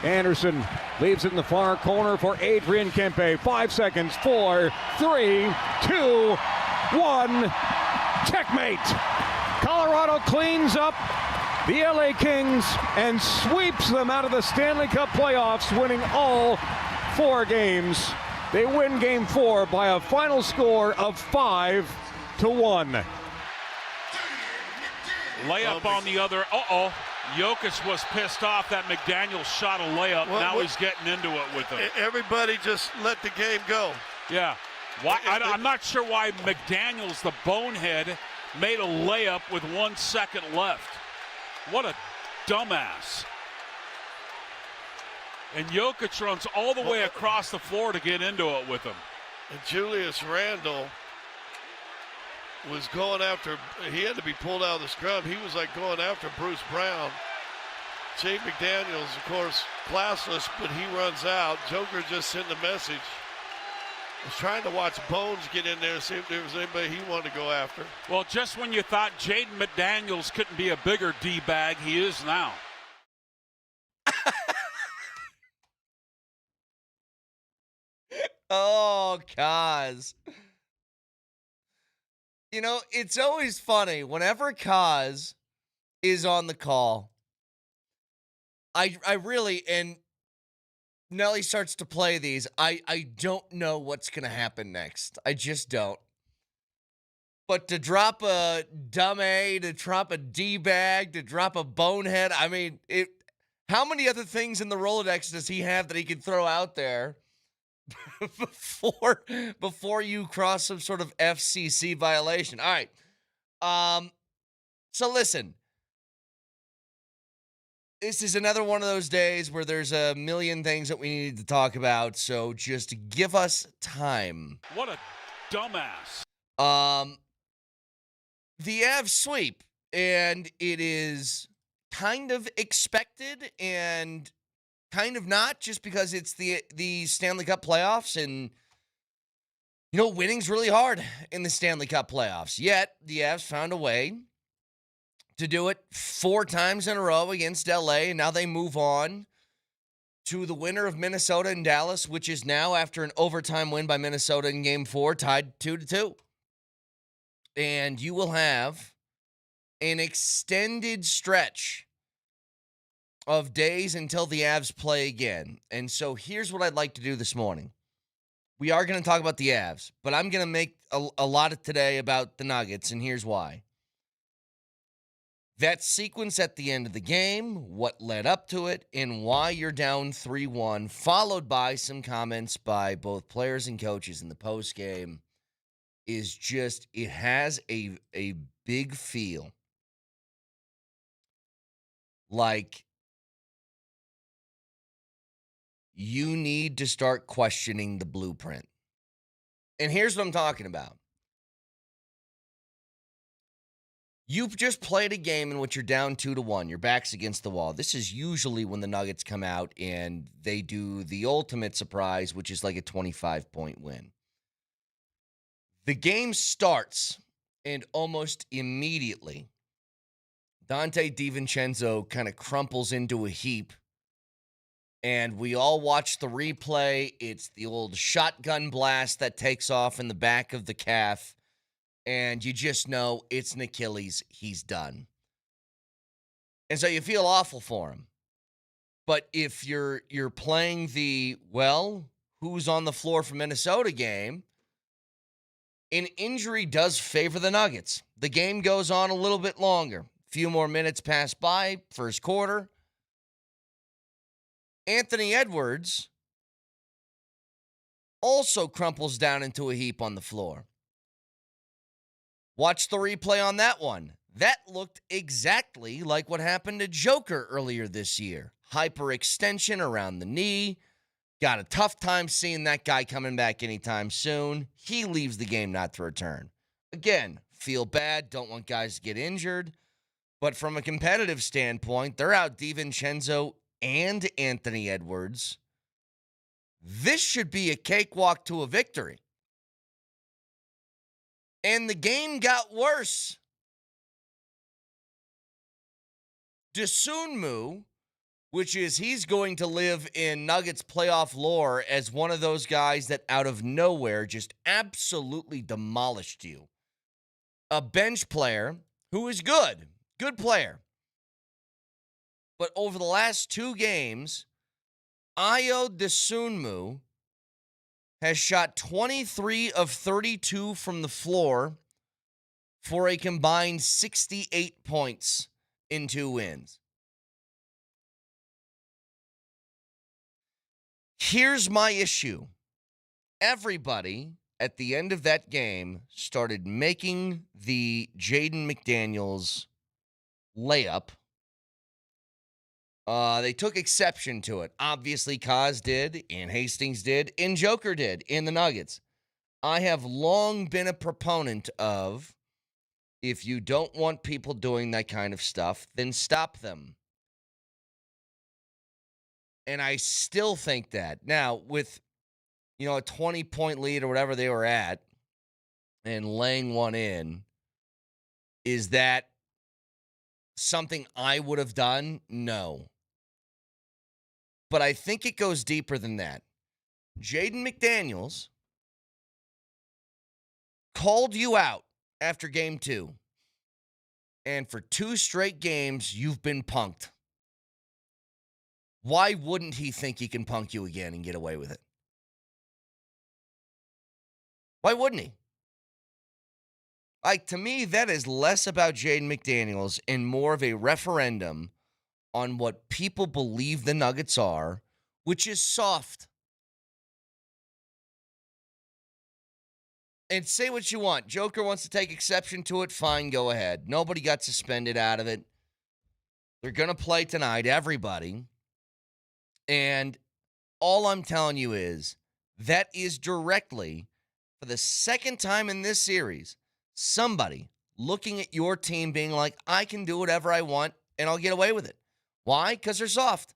Anderson leaves it in the far corner for Adrian Kempe. 5 seconds. 4, 3, 2, 1. Checkmate. Colorado cleans up the LA Kings and sweeps them out of the Stanley Cup playoffs, winning all 4 games. They win game 4 by a final score of 5-1. Layup on the other. Jokic was pissed off that McDaniels shot a layup. Now he's getting into it with him. Everybody just let the game go. Yeah. Why? I'm not sure why McDaniels, the bonehead, made a layup with 1 second left. What a dumbass. And Jokic runs all the way across the floor to get into it with him. And Julius Randle was going after, he had to be pulled out of the scrum. He was like going after Bruce Brown. Jay McDaniels, of course, classless, but he runs out. Joker just sent a message. Was trying to watch Bones get in there, see if there was anybody he wanted to go after. Well, just when you thought Jaden McDaniels couldn't be a bigger D-bag, he is now. Oh, Kaz. You know, it's always funny. Whenever Kaz is on the call, I really, and Nelly starts to play these, I don't know what's going to happen next. I just don't. But to drop a dumb A, to drop a D-bag, to drop a bonehead, I mean, how many other things in the Rolodex does he have that he can throw out there before you cross some sort of FCC violation? All right. So listen. This is another one of those days where there's a million things that we need to talk about, so just give us time. What a dumbass. The Avs sweep, and it is kind of expected and kind of not, just because it's the Stanley Cup playoffs, and, you know, winning's really hard in the Stanley Cup playoffs. Yet, the Avs found a way to do it 4 times in a row against LA, and now they move on to the winner of Minnesota and Dallas, which is now, after an overtime win by Minnesota in Game 4, tied 2-2. And you will have an extended stretch of days until the Avs play again. And so here's what I'd like to do this morning. We are going to talk about the Avs, but I'm going to make a lot of today about the Nuggets, and here's why. That sequence at the end of the game, what led up to it, and why you're down 3-1, followed by some comments by both players and coaches in the postgame, is just, it has a big feel like you need to start questioning the blueprint. And here's what I'm talking about. You've just played a game in which you're down 2-1. Your back's against the wall. This is usually when the Nuggets come out and they do the ultimate surprise, which is like a 25-point win. The game starts, and almost immediately, Dante DiVincenzo kind of crumples into a heap, and we all watch the replay. It's the old shotgun blast that takes off in the back of the calf, and you just know it's an Achilles. He's done. And so you feel awful for him. But if you're playing the, well, who's on the floor for Minnesota game, an injury does favor the Nuggets. The game goes on a little bit longer. A few more minutes pass by, first quarter. Anthony Edwards also crumples down into a heap on the floor. Watch the replay on that one. That looked exactly like what happened to Joker earlier this year. Hyperextension around the knee. Got a tough time seeing that guy coming back anytime soon. He leaves the game not to return. Again, feel bad, don't want guys to get injured. But from a competitive standpoint, they're out DiVincenzo and Anthony Edwards. This should be a cakewalk to a victory. And the game got worse. Dosunmu which is he's going to live in Nuggets playoff lore as one of those guys that out of nowhere just absolutely demolished you. A bench player who is good player. But over the last 2 games, Ayo Dosunmu has shot 23 of 32 from the floor for a combined 68 points in 2 wins. Here's my issue. Everybody at the end of that game started making the Jaden McDaniels layup. They took exception to it. Obviously, Kaz did, and Hastings did, and Joker did in the Nuggets. I have long been a proponent of, if you don't want people doing that kind of stuff, then stop them. And I still think that. Now, with, a 20-point lead or whatever they were at, and laying one in, is that something I would have done? No. But I think it goes deeper than that. Jaden McDaniels called you out after game 2. And for 2 straight games, you've been punked. Why wouldn't he think he can punk you again and get away with it? Why wouldn't he? To me, that is less about Jaden McDaniels and more of a referendum on what people believe the Nuggets are, which is soft. And say what you want. Joker wants to take exception to it. Fine, go ahead. Nobody got suspended out of it. They're going to play tonight, everybody. And all I'm telling you is that is directly, for the second time in this series, somebody looking at your team being like, I can do whatever I want and I'll get away with it. Why? Because they're soft.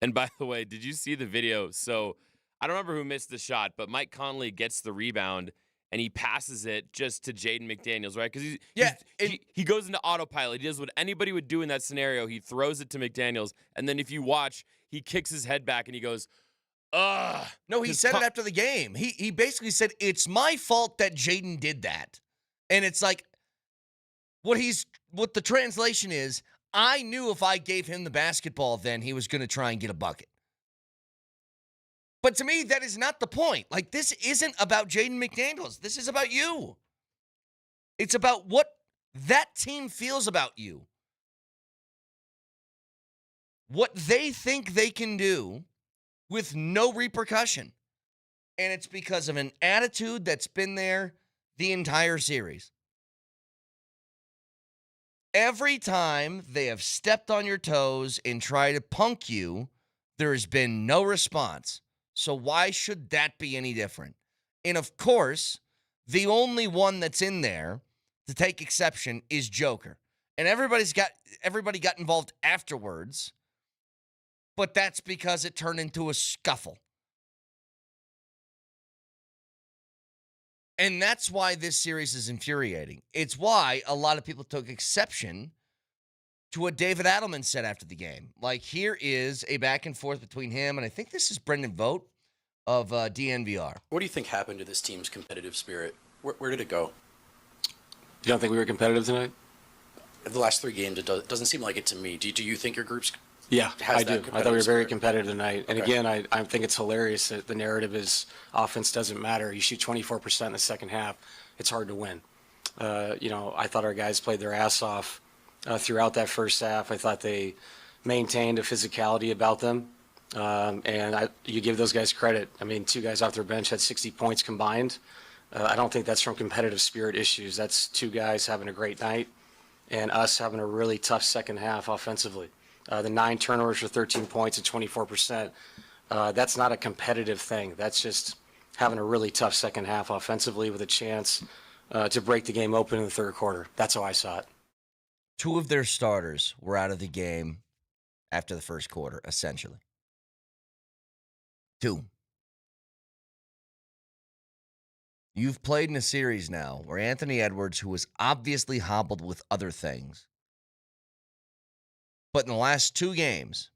And by the way, did you see the video? So I don't remember who missed the shot, but Mike Conley gets the rebound and he passes it just to Jaden McDaniels, right? Because he goes into autopilot. He does what anybody would do in that scenario. He throws it to McDaniels, and then if you watch, he kicks his head back and he goes, ugh. No, he said it after the game. He basically said, it's my fault that Jaden did that. And it's like, what the translation is, I knew if I gave him the basketball then he was going to try and get a bucket. But to me, that is not the point. Like, this isn't about Jaden McDaniels. This is about you. It's about what that team feels about you. What they think they can do with no repercussion. And it's because of an attitude that's been there the entire series. Every time they have stepped on your toes and tried to punk you, there has been no response. So why should that be any different? And of course, the only one that's in there to take exception is Joker. And everybody got involved afterwards, but that's because it turned into a scuffle. And that's why this series is infuriating. It's why a lot of people took exception to what David Adelman said after the game. Like, here is a back and forth between him, and I think this is Brendan Vogt of DNVR. What do you think happened to this team's competitive spirit? Where did it go? You don't think we were competitive tonight? The last 3 games, it doesn't seem like it to me. Do you think your group's Yeah, I do. I thought we were very spirit? competitive tonight. And Okay. again, I think it's hilarious that the narrative is offense doesn't matter. You shoot 24% in the second half. It's hard to win. I thought our guys played their ass off throughout that first half. I thought they maintained a physicality about them. You give those guys credit. I mean, 2 guys off their bench had 60 points combined. I don't think that's from competitive spirit issues. That's 2 guys having a great night and us having a really tough second half offensively. The 9 turnovers for 13 points and 24%. That's not a competitive thing. That's just having a really tough second half offensively with a chance to break the game open in the third quarter. That's how I saw it. 2 of their starters were out of the game after the first quarter, essentially. 2. You've played in a series now where Anthony Edwards, who was obviously hobbled with other things, but in the last 2 games,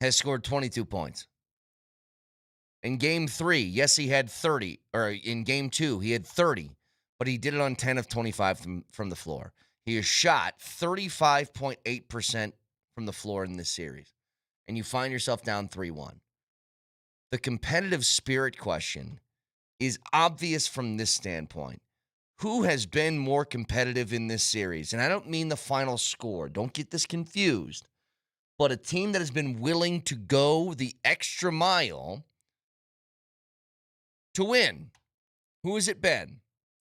has scored 22 points. In game 3, yes, he had 30. Or in game 2, he had 30. But he did it on 10 of 25 from the floor. He has shot 35.8% from the floor in this series. And you find yourself down 3-1. The competitive spirit question is obvious from this standpoint. Who has been more competitive in this series? And I don't mean the final score. Don't get this confused. But a team that has been willing to go the extra mile to win. Who has it been?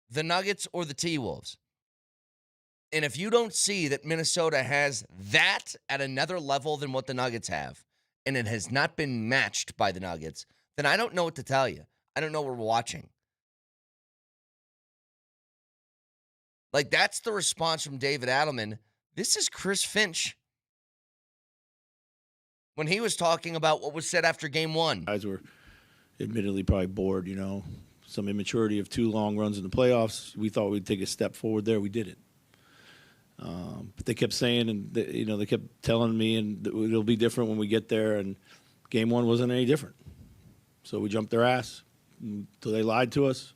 The Nuggets or the T-Wolves? And if you don't see that Minnesota has that at another level than what the Nuggets have, and it has not been matched by the Nuggets, then I don't know what to tell you. I don't know what we're watching. Like, that's the response from David Adelman. This is Chris Finch. When he was talking about what was said after game 1. Guys were admittedly probably bored, some immaturity of 2 long runs in the playoffs. We thought we'd take a step forward there. We didn't. But they kept saying, and they kept telling me, and it'll be different when we get there. And game 1 wasn't any different. So we jumped their ass until they lied to us,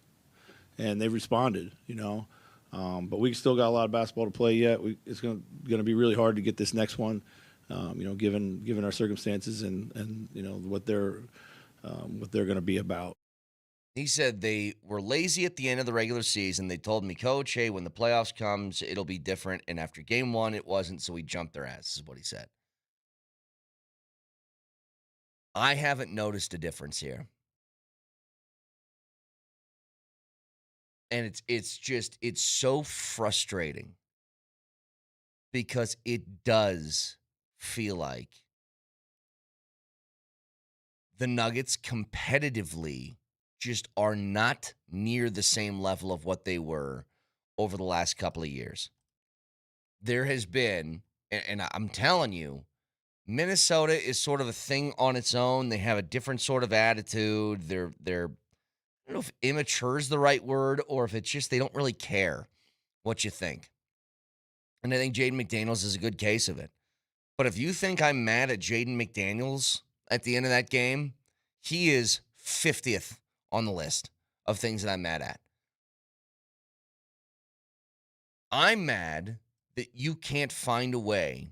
and they responded. But we still got a lot of basketball to play yet. It's going to be really hard to get this next one, given our circumstances and what they're going to be about. He said they were lazy at the end of the regular season. They told me, Coach, hey, when the playoffs comes, it'll be different. And after game 1, it wasn't, so we jumped their ass, is what he said. I haven't noticed a difference here. And it's so frustrating because it does feel like the Nuggets competitively just are not near the same level of what they were over the last couple of years. There has been, and I'm telling you, Minnesota is sort of a thing on its own. They have a different sort of attitude. They're I don't know if immature is the right word or if it's just they don't really care what you think. And I think Jaden McDaniels is a good case of it. But if you think I'm mad at Jaden McDaniels at the end of that game, he is 50th on the list of things that I'm mad at. I'm mad that you can't find a way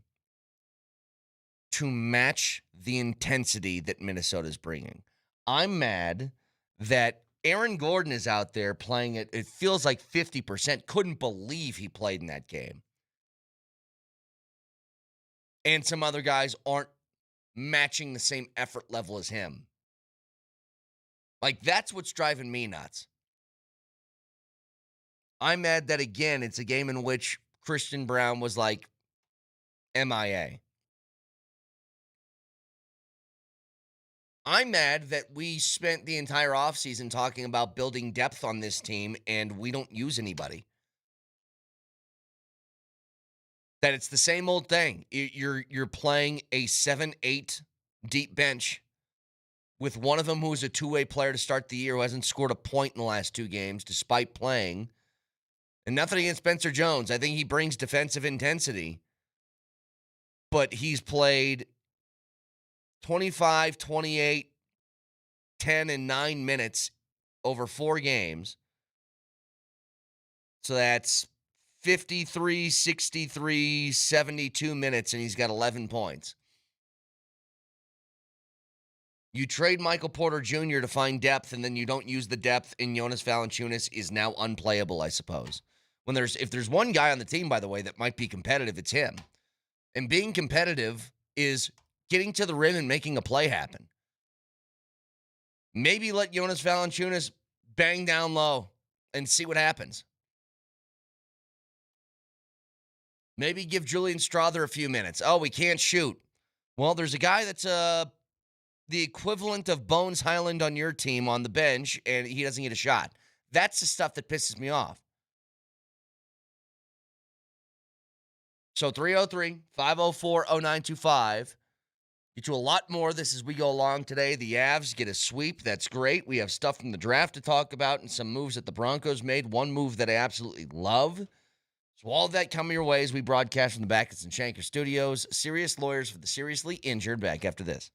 to match the intensity that Minnesota's bringing. I'm mad that Aaron Gordon is out there playing it feels like 50%. Couldn't believe he played in that game. And some other guys aren't matching the same effort level as him. Like, that's what's driving me nuts. I'm mad that, again, it's a game in which Christian Brown was like MIA. I'm mad that we spent the entire offseason talking about building depth on this team and we don't use anybody. That it's the same old thing. You're playing a 7-8 deep bench with one of them who is a two-way player to start the year who hasn't scored a point in the last 2 games despite playing. And nothing against Spencer Jones. I think he brings defensive intensity. But he's played 25, 28, 10, and 9 minutes over 4 games. So that's 53, 63, 72 minutes, and he's got 11 points. You trade Michael Porter Jr. to find depth, and then you don't use the depth, and Jonas Valanciunas is now unplayable, I suppose. If there's one guy on the team, by the way, that might be competitive, it's him. And being competitive is getting to the rim and making a play happen. Maybe let Jonas Valanciunas bang down low and see what happens. Maybe give Julian Strawther a few minutes. Oh, we can't shoot. Well, there's a guy that's the equivalent of Bones Highland on your team on the bench, and he doesn't get a shot. That's the stuff that pisses me off. So 303-504-0925. Get you a lot more of this as we go along today. The Avs get a sweep. That's great. We have stuff from the draft to talk about and some moves that the Broncos made. One move that I absolutely love. So all of that coming your way as we broadcast from the Backus and Shanker studios. Serious lawyers for the seriously injured. Back after this.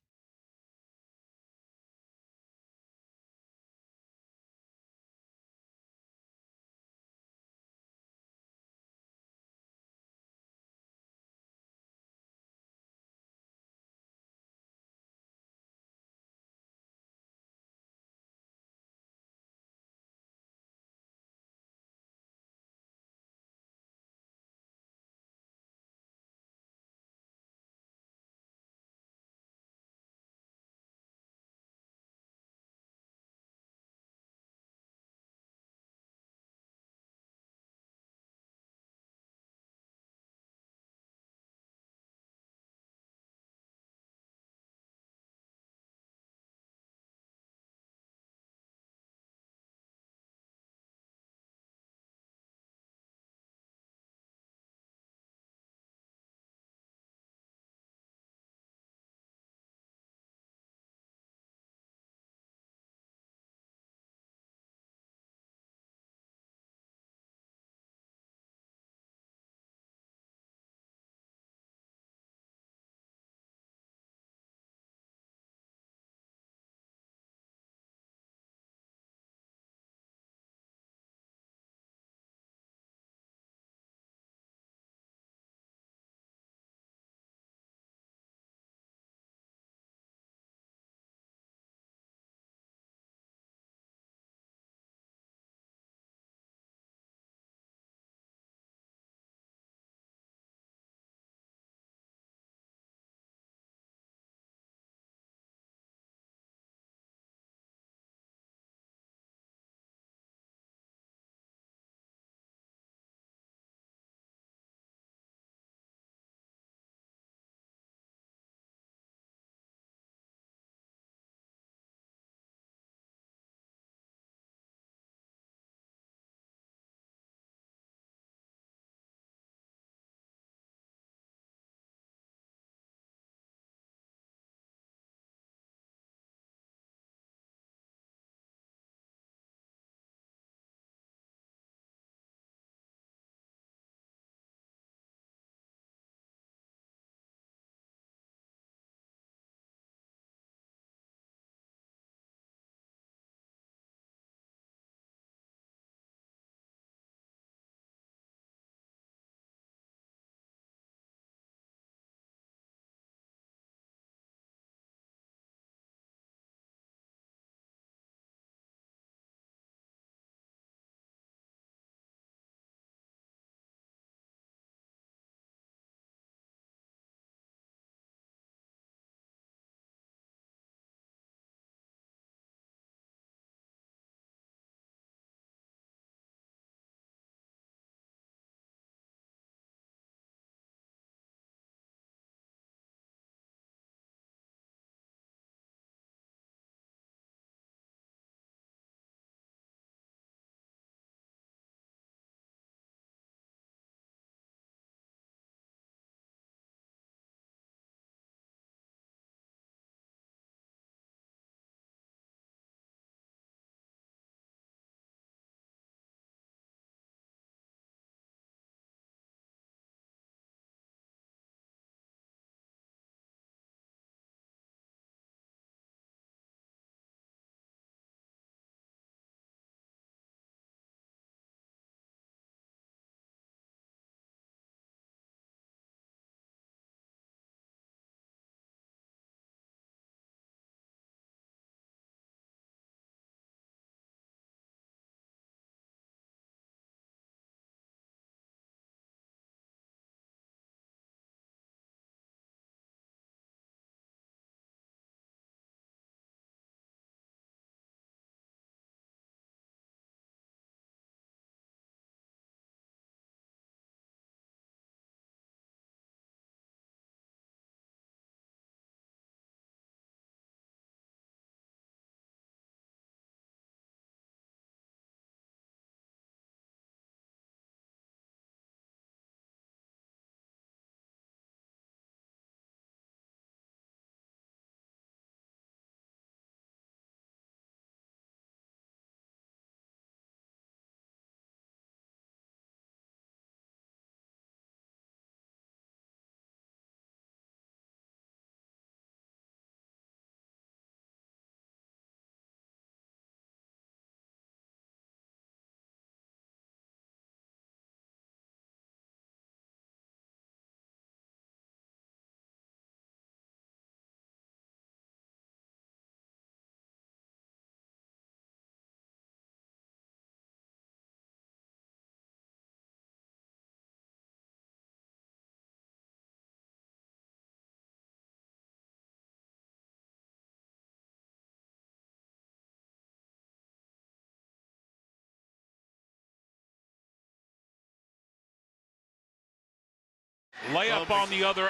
Layup on the other.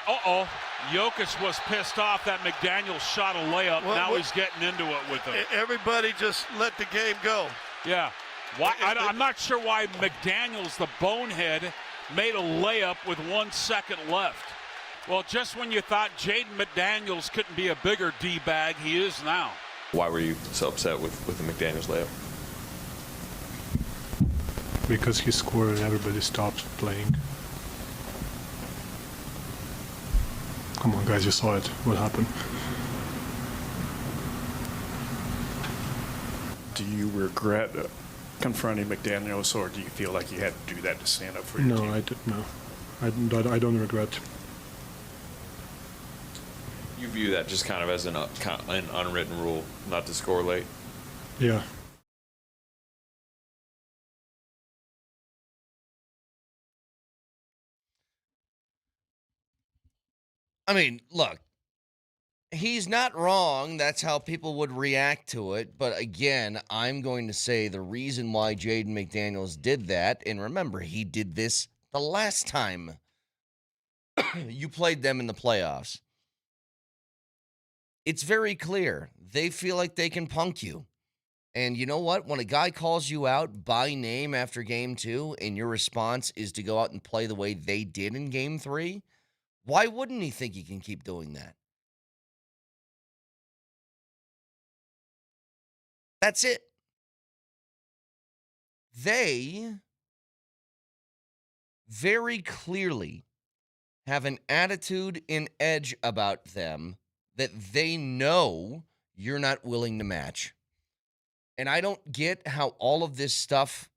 Jokic was pissed off that McDaniels shot a layup. Now he's getting into it with him. Everybody just let the game go. Yeah. Why? I'm not sure why McDaniels, the bonehead, made a layup with 1 second left. Well, just when you thought Jaden McDaniels couldn't be a bigger D-bag, he is now. Why were you so upset with the McDaniels layup? Because he scored and everybody stopped playing. Come on, guys, you saw it. What happened? Do you regret confronting McDaniels, or do you feel like you had to do that to stand up for your team? I don't regret. You view that just kind of as an unwritten rule not to score late? Yeah. I mean, look, he's not wrong. That's how people would react to it. But again, I'm going to say the reason why Jaden McDaniels did that, and remember, he did this the last time you played them in the playoffs. It's very clear. They feel like they can punk you. And you know what? When a guy calls you out by name after game 2 and your response is to go out and play the way they did in game 3, why wouldn't he think he can keep doing that? That's it. They very clearly have an attitude and edge about them that they know you're not willing to match. And I don't get how all of this stuff,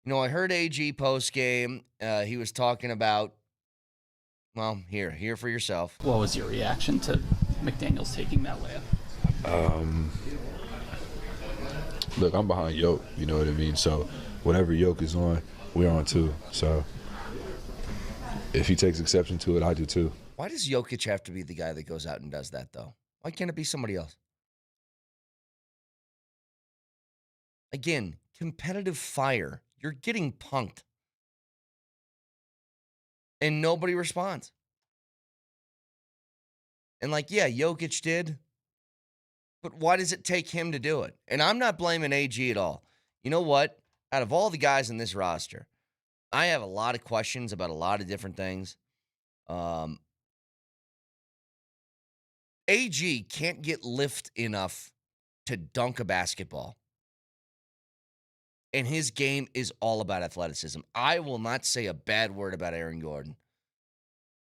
I heard AG post game. He was talking about, well, hear for yourself. What was your reaction to McDaniels taking that layup? Look, I'm behind Yoke, you know what I mean? So whenever Yoke is on, we're on too. So if he takes exception to it, I do too. Why does Jokic have to be the guy that goes out and does that, though? Why can't it be somebody else? Again, competitive fire. You're getting punked. And nobody responds. And Jokic did. But why does it take him to do it? And I'm not blaming AG at all. You know what? Out of all the guys in this roster, I have a lot of questions about a lot of different things. AG can't get lift enough to dunk a basketball. And his game is all about athleticism. I will not say a bad word about Aaron Gordon.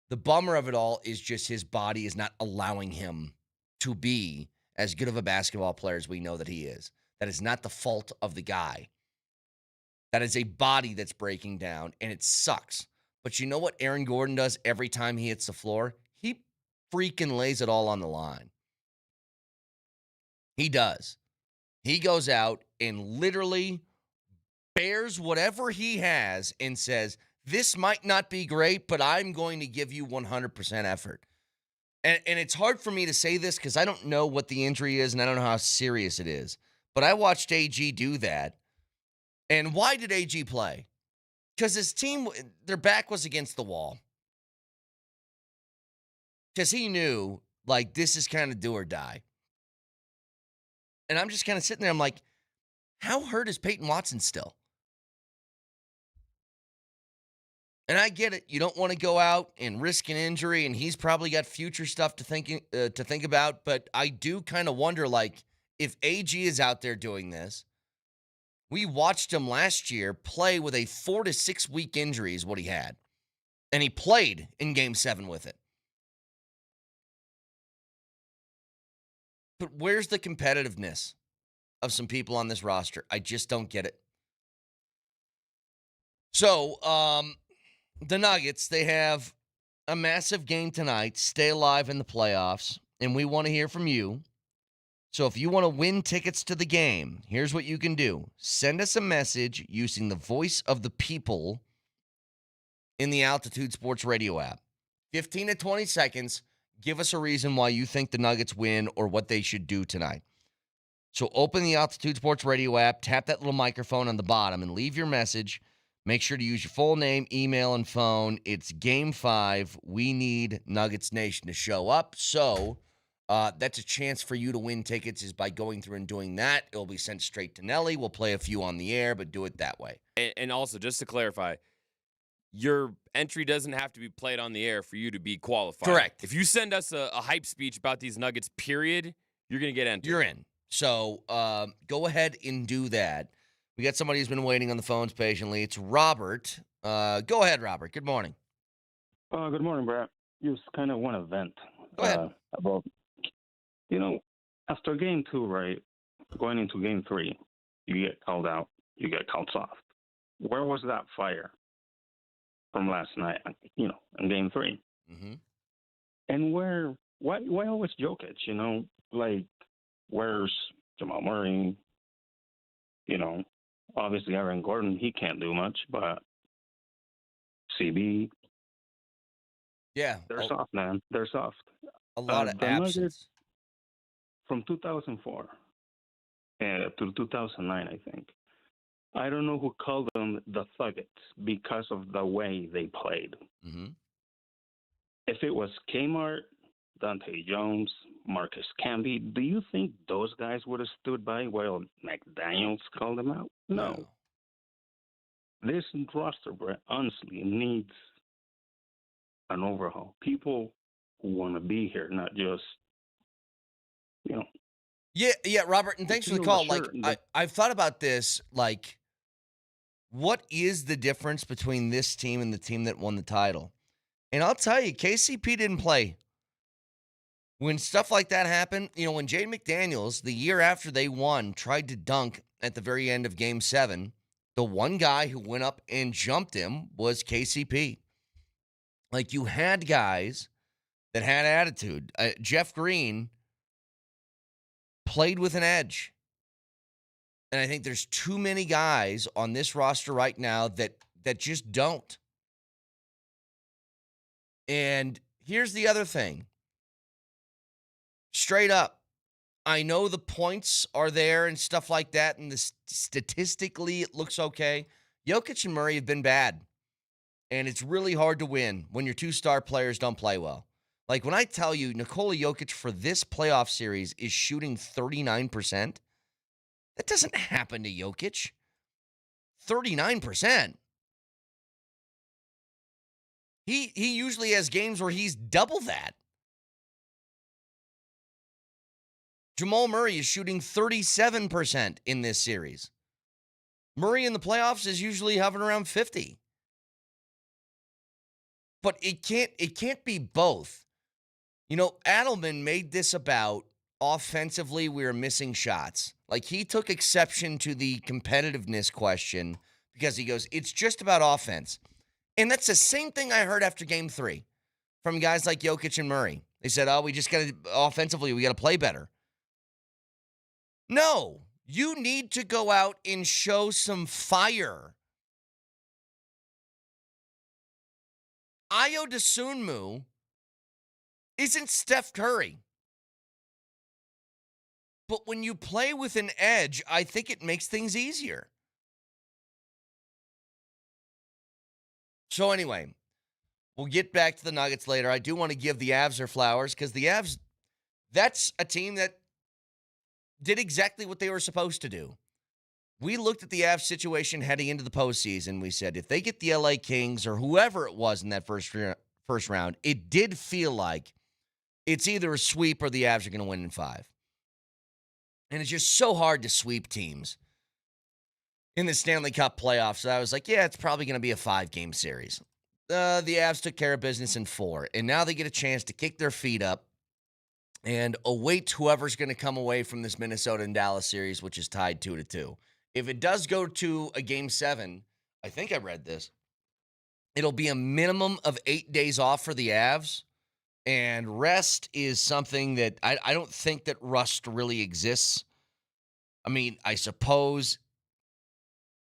The bummer of it all is just his body is not allowing him to be as good of a basketball player as we know that he is. That is not the fault of the guy. That is a body that's breaking down, and it sucks. But you know what Aaron Gordon does every time he hits the floor? He freaking lays it all on the line. He does. He goes out and literally bears whatever he has and says, this might not be great, but I'm going to give you 100% effort. And it's hard for me to say this because I don't know what the injury is and I don't know how serious it is. But I watched AG do that. And why did AG play? Because his team, their back was against the wall. Because he knew, this is kind of do or die. And I'm just kind of sitting there, I'm like, how hurt is Peyton Watson still? And I get it. You don't want to go out and risk an injury, and he's probably got future stuff to think about. But I do kind of wonder, if AG is out there doing this, we watched him last year play with a 4 to 6 week injury is what he had. And he played in Game 7 with it. But where's the competitiveness of some people on this roster? I just don't get it. So, the Nuggets, they have a massive game tonight, stay alive in the playoffs, and we want to hear from you. So if you want to win tickets to the game, here's what you can do. Send us a message using the voice of the people in the Altitude Sports Radio app. 15 to 20 seconds. Give us a reason why you think the Nuggets win or what they should do tonight. So open the Altitude Sports Radio app, tap that little microphone on the bottom, and leave your message. Make sure to use your full name, email, and phone. It's Game 5. We need Nuggets Nation to show up. So that's a chance for you to win tickets is by going through and doing that. It'll be sent straight to Nelly. We'll play a few on the air, but do it that way. And also, just to clarify, your entry doesn't have to be played on the air for you to be qualified. Correct. If you send us a hype speech about these Nuggets, period, you're going to get entered. You're in. So go ahead and do that. We got somebody who's been waiting on the phones patiently. It's Robert. Go ahead, Robert. Good morning. Good morning, Brad. You kind of want to vent Go ahead. about, after game 2, right, going into game 3, you get called out, you get called soft. Where was that fire from last night, in game 3? Mm-hmm. And why always Jokic, where's Jamal Murray? Obviously Aaron Gordon, he can't do much, but CB. Yeah. They're soft, man. They're soft. A lot of absence. From 2004 to 2009, I think. I don't know who called them the Thuggets because of the way they played. Mm-hmm. If it was Kmart, Dante Jones, Marcus Camby, do you think those guys would have stood by while McDaniels called them out? No. This roster, Brett, honestly, needs an overhaul. People who want to be here, not just, Yeah, Robert, and thanks for the call. I've thought about this, what is the difference between this team and the team that won the title? And I'll tell you, KCP didn't play. When stuff like that happened, when Jaden McDaniels, the year after they won, tried to dunk at the very end of Game 7, the one guy who went up and jumped him was KCP. You had guys that had attitude. Jeff Green played with an edge. And I think there's too many guys on this roster right now that just don't. And here's the other thing. Straight up, I know the points are there and stuff like that, and statistically it looks okay. Jokic and Murray have been bad, and it's really hard to win when your two-star players don't play well. When I tell you Nikola Jokic for this playoff series is shooting 39%, that doesn't happen to Jokic. 39%. He usually has games where he's double that. Jamal Murray is shooting 37% in this series. Murray in the playoffs is usually hovering around 50. But it can't be both. Adelman made this about offensively we were missing shots. He took exception to the competitiveness question because he goes, it's just about offense. And that's the same thing I heard after Game 3 from guys like Jokic and Murray. They said, we just got to, offensively, we got to play better. No, you need to go out and show some fire. Ayo Dosunmu isn't Steph Curry. But when you play with an edge, I think it makes things easier. So anyway, we'll get back to the Nuggets later. I do want to give the Avs their flowers because the Avs, that's a team that did exactly what they were supposed to do. We looked at the Avs situation heading into the postseason. We said if they get the LA Kings or whoever it was in that first round, it did feel like it's either a sweep or the Avs are going to win in 5. And it's just so hard to sweep teams in the Stanley Cup playoffs. So I was like, yeah, it's probably going to be a 5-game series. The Avs took care of business in 4, and now they get a chance to kick their feet up and await whoever's going to come away from this Minnesota and Dallas series, which is tied 2-2. If it does go to a Game 7, I think I read this, it'll be a minimum of 8 days off for the Avs, and rest is something that I don't think that rust really exists. I mean, I suppose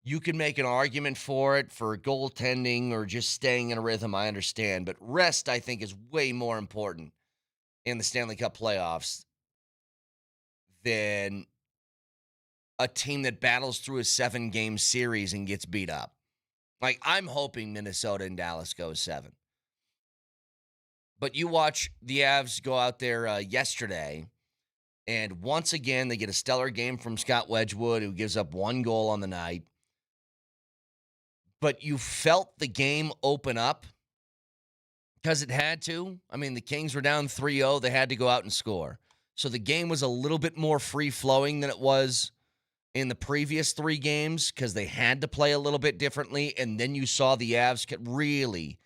you can make an argument for it, for goaltending or just staying in a rhythm, I understand, but rest, I think, is way more important in the Stanley Cup playoffs than a team that battles through a 7-game series and gets beat up. Like, I'm hoping Minnesota and Dallas go 7. But you watch the Avs go out there yesterday, and once again, they get a stellar game from Scott Wedgwood, who gives up 1 goal on the night. But you felt the game open up because it had to. I mean, the Kings were down 3-0. They had to go out and score. So the game was a little bit more free-flowing than it was in the previous 3 games because they had to play a little bit differently. And then you saw the Avs could really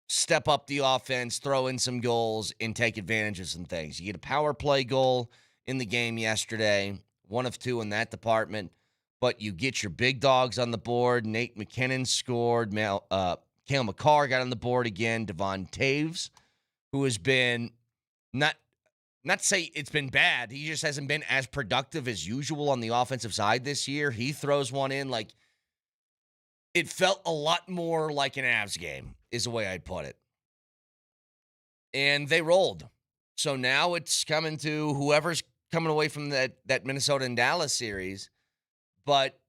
step up the offense, throw in some goals, and take advantage of some things. You get a power play goal in the game yesterday, 1 of 2 in that department. But you get your big dogs on the board. Nate McKinnon scored. Cale Makar got on the board again. Devon Taves, who has been not to say it's been bad. He just hasn't been as productive as usual on the offensive side this year. He throws one in like it felt a lot more like an Avs game is the way I'd put it. And they rolled. So now it's coming to whoever's coming away from that Minnesota and Dallas series. But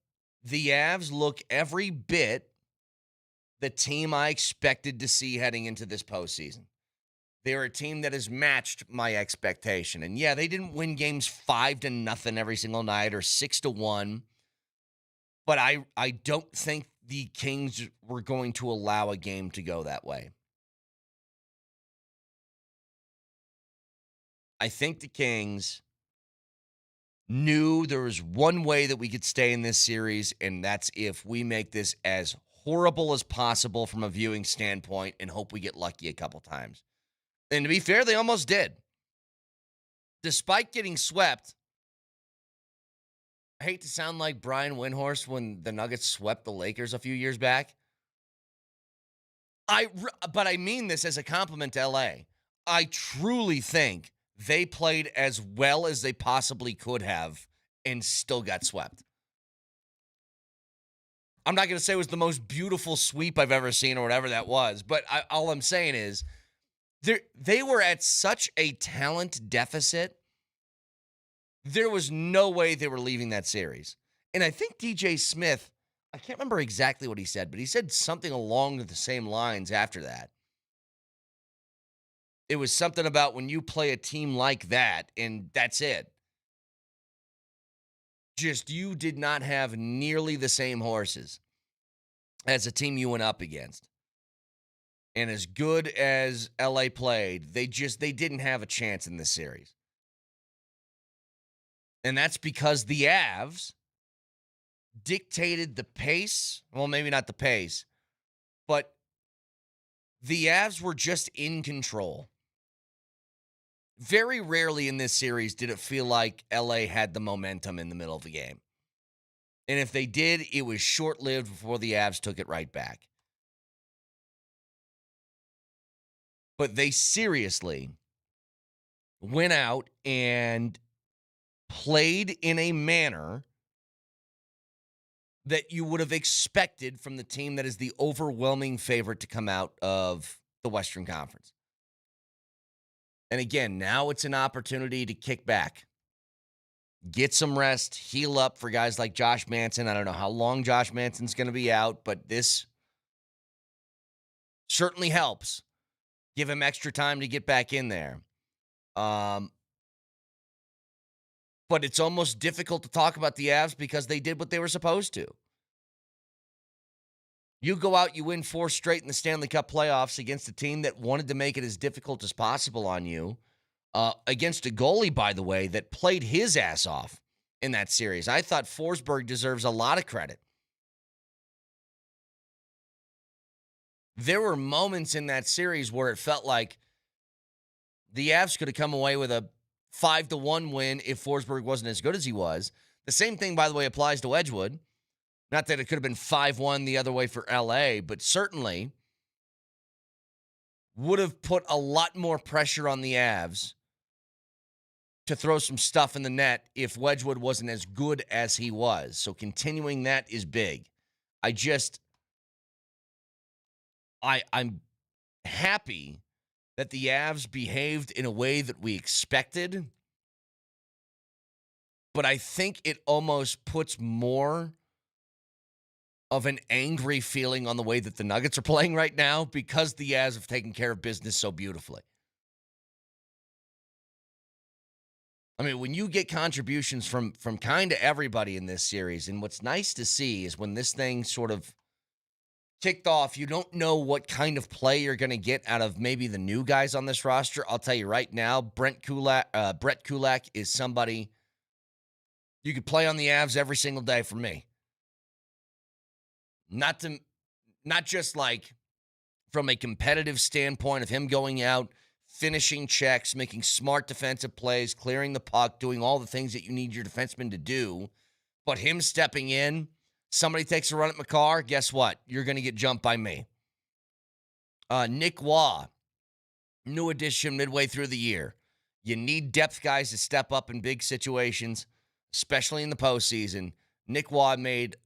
the Avs look every bit the team I expected to see heading into this postseason. They're a team that has matched my expectation. And yeah, they didn't win games 5-0 every single night or 6-1. But I don't think the Kings were going to allow a game to go that way. I think the Kings knew there was one way that we could stay in this series, and that's if we make this as horrible as possible from a viewing standpoint and hope we get lucky a couple times. And to be fair, they almost did. Despite getting swept, I hate to sound like Brian Windhorst when the Nuggets swept the Lakers a few years back. But I mean this as a compliment to LA. I truly think they played as well as they possibly could have and still got swept. I'm not going to say it was the most beautiful sweep I've ever seen or whatever that was, but all I'm saying is they were at such a talent deficit. There was no way they were leaving that series. And I think DJ Smith, I can't remember exactly what he said, but he said something along the same lines after that. It was something about when you play a team like that, and that's it. Just you did not have nearly the same horses as a team you went up against. And as good as LA played, they didn't have a chance in this series. And that's because the Avs dictated the pace. Well, maybe not the pace, but the Avs were just in control. Very rarely in this series did it feel like LA had the momentum in the middle of the game. And if they did, it was short-lived before the Avs took it right back. But they seriously went out and played in a manner that you would have expected from the team that is the overwhelming favorite to come out of the Western Conference. And again, now it's an opportunity to kick back, get some rest, heal up for guys like Josh Manson. I don't know how long Josh Manson's going to be out, but this certainly helps. Give him extra time to get back in there. But it's almost difficult to talk about the Avs because they did what they were supposed to. You go out, you win 4 straight in the Stanley Cup playoffs against a team that wanted to make it as difficult as possible on you. Against a goalie, by the way, that played his ass off in that series. I thought Forsberg deserves a lot of credit. There were moments in that series where it felt like the Avs could have come away with a 5-1 win if Forsberg wasn't as good as he was. The same thing, by the way, applies to Wedgwood. Not that it could have been 5-1 the other way for LA, but certainly would have put a lot more pressure on the Avs to throw some stuff in the net if Wedgwood wasn't as good as he was. So continuing that is big. I'm happy that the Avs behaved in a way that we expected, but I think it almost puts more of an angry feeling on the way that the Nuggets are playing right now because the Avs have taken care of business so beautifully. I mean, when you get contributions from kind of everybody in this series, and what's nice to see is when this thing sort of kicked off, you don't know what kind of play you're going to get out of maybe the new guys on this roster. I'll tell you right now, Brett Kulak is somebody you could play on the Avs every single day for me. Not just like from a competitive standpoint of him going out, finishing checks, making smart defensive plays, clearing the puck, doing all the things that you need your defenseman to do, but him stepping in. Somebody takes a run at McCarr, guess what? You're going to get jumped by me. Nick Waugh, new addition midway through the year. You need depth guys to step up in big situations, especially in the postseason. Nick Waugh made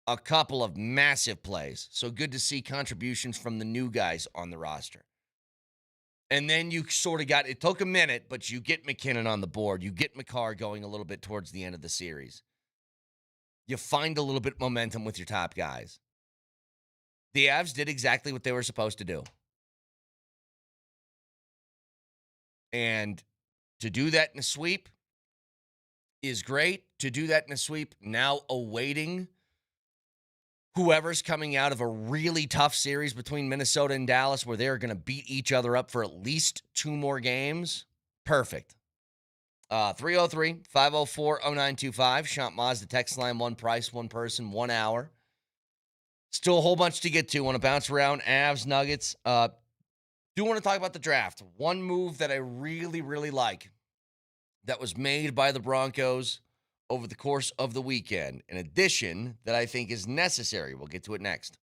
a couple of massive plays, so good to see contributions from the new guys on the roster. And then you sort of got, it took a minute, but you get McKinnon on the board. You get McCarr going a little bit towards the end of the series. You find a little bit of momentum with your top guys. The Avs did exactly what they were supposed to do. And to do that in a sweep is great. To do that in a sweep, now awaiting whoever's coming out of a really tough series between Minnesota and Dallas where they're going to beat each other up for at least 2 more games. Perfect. 303-504-0925. Champ Mazda text line, one price, one person, 1 hour. Still a whole bunch to get to. Want to bounce around Avs, Nuggets. Do want to talk about the draft. One move that I really, really like that was made by the Broncos over the course of the weekend. An addition that I think is necessary. We'll get to it next.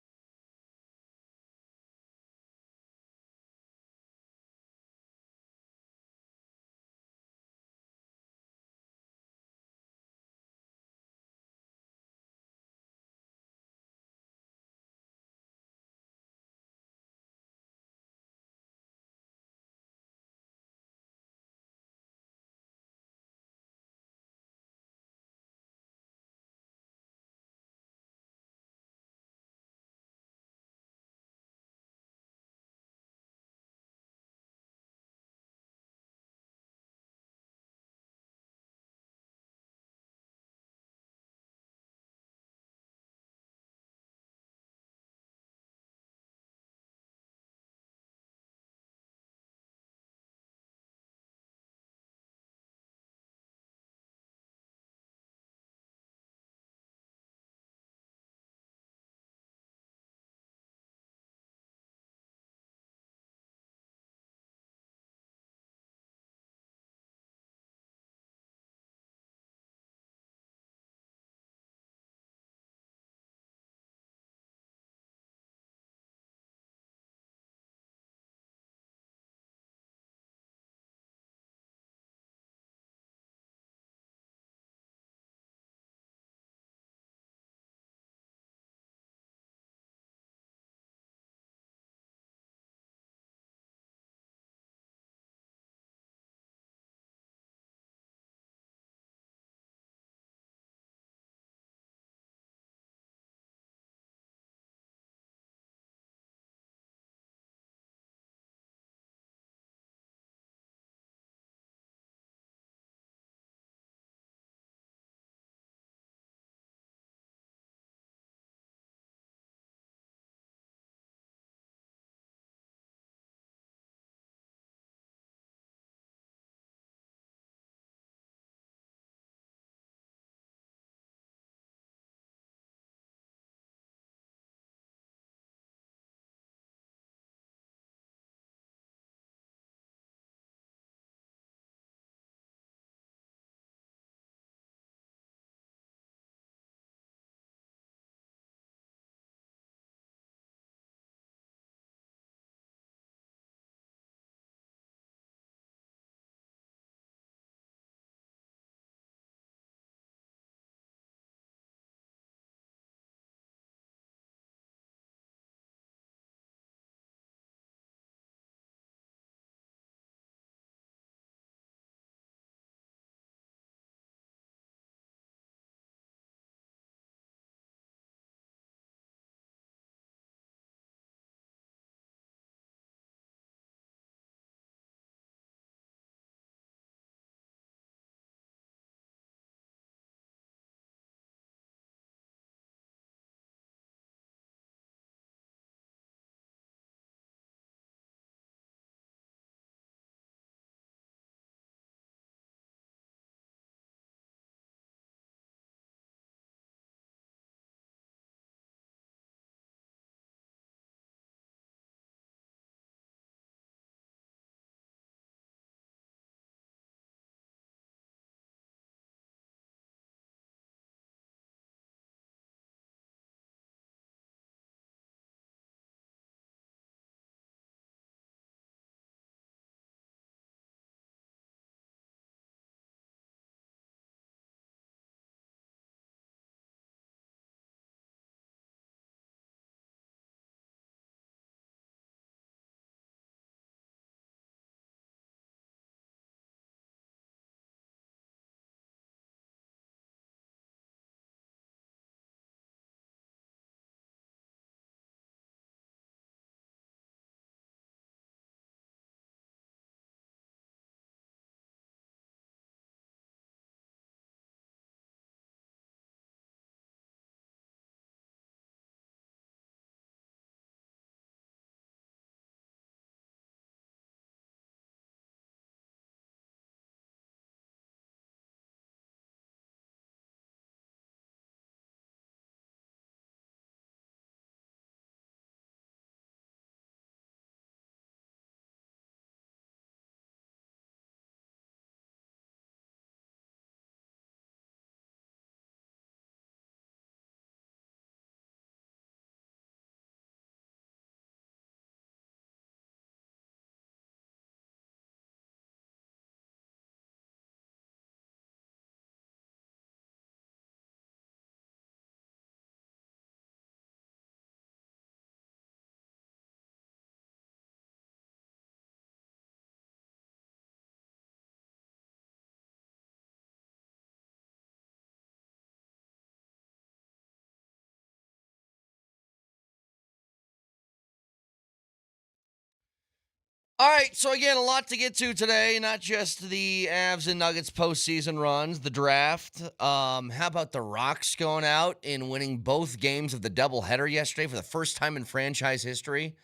All right, so again, a lot to get to today. Not just the Avs and Nuggets postseason runs, the draft. How about the Rocks going out and winning both games of the doubleheader yesterday for the first time in franchise history?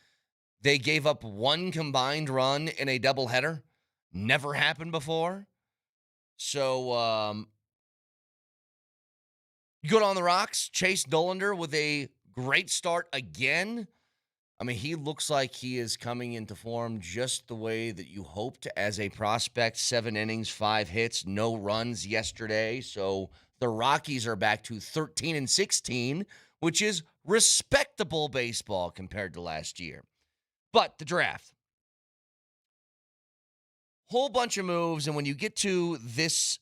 They gave up one combined run in a doubleheader. Never happened before. So, good on the Rocks. Chase Dollander with a great start again. I mean, he looks like he is coming into form just the way that you hoped as a prospect. 7 innings, 5 hits, no runs yesterday. So the Rockies are back to 13-16, which is respectable baseball compared to last year. But the draft. Whole bunch of moves, and when you get to this,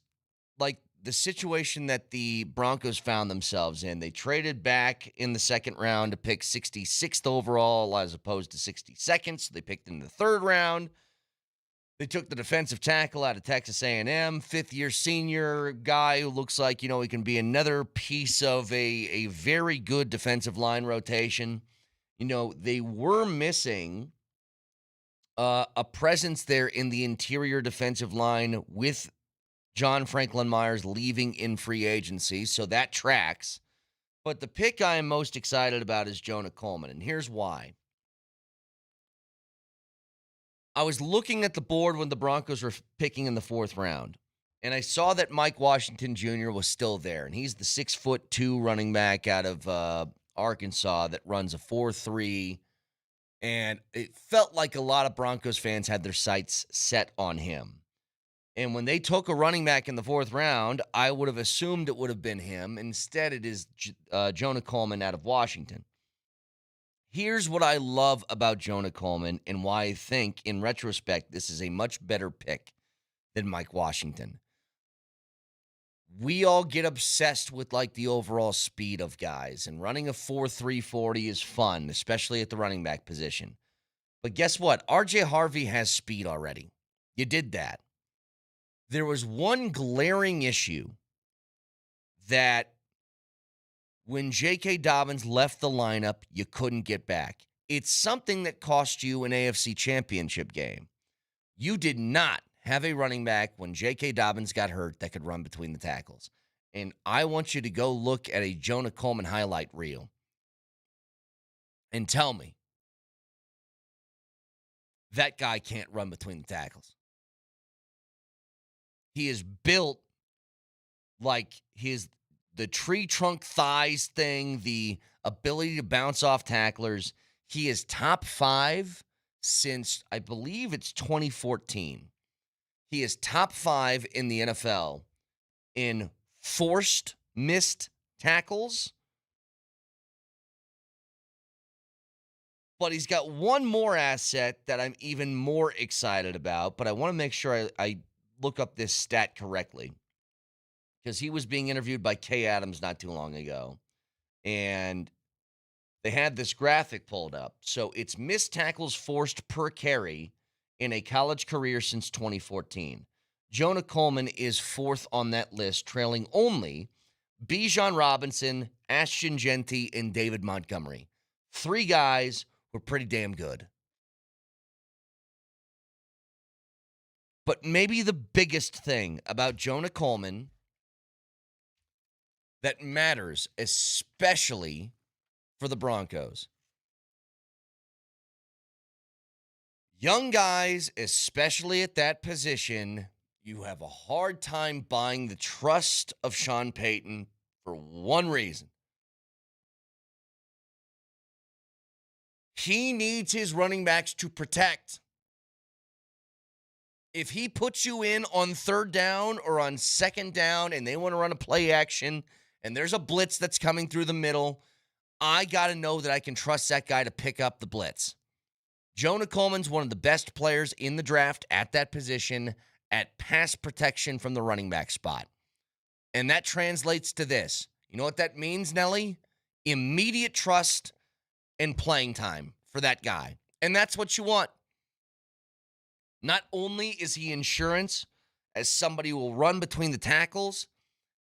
like the situation that the Broncos found themselves in, they traded back in the second round to pick 66th overall as opposed to 62nd, so they picked in the third round. They took the defensive tackle out of Texas A&M, fifth-year senior guy who looks like, he can be another piece of a very good defensive line rotation. They were missing a presence there in the interior defensive line with John Franklin Myers leaving in free agency, so that tracks. But the pick I am most excited about is Jonah Coleman, and here's why. I was looking at the board when the Broncos were picking in the fourth round, and I saw that Mike Washington Jr. was still there, and he's the 6'2" running back out of Arkansas that runs a 4.3, and it felt like a lot of Broncos fans had their sights set on him. And when they took a running back in the fourth round, I would have assumed it would have been him. Instead, it is Jonah Coleman out of Washington. Here's what I love about Jonah Coleman and why I think, in retrospect, this is a much better pick than Mike Washington. We all get obsessed with, the overall speed of guys. And running a 4.3 40 is fun, especially at the running back position. But guess what? R.J. Harvey has speed already. You did that. There was one glaring issue that when J.K. Dobbins left the lineup, you couldn't get back. It's something that cost you an AFC championship game. You did not have a running back when J.K. Dobbins got hurt that could run between the tackles. And I want you to go look at a Jonah Coleman highlight reel and tell me that guy can't run between the tackles. He is built like the tree trunk thighs thing, the ability to bounce off tacklers. He is top 5 since, I believe it's 2014. He is top 5 in the NFL in forced missed tackles. But he's got one more asset that I'm even more excited about, but I want to make sure I look up this stat correctly, because he was being interviewed by Kay Adams not too long ago, and they had this graphic pulled up. So it's missed tackles forced per carry in a college career since 2014. Jonah Coleman is 4th on that list, trailing only Bijan Robinson, Ashton Genty, and David Montgomery. 3 guys who are pretty damn good. But maybe the biggest thing about Jonah Coleman that matters, especially for the Broncos. Young guys, especially at that position, you have a hard time buying the trust of Sean Payton for one reason. He needs his running backs to protect. If he puts you in on third down or on second down and they want to run a play action and there's a blitz that's coming through the middle, I got to know that I can trust that guy to pick up the blitz. Jonah Coleman's one of the best players in the draft at that position at pass protection from the running back spot. And that translates to this. You know what that means, Nelly? Immediate trust and playing time for that guy. And that's what you want. Not only is he insurance as somebody who will run between the tackles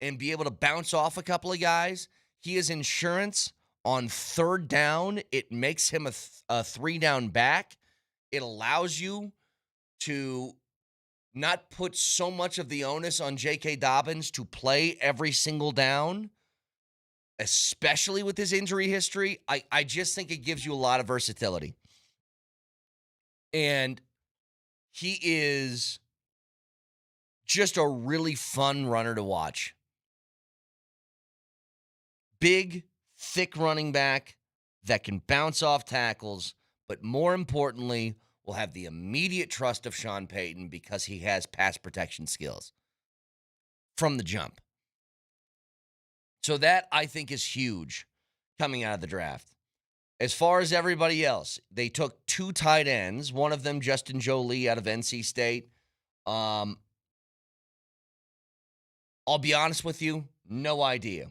and be able to bounce off a couple of guys, he is insurance on third down. It makes him a 3-down back. It allows you to not put so much of the onus on J.K. Dobbins to play every single down, especially with his injury history. I just think it gives you a lot of versatility. And he is just a really fun runner to watch. Big, thick running back that can bounce off tackles, but more importantly, will have the immediate trust of Sean Payton because he has pass protection skills from the jump. So that, I think, is huge coming out of the draft. As far as everybody else, they took 2 tight ends, one of them Justin Jolie out of NC State. I'll be honest with you, no idea.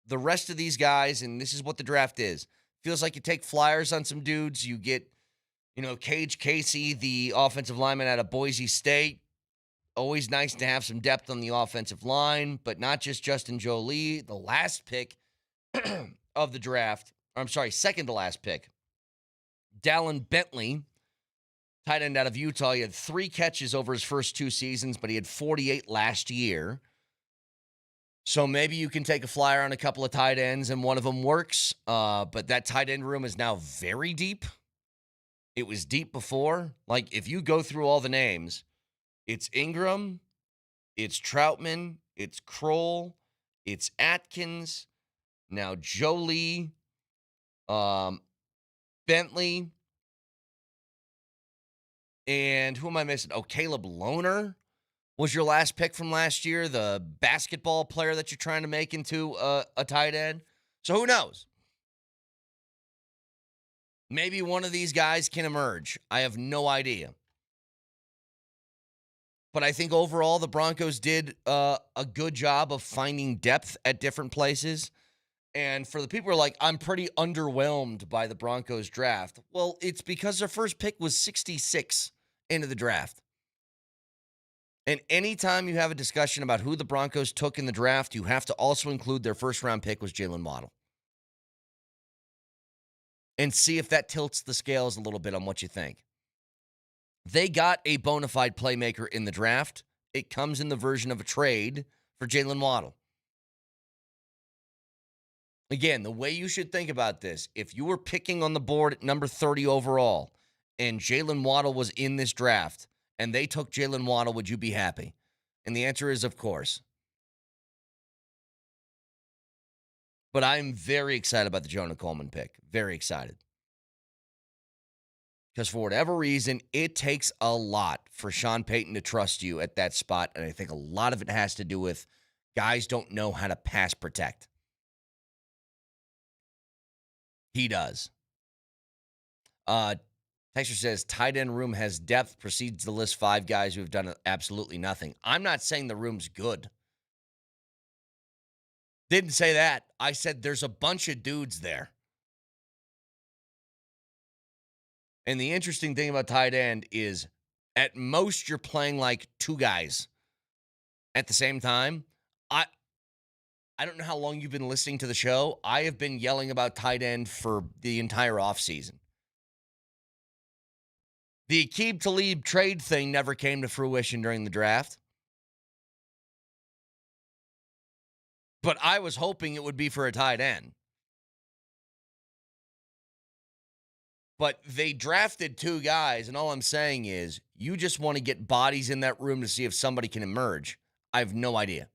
The rest of these guys, and this is what the draft is, feels like you take flyers on some dudes. You get, Cage Casey, the offensive lineman out of Boise State. Always nice to have some depth on the offensive line, but not just Justin Jolie. The last pick of the draft, second to last pick, Dallin Bentley, tight end out of Utah. He had 3 catches over his first 2 seasons, but he had 48 last year. So maybe you can take a flyer on a couple of tight ends and one of them works. But that tight end room is now very deep. It was deep before. Like, if you go through all the names, it's Ingram, it's Troutman, it's Kroll, it's Atkins, now Jolie, Bentley, and who am I missing? Oh, Caleb Lohner was your last pick from last year, the basketball player that you're trying to make into a tight end. So who knows? Maybe one of these guys can emerge. I have no idea. But I think overall the Broncos did a good job of finding depth at different places. And for the people who are like, I'm pretty underwhelmed by the Broncos draft. Well, it's because their first pick was 66 into the draft. And anytime you have a discussion about who the Broncos took in the draft, you have to also include their first-round pick was Jalen Waddle. And see if that tilts the scales a little bit on what you think. They got a bona fide playmaker in the draft. It comes in the version of a trade for Jalen Waddle. Again, the way you should think about this, if you were picking on the board at number 30 overall and Jalen Waddle was in this draft and they took Jalen Waddle, would you be happy? And the answer is, of course. But I'm very excited about the Jonah Coleman pick. Very excited. Because for whatever reason, it takes a lot for Sean Payton to trust you at that spot. And I think a lot of it has to do with guys don't know how to pass protect. He does. Texter says, tight end room has depth, proceeds to list 5 guys who have done absolutely nothing. I'm not saying the room's good. Didn't say that. I said there's a bunch of dudes there. And the interesting thing about tight end is at most you're playing like 2 guys at the same time. I don't know how long you've been listening to the show. I have been yelling about tight end for the entire offseason. The Aqib Talib trade thing never came to fruition during the draft. But I was hoping it would be for a tight end. But they drafted 2 guys, and all I'm saying is you just want to get bodies in that room to see if somebody can emerge. I have no idea.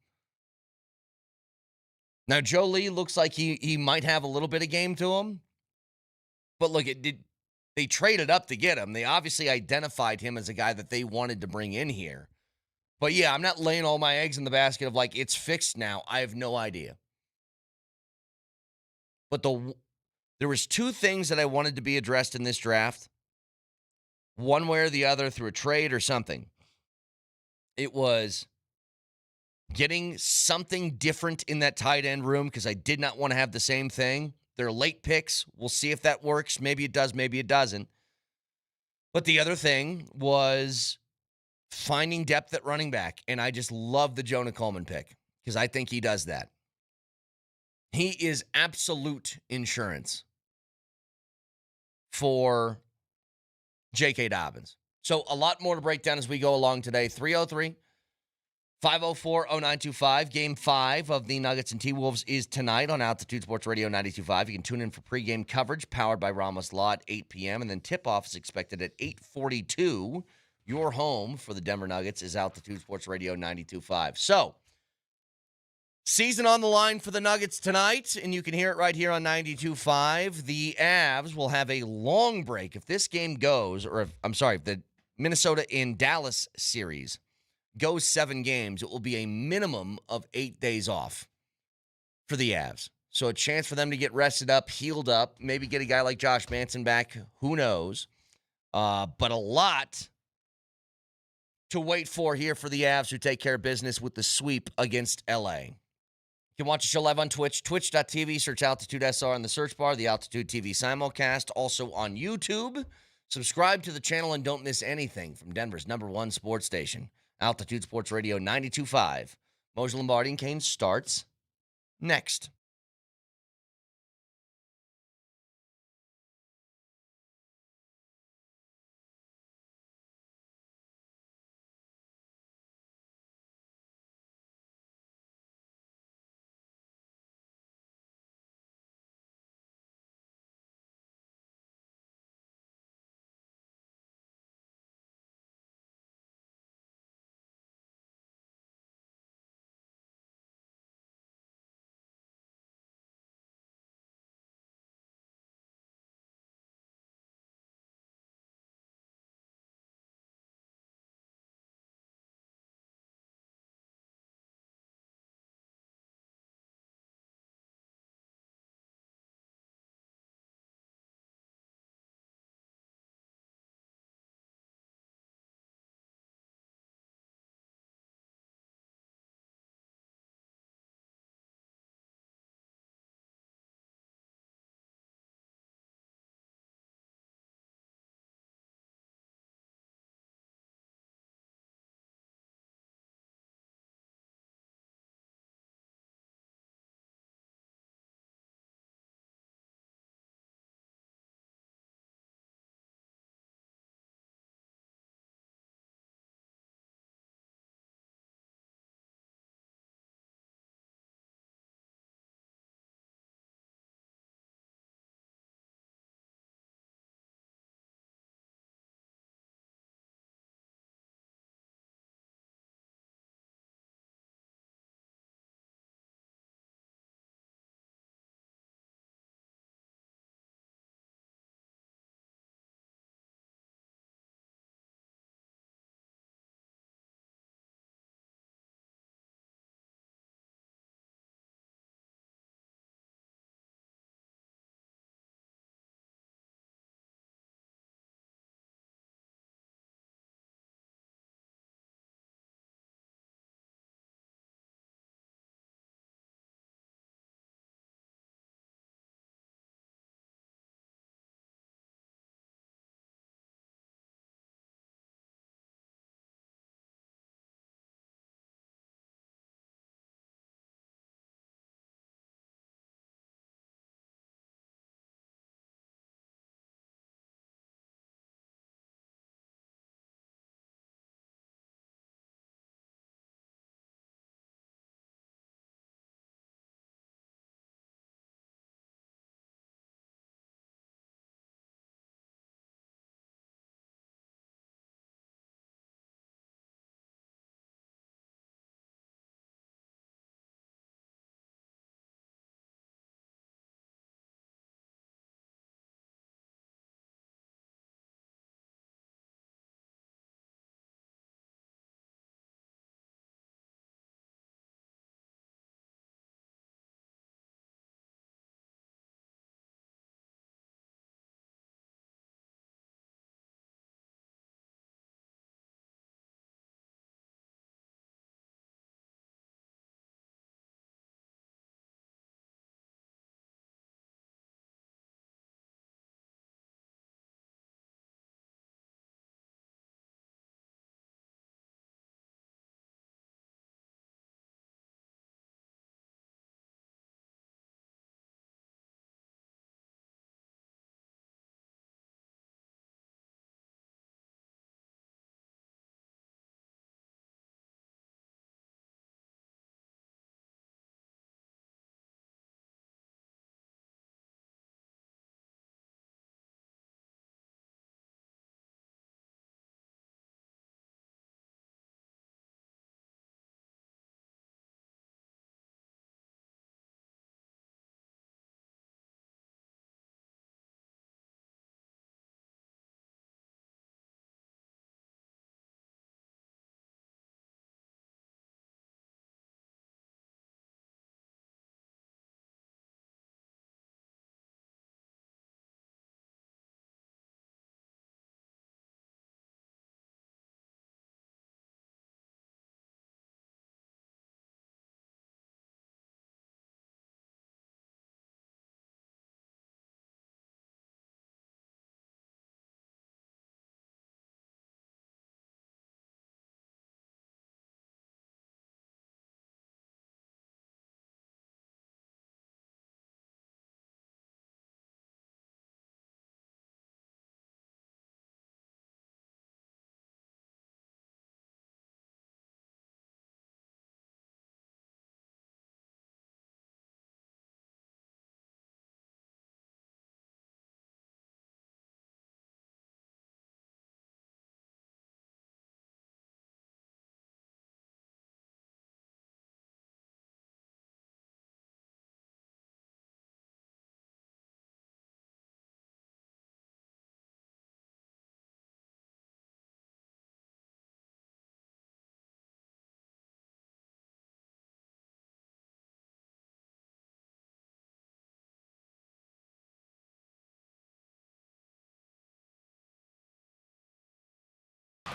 Now, Jolie looks like he might have a little bit of game to him. But look, they traded up to get him. They obviously identified him as a guy that they wanted to bring in here. But yeah, I'm not laying all my eggs in the basket of like, it's fixed now. I have no idea. But there was 2 things that I wanted to be addressed in this draft. One way or the other, through a trade or something. It was getting something different in that tight end room because I did not want to have the same thing. They're late picks. We'll see if that works. Maybe it does, maybe it doesn't. But the other thing was finding depth at running back. And I just love the Jonah Coleman pick because I think he does that. He is absolute insurance for J.K. Dobbins. So a lot more to break down as we go along today. 303-504-0925. Game 5 of the Nuggets and T-Wolves is tonight on Altitude Sports Radio 92.5. You can tune in for pregame coverage powered by Ramos Law at 8 p.m. And then tip-off is expected at 8:42. Your home for the Denver Nuggets is Altitude Sports Radio 92.5. So, season on the line for the Nuggets tonight, and you can hear it right here on 92.5. The Avs will have a long break. If this game goes, if the Minnesota in Dallas series goes 7 games, it will be a minimum of 8 days off for the Avs. So a chance for them to get rested up, healed up, maybe get a guy like Josh Manson back. Who knows? But a lot to wait for here for the Avs, who take care of business with the sweep against LA. You can watch the show live on Twitch, twitch.tv, search Altitude SR in the search bar, the Altitude TV simulcast, also on YouTube. Subscribe to the channel and don't miss anything from Denver's #1 sports station, Altitude Sports Radio 92.5. Moser, Lombardi, and Kane starts next.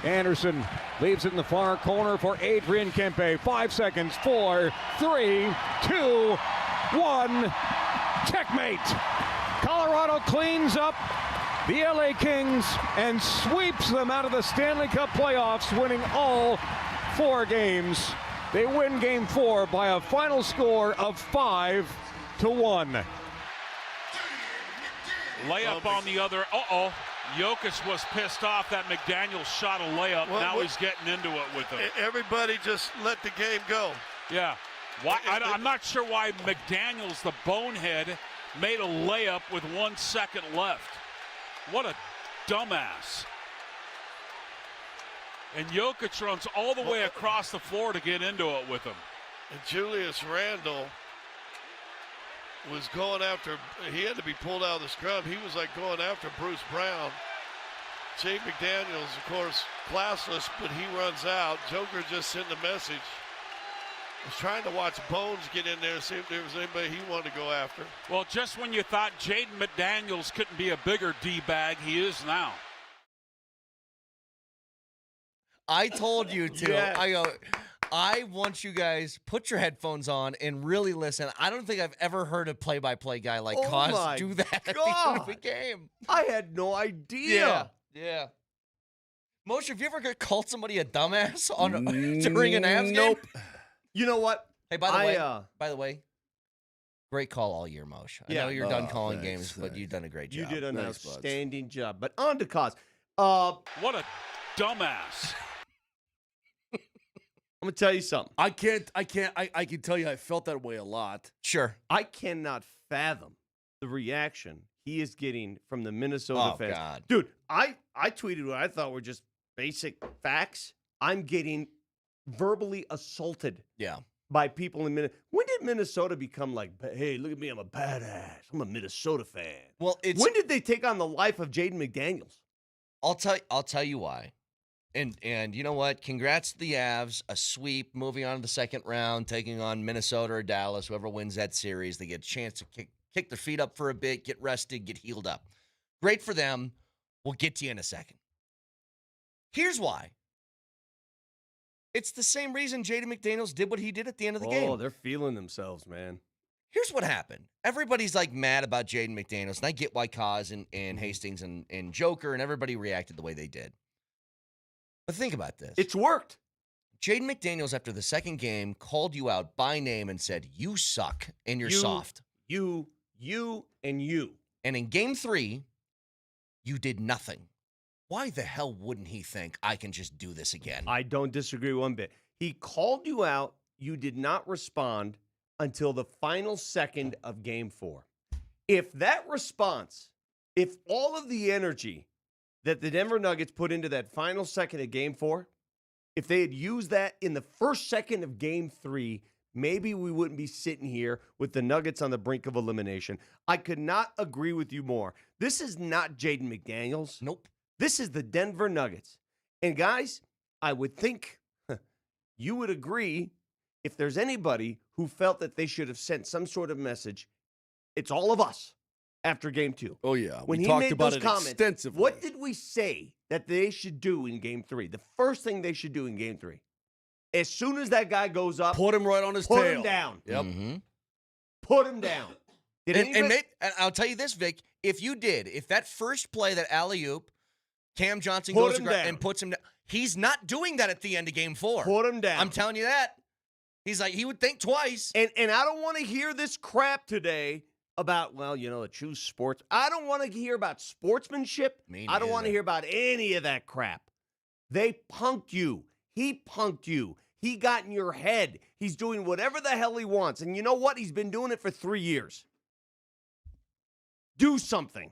Anderson leaves it in the far corner for Adrian Kempe. 5 seconds. 4, 3, 2, 1. Checkmate. Colorado cleans up the LA Kings and sweeps them out of the Stanley Cup playoffs, winning all 4 games. They win game 4 by a final score of 5-1. Layup on the other. Jokic was pissed off that McDaniels shot a layup. Now he's getting into it with him. Everybody just let the game go. Yeah. Why? I'm not sure why McDaniels, the bonehead, made a layup with 1 second left. What a dumbass. And Jokic runs all the way across the floor to get into it with him. And Julius Randle was going after, he had to be pulled out of the scrum. He was like going after Bruce Brown. Jay McDaniels, of course, classless, but he runs out. Joker just sent a message. Was trying to watch Bones get in there, see if there was anybody he wanted to go after. Well, just when you thought Jaden McDaniels couldn't be a bigger D-bag, he is now. I told you to. Yeah. I want you guys put your headphones on and really listen. I don't think I've ever heard a play-by-play guy like Cause do that at the end of the game. I had no idea. Yeah. Moser, have you ever called somebody a dumbass during an Avs game? Nope. You know what? Hey, by the way, great call all year, Moshe. I know you're done calling games, but you've done a great job. You did an outstanding job. But on to Cause. What a dumbass. I'm gonna tell you something. I can tell you I felt that way a lot. Sure. I cannot fathom the reaction he is getting from the Minnesota fans. God. Dude, I tweeted what I thought were just basic facts. I'm getting verbally assaulted by people in Minnesota. When did Minnesota become like, hey, look at me, I'm a badass. I'm a Minnesota fan. Well, when did they take on the life of Jaden McDaniels? I'll tell you why. And you know what? Congrats to the Avs. A sweep, moving on to the second round, taking on Minnesota or Dallas. Whoever wins that series, they get a chance to kick their feet up for a bit, get rested, get healed up. Great for them. We'll get to you in a second. Here's why. It's the same reason Jaden McDaniels did what he did at the end of the game. Oh, they're feeling themselves, man. Here's what happened. Everybody's like mad about Jaden McDaniels, and I get why Kaz and Hastings and Joker and everybody reacted the way they did. But think about this. It's worked. Jaden McDaniels, after the second game, called you out by name and said, you suck and you're soft. You, and you. And in game 3, you did nothing. Why the hell wouldn't he think I can just do this again? I don't disagree one bit. He called you out. You did not respond until the final second of game 4. If that response, if all of the energy that the Denver Nuggets put into that final second of game 4, if they had used that in the first second of game 3, maybe we wouldn't be sitting here with the Nuggets on the brink of elimination. I could not agree with you more. This is not Jaden McDaniels. Nope. This is the Denver Nuggets. And guys, I would think you would agree, if there's anybody who felt that they should have sent some sort of message, it's all of us after game 2. Oh, yeah. When we he talked made about those it comments, extensively. what did we say that they should do in game 3? The first thing they should do in game 3. As soon as that guy goes up, put him right on his tail. Put him down. Yep. Mm-hmm. Put him down. And I'll tell you this, Vic. If that first play, that alley-oop, Cam Johnson goes to ground and puts him down, he's not doing that at the end of game 4. Put him down. I'm telling you that. He's like, he would think twice. And I don't want to hear this crap today about, the true sports. I don't want to hear about sportsmanship. I don't want to hear about any of that crap. They punked you. He punked you. He got in your head. He's doing whatever the hell he wants. And you know what? He's been doing it for 3 years. Do something.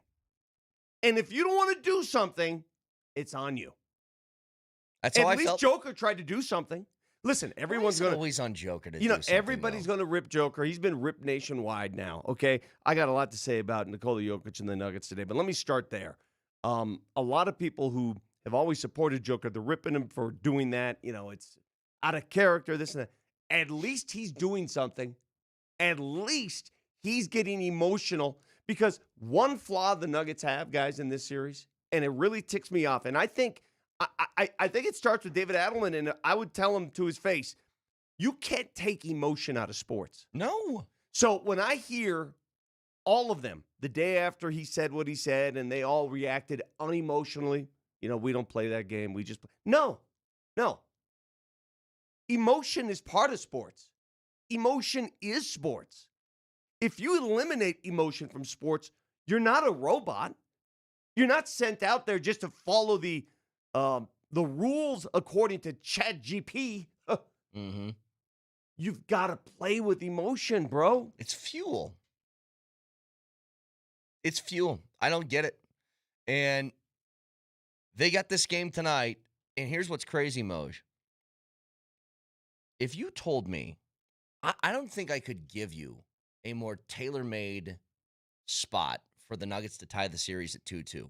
And if you don't want to do something, it's on you. That's how I felt. At least Joker tried to do something. Listen, everyone's going to always on Joker to do something. Everybody's going to rip Joker. He's been ripped nationwide now, okay? I got a lot to say about Nikola Jokic and the Nuggets today, but let me start there. A lot of people who have always supported Joker, they're ripping him for doing that. It's out of character, this and that. At least he's doing something. At least he's getting emotional, because one flaw the Nuggets have, guys, in this series, and it really ticks me off, and I think I think it starts with David Adelman, and I would tell him to his face, you can't take emotion out of sports. No. So when I hear all of them, the day after he said what he said, and they all reacted unemotionally, we don't play that game. We just play. No. Emotion is part of sports. Emotion is sports. If you eliminate emotion from sports, you're not a robot. You're not sent out there just to follow the rules according to ChatGPT. Mm-hmm. You've got to play with emotion, bro. It's fuel. It's fuel. I don't get it. And they got this game tonight, and here's what's crazy, Moj. If you told me, I don't think I could give you a more tailor-made spot for the Nuggets to tie the series at 2-2.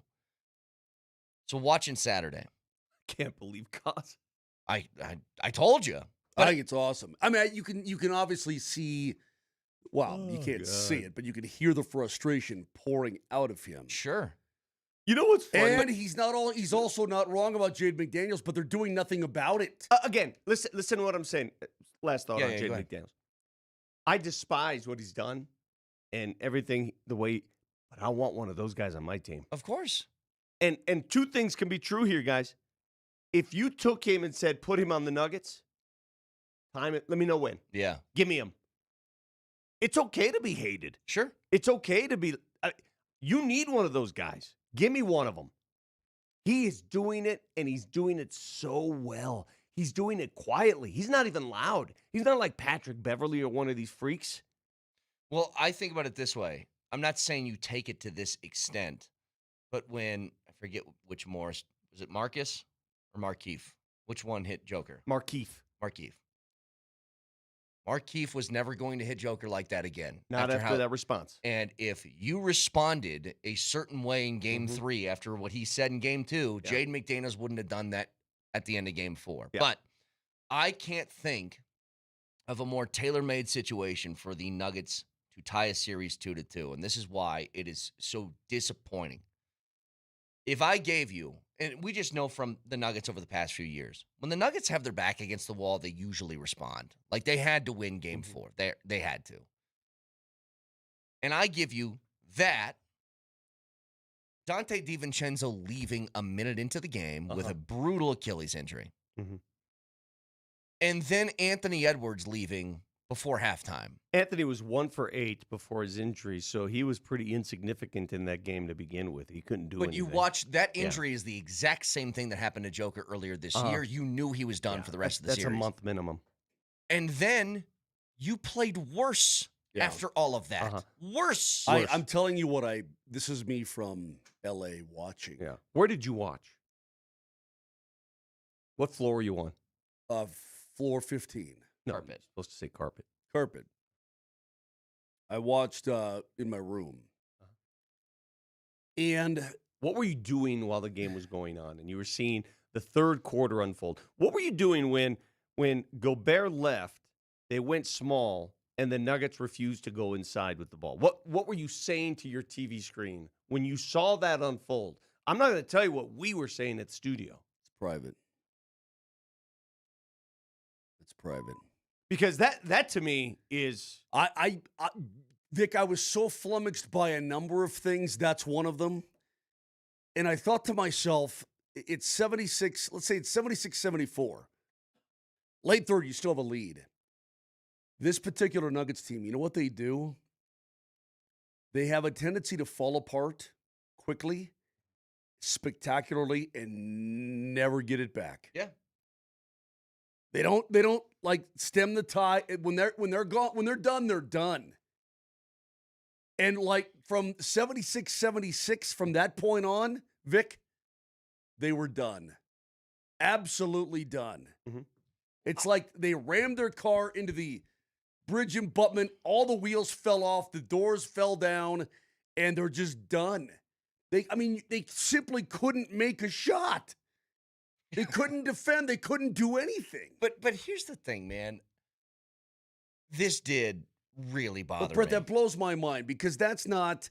So watching Saturday. Can't believe Cos. I told you. I think it's awesome. I mean, you can obviously see, you can't see it, but you can hear the frustration pouring out of him. Sure. You know what's funny? And he's also not wrong about Jaden McDaniels, but they're doing nothing about it. Again, listen to what I'm saying. Last thought on Jaden McDaniels. I despise what he's done and everything but I want one of those guys on my team. Of course. And two things can be true here, guys. If you took him and said, put him on the Nuggets, time it, let me know when. Yeah. Give me him. It's okay to be hated. Sure. It's okay to be. You need one of those guys. Give me one of them. He is doing it, and he's doing it so well. He's doing it quietly. He's not even loud. He's not like Patrick Beverly or one of these freaks. Well, I think about it this way. I'm not saying you take it to this extent, but when, I forget which Morris, was it Marcus or Markeith? Which one hit Joker? Markeith. Markeith was never going to hit Joker like that again. Not after that response. And if you responded a certain way in Game 3 after what he said in Game 2, Jaden McDaniels wouldn't have done that at the end of Game 4. Yeah. But I can't think of a more tailor-made situation for the Nuggets to tie a series 2-2, and this is why it is so disappointing. If I gave you, and we just know from the Nuggets over the past few years, when the Nuggets have their back against the wall, they usually respond. Like they had to win Game 4. They had to. And I give you that, Dante DiVincenzo leaving a minute into the game with a brutal Achilles injury. And then Anthony Edwards leaving before halftime. Anthony was 1 for 8 before his injury, so he was pretty insignificant in that game to begin with. He couldn't do anything. But you watch, that injury is the exact same thing that happened to Joker earlier this year. You knew he was done for the rest of the series. That's a month minimum. And then you played worse after all of that. Worse. I'm telling you this is me from L.A. watching. Yeah. Where did you watch? What floor were you on? Floor 15. No, carpet. Supposed to say carpet. Carpet. I watched in my room. And what were you doing while the game was going on and you were seeing the third quarter unfold? What were you doing when Gobert left, they went small, and the Nuggets refused to go inside with the ball? What were you saying to your TV screen when you saw that unfold? I'm not going to tell you what we were saying at the studio. It's private. It's private. Because that to me is... Vic, I was so flummoxed by a number of things. That's one of them. And I thought to myself, it's 76, let's say it's 76-74. Late third, you still have a lead. This particular Nuggets team, you know what they do? They have a tendency to fall apart quickly, spectacularly, and never get it back. Yeah. They don't like stem the tide. When they're gone, when they're done, they're done. And like from 76-76, from that point on, Vic, they were done. Absolutely done. It's like they rammed their car into the bridge abutment. All the wheels fell off. The doors fell down. And they're just done. They simply couldn't make a shot. They couldn't defend. They couldn't do anything. But here's the thing, man. This did really bother But Brett, me. that blows my mind because that's not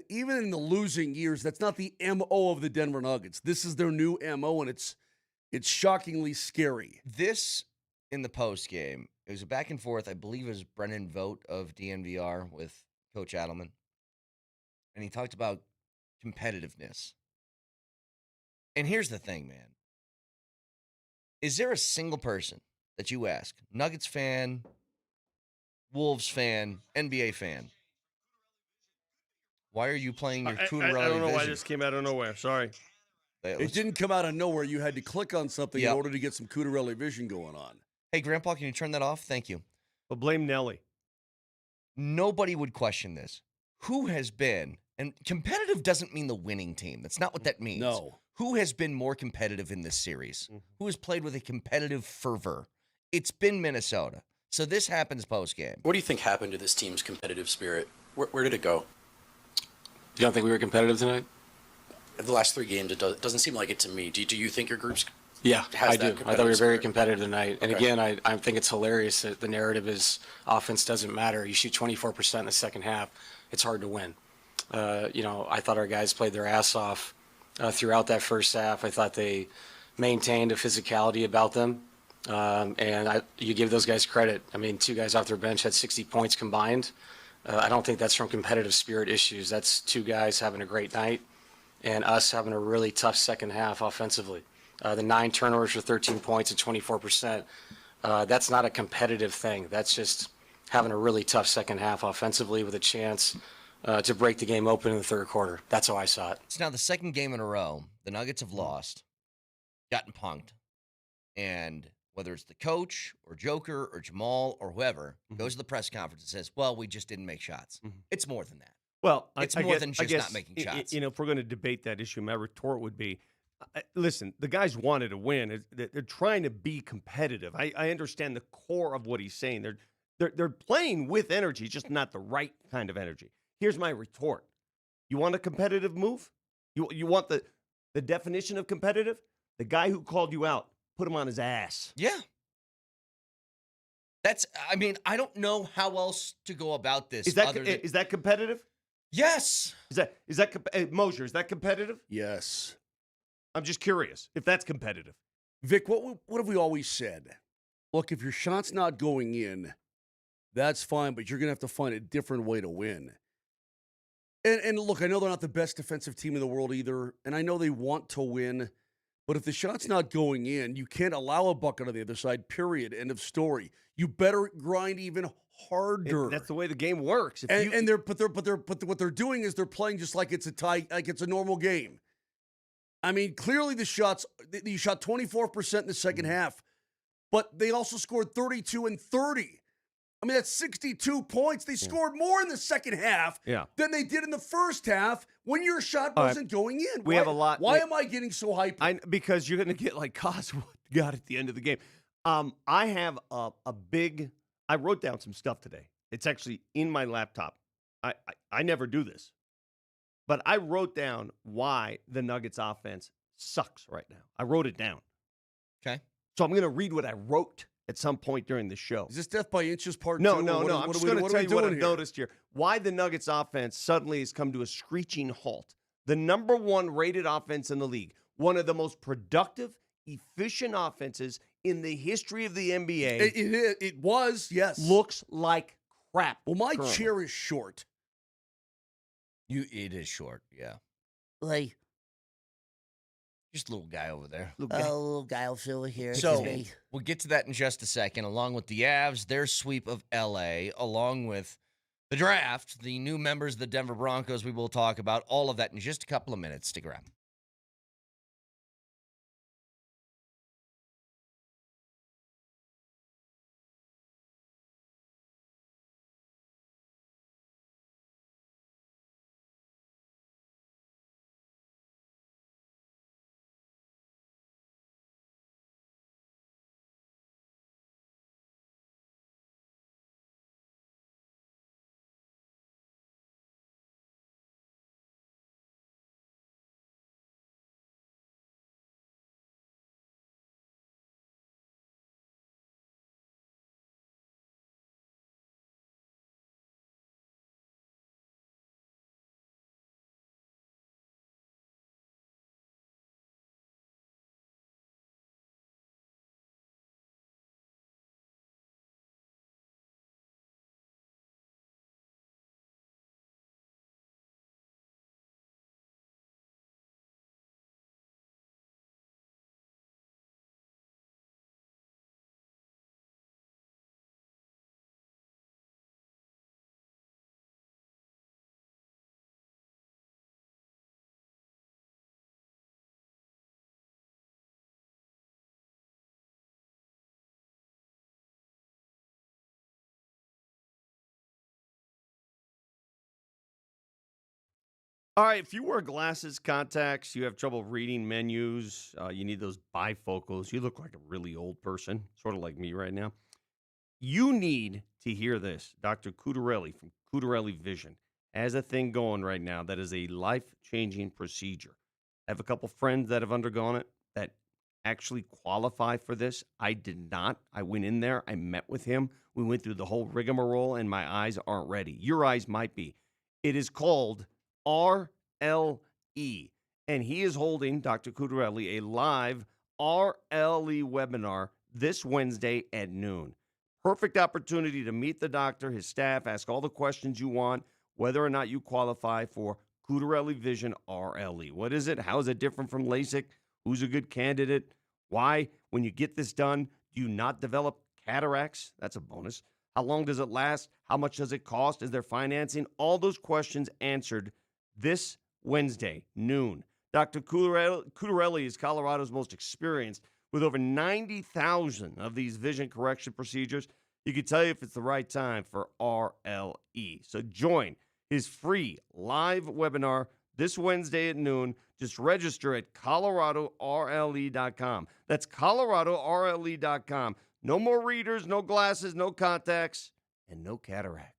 even in the losing years, that's not the MO of the Denver Nuggets. This is their new MO, and it's shockingly scary. This in the post game, it was a back and forth. I believe it was Brennan Vogt of DNVR with Coach Adelman, and he talked about competitiveness. And here's the thing, man. Is there a single person that you ask, Nuggets fan, Wolves fan, NBA fan, why are you playing your Cooter I don't know why Vision? this came out of nowhere. Sorry. It didn't come out of nowhere. You had to click on something Yep. in order to get some Cutarelli vision going on. Hey, Grandpa, can you turn that off? Thank you. Well, blame Nelly. Nobody would question this. Who has been, and competitive doesn't mean the winning team. That's not what that means. No. Who has been more competitive in this series? Who has played with a competitive fervor? It's been Minnesota. So this happens post-game. What do you think happened to this team's competitive spirit? Where did it go? You don't think we were competitive tonight? The last 3 games, it doesn't seem like it to me. Do you think your group's Yeah, has I that do. I thought we competitive were very spirit? competitive tonight. And Okay. again, I think it's hilarious that the narrative is offense doesn't matter. You shoot 24% in the second half. It's hard to win. I thought our guys played their ass off throughout that first half. I thought they maintained a physicality about them. You give those guys credit. I mean, 2 guys off their bench had 60 points combined. I don't think that's from competitive spirit issues. That's 2 guys having a great night and us having a really tough second half offensively. The 9 turnovers for 13 points and 24%. That's not a competitive thing. That's just having a really tough second half offensively with a chance to break the game open in the third quarter. That's how I saw it. It's now the second game in a row. The Nuggets have lost, gotten punked, and whether it's the coach or Joker or Jamal or whoever goes to the press conference and says, well, we just didn't make shots. It's more than that. Well, it's I more guess- than I just guess, not making shots. If we're going to debate that issue, my retort would be, listen, the guys wanted to win. They're trying to be competitive. I understand the core of what he's saying. They're playing with energy, just not the right kind of energy. Here's my retort. You want a competitive move? You want the definition of competitive? The guy who called you out, put him on his ass. Yeah. I don't know how else to go about this. Is that competitive? Yes. Moser, is that competitive? Yes. I'm just curious if that's competitive. Vic, what have we always said? Look, if your shot's not going in, that's fine, but you're going to have to find a different way to win. And look, I know they're not the best defensive team in the world either, and I know they want to win, but if the shot's not going in, you can't allow a bucket on the other side, period, end of story. You better grind even harder. That's the way the game works. What they're doing is they're playing just like it's a tie, like it's a normal game. I mean, clearly you shot 24% in the second half, but they also scored 32 and 30. I mean, that's 62 points. They scored more in the second half than they did in the first half when your shot wasn't going in. We have a lot. Why am I getting so hyped? Because you're going to get like Cosmo got at the end of the game. I have a big. I wrote down some stuff today. It's actually in my laptop. I never do this, but I wrote down why the Nuggets offense sucks right now. I wrote it down. Okay. So I'm going to read what I wrote at some point during the show. Is this Death by Inches part No. 2? I'm just going to tell you what I've noticed here. Why the Nuggets offense suddenly has come to a screeching halt. The number 1 rated offense in the league. One of the most productive, efficient offenses in the history of the NBA. It was, yes. Looks like crap. Well, my currently. chair is short. It is short, yeah. Like, Just a little guy over there. little guy over here. So we'll get to that in just a second, along with the Avs, their sweep of LA, along with the draft, the new members of the Denver Broncos we will talk about, all of that in just a couple of minutes. Stick around. All right, if you wear glasses, contacts, you have trouble reading menus, you need those bifocals, you look like a really old person, sort of like me right now. You need to hear this. Dr. Cudarelli from Cudarelli Vision has a thing going right now that is a life-changing procedure. I have a couple friends that have undergone it that actually qualify for this. I did not. I went in there. I met with him. We went through the whole rigmarole, and my eyes aren't ready. Your eyes might be. It is called RLE, and he is holding, Dr. Cudarelli, a live RLE webinar this Wednesday at noon. Perfect opportunity to meet the doctor, his staff, ask all the questions you want, whether or not you qualify for Cudarelli Vision RLE. What is it? How is it different from LASIK? Who's a good candidate? Why, when you get this done, do you not develop cataracts? That's a bonus. How long does it last? How much does it cost? Is there financing? All those questions answered this Wednesday, noon. Dr. Cudarelli is Colorado's most experienced with over 90,000 of these vision correction procedures. He can tell you if it's the right time for RLE. So join his free live webinar this Wednesday at noon. Just register at coloradorle.com. That's coloradorle.com. No more readers, no glasses, no contacts, and no cataracts.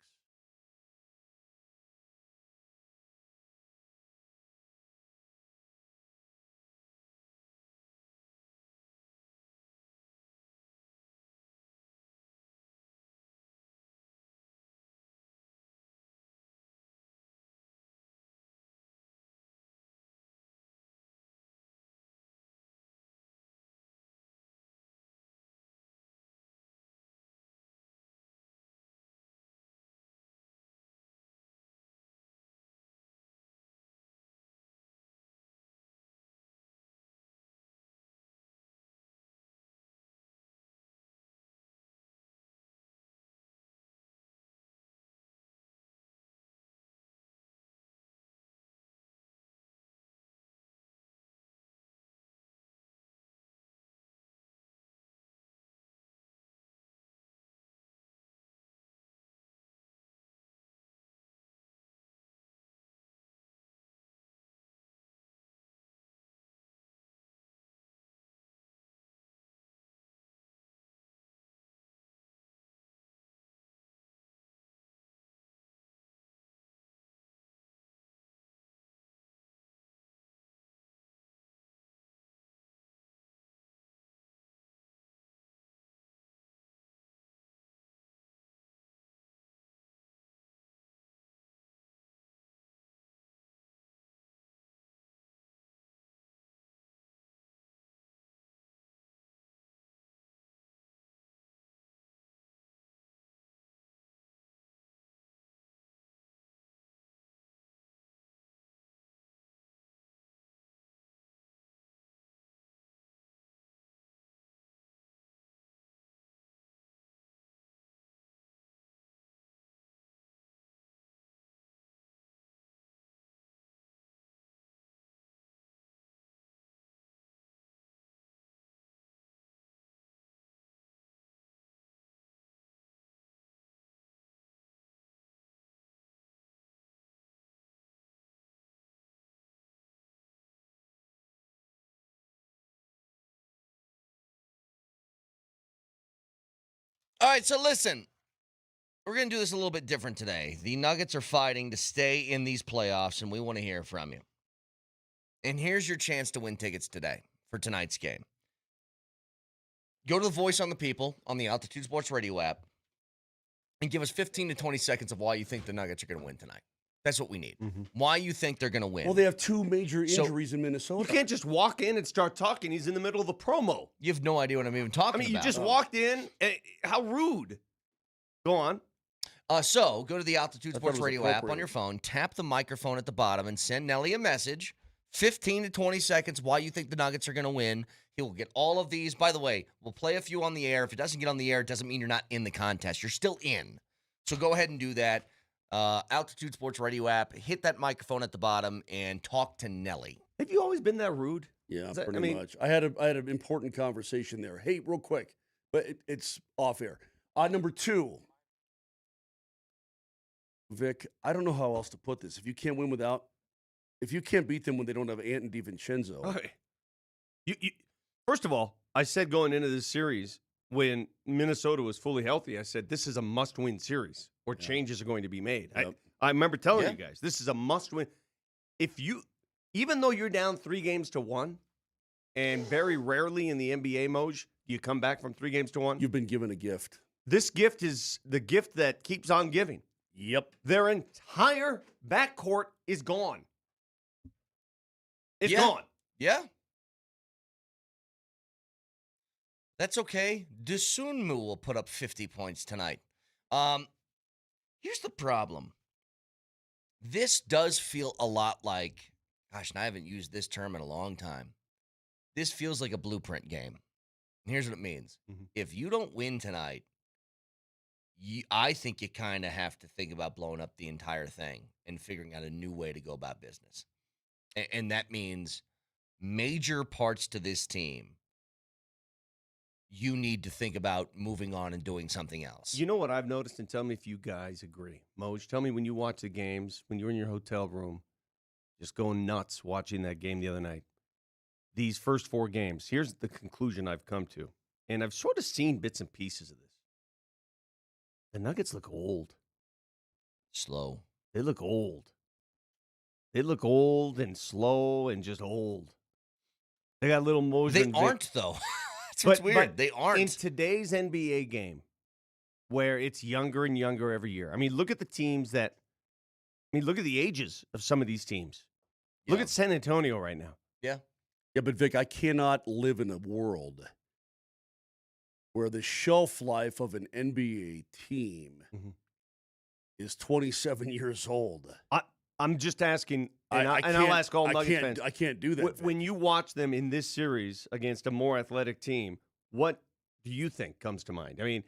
All right, so listen, we're going to do this a little bit different today. The Nuggets are fighting to stay in these playoffs, and we want to hear from you. And here's your chance to win tickets today for tonight's game. Go to the Voice on the People on the Altitude Sports Radio app and give us 15 to 20 seconds of why you think the Nuggets are going to win tonight. That's what we need. Why you think they're going to win. Well, they have two major injuries in Minnesota. You can't just walk in and start talking. He's in the middle of the promo. You have no idea what I'm even talking about. You just walked in. How rude. Go on. So go to the Altitude Sports Radio app on your phone, tap the microphone at the bottom, and send Nelly a message. 15 to 20 seconds why you think the Nuggets are going to win. He will get all of these. By the way, we'll play a few on the air. If it doesn't get on the air, it doesn't mean you're not in the contest. You're still in. So go ahead and do that. Altitude Sports Radio app. Hit that microphone at the bottom and talk to Nelly. Have you always been that rude? Yeah, pretty much. I had an important conversation there. Hey, real quick, but it's off air. Number two, Vic, I don't know how else to put this. If you can't win without if you can't beat them when they don't have Ant and DiVincenzo. Okay. First of all, I said going into this series when Minnesota was fully healthy, I said this is a must-win series or changes are going to be made. Yep. I remember telling you guys this is a must-win. Even though you're down 3-1, and very rarely in the NBA, Moj, you come back from 3-1. You've been given a gift. This gift is the gift that keeps on giving. Yep. Their entire backcourt is gone. It's gone. Yeah. That's okay. Dosunmu will put up 50 points tonight. Here's the problem. This does feel a lot like, gosh, and I haven't used this term in a long time. This feels like a blueprint game. And here's what it means. Mm-hmm. If you don't win tonight, I think you kind of have to think about blowing up the entire thing and figuring out a new way to go about business. And that means major parts to this team, you need to think about moving on and doing something else. You know what I've noticed, and tell me if you guys agree. Moj, tell me when you watch the games, when you're in your hotel room, just going nuts watching that game the other night. These first 4 games, here's the conclusion I've come to. And I've sort of seen bits and pieces of this. The Nuggets look old. Slow. They look old. They look old and slow and just old. They got little Moser. They aren't, though. That's what's weird. But they aren't. In today's NBA game, where it's younger and younger every year. I mean, look at the teams that – look at the ages of some of these teams. Look at San Antonio right now. Yeah. Yeah, but Vic, I cannot live in a world where the shelf life of an NBA team is 27 years old. I'm just asking, and I'll ask all Nuggets fans. I can't do that. When you watch them in this series against a more athletic team, what do you think comes to mind? I mean,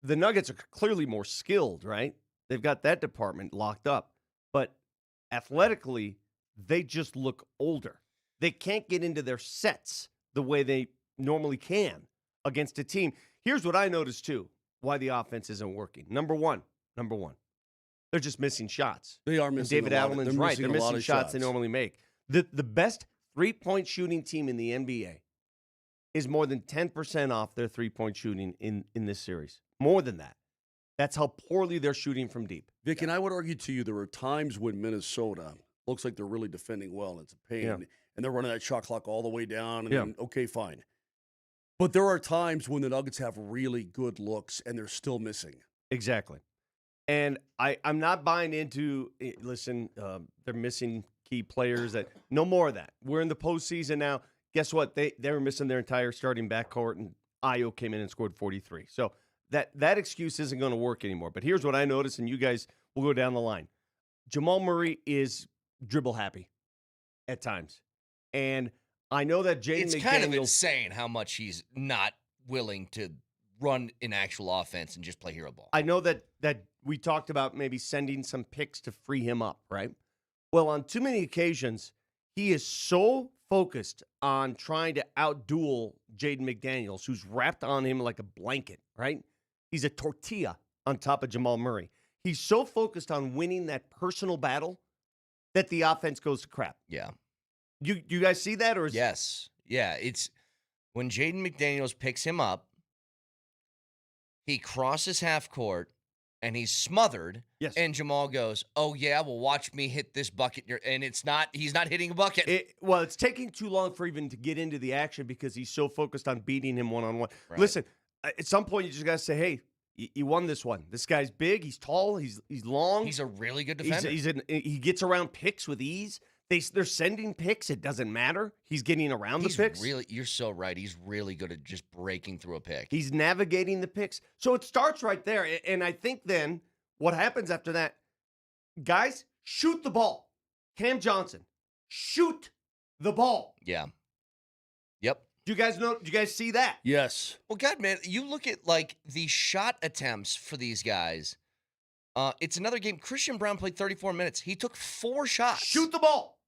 the Nuggets are clearly more skilled, right? They've got that department locked up. But athletically, they just look older. They can't get into their sets the way they normally can against a team. Here's what I noticed, too, why the offense isn't working. Number one, they're just missing shots. They are missing David Adelman's right. They're missing shots they shots. normally make. The best three-point shooting team in the NBA is more than 10% off their three-point shooting in this series. More than that. That's how poorly they're shooting from deep. Vic, and I would argue to you there were times when Minnesota looks like they're really defending well, and it's a pain. Yeah. And they're running that shot clock all the way down, and then, okay, fine. But there are times when the Nuggets have really good looks, and they're still missing. Exactly. And I'm not buying into, listen, they're missing key players. No more of that. We're in the postseason now. Guess what? They were missing their entire starting backcourt, and Ayo came in and scored 43. So that excuse isn't going to work anymore. But here's what I noticed, and you guys will go down the line. Jamal Murray is dribble happy at times. And I know that Jaden McDaniels... It's kind of insane how much he's not willing to run an actual offense and just play hero ball. I know that we talked about maybe sending some picks to free him up, right? Well, on too many occasions, he is so focused on trying to outduel Jaden McDaniels, who's wrapped on him like a blanket, right? He's a tortilla on top of Jamal Murray. He's so focused on winning that personal battle that the offense goes to crap. Yeah. You guys see that? Yes. Yeah, it's when Jaden McDaniels picks him up, he crosses half court, and he's smothered. Yes. And Jamal goes, "Oh yeah, well watch me hit this bucket." And he's not hitting a bucket. It's taking too long for even to get into the action because he's so focused on beating him one-on-one. Right. Listen, at some point you just got to say, hey, you won this one. This guy's big, he's tall, he's long. He's a really good defender. He gets around picks with ease. They're sending picks. It doesn't matter. He's getting around the picks. You're so right. He's really good at just breaking through a pick. He's navigating the picks. So it starts right there. And I think then what happens after that, guys, shoot the ball. Cam Johnson, shoot the ball. Yeah. Yep. Do you guys see that? Yes. Well, God, man, you look at like the shot attempts for these guys. It's another game. Christian Brown played 34 minutes. He took 4 shots. Shoot the ball.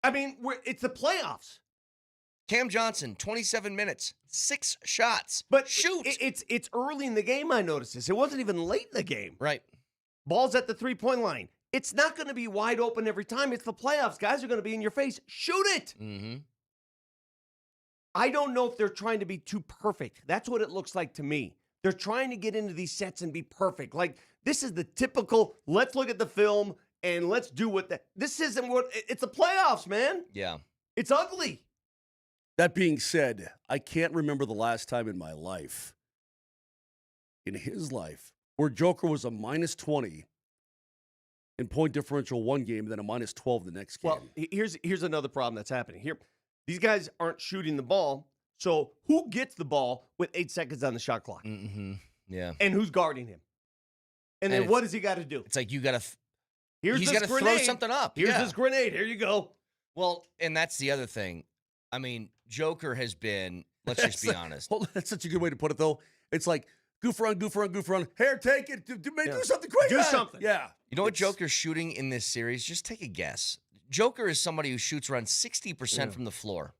I mean, it's the playoffs. Cam Johnson, 27 minutes, 6 shots. But shoot. It's early in the game, I noticed this. It wasn't even late in the game. Right. Ball's at the 3-point line. It's not going to be wide open every time. It's the playoffs. Guys are going to be in your face. Shoot it. Mm-hmm. I don't know if they're trying to be too perfect. That's what it looks like to me. They're trying to get into these sets and be perfect. Like, this is the typical, let's look at the film and let's do what that. This isn't what, it's the playoffs, man. Yeah. It's ugly. That being said, I can't remember the last time in my life, in his life, where Joker was a -20 in point differential one game and then a -12 the next game. Well, here's another problem that's happening here. These guys aren't shooting the ball, so who gets the ball with 8 seconds on the shot clock? Mm-hmm. Yeah. And who's guarding him? And then what does he got to do? It's like you got to. He's got to throw something up. Here's his grenade. Here you go. Well, and that's the other thing. I mean, Joker has been. Let's just be honest. That's such a good way to put it, though. It's like goof around, goof around, goof around. Here, take it. Do something quick. Do something. Yeah. You know what Joker's shooting in this series? Just take a guess. Joker is somebody who shoots around 60% from the floor.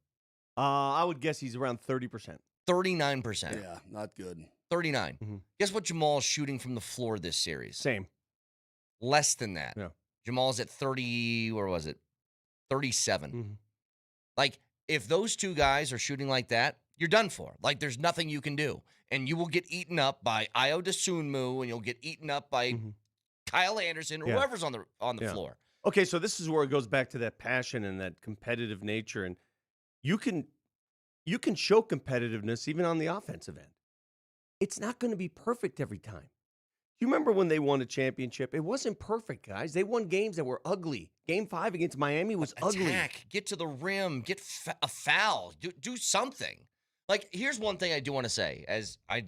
I would guess he's around 30%. 39%. Yeah, not good. 39. Mm-hmm. Guess what Jamal's shooting from the floor this series? Same. Less than that. Yeah. Jamal's at 30, where was it? 37. Mm-hmm. Like, if those two guys are shooting like that, you're done for. Like, there's nothing you can do. And you will get eaten up by Ayo Dosunmu, and you'll get eaten up by Kyle Anderson, or whoever's on the floor. Okay, so this is where it goes back to that passion and that competitive nature. And you can show competitiveness even on the offensive end. It's not going to be perfect every time. You remember when they won a championship? It wasn't perfect, guys. They won games that were ugly. Game 5 against Miami was ugly. Get to the rim, get a foul, do something. Like, here's one thing I do want to say. A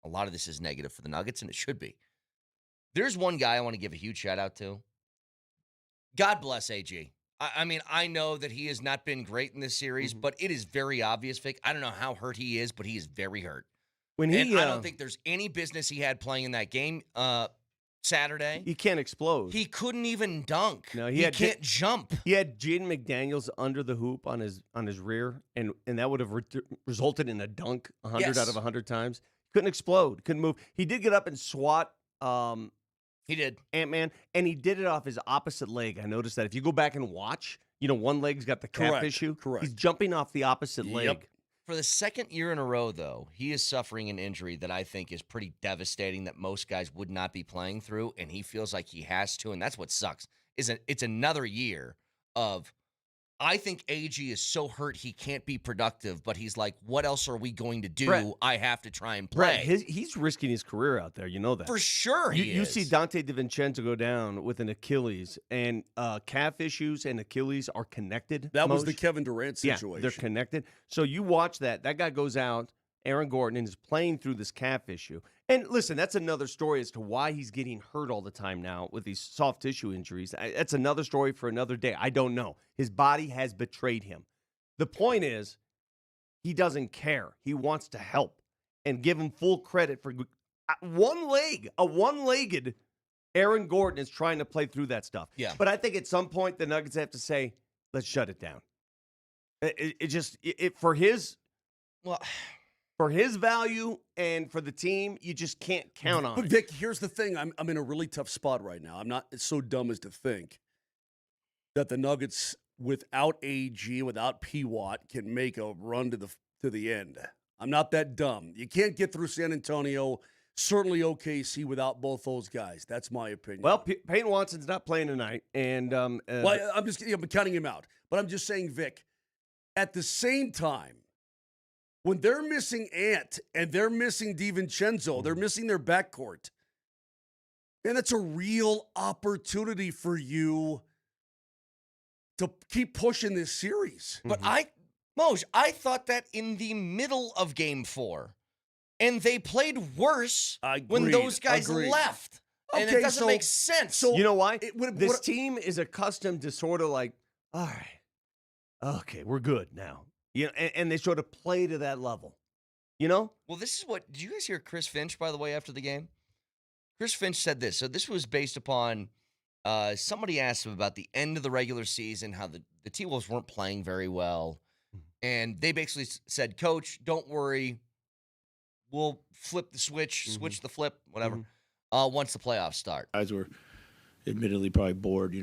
lot of this is negative for the Nuggets, and it should be. There's one guy I want to give a huge shout out to. God bless AG. I mean, I know that he has not been great in this series, but it is very obvious, Vic. I don't know how hurt he is, but he is very hurt. I don't think there's any business he had playing in that game Saturday. He can't explode. He couldn't even dunk. No, he can't jump. He had Jaden McDaniels under the hoop on his rear, and that would have resulted in a dunk 100 out of 100 times. Couldn't explode. Couldn't move. He did get up and swat. He did. Ant-Man, and he did it off his opposite leg. I noticed that. If you go back and watch, one leg's got the calf issue. Correct. He's jumping off the opposite leg. For the second year in a row, though, he is suffering an injury that I think is pretty devastating that most guys would not be playing through, and he feels like he has to, and that's what sucks. It's another year of, I think AG is so hurt he can't be productive, but he's like, what else are we going to do? Brett, I have to try and play. He's risking his career out there. You know that. For sure he is. You see Dante DiVincenzo go down with an Achilles, and calf issues and Achilles are connected. That was the Kevin Durant situation. Yeah, they're connected. So you watch that. That guy goes out, Aaron Gordon, and is playing through this calf issue. And listen, that's another story as to why he's getting hurt all the time now with these soft tissue injuries. That's another story for another day. I don't know. His body has betrayed him. The point is, he doesn't care. He wants to help and give him full credit for a one-legged Aaron Gordon is trying to play through that stuff. Yeah. But I think at some point the Nuggets have to say, let's shut it down. For his value and for the team, you just can't count on it. But Vic, here's the thing. I'm in a really tough spot right now. I'm not so dumb as to think that the Nuggets, without AG, without P-Watt, can make a run to the end. I'm not that dumb. You can't get through San Antonio, certainly OKC, without both those guys. That's my opinion. Well, Peyton Watson's not playing tonight, and I'm counting him out. But I'm just saying, Vic, at the same time, when they're missing Ant and they're missing DiVincenzo, they're missing their backcourt, and that's a real opportunity for you to keep pushing this series. But Moj, I thought that in the middle of Game 4, and they played worse when those guys left. And it doesn't make sense. So you know why? This team is accustomed to sort of like, all right, okay, we're good now. And they sort of play to that level, Well, this is what, did you guys hear Chris Finch, by the way, after the game? Chris Finch said this. So this was based upon, somebody asked him about the end of the regular season, how the T-Wolves weren't playing very well. And they basically said, Coach, don't worry. We'll flip the switch, switch the flip, whatever, once the playoffs start. Guys were, admittedly probably bored,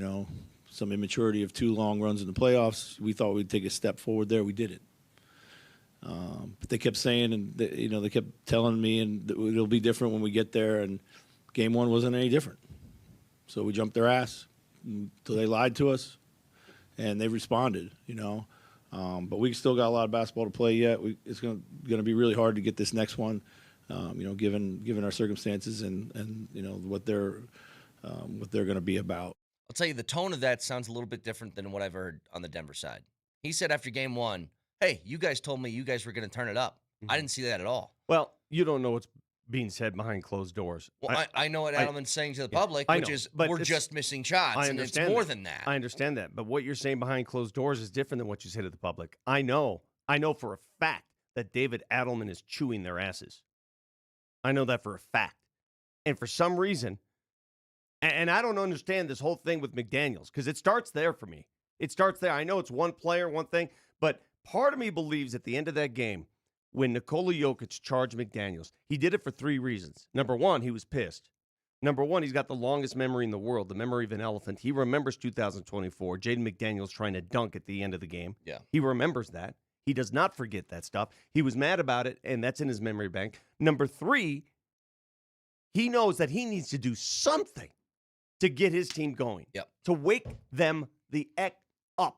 some immaturity of 2 long runs in the playoffs. We thought we'd take a step forward there. We didn't. But they kept saying, and they kept telling me, and it'll be different when we get there. And game 1 wasn't any different. So we jumped their ass until they lied to us, and they responded. But we still got a lot of basketball to play yet. It's going to be really hard to get this next one, given our circumstances and what they're going to be about. I'll tell you, the tone of that sounds a little bit different than what I've heard on the Denver side. He said after game 1, hey, you guys told me you guys were going to turn it up. I didn't see that at all. Well, you don't know what's being said behind closed doors. Well, I know what Adelman's saying to the public, which is we're just missing shots, and it's more than that. I understand that, but what you're saying behind closed doors is different than what you say to the public. I know for a fact that David Adelman is chewing their asses. I know that for a fact. And for some reason, and I don't understand this whole thing with McDaniels, because it starts there for me. It starts there. I know it's one player, one thing, but part of me believes at the end of that game, when Nikola Jokic charged McDaniels, he did it for 3 reasons. Number 1, he was pissed. Number 1, he's got the longest memory in the world, the memory of an elephant. He remembers 2024, Jaden McDaniels trying to dunk at the end of the game. Yeah. He remembers that. He does not forget that stuff. He was mad about it, and that's in his memory bank. Number 3, he knows that he needs to do something to get his team going, to wake them the heck up.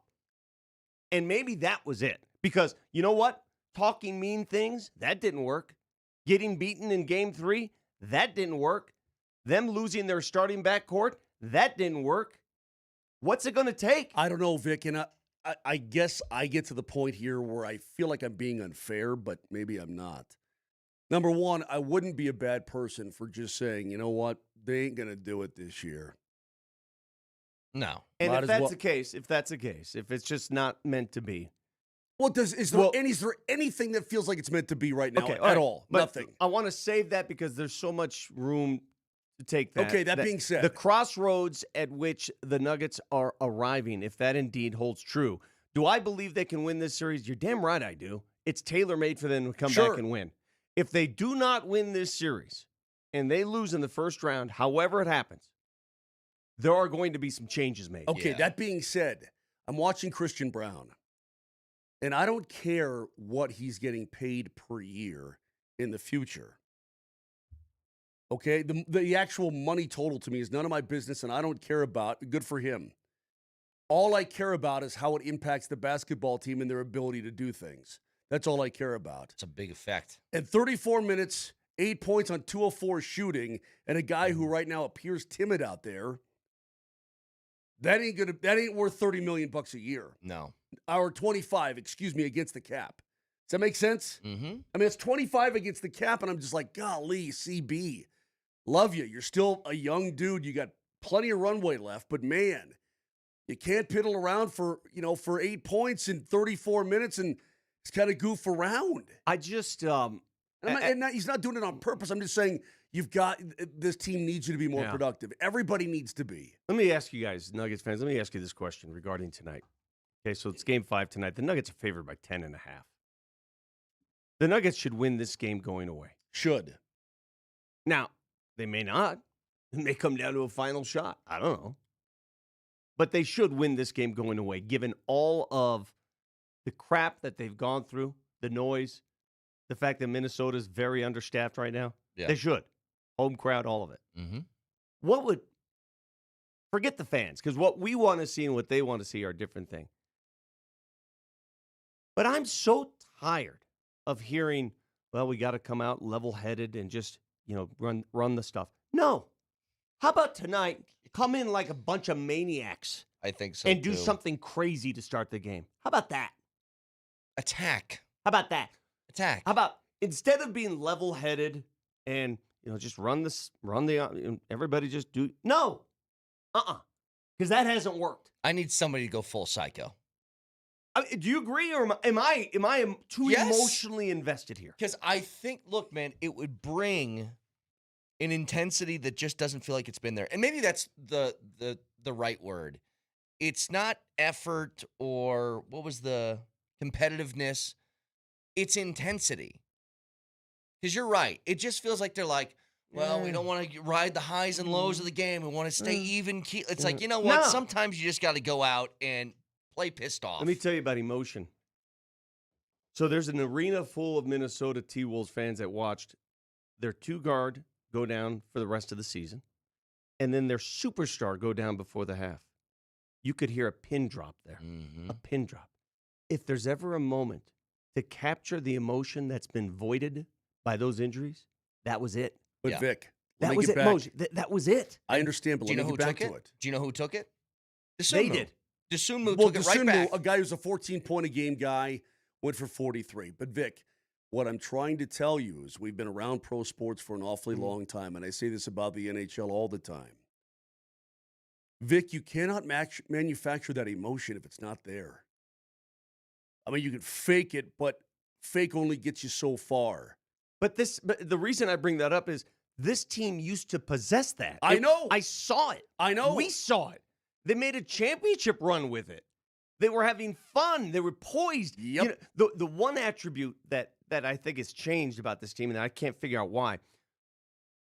And maybe that was it. Because you know what? Talking mean things, that didn't work. Getting beaten in game 3, that didn't work. Them losing their starting backcourt, that didn't work. What's it going to take? I don't know, Vic, and I guess I get to the point here where I feel like I'm being unfair, but maybe I'm not. Number 1, I wouldn't be a bad person for just saying, you know what, they ain't going to do it this year. No. And if that's the case, if it's just not meant to be. Well, is there anything that feels like it's meant to be right now at all? But Nothing. I want to save that because there's so much room to take that. Okay, that being said. The crossroads at which the Nuggets are arriving, if that indeed holds true, do I believe they can win this series? You're damn right I do. It's tailor-made for them to come back and win. If they do not win this series and they lose in the first round, however it happens, there are going to be some changes made. Okay, that being said, I'm watching Christian Brown. And I don't care what he's getting paid per year in the future. Okay? The actual money total to me is none of my business, and I don't care about. Good for him. All I care about is how it impacts the basketball team and their ability to do things. That's all I care about. It's a big effect. At 34 minutes, 8 points on 2 of 4 shooting, and a guy who right now appears timid out there, that ain't worth $30 million a year. No. Or 25, against the cap. Does that make sense? Mm-hmm. I mean, it's 25 against the cap, and I'm just like, golly, CB, love you. You're still a young dude. You got plenty of runway left, but man, you can't piddle around for 8 points in 34 minutes and just kind of goof around. I just, he's not doing it on purpose. I'm just saying this team needs you to be more productive. Everybody needs to be. Let me ask you guys, Nuggets fans, let me ask you this question regarding tonight. Okay, so it's game 5 tonight. The Nuggets are favored by 10.5. The Nuggets should win this game going away. Should. Now, they may not. It may come down to a final shot. I don't know. But they should win this game going away, given all of the crap that they've gone through, the noise, the fact that Minnesota is very understaffed right now. Yeah. They should. Home crowd, all of it. Mm-hmm. Forget the fans, because what we want to see and what they want to see are different things. But I'm so tired of hearing, well, we got to come out level-headed and just, run the stuff. No. How about tonight, come in like a bunch of maniacs. I think so, and do something crazy to start the game. How about that? Attack. How about that? Attack. How about instead of being level-headed and, just everybody just do. No. Because that hasn't worked. I need somebody to go full psycho. Do you agree, or am I too emotionally invested here? Because I think, look, man, it would bring an intensity that just doesn't feel like it's been there. And maybe that's the right word. It's not effort or what was the competitiveness. It's intensity. Because you're right. It just feels like they're like, Well, we don't want to ride the highs and lows of the game. We want to stay even. It's like, you know what? No. Sometimes you just got to go out and play pissed off. Let me tell you about emotion. So there's an arena full of Minnesota T-Wolves fans that watched their 2-guard go down for the rest of the season, and then their superstar go down before the half. You could hear a pin drop there, a pin drop. If there's ever a moment to capture the emotion that's been voided by those injuries, that was it. But Vic, that was it, Moj. That was it. I understand, but Do you let know me who get back took to it? it. Do you know who took it? They did. Desumbu took it right back. A guy who's a 14-point-a-game guy, went for 43. But, Vic, what I'm trying to tell you is we've been around pro sports for an awfully long time, and I say this about the NHL all the time. Vic, you cannot manufacture that emotion if it's not there. I mean, you can fake it, but fake only gets you so far. But the reason I bring that up is this team used to possess that. I know. I saw it. I know. We saw it. They made a championship run with it. They were having fun. They were poised. Yep. You know, the one attribute that I think has changed about this team, and I can't figure out why.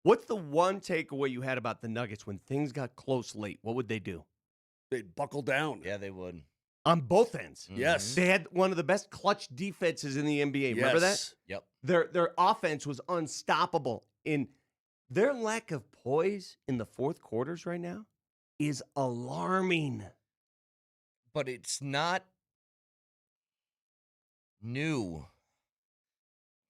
What's the one takeaway you had about the Nuggets when things got close late? What would they do? They'd buckle down. Yeah, they would. On both ends. Yes. They had one of the best clutch defenses in the NBA. Remember that? Yep. Their offense was unstoppable. In their lack of poise in the fourth quarters right now is alarming. But it's not new.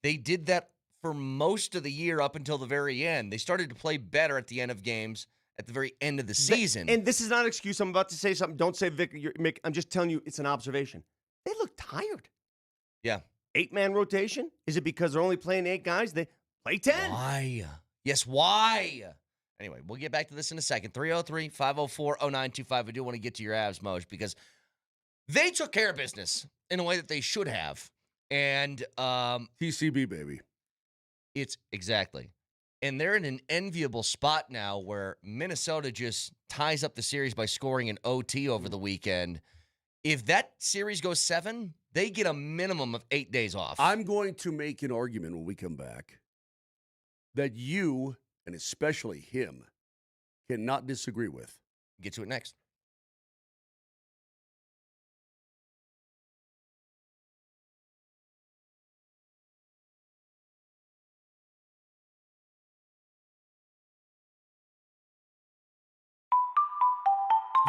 They did that for most of the year up until the very end. They started to play better at the end of games at the very end of the season. And this is not an excuse. I'm about to say something. Don't say, Vic. I'm just telling you it's an observation. They look tired. Yeah. 8-man rotation? Is it because they're only playing 8 guys? They play 10. Why? Yes, why? Anyway, we'll get back to this in a second. 303-504-0925. I do want to get to your Avs, Moj, because they took care of business in a way that they should have. And TCB, baby. It's exactly. And they're in an enviable spot now where Minnesota just ties up the series by scoring an OT over the weekend. If that series goes 7, they get a minimum of 8 days off. I'm going to make an argument when we come back that you, and especially him, cannot disagree with. Get to it next.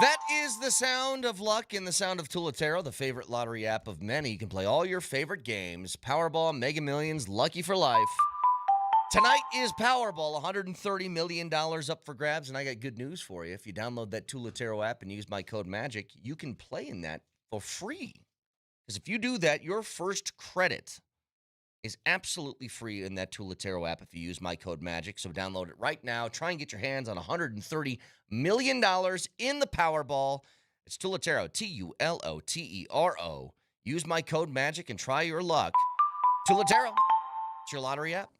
That is the sound of luck and the sound of Tulatero, the favorite lottery app of many. You can play all your favorite games, Powerball, Mega Millions, Lucky for Life. Tonight is Powerball, $130 million up for grabs, and I got good news for you. If you download that Tulatero app and use my code MAGIC, you can play in that for free. Because if you do that, your first credit is absolutely free in that Tulatero app if you use my code MAGIC. So download it right now. Try and get your hands on $130 million in the Powerball. It's Tulatero, Tulotero. Use my code MAGIC and try your luck. Tulatero, it's your lottery app.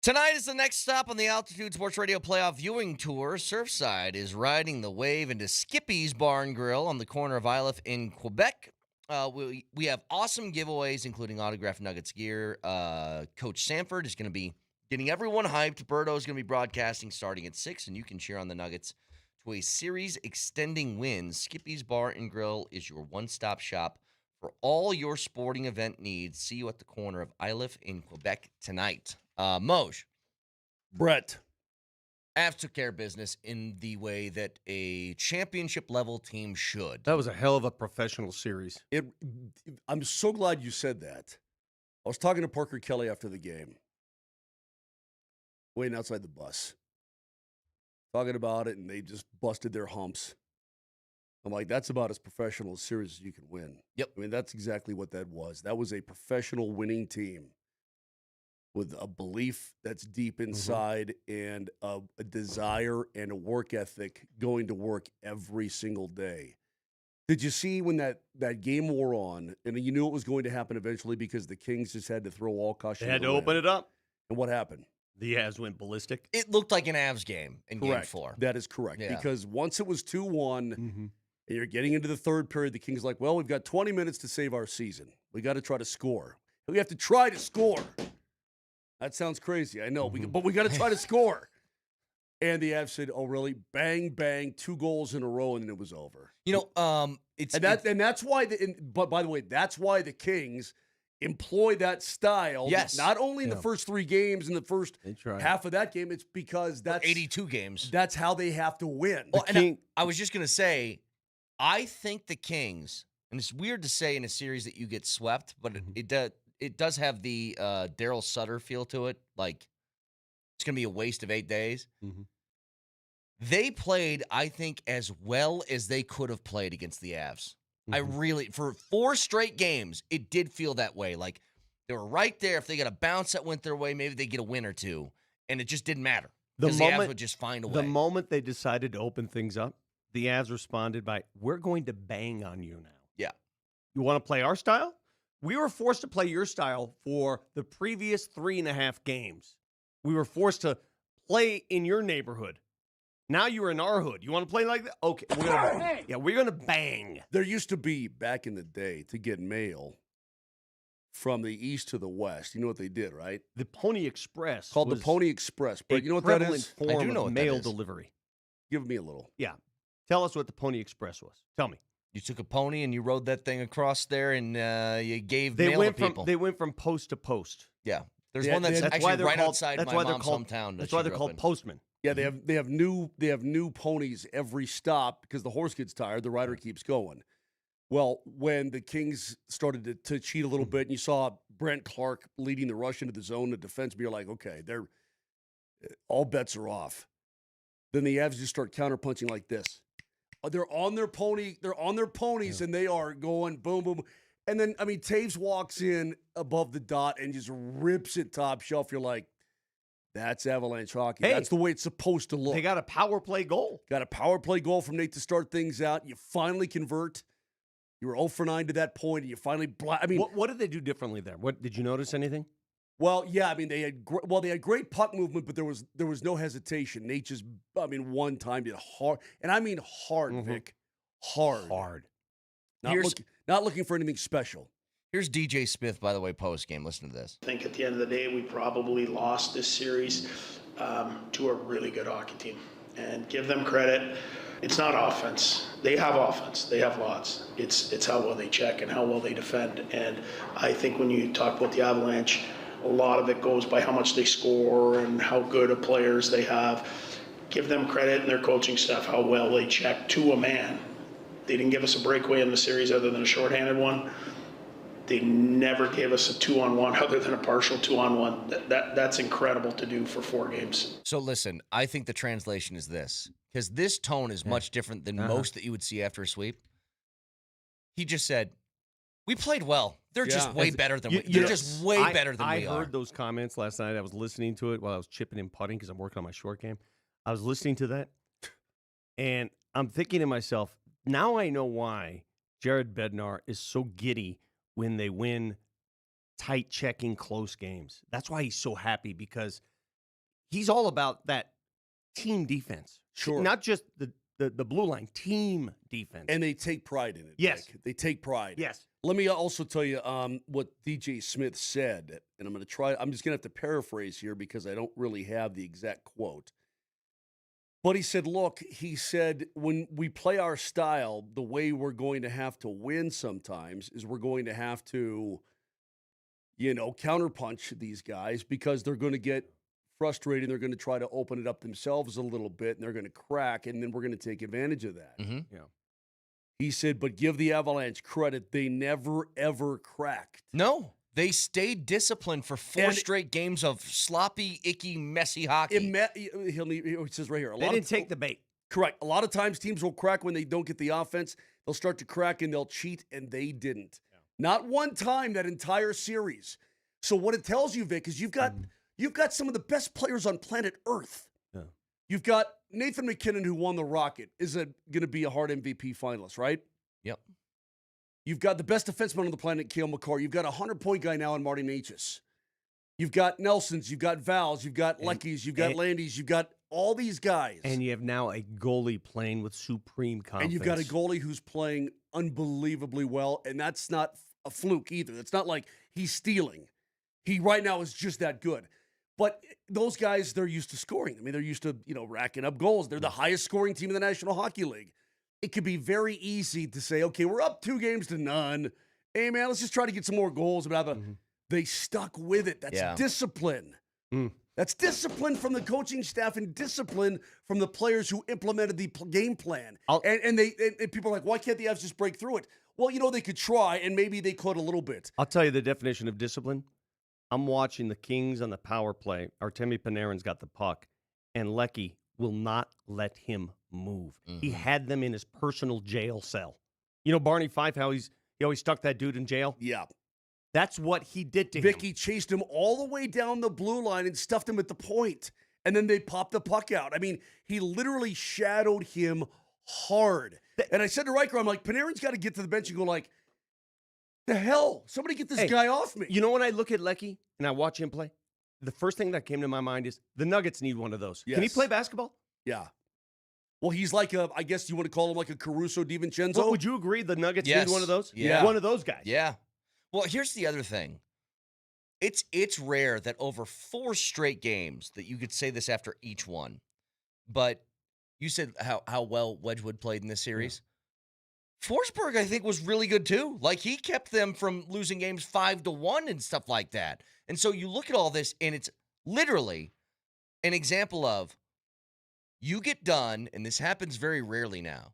Tonight is the next stop on the Altitude Sports Radio Playoff Viewing Tour. Surfside is riding the wave into Skippy's Bar and Grill on the corner of Iliff in Quebec. We have awesome giveaways, including autographed Nuggets gear. Coach Sanford is going to be getting everyone hyped. Berto is going to be broadcasting starting at 6, and you can cheer on the Nuggets to a series-extending win. Skippy's Bar and Grill is your one-stop shop for all your sporting event needs. See you at the corner of Iliff in Quebec tonight. Moj. Brett. Avs took care of business in the way that a championship-level team should. That was a hell of a professional series. I'm so glad you said that. I was talking to Parker Kelly after the game, waiting outside the bus, talking about it, and they just busted their humps. I'm like, that's about as professional a series as you can win. Yep. I mean, that's exactly what that was. That was a professional winning team with a belief that's deep inside and a desire and a work ethic going to work every single day. Did you see when that game wore on, and you knew it was going to happen eventually because the Kings just had to throw all caution? They had to open it up. And what happened? The Avs went ballistic. It looked like an Avs game in Game 4. That is correct. Yeah. Because once it was 2-1, and you're getting into the third period, the Kings are like, well, we've got 20 minutes to save our season. We got to try to score. We have to try to score. That sounds crazy, I know, but we got to try to score. And the Avs said, "Oh, really? Bang, bang, 2 goals in a row, and then it was over." You know, that's why. But by the way, that's why the Kings employ that style. Yes, not only in the first 3 games in the first half of that game. It's because that's 82 games. That's how they have to win. Well, and I was just gonna say, I think the Kings, and it's weird to say in a series that you get swept, but it does have the Daryl Sutter feel to it. Like, it's going to be a waste of 8 days. They played, I think, as well as they could have played against the Avs. I really, for 4 straight games, it did feel that way. Like, they were right there. If they got a bounce that went their way, maybe they get a win or 2. And it just didn't matter. Because the Avs would just find a way. The moment they decided to open things up, the Avs responded by, we're going to bang on you now. Yeah. You want to play our style? We were forced to play your style for the previous 3.5 games. We were forced to play in your neighborhood. Now you're in our hood. You want to play like that? Okay. We're going to bang. There used to be, back in the day, to get mail from the east to the west. You know what they did, right? The Pony Express. Called the Pony Express. But you know what that is? Form I do know of what mail that is. delivery. Give me a little. Yeah. Tell us what the Pony Express was. Tell me. You took a pony and you rode that thing across there, and you gave mail to people. They went from post to post. Yeah. There's one that's actually right outside my mom's hometown. That's why they're called postmen. Yeah, they have new ponies every stop because the horse gets tired, the rider keeps going. Well, when the Kings started to cheat a little bit, and you saw Brent Clark leading the rush into the zone, the defense, you're like, okay, all bets are off. Then the Avs just start counterpunching like this. They're on their pony. They're on their ponies, and they are going boom, boom. And then, I mean, Taves walks in above the dot and just rips it top shelf. You're like, that's Avalanche hockey. Hey, that's the way it's supposed to look. They got a power play goal. Got a power play goal from Nate to start things out. You finally convert. You were 0 for 9 to that point, and you finally. What did they do differently there? What did you notice anything? Well, yeah, I mean they had great puck movement, but there was no hesitation. Nate just, one time did hard, and I mean hard, Vic, hard. Not looking for anything special. Here's DJ Smith, by the way, post game. Listen to this. I think at the end of the day, we probably lost this series to a really good hockey team, and give them credit. It's not offense. They have offense. They have lots. It's how well they check and how well they defend. And I think when you talk about the Avalanche, a lot of it goes by how much they score and how good of players they have. Give them credit in their coaching staff, how well they check to a man. They didn't give us a breakaway in the series other than a shorthanded one. They never gave us a 2-on-1 other than a partial 2-on-1. That's incredible to do for 4 games. So listen, I think the translation is this, because this tone is much different than most that you would see after a sweep. He just said, we played well. They're just way better than we are. They're just way better than we are. I heard those comments last night. I was listening to it while I was chipping and putting because I'm working on my short game. I was listening to that, and I'm thinking to myself, now I know why Jared Bednar is so giddy when they win tight checking close games. That's why he's so happy, because he's all about that team defense. Sure. Not just the blue line, team defense. And they take pride in it. Yes. Nick. They take pride. Yes. Let me also tell you what DJ Smith said, and I'm just going to have to paraphrase here because I don't really have the exact quote. But he said, when we play our style, the way we're going to have to win sometimes is we're going to have to, counterpunch these guys because they're going to get frustrated. They're going to try to open it up themselves a little bit, and they're going to crack, and then we're going to take advantage of that. Mm-hmm. Yeah. He said, but give the Avalanche credit. They never, ever cracked. No. They stayed disciplined for four straight games of sloppy, icky, messy hockey. He says right here. They didn't take the bait. Correct. A lot of times teams will crack when they don't get the offense. They'll start to crack and they'll cheat, and they didn't. Yeah. Not one time that entire series. So what it tells you, Vic, is you've got some of the best players on planet Earth. Yeah. You've got Nathan McKinnon, who won the Rocket, is going to be a Hart MVP finalist, right? Yep. You've got the best defenseman on the planet, Cale Makar. You've got a 100-point guy now in Marty Necas. You've got Nelsons. You've got Vals. You've got Leckies. You've got Landys. You've got all these guys. And you have now a goalie playing with supreme confidence. And you've got a goalie who's playing unbelievably well, and that's not a fluke either. It's not like he's stealing. He right now is just that good. But those guys, they're used to scoring. I mean, they're used to, racking up goals. They're the highest scoring team in the National Hockey League. It could be very easy to say, okay, we're up 2-0. Hey, man, let's just try to get some more goals. They stuck with it. That's discipline. That's discipline from the coaching staff and discipline from the players who implemented the game plan. And people are like, why can't the Avs just break through it? Well, they could try, and maybe they could a little bit. I'll tell you the definition of discipline. I'm watching the Kings on the power play. Artemi Panarin's got the puck, and Lecky will not let him move. Mm-hmm. He had them in his personal jail cell. Barney Fife, how he always stuck that dude in jail? Yeah. That's what he did to him. Vicky chased him all the way down the blue line and stuffed him at the point, and then they popped the puck out. I mean, he literally shadowed him hard. And I said to Riker, I'm like, Panarin's got to get to the bench and go like, the hell? Somebody get this guy off me. When I look at Lecky and I watch him play, the first thing that came to my mind is the Nuggets need one of those. Yes. Can he play basketball? Yeah. Well, he's like I guess you want to call him like a Caruso DiVincenzo. Well, would you agree the Nuggets need one of those? Yeah. One of those guys. Yeah. Well, here's the other thing. It's rare that over 4 straight games that you could say this after each one, but you said how well Wedgwood played in this series. Yeah. Forsberg, I think, was really good, too. Like, he kept them from losing games 5-1 and stuff like that. And so you look at all this, and it's literally an example of you get done, and this happens very rarely now.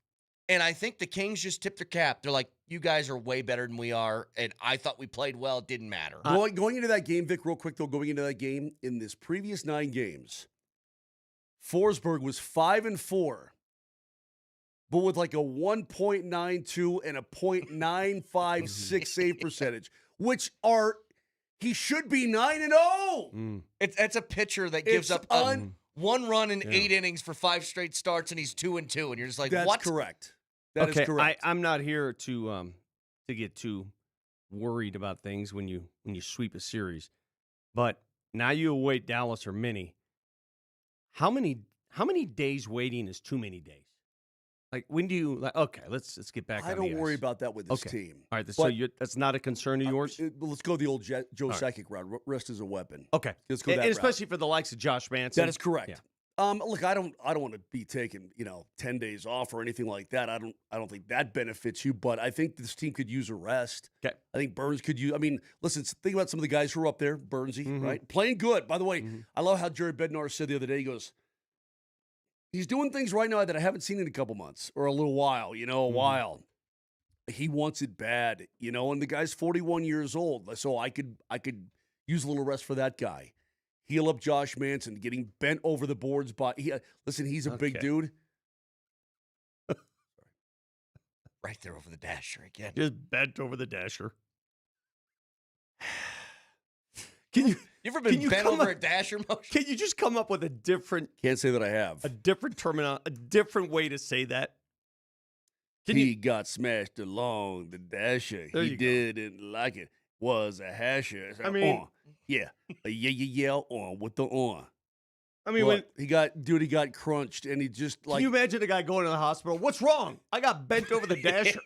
And I think the Kings just tipped their cap. They're like, you guys are way better than we are, and I thought we played well. It didn't matter. Going into that game, Vic, real quick, though, going into that game, in this previous 9 games, Forsberg was 5-4. But with like a 1.92 and a .956 save percentage, which he should be 9-0. It's a pitcher that gives up one run in 8 innings for 5 straight starts, and he's 2-2, and you're just like, that's what? Correct. That is correct. I'm not here to get too worried about things when you sweep a series, but now you await Dallas or Minny. How many days waiting is too many days? Like, when do you okay? Let's get back. I don't worry about that with this team. All right, so that's not a concern of yours. Let's go the old Joe Sakic route. Rest is a weapon. Okay, let's go that route. Especially for the likes of Josh Manson. That is correct. Yeah. Look, I don't want to be taking 10 days off or anything like that. I don't think that benefits you. But I think this team could use a rest. Okay. I think Burns could use. I mean, listen, think about some of the guys who are up there. Burnsy, right, playing good. By the way, I love how Jerry Bednar said the other day. He goes, he's doing things right now that I haven't seen in a couple months or a little while, a while. He wants it bad, and the guy's 41 years old. So I could use a little rest for that guy. Heal up Josh Manson, getting bent over the boards. Listen, he's a big dude. Right there over the dasher again. Just bent over the dasher. You ever been bent over a dasher motion? Can you just come up with a different? Can't say that I have. A different terminal, a different way to say that. He got smashed along the dasher. He didn't like it. Was a hasher. I mean, yeah, with the on. I mean, Look, he got crunched, and he just can you imagine a guy going to the hospital? What's wrong? I got bent over the dasher.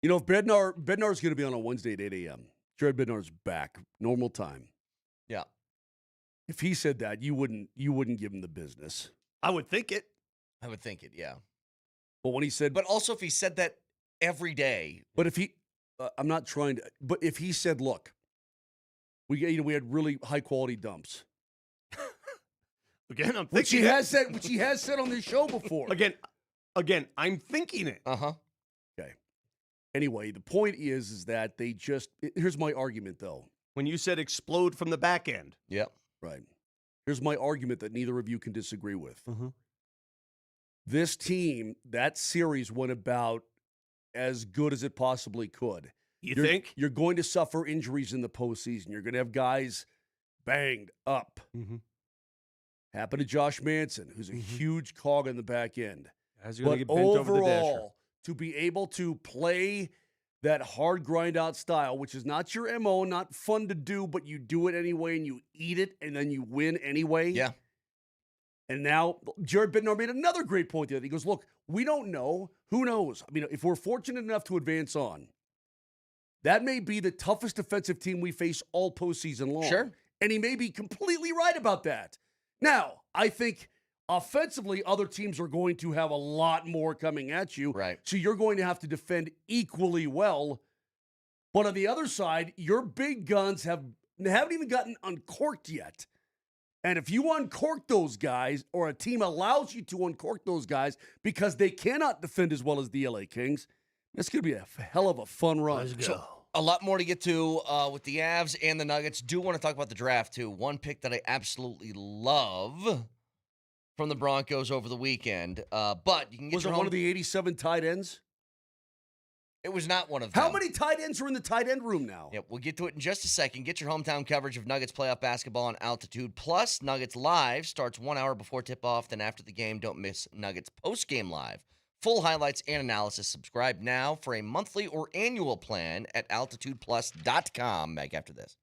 You know, if Bednar's going to be on Wednesday at 8 a.m., Jared Bednar's back, normal time. Yeah. If he said that, you wouldn't give him the business. I would think it. I would think it, yeah. But when he said, but also if he said that every day. But if he, I'm not trying to. But if he said, look, we had really high quality dumps. Again, I'm thinking which he has said on this show before. Again, I'm thinking it. Okay. Anyway, the point is that they just. Here's my argument, though. When you said explode from the back end. Yep. Right. Here's my argument that neither of you can disagree with. Mm-hmm. This team, that series went about as good as it possibly could. You think? You're going to suffer injuries in the postseason. You're going to have guys banged up. Mm-hmm. Happened to Josh Manson, who's a huge cog in the back end. But overall, to be able to play that hard grind out style, which is not your MO, not fun to do, but you do it anyway and you eat it and then you win anyway. Yeah. And now Jared Bednar made another great point the other day. He goes, look, we don't know. Who knows? I mean, if we're fortunate enough to advance on, that may be the toughest defensive team we face all postseason long. Sure. And he may be completely right about that. Now, I think offensively, other teams are going to have a lot more coming at you. Right. So you're going to have to defend equally well. But on the other side, your big guns haven't even gotten uncorked yet. And if you uncork those guys, or a team allows you to uncork those guys because they cannot defend as well as the LA Kings, that's going to be a hell of a fun run. Let's go. So, a lot more to get to with the Avs and the Nuggets. Do want to talk about the draft, too. One pick that I absolutely love from the Broncos over the weekend. But you can get Was it one of the 87 tight ends? It was not one of them. How many tight ends are in the tight end room now? Yep, we'll get to it in just a second. Get your hometown coverage of Nuggets playoff basketball on Altitude. Plus, Nuggets Live starts 1 hour before tip-off. Then after the game, don't miss Nuggets post-game live. Full highlights and analysis. Subscribe now for a monthly or annual plan at altitudeplus.com. Back after this.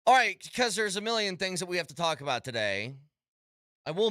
All right, because there's a million things that we have to talk about today. I will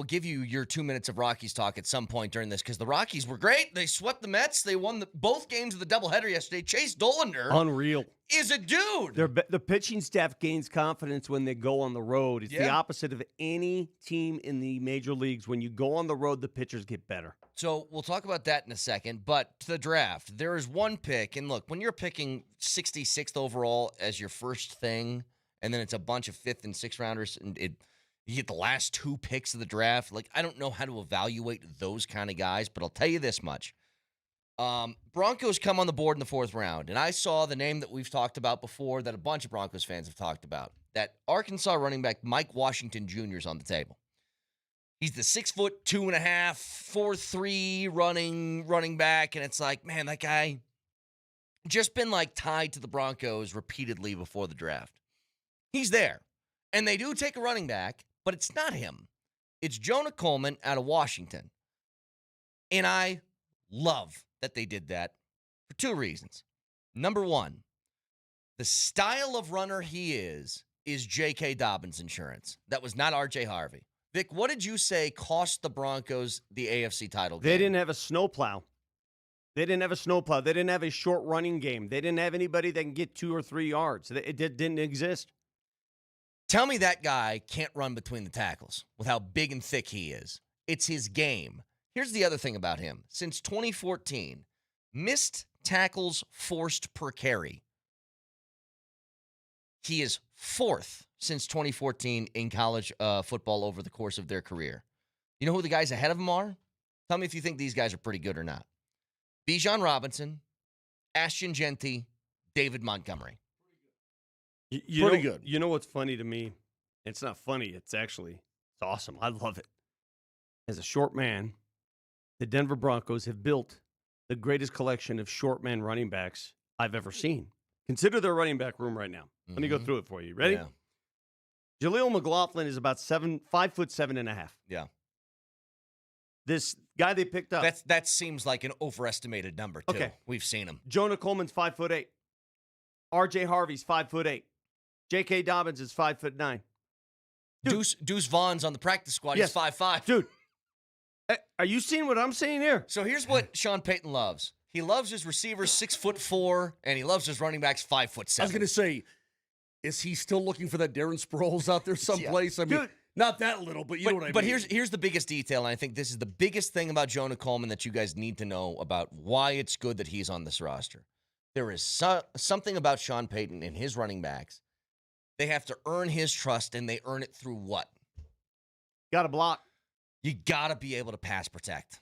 give you your 2 minutes of Rockies talk at some point during this because the Rockies were great. They swept the Mets. They won both games of the doubleheader yesterday. Chase Dollander. Unreal. Is a dude. The pitching staff gains confidence when they go on the road. It's the opposite of any team in the major leagues. When you go on the road, the pitchers get better. So we'll talk about that in a second. But to the draft, there is one pick. And look, when you're picking 66th overall as your first thing, and then it's a bunch of 5th and 6th rounders, and you get the last 2 picks of the draft. Like, I don't know how to evaluate those kind of guys, but I'll tell you this much. Broncos come on the board in the 4th round, and I saw the name that we've talked about before that a bunch of Broncos fans have talked about. That Arkansas running back Mike Washington Jr. is on the table. He's the 6'2.5", 4'3" running back, and it's like, man, that guy just been like tied to the Broncos repeatedly before the draft. He's there, and they do take a running back, but it's not him. It's Jonah Coleman out of Washington, and I love that they did that for 2 reasons. Number one, the style of runner he is J.K. Dobbins insurance. That was not R.J. Harvey. Vic, what did you say cost the Broncos the AFC title game? They didn't have a snowplow. They didn't have a short running game. They didn't have anybody that can get 2 or 3 yards. It didn't exist. Tell me that guy can't run between the tackles with how big and thick he is. It's his game. Here's the other thing about him. Since 2014, missed tackles forced per carry. He is 4th since 2014 in college football over the course of their career. You know who the guys ahead of him are? Tell me if you think these guys are pretty good or not. Bijan Robinson, Ashton Genty, David Montgomery. Pretty good. You know what's funny to me? It's not funny. It's awesome. I love it. As a short man, the Denver Broncos have built the greatest collection of short man running backs I've ever seen. Consider their running back room right now. Let me go through it for you. Ready? Yeah. Jaleel McLaughlin is about 5'7.5". Yeah. This guy they picked up. That seems like an overestimated number, too. Okay. We've seen him. Jonah Coleman's 5'8". R.J. Harvey's 5'8". J.K. Dobbins is 5'9". Deuce Vaughn's on the practice squad. Yes. He's 5'5". Dude, are you seeing what I'm seeing here? So here's what Sean Payton loves. He loves his receivers 6'4", and he loves his running backs 5'7". I was going to say, is he still looking for that Darren Sproles out there someplace? Yeah. I mean, Dude, not that little, but you know what I mean. But here's the biggest detail, and I think this is the biggest thing about Jonah Coleman that you guys need to know about why it's good that he's on this roster. There is something about Sean Payton and his running backs. They have to earn his trust, and they earn it through what? Got to block. You got to be able to pass protect.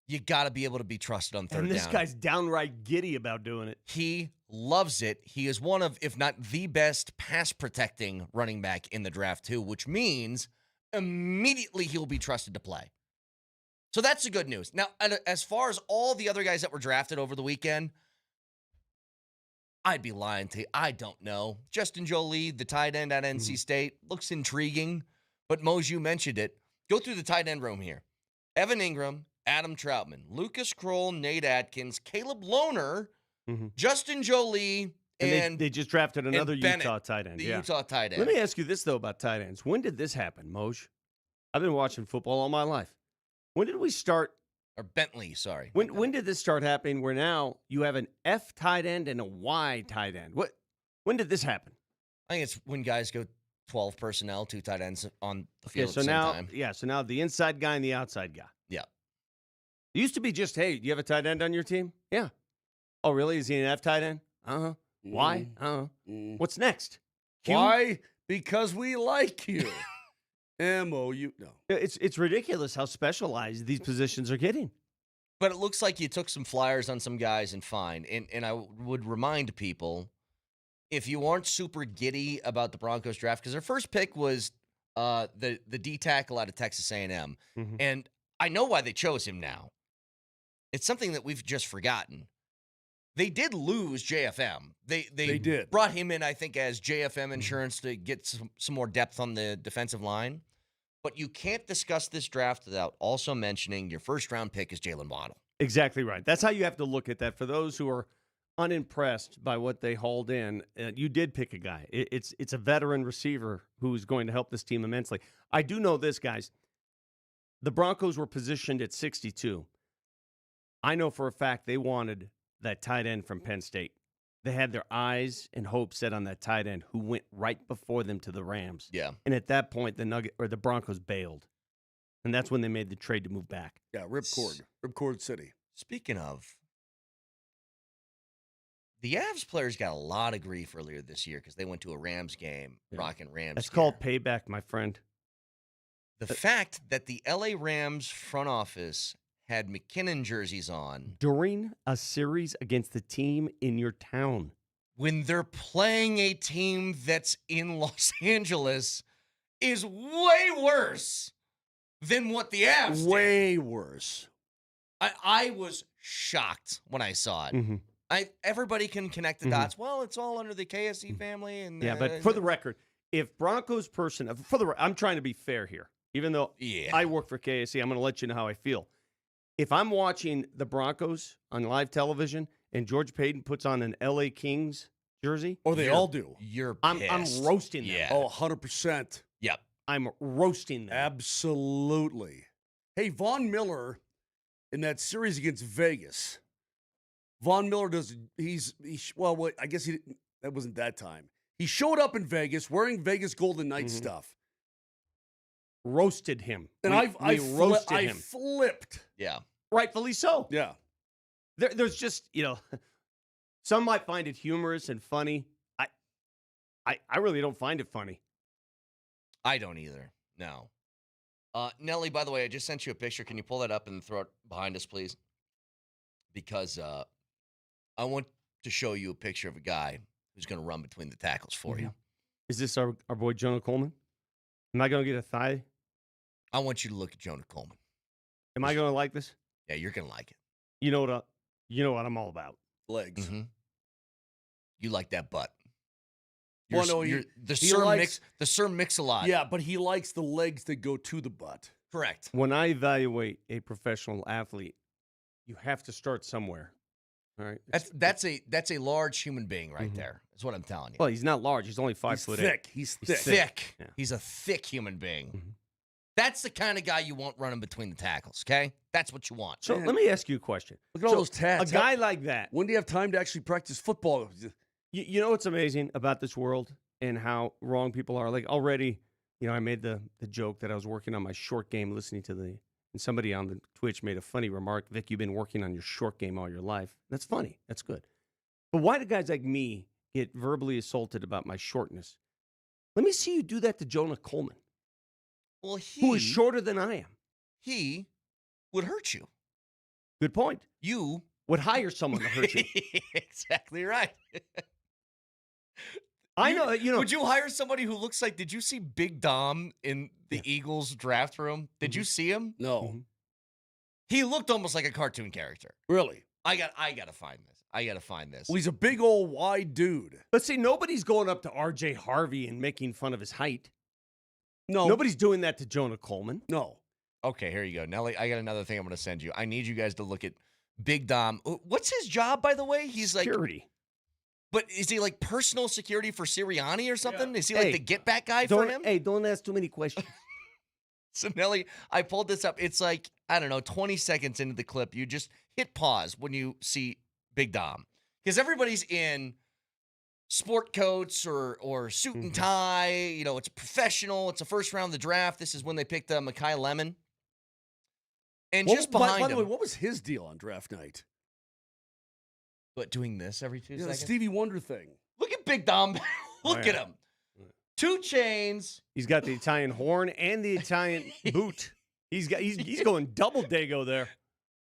You got to be able to be trusted on third down. And this guy's downright giddy about doing it. He loves it. He is one of, if not the best, pass-protecting running back in the draft, too, which means immediately he'll be trusted to play. So that's the good news. Now, as far as all the other guys that were drafted over the weekend, I'd be lying to you. I don't know. Justin Jolie, the tight end at NC State, looks intriguing. But Mose, you mentioned it. Go through the tight end room here. Evan Ingram, Adam Troutman, Lucas Kroll, Nate Atkins, Caleb Lohner, Justin Jolie, and they just drafted another Bennett, Utah tight end. The Utah tight end. Let me ask you this, though, about tight ends. When did this happen, Mose? I've been watching football all my life. When did we start? Or Bentley, sorry. When did this start happening where now you have an F tight end and a Y tight end? When did this happen? I think it's when guys go 12 personnel, 2 tight ends on the field Okay, at the same time. Yeah, so now the inside guy and the outside guy. Yeah. It used to be just, hey, do you have a tight end on your team? Yeah. Oh, really? Is he an F tight end? Uh-huh. Why? Uh-huh. What's next? Why? Because we like you. M-O-U. No. It's ridiculous how specialized these positions are getting. But it looks like you took some flyers on some guys and fine. And I would remind people, if you aren't super giddy about the Broncos draft, because their first pick was the D tackle out of Texas A&M. And I know why they chose him now. It's something that we've just forgotten. They did lose JFM. They did. Brought him in, I think, as JFM insurance to get some more depth on the defensive line. But you can't discuss this draft without also mentioning your first-round pick is Jalen Waddle. Exactly right. That's how you have to look at that. For those who are unimpressed by what they hauled in. You did pick a guy. It's a veteran receiver who's going to help this team immensely. I do know this, guys. The Broncos were positioned at 62. I know for a fact they wanted that tight end from Penn State. They had their eyes and hopes set on that tight end who went right before them to the Rams. Yeah. And at that point, the Broncos bailed. And that's when they made the trade to move back. Yeah, Ripcord City. Speaking of, the Avs players got a lot of grief earlier this year because they went to a Rams game, rocking Rams. That's called payback, my friend. The fact that the LA Rams front office had McKinnon jerseys on during a series against the team in your town when they're playing a team that's in Los Angeles is way worse than what the Avs way did. Worse. I was shocked when I saw it. Mm-hmm. Everybody can connect the dots. Well, it's all under the KSE family, and but for the record, if Broncos person, I'm trying to be fair here. Even though I work for KSE, I'm going to let you know how I feel. If I'm watching the Broncos on live television and George Payton puts on an LA Kings jersey, they all do. I'm roasting them. Yeah. Oh, 100%. Yep. I'm roasting them. Absolutely. Hey, Von Miller in that series against Vegas. Von Miller I guess that wasn't that time. He showed up in Vegas wearing Vegas Golden Knights stuff. Roasted him. And I roasted him. I flipped. Yeah. Rightfully so. Yeah. There's just, some might find it humorous and funny. I really don't find it funny. I don't either. No. Nelly, by the way, I just sent you a picture. Can you pull that up and throw it behind us, please? Because I want to show you a picture of a guy who's going to run between the tackles for you. Is this our boy Jonah Coleman? Am I going to get a thigh? I want you to look at Jonah Coleman. Am I going to like this? Yeah, you're going to like it. You know what I'm all about. Legs. Mm-hmm. You like that butt. The Sir Mix-a-Lot. Yeah, but he likes the legs that go to the butt. Correct. When I evaluate a professional athlete, you have to start somewhere. All right. That's a large human being right there. That's what I'm telling you. Well, he's not large. He's only 5'8". Thick. He's thick. Thick. Yeah. He's a thick human being. That's the kind of guy you want running between the tackles, okay? That's what you want. So let me ask you a question. Look at all those tats. A guy like that. When do you have time to actually practice football? You know what's amazing about this world and how wrong people are? Like already, I made the joke that I was working on my short game listening to and somebody on the Twitch made a funny remark. Vic, you've been working on your short game all your life. That's funny. That's good. But why do guys like me get verbally assaulted about my shortness? Let me see you do that to Jonah Coleman. Well, who is shorter than I am. He would hurt you. Good point. You would hire someone to hurt you. Exactly right. I know. Would you hire somebody who looks like? Did you see Big Dom in the Eagles draft room? Did you see him? No. He looked almost like a cartoon character. Really? I gotta find this. Well, he's a big old wide dude. But see, nobody's going up to R.J. Harvey and making fun of his height. No. Nobody's doing that to Jonah Coleman. No. Okay, here you go. Nelly, I got another thing I'm going to send you. I need you guys to look at Big Dom. What's his job, by the way? He's security. But is he like personal security for Sirianni or something? Yeah. Is he like the get-back guy for him? Hey, don't ask too many questions. So, Nelly, I pulled this up. It's like, 20 seconds into the clip. You just hit pause when you see Big Dom. Because everybody's in sport coats or suit and tie. It's professional. It's a first round of the draft. This is when they picked Mekhi Lemon. And just behind by him. the way, what was his deal on draft night? What, doing this every 2 seconds? The Stevie Wonder thing. Look at Big Dom. Look at him. 2 chains. He's got the Italian horn and the Italian boot. He's going double dago there.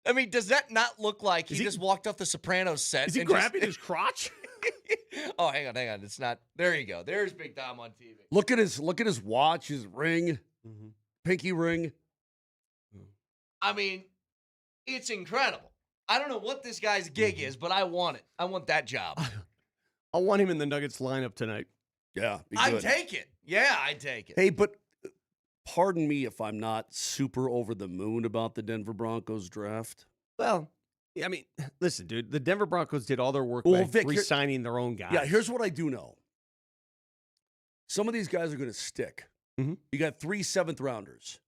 I mean, does that not look like he just walked off the Sopranos set? Is he grabbing his crotch? Oh, hang on. It's not. There you go. There's Big Dom on TV. Look at his watch, his ring, pinky ring. I mean, it's incredible. I don't know what this guy's gig is, but I want it. I want that job. I want him in the Nuggets lineup tonight. Yeah, I'd take it. Yeah, I'd take it. Hey, but pardon me if I'm not super over the moon about the Denver Broncos draft. Well, I mean, listen, dude, the Denver Broncos did all their work Well, by Vic, re-signing their own guys. Yeah, here's what I do know. Some of these guys are going to stick. Mm-hmm. You got 3 7th-rounders.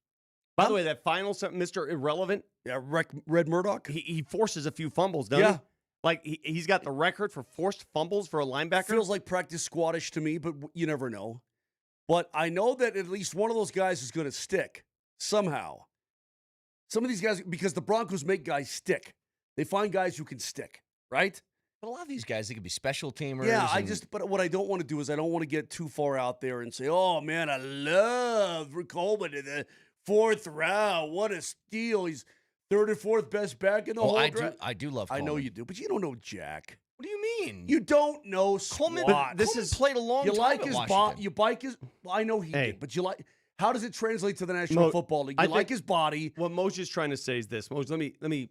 By the way, that final Mr. Irrelevant. Yeah, Red Murdoch. He forces a few fumbles, doesn't he? Like, he's got the record for forced fumbles for a linebacker. Feels like practice squadish to me, but you never know. But I know that at least one of those guys is going to stick somehow. Some of these guys, because the Broncos make guys stick. They find guys who can stick, right? But a lot of these guys, they could be special teamers. Yeah, but what I don't want to do is I don't want to get too far out there and say, oh, man, I love Rick Coleman in the 4th round. What a steal. He's 3rd or 4th best back in the whole draft. I do love Coleman. I know you do, but you don't know Jack. What do you mean? You don't know Coleman. squat. This is played a long you time like at his Washington. You like his. Well, I know he did, but you like. How does it translate to the National Football League? You like his body. What Moser's trying to say is this. Moser, let me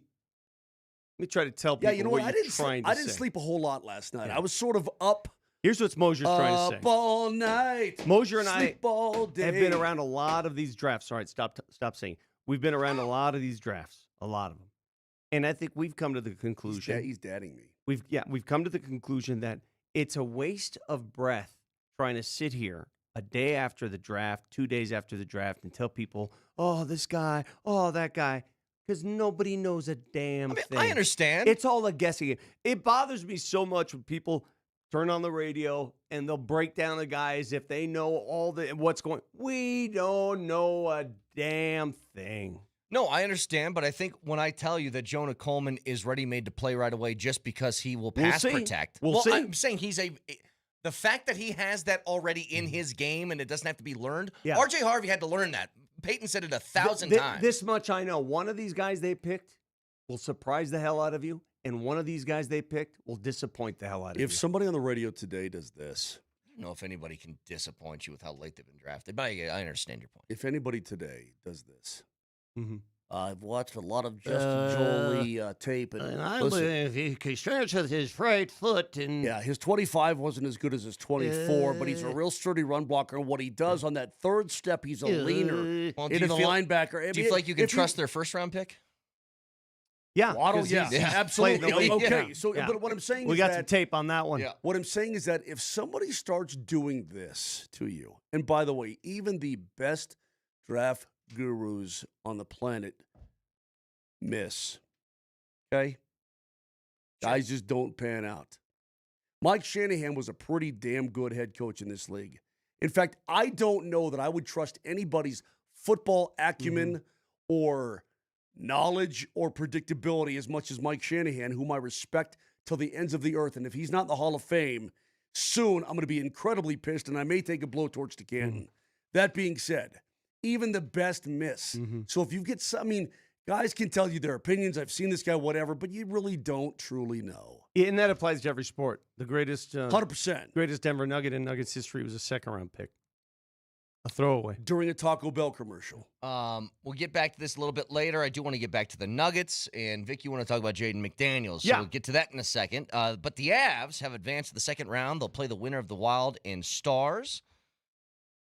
try to tell people. Yeah, you know what? I didn't say. sleep a whole lot last night. I was sort of up. Here's what Moser's trying to say. Up all night. Moser and sleep all day. have been around a lot of these drafts. All right, stop saying. We've been around a lot of these drafts, a lot of them, and I think we've come to the conclusion. He's dadding me. We've come to the conclusion that it's a waste of breath trying to sit here a day after the draft, 2 days after the draft, and tell people, oh, this guy, oh, that guy, because nobody knows a damn thing. I understand. It's all a guessing game. It bothers me so much when people turn on the radio and they'll break down the guys if they know all the what's going. We don't know a damn thing. No, I understand, but I think when I tell you that Jonah Coleman is ready-made to play right away just because he will pass protect. We'll see. I'm saying the fact that he has that already in his game and it doesn't have to be learned. Yeah. RJ Harvey had to learn that. Peyton said it 1,000 times. This much I know. One of these guys they picked will surprise the hell out of you, and one of these guys they picked will disappoint the hell out of you. If somebody on the radio today does this. I don't know if anybody can disappoint you with how late they've been drafted, but I understand your point. If anybody today does this. Mm-hmm. I've watched a lot of Justin Jolie tape. And I listen, believe he starts with his right foot. And yeah, his 25 wasn't as good as his 24, but he's a real sturdy run blocker. And what he does on that third step, he's a leaner into the linebacker. Do you feel like you can trust their first-round pick? Yeah. Waddle, yeah, absolutely. Okay, Yeah. so but what I'm saying we is got some tape on that one. Yeah. What I'm saying is that if somebody starts doing this to you, and by the way, even the best draft gurus on the planet miss. Okay? Guys just don't pan out. Mike Shanahan was a pretty damn good head coach in this league. In fact, I don't know that I would trust anybody's football acumen or knowledge or predictability as much as Mike Shanahan, whom I respect till the ends of the earth. And if he's not in the Hall of Fame, soon I'm going to be incredibly pissed and I may take a blowtorch to Canton. That being said, even the best miss. So if you get some, I mean, guys can tell you their opinions. I've seen this guy, whatever, but you really don't truly know. And that applies to every sport. The greatest, 100%. Greatest Denver Nugget in Nuggets history was a second-round pick. A throwaway. During a Taco Bell commercial. We'll get back to this a little bit later. I do want to get back to the Nuggets. And, Vic, you want to talk about Jaden McDaniels. So we'll get to that in a second. But the Avs have advanced to the second round. They'll play the winner of the Wild and Stars.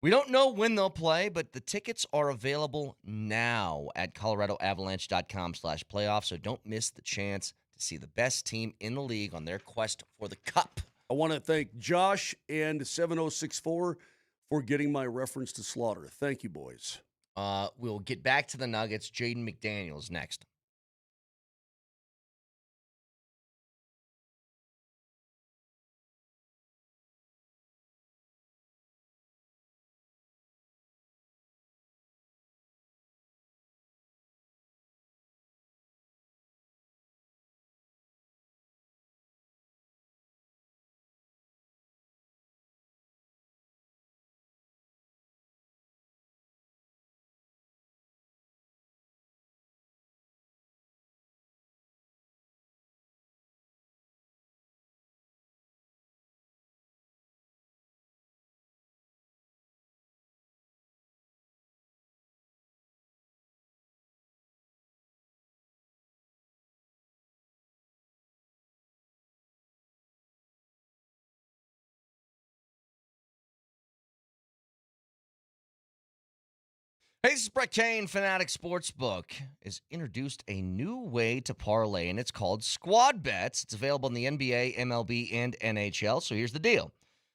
We don't know when they'll play, but the tickets are available now at coloradoavalanche.com/playoff. So don't miss the chance to see the best team in the league on their quest for the cup. I want to thank Josh and 7064 for getting my reference to Slaughter. Thank you, boys. We'll get back to the Nuggets. Jaden McDaniels next. Hey, this is Brett Kane. Fanatic Sportsbook has introduced a new way to parlay, and it's called Squad Bets. It's available in the NBA, MLB, and NHL. So here's the deal.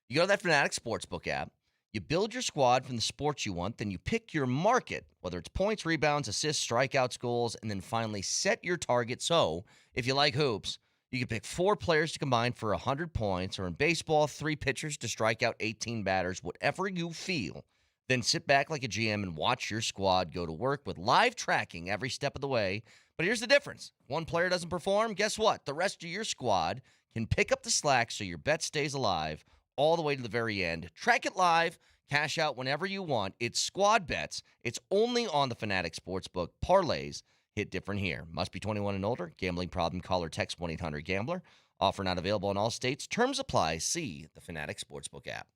You go to that Fanatic Sportsbook app, you build your squad from the sports you want, then you pick your market, whether it's points, rebounds, assists, strikeouts, goals, and then finally set your target. So if you like hoops, you can pick 4 players to combine for 100 points, or in baseball, 3 pitchers to strike out 18 batters, whatever you feel. Then sit back like a GM and watch your squad go to work with live tracking every step of the way. But here's the difference. If one player doesn't perform, guess what? The rest of your squad can pick up the slack so your bet stays alive all the way to the very end. Track it live, cash out whenever you want. It's Squad Bets. It's only on the Fanatic Sportsbook. Parlays hit different here. Must be 21 and older. Gambling problem, call or text 1-800-GAMBLER. Offer not available in all states. Terms apply. See the Fanatic Sportsbook app.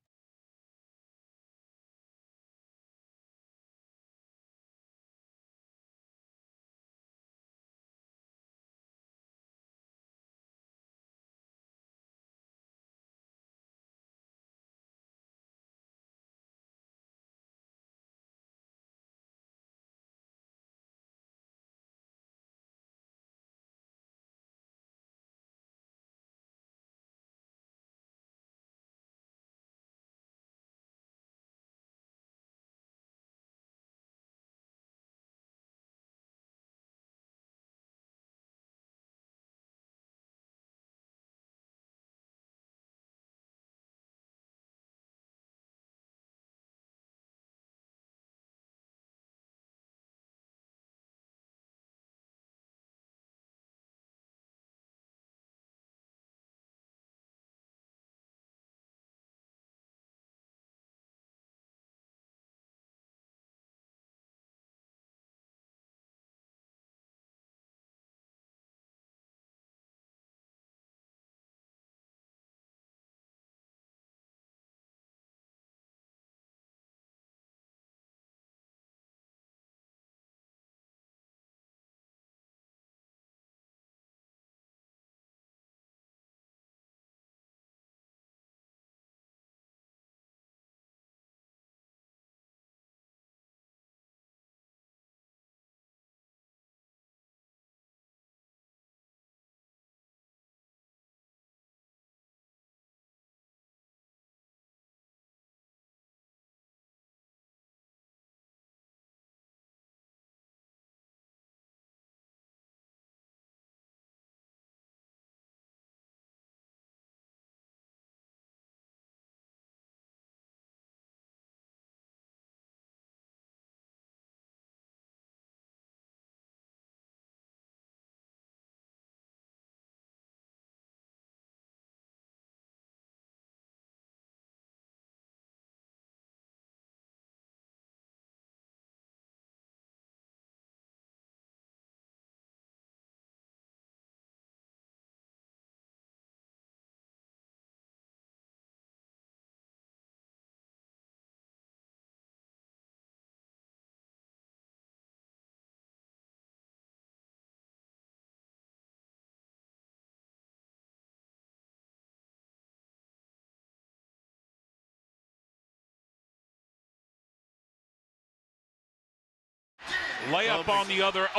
Layup on the other.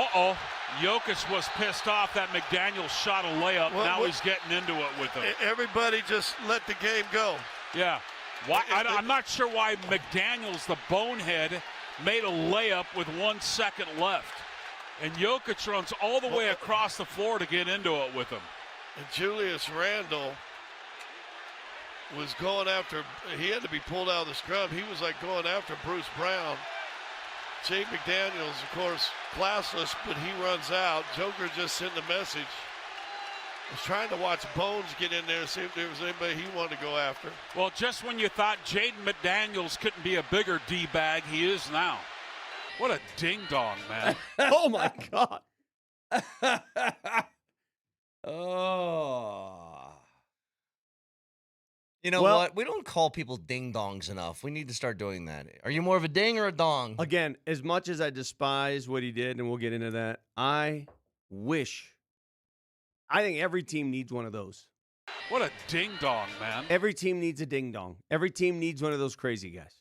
Jokic was pissed off that McDaniels shot a layup. Now he's getting into it with him. Everybody just let the game go. Yeah. Why? I'm not sure why McDaniels, the bonehead, made a layup with 1 second left. And Jokic runs all the way across the floor to get into it with him. And Julius Randle was going after, he had to be pulled out of the scrum. He was like going after Bruce Brown. Jay McDaniels, of course, classless, but he runs out. Joker just sent a message. Was trying to watch Bones get in there, see if there was anybody he wanted to go after. Well, just when you thought Jaden McDaniels couldn't be a bigger D-bag, he is now. What a ding-dong, man. Oh, my God. Oh. You know what? We don't call people ding-dongs enough. We need to start doing that. Are you more of a ding or a dong? Again, as much as I despise what he did, and we'll get into that, I think every team needs one of those. What a ding-dong, man. Every team needs a ding-dong. Every team needs one of those crazy guys.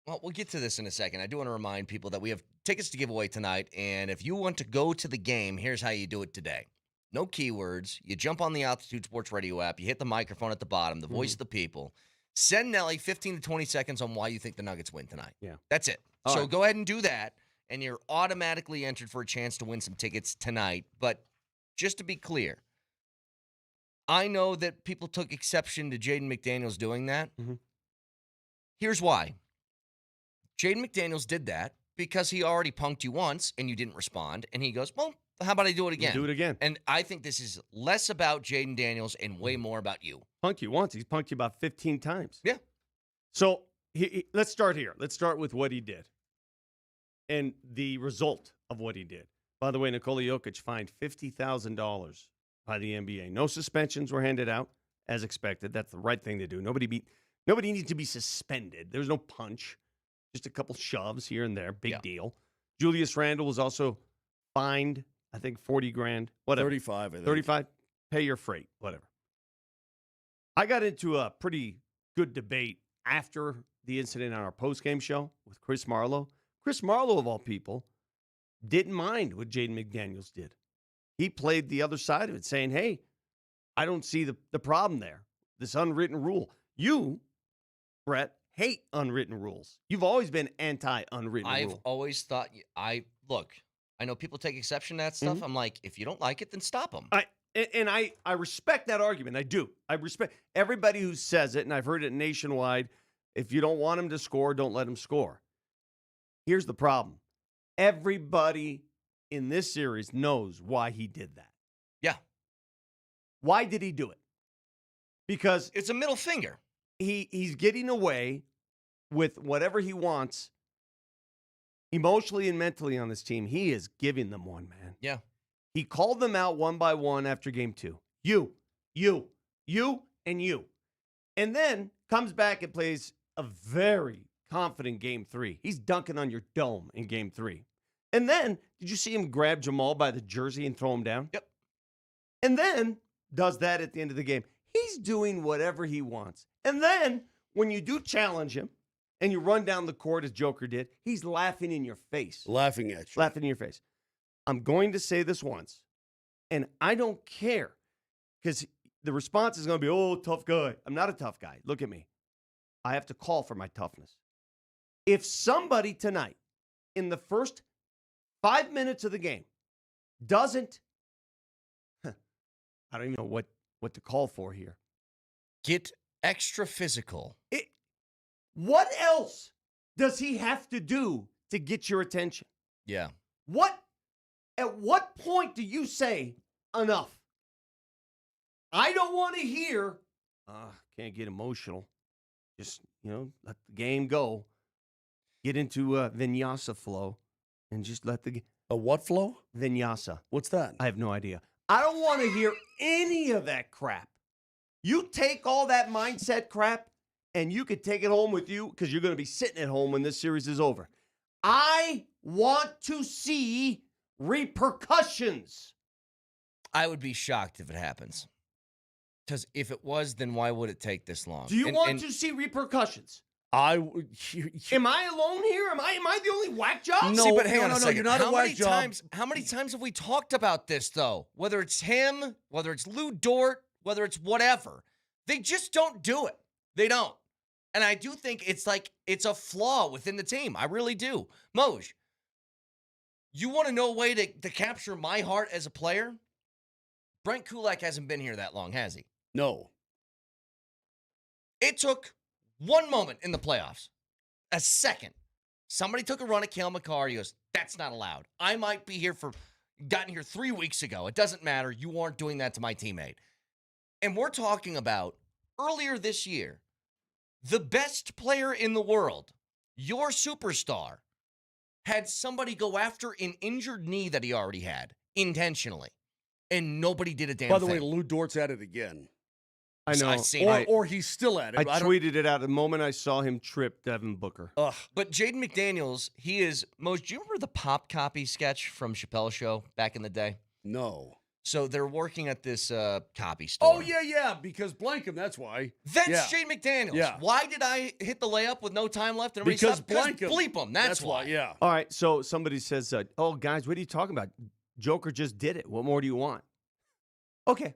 Well, we'll get to this in a second. I do want to remind people that we have tickets to give away tonight, and if you want to go to the game, here's how you do it today. No keywords. You jump on the Altitude Sports Radio app. You hit the microphone at the bottom, the voice of the people. Send Nelly 15 to 20 seconds on why you think the Nuggets win tonight. Yeah. That's it. All so right. go ahead and do that, and you're automatically entered for a chance to win some tickets tonight. But just to be clear, I know that people took exception to Jaden McDaniels doing that. Here's why. Jaden McDaniels did that because he already punked you once and you didn't respond. And he goes, well, how about I do it again? Do it again. And I think this is less about Jaden Daniels and way more about you. Punked you once. He's punked you about 15 times. Yeah. So let's start here. Let's start with what he did and the result of what he did. By the way, Nikola Jokic fined $50,000 by the NBA. No suspensions were handed out, as expected. That's the right thing to do. Nobody needs to be suspended. There's no punch. Just a couple shoves here and there. Big deal. Julius Randle was also fined, I think, 40 grand. Whatever. 35, I think. 35. Pay your freight. Whatever. I got into a pretty good debate after the incident on our postgame show with Chris Marlowe. Chris Marlowe, of all people, didn't mind what Jaden McDaniels did. He played the other side of it, saying, hey, I don't see the problem there. This unwritten rule. You, Brett, hate unwritten rules. You've always been anti-unwritten rule. I've always thought, I know people take exception to that stuff. I'm like, if you don't like it, then stop them. I respect that argument. I do. I respect everybody who says it, and I've heard it nationwide. If you don't want him to score, don't let him score. Here's the problem. Everybody in this series knows why he did that. Yeah. Why did he do it? Because it's a middle finger. He's getting away with whatever he wants emotionally and mentally on this team. He is giving them one, man. Yeah. He called them out one by one after game 2. You, and you. And then comes back and plays a very confident game 3. He's dunking on your dome in game 3. And then, did you see him grab Jamal by the jersey and throw him down? Yep. And then does that at the end of the game. He's doing whatever he wants. And then, when you do challenge him and you run down the court as Joker did, he's laughing in your face. Laughing at you. Laughing in your face. I'm going to say this once, and I don't care, because the response is going to be, oh, tough guy. I'm not a tough guy. Look at me. I have to call for my toughness. If somebody tonight, in the first 5 minutes of the game, doesn't, I don't even know what to call for here. Get extra physical. What else does he have to do to get your attention? Yeah. At what point do you say enough? I don't want to hear, can't get emotional. Just, let the game go. Get into a vinyasa flow and just let a what flow? Vinyasa. What's that? I have no idea. I don't want to hear any of that crap. You take all that mindset crap and you could take it home with you because you're going to be sitting at home when this series is over. I want to see repercussions. I would be shocked if it happens. Because if it was, then why would it take this long? Do you want to see repercussions? Am I alone here? Am I the only whack job? No, see, but hang on a second. You're not a whack job. How many times have we talked about this, though? Whether it's him, whether it's Lou Dort, whether it's whatever. They just don't do it. They don't. And I do think it's a flaw within the team. I really do. Moj, you want to know a way to capture my heart as a player? Brent Kulak hasn't been here that long, has he? No. It took one moment in the playoffs, a second. Somebody took a run at Cale Makar. He goes, that's not allowed. I might be gotten here 3 weeks ago. It doesn't matter. You aren't doing that to my teammate. And we're talking about earlier this year, the best player in the world, your superstar, had somebody go after an injured knee that he already had intentionally. And nobody did a damn thing. By the way, Lou Dort's at it again. I know. I've seen it. Or he's still at it. I tweeted it out the moment I saw him trip Devin Booker. Ugh. But Jaden McDaniels, he is most. Do you remember the pop copy sketch from Chappelle's Show back in the day? No. So they're working at this copy store. Oh, yeah, because blank him, that's why. That's yeah. Jaden McDaniels. Yeah. Why did I hit the layup with no time left? And because blank him. Bleep him, that's why. Yeah. All right, so somebody says, oh, guys, what are you talking about? Joker just did it. What more do you want? Okay.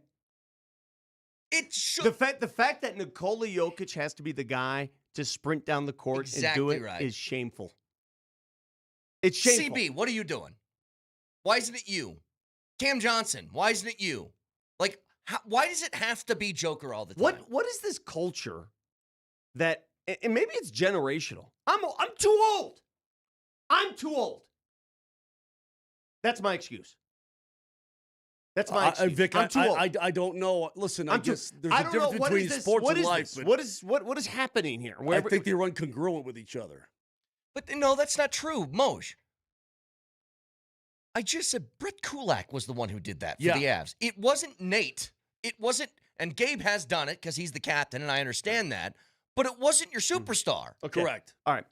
It should. The fact that Nikola Jokic has to be the guy to sprint down the court and do it is shameful. It's shameful. CB, what are you doing? Why isn't it you? Cam Johnson, why isn't it you? Like, why does it have to be Joker all the time? What is this culture that, and maybe it's generational. I'm too old. I'm too old. That's my excuse. That's my excuse. Vic, I'm too old. I don't know. Listen, there's I a don't difference know. What between is this? sports What and is life. this? What is happening here? I think they run congruent with each other. But no, that's not true, Moj. I just said Brett Kulak was the one who did that for the Avs. It wasn't Nate. It wasn't, and Gabe has done it because he's the captain, and I understand that. But it wasn't your superstar. Okay. Correct. All right.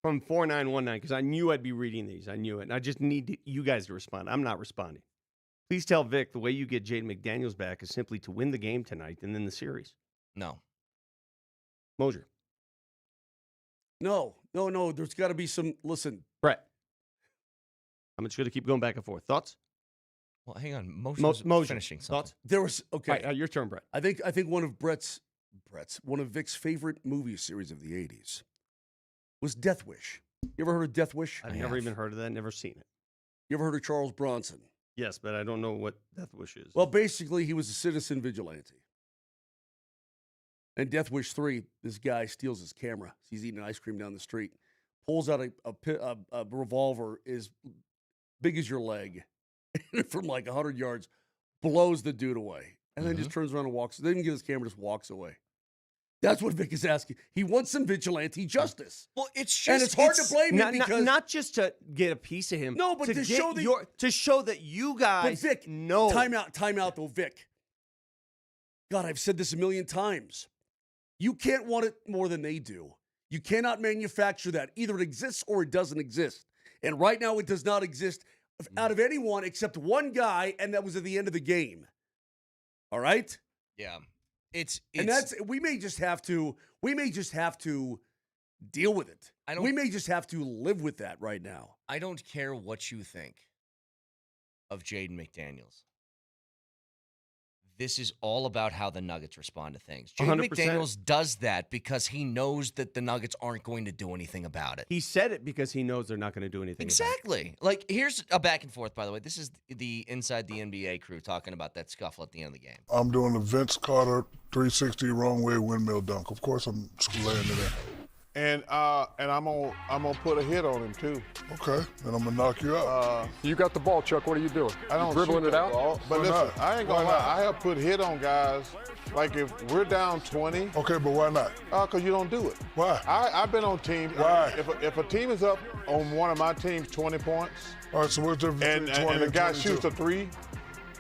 From 4919, because I knew I'd be reading these. I knew it. And I just need you guys to respond. I'm not responding. Please tell Vic the way you get Jaden McDaniels back is simply to win the game tonight and then the series. No. Moser. No. There's got to be some. Listen, Brett. I'm just going to keep going back and forth. Thoughts? Well, hang on. Moser finishing something. Thoughts? There was okay. Right, your turn, Brett. I think one of one of Vic's favorite movie series of the '80s was Death Wish. You ever heard of Death Wish? I've never even heard of that. Never seen it. You ever heard of Charles Bronson? Yes, but I don't know what Death Wish is. Well, basically, he was a citizen vigilante. And Death Wish 3, this guy steals his camera. He's eating ice cream down the street, pulls out a revolver as big as your leg from like 100 yards, blows the dude away, and then just turns around and walks. Doesn't even get his camera, just walks away. That's what Vic is asking. He wants some vigilante justice. Well, it's just, and it's hard to blame him because not just to get a piece of him. No, but to show that to show that you guys. But Vic, know. Time out, though, Vic. God, I've said this a million times. You can't want it more than they do. You cannot manufacture that. Either it exists or it doesn't exist. And right now, it does not exist out of anyone except one guy, and that was at the end of the game. All right? Yeah. And that's we may just have to deal with it. We may just have to live with that right now. I don't care what you think of Jaden McDaniels. This is all about how the Nuggets respond to things. Jaden McDaniels does that because he knows that the Nuggets aren't going to do anything about it. He said it because he knows they're not going to do anything exactly. about it. Like, here's a back and forth, by the way. This is the Inside the NBA crew talking about that scuffle at the end of the game. I'm doing the Vince Carter 360 wrong way windmill dunk. Of course, I'm laying it in. And I'm gonna put a hit on him too. Okay, then I'm gonna knock you out. You got the ball, Chuck. What are you doing? I don't dribbling shoot it that out? ball, but Why listen, not? I ain't gonna Why lie. not? I have put hit on guys. Like if we're down 20. Okay, but why not? Because you don't do it. Why? I've been on teams. Why? If a team is up on one of my teams 20 points. All right, so what's the difference between 20 and the guy 22? shoots a three.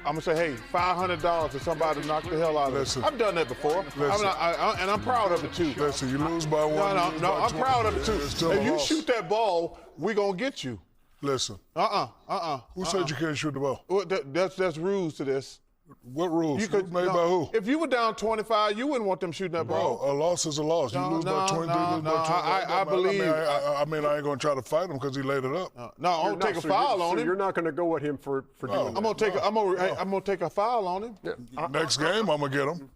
I'm gonna say, hey, $500 to somebody to knock the hell out of it. I've done that before, and I'm proud of it too. Listen, you lose by one. No, I'm proud of it too. If you shoot that ball, we gonna get you. Listen. Who said you can't shoot the ball? Well, that's rules to this. What rules? Made by who? If you were down 25, you wouldn't want them shooting that ball. Bro, a loss is a loss. You lose by 23, lose by 20. I believe. I mean, I ain't gonna try to fight him because he laid it up. I'm gonna take a foul on him. You're not gonna go at him for doing that. I'm gonna take a foul on him. Yeah. Next game, I'm gonna get him.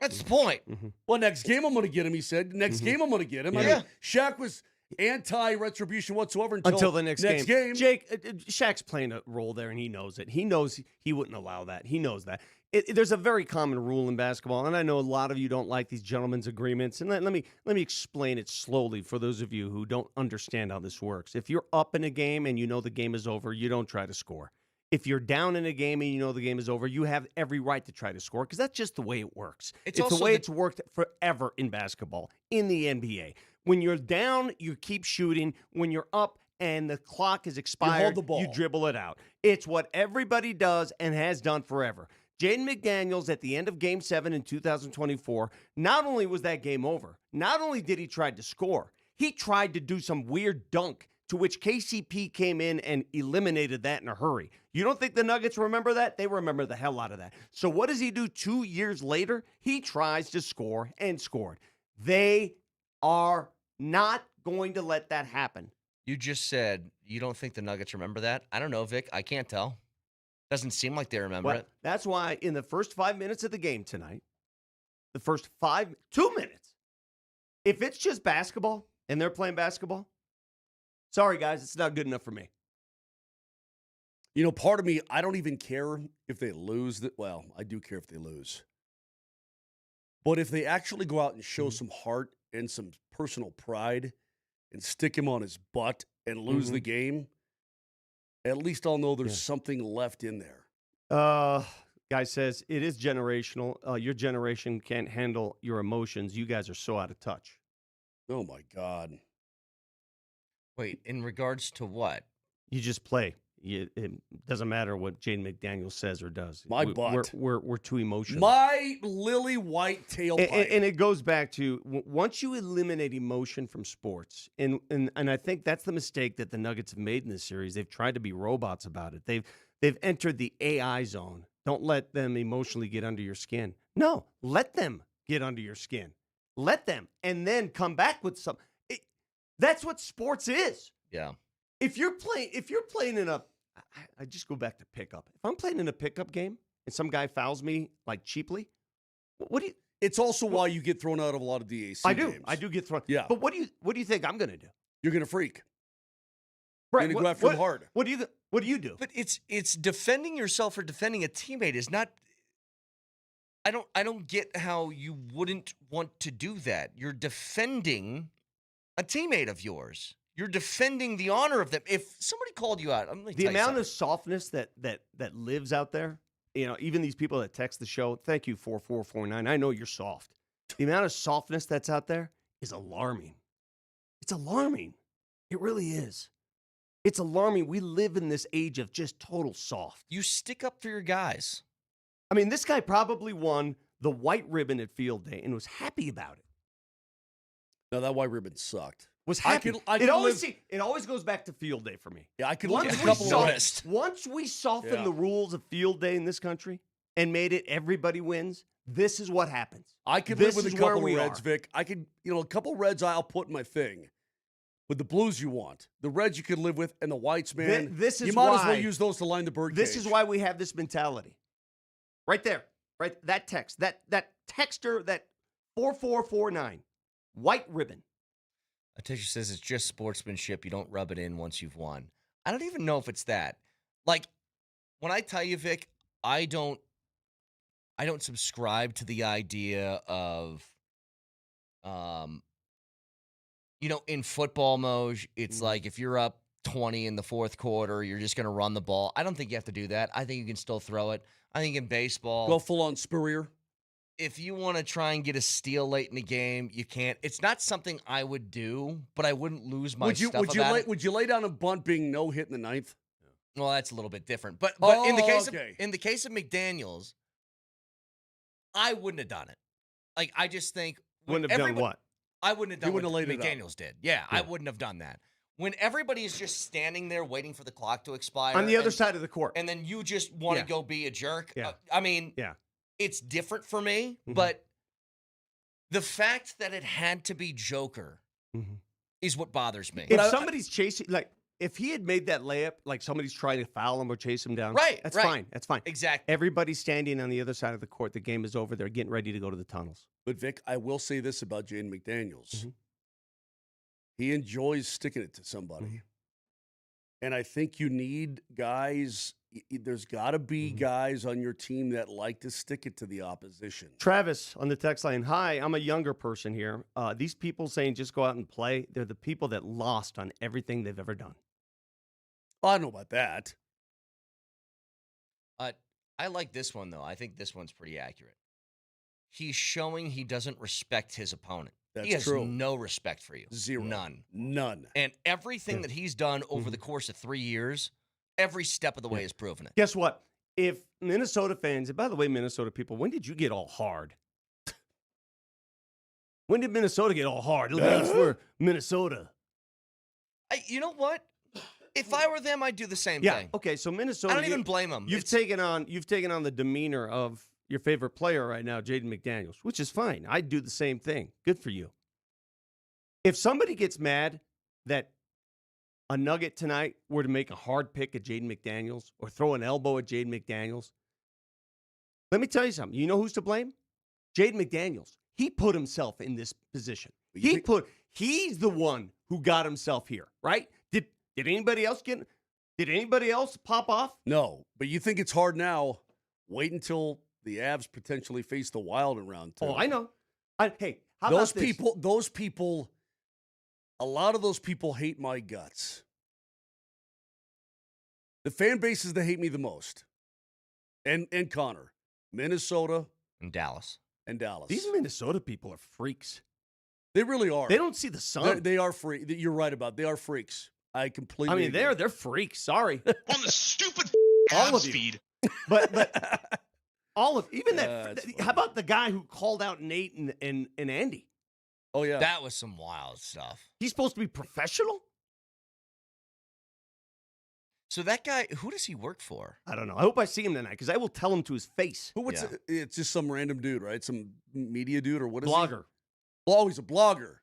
That's the point. Well, next game I'm going to get him, he said. Next game I'm going to get him. Yeah. I mean, Shaq was anti-retribution whatsoever until the next game. Jake, Shaq's playing a role there, and he knows it. He knows he wouldn't allow that. He knows that. There's a very common rule in basketball, and I know a lot of you don't like these gentlemen's agreements. And let me explain it slowly for those of you who don't understand how this works. If you're up in a game and you know the game is over, you don't try to score. If you're down in a game and you know the game is over, you have every right to try to score because that's just the way it works. It's the way it's worked forever in basketball, in the NBA. When you're down, you keep shooting. When you're up and the clock is expired, you hold the ball. You dribble it out. It's what everybody does and has done forever. Jaden McDaniels at the end of Game 7 in 2024, not only was that game over, not only did he try to score, he tried to do some weird dunk to which KCP came in and eliminated that in a hurry. You don't think the Nuggets remember that? They remember the hell out of that. So what does he do 2 years later? He tries to score and scored. They are not going to let that happen. You just said you don't think the Nuggets remember that? I don't know, Vic. I can't tell. Doesn't seem like they remember it. That's why in the first 5 minutes of the game tonight, the first 2 minutes, if it's just basketball and they're playing basketball, sorry, guys, it's not good enough for me. You know, part of me, I don't even care if they lose. Well, I do care if they lose. But if they actually go out and show some heart and some personal pride and stick him on his butt and lose the game, at least I'll know there's something left in there. Guy says, it is generational. Your generation can't handle your emotions. You guys are so out of touch. Oh, my God. Wait, in regards to what? You just play. It doesn't matter what Jaden McDaniels says or does. My butt. We're too emotional. My lily white tailpipe. And it goes back to once you eliminate emotion from sports, and I think that's the mistake that the Nuggets have made in this series. They've tried to be robots about it. They've entered the AI zone. Don't let them emotionally get under your skin. No, let them get under your skin. Let them, and then come back with some. That's what sports is. Yeah. If you're playing in a, I just go back to pickup. If I'm playing in a pickup game and some guy fouls me like cheaply, what do you? It's also why you get thrown out of a lot of DAC games. I do get thrown. Yeah. But what do you think I'm going to do? You're going to freak. Right. You're going to go after him hard. What do you do? But it's defending yourself or defending a teammate is not. I don't get how you wouldn't want to do that. You're defending a teammate of yours. You're defending the honor of them. If somebody called you out, the amount of softness that lives out there, even these people that text the show, thank you 4449. I know you're soft. The amount of softness that's out there is alarming. It's alarming. It really is. It's alarming. We live in this age of just total soft. You stick up for your guys. I mean, this guy probably won the white ribbon at field day and was happy about it. No, that white ribbon sucked. Was happy. It always goes back to field day for me. Yeah, I could look at a couple of reds. Once we soften the rules of field day in this country and made it everybody wins, this is what happens. I could live with a couple of reds, Vic. I could, a couple of reds I'll put in my thing. With the blues you want. The reds you could live with, and the whites, man. This is you might as well use those to line the bird This cage. is why we have this mentality. Right there. Right, that text. That texter, that 4449. White ribbon. A teacher says it's just sportsmanship. You don't rub it in once you've won. I don't even know if it's that. Like, when I tell you, Vic, I don't subscribe to the idea of, in football, Moj, it's like if you're up 20 in the fourth quarter, you're just going to run the ball. I don't think you have to do that. I think you can still throw it. I think in baseball, go full on Spurrier. If you want to try and get a steal late in the game, you can't. It's not something I would do, but I wouldn't lose my stuff about it. Would you lay down a bunt being no hit in the ninth? Well, that's a little bit different. But in the case of McDaniels, I wouldn't have done it. Like, I just think wouldn't have done what? I wouldn't have done what McDaniels did. Yeah, I wouldn't have done that. When everybody is just standing there waiting for the clock to expire. On the other side of the court. And then you just want to go be a jerk. Yeah. It's different for me, but the fact that it had to be Joker is what bothers me. If somebody's chasing, like, if he had made that layup, like somebody's trying to foul him or chase him down, that's fine. That's fine. Exactly. Everybody's standing on the other side of the court. The game is over. They're getting ready to go to the tunnels. But, Vic, I will say this about Jaden McDaniels. He enjoys sticking it to somebody. And I think you need guys. There's got to be guys on your team that like to stick it to the opposition. Travis on the text line, hi, I'm a younger person here. These people saying just go out and play, they're the people that lost on everything they've ever done. I don't know about that. I like this one, though. I think this one's pretty accurate. He's showing he doesn't respect his opponent. That's he has true. No respect for you. Zero. None. And everything that he's done over the course of 3 years, every step of the way has proven it. Guess what? If Minnesota fans, and by the way, Minnesota people, when did you get all hard? When did Minnesota get all hard? Look, we're Minnesota. You know what? If I were them, I'd do the same Yeah. thing. Okay. So Minnesota. I don't even blame them. You've taken on the demeanor of your favorite player right now, Jaden McDaniels, which is fine. I'd do the same thing. Good for you. If somebody gets mad that a Nugget tonight were to make a hard pick at Jaden McDaniels or throw an elbow at Jaden McDaniels, let me tell you something. You know who's to blame? Jaden McDaniels. He put himself in this position. He's the one who got himself here, right? Did anybody else pop off? No, but you think it's hard now. Wait until the Avs potentially face the Wild in round 2. Oh, I know. Hey, how those about this? Those people, a lot of those people hate my guts. The fan bases that hate me the most, and Connor, Minnesota and Dallas. These Minnesota people are freaks. They really are. They don't see the sun. They are freaks. You're right about it. They are freaks. I completely agree. They're freaks. Sorry. On the stupid all of feed. But all of even that. How about the guy who called out Nate and Andy? Oh yeah, that was some wild stuff. He's supposed to be professional. So that guy, who does he work for? I don't know. I hope I see him tonight because I will tell him to his face. It's just some random dude, right? Some media dude or what is blogger. He? Oh, he's a blogger.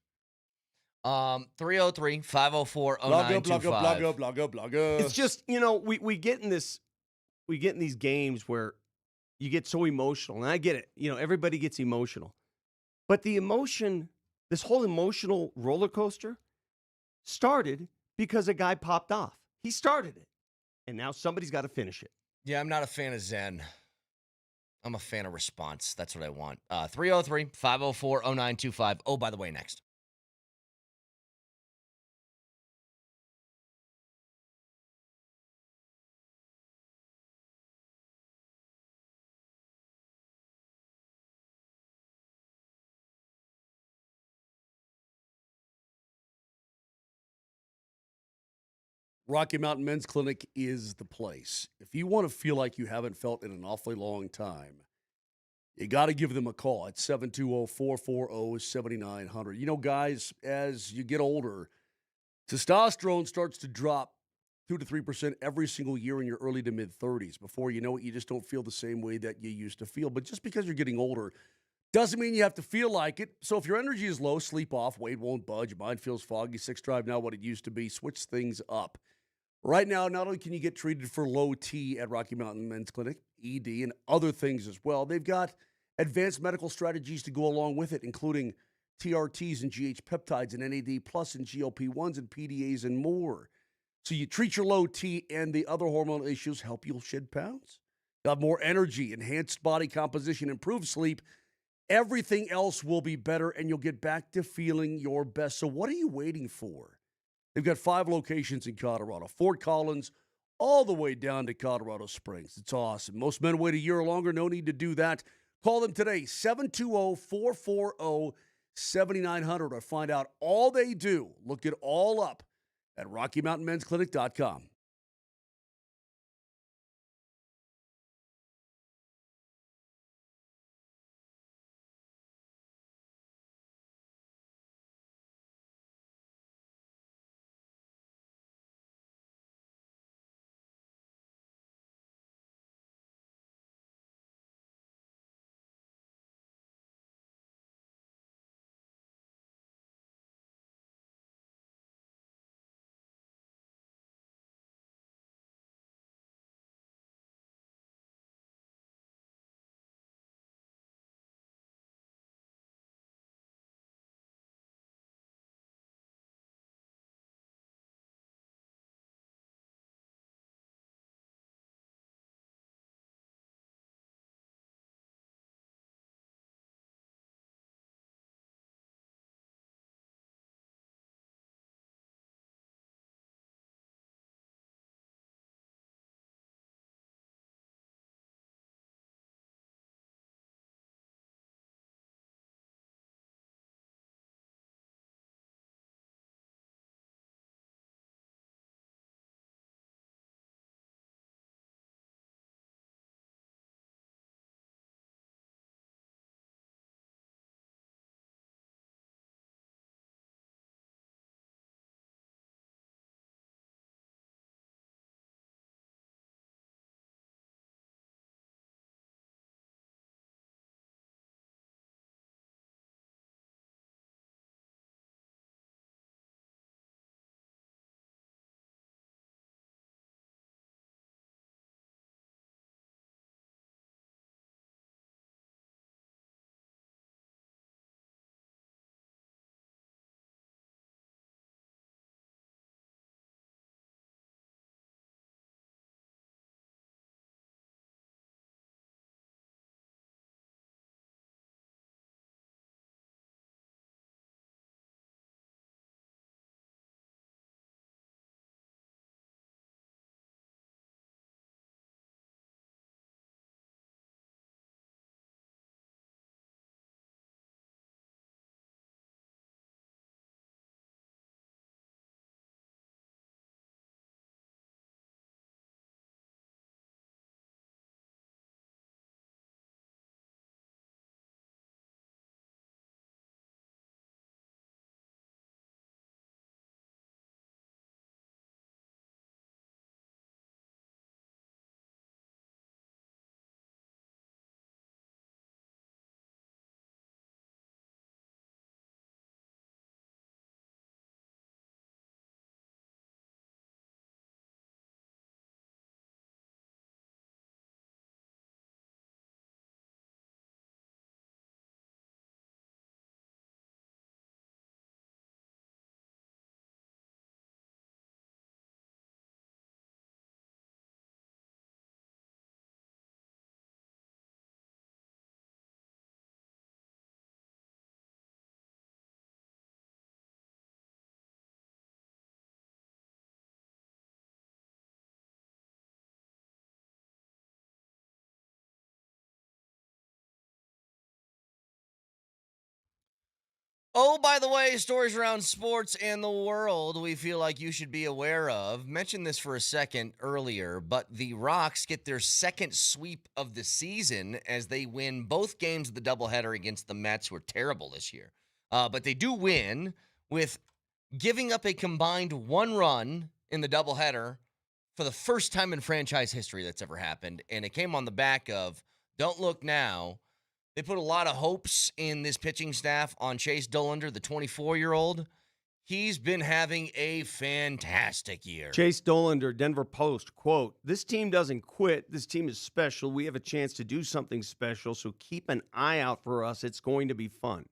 303-504-0925. Blogger. It's just, we get in these games where you get so emotional, and I get it. Everybody gets emotional. But the emotion, this whole emotional roller coaster started because a guy popped off. He started it. And now somebody's got to finish it. Yeah, I'm not a fan of Zen. I'm a fan of response. That's what I want. 303-504-0925. Oh, by the way, next. Rocky Mountain Men's Clinic is the place. If you want to feel like you haven't felt in an awfully long time, you got to give them a call at 720-440-7900. You know, guys, as you get older, testosterone starts to drop 2 to 3% every single year in your early to mid-30s. Before you know it, you just don't feel the same way that you used to feel. But just because you're getting older doesn't mean you have to feel like it. So if your energy is low, sleep off, weight won't budge, your mind feels foggy, 6-drive not what it used to be, switch things up. Right now, not only can you get treated for low T at Rocky Mountain Men's Clinic, ED, and other things as well, they've got advanced medical strategies to go along with it, including TRTs and GH peptides and NAD plus and GLP-1s and PDAs and more. So you treat your low T and the other hormonal issues, help you shed pounds. You'll have more energy, enhanced body composition, improved sleep. Everything else will be better, and you'll get back to feeling your best. So what are you waiting for? They've got 5 locations in Colorado, Fort Collins, all the way down to Colorado Springs. It's awesome. Most men wait a year or longer. No need to do that. Call them today, 720-440-7900, or find out all they do. Look it all up at RockyMountainMen'sClinic.com. Oh, by the way, stories around sports and the world we feel like you should be aware of. Mentioned this for a second earlier, but the Rocks get their second sweep of the season as they win both games of the doubleheader against the Mets, who are terrible this year. But they do win with giving up a combined 1 run in the doubleheader for the first time in franchise history that's ever happened. And it came on the back of, don't look now. They put a lot of hopes in this pitching staff on Chase Dollander, the 24-year-old. He's been having a fantastic year. Chase Dollander, Denver Post, quote, "This team doesn't quit. This team is special. We have a chance to do something special, so keep an eye out for us. It's going to be fun."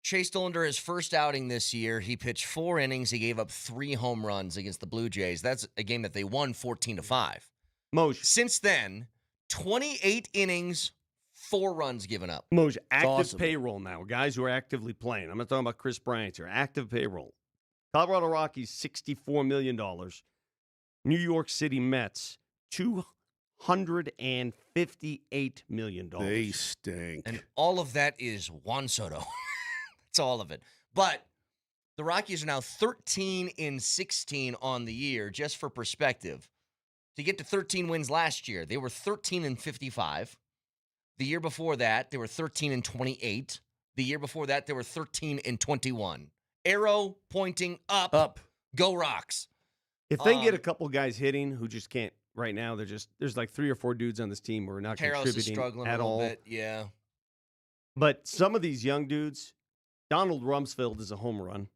Chase Dollander, his first outing this year, he pitched 4 innings. He gave up 3 home runs against the Blue Jays. That's a game that they won 14-5. Moj. Since then, 28 innings, 4 runs given up. Moj, active awesome. payroll now. Guys who are actively playing. I'm not talking about Chris Bryant here. Active payroll. Colorado Rockies, $64 million. New York City Mets, $258 million. They stink. And all of that is Juan Soto. That's all of it. But the Rockies are now 13-16 on the year, just for perspective. To get to 13 wins last year, they were 13-55. The year before that, they were 13-28. The year before that, they were 13-21. Arrow pointing up. Up. Go Rocks. If they get a couple guys hitting who just can't right now, there's like 3 or 4 dudes on this team who are not Harrell's contributing struggling at a little all. bit, yeah. But some of these young dudes, Donald Rumsfeld is a home run.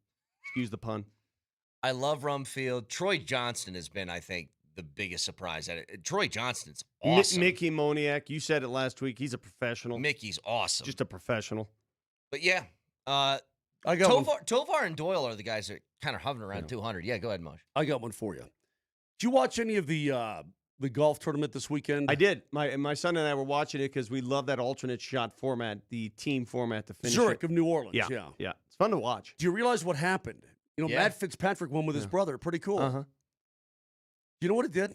Excuse the pun. I love Rumfield. Troy Johnston has been, I think, the biggest surprise at it. Troy Johnston's awesome. Mickey Moniak, you said it last week. He's a professional. Mickey's awesome. Just a professional. But yeah, I got Tovar and Doyle are the guys that kind of hovering around 200. Yeah, go ahead, Moj. I got one for you. Did you watch any of the golf tournament this weekend? I did. My son and I were watching it because we love that alternate shot format, the team format to finish Zurich it. of New Orleans. Yeah. It's fun to watch. Do you realize what happened? You know, Yeah. Matt Fitzpatrick won with his brother. Pretty cool. Uh-huh. You know what it did?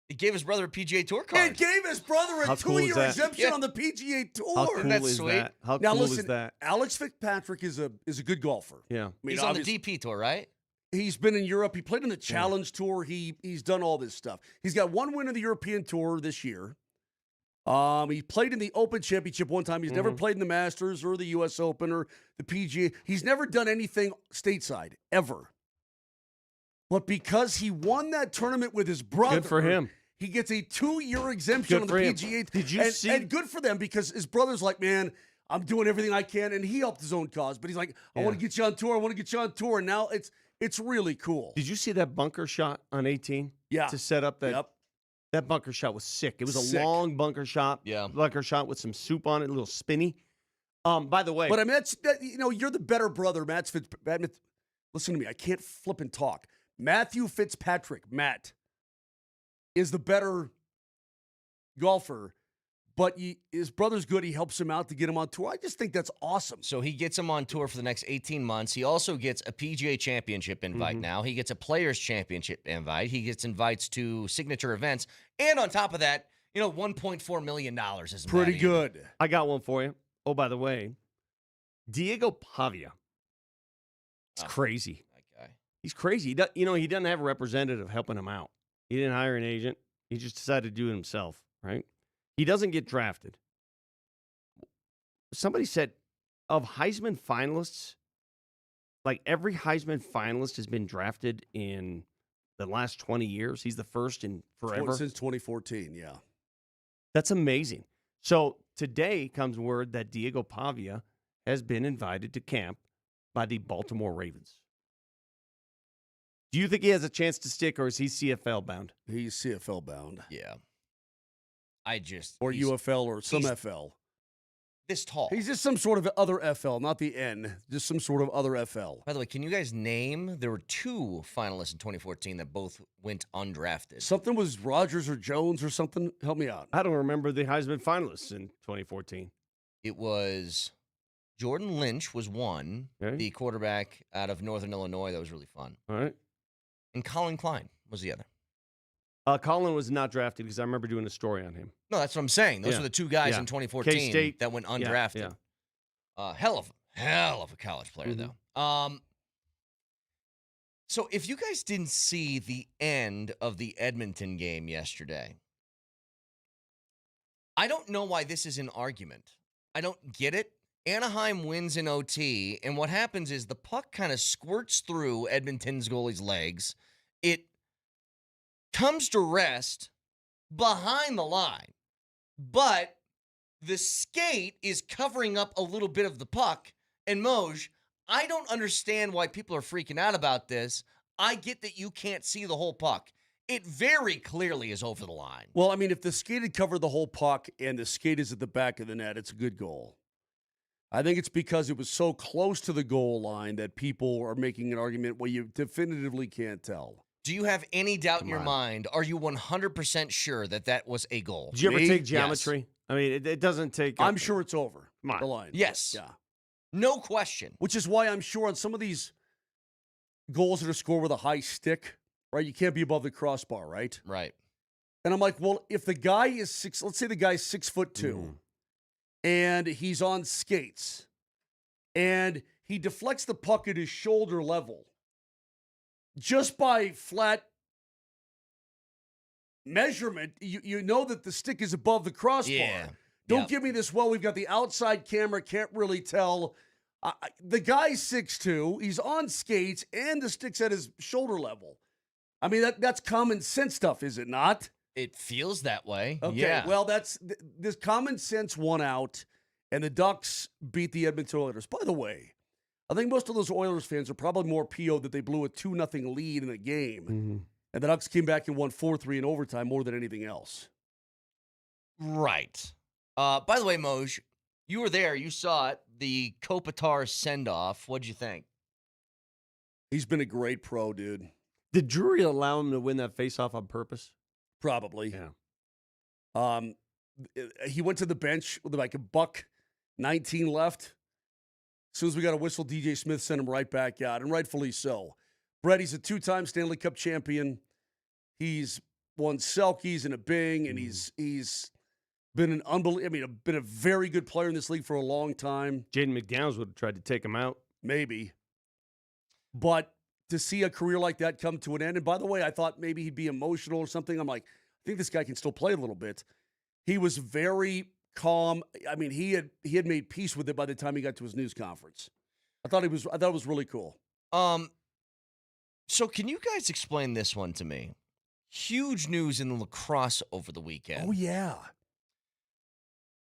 He gave his brother a PGA Tour card. It gave his brother a How cool is 2-year that? exemption Yeah. on the PGA Tour. How cool That's is sweet. that? How Now cool listen, is that? Alex Fitzpatrick is a good golfer. Yeah. I mean, He's on the obviously- DP Tour, right? He's been in Europe. He played in the Challenge Tour. He's done all this stuff. He's got 1 win in the European Tour this year. He played in the Open Championship one time. He's never played in the Masters or the U.S. Open or the PGA. He's never done anything stateside, ever. But because he won that tournament with his brother, Good for him. he gets a 2-year exemption Good on the for him. PGA. Did you see- And good for them because his brother's like, man, I'm doing everything I can, and he helped his own cause. But he's like, I want to get you on tour. I want to get you on tour. And now it's really cool. Did you see that bunker shot on 18? Yeah. To set up that. Yep. That bunker shot was sick. It was a Sick. long bunker shot. Yeah. Bunker shot with some soup on it, a little spinny. By the way. But I mean, you're the better brother, Matt Fitzpatrick. Listen to me. I can't flip and talk. Matthew Fitzpatrick, Matt, is the better golfer, but his brother's good. He helps him out to get him on tour. I just think that's awesome. So he gets him on tour for the next 18 months. He also gets a PGA Championship invite now. He gets a Players Championship invite. He gets invites to signature events. And on top of that, $1.4 million isn't Pretty bad either. good. I got one for you. Oh, by the way, Diego Pavia. It's crazy. That guy. He's crazy. He doesn't have a representative helping him out. He didn't hire an agent. He just decided to do it himself, right? He doesn't get drafted. Somebody said of Heisman finalists, like every Heisman finalist has been drafted in the last 20 years. He's the first in forever. Since 2014, yeah. That's amazing. So today comes word that Diego Pavia has been invited to camp by the Baltimore Ravens. Do you think he has a chance to stick, or is he CFL bound? He's CFL bound. Yeah. Or UFL or some FL. This tall. He's just some sort of other FL, not the N, just some sort of other FL. By the way, can you guys name? There were 2 finalists in 2014 that both went undrafted. Something was Rogers or Jones or something. Help me out. I don't remember the Heisman finalists in 2014. It was Jordan Lynch was one, the quarterback out of Northern Illinois. That was really fun. All right. And Colin Klein was the other. Colin was not drafted because I remember doing a story on him. No, that's what I'm saying. Those Yeah. were the 2 guys Yeah. in 2014 K-State. that went Yeah, undrafted. yeah. Hell Hell of a college player, though. So if you guys didn't see the end of the Edmonton game yesterday, I don't know why this is an argument. I don't get it. Anaheim wins in OT, and what happens is the puck kind of squirts through Edmonton's goalie's legs. It comes to rest behind the line, but the skate is covering up a little bit of the puck. And Moj, I don't understand why people are freaking out about this. I get that you can't see the whole puck. It very clearly is over the line. Well, I mean, if the skate had covered the whole puck and the skate is at the back of the net, it's a good goal. I think it's because it was so close to the goal line that people are making an argument where you definitively can't tell. Do you have any doubt in your mind? Are you 100% sure that that was a goal? Did you ever take geometry? Yes. I mean, it doesn't take... I'm sure it's over the line. Yes. Yeah. No question. Which is why I'm sure on some of these goals that are scored with a high stick, right, you can't be above the crossbar, right? Right. And I'm like, well, if the guy is let's say the guy's 6'2", and he's on skates, and he deflects the puck at his shoulder level, just by flat measurement, you know that the stick is above the crossbar. Yeah. Don't give me this, well, we've got the outside camera, can't really tell. The guy's 6'2", he's on skates, and the stick's at his shoulder level. I mean, that's common sense stuff, is it not? It feels that way. Okay, yeah. well, this common sense won out, and the Ducks beat the Edmonton Oilers. By the way, I think most of those Oilers fans are probably more PO'd that they blew a 2-0 lead in the game, and the Ducks came back and won 4-3 in overtime more than anything else. Right. By the way, Moj, you were there. You saw it. The Kopitar send-off. What'd you think? He's been a great pro, dude. Did Drury allow him to win that faceoff on purpose? Probably. Yeah. He went to the bench with like $1:19 left. As soon as we got a whistle, DJ Smith sent him right back out, and rightfully so. Brett, he's a 2-time Stanley Cup champion. He's won Selkies and a Bing, and he's been an been a very good player in this league for a long time. Jaden McDaniels would have tried to take him out. Maybe. But to see a career like that come to an end, and by the way, I thought maybe he'd be emotional or something. I'm like, I think this guy can still play a little bit. He was very calm. I mean, he had made peace with it by the time he got to his news conference. I thought it was really cool. So can you guys explain this one to me? Huge news in lacrosse over the weekend. Oh, yeah.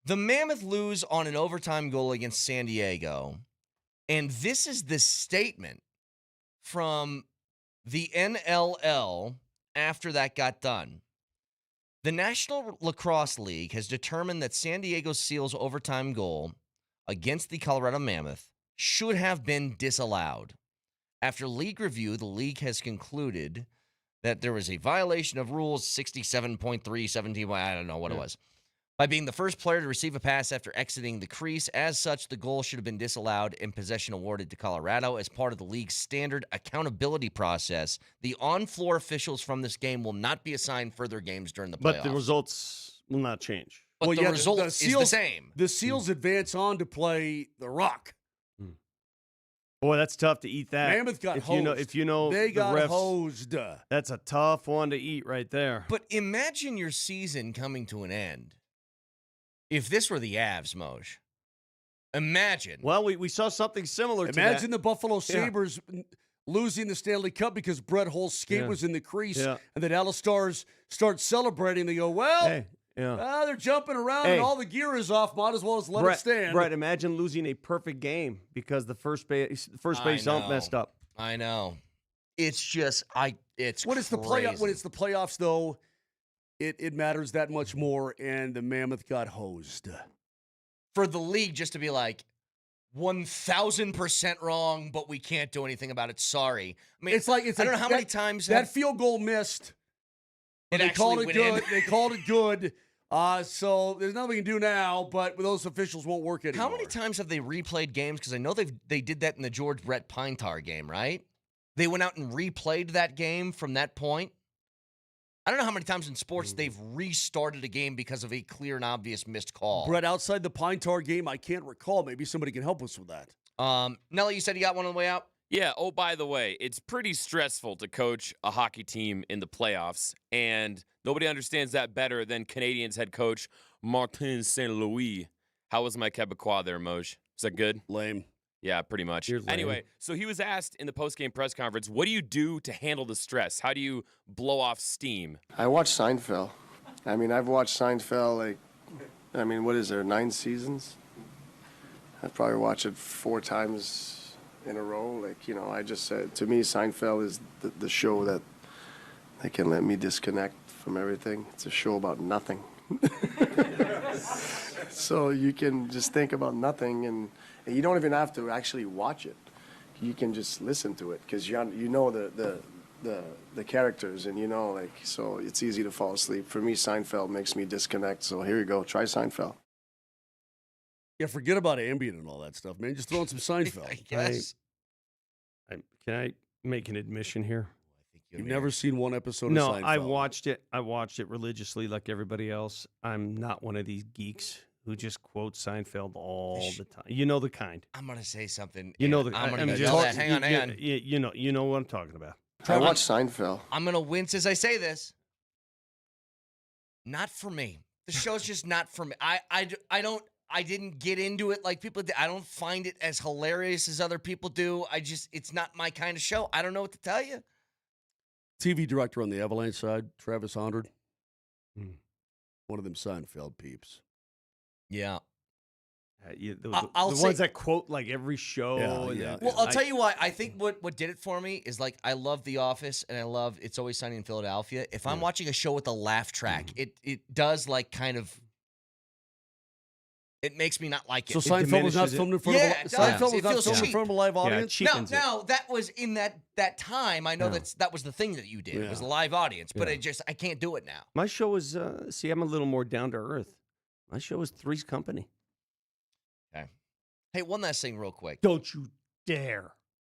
The Mammoth lose on an overtime goal against San Diego, and this is the statement from the NLL after that got done. The National Lacrosse League has determined that San Diego Seals' overtime goal against the Colorado Mammoth should have been disallowed. After league review, the league has concluded that there was a violation of rules 67.317, I don't know what it was, by being the first player to receive a pass after exiting the crease. As such, the goal should have been disallowed and possession awarded to Colorado. As part of the league's standard accountability process, the on-floor officials from this game will not be assigned further games during the playoffs. But the results will not change. But the result is the same. The Seals advance on to play the Rock. Boy, that's tough to eat that. Mammoth got hosed. If you know they the got refs, hosed. That's a tough one to eat right there. But imagine your season coming to an end. If this were the Avs, Moj, imagine. Well, we saw something similar to that. Imagine the Buffalo Sabres losing the Stanley Cup because Brett Hull's skate was in the crease, and the Dallas Stars start celebrating. They go, well, they're jumping around and all the gear is off. Might as well just let it stand. Brett, imagine losing a perfect game because the first base ump messed up. I know. It's just, it's when it's crazy. When it's the playoffs, though, it matters that much more, and the Mammoth got hosed. For the league just to be like, 1,000% wrong, but we can't do anything about it. Sorry. I mean, I don't know how many times that field goal missed. They called it good. They called it good. So there's nothing we can do now, but those officials won't work anymore. How many times have they replayed games? Because I know they did that in the George Brett Pinetar game, right? They went out and replayed that game from that point. I don't know how many times in sports they've restarted a game because of a clear and obvious missed call. Brett, outside the Pinetar game, I can't recall. Maybe somebody can help us with that. Nelly, you said you got one on the way out? Yeah. Oh, by the way, it's pretty stressful to coach a hockey team in the playoffs, and nobody understands that better than Canadiens head coach Martin St. Louis. How was my Quebecois there, Moj? Is that good? Lame. Yeah, pretty much. You're lame. Anyway, so he was asked in the post-game press conference, what do you do to handle the stress? How do you blow off steam? I watch Seinfeld. I mean, I've watched Seinfeld, what is there, 9 seasons? I've probably watched it 4 times in a row. I just said, to me, Seinfeld is the show that can let me disconnect from everything. It's a show about nothing. So you can just think about nothing, and you don't even have to actually watch it. You can just listen to it because you know the characters, and so it's easy to fall asleep. For me, Seinfeld makes me disconnect. So here you go, try Seinfeld. Yeah, forget about ambient and all that stuff, man. Just throw in some Seinfeld. I guess. Can I make an admission here? You've never seen one episode of Seinfeld? No, I watched it. I watched it religiously like everybody else. I'm not one of these geeks who just quote Seinfeld all the time. You know the kind. I'm going to say something. You know the I'm kind. going to go that. Hang on. You know what I'm talking about. I watch Seinfeld. I'm going to wince as I say this. Not for me. The show's just not for me. I didn't get into it like people did. I don't find it as hilarious as other people do. It's not my kind of show. I don't know what to tell you. TV director on the Avalanche side, Travis Hondard. One of them Seinfeld peeps. Yeah. The ones that quote like every show. Well, I'll tell you why. I think what did it for me is I love The Office and I love It's Always Sunny in Philadelphia. If I'm watching a show with a laugh track, it does kind of. It makes me not like it. So Seinfeld was not filmed in front of a live audience? Now, that was in that time. I know that was the thing that you did. It was a live audience, but I can't do it now. My show was, I'm a little more down to earth. My show was Three's Company. Okay. Hey, one last thing real quick. Don't you dare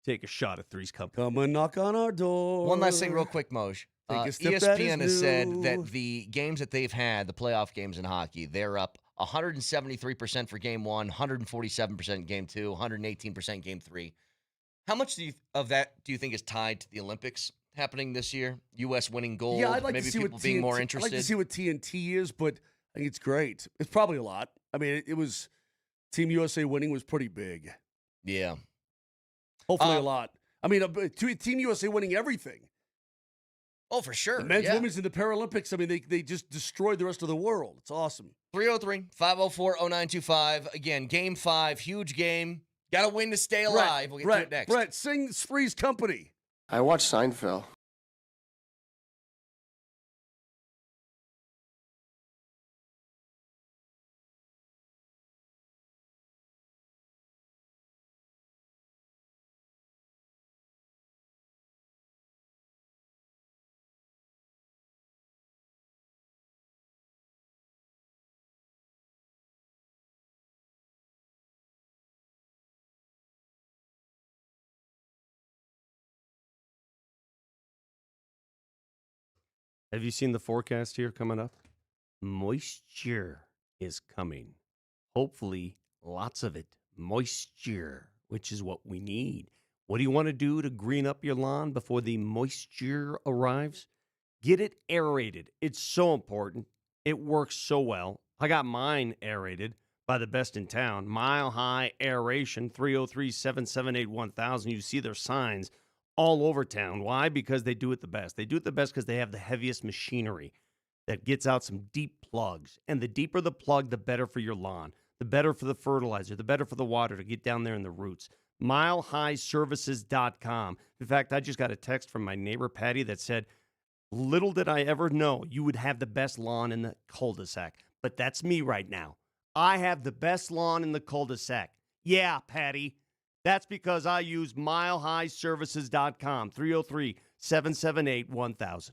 take a shot at Three's Company. Come and knock on our door. One last thing real quick, Moj. ESPN has said that the games that they've had, the playoff games in hockey, they're up 173% for game 1, 147% game 2, 118% game 3. How much of that do you think is tied to the Olympics happening this year? U.S. winning gold? Yeah, I'd like maybe to see people what being TNT, more interested. I'd like to see what TNT is, but I think it's great. It's probably a lot. I mean, it was Team USA winning was pretty big. Yeah. Hopefully a lot. I mean, Team USA winning everything. Oh, for sure. The men's, women's, and the Paralympics, I mean, they just destroyed the rest of the world. It's awesome. 303-504-0925. Again, Game 5, huge game. Got to win to stay alive. We'll get to it next. Brett, sing Three's Company. I watch Seinfeld. Have you seen the forecast here coming up? Moisture is coming. Hopefully, lots of it. Moisture, which is what we need. What do you want to do to green up your lawn before the moisture arrives? Get it aerated. It's so important. It works so well. I got mine aerated by the best in town. Mile High Aeration, 303-778-1000. You see their signs all over town. Why? Because they do it the best. They do it the best because they have the heaviest machinery that gets out some deep plugs. And the deeper the plug, the better for your lawn, the better for the fertilizer, the better for the water to get down there in the roots. MileHighServices.com. In fact, I just got a text from my neighbor, Patty, that said, little did I ever know you would have the best lawn in the cul-de-sac. But that's me right now. I have the best lawn in the cul-de-sac. Yeah, Patty. That's because I use MileHighServices.com, 303-778-1000.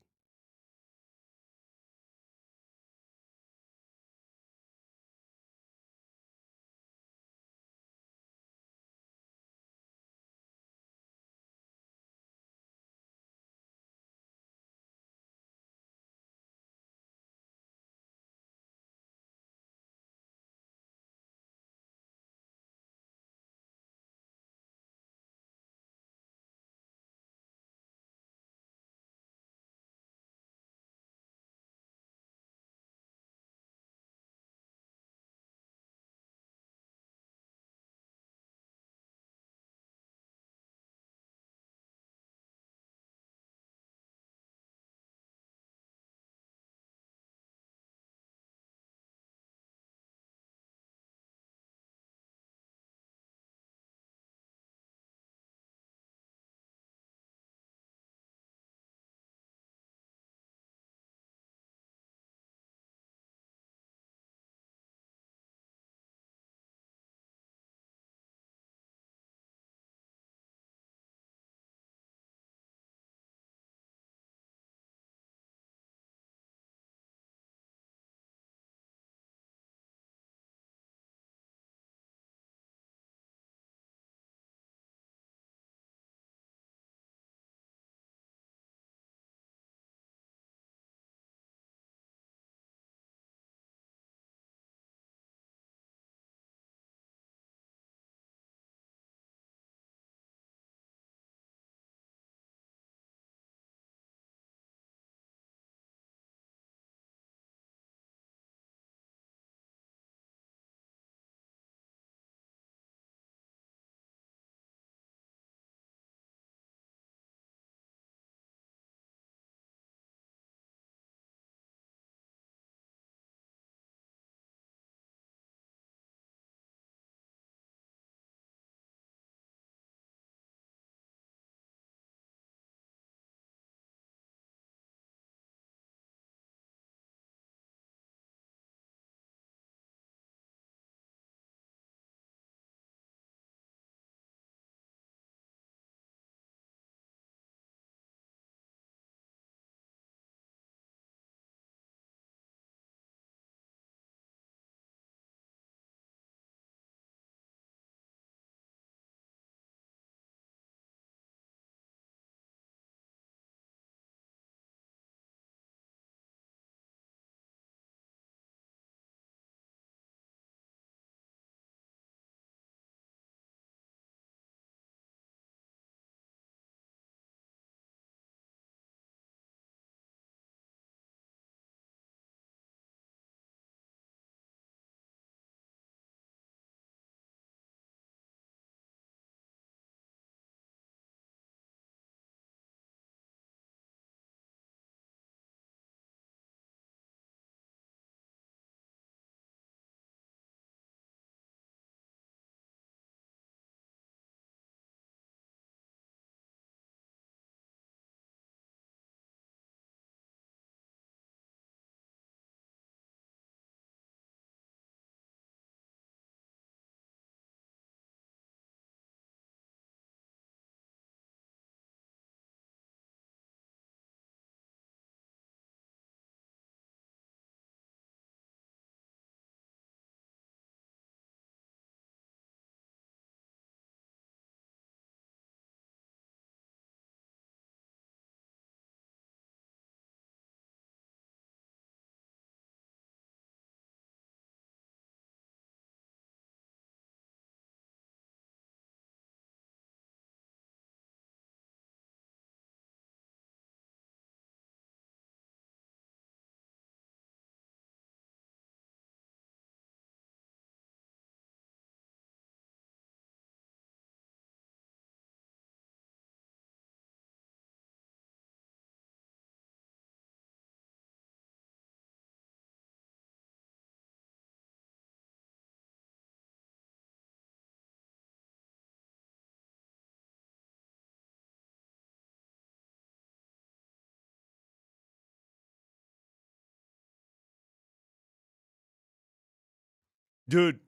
Dude,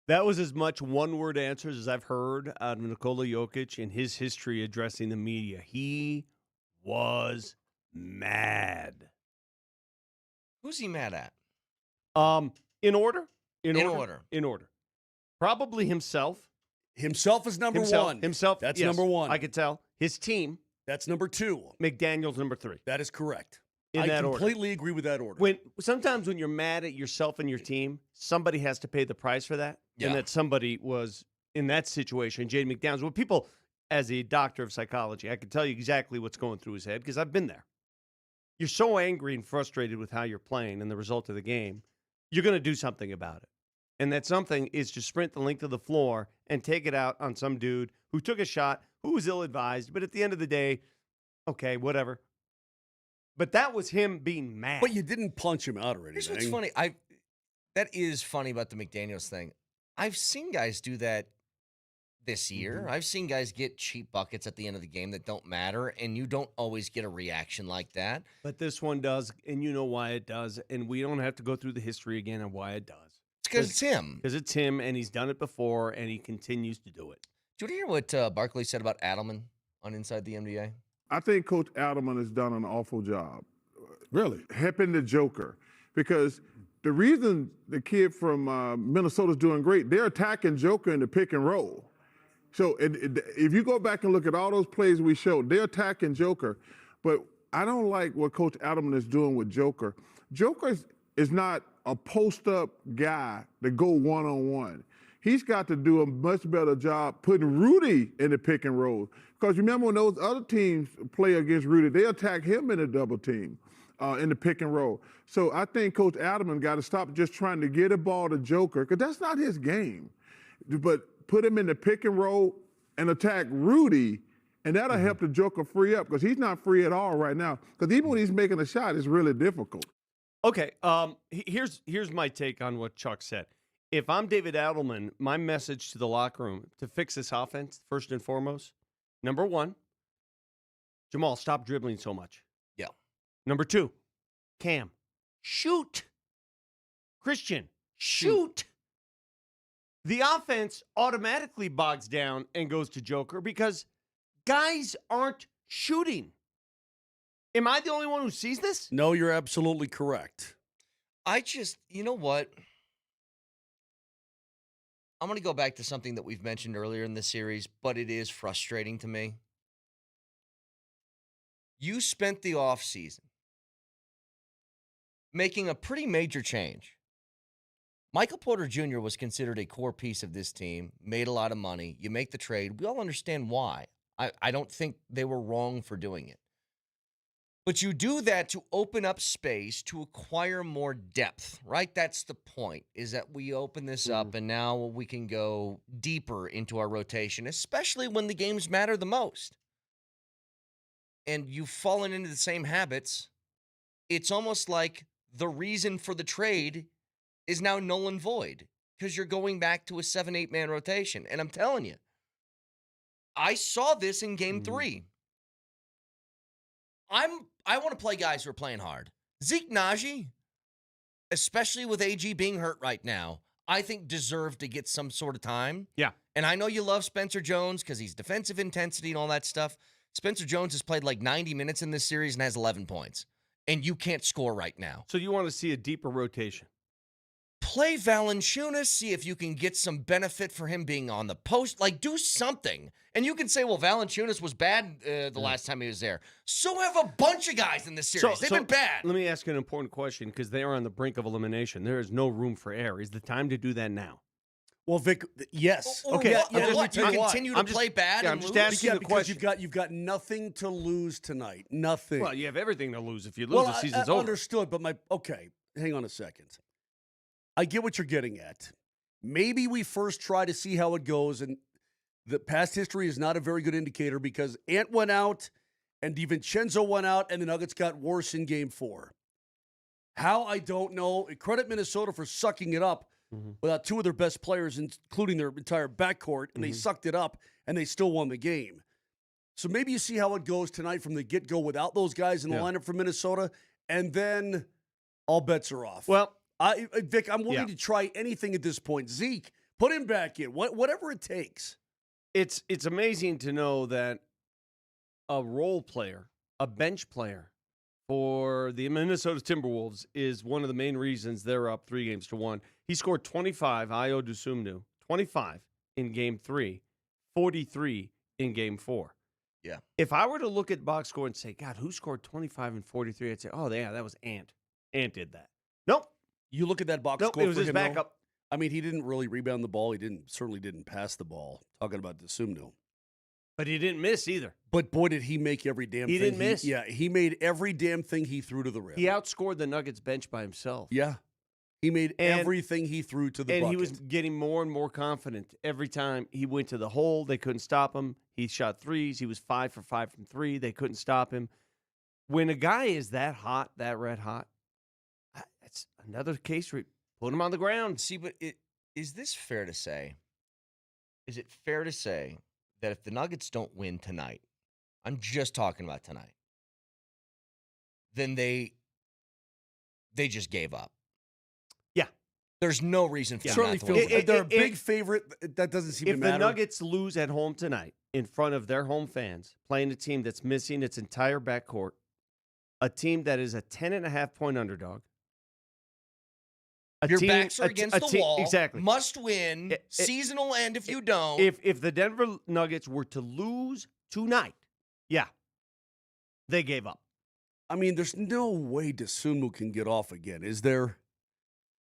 that was as much one-word answers as I've heard out of Nikola Jokic in his history addressing the media. He was mad. Who's he mad at? In order? In order. In order. Probably himself. Himself is number one. Himself. That's yes, number one. I could tell. His team. That's number two. McDaniels, number 3. That is correct. In that order. I completely agree with that order. Sometimes when you're mad at yourself and your team, somebody has to pay the price for that. Yeah. And that somebody was in that situation, Jaden McDaniels. Well, people, as a doctor of psychology, I can tell you exactly what's going through his head because I've been there. You're so angry and frustrated with how you're playing and the result of the game, you're going to do something about it. And that something is to sprint the length of the floor and take it out on some dude who took a shot, who was ill-advised, but at the end of the day, okay, whatever. But that was him being mad. But you didn't punch him out or anything. Here's what's funny. That is funny about the McDaniels thing. I've seen guys do that this year. Mm-hmm. I've seen guys get cheap buckets at the end of the game that don't matter, and you don't always get a reaction like that. But this one does, and you know why it does, and we don't have to go through the history again of why it does. It's because it's him. Because it's him, and he's done it before, and he continues to do it. Do you want to hear what Barkley said about Adelman on Inside the NBA? I think Coach Adelman has done an awful job. Really? Helping the Joker. Because the reason the kid from Minnesota's doing great, they're attacking Joker in the pick and roll. So if you go back and look at all those plays we showed, they're attacking Joker. But I don't like what Coach Adelman is doing with Joker. Joker is not a post-up guy to go one-on-one. He's got to do a much better job putting Rudy in the pick and roll. Because remember when those other teams play against Rudy, they attack him in a double team, in the pick and roll. So I think Coach Adelman got to stop just trying to get a ball to Joker, because that's not his game. But put him in the pick and roll and attack Rudy, and that'll help the Joker free up, because he's not free at all right now. Because even when he's making a shot, it's really difficult. Okay, here's my take on what Chuck said. If I'm David Adelman, my message to the locker room to fix this offense, first and foremost, number 1, Jamal, stop dribbling so much. Yeah. Number 2, Cam, shoot. Christian, shoot. The offense automatically bogs down and goes to Joker because guys aren't shooting. Am I the only one who sees this? No, you're absolutely correct. You know what? I'm going to go back to something that we've mentioned earlier in the series, but it is frustrating to me. You spent the offseason making a pretty major change. Michael Porter Jr. was considered a core piece of this team, made a lot of money. You make the trade. We all understand why. I don't think they were wrong for doing it. But you do that to open up space to acquire more depth, right? That's the point, is that we open this up and now we can go deeper into our rotation, especially when the games matter the most. And you've fallen into the same habits. It's almost like the reason for the trade is now null and void because you're going back to a 7-8 man rotation. And I'm telling you, I saw this in game 3. I want to play guys who are playing hard. Zeke Naji, especially with AG being hurt right now, I think deserved to get some sort of time. Yeah. And I know you love Spencer Jones because he's defensive intensity and all that stuff. Spencer Jones has played like 90 minutes in this series and has 11 points. And you can't score right now. So you want to see a deeper rotation? Play Valanciunas, see if you can get some benefit for him being on the post. Like, do something. And you can say, well, Valanciunas was bad the last time he was there. So have a bunch of guys in this series. They've been bad. Let me ask you an important question because they are on the brink of elimination. There is no room for error. Is the time to do that now? Well, Vic, yes. Okay. What? You continue to play bad and I'm just lose? asking the because question. you've got nothing to lose tonight. Nothing. Well, you have everything to lose. If you lose, the season's over. Understood, but hang on a second. I get what you're getting at. Maybe we first try to see how it goes, and the past history is not a very good indicator because Ant went out and DiVincenzo went out, and the Nuggets got worse in Game 4. How, I don't know. Credit Minnesota for sucking it up without two of their best players, including their entire backcourt, and they sucked it up, and they still won the game. So maybe you see how it goes tonight from the get-go without those guys in the lineup for Minnesota, and then all bets are off. Well, Vic, I'm willing to try anything at this point. Zeke, put him back in. Whatever it takes. It's amazing to know that a role player, a bench player for the Minnesota Timberwolves is one of the main reasons they're up 3-1. He scored 25, Ayo Dosunmu, 25 in Game 3, 43 in Game 4. Yeah. If I were to look at box score and say, God, who scored 25 and 43? I'd say, oh, yeah, that was Ant. Ant did that. Nope. You look at that box score it was for his him, backup. I mean, he didn't really rebound the ball. He certainly didn't pass the ball. Talking about Dosunmu. But he didn't miss either. But boy, did he make every damn thing. He didn't miss. Yeah, he made every damn thing he threw to the rim. He outscored the Nuggets bench by himself. Yeah. He made everything he threw to the bucket. And he was getting more and more confident every time he went to the hole. They couldn't stop him. He shot threes. He was 5 for 5 from 3. They couldn't stop him. When a guy is that hot, that red hot, it's another case where you put him on the ground. See, but is this fair to say? Is it fair to say that if the Nuggets don't win tonight, I'm just talking about tonight, then they just gave up? Yeah. There's no reason for them certainly not to win. They're a big favorite. That doesn't seem to If matter. the Nuggets lose at home tonight in front of their home fans, playing a team that's missing its entire backcourt, a team that is a 10.5-point underdog, Your backs are against the wall. Exactly. Must win. Seasonal end if you don't. If the Denver Nuggets were to lose tonight, yeah, they gave up. I mean, there's no way Dosunmu can get off again, is there?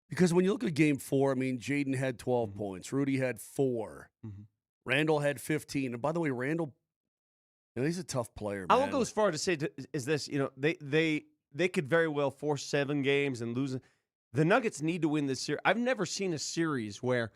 Because when you look at Game 4, I mean, Jaden had 12 points. Rudy had 4. Randall had 15. And by the way, Randall, he's a tough player, man. I won't go as far to say is this, they could very well force 7 games and lose. The Nuggets need to win this series. I've never seen a series where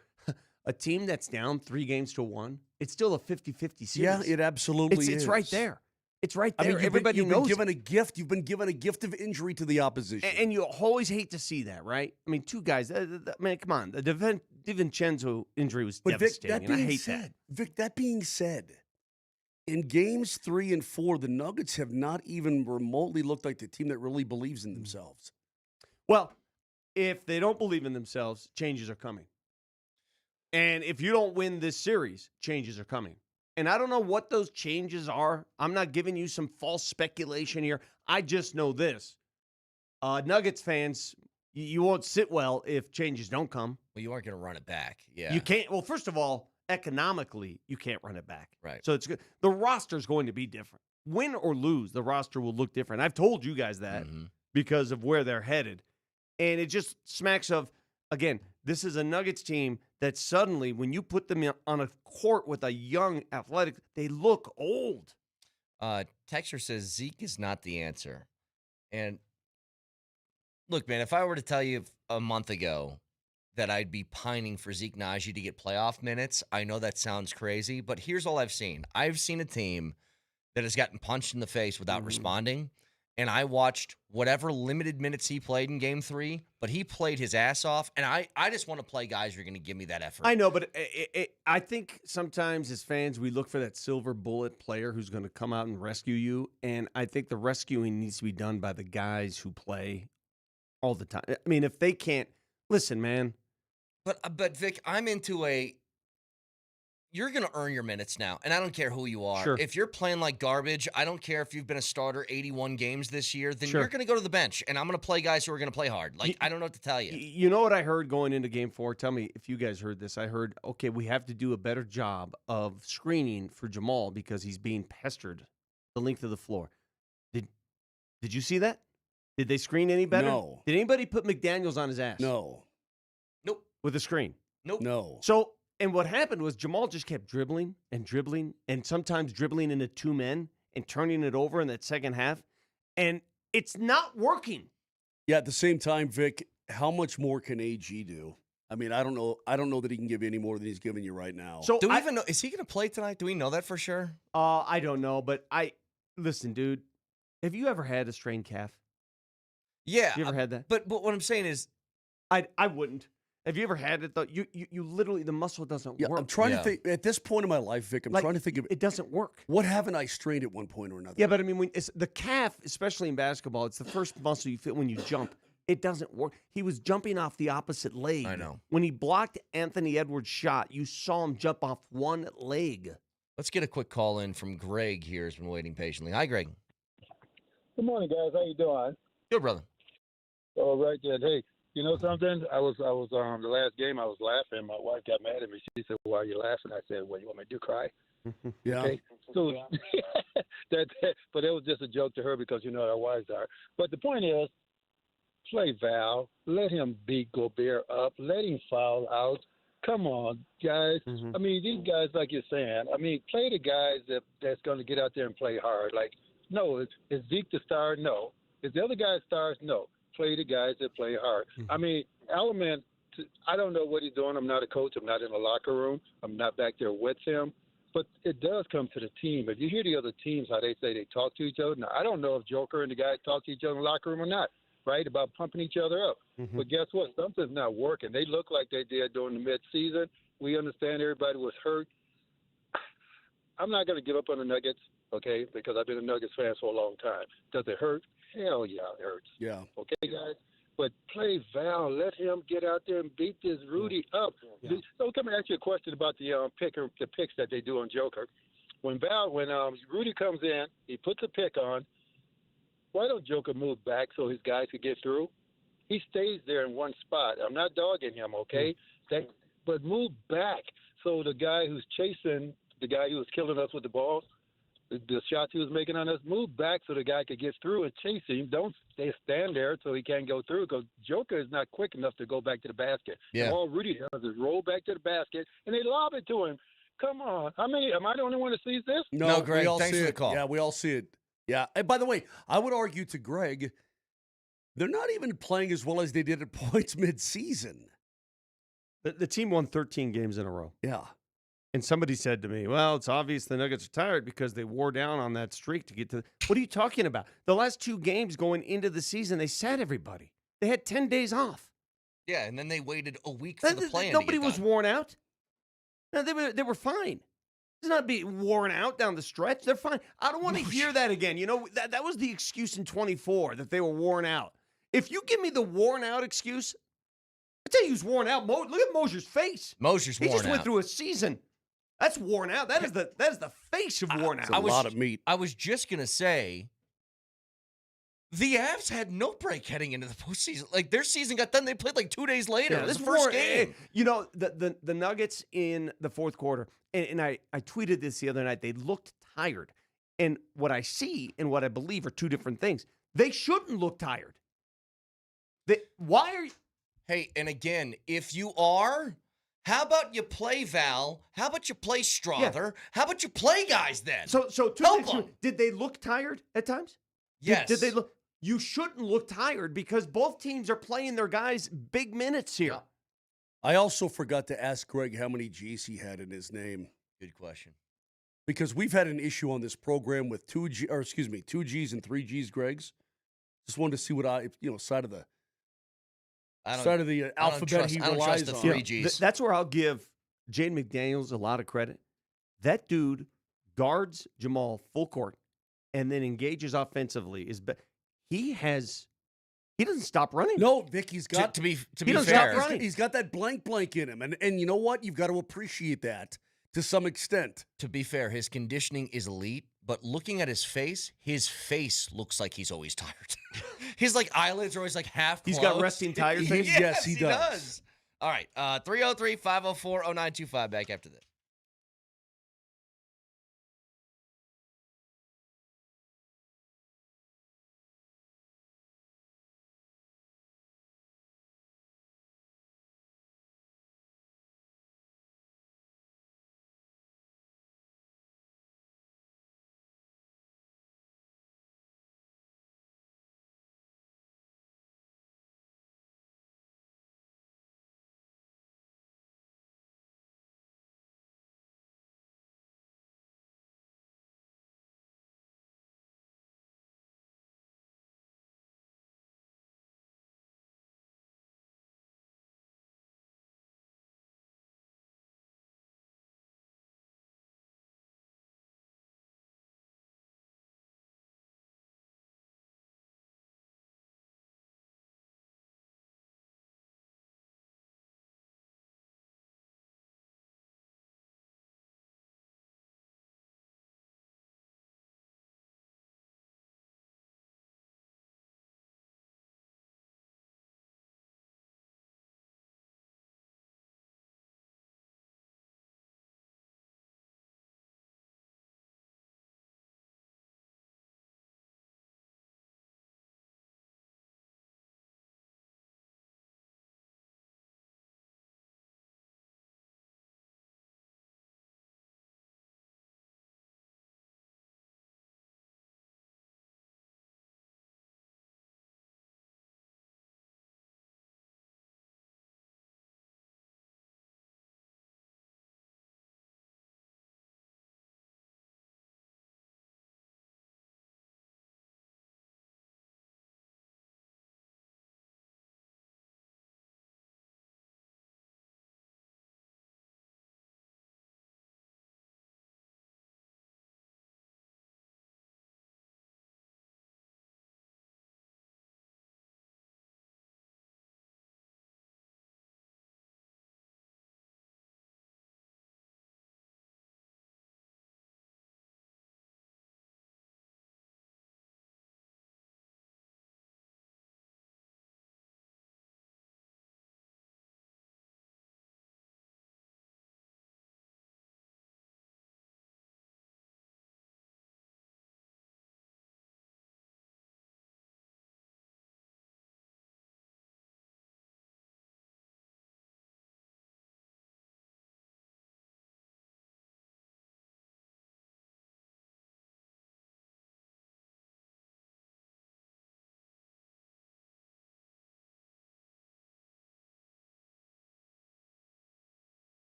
a team that's down 3-1, it's still a 50-50 series. Yeah, it absolutely is. It's right there. It's right there. I mean, Everybody you've knows. been given a gift. You've been given a gift of injury to the opposition. And you always hate to see that, right? I mean, 2 guys. Man, come on. The DiVincenzo injury was devastating, and I hate that. Vic, that being said, in Games 3 and 4, the Nuggets have not even remotely looked like the team that really believes in themselves. Well, if they don't believe in themselves, changes are coming. And if you don't win this series, changes are coming. And I don't know what those changes are. I'm not giving you some false speculation here. I just know this. Nuggets fans, you won't sit well if changes don't come. Well, you aren't going to run it back. Yeah. You can't. Well, first of all, economically, you can't run it back. Right. So it's good. The roster's going to be different. Win or lose, the roster will look different. I've told you guys that because of where they're headed. And it just smacks of, again, this is a Nuggets team that suddenly, when you put them on a court with a young athletic, they look old. Texter says Zeke is not the answer. And look, man, if I were to tell you a month ago that I'd be pining for Zeke Naji to get playoff minutes, I know that sounds crazy, but here's all I've seen. I've seen a team that has gotten punched in the face without responding. And I watched whatever limited minutes he played in Game 3, but he played his ass off. And I just want to play guys who are going to give me that effort. I know, but I think sometimes as fans, we look for that silver bullet player who's going to come out and rescue you. And I think the rescuing needs to be done by the guys who play all the time. I mean, if they can't, listen, man. But Vic, I'm into you're going to earn your minutes now, and I don't care who you are. Sure. If you're playing like garbage, I don't care if you've been a starter 81 games this year, then Sure. you're going to go to the bench, and I'm going to play guys who are going to play hard. Like, I don't know what to tell you. You know what I heard going into Game 4? Tell me if you guys heard this. I heard, okay, we have to do a better job of screening for Jamal because he's being pestered the length of the floor. Did you see that? Did they screen any better? No. Did anybody put McDaniels on his ass? No. Nope. With a screen? Nope. No. So, and what happened was Jamal just kept dribbling and sometimes dribbling into 2 men and turning it over in that second half. And it's not working. Yeah, at the same time, Vic, how much more can AG do? I mean, I don't know that he can give you any more than he's giving you right now. So do we even know, is he going to play tonight? Do we know that for sure? I don't know, but listen, dude, have you ever had a strained calf? Yeah. You ever had that? But what I'm saying is, I wouldn't. Have you ever had it though? You literally, the muscle doesn't work. I'm trying to think at this point in my life, Vic. I'm trying to think of it doesn't work. What haven't I strained at one point or another? Yeah, but I mean, when it's the calf, especially in basketball, it's the first muscle you feel when you jump. It doesn't work. He was jumping off the opposite leg. I know. When he blocked Anthony Edwards' shot, you saw him jump off one leg. Let's get a quick call in from Greg here. Has been waiting patiently. Hi, Greg. Good morning, guys. How you doing? Good, brother. All right, then. Hey, you know something? I was the last game. I was laughing. My wife got mad at me. She said, "Why are you laughing?" I said, "Well, you want me to do cry?" Yeah. Okay. So but it was just a joke to her because you know how wives are. But the point is, play Val. Let him beat Gobert up. Let him foul out. Come on, guys. I mean, these guys, like you're saying, I mean, play the guys that's going to get out there and play hard. Like, no, is Zeke the star? No. Is the other guy stars? No. Play the guys that play hard. I mean, Element, I don't know what he's doing. I'm not a coach. I'm not in the locker room. I'm not back there with him. But it does come to the team. If you hear the other teams, how they say they talk to each other. Now, I don't know if Joker and the guys talk to each other in the locker room or not, right, about pumping each other up. But guess what? Something's not working. They look like they did during the midseason. We understand everybody was hurt. I'm not going to give up on the Nuggets, okay, because I've been a Nuggets fan for a long time. Does it hurt? Hell yeah, it hurts. Yeah. Okay, guys? But play Val. Let him get out there and beat this Rudy up. So come and ask you a question about the picks that they do on Joker. When Rudy comes in, he puts a pick on. Why don't Joker move back so his guys could get through? He stays there in one spot. I'm not dogging him, okay? But move back so the guy who's chasing the guy who was killing us with the ball, the shots he was making on us, move back so the guy could get through and chase him. Don't stand there so he can't go through because Joker is not quick enough to go back to the basket. Yeah. And all Rudy does is roll back to the basket, and they lob it to him. Come on. Am I the only one that sees this? No, Greg, we all thanks see for the it. call. Yeah, we all see it. Yeah. And by the way, I would argue to Greg, they're not even playing as well as they did at points midseason. The team won 13 games in a row. Yeah. And somebody said to me, well, it's obvious the Nuggets are tired because they wore down on that streak to get to What are you talking about? The last two games going into the season, they sat everybody. They had 10 days off. Yeah, and then they waited a week for the play-in. Nobody was worn out. No, they were fine. It's not being worn out down the stretch. They're fine. I don't want to hear that again. You know, that was the excuse in 24 that they were worn out. If you give me the worn out excuse, I tell you who's worn out. Look at Moser's face. Moser's worn out. He just went through a season. That's worn out. That is the face of worn out. A lot of meat. I was just going to say, the Avs had no break heading into the postseason. Like, their season got done. They played like 2 days later. Yeah, it was the first game. You know, the Nuggets in the fourth quarter, and I tweeted this the other night, they looked tired. And what I see and what I believe are two different things. They shouldn't look tired. Why are you? Hey, and again, if you are, how about you play Val? How about you play Strother? Yeah. How about you play guys then? So help them. Did they look tired at times? Yes. Did they look? You shouldn't look tired because both teams are playing their guys big minutes here. Yeah. I also forgot to ask Greg how many G's he had in his name. Good question. Because we've had an issue on this program with 2 G's and 3 G's, Greg's. Just wanted to see what side of the alphabet he relies on. 3 G's. That's where I'll give Jaden McDaniels a lot of credit. That dude guards Jamal full court and then engages offensively. He doesn't stop running. No, Vic, he's got to be doesn't fair. stop running. He's got that blank in him, and you know what? You've got to appreciate that to some extent. To be fair, his conditioning is elite, but looking at his face looks like he's always tired. His eyelids are always half closed. He's got resting tired face? Yes, he does. All right, 303-504-0925 back after this.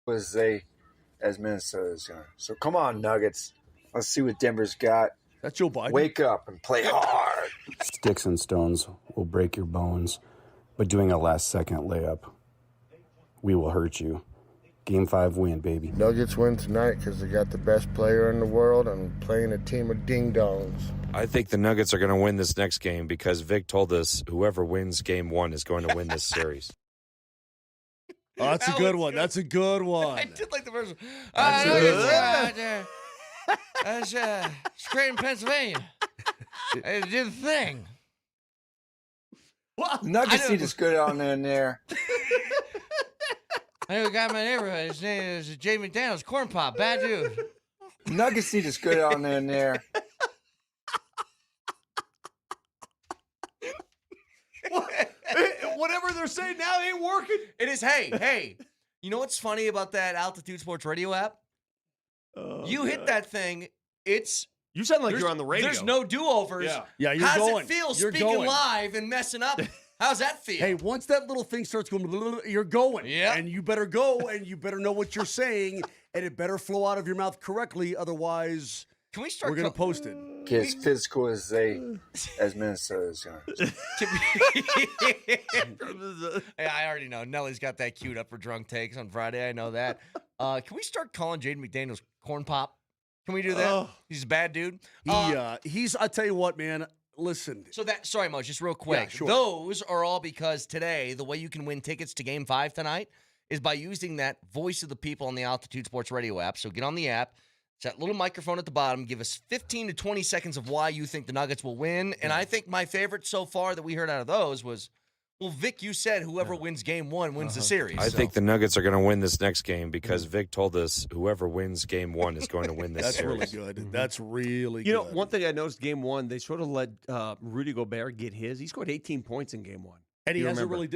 was they as Minnesota's going. So come on, Nuggets. Let's see what Denver's got. That's Joe Biden. Wake up and play hard. Sticks and stones will break your bones, but doing a last-second layup, we will hurt you. Game 5 win, baby. Nuggets win tonight because they got the best player in the world and playing a team of ding-dongs. I think the Nuggets are going to win this next game because Vic told us whoever wins Game 1 is going to win this series. Oh, that's a good one. That's a good one. I did like the first one. That's a good That's straight in Pennsylvania. I did the thing. Well, Nuggets need to scoot on in there. I know a guy in my neighborhood. His name is Jay McDaniels, corn pop, bad dude. Nuggets need to scoot on in there. Whatever they're saying now ain't working. It is. Hey. You know what's funny about that Altitude Sports Radio app? You hit that thing. You sound like you're on the radio. There's no do-overs. Yeah, you're How's going. it feel You're speaking going. live and messing up? How's that feel? Hey, once that little thing starts going, you're going. Yeah. And you better go, and you better know what you're saying, and it better flow out of your mouth correctly. Otherwise, can we start? We're gonna post it. Get as physical as Minnesota's going. Hey, I already know. Nelly's got that queued up for drunk takes on Friday. I know that. Can we start calling Jaden McDaniels corn pop? Can we do that? He's a bad dude. He's. I tell you what, man. Listen. So sorry, Mo, just real quick. Yeah, sure. Those are all because today, the way you can win tickets to Game 5 tonight is by using that Voice of the People on the Altitude Sports Radio app. So get on the app. It's that little microphone at the bottom. Give us 15 to 20 seconds of why you think the Nuggets will win. And I think my favorite so far that we heard out of those was, well, Vic, you said whoever wins Game 1 wins the series. I think the Nuggets are going to win this next game because Vic told us whoever wins Game 1 is going to win this That's series. really good. That's really You good. know, one thing I noticed Game 1, they sort of let Rudy Gobert get his. He scored 18 points in Game 1. And he hasn't remember. really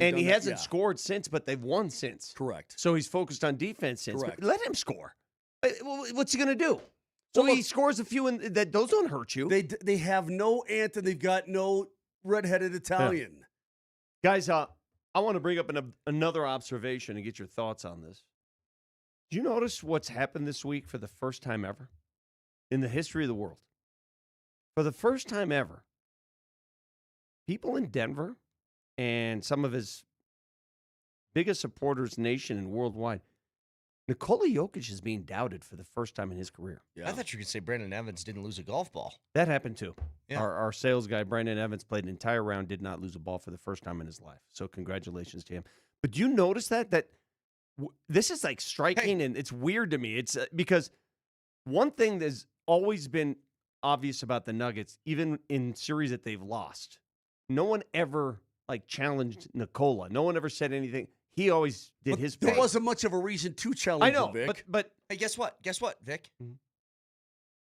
And done he that, hasn't yeah. scored since, but they've won since. Correct. So he's focused on defense since. Correct. But let him score. What's he going to do? So he scores a few, and those don't hurt you. They have no aunt, and they've got no redheaded Italian. Guys, I want to bring up another observation and get your thoughts on this. Do you notice what's happened this week for the first time ever in the history of the world? For the first time ever, people in Denver and some of his biggest supporters nation and worldwide, Nikola Jokic is being doubted for the first time in his career. Yeah. I thought you could say Brandon Evans didn't lose a golf ball. That happened too. Yeah. Our sales guy, Brandon Evans, played an entire round, did not lose a ball for the first time in his life. So congratulations to him. But do you notice that this is like striking and it's weird to me. It's because one thing that's always been obvious about the Nuggets, even in series that they've lost, no one ever like challenged Nikola. No one ever said anything. He always did his part. There wasn't much of a reason to challenge I know, him, Vic. but hey, guess what? Guess what, Vic? Mm-hmm.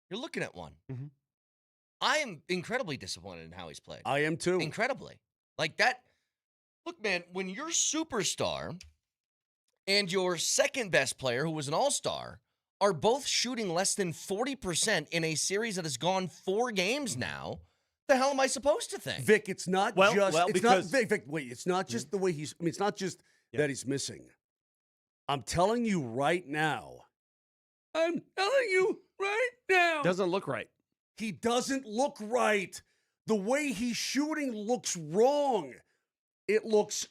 You're looking at one. Mm-hmm. I am incredibly disappointed in how he's played. I am too. Incredibly. Like that. Look, man, when your superstar and your second best player, who was an all-star, are both shooting less than 40% in a series that has gone 4 games now, the hell am I supposed to think? Vic, it's not because Vic, wait, it's not just the way it's not just that he's missing. I'm telling you right now. Doesn't look right. He doesn't look right. The way he's shooting looks wrong. It looks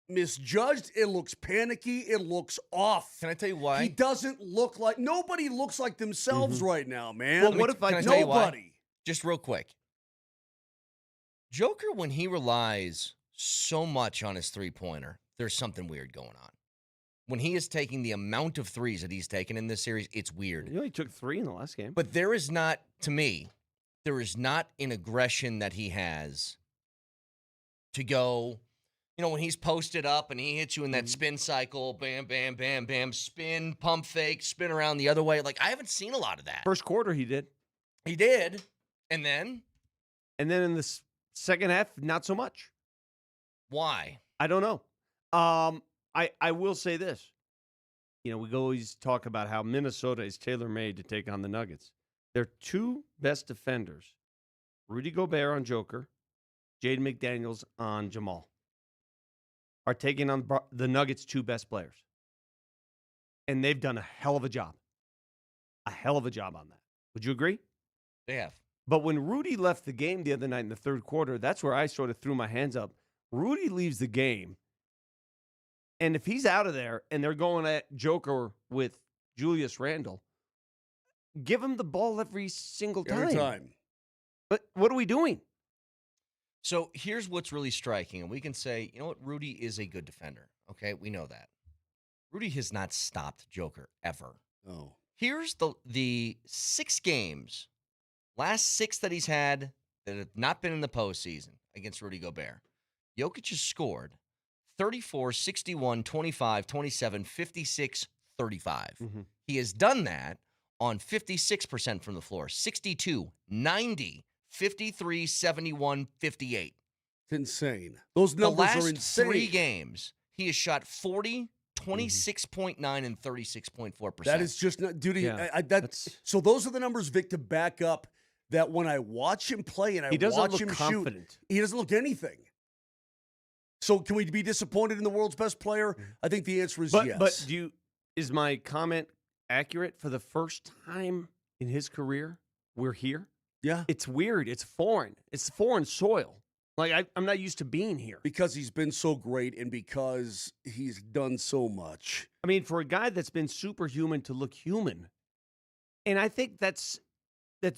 misjudged. It looks panicky. It looks off. Can I tell you why? He doesn't look like nobody looks like themselves right now, man. Well, what if I tell you why? Nobody. Just real quick. Joker, when he relies so much on his three-pointer, there's something weird going on. When he is taking the amount of threes that he's taken in this series, it's weird. He only took 3 in the last game. But there is not, to me, there is not an aggression that he has to go, you know, when he's posted up and he hits you in that spin cycle, bam, bam, bam, bam, spin, pump fake, spin around the other way. Like, I haven't seen a lot of that. First quarter, he did. He did. And then? And then in the second half, not so much. Why? I don't know. I will say this. You know, we always talk about how Minnesota is tailor-made to take on the Nuggets. Their 2 best defenders, Rudy Gobert on Joker, Jaden McDaniels on Jamal, are taking on the Nuggets' 2 best players. and they've done a hell of a job. A hell of a job on that. Would you agree? They have. But when Rudy left the game the other night in the third quarter, that's where I sort of threw my hands up. Rudy leaves the game, and if he's out of there and they're going at Joker with Julius Randle, give him the ball every single time. Every time. But what are we doing? So here's what's really striking, and we can say, you know what, Rudy is a good defender. Okay, we know that. Rudy has not stopped Joker ever. Oh. Here's the 6 games, last 6 that he's had that have not been in the postseason against Rudy Gobert. Jokic has scored 34, 61, 25, 27, 56, 35. Mm-hmm. He has done that on 56% from the floor, 62, 90, 53, 71, 58. It's insane. Those numbers the last are insane. 3 games, he has shot 40, 26.9, and 36.4%. That is just not, dude. Yeah, So those are the numbers, Vic, to back up that when I watch him play and I He doesn't watch look him confident. shoot, he doesn't look anything. So can we be disappointed in the world's best player? I think the answer is yes. But is my comment accurate? For the first time in his career, we're here? Yeah. It's weird. It's foreign. It's foreign soil. Like, I'm not used to being here. Because he's been so great and because he's done so much. I mean, for a guy that's been superhuman to look human, and I think that's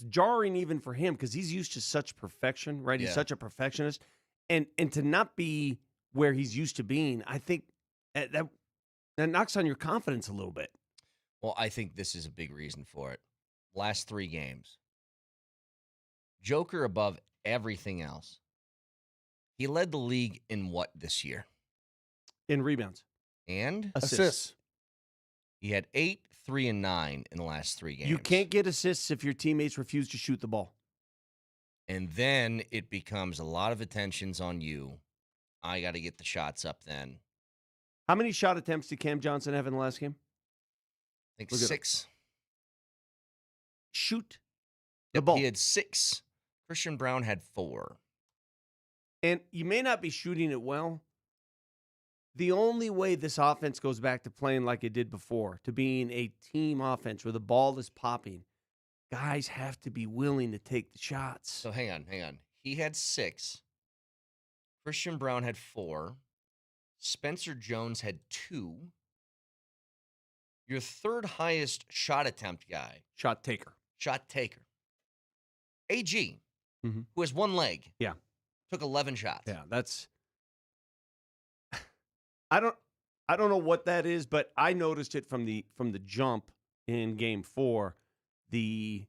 jarring even for him because he's used to such perfection, right? He's Yeah. such a perfectionist. And to not be where he's used to being, I think that knocks on your confidence a little bit. Well, I think this is a big reason for it. Last 3 games. Joker above everything else. He led the league in what this year? In rebounds. And? Assists. He had 8, 3, and 9 in the last 3 games. You can't get assists if your teammates refuse to shoot the ball. And then it becomes a lot of attention's on you. I got to get the shots up then. How many shot attempts did Cam Johnson have in the last game? I think Look at 6. Shoot the Yep, ball. he had 6. Christian Brown had 4. And you may not be shooting it well. The only way this offense goes back to playing like it did before, to being a team offense where the ball is popping, guys have to be willing to take the shots. So hang on. He had 6. Christian Brown had 4. Spencer Jones had 2. Your third highest shot attempt guy. Shot taker. AG, Mm-hmm. who has 1 leg. Yeah. Took 11 shots. Yeah, that's I don't know what that is, but I noticed it from the jump in game 4. And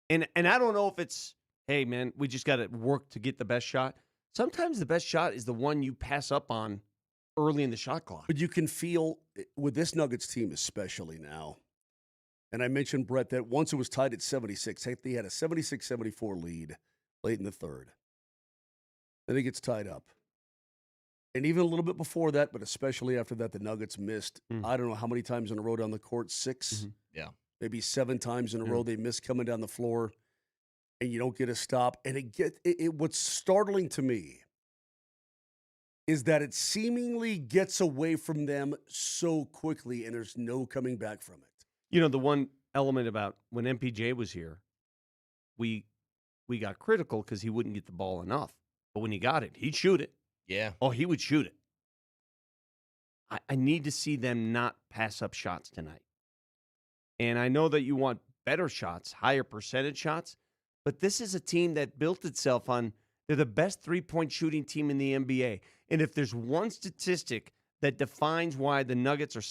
I don't know if it's, hey man, we just got to work to get the best shot. Sometimes the best shot is the one you pass up on early in the shot clock. But you can feel with this Nuggets team especially now. And I mentioned, Brett, that once it was tied at 76, they had a 76-74 lead late in the third. Then it gets tied up. And even a little bit before that, but especially after that, the Nuggets missed, I don't know how many times in a row down the court, 6. Mm-hmm. Yeah. Maybe 7 times in a row they missed coming down the floor, and you don't get a stop. And what's startling to me is that it seemingly gets away from them so quickly, and there's no coming back from it. You know, the one element about when MPJ was here, we got critical because he wouldn't get the ball enough. But when he got it, he'd shoot it. Yeah. Oh, he would shoot it. I need to see them not pass up shots tonight. And I know that you want better shots, higher percentage shots, but this is a team that built itself on they're the best three-point shooting team in the NBA. And if there's one statistic that defines why the Nuggets are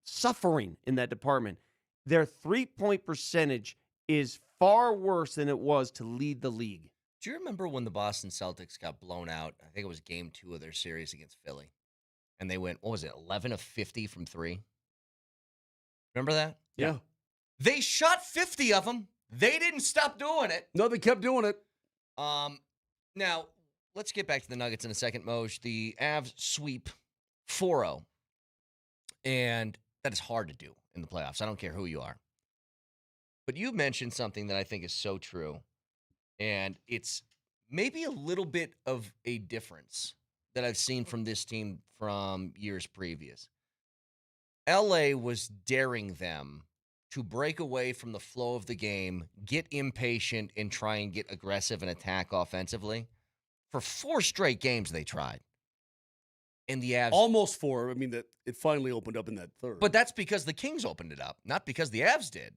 suffering in that department, their three-point percentage is far worse than it was to lead the league. Do you remember when the Boston Celtics got blown out? I think it was game 2 of their series against Philly. And they went, 11 of 50 from 3? Remember that? Yeah. They shot 50 of them. They didn't stop doing it. No, they kept doing it. Now, let's get back to the Nuggets in a second, Moj. The Avs sweep 4-0. And that is hard to do in the playoffs. I don't care who you are. But you mentioned something that I think is so true. And it's maybe a little bit of a difference that I've seen from this team from years previous. LA was daring them to break away from the flow of the game, get impatient, and try and get aggressive and attack offensively. For 4 straight games they tried. And the Avs... Almost 4. I mean, that it finally opened up in that third. But that's because the Kings opened it up, not because the Avs did.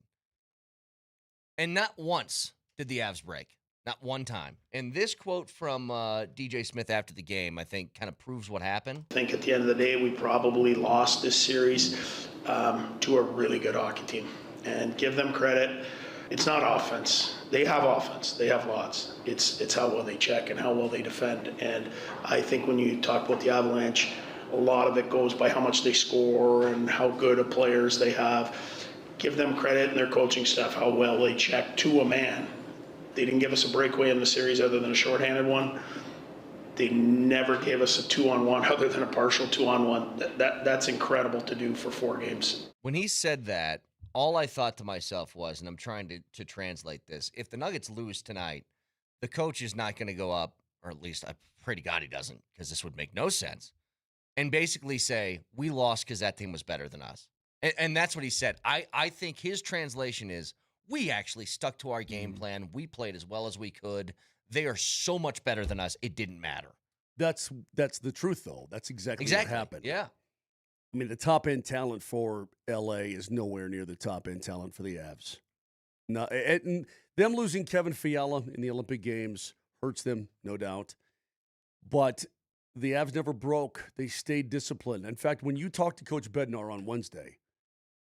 And not once did the Avs break. Not one time. And this quote from DJ Smith after the game, I think, kind of proves what happened. I think at the end of the day, we probably lost this series to a really good hockey team. And give them credit. It's not offense. They have offense. They have lots. It's how well they check and how well they defend. And I think when you talk about the Avalanche, a lot of it goes by how much they score and how good of players they have. Give them credit and their coaching staff, how well they check to a man. They didn't give us a breakaway in the series other than a shorthanded one. They never gave us a 2-on-1 other than a partial 2-on-1. That's incredible to do for 4 games. When he said that, all I thought to myself was, and I'm trying to translate this, if the Nuggets lose tonight, the coach is not going to go up, or at least I pray to God he doesn't, because this would make no sense, and basically say, we lost because that team was better than us. And that's what he said. I think his translation is, we actually stuck to our game plan. We played as well as we could. They are so much better than us, it didn't matter. That's the truth, though. That's exactly what happened. Yeah. I mean, the top-end talent for L.A. is nowhere near the top-end talent for the Avs. No, and them losing Kevin Fiala in the Olympic Games hurts them, no doubt. But the Avs never broke. They stayed disciplined. In fact, when you talked to Coach Bednar on Wednesday,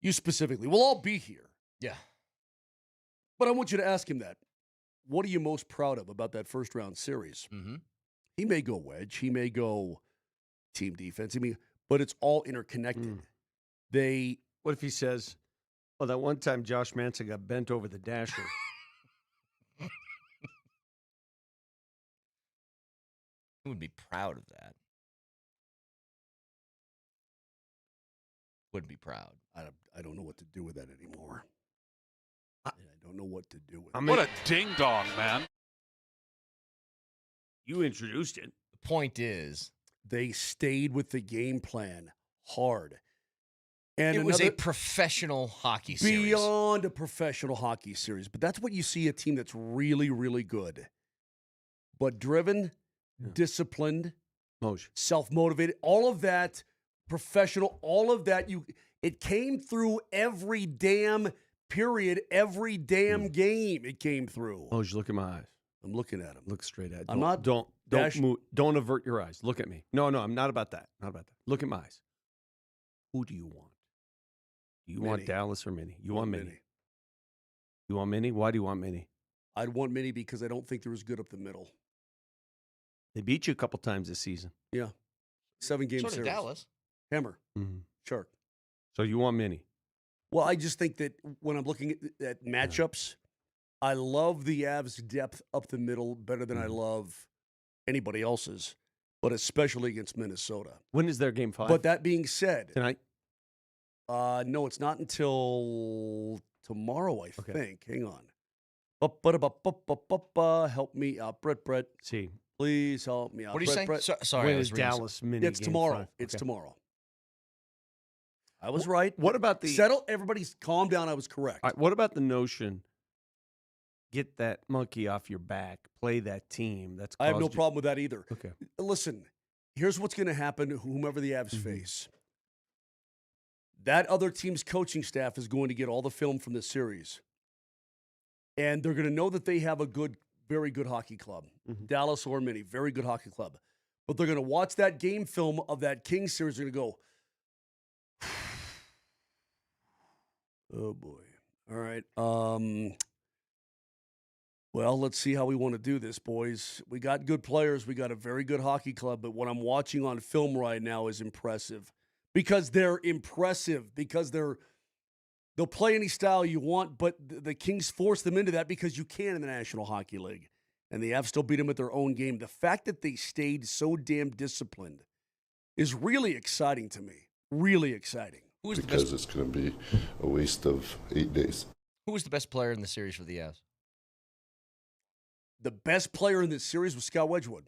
you specifically, we'll all be here. Yeah. But I want you to ask him that. What are you most proud of about that first-round series? Mm-hmm. He may go wedge. He may go team defense. But it's all interconnected. What if he says, "Oh, that one time Josh Manson got bent over the dasher." Who would be proud of that? Wouldn't be proud. I don't know what to do with that anymore. I don't know what to do with it. What a ding-dong, man. You introduced it. The point is, they stayed with the game plan hard. And it was a professional hockey series. Beyond a professional hockey series. But that's what you see a team that's really, really good. But driven, disciplined, self-motivated, all of that, professional, all of that. It came through every damn period, every damn game it came through. Moj, look at my eyes. I'm looking at him. Look straight at. I'm not. Don't move. Don't avert your eyes. Look at me. No, I'm not about that. Not about that. Look at my eyes. Who do you want? Do you want Dallas or Minny? You want Minny. You want Minny? Why do you want Minny? I'd want Minny because I don't think they're as good up the middle. They beat you a couple times this season. Yeah. 7-game series. So did Dallas. Hammer. Mm-hmm. Shark. So you want Minny? Well, I just think that when I'm looking at matchups, I love the Avs' depth up the middle better than I love anybody else's, but especially against Minnesota. When is their game 5? But that being said, tonight? No, it's not until tomorrow, I think. Hang on. Help me out, Brett. See. Please help me out. What are you saying? Brett. Sorry, when is Dallas Minny? It's tomorrow. 5? It's tomorrow. I was right. What about the settle? Everybody's calm down. I was correct. All right, what about the notion? Get that monkey off your back. Play that team. I have no problem with that either. Okay. Listen, here's what's going to happen to whomever the Avs face. That other team's coaching staff is going to get all the film from this series. And they're going to know that they have a very good hockey club. Dallas or Minny, very good hockey club. But they're going to watch that game film of that Kings series. They're going to go, oh, boy. All right. Well, let's see how we want to do this, boys. We got good players. We got a very good hockey club. But what I'm watching on film right now is impressive. Because they're impressive. Because they'll play any style you want. But the Kings force them into that because you can in the National Hockey League. And the Avs still beat them at their own game. The fact that they stayed so damn disciplined is really exciting to me. Really exciting. Because it's going to be a waste of 8 days. Who was the best player in the series for the Avs? The best player in this series was Scott Wedgwood.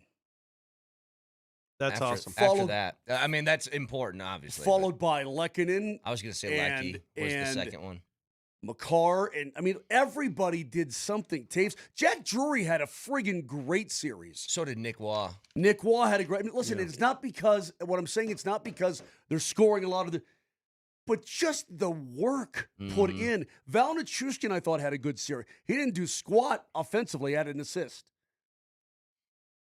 That's awesome. After that, I mean, that's important, obviously. Followed by Lehkonen. I was going to say Lecky was the second one. McCarr, and I mean, everybody did something. Taves. Jack Drury had a friggin' great series. So did Nick Waugh. Nick Waugh had a great. I mean, listen, it's not because what I'm saying. It's not because they're scoring a lot of the, but just the work put in. Val Nichushkin, I thought, had a good series. He didn't do squat offensively. Had an assist,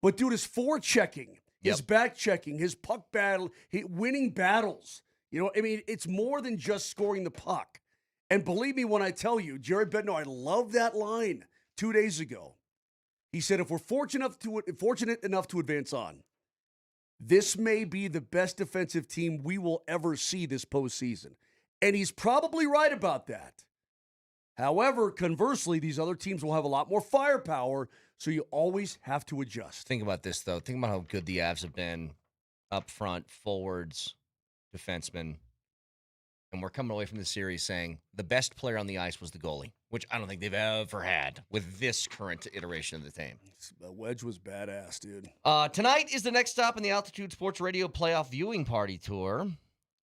but dude, his forechecking, his back checking, his puck battle, winning battles. You know, I mean, it's more than just scoring the puck. And believe me when I tell you, Jared Bednar, I love that line 2 days ago. He said, if we're fortunate enough to advance on, this may be the best defensive team we will ever see this postseason. And he's probably right about that. However, conversely, these other teams will have a lot more firepower, so you always have to adjust. Think about this, though. Think about how good the Avs have been up front, forwards, defensemen. And we're coming away from the series saying the best player on the ice was the goalie, which I don't think they've ever had with this current iteration of the team. The wedge was badass, dude. Tonight is the next stop in the Altitude Sports Radio Playoff Viewing Party Tour.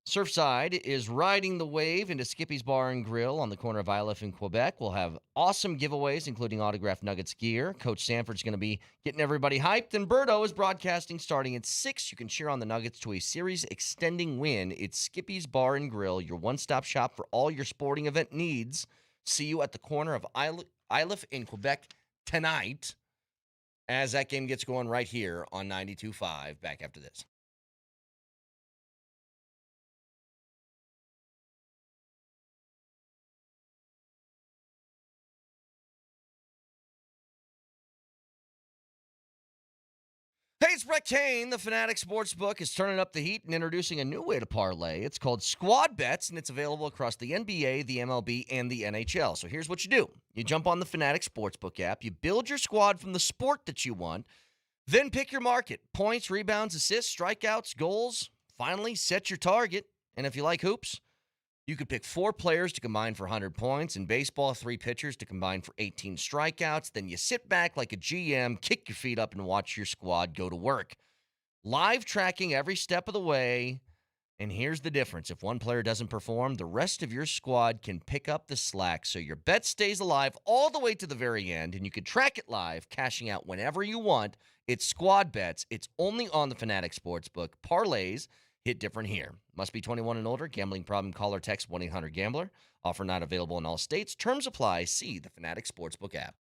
Surfside is riding the wave into Skippy's Bar and Grill on the corner of Iliff in Quebec. We'll have awesome giveaways, including autographed Nuggets gear. Coach Sanford's going to be getting everybody hyped. And Birdo is broadcasting starting at 6. You can cheer on the Nuggets to a series-extending win. It's Skippy's Bar and Grill, your one-stop shop for all your sporting event needs. See you at the corner of Iliff in Quebec tonight as that game gets going right here on 92.5. Back after this. Hey, it's Brett Kane. The Fanatic Sportsbook is turning up the heat and introducing a new way to parlay. It's called Squad Bets, and it's available across the NBA, the MLB, and the NHL. So here's what you do. You jump on the Fanatic Sportsbook app. You build your squad from the sport that you want. Then pick your market. Points, rebounds, assists, strikeouts, goals. Finally, set your target. And if you like hoops, you could pick 4 players to combine for 100 points. In baseball, 3 pitchers to combine for 18 strikeouts. Then you sit back like a GM, kick your feet up, and watch your squad go to work. Live tracking every step of the way. And here's the difference. If one player doesn't perform, the rest of your squad can pick up the slack. So your bet stays alive all the way to the very end, and you can track it live, cashing out whenever you want. It's Squad Bets. It's only on the Fanatic Sportsbook. Parlays hit different here. Must be 21 and older. Gambling problem, call or text 1-800-GAMBLER. Offer not available in all states. Terms apply. See the Fanatic Sportsbook app.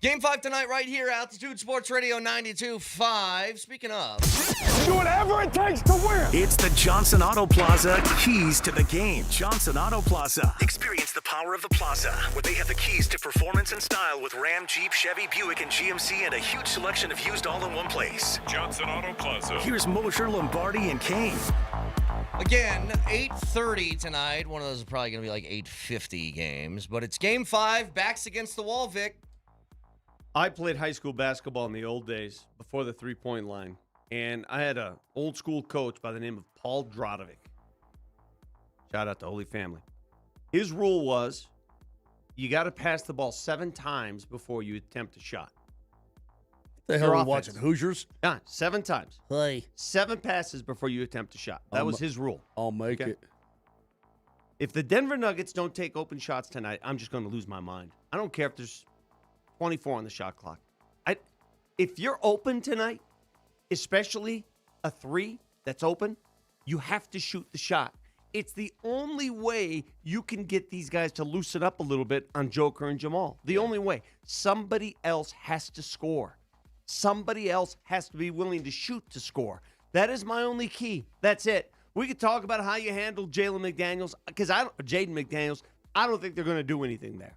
Game 5 tonight right here, Altitude Sports Radio 92.5. Speaking of, do whatever it takes to win. It's the Johnson Auto Plaza keys to the game. Johnson Auto Plaza. Experience the power of the plaza, where they have the keys to performance and style with Ram, Jeep, Chevy, Buick, and GMC, and a huge selection of used all in one place. Johnson Auto Plaza. Here's Moser, Lombardi, and Kane. Again, 8:30 tonight. One of those is probably going to be like 8:50 games, but it's Game 5. Backs against the wall, Vic. I played high school basketball in the old days before the three-point line, and I had an old-school coach by the name of Paul Drodovic. Shout out to Holy Family. His rule was you got to pass the ball 7 times before you attempt a shot. The hell are we watching? Hoosiers? Yeah, 7 times. Hey. 7 passes before you attempt a shot. That was his rule. I'll make it. If the Denver Nuggets don't take open shots tonight, I'm just going to lose my mind. I don't care if there's 24 on the shot clock. If you're open tonight, especially a 3 that's open, you have to shoot the shot. It's the only way you can get these guys to loosen up a little bit on Joker and Jamal. The only way. Somebody else has to score. Somebody else has to be willing to shoot to score. That is my only key. That's it. We could talk about how you handle Jaden McDaniels, I don't think they're going to do anything there.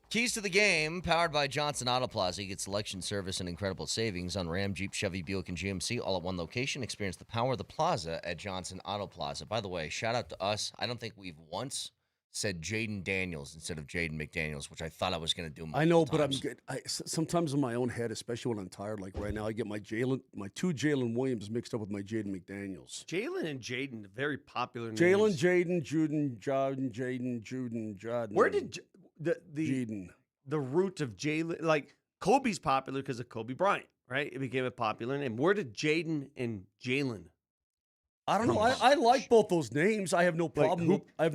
Keys to the game, powered by Johnson Auto Plaza. You get selection, service, and incredible savings on Ram, Jeep, Chevy, Buick, and GMC, all at one location. Experience the power of the plaza at Johnson Auto Plaza. By the way, shout out to us. I don't think we've once said Jaden Daniels instead of Jaden McDaniels, which I thought I was going to do. I know, but I'm good. Sometimes in my own head, especially when I'm tired, like right now, I get my 2 Jalen Williams mixed up with my Jaden McDaniels. Jalen and Jaden, very popular names. Jalen, Jaden, Juden, Jordan, Jaden, Juden, Jordan. Where did the root of Jalen, like Kobe's popular because of Kobe Bryant, right? It became a popular name. Where did Jaden and Jalen? I don't know. I like both those names. I have no problem. But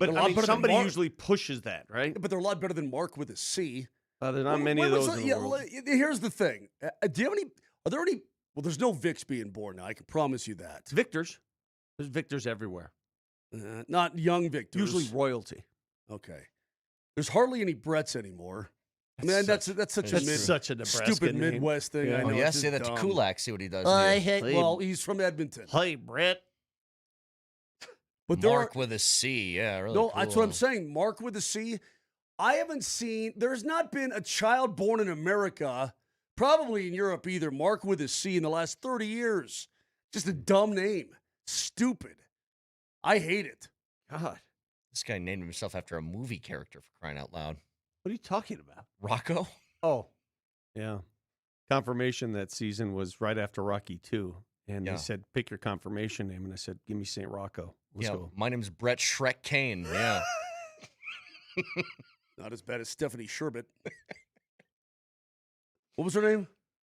I mean, somebody usually pushes that, right? But they're a lot better than Mark with a C. There's not many of those in the world. Here's the thing. Do you have any? Are there any? Well, there's no Vicks being born now. I can promise you that. Victors. There's Victors everywhere. Not young Victors. Usually royalty. Okay. There's hardly any Bretts anymore. Man, that's such a Nebraska stupid name. Midwest thing. Yeah, I know. yes, say that to Kulak. See what he does. Well, he's from Edmonton. Hey, Brett. But Mark with a C. Yeah, really. No, cool. that's what I'm saying. Mark with a C. I haven't seen. There's not been a child born in America, probably in Europe either. Mark with a C in the last 30 years. Just a dumb name. Stupid. I hate it. God. This guy named himself after a movie character, for crying out loud. What are you talking about? Rocco? Oh, yeah. Confirmation that season was right after Rocky 2. And they said, pick your confirmation name. And I said, give me St. Rocco. Let's go. My name's Brett Shrek Kane. Yeah. Not as bad as Stephanie Sherbet. What was her name?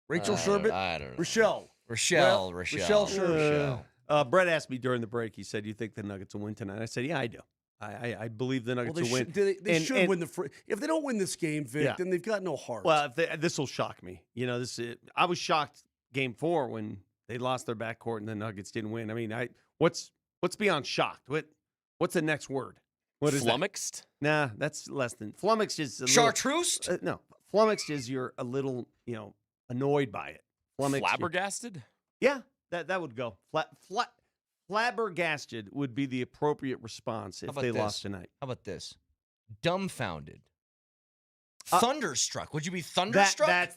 Rachel Sherbet? I don't know. Rochelle. Rochelle Sherbet. Brett asked me during the break, he said, you think the Nuggets will win tonight? I said, yeah, I do. I believe the Nuggets will win. They should win the if they don't win this game, Vic, then they've got no heart. Well, this will shock me. I was shocked Game 4 when they lost their backcourt and the Nuggets didn't win. I mean, what's beyond shocked? What's the next word? What is flummoxed? Nah, that's less than flummoxed. Is chartreuse? No, flummoxed is you're a little annoyed by it. Flummoxed, flabbergasted? Yeah, that would go. Flabbergasted would be the appropriate response if they lost tonight. How about this? Dumbfounded. Thunderstruck. Would you be thunderstruck? That's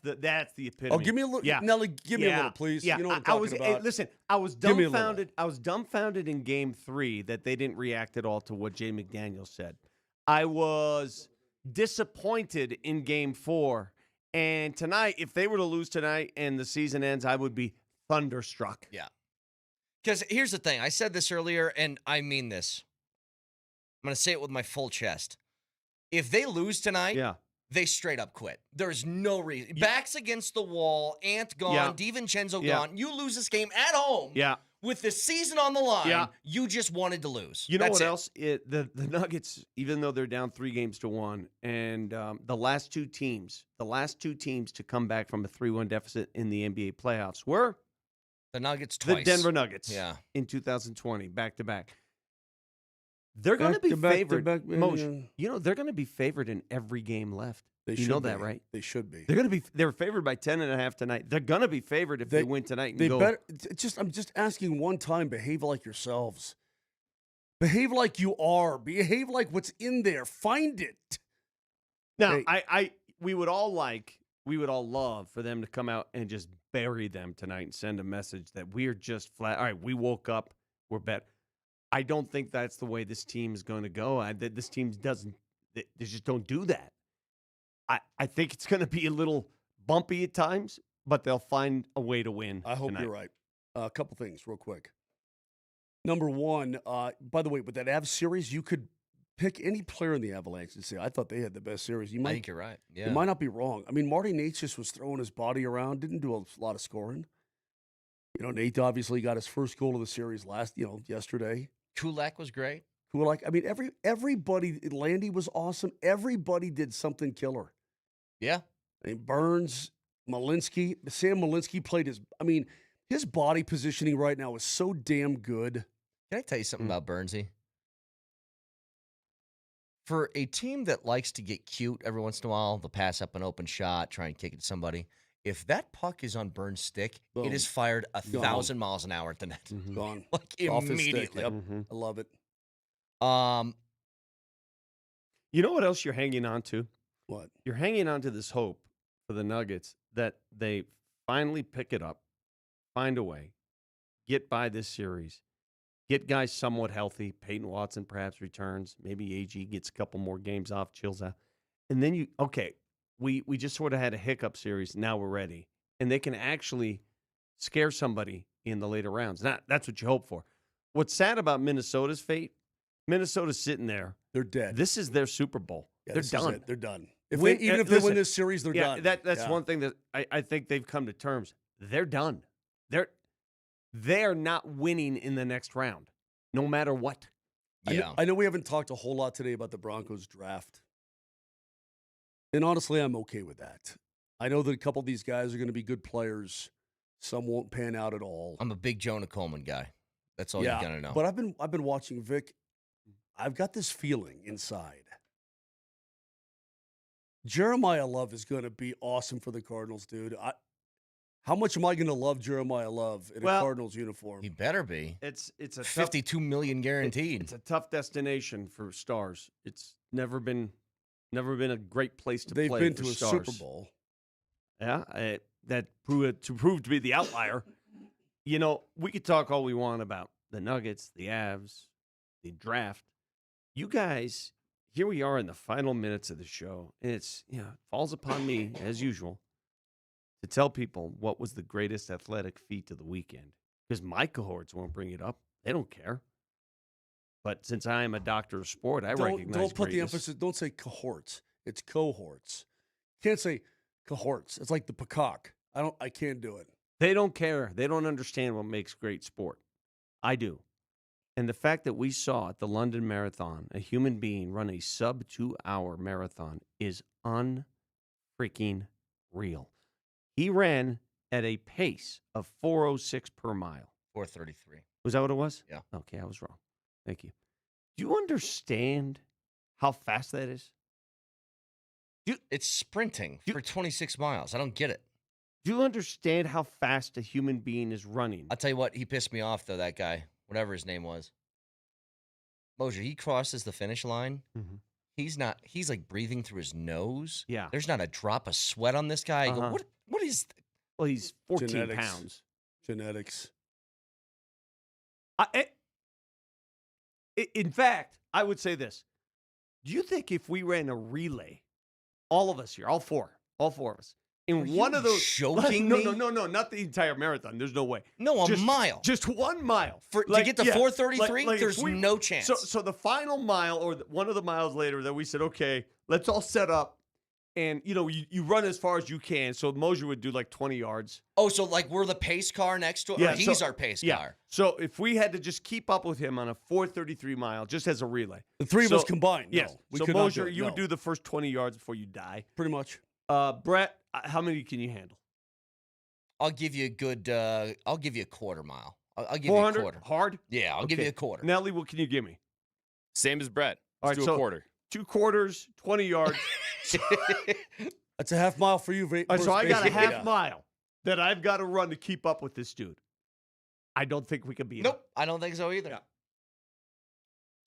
the epitome. Oh, give me a little. Yeah. Nelly, give me a little, please. Yeah. You know what I'm talking about. Listen, I was dumbfounded. I was dumbfounded in Game 3 that they didn't react at all to what Jay McDaniels said. I was disappointed in Game 4. And tonight, if they were to lose tonight and the season ends, I would be thunderstruck. Yeah. Because here's the thing. I said this earlier, and I mean this. I'm going to say it with my full chest. If they lose tonight, they straight up quit. There's no reason. Backs against the wall, Ant gone, DiVincenzo gone. You lose this game at home with the season on the line. You just wanted to lose. You know what else? The Nuggets, even though they're down 3-1, and the last two teams to come back from a 3-1 deficit in the NBA playoffs were the Nuggets twice. The Denver Nuggets. Yeah. In 2020, back-to-back. They're going to be favored. They're going to be favored in every game left. You know that, right? They should be. They're favored by 10.5 tonight. They're gonna be favored if they win tonight. They better. I'm just asking one time. Behave like yourselves. Behave like you are. Behave like what's in there. Find it. Now, we would all love for them to come out and just bury them tonight and send a message that we are just flat. All right, we woke up. We're better. I don't think that's the way this team is going to go. This team doesn't. They just don't do that. I think it's going to be a little bumpy at times, but they'll find a way to win. I hope tonight. you're right. A couple things real quick. Number one, by the way, with that Avs series, you could pick any player in the Avalanche and say, I thought they had the best series. I think you're right. Yeah. You might not be wrong. I mean, Marty Nates just was throwing his body around, didn't do a lot of scoring. Nate obviously got his first goal of the series yesterday. Kulak was great. Kulak, I mean, everybody, Landy was awesome. Everybody did something killer. Yeah. I mean, Burns, Malinsky, Sam Malinsky played his body positioning right now is so damn good. Can I tell you something about Burnsy? For a team that likes to get cute every once in a while, they'll pass up an open shot, try and kick it to somebody. If that puck is on Burns' stick, Boom. it is fired 1,000 miles an hour at the net. Mm-hmm. Gone. Like Off his stick. immediately. Yep. I love it. You know what else you're hanging on to? What? You're hanging on to this hope for the Nuggets that they finally pick it up, find a way, get by this series, get guys somewhat healthy. Peyton Watson perhaps returns. Maybe AG gets a couple more games off, chills out. And then we just sort of had a hiccup series. Now we're ready. And they can actually scare somebody in the later rounds. That's what you hope for. What's sad about Minnesota's fate, Minnesota's sitting there. They're dead. This is their Super Bowl. Yeah, they're done. They're done. Even if they win this series, they're done. That's one thing that I think they've come to terms. They're done. They're not winning in the next round, no matter what. Yeah. I know we haven't talked a whole lot today about the Broncos draft. And honestly, I'm okay with that. I know that a couple of these guys are going to be good players. Some won't pan out at all. I'm a big Jonah Coleman guy. That's all you got to know. But I've been watching Vic. I've got this feeling inside. Jeremiah Love is going to be awesome for the Cardinals, dude. How much am I going to love Jeremiah Love in a Cardinals uniform? He better be. It's a $52 million guaranteed. It's a tough destination for stars. It's never been a great place to play. They've been for to a stars. Super Bowl. Yeah, that proved to be the outlier. We could talk all we want about the Nuggets, the Avs, the draft. You guys, here we are in the final minutes of the show, and it falls upon me, as usual, to tell people what was the greatest athletic feat of the weekend. Because my cohorts won't bring it up. They don't care. But since I am a doctor of sport, I recognize Don't put greatness. the emphasis. Don't say cohorts. It's cohorts. You can't say cohorts. It's like the peacock. I can't do it. They don't care. They don't understand what makes great sport. I do. And the fact that we saw at the London Marathon a human being run a sub 2-hour marathon is unfreaking real. He ran at a pace of 4:06 per mile. 4:33. Was that what it was? Yeah. Okay, I was wrong. Thank you. Do you understand how fast that is? It's sprinting for 26 miles. I don't get it. Do you understand how fast a human being is running? I'll tell you what, he pissed me off, though, that guy, whatever his name was. Moser, he crosses the finish line. Mm-hmm. He's like breathing through his nose. Yeah. There's not a drop of sweat on this guy. I go, what is Well, he's 14 Genetics. pounds. Genetics. In fact, I would say this. Do you think if we ran a relay, all of us here, all four of us, in one of those joking no, me? No, not the entire marathon. There's no way. No, just, mile. Just 1 mile. To get to 4:33, there's no chance. So the final mile or one of the miles later that we said, okay, let's all set up. And, you run as far as you can. So Moser would do like 20 yards. Oh, so like we're the pace car next to him? Yeah, or he's our pace car? So if we had to just keep up with him on a 4:33 mile, just as a relay. The three of us combined. Yes. No, we so could not Moser, do it, you no. would do the first 20 yards before you die. Pretty much. Brett, how many can you handle? I'll give you a good, I'll give you a quarter mile. I'll give 400 you a quarter. hard? Yeah, I'll give you a quarter. Nelly, what can you give me? Same as Brett. All Let's right, do so a quarter. 2 quarters, 20 yards. That's a half mile for you. So I got a half Yeah. mile that I've got to run to keep up with this dude. I don't think we can beat him. Nope, I don't think so either. Yeah.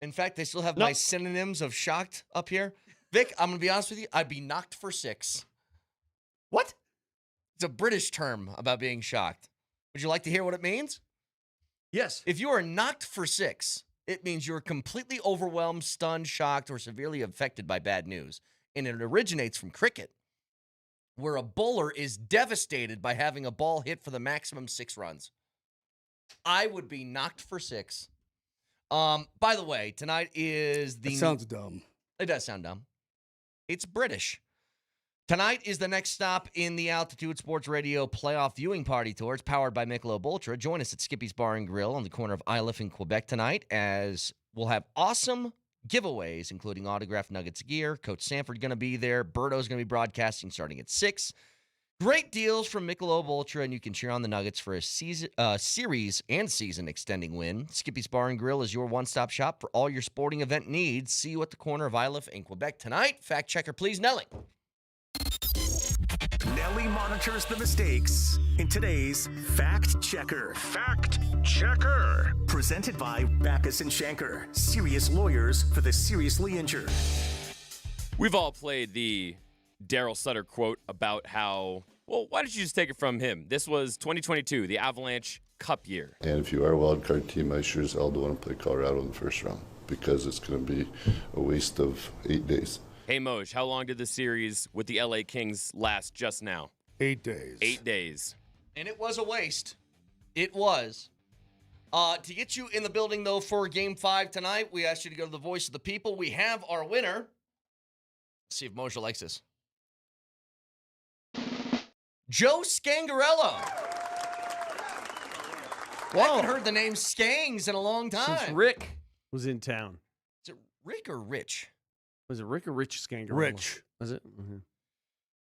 In fact, they still have my synonyms of shocked up here. Vic, I'm going to be honest with you. I'd be knocked for 6. What? It's a British term about being shocked. Would you like to hear what it means? Yes. If you are knocked for 6, it means you're completely overwhelmed, stunned, shocked, or severely affected by bad news. And it originates from cricket, where a bowler is devastated by having a ball hit for the maximum 6 runs. I would be knocked for 6. By the way, tonight is the... That sounds dumb. It does sound dumb. It's British. Tonight is the next stop in the Altitude Sports Radio Playoff Viewing Party Tour. It's powered by Michelob Ultra. Join us at Skippy's Bar and Grill on the corner of Iliff and Quebec tonight, as we'll have awesome giveaways, including autographed Nuggets gear. Coach Sanford going to be there. Berto's going to be broadcasting starting at 6. Great deals from Michelob Ultra, and you can cheer on the Nuggets for a series and season-extending win. Skippy's Bar and Grill is your one-stop shop for all your sporting event needs. See you at the corner of Iliff and Quebec tonight. Fact checker, please, Nelly. Nelly monitors the mistakes in today's Fact Checker. Fact Checker. Presented by Backus and Shanker. Serious lawyers for the seriously injured. We've all played the Daryl Sutter quote about how, well, why don't you just take it from him? This was 2022, the Avalanche Cup year. And if you are a wild card team, I sure as hell don't want to play Colorado in the first round because it's going to be a waste of 8 days. Hey, Moj, how long did the series with the LA Kings last just now? 8 days. 8 days. And it was a waste. It was. To get you in the building, though, for Game 5 tonight, we asked you to go to the Voice of the People. We have our winner. Let's see if Moser likes this. Joe Scangarello. I haven't heard the name Skangs in a long time. Since Rick was in town. Is it Rick or Rich? Was it Rick or Rich Scangarello? Rich. Was it? Mm-hmm.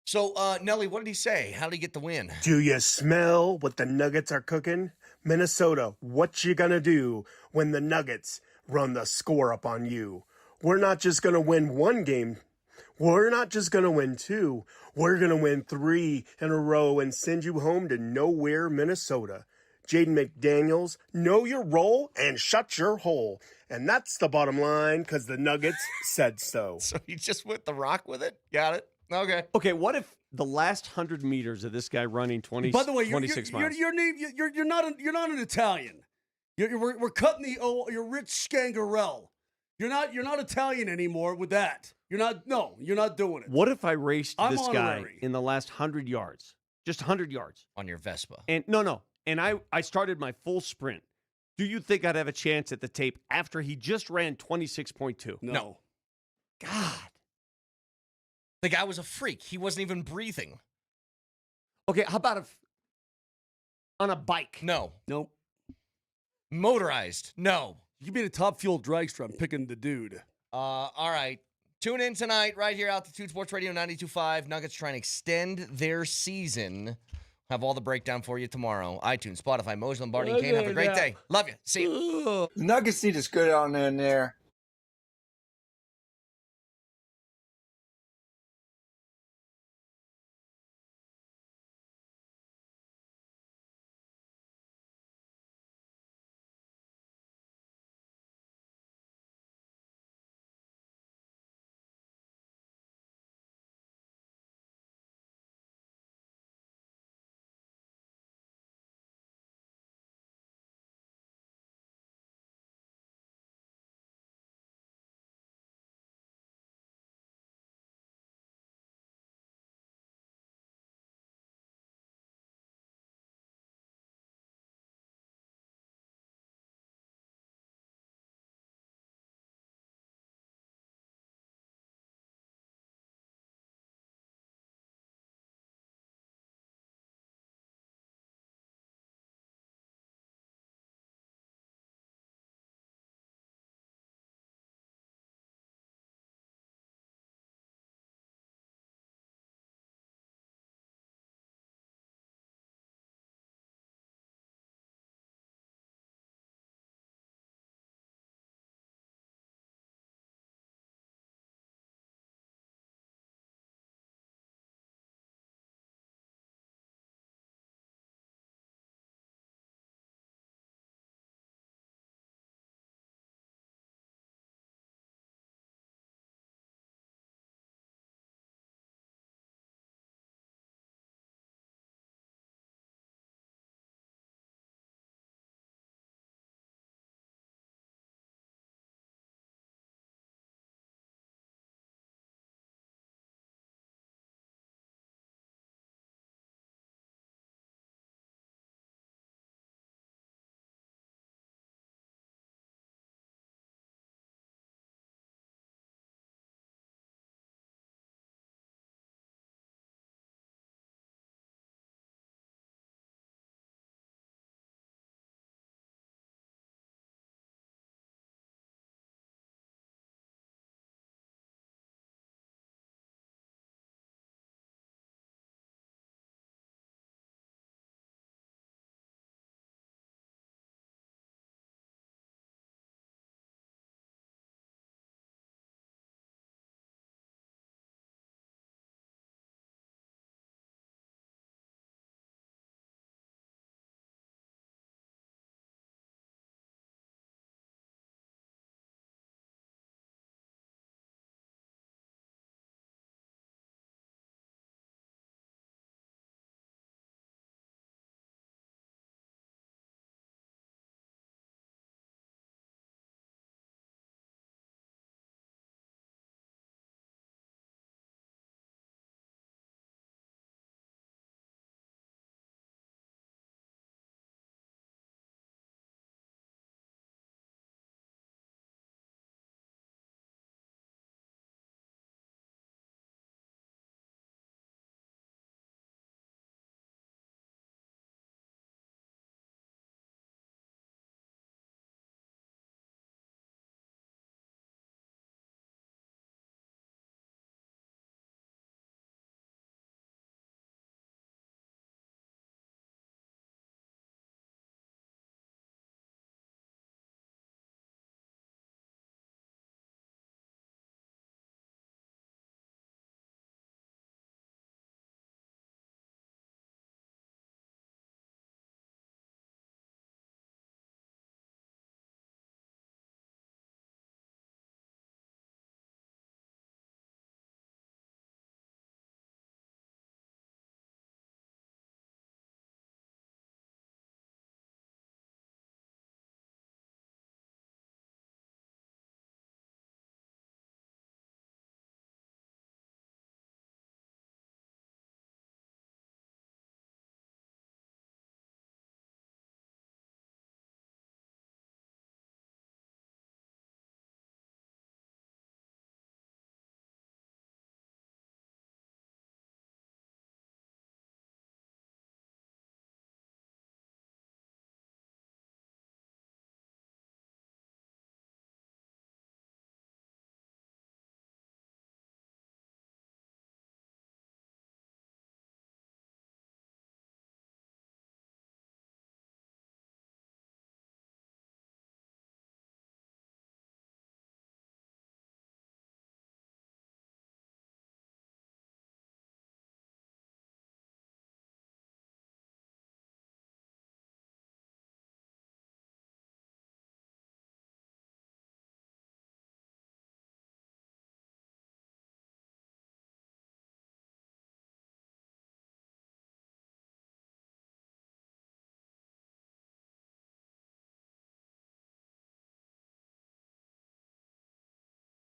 So, Nelly, what did he say? How did he get the win? Do you smell what the Nuggets are cooking? Minnesota, what you gonna do when the Nuggets run the score up on you? We're not just gonna win one game. We're not just gonna win 2. We're gonna win 3 in a row and send you home to nowhere, Minnesota. Jaden McDaniels, know your role and shut your hole. And that's the bottom line, because the Nuggets said so. So he just went the rock with it? Got it. Okay. Okay, what if the last 100 meters of this guy running 20, By the way, 26 miles? you're not an Italian. We're cutting you're Rich Scangarello. You're not Italian anymore with that. You're not doing it. What if I raced I'm this guy honorary. in the last 100 yards? Just 100 yards. On your Vespa. And no. And I started my full sprint. Do you think I'd have a chance at the tape after he just ran 26.2? No. God. The guy was a freak. He wasn't even breathing. Okay, how about on a bike? No. Nope. Motorized? No. You could be in a top fuel dragster. I'm picking the dude. All right. Tune in tonight right here, Altitude Sports Radio 92.5. Nuggets trying to extend their season. Have all the breakdown for you tomorrow. iTunes, Spotify, Moser, Lombardi, and Kane. Have a great day. Love you. See you. Nuggets need to go down in there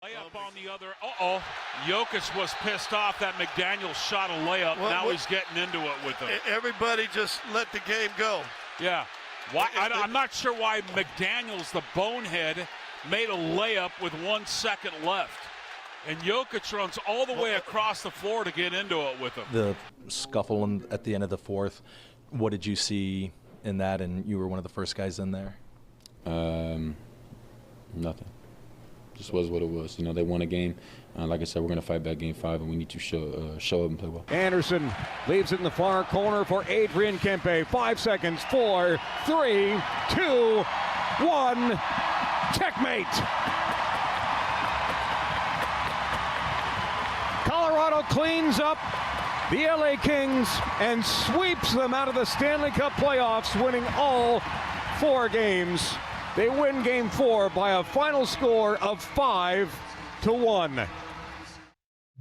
Layup on the other. Jokic was pissed off that McDaniels shot a layup. Now he's getting into it with him. Everybody just let the game go. Yeah. Why? I'm not sure why McDaniels, the bonehead, made a layup with 1 second left. And Jokic runs all the way across the floor to get into it with him. The scuffle at the end of the fourth, what did you see in that? And you were one of the first guys in there. Nothing. Just was what it was. They won a game. Like I said, we're going to fight back game 5, and we need to show up and play well. Anderson leaves it in the far corner for Adrian Kempe. 5 seconds. 4, 3, 2, 1. Checkmate. Colorado cleans up the LA Kings and sweeps them out of the Stanley Cup playoffs, winning all 4 games. They win game 4 by a final score of 5-1.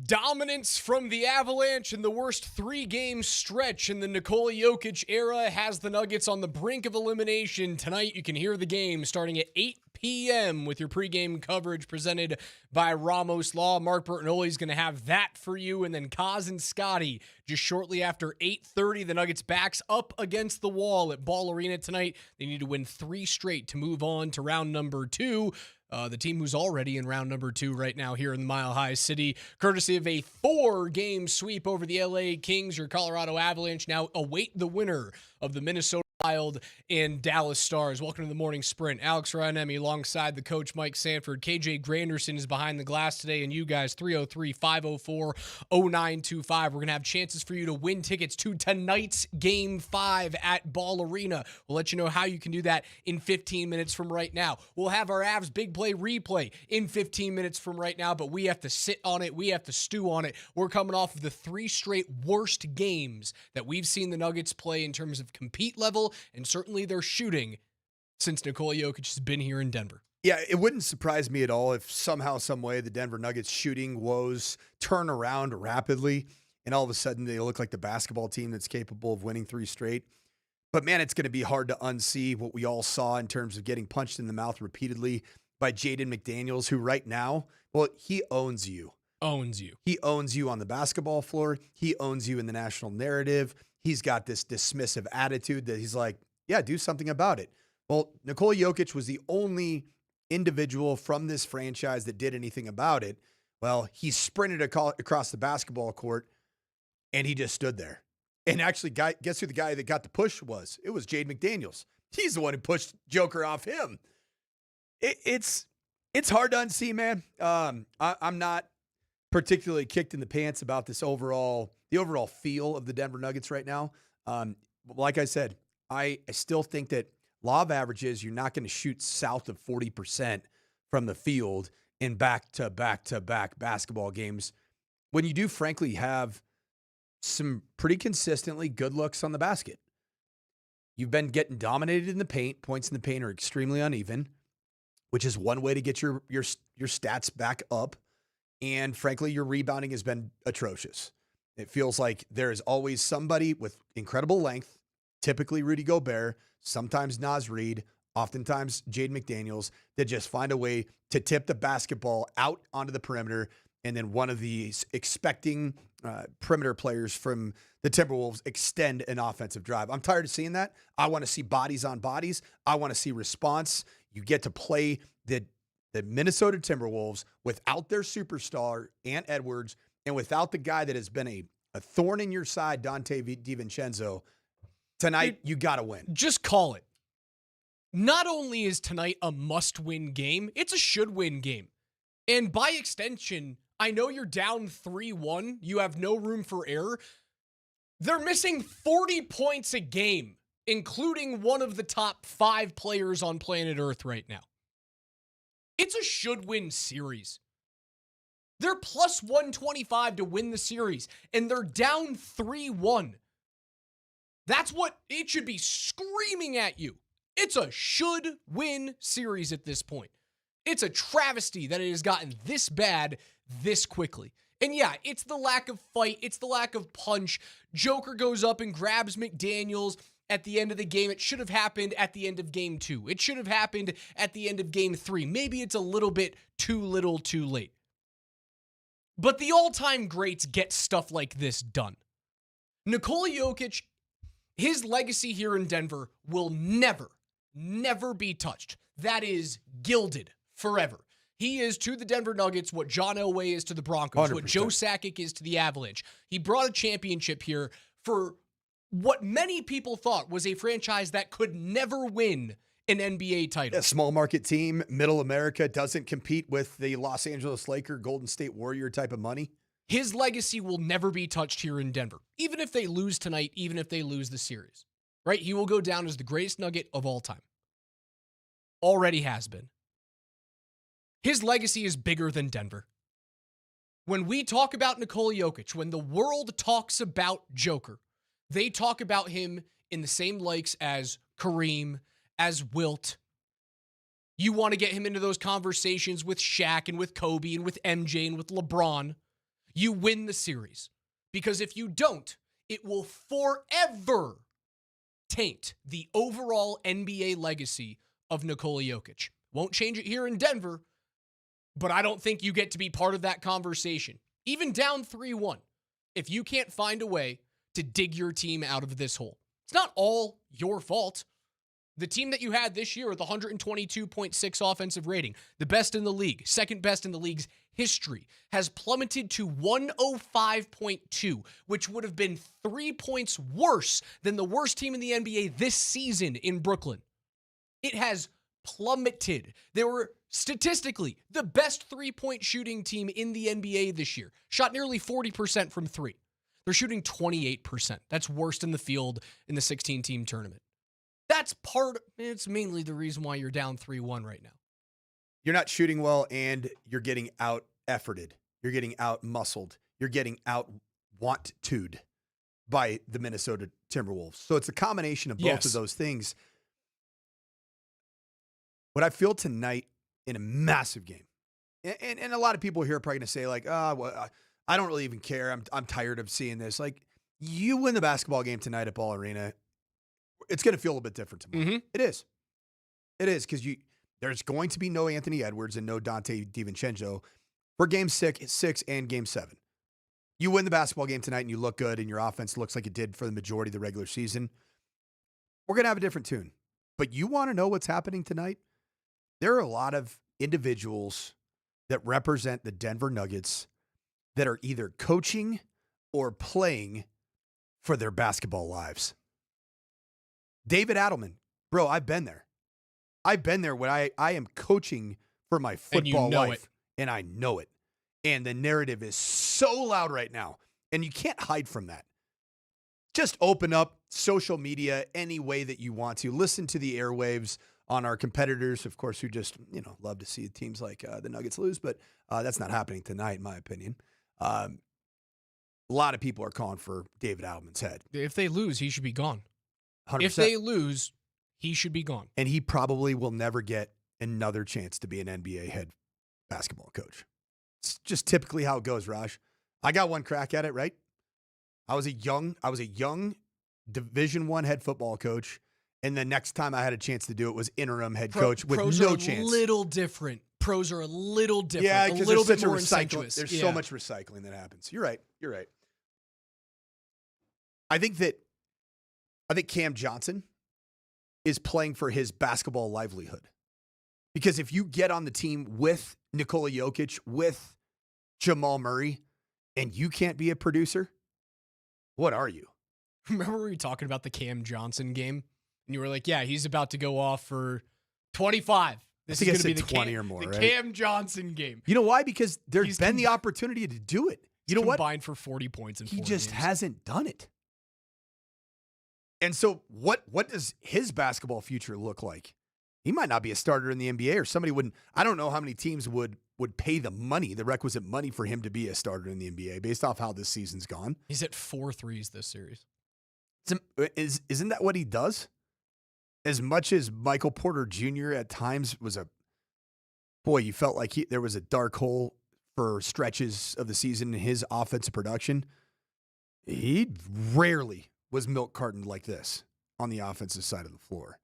Dominance from the Avalanche in the worst 3-game stretch in the Nikola Jokic era has the Nuggets on the brink of elimination. Tonight, you can hear the game starting at 8 p.m. with your pregame coverage presented by Ramos Law. Mark Bertinoli is going to have that for you. And then Kaz and Scotty just shortly after 8:30. The Nuggets backs up against the wall at Ball Arena tonight. They need to win 3 straight to move on to round number 2. The team who's already in round number 2 right now here in the Mile High City, courtesy of a 4-game sweep over the LA Kings. Your Colorado Avalanche now await the winner of the Minnesota Wild and Dallas Stars. Welcome to the Morning Sprint. Alex Ryanemi alongside the coach Mike Sanford. KJ Granderson is behind the glass today, and you guys 303-504-0925. We're going to have chances for you to win tickets to tonight's Game 5 at Ball Arena. We'll let you know how you can do that in 15 minutes from right now. We'll have our Avs Big Play replay in 15 minutes from right now, but we have to sit on it. We have to stew on it. We're coming off of the 3 straight worst games that we've seen the Nuggets play in terms of compete level and certainly their shooting since Nikola Jokic has been here in Denver. Yeah, it wouldn't surprise me at all if somehow, some way, the Denver Nuggets shooting woes turn around rapidly and all of a sudden they look like the basketball team that's capable of winning 3 straight. But man, it's going to be hard to unsee what we all saw in terms of getting punched in the mouth repeatedly by Jaden McDaniels, who right now, well, he owns you. Owns you. He owns you on the basketball floor. He owns you in the national narrative. He's got this dismissive attitude that he's like, yeah, do something about it. Well, Nikola Jokic was the only individual from this franchise that did anything about it. Well, he sprinted across the basketball court, and he just stood there. And actually, guess who the guy that got the push was? It was Jaden McDaniels. He's the one who pushed Joker off him. It's hard to unsee, man. I'm not particularly kicked in the pants about the overall feel of the Denver Nuggets right now. Like I said, I still think that law of averages, you're not going to shoot south of 40% from the field in back-to-back basketball games when you do, frankly, have some pretty consistently good looks on the basket. You've been getting dominated in the paint. Points in the paint are extremely uneven, which is one way to get your stats back up. And frankly, your rebounding has been atrocious. It feels like there is always somebody with incredible length, typically Rudy Gobert, sometimes Naz Reid, oftentimes Jaden McDaniels, that just find a way to tip the basketball out onto the perimeter, and then one of these expecting perimeter players from the Timberwolves extend an offensive drive. I'm tired of seeing that. I want to see bodies on bodies. I want to see response. You get to play the Minnesota Timberwolves without their superstar, Ant Edwards, and without the guy that has been a thorn in your side, Dante DiVincenzo. Tonight, you got to win. Just call it. Not only is tonight a must-win game, it's a should-win game. And by extension, I know you're down 3-1. You have no room for error. They're missing 40 points a game, including one of the top 5 players on planet Earth right now. It's a should-win series. They're plus 125 to win the series, and they're down 3-1. That's what it should be screaming at you. It's a should-win series at this point. It's a travesty that it has gotten this bad this quickly. And yeah, it's the lack of fight. It's the lack of punch. Joker goes up and grabs McDaniels. at the end of the game. It should have happened at the end of game 2. It should have happened at the end of game 3. Maybe it's a little bit too little too late. But the all-time greats get stuff like this done. Nikola Jokic, his legacy here in Denver will never be touched. That is gilded forever. He is to the Denver Nuggets what John Elway is to the Broncos, 100%. what Joe Sakic is to the Avalanche. He brought a championship here for what many people thought was a franchise that could never win an NBA title. A small market team, middle America, doesn't compete with the Los Angeles Laker, Golden State Warrior type of money. His legacy will never be touched here in Denver, even if they lose tonight, even if they lose the series, right? He will go down as the greatest Nugget of all time. Already has been. His legacy is bigger than Denver. When we talk about Nikola Jokic, when the world talks about Joker, they talk about him in the same likes as Kareem, as Wilt. You want to get him into those conversations with Shaq and with Kobe and with MJ and with LeBron. You win the series. Because if you don't, it will forever taint the overall NBA legacy of Nikola Jokic. Won't change it here in Denver, but I don't think you get to be part of that conversation. Even down 3-1, if you can't find a way to dig your team out of this hole. It's not all your fault. The team that you had this year with 122.6 offensive rating, the best in the league, second best in the league's history, has plummeted to 105.2, which would have been 3 points worse than the worst team in the NBA this season in Brooklyn. It has plummeted. They were statistically the best three-point shooting team in the NBA this year. Shot nearly 40% from three. They're shooting 28%. That's worst in the field in the 16-team tournament. It's mainly the reason why you're down 3-1 right now. You're not shooting well, and you're getting out-efforted. You're getting out-muscled. You're getting out-want-to'd by the Minnesota Timberwolves. So it's a combination of both of those things. What I feel tonight in a massive game, and a lot of people here are probably going to say, like, I don't really even care. I'm tired of seeing this. Like, you win the basketball game tonight at Ball Arena, it's going to feel a little bit different tomorrow. Mm-hmm. It is. It is, because there's going to be no Anthony Edwards and no Dante DiVincenzo for Game 6 and Game 7. You win the basketball game tonight and you look good and your offense looks like it did for the majority of the regular season, we're going to have a different tune. But you want to know what's happening tonight? There are a lot of individuals that represent the Denver Nuggets that are either coaching or playing for their basketball lives. David Adelman, bro, I've been there. I've been there when I am coaching for my football life, and I know it. And the narrative is so loud right now, and you can't hide from that. Just open up social media any way that you want to. Listen to the airwaves on our competitors, of course, who just, love to see teams like the Nuggets lose, but that's not happening tonight, in my opinion. A lot of people are calling for David Adelman's head. If they lose, he should be gone. 100%. If they lose, he should be gone. And he probably will never get another chance to be an NBA head basketball coach. It's just typically how it goes, Raj. I got one crack at it, right? I was a young Division I head football coach, and the next time I had a chance to do it was interim head coach with no chance. Pros are a little different. Pros are a little different. Yeah, a little bit more recycling. incestuous. There's so much recycling that happens. You're right. I think Cam Johnson is playing for his basketball livelihood. Because if you get on the team with Nikola Jokic, with Jamal Murray, and you can't be a producer, what are you? Remember we were talking about the Cam Johnson game? And you were like, yeah, he's about to go off for 25. This is going to be the 20 or more, the right? Cam Johnson game. You know why? Because there's been the opportunity to do it. You know what? Combined for 40 points in 4 games. He just hasn't done it. And so what does his basketball future look like? He might not be a starter in the NBA, or somebody wouldn't. I don't know how many teams would pay the requisite money for him to be a starter in the NBA based off how this season's gone. He's at 4 threes this series. Isn't that what he does? As much as Michael Porter Jr. at times was you felt like there was a dark hole for stretches of the season in his offensive production. He rarely was milk cartoned like this. on the offensive side of the floor.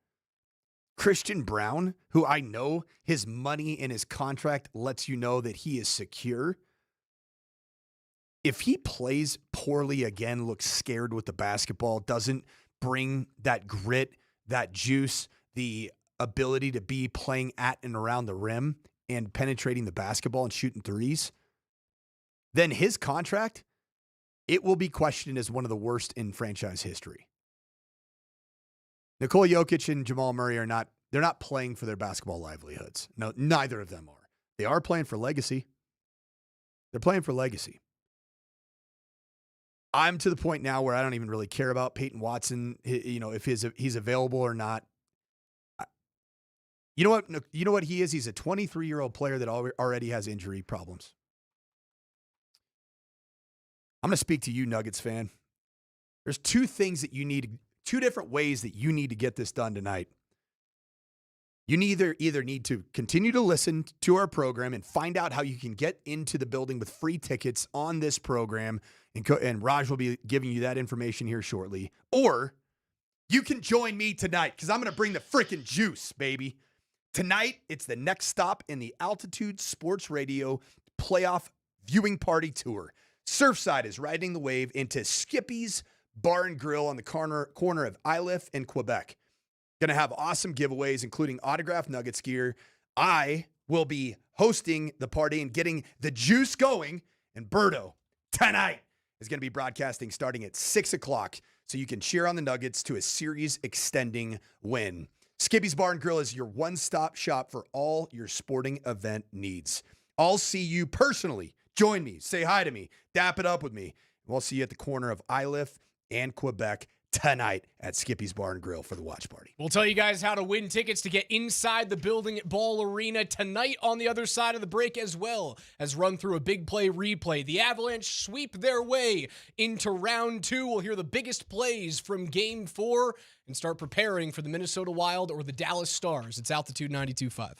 Christian Brown, who I know his money in his contract lets you know that he is secure. If he plays poorly again, looks scared with the basketball, doesn't bring that grit, that juice, the ability to be playing at and around the rim and penetrating the basketball and shooting threes, then his contract, it will be questioned as one of the worst in franchise history. Nikola Jokic and Jamal Murray they're not playing for their basketball livelihoods. No, neither of them are. They are playing for legacy. They're playing for legacy. I'm to the point now where I don't even really care about Peyton Watson, if he's available or not. You know what he is? He's a 23-year-old player that already has injury problems. I'm going to speak to you, Nuggets fan. There's two different ways that you need to get this done tonight. You either need to continue to listen to our program and find out how you can get into the building with free tickets on this program, and Raj will be giving you that information here shortly. Or you can join me tonight because I'm going to bring the freaking juice, baby. Tonight, it's the next stop in the Altitude Sports Radio Playoff Viewing Party Tour. Surfside is riding the wave into Skippy's Bar and Grill on the corner of Iliff and Quebec. Going to have awesome giveaways, including autographed Nuggets gear. I will be hosting the party and getting the juice going. And Berto, tonight, is going to be broadcasting starting at 6 o'clock so you can cheer on the Nuggets to a series-extending win. Skippy's Bar and Grill is your one-stop shop for all your sporting event needs. I'll see you personally. Join me. Say hi to me. Dap it up with me. We'll see you at the corner of Iliff and Quebec tonight at Skippy's Bar and Grill for the watch party. We'll tell you guys how to win tickets to get inside the building at Ball Arena tonight on the other side of the break, as well as run through a big play replay. The Avalanche sweep their way into round 2. We'll hear the biggest plays from game 4 and start preparing for the Minnesota Wild or the Dallas Stars. It's Altitude 92.5.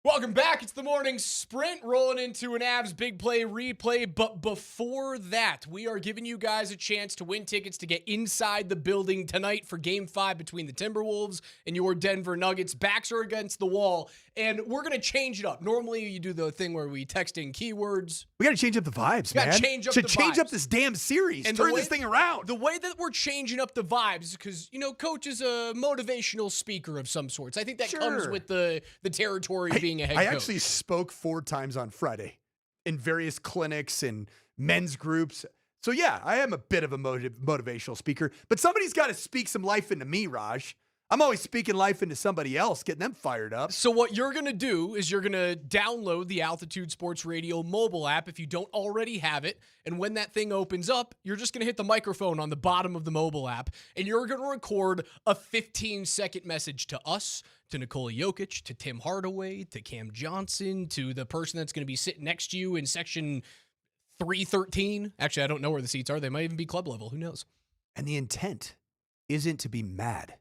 Welcome back. It's the morning sprint rolling into an Avs big play replay. But before that, we are giving you guys a chance to win tickets to get inside the building tonight for Game 5 between the Timberwolves and your Denver Nuggets. Backs are against the wall, and we're going to change it up. Normally, you do the thing where we text in keywords. We got to change up the vibes, man. Change up change up this damn series. And turn this thing around. The way that we're changing up the vibes is because, Coach is a motivational speaker of some sorts. I think that comes with the territory being a head coach. I actually spoke 4 times on Friday in various clinics and men's groups. So, yeah, I am a bit of a motivational speaker. But somebody's got to speak some life into me, Raj. I'm always speaking life into somebody else, getting them fired up. So what you're going to do is you're going to download the Altitude Sports Radio mobile app if you don't already have it. And when that thing opens up, you're just going to hit the microphone on the bottom of the mobile app, and you're going to record a 15-second message to us, to Nikola Jokic, to Tim Hardaway, to Cam Johnson, to the person that's going to be sitting next to you in section 313. Actually, I don't know where the seats are. They might even be club level. Who knows? And the intent isn't to be mad.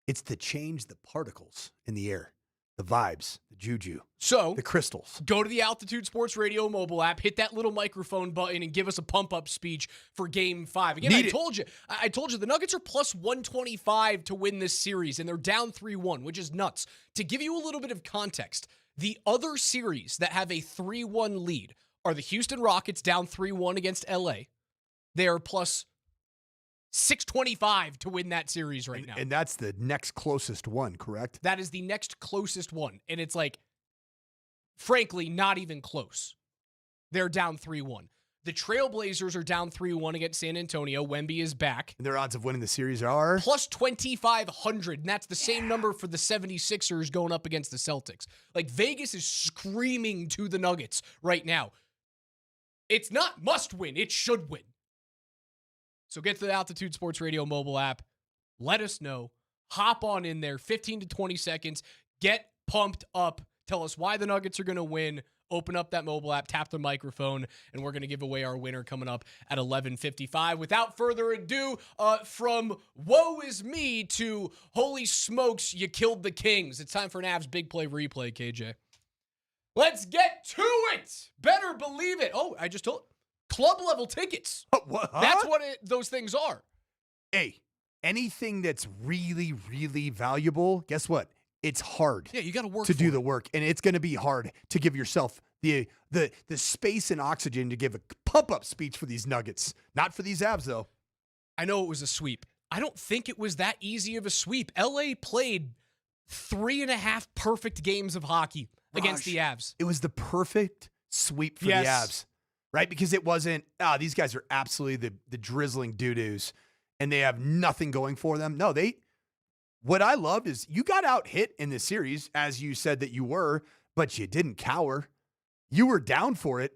It's to change the particles in the air, the vibes, the juju, the crystals. Go to the Altitude Sports Radio mobile app, hit that little microphone button, and give us a pump-up speech for Game 5. Again, I told you the Nuggets are plus 125 to win this series, and they're down 3-1, which is nuts. To give you a little bit of context, the other series that have a 3-1 lead are the Houston Rockets down 3-1 against LA. They are plus 625 to win that series right now. And that's the next closest one, correct? That is the next closest one. And it's frankly, not even close. They're down 3-1. The Trailblazers are down 3-1 against San Antonio. Wemby is back. And their odds of winning the series are? Plus 2,500. And that's the same number for the 76ers going up against the Celtics. Vegas is screaming to the Nuggets right now. It's not must win. It should win. So get to the Altitude Sports Radio mobile app. Let us know. Hop on in there. 15 to 20 seconds. Get pumped up. Tell us why the Nuggets are going to win. Open up that mobile app. Tap the microphone. And we're going to give away our winner coming up at 11:55. Without further ado, from woe is me to holy smokes, you killed the Kings. It's time for an Avs big play replay, KJ. Let's get to it. Better believe it. Oh, I just told club level tickets. What? That's what those things are. Hey, anything that's really, really valuable, guess what? It's hard. Yeah, you got to work to do the work, and it's going to be hard to give yourself the space and oxygen to give a pump-up speech for these Nuggets. Not for these Avs, though. I know it was a sweep. I don't think it was that easy of a sweep. LA played 3.5 perfect games of hockey against the Avs. It was the perfect sweep for the Avs. Right? Because it wasn't, these guys are absolutely the drizzling doo-doos, and they have nothing going for them. No, what I loved is you got out hit in this series, as you said that you were, but you didn't cower. You were down for it.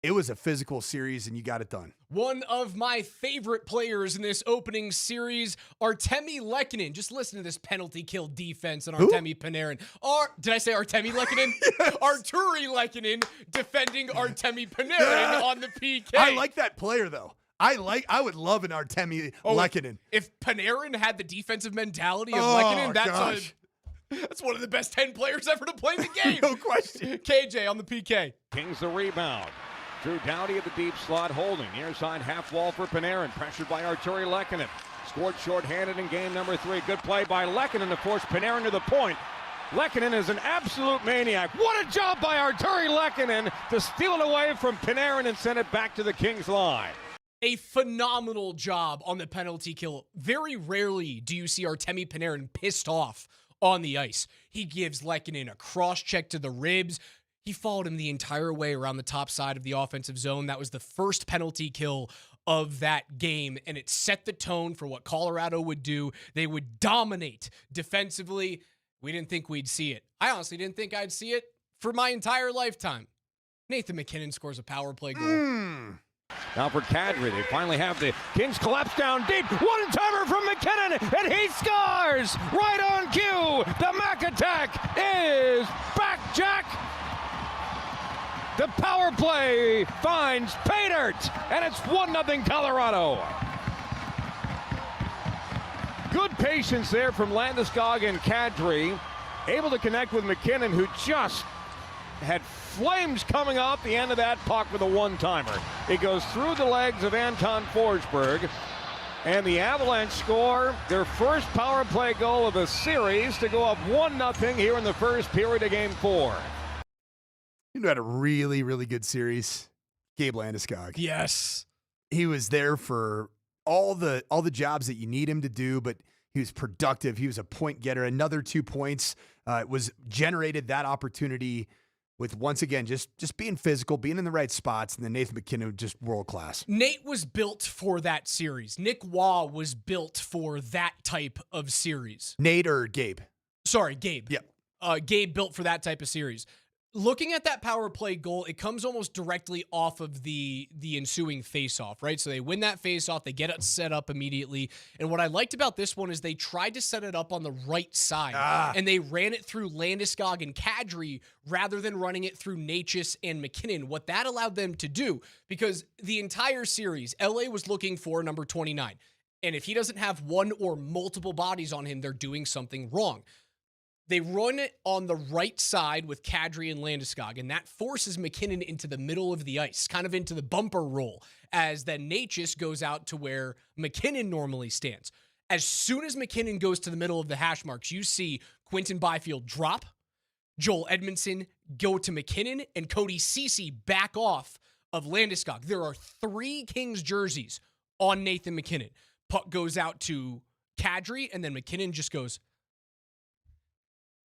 It was a physical series, and you got it done. One of my favorite players in this opening series, Artemi Lehkonen. Just listen to this penalty kill defense on Artemi Panarin. Did I say Artemi Lehkonen? Yes. Arturi Lehkonen defending Artemi Panarin on the PK. I like that player, though. I would love an Artemi Lehkonen. If Panarin had the defensive mentality of Lehkonen, that's one of the best 10 players ever to play the game. No question. KJ on the PK. Kings the rebound. Drew Doughty at the deep slot, holding. Near side half wall for Panarin. Pressured by Arturi Lehkonen. Scored shorthanded in game number 3. Good play by Lehkonen to force Panarin to the point. Lehkonen is an absolute maniac. What a job by Arturi Lehkonen to steal it away from Panarin and send it back to the Kings line. A phenomenal job on the penalty kill. Very rarely do you see Artemi Panarin pissed off on the ice. He gives Lehkonen a cross check to the ribs. He followed him the entire way around the top side of the offensive zone. That was the first penalty kill of that game, and it set the tone for what Colorado would do. They would dominate defensively. We didn't think we'd see it. I honestly didn't think I'd see it for my entire lifetime. Nathan MacKinnon scores a power play goal. Now for Kadri, they finally have the Kings collapse down deep. One-timer from MacKinnon, and he scores! Right on cue! The Mac attack is back, Jack! The power play finds Paydert, and it's 1-0 Colorado. Good patience there from Landeskog and Kadri. Able to connect with McKinnon, who just had flames coming off the end of that puck with a one-timer. It goes through the legs of Anton Forsberg. And the Avalanche score their first power play goal of the series to go up 1-0 here in the first period of Game 4. You know, had a really, really good series. Gabe Landeskog. Yes. He was there for all the jobs that you need him to do, but he was productive. He was a point getter. Another 2 points was generated that opportunity with, once again, just being physical, being in the right spots, and then Nathan McKinnon just world class. Nate was built for that series. Nick Waugh was built for that type of series. Nate or Gabe? Sorry, Gabe. Yep. Gabe built for that type of series. Looking at that power play goal, it comes almost directly off of the ensuing faceoff, right? So they win that faceoff, they get it set up immediately. And what I liked about this one is they tried to set it up on the right side, and they ran it through Landeskog and Kadri rather than running it through Necas and McKinnon. What that allowed them to do, because the entire series, LA was looking for number 29. And if he doesn't have one or multiple bodies on him, they're doing something wrong. They run it on the right side with Kadri and Landeskog, and that forces McKinnon into the middle of the ice, kind of into the bumper roll, as then Necas goes out to where McKinnon normally stands. As soon as McKinnon goes to the middle of the hash marks, you see Quinton Byfield drop, Joel Edmondson go to McKinnon, and Cody Ceci back off of Landeskog. There are 3 Kings jerseys on Nathan McKinnon. Puck goes out to Kadri, and then McKinnon just goes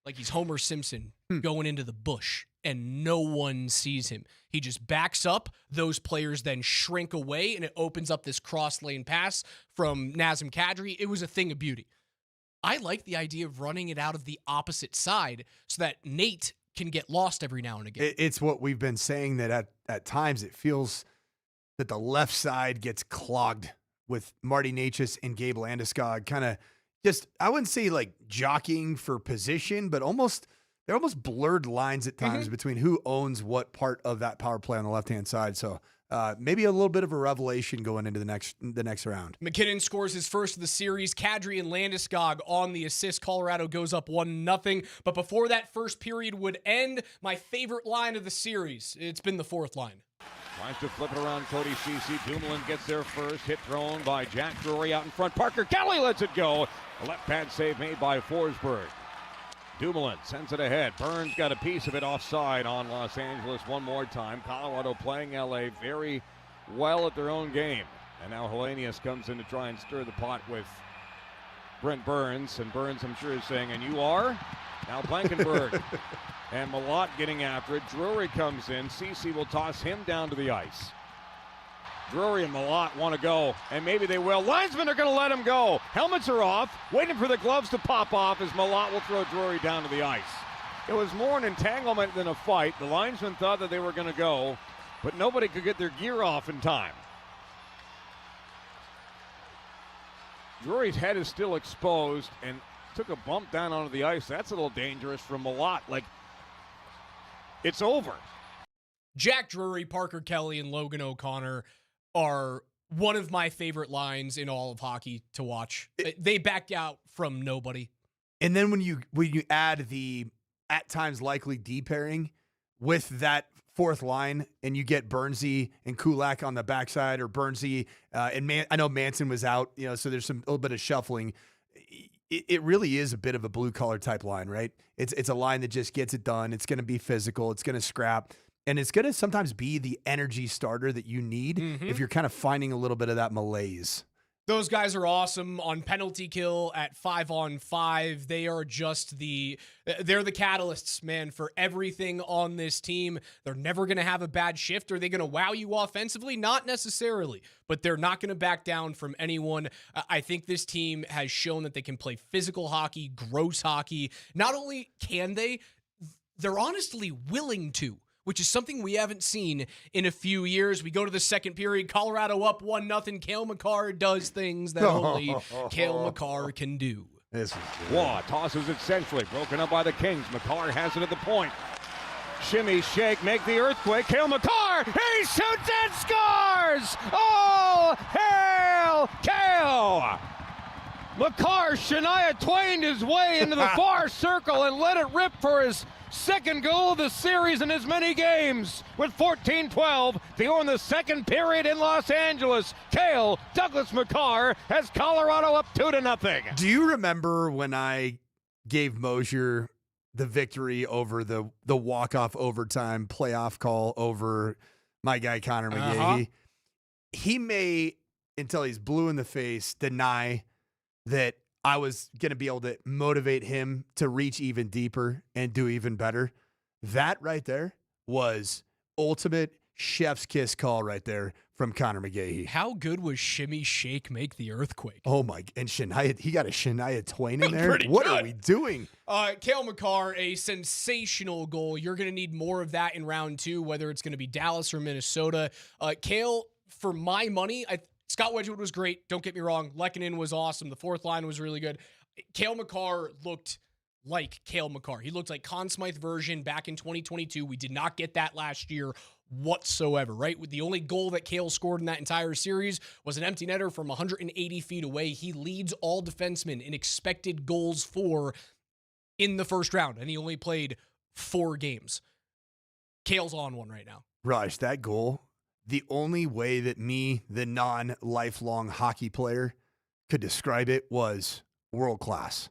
like he's Homer Simpson going into the bush, and no one sees him. He just backs up. Those players then shrink away, and it opens up this cross-lane pass from Nazem Kadri. It was a thing of beauty. I like the idea of running it out of the opposite side so that Nate can get lost every now and again. It's what we've been saying, that at times it feels that the left side gets clogged with Marty Necas and Gabe Landeskog kind of just, I wouldn't say like jockeying for position, but they're almost blurred lines at times between who owns what part of that power play on the left-hand side. So maybe a little bit of a revelation going into the next round. McKinnon scores his first of the series. Kadri and Landeskog on the assist. Colorado goes up 1-0. But before that first period would end, my favorite line of the series, it's been the 4th line. Tries to flip it around Cody Ceci. Dumoulin gets there first. Hit thrown by Jack Drury out in front. Parker Kelly lets it go. A left pad save made by Forsberg. Dumoulin sends it ahead. Burns got a piece of it offside on Los Angeles one more time. Colorado playing LA very well at their own game. And now Hellenius comes in to try and stir the pot with Brent Burns. And Burns, I'm sure, is saying, and you are? Now Blankenberg. And Malott getting after it. Drury comes in. Ceci will toss him down to the ice. Drury and Malott want to go, and maybe they will. Linesmen are going to let him go. Helmets are off, waiting for the gloves to pop off as Malott will throw Drury down to the ice. It was more an entanglement than a fight. The linesmen thought that they were going to go, but nobody could get their gear off in time. Drury's head is still exposed and took a bump down onto the ice. That's a little dangerous from Malott. Like, it's over. Jack Drury, Parker Kelly, and Logan O'Connor are one of my favorite lines in all of hockey to watch. They backed out from nobody. And then when you add the at times likely D pairing with that 4th line, and you get Burnsy and Kulak on the backside, or Burnsy and I know Manson was out, so there's a little bit of shuffling. It really is a bit of a blue collar type line, right? It's a line that just gets it done. It's going to be physical. It's going to scrap. And it's going to sometimes be the energy starter that you need if you're kind of finding a little bit of that malaise. Those guys are awesome on penalty kill at 5-on-5. They are just they're the catalysts, man, for everything on this team. They're never going to have a bad shift. Are they going to wow you offensively? Not necessarily, but they're not going to back down from anyone. I think this team has shown that they can play physical hockey, gross hockey. Not only can they're honestly willing to, which is something we haven't seen in a few years. We go to the second period. Colorado up 1-0. Cale Makar does things that only Cale Makar can do. Waugh tosses it centrally. Broken up by the Kings. Makar has it at the point. Shimmy, shake, make the earthquake. Cale Makar, he shoots and scores! Oh, hail Cale! Makar Shania Twained his way into the far circle and let it rip for his second goal of the series in as many games. With 14-12 to go in the second period in Los Angeles, Cale Douglas Makar has Colorado up 2-0. Do you remember when I gave Moser the victory over the walk-off overtime playoff call over my guy Connor McGahey? He may, until he's blue in the face, deny that I was going to be able to motivate him to reach even deeper and do even better. That right there was ultimate chef's kiss call right there from Connor McGahey. How good was Shimmy Shake make the earthquake? Oh my, and Shania, he got a Shania Twain in there. Pretty What good. are we doing? Cale Makar, a sensational goal. You're going to need more of that in round 2, whether it's going to be Dallas or Minnesota. Cale, for my money, Scott Wedgwood was great. Don't get me wrong. Lehkonen was awesome. The fourth line was really good. Cale Makar looked like Cale Makar. He looked like Conn Smythe version back in 2022. We did not get that last year whatsoever, right? With the only goal that Cale scored in that entire series was an empty netter from 180 feet away. He leads all defensemen in expected goals for in the first round, and he only played 4 games. Cale's on one right now. Raj, that goal, the only way that me, the non-lifelong hockey player, could describe it was world-class.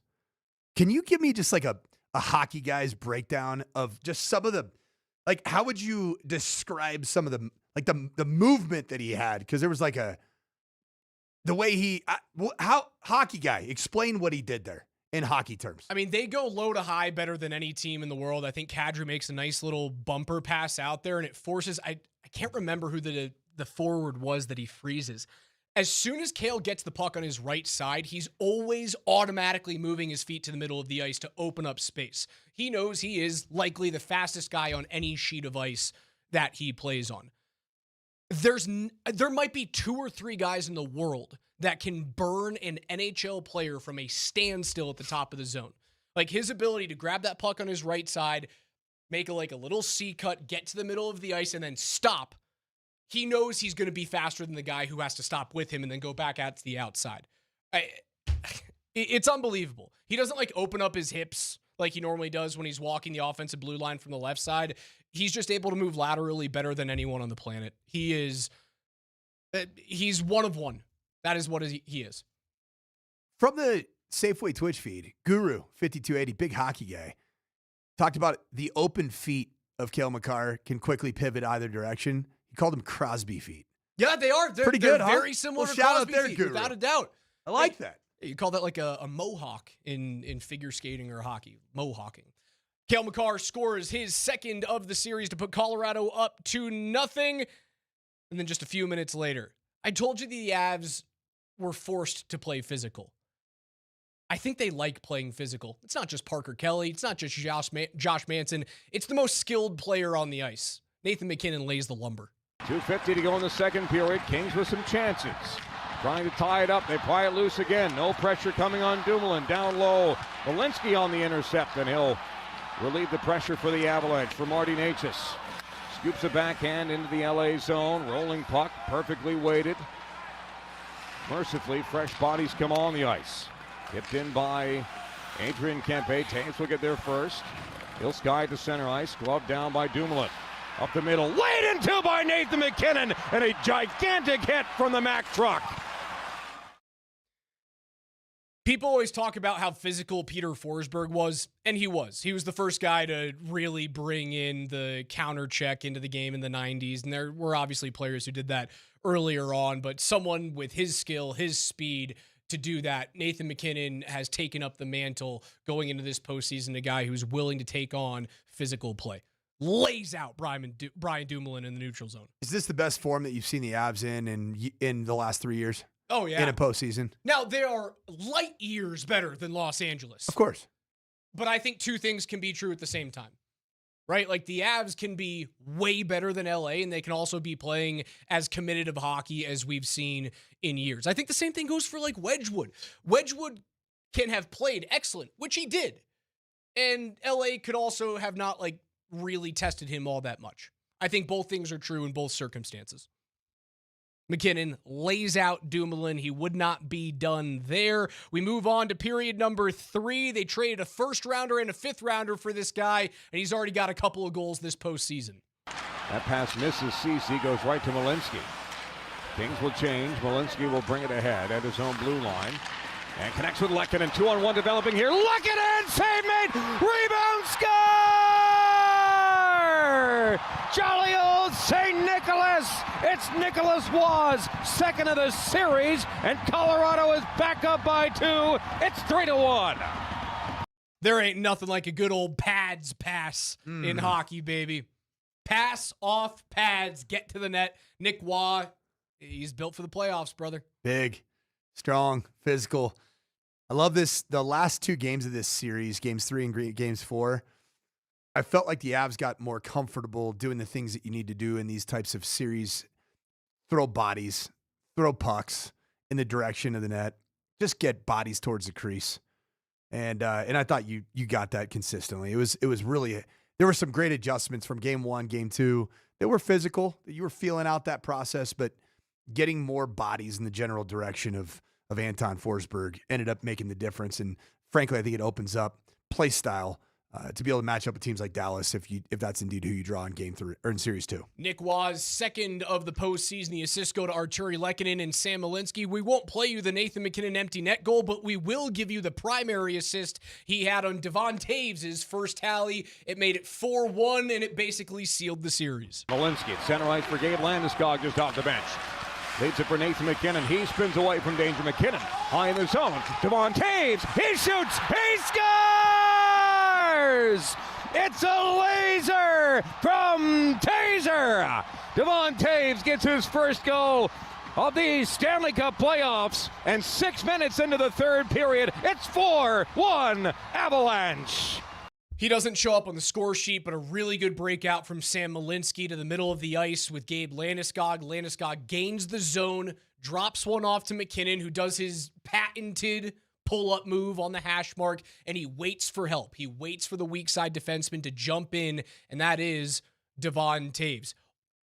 Can you give me just like a hockey guy's breakdown of just some of the, like, how would you describe some of the, like the movement that he had? Because there was like the way how hockey guy, explain what he did there in hockey terms. I mean, they go low to high better than any team in the world. I think Kadri makes a nice little bumper pass out there, and it forces, I can't remember who the forward was that he freezes. As soon as Cale gets the puck on his right side, he's always automatically moving his feet to the middle of the ice to open up space. He knows he is likely the fastest guy on any sheet of ice that he plays on. There might be 2 or 3 guys in the world that can burn an NHL player from a standstill at the top of the zone. Like his ability to grab that puck on his right side, make a little C cut, get to the middle of the ice, and then stop. He knows he's going to be faster than the guy who has to stop with him and then go back out to the outside. It's unbelievable. He doesn't open up his hips like he normally does when he's walking the offensive blue line from the left side. He's just able to move laterally better than anyone on the planet. He's one of one. That is what he is. From the Safeway Twitch feed, Guru 5280, big hockey guy, talked about the open feet of Cale Makar can quickly pivot either direction. He called them Crosby feet. Yeah, they are. They're pretty good, they're huh? very similar to shout Crosby out there, feet, Guru. without a doubt. I like that. You call that like a mohawk in figure skating or hockey. Mohawking. Cale Makar scores his second of the series to put Colorado up 2-0. And then just a few minutes later, I told you the Avs were forced to play physical. I think they like playing physical. It's not just Parker Kelly. It's not just Josh Manson. It's the most skilled player on the ice. Nathan McKinnon lays the lumber. 2:50 to go in the second period. Kings with some chances. Trying to tie it up. They pry it loose again. No pressure coming on Dumoulin. Down low. Walensky on the intercept, and he'll relieve the pressure for the Avalanche for Marty Necas. Scoops a backhand into the LA zone. Rolling puck, perfectly weighted. Mercifully, fresh bodies come on the ice. Tipped in by Adrian Kempe. Taves will get there first. He'll sky to center ice. Glove down by Dumoulin. Up the middle. Laid into by Nathan McKinnon. And a gigantic hit from the Mack truck. People always talk about how physical Peter Forsberg was, and he was. He was the first guy to really bring in the counter check into the game in the 90s, and there were obviously players who did that earlier on, but someone with his skill, his speed to do that, Nathan McKinnon has taken up the mantle going into this postseason, a guy who's willing to take on physical play. Lays out Brian Dumoulin in the neutral zone. Is this the best form that you've seen the Avs in the last 3 years? Oh, yeah. In a postseason? Now, they are light years better than Los Angeles. Of course. But I think 2 things can be true at the same time, right? Like the Avs can be way better than LA, and they can also be playing as committed of hockey as we've seen in years. I think the same thing goes for Wedgwood. Wedgwood can have played excellent, which he did. And LA could also have not really tested him all that much. I think both things are true in both circumstances. McKinnon lays out Dumoulin. He would not be done there. We move on to period number 3. They traded a first-rounder and a fifth-rounder for this guy, and he's already got a couple of goals this postseason. That pass misses. Cece goes right to Malinsky. Kings will change. Malinsky will bring it ahead at his own blue line. And connects with Lehkonen. 2-on-1 developing here. Lehkonen! Save made! Rebound score! Jolly old St. Nicholas! It's Nicholas Was, second of the series, and Colorado is back up by 2. It's 3-1. There ain't nothing like a good old pads pass in hockey, baby. Pass off pads, get to the net. Nick Waugh, he's built for the playoffs, brother. Big, strong, physical. I love this. The last 2 games of this series, games 3 and games 4, I felt like the Avs got more comfortable doing the things that you need to do in these types of series. Throw bodies, throw pucks in the direction of the net. Just get bodies towards the crease. And I thought you got that consistently. It was really there were some great adjustments from game 1, game 2. They were physical. You were feeling out that process, but getting more bodies in the general direction of Anton Forsberg ended up making the difference. And frankly, I think it opens up play style to be able to match up with teams like Dallas if that's indeed who you draw in game 3 or in series 2. Nick Waugh's second of the postseason. The assists go to Arturi Lehkonen and Sam Malinsky. We won't play you the Nathan McKinnon empty net goal, but we will give you the primary assist he had on Devon Taves' first tally. It made it 4-1, and it basically sealed the series. Malinsky at center ice for Gabe Landeskog just off the bench. Leads it for Nathan McKinnon. He spins away from danger. McKinnon high in the zone. Devon Taves. He shoots. He scores! It's a laser from Taser. Devon Taves gets his first goal of the Stanley Cup playoffs. And 6 minutes into the third period, it's 4-1 Avalanche. He doesn't show up on the score sheet, but a really good breakout from Sam Malinsky to the middle of the ice with Gabe Landeskog. Landeskog gains the zone, drops one off to McKinnon, who does his patented pull-up move on the hash mark, and he waits for help. He waits for the weak side defenseman to jump in, and that is Devon Taves.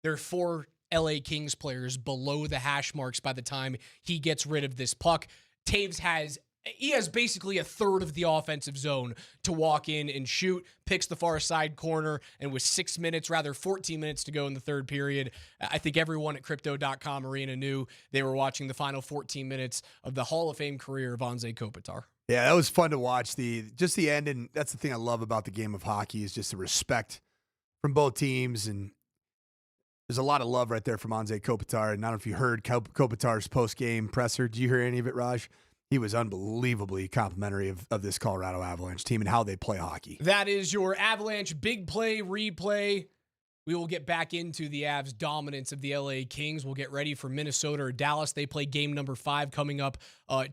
There are 4 LA Kings players below the hash marks by the time he gets rid of this puck. Taves has basically a third of the offensive zone to walk in and shoot, picks the far side corner, and with 14 minutes to go in the third period, I think everyone at Crypto.com Arena knew they were watching the final 14 minutes of the Hall of Fame career of Anze Kopitar. Yeah, that was fun to watch. The end, and that's the thing I love about the game of hockey is just the respect from both teams, and there's a lot of love right there from Anze Kopitar, and I don't know if you heard Kopitar's post-game presser. Did you hear any of it, Raj? He was unbelievably complimentary of this Colorado Avalanche team and how they play hockey. That is your Avalanche big play replay. We will get back into the Avs' dominance of the LA Kings. We'll get ready for Minnesota or Dallas. They play game number 5 coming up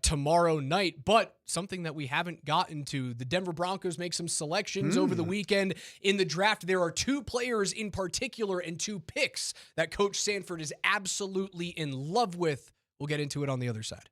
tomorrow night. But something that we haven't gotten to, the Denver Broncos make some selections over the weekend in the draft. There are 2 players in particular and 2 picks that Coach Sanford is absolutely in love with. We'll get into it on the other side.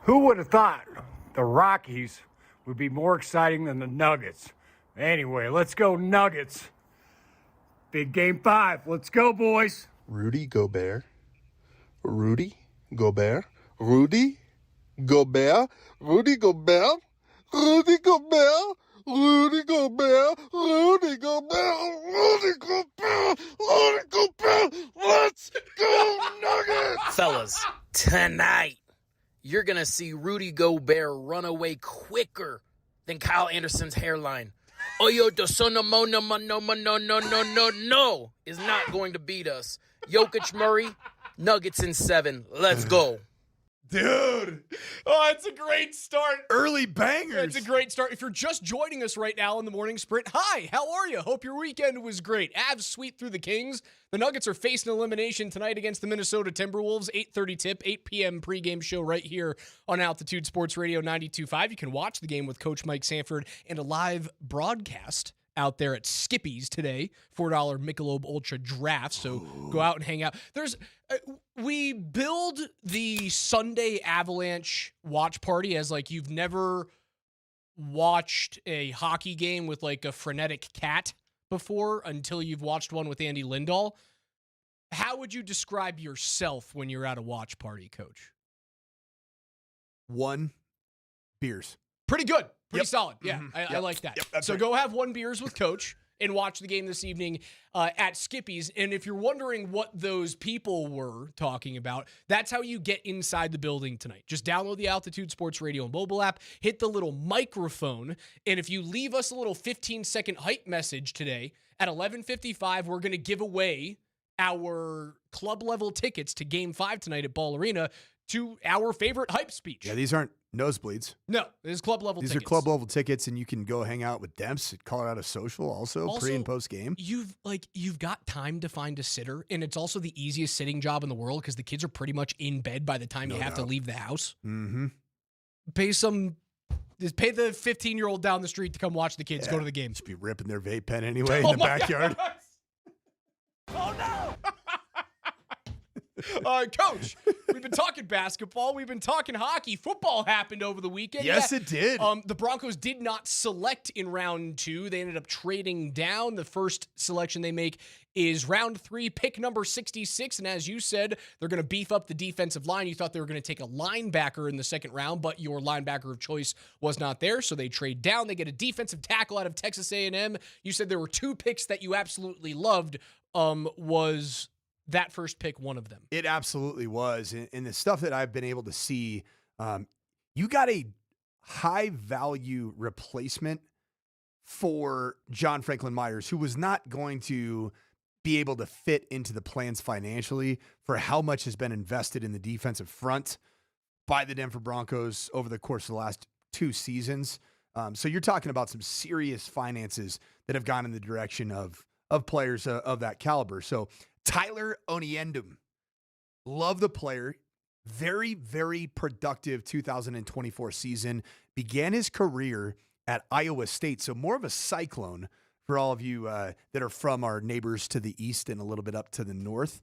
Who would have thought the Rockies would be more exciting than the Nuggets? Anyway, let's go Nuggets. Big game 5. Let's go, boys. Rudy Gobert. Rudy Gobert. Rudy Gobert. Rudy Gobert. Rudy Gobert. Rudy Gobert. Rudy Gobert. Rudy Gobert. Rudy Gobert. Let's go Nuggets! Fellas, tonight you're going to see Rudy Gobert run away quicker than Kyle Anderson's hairline. Oyo no is not going to beat us. Jokic Murray, Nuggets in 7. Let's go. Dude. Oh, it's a great start. Early bangers. It's a great start. If you're just joining us right now in the morning sprint, hi, how are you? Hope your weekend was great. Avs sweep through the Kings. The Nuggets are facing elimination tonight against the Minnesota Timberwolves. 8:30 tip, 8 p.m. pregame show right here on Altitude Sports Radio 92.5. You can watch the game with Coach Mike Sanford and a live broadcast out there at Skippy's today, $4 Michelob Ultra Draft. So go out and hang out. We build the Sunday Avalanche watch party as like you've never watched a hockey game with like a frenetic cat before until you've watched one with Andy Lindahl. How would you describe yourself when you're at a watch party, Coach? 1 beers. Pretty good. Pretty Yep. solid. Yeah, Mhm. I like that. Yep, that's so right. go have 1 beers with Coach and watch the game this evening at Skippy's. And if you're wondering what those people were talking about, that's how you get inside the building tonight. Just download the Altitude Sports Radio mobile app, hit the little microphone, and if you leave us a little 15-second hype message today at 11:55, we're going to give away our club-level tickets to Game 5 tonight at Ball Arena to our favorite hype speech. Yeah, these aren't nosebleeds. No, this is club-level tickets. These are club-level tickets, and you can go hang out with Demps at Colorado Social also pre- and post-game. You've got time to find a sitter, and it's also the easiest sitting job in the world because the kids are pretty much in bed by the time you have to leave the house. Mm-hmm. Pay the 15-year-old down the street to come watch the kids go to the game. Just be ripping their vape pen anyway in the backyard. Oh, no! Coach, we've been talking basketball. We've been talking hockey. Football happened over the weekend. Yes, it did. The Broncos did not select in round 2. They ended up trading down. The first selection they make is round 3, pick number 66. And as you said, they're going to beef up the defensive line. You thought they were going to take a linebacker in the second round, but your linebacker of choice was not there. So they trade down. They get a defensive tackle out of Texas A&M. You said there were 2 picks that you absolutely loved. Was that first pick one of them? It absolutely was. And the stuff that I've been able to see, you got a high-value replacement for John Franklin Myers, who was not going to be able to fit into the plans financially for how much has been invested in the defensive front by the Denver Broncos over the course of the last 2 seasons. So you're talking about some serious finances that have gone in the direction of players of that caliber. So Tyler Oniendum, love the player. Very, very productive 2024 season. Began his career at Iowa State. So more of a Cyclone for all of you that are from our neighbors to the east and a little bit up to the north.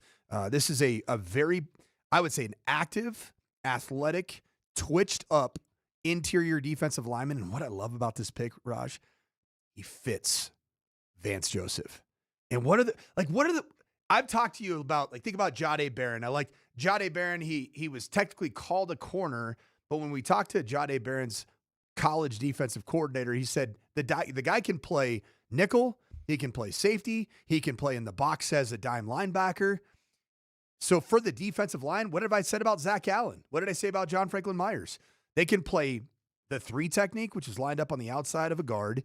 This is a very, I would say, an active, athletic, twitched up interior defensive lineman. And what I love about this pick, Raj, he fits Vance Joseph. And what are the I've talked to you about, think about Jahdae Barron. I like Jahdae Barron. He was technically called a corner, but when we talked to Jahdae Barron's college defensive coordinator, he said the guy can play nickel, he can play safety, he can play in the box as a dime linebacker. So for the defensive line, what have I said about Zach Allen? What did I say about John Franklin Myers? They can play the 3 technique, which is lined up on the outside of a guard.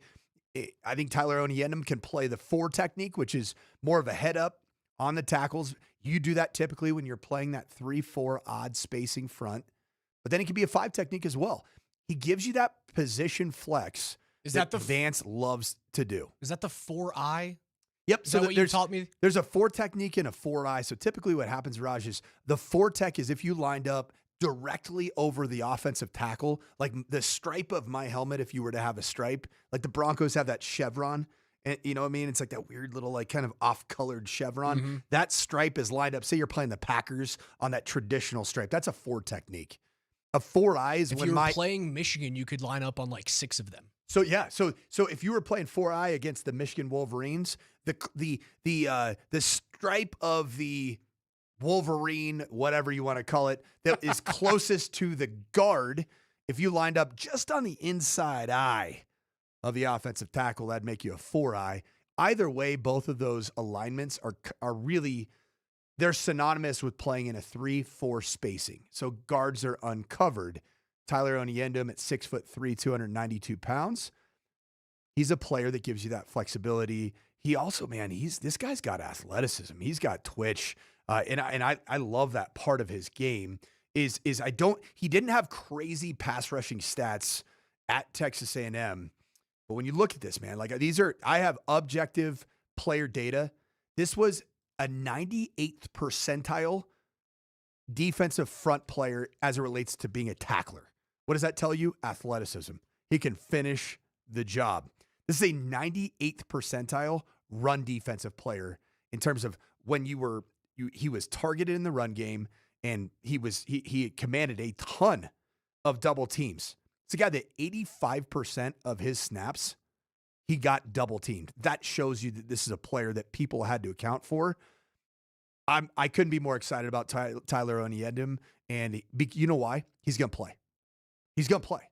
I think Tyler Oniendum can play the 4 technique, which is more of a head up on the tackles. You do that typically when you're playing that 3-4 odd spacing front, but then it can be a 5 technique as well. He gives you that position flex that Vance loves to do. Is that the 4-eye? Yep. Is that what you taught me? There's a 4 technique and a 4-eye. So typically what happens, Raj, is the 4 tech is if you lined up directly over the offensive tackle, like the stripe of my helmet, if you were to have a stripe, like the Broncos have that chevron. And you know what I mean? It's like that weird little, kind of off-colored chevron. Mm-hmm. That stripe is lined up. Say you're playing the Packers on that traditional stripe. That's a 4 technique. A 4 eyes if when you were playing Michigan, you could line up on like 6 of them. So yeah, so if you were playing 4-eye against the Michigan Wolverines, the stripe of the Wolverine, whatever you want to call it, that is closest to the guard, if you lined up just on the inside eye of the offensive tackle, that'd make you a 4-eye. Either way, both of those alignments are really, they're synonymous with playing in a 3-4 spacing. So guards are uncovered. Tyler Oniendum at 6'3", 292 pounds. He's a player that gives you that flexibility. He also, man, this guy's got athleticism. He's got twitch. And I love that part of his game he didn't have crazy pass rushing stats at Texas A&M. But when you look at this, man, like I have objective player data. This was a 98th percentile defensive front player as it relates to being a tackler. What does that tell you? Athleticism. He can finish the job. This is a 98th percentile run defensive player in terms of when he was targeted in the run game, and he commanded a ton of double teams. It's a guy that 85% of his snaps, he got double teamed. That shows you that this is a player that people had to account for. I couldn't be more excited about Tyler Oniendum, and you know why? He's going to play. He's going to play.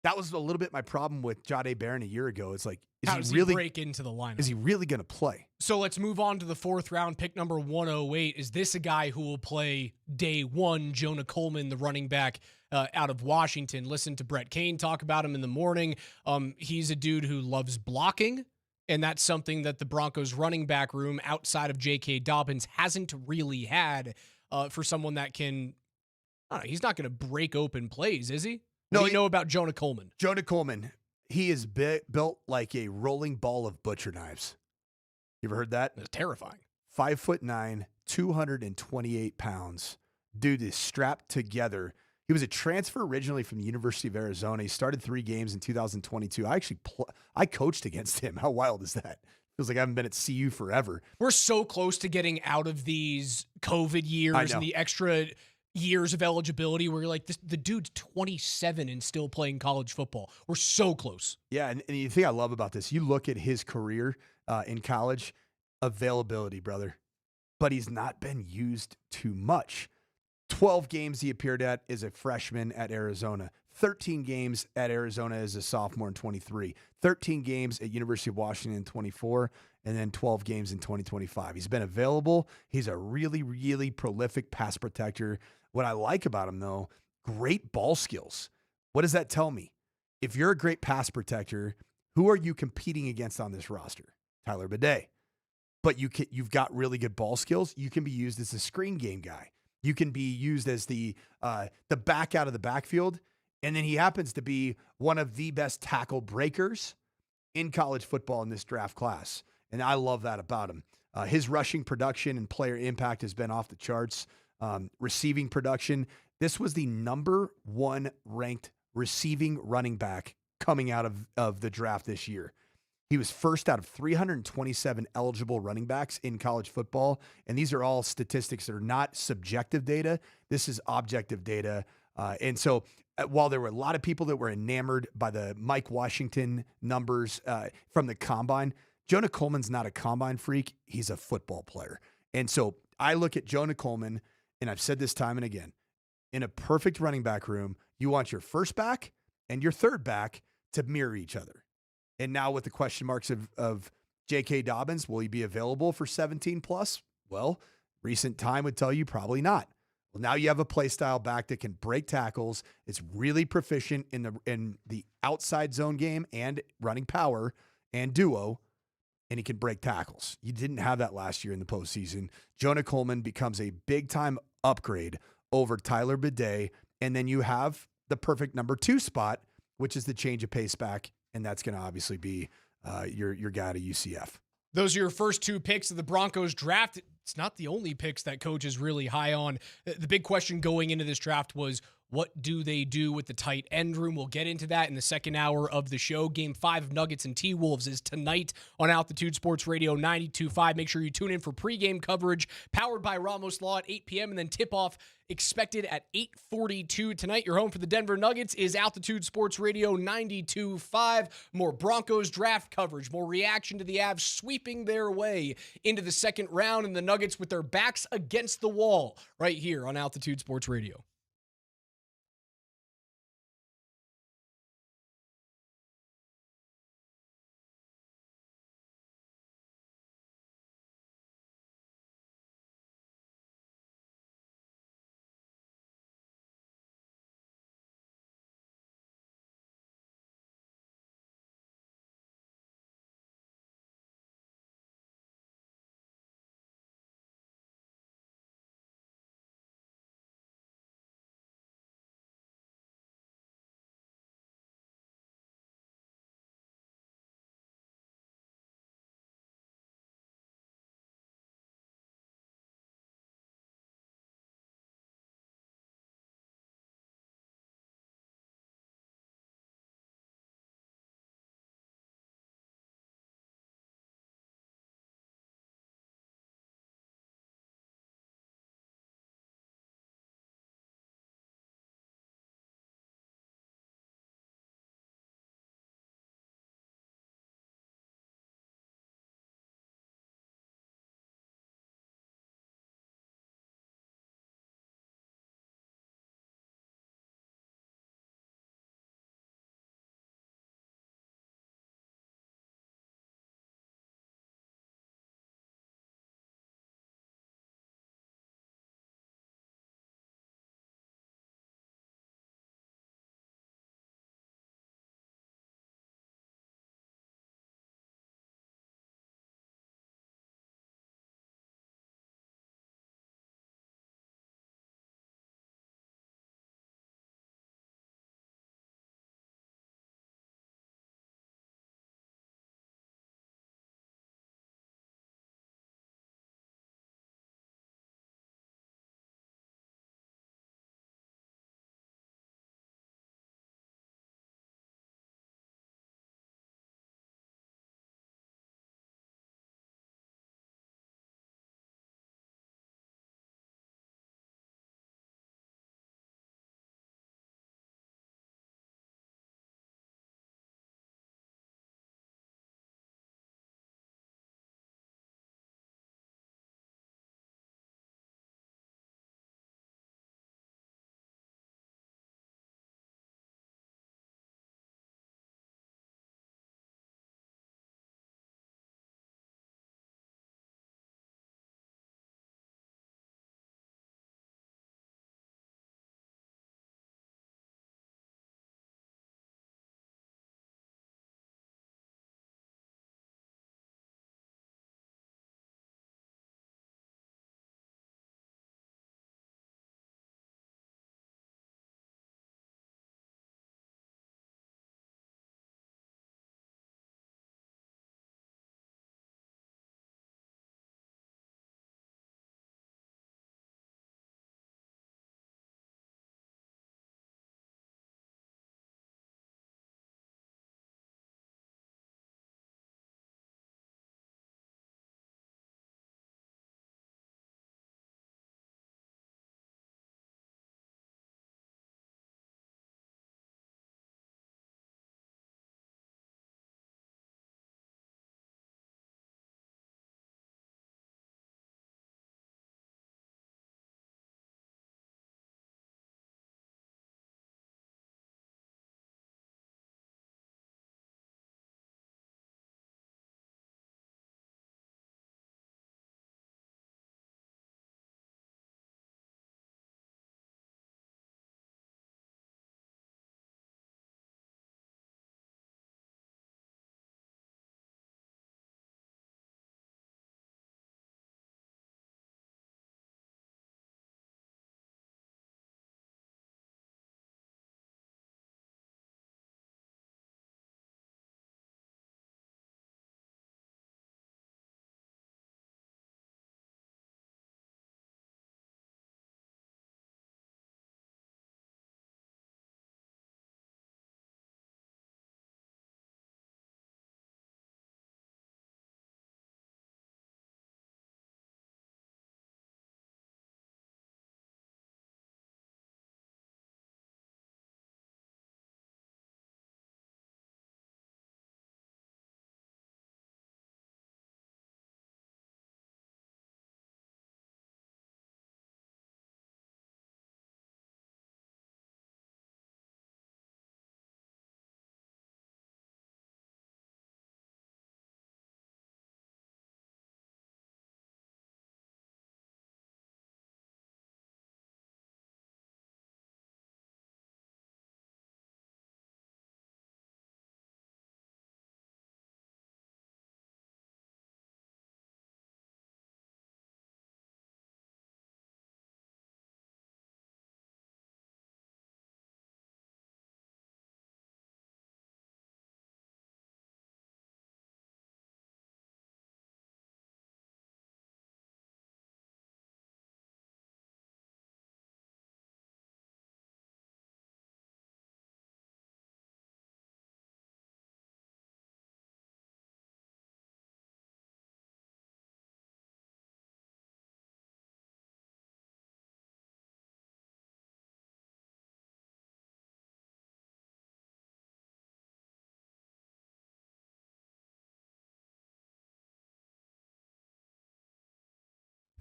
That was a little bit my problem with Jahdae Barron a year ago. It's like, how does he break into the lineup? Is he really going to play? So let's move on to the 4th round, pick number 108. Is this a guy who will play day one? Jonah Coleman, the running back out of Washington. Listen to Brett Kane talk about him in the morning. He's a dude who loves blocking, and that's something that the Broncos running back room outside of J.K. Dobbins hasn't really had for someone that can, I don't know, he's not going to break open plays, is he? What do you know about Jonah Coleman? Jonah Coleman, he is built like a rolling ball of butcher knives. You ever heard that? That's terrifying. 5'9", 228 pounds. Dude is strapped together. He was a transfer originally from the University of Arizona. He started 3 games in 2022. I coached against him. How wild is that? Feels like I haven't been at CU forever. We're so close to getting out of these COVID years and the extra years of eligibility where you're like, the dude's 27 and still playing college football. We're so close. Yeah, and the thing I love about this, you look at his career in college, availability, brother. But he's not been used too much. 12 games he appeared at as a freshman at Arizona. 13 games at Arizona as a sophomore in 23. 13 games at University of Washington in 24. And then 12 games in 2025. He's been available. He's a really, really prolific pass protector. What I like about him, though, great ball skills. What does that tell me? If you're a great pass protector, who are you competing against on this roster? Tyler Bidet. But you've got really good ball skills. You can be used as a screen game guy. You can be used as the back out of the backfield. And then he happens to be one of the best tackle breakers in college football in this draft class. And I love that about him. His rushing production and player impact has been off the charts. Receiving production. This was the number 1 ranked receiving running back coming out of the draft this year. He was first out of 327 eligible running backs in college football. And these are all statistics that are not subjective data. This is objective data. And so while there were a lot of people that were enamored by the Mike Washington numbers from the combine, Jonah Coleman's not a combine freak. He's a football player. And so I look at Jonah Coleman, and I've said this time and again, in a perfect running back room, you want your first back and your third back to mirror each other. And now with the question marks of J.K. Dobbins, will he be available for 17 plus? Well, recent time would tell you probably not. Well, now you have a play style back that can break tackles. It's really proficient in the outside zone game and running power and duo, and he can break tackles. You didn't have that last year in the postseason. Jonah Coleman becomes a big-time upgrade over Tyler Bidet, and then you have the perfect number 2 spot, which is the change of pace back, and that's going to obviously be your guy to UCF. Those are your first 2 picks of the Broncos draft. It's not the only picks that coach is really high on. The big question going into this draft was, What do they do with the tight end room? We'll get into that in the second hour of the show. Game 5 of Nuggets and T-Wolves is tonight on Altitude Sports Radio 92.5. Make sure you tune in for pregame coverage powered by Ramos Law at 8 p.m. and then tip-off expected at 8:42 tonight. Your home for the Denver Nuggets is Altitude Sports Radio 92.5. More Broncos draft coverage, more reaction to the Avs sweeping their way into the second round, and the Nuggets with their backs against the wall right here on Altitude Sports Radio.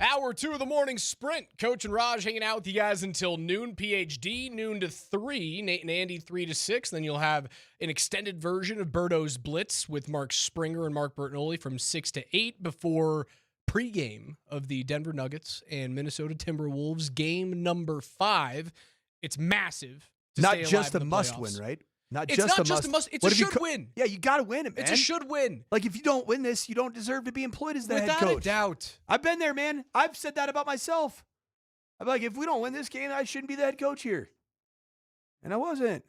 Hour 2 of the morning sprint. Coach and Raj hanging out with you guys until noon. PhD, noon to 3. Nate and Andy, 3 to 6. Then you'll have an extended version of Birdo's Blitz with Mark Springer and Mark Bertinoli from 6 to 8 before pregame of the Denver Nuggets and Minnesota Timberwolves. Game number 5. It's massive. Not just a must-win, right? It's not just a must. It's a should-win. Yeah, you got to win it, man. It's a should-win. Like, if you don't win this, you don't deserve to be employed as the head coach. Without a doubt. I've been there, man. I've said that about myself. I'm like, if we don't win this game, I shouldn't be the head coach here. And I wasn't.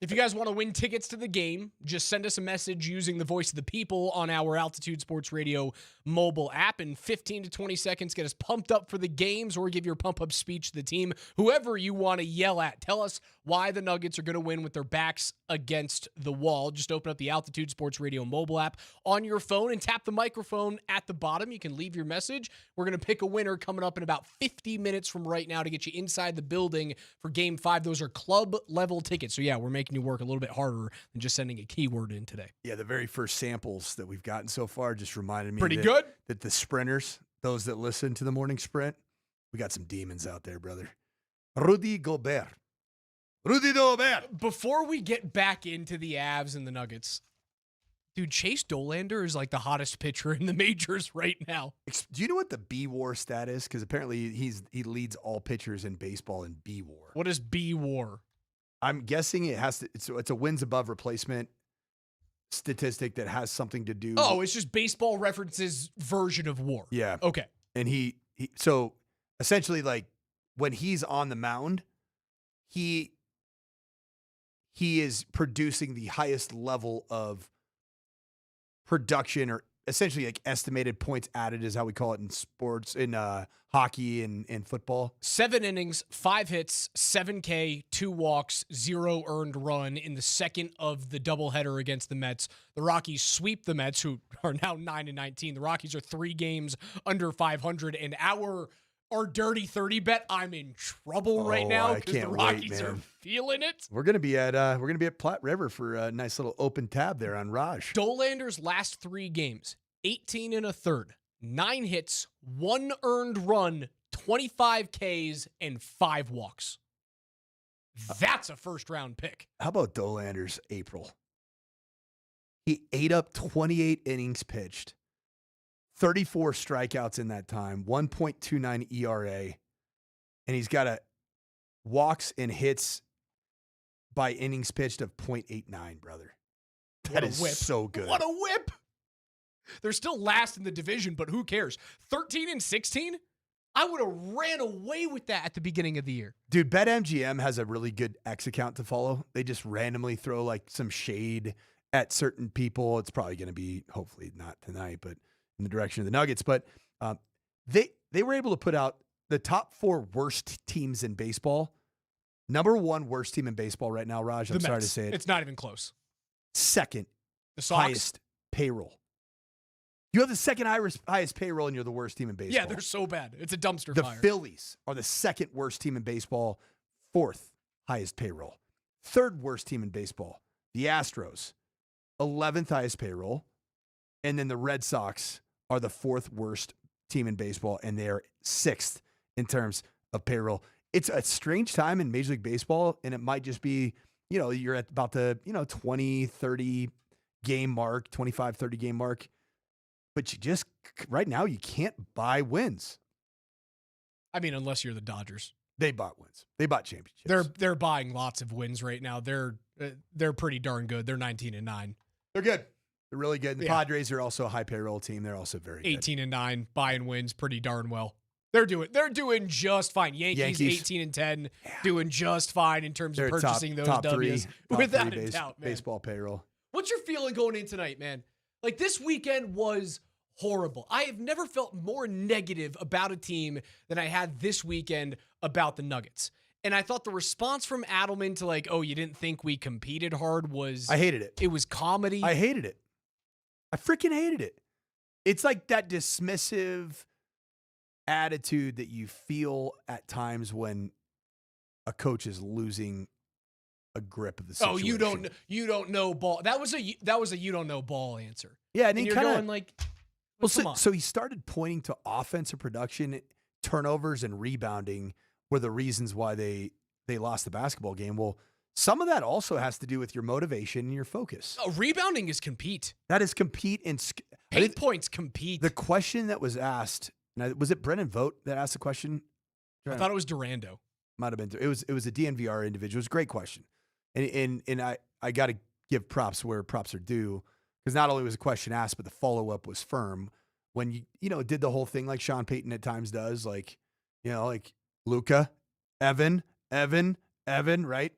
If you guys want to win tickets to the game, just send us a message using the voice of the people on our Altitude Sports Radio mobile app. In 15 to 20 seconds, get us pumped up for the games or give your pump-up speech to the team. Whoever you want to yell at, tell us why the Nuggets are going to win with their backs against the wall. Just open up the Altitude Sports Radio mobile app on your phone and tap the microphone at the bottom. You can leave your message. We're going to pick a winner coming up in about 50 minutes from right now to get you inside the building for Game 5. Those are club-level tickets. So, yeah, we're making you work a little bit harder than just sending a keyword in today. Yeah, the very first samples that we've gotten so far just reminded me Pretty good. That the sprinters, those that listen to the morning sprint, we got some demons out there, brother. Rudy Gobert. Rudy Gobert. Before we get back into the Avs and the Nuggets, dude, Chase Dollander is like the hottest pitcher in the majors right now. Do you know what the B-WAR stat is? Because apparently he leads all pitchers in baseball in B-WAR. What is B-WAR? I'm guessing it's a wins above replacement statistic that has something to do. Oh, it's just Baseball Reference's version of WAR. Yeah. Okay. And he so essentially, like, when he's on the mound, he is producing the highest level of production, or essentially like estimated points added is how we call it in sports, in hockey and football. 7 innings, 5 hits, 7K, 2 walks, 0 earned run in the second of the doubleheader against the Mets. The Rockies sweep the Mets, who are now 9-19. The Rockies are 3 games under 500, and our dirty 30 bet, I'm in trouble right now because the Rockies are feeling it. We're gonna be at Platte River for a nice little open tab there on Raj. Dollander's last 3 games, 18 1/3, 9 hits, 1 earned run, 25 Ks, and 5 walks. That's a first-round pick. How about Dollander's April? He ate up 28 innings pitched, 34 strikeouts in that time, 1.29 ERA, and he's got a walks and hits by innings pitched of 0.89, brother. That is so good. What a whip. They're still last in the division, but who cares? 13-16? I would have ran away with that at the beginning of the year. Dude, BetMGM has a really good X account to follow. They just randomly throw like some shade at certain people. It's probably going to be, hopefully not tonight, but in the direction of the Nuggets. But they were able to put out the top 4 worst teams in baseball. Number 1 worst team in baseball right now, Raj. I'm sorry to say it. It's not even close. Second, the Sox? Highest payroll. You have the second highest payroll, and you're the worst team in baseball. Yeah, they're so bad. It's a dumpster the fire. The Phillies are the second worst team in baseball, 4th highest payroll. 3rd worst team in baseball, the Astros, 11th highest payroll. And then the Red Sox are the 4th worst team in baseball, and they are 6th in terms of payroll. It's a strange time in Major League Baseball, and it might just be, you're at about the, 20, 30 game mark, 25, 30 game mark. But right now, you can't buy wins. I mean, unless you're the Dodgers. They bought wins. They bought championships. They're buying lots of wins right now. They're pretty darn good. They're 19-9. They're good. They're really good. And the Padres are also a high payroll team. They're also very good. 18-9, buying wins pretty darn well. They're doing just fine. Yankees 18-10, doing just fine in terms of purchasing those W's. Without a doubt, man. Baseball payroll. What's your feeling going in tonight, man? Like, this weekend was horrible. I have never felt more negative about a team than I had this weekend about the Nuggets. And I thought the response from Adelman to like, oh, you didn't think we competed hard was... I hated it. It was comedy. I hated it. I freaking hated it. It's like that dismissive attitude that you feel at times when a coach is losing a grip of the situation. Oh, you don't know ball. That was a you don't know ball answer. Yeah, and then you're kinda, going like, Well, so he started pointing to offensive production, turnovers, and rebounding were the reasons why they lost the basketball game. Well, some of that also has to do with your motivation and your focus. Oh, rebounding is compete. That is compete and paint points compete. The question that was asked, was it Brennan Vogt that asked the question? I thought it was Durando. Might have been. It was a DNVR individual. It was a great question, and I got to give props where props are due, because not only was the question asked, but the follow up was firm. When you did the whole thing like Sean Payton at times does, like Luka, Evan, right?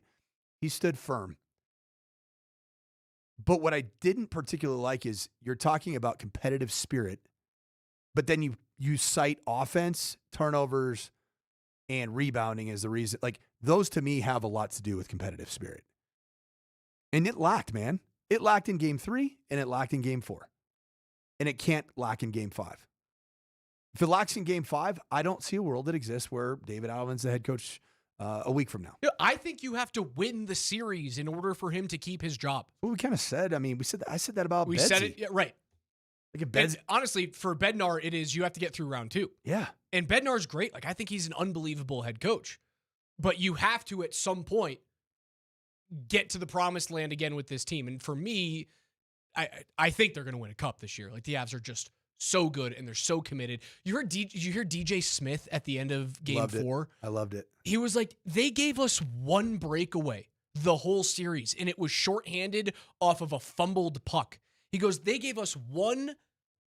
He stood firm. But what I didn't particularly like is you're talking about competitive spirit, but then you cite offense, turnovers, and rebounding as the reason. Like, those to me have a lot to do with competitive spirit. And it lacked, man. It lacked in game 3 and it lacked in game 4. And it can't lack in game 5. If it lacks in game 5, I don't see a world that exists where David Alvin's the head coach a week from now. I think you have to win the series in order for him to keep his job. Well, we kind of said, I said that about Bedsy. Said it, yeah, right. Like a honestly, for Bednar, it is you have to get through round 2. Yeah. And Bednar's great. Like, I think he's an unbelievable head coach. But you have to, at some point, get to the promised land again with this team. And for me, I think they're going to win a cup this year. Like, the Avs are just so good and they're so committed. Did you hear DJ Smith at the end of game 4? I loved it. He was like, they gave us one breakaway the whole series, and it was shorthanded off of a fumbled puck. He goes, they gave us one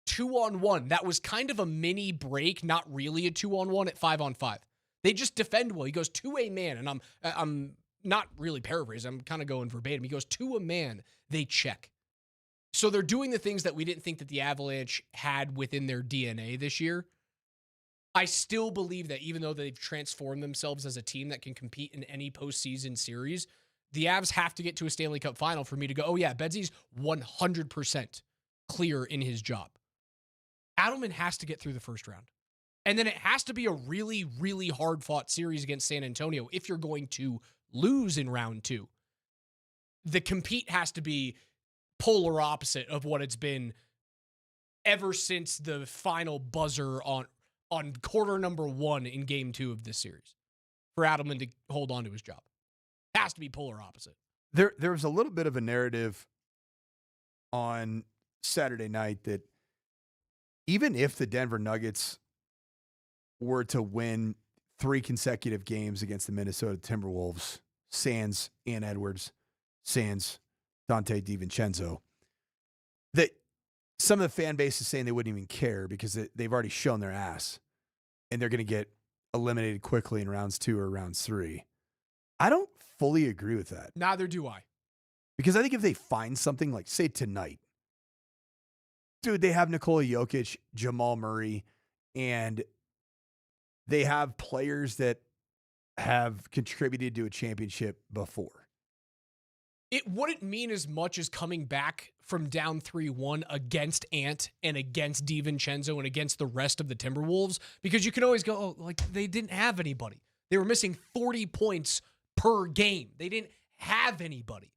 2-on-1. That was kind of a mini break, not really a 2-on-1 at 5-on-5. They just defend well. He goes, to a man, and I'm not really paraphrasing. I'm kind of going verbatim. He goes, to a man, they check. So they're doing the things that we didn't think that the Avalanche had within their DNA this year. I still believe that even though they've transformed themselves as a team that can compete in any postseason series, the Avs have to get to a Stanley Cup final for me to go, oh yeah, Bedsy's 100% clear in his job. Adelman has to get through the first round. And then it has to be a really, really hard-fought series against San Antonio if you're going to lose in round 2. The compete has to be polar opposite of what it's been ever since the final buzzer on quarter number 1 in game 2 of this series for Adelman to hold on to his job. Has to be polar opposite. There was a little bit of a narrative on Saturday night that even if the Denver Nuggets were to win 3 consecutive games against the Minnesota Timberwolves, sans Ian Edwards, sans Dante DiVincenzo, that some of the fan base is saying they wouldn't even care because they've already shown their ass and they're going to get eliminated quickly in rounds 2 or rounds 3. I don't fully agree with that. Neither do I. Because I think if they find something like, say, tonight, dude, they have Nikola Jokic, Jamal Murray, and they have players that have contributed to a championship before. It wouldn't mean as much as coming back from down 3-1 against Ant and against DiVincenzo and against the rest of the Timberwolves, because you can always go, oh, like, they didn't have anybody. They were missing 40 points per game. They didn't have anybody.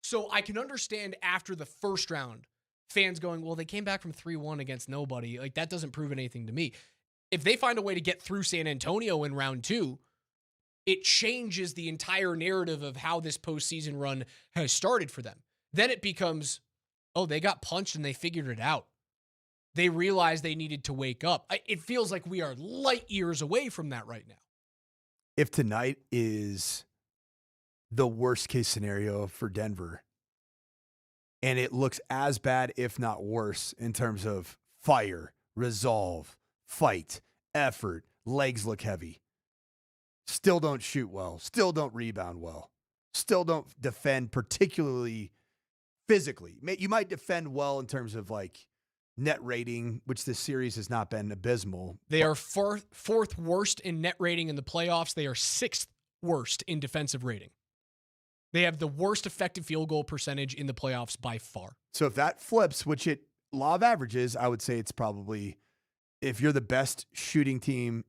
So I can understand after the first round, fans going, well, they came back from 3-1 against nobody. Like, that doesn't prove anything to me. If they find a way to get through San Antonio in round 2, it changes the entire narrative of how this postseason run has started for them. Then it becomes, oh, they got punched and they figured it out. They realized they needed to wake up. It feels like we are light years away from that right now. If tonight is the worst case scenario for Denver, and it looks as bad, if not worse, in terms of fire, resolve, fight, effort, legs look heavy, still don't shoot well, still don't rebound well, still don't defend particularly physically. You might defend well in terms of like net rating, which this series has not been abysmal. They are fourth worst in net rating in the playoffs. They are 6th worst in defensive rating. They have the worst effective field goal percentage in the playoffs by far. So if that flips, which it law of averages, I would say it's probably, if you're the best shooting team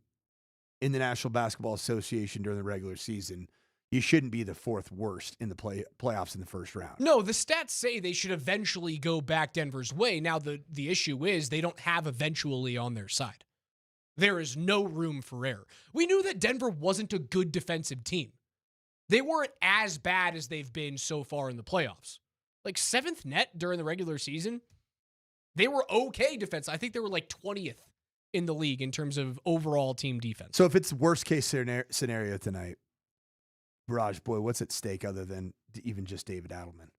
in the National Basketball Association during the regular season, you shouldn't be the fourth worst in the playoffs in the first round. No, the stats say they should eventually go back Denver's way. Now, the issue is they don't have eventually on their side. There is no room for error. We knew that Denver wasn't a good defensive team. They weren't as bad as they've been so far in the playoffs. Like 7th net during the regular season, they were okay defense. I think they were like 20th in the league in terms of overall team defense. So if it's worst case scenario tonight, Raj, boy, what's at stake other than even just David Adelman?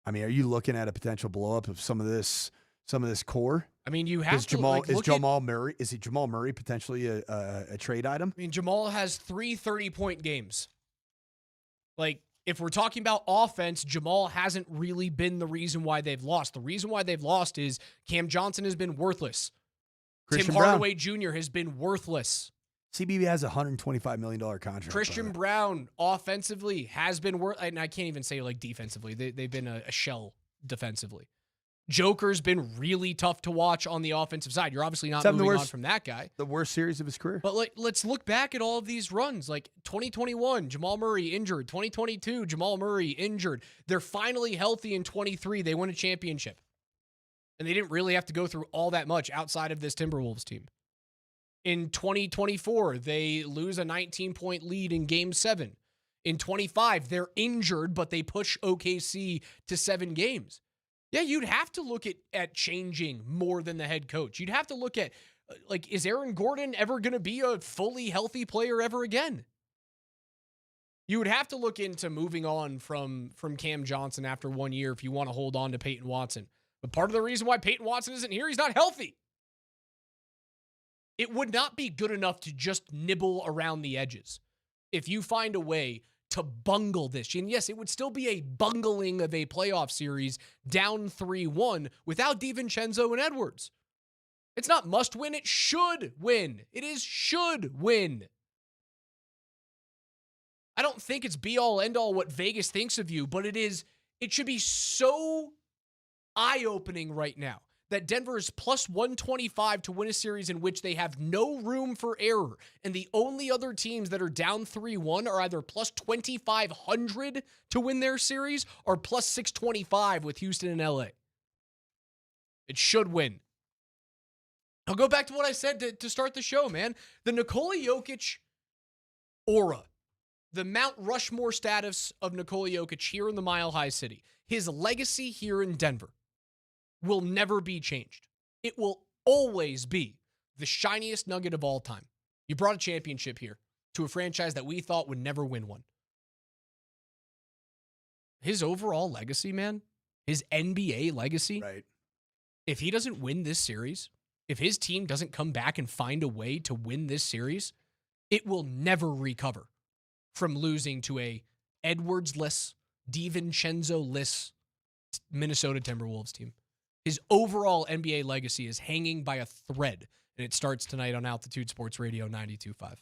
I mean, are you looking at a potential blow up of some of this core? I mean, you have to is Jamal Murray potentially a trade item? I mean, Jamal has 3 30-point games. Like, if we're talking about offense, Jamal hasn't really been the reason why they've lost. The reason why they've lost is Cam Johnson has been worthless. Christian Tim Hardaway Jr. has been worthless. CBB has a $125 million contract. Christian Brown offensively has been and I can't even say like defensively. They've been a shell defensively. Joker's been really tough to watch on the offensive side. You're obviously not moving on from that guy. The worst series of his career. But let's look back at all of these runs. Like 2021, Jamal Murray injured. 2022, Jamal Murray injured. They're finally healthy in 23. They win a championship. And they didn't really have to go through all that much outside of this Timberwolves team. In 2024, they lose a 19-point lead in Game 7. In 25, they're injured, but they push OKC to 7 games. Yeah, you'd have to look at changing more than the head coach. You'd have to look at, like, is Aaron Gordon ever going to be a fully healthy player ever again? You would have to look into moving on from Cam Johnson after 1 year if you want to hold on to Peyton Watson. But part of the reason why Peyton Watson isn't here, he's not healthy. It would not be good enough to just nibble around the edges. If you find a way to bungle this, and yes, it would still be a bungling of a playoff series down 3-1 without DiVincenzo and Edwards. It's not must win, it should win. It is should win. I don't think it's be all end all what Vegas thinks of you, but it should be so eye-opening right now that Denver is plus 125 to win a series in which they have no room for error. And the only other teams that are down 3-1 are either plus 2,500 to win their series or plus 625 with Houston and LA. It should win. I'll go back to what I said to start the show, man. The Nikola Jokic aura, the Mount Rushmore status of Nikola Jokic here in the Mile High City, his legacy here in Denver, will never be changed. It will always be the shiniest nugget of all time. You brought a championship here to a franchise that we thought would never win one. His overall legacy, man, his NBA legacy, right? If he doesn't win this series, if his team doesn't come back and find a way to win this series, it will never recover from losing to a Edwards-less, DiVincenzo-less Minnesota Timberwolves team. His overall NBA legacy is hanging by a thread, and it starts tonight on Altitude Sports Radio 92.5.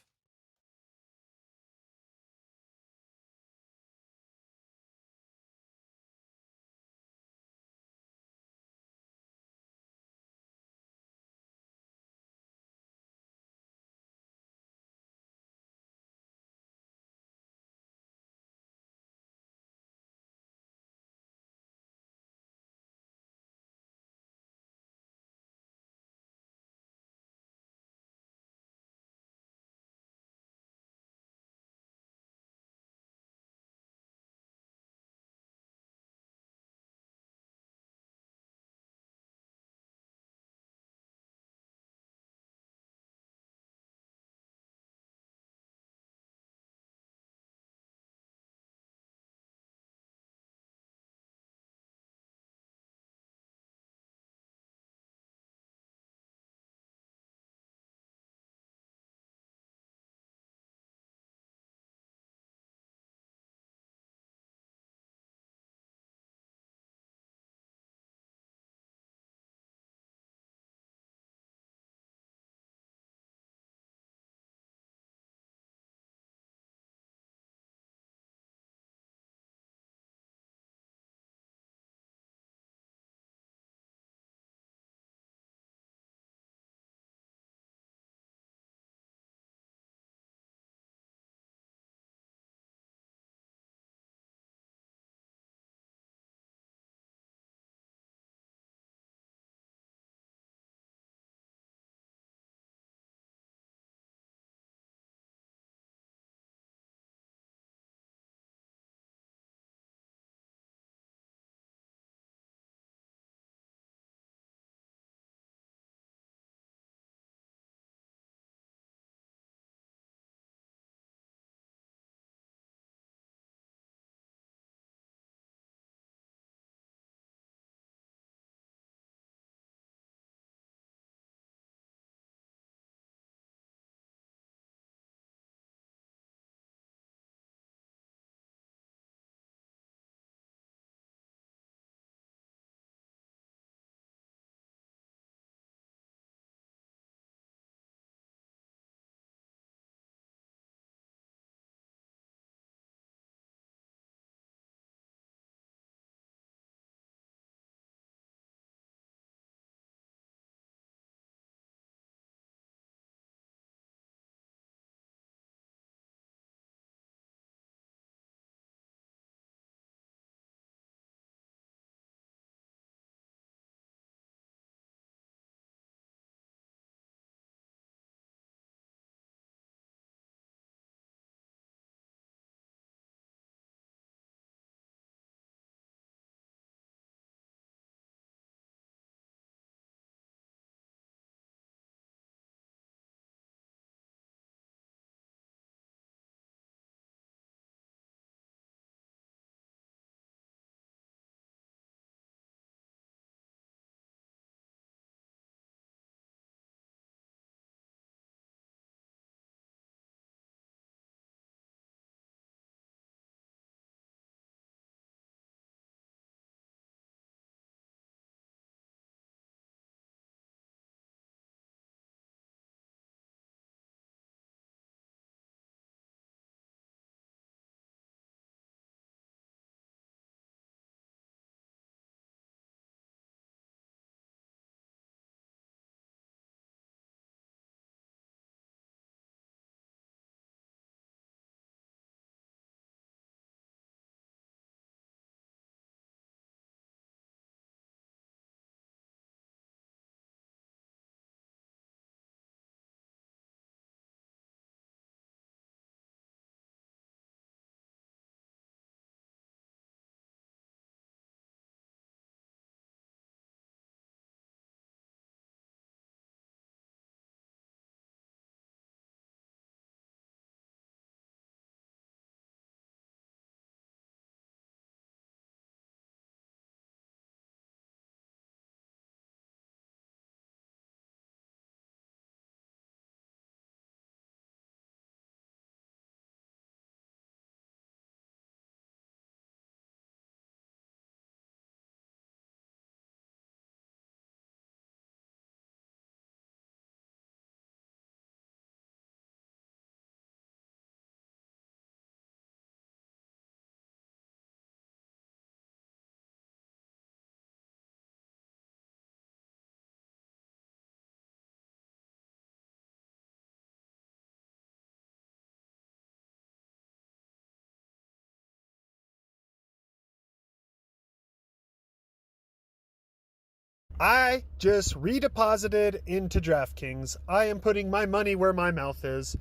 I just redeposited into DraftKings. I am putting my money where my mouth is.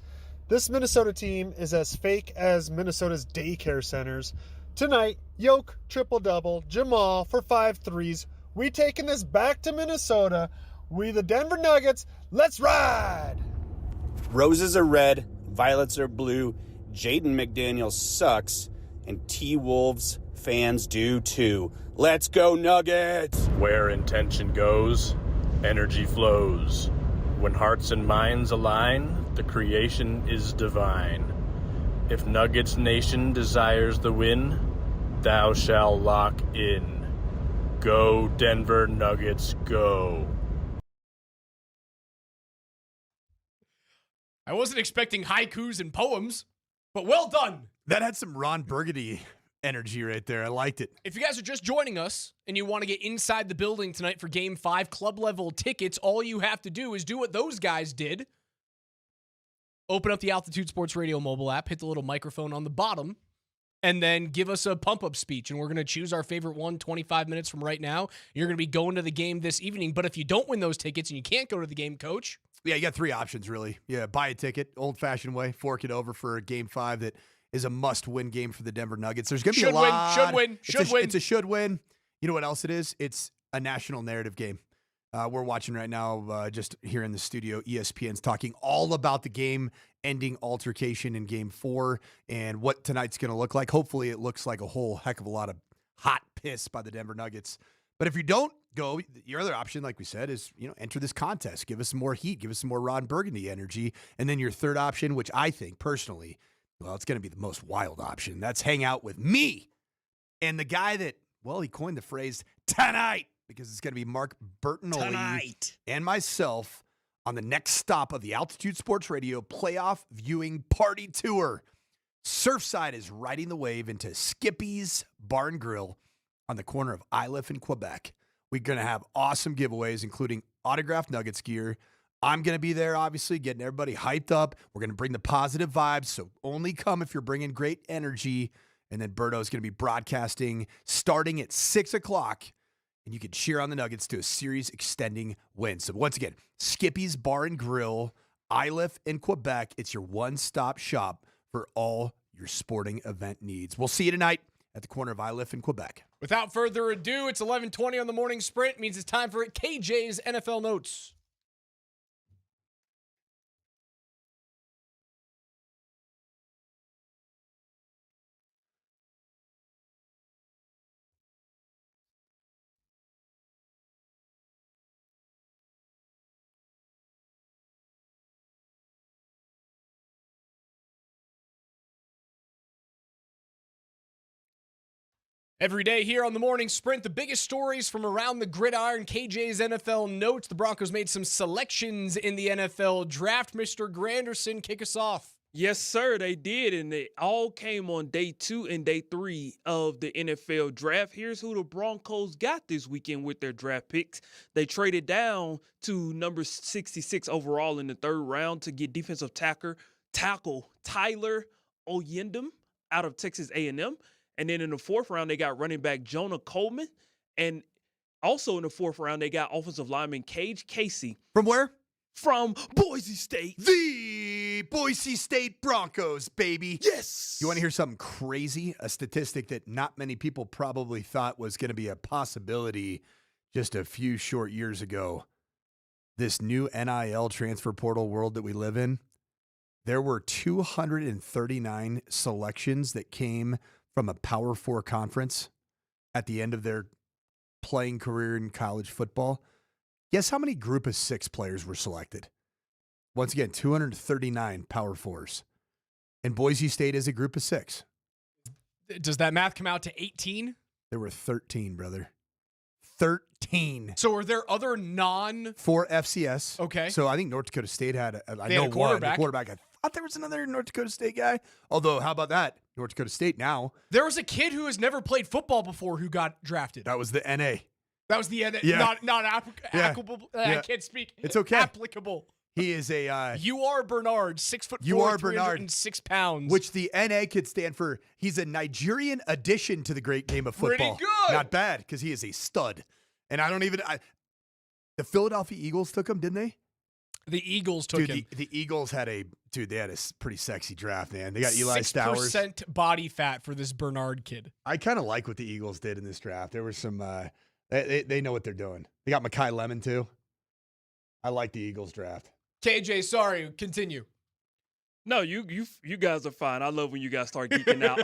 This Minnesota team is as fake as Minnesota's daycare centers. Tonight, Yoke, triple-double, Jamal for 5 threes. We taking this back to Minnesota. We the Denver Nuggets. Let's ride! Roses are red, violets are blue, Jaden McDaniels sucks, and T-Wolves fans do too. Let's go Nuggets! Where intention goes, energy flows. When hearts and minds align, the creation is divine. If Nuggets Nation desires the win, thou shalt lock in. Go Denver Nuggets, go. I wasn't expecting haikus and poems, but well done. That had some Ron Burgundy energy right there. I liked it. If you guys are just joining us and you want to get inside the building tonight for Game 5 club level tickets, all you have to do is do what those guys did. Open up the Altitude Sports Radio mobile app, hit the little microphone on the bottom, and then give us a pump-up speech. And we're going to choose our favorite one 25 minutes from right now. You're going to be going to the game this evening. But if you don't win those tickets and you can't go to the game, Coach. Yeah, you got 3 options, really. Yeah, buy a ticket, old-fashioned way, fork it over for a Game 5 that is a must-win game for the Denver Nuggets. There's going to be a lot. Should win. It's a should win. You know what else it is? It's a national narrative game. We're watching right now, just here in the studio, ESPN's talking all about the game-ending altercation in Game 4 and what tonight's going to look like. Hopefully it looks like a whole heck of a lot of hot piss by the Denver Nuggets. But if you don't go, your other option, like we said, is, enter this contest. Give us some more heat. Give us some more Ron Burgundy energy. And then your third option, which I think, personally, well, it's going to be the most wild option. That's hang out with me and the guy that, well, he coined the phrase tonight, because it's going to be Mark Bertinoli and myself on the next stop of the Altitude Sports Radio playoff viewing party tour. Surfside is riding the wave into Skippy's Bar and Grill on the corner of Iliff and Quebec. We're going to have awesome giveaways, including autographed Nuggets gear. I'm going to be there, obviously, getting everybody hyped up. We're going to bring the positive vibes, so only come if you're bringing great energy. And then Berto is going to be broadcasting starting at 6 o'clock. And you can cheer on the Nuggets to a series-extending win. So once again, Skippy's Bar and Grill, Iliff in Quebec. It's your one-stop shop for all your sporting event needs. We'll see you tonight at the corner of Iliff in Quebec. Without further ado, it's 11:20 on the morning sprint. It means it's time for KJ's NFL Notes. Every day here on the Morning Sprint, the biggest stories from around the gridiron, KJ's NFL Notes. The Broncos made some selections in the NFL Draft. Mr. Granderson, kick us off. Yes, sir, they did, and they all came on day 2 and day 3 of the NFL Draft. Here's who the Broncos got this weekend with their draft picks. They traded down to number 66 overall in the 3rd round to get defensive tackle Tyler Oyendem out of Texas A&M. And then in the 4th round, they got running back Jonah Coleman. And also in the 4th round, they got offensive lineman Cage Casey. From where? From Boise State. The Boise State Broncos, baby. Yes. You want to hear something crazy? A statistic that not many people probably thought was going to be a possibility just a few short years ago. This new NIL transfer portal world that we live in, there were 239 selections that came from a Power 4 conference at the end of their playing career in college football. Guess how many group of 6 players were selected? Once again, 239 Power 4s. And Boise State is a group of 6. Does that math come out to 18? There were 13, brother. 13. So are there other for FCS. Okay. So I think North Dakota State had a quarterback. I thought there was another North Dakota State guy. Although, how about that? North Dakota State now. There was a kid who has never played football before who got drafted. That was the NA. That was the NA. Yeah. Not applicable. I can't speak. It's okay. Applicable. He is a... You are Bernard, 6'4", you are Bernard, 306 pounds. Which the NA could stand for. He's a Nigerian addition to the great game of football. Pretty good. Not bad, because he is a stud. And I don't even... The Philadelphia Eagles took him, didn't they? The Eagles took him. The Eagles had a pretty sexy draft, man. They got Eli 6% Stowers. body fat for this Bernard kid. I kind of like what the Eagles did in this draft. There was some they know what they're doing. They got Mekhi Lemon too. I like the Eagles draft. KJ, sorry, continue. No, you guys are fine. I love when you guys start geeking out.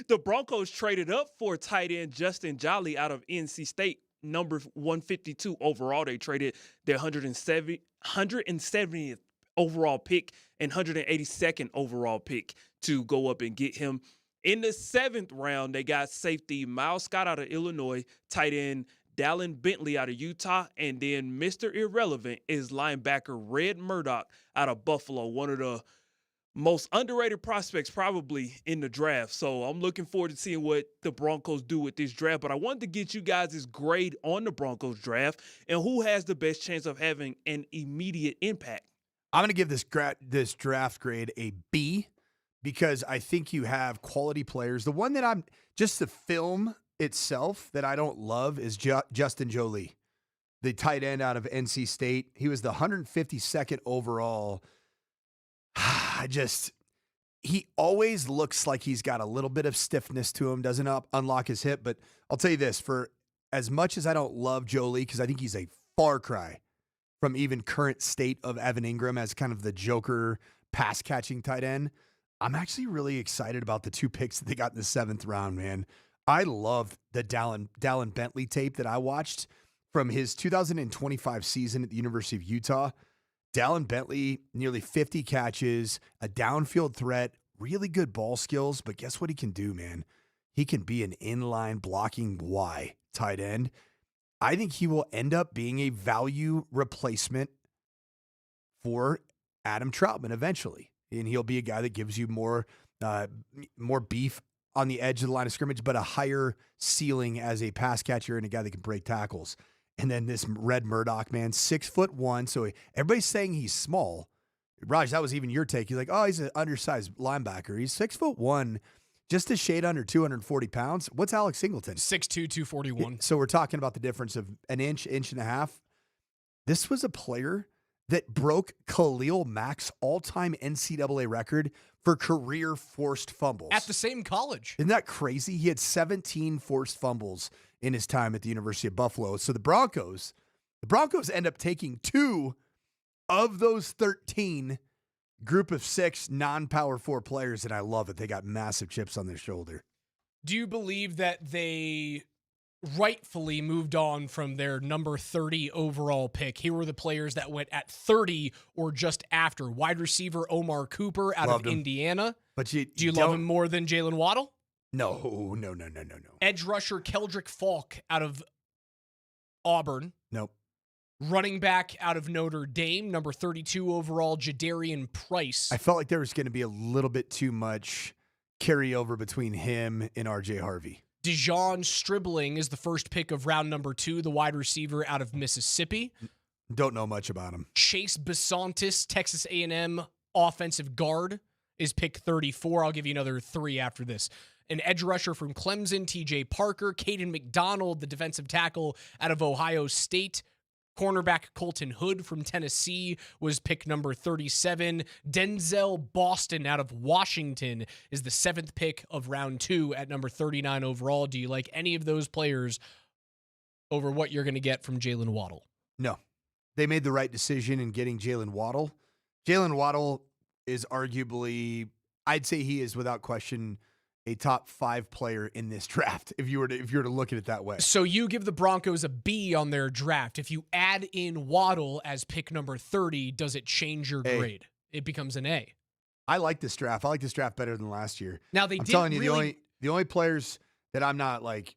The Broncos traded up for tight end Justin Jolly out of NC State, number 152 overall. They traded their 170th overall pick and 182nd overall pick to go up and get him. In the 7th round, they got safety Miles Scott out of Illinois, tight end Dallin Bentley out of Utah, and then Mr. Irrelevant is linebacker Red Murdoch out of Buffalo, one of the most underrated prospects probably in the draft. So I'm looking forward to seeing what the Broncos do with this draft. But I wanted to get you guys' grade on the Broncos draft and who has the best chance of having an immediate impact. I'm going to give this draft grade a B because I think you have quality players. The one that I'm just the film itself that I don't love is Justin Jolie, the tight end out of NC State. He was the 152nd overall. He always looks like he's got a little bit of stiffness to him, doesn't unlock his hip. But I'll tell you this, for as much as I don't love Jolie, because I think he's a far cry from even current state of Evan Ingram as kind of the joker pass catching tight end, I'm actually really excited about the 2 picks that they got in the 7th round, man. I loved the Dallin Bentley tape that I watched from his 2025 season at the University of Utah. Dallin Bentley, nearly 50 catches, a downfield threat, really good ball skills, but guess what he can do, man? He can be an inline blocking Y tight end. I think he will end up being a value replacement for Adam Troutman eventually. And he'll be a guy that gives you more beef on the edge of the line of scrimmage, but a higher ceiling as a pass catcher and a guy that can break tackles. And then this Red Murdoch, man, 6'1". So everybody's saying he's small. Raj, that was even your take. He's like, oh, he's an undersized linebacker. He's 6'1", just a shade under 240 pounds. What's Alex Singleton? 6'2", 241. So we're talking about the difference of an inch and a half. This was a player that broke Khalil Mack's all-time NCAA record for career forced fumbles. At the same college. Isn't that crazy? He had 17 forced fumbles in his time at the University of Buffalo. So the Broncos end up taking 2 of those 13 group of 6 non-power 4 players, and I love it. They got massive chips on their shoulder. Do you believe that they rightfully moved on from their number 30 overall pick? Here were the players that went at 30 or just after. Wide receiver Omar Cooper out of Indiana. But do you love him more than Jalen Waddle? No. Edge rusher Keldrick Falk out of Auburn. Nope. Running back out of Notre Dame, number 32 overall, Jadarian Price. I felt like there was going to be a little bit too much carryover between him and R.J. Harvey. Dijon Stribling is the first pick of round number 2, the wide receiver out of Mississippi. Don't know much about him. Chase Bisontis, Texas A&M offensive guard, is pick 34. I'll give you another 3 after this. An edge rusher from Clemson, TJ Parker. Caden McDonald, the defensive tackle out of Ohio State. Cornerback Colton Hood from Tennessee was pick number 37. Denzel Boston out of Washington is the 7th pick of round 2 at number 39 overall. Do you like any of those players over what you're going to get from Jalen Waddle? No. They made the right decision in getting Jalen Waddle. Jalen Waddle is arguably, I'd say he is without question a top 5 player in this draft, if you were to look at it that way. So you give the Broncos a B on their draft. If you add in Waddle as pick number 30, does it change your grade? It becomes an A. I like this draft. I like this draft better than last year. Now I'm telling you, the only players that I'm not like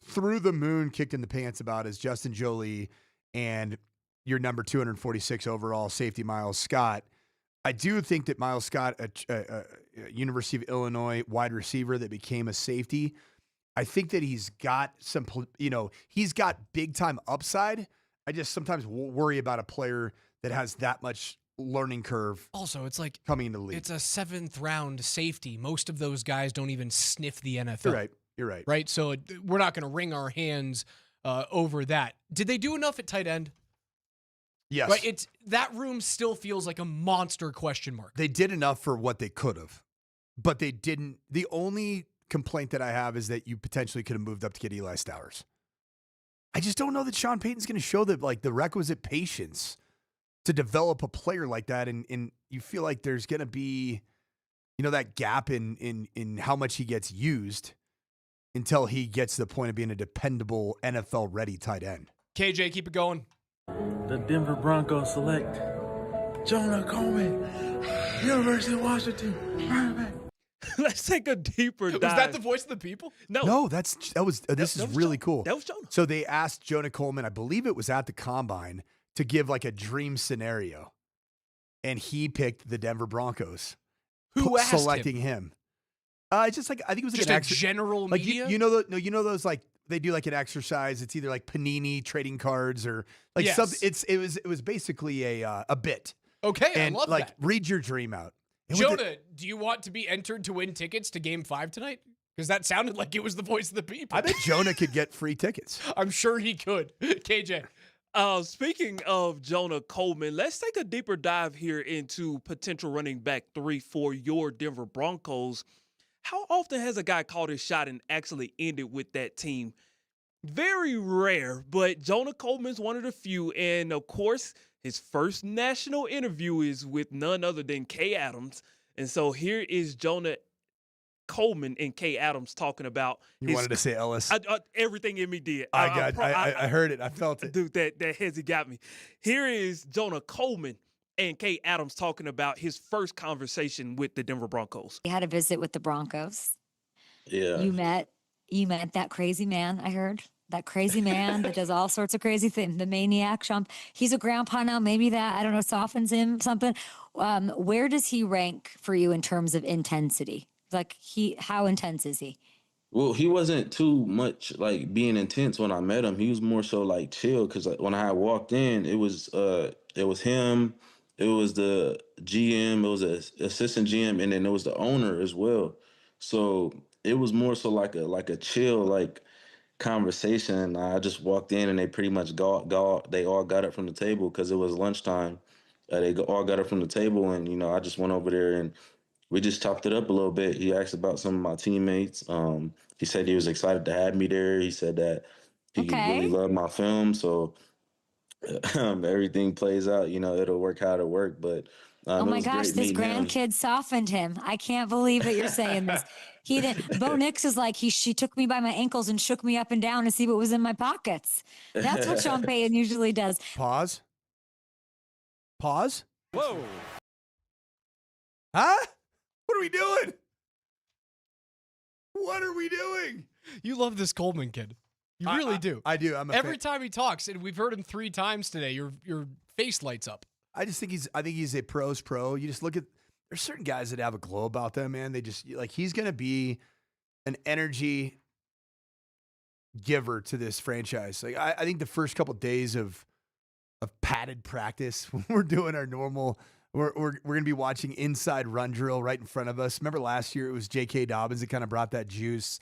through the moon kicked in the pants about is Justin Jolie and your number 246 overall safety Miles Scott. I do think that Miles Scott, a University of Illinois wide receiver that became a safety, I think that he's got he's got big time upside. I just sometimes worry about a player that has that much learning curve. Also, it's like coming into the league. It's a 7th round safety. Most of those guys don't even sniff the NFL. You're right. Right. So we're not going to wring our hands over that. Did they do enough at tight end? Yes. Right? That room still feels like a monster question mark. They did enough for what they could have, but they didn't. The only complaint that I have is that you potentially could have moved up to get Eli Stowers. I just don't know that Sean Payton's going to show the requisite patience to develop a player like that. And you feel like there's going to be, that gap in how much he gets used until he gets to the point of being a dependable NFL ready tight end. KJ, keep it going. The Denver Broncos select Jonah Coleman, University of Washington, running back. Let's take a deeper dive. Was that the voice of the people? No, this is really cool. That was Jonah. So they asked Jonah Coleman, I believe it was at the combine, to give like a dream scenario, and he picked the Denver Broncos. Who asked selecting him? Just like I think it was just like a general like media. You know those like they do like an exercise. It's either like Panini trading cards or like Yes. something. It was basically a bit. Okay, And I love like that. read your dream out. And with Jonah, do you want to be entered to win tickets to Game 5 tonight? Because that sounded like it was the voice of the people. I bet Jonah could get free tickets. I'm sure he could. KJ. Speaking of Jonah Coleman, let's take a deeper dive here into potential running back 3 for your Denver Broncos. How often has a guy called his shot and actually ended with that team? Very rare, but Jonah Coleman's one of the few. And of course, his first national interview is with none other than Kay Adams. And so here is Jonah Coleman and Kay Adams talking about. You wanted to say Ellis. Everything in me did. I heard it. I felt it. Dude, that hezzy got me. Here is Jonah Coleman and Kay Adams talking about his first conversation with the Denver Broncos. You had a visit with the Broncos. Yeah. You met that crazy man, I heard. That crazy man that does all sorts of crazy things. The maniac, Trump. He's a grandpa now. Maybe that, I don't know, softens him something. Where does he rank for you in terms of intensity? Like how intense is he? Well, he wasn't too much like being intense when I met him. He was more so like chill because when I had walked in, it was him, it was the GM, it was an assistant GM, and then it was the owner as well. So it was more so like a chill like conversation. I just walked in and they pretty much they all got up from the table because it was lunchtime. They all got up from the table and I just went over there and we just chopped it up a little bit. He asked about some of my teammates. He said he was excited to have me there. He said that he really loved my film. So everything plays out, it'll work how it'll work. But oh my gosh, this grandkid softened him. I can't believe that you're saying this. He didn't. Bo Nix is like, she took me by my ankles and shook me up and down to see what was in my pockets. That's what Sean Payton usually does. Pause. Whoa. Huh? What are we doing? What are we doing? You love this Coleman kid. You really do. I do. Every time he talks, and we've heard him 3 times today, your face lights up. I think he's a pro's pro. You just look at, there's certain guys that have a glow about them, man. They just he's going to be an energy giver to this franchise. Like I think the first couple of days of padded practice when we're doing our normal, we're going to be watching inside run drill right in front of us. Remember last year it was J.K. Dobbins that kind of brought that juice,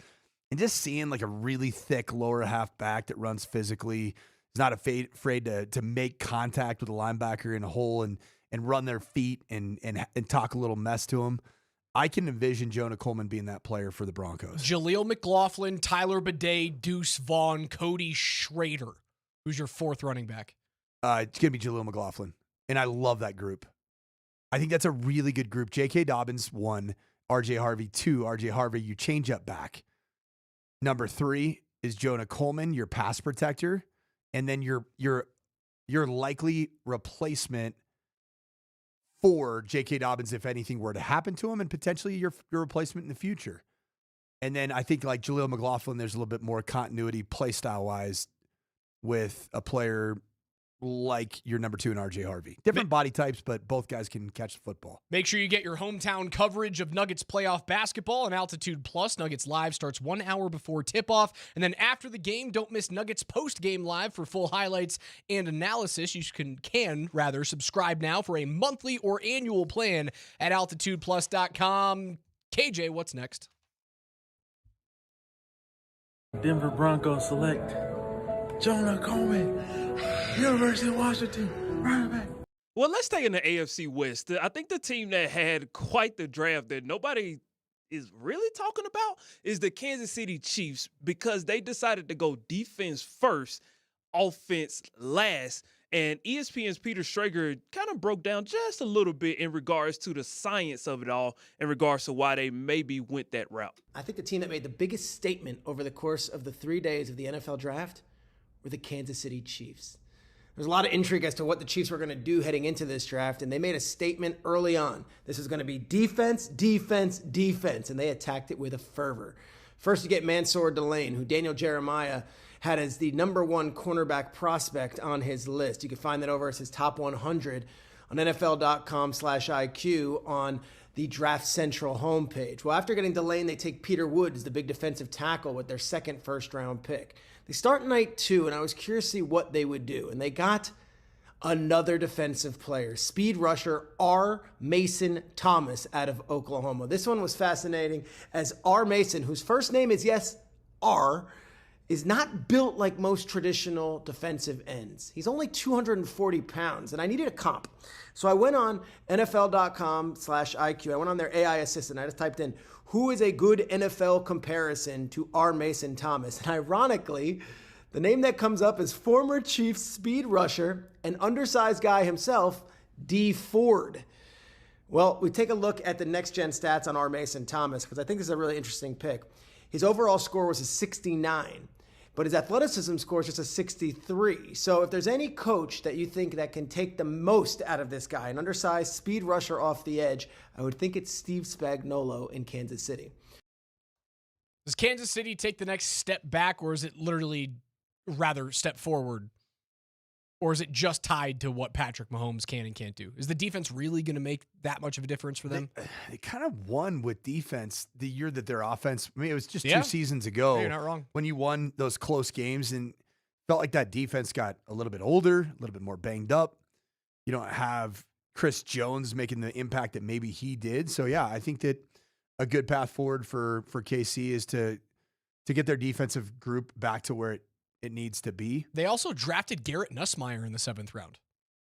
and just seeing like a really thick lower half back that runs physically, is not afraid to make contact with a linebacker in a hole and run their feet and talk a little mess to him. I can envision Jonah Coleman being that player for the Broncos. Jaleel McLaughlin, Tyler Bidet, Deuce Vaughn, Cody Schrader. Who's your 4th running back? It's going to be Jaleel McLaughlin, and I love that group. I think that's a really good group. J.K. Dobbins, 1. R.J. Harvey, 2. R.J. Harvey, you change up back. Number 3 is Jonah Coleman, your pass protector, and then your likely replacement for J.K. Dobbins if anything were to happen to him, and potentially your replacement in the future. And then I think like Jaleel McLaughlin, there's a little bit more continuity play style wise with a player like your number 2 in RJ Harvey. Different body types, but both guys can catch the football. Make sure you get your hometown coverage of Nuggets playoff basketball on Altitude Plus. Nuggets Live starts 1 hour before tip-off. And then after the game, don't miss Nuggets post-game live for full highlights and analysis. You can subscribe now for a monthly or annual plan at altitudeplus.com. KJ, what's next? Denver Broncos select Jonah Coleman, University of Washington, running back. Well, let's stay in the AFC West. I think the team that had quite the draft that nobody is really talking about is the Kansas City Chiefs, because they decided to go defense first, offense last. And ESPN's Peter Schrager kind of broke down just a little bit in regards to the science of it all, in regards to why they maybe went that route. I think the team that made the biggest statement over the course of the 3 days of the NFL draft were the Kansas City Chiefs. There's a lot of intrigue as to what the Chiefs were going to do heading into this draft, and they made a statement early on. This is going to be defense, defense, defense, and they attacked it with a fervor. First, you get Mansour Delane, who Daniel Jeremiah had as the #1 cornerback prospect on his list. You can find that over as his top 100 on NFL.com/IQ on the Draft Central homepage. Well, after getting Delane, they take Peter Woods, the big defensive tackle, with their second first-round pick. They start night 2, and I was curious to see what they would do. And they got another defensive player, speed rusher R. Mason Thomas out of Oklahoma. This one was fascinating, as R. Mason, whose first name is, yes, R, is not built like most traditional defensive ends. He's only 240 pounds, and I needed a comp. So I went on NFL.com/IQ. I went on their AI assistant. I just typed in, who is a good NFL comparison to R. Mason Thomas? And ironically, the name that comes up is former Chiefs speed rusher and undersized guy himself, D. Ford. Well, we take a look at the next-gen stats on R. Mason Thomas, because I think this is a really interesting pick. His overall score was a 69. But his athleticism score is just a 63. So if there's any coach that you think that can take the most out of this guy, an undersized speed rusher off the edge, I would think it's Steve Spagnuolo in Kansas City. Does Kansas City take the next step back, or is it literally rather step forward? Or is it just tied to what Patrick Mahomes can and can't do? Is the defense really going to make that much of a difference for them? They kind of won with defense the year that their offense, I mean, it was just 2 seasons ago. Yeah, you're not wrong. When you won those close games, and felt like that defense got a little bit older, a little bit more banged up. You don't have Chris Jones making the impact that maybe he did. So yeah, I think that a good path forward for KC is to get their defensive group back to where it needs to be. They also drafted Garrett Nussmeier in the 7th round,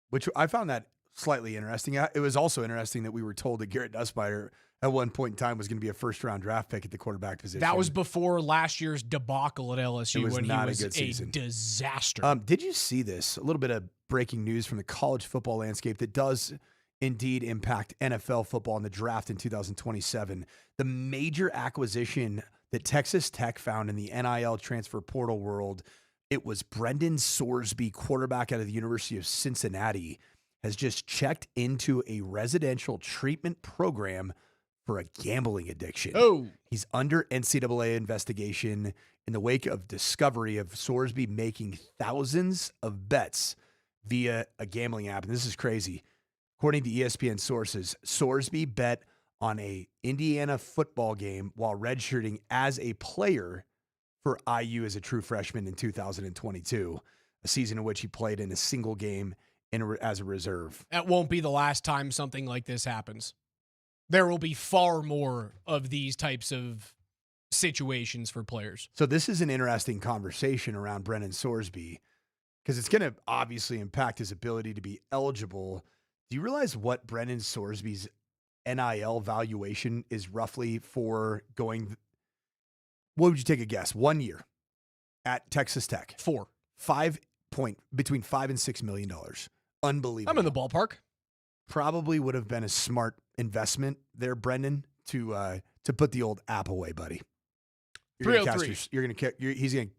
which I found that slightly interesting. It was also interesting that we were told that Garrett Nussmeier at one point in time was going to be a first-round draft pick at the quarterback position. That was before last year's debacle at LSU when he was a disaster. Did you see this? A little bit of breaking news from the college football landscape that does indeed impact NFL football in the draft in 2027. The major acquisition that Texas Tech found in the NIL transfer portal world, it was Brendan Sorsby, quarterback out of the University of Cincinnati, has just checked into a residential treatment program for a gambling addiction. Oh. He's under NCAA investigation in the wake of discovery of Sorsby making thousands of bets via a gambling app. And this is crazy. According to ESPN sources, Sorsby bet on a Indiana football game while redshirting as a player for IU as a true freshman in 2022, a season in which he played in a single game as a reserve. That won't be the last time something like this happens. There will be far more of these types of situations for players. So this is an interesting conversation around Brendan Sorsby, because it's going to obviously impact his ability to be eligible. Do you realize what Brendan Sorsby's NIL valuation is roughly for going? What would you take a guess? 1 year at Texas Tech. Between $5 and $6 million. Unbelievable. I'm in the ballpark. Probably would have been a smart investment there, Brendan, to put the old app away, buddy. He's going to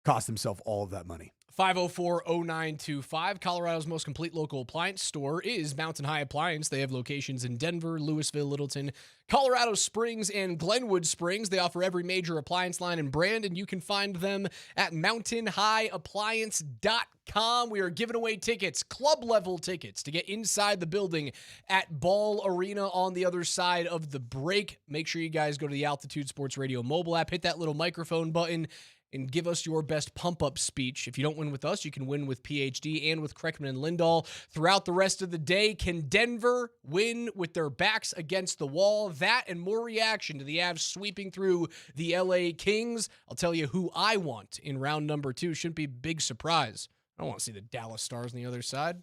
cost himself all of that money. 504-0925. Colorado's most complete local appliance store is Mountain High Appliance. They have locations in Denver, Louisville, Littleton, Colorado Springs, and Glenwood Springs. They offer every major appliance line and brand, and you can find them at mountainhighappliance.com. We are giving away tickets, club-level tickets, to get inside the building at Ball Arena on the other side of the break. Make sure you guys go to the Altitude Sports Radio mobile app, hit that little microphone button, and give us your best pump-up speech. If you don't win with us, you can win with PhD and with Kreckman and Lindahl throughout the rest of the day. Can Denver win with their backs against the wall? That and more reaction to the Avs sweeping through the LA Kings. I'll tell you who I want in round number 2. Shouldn't be a big surprise. I don't want to see the Dallas Stars on the other side.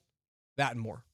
That and more.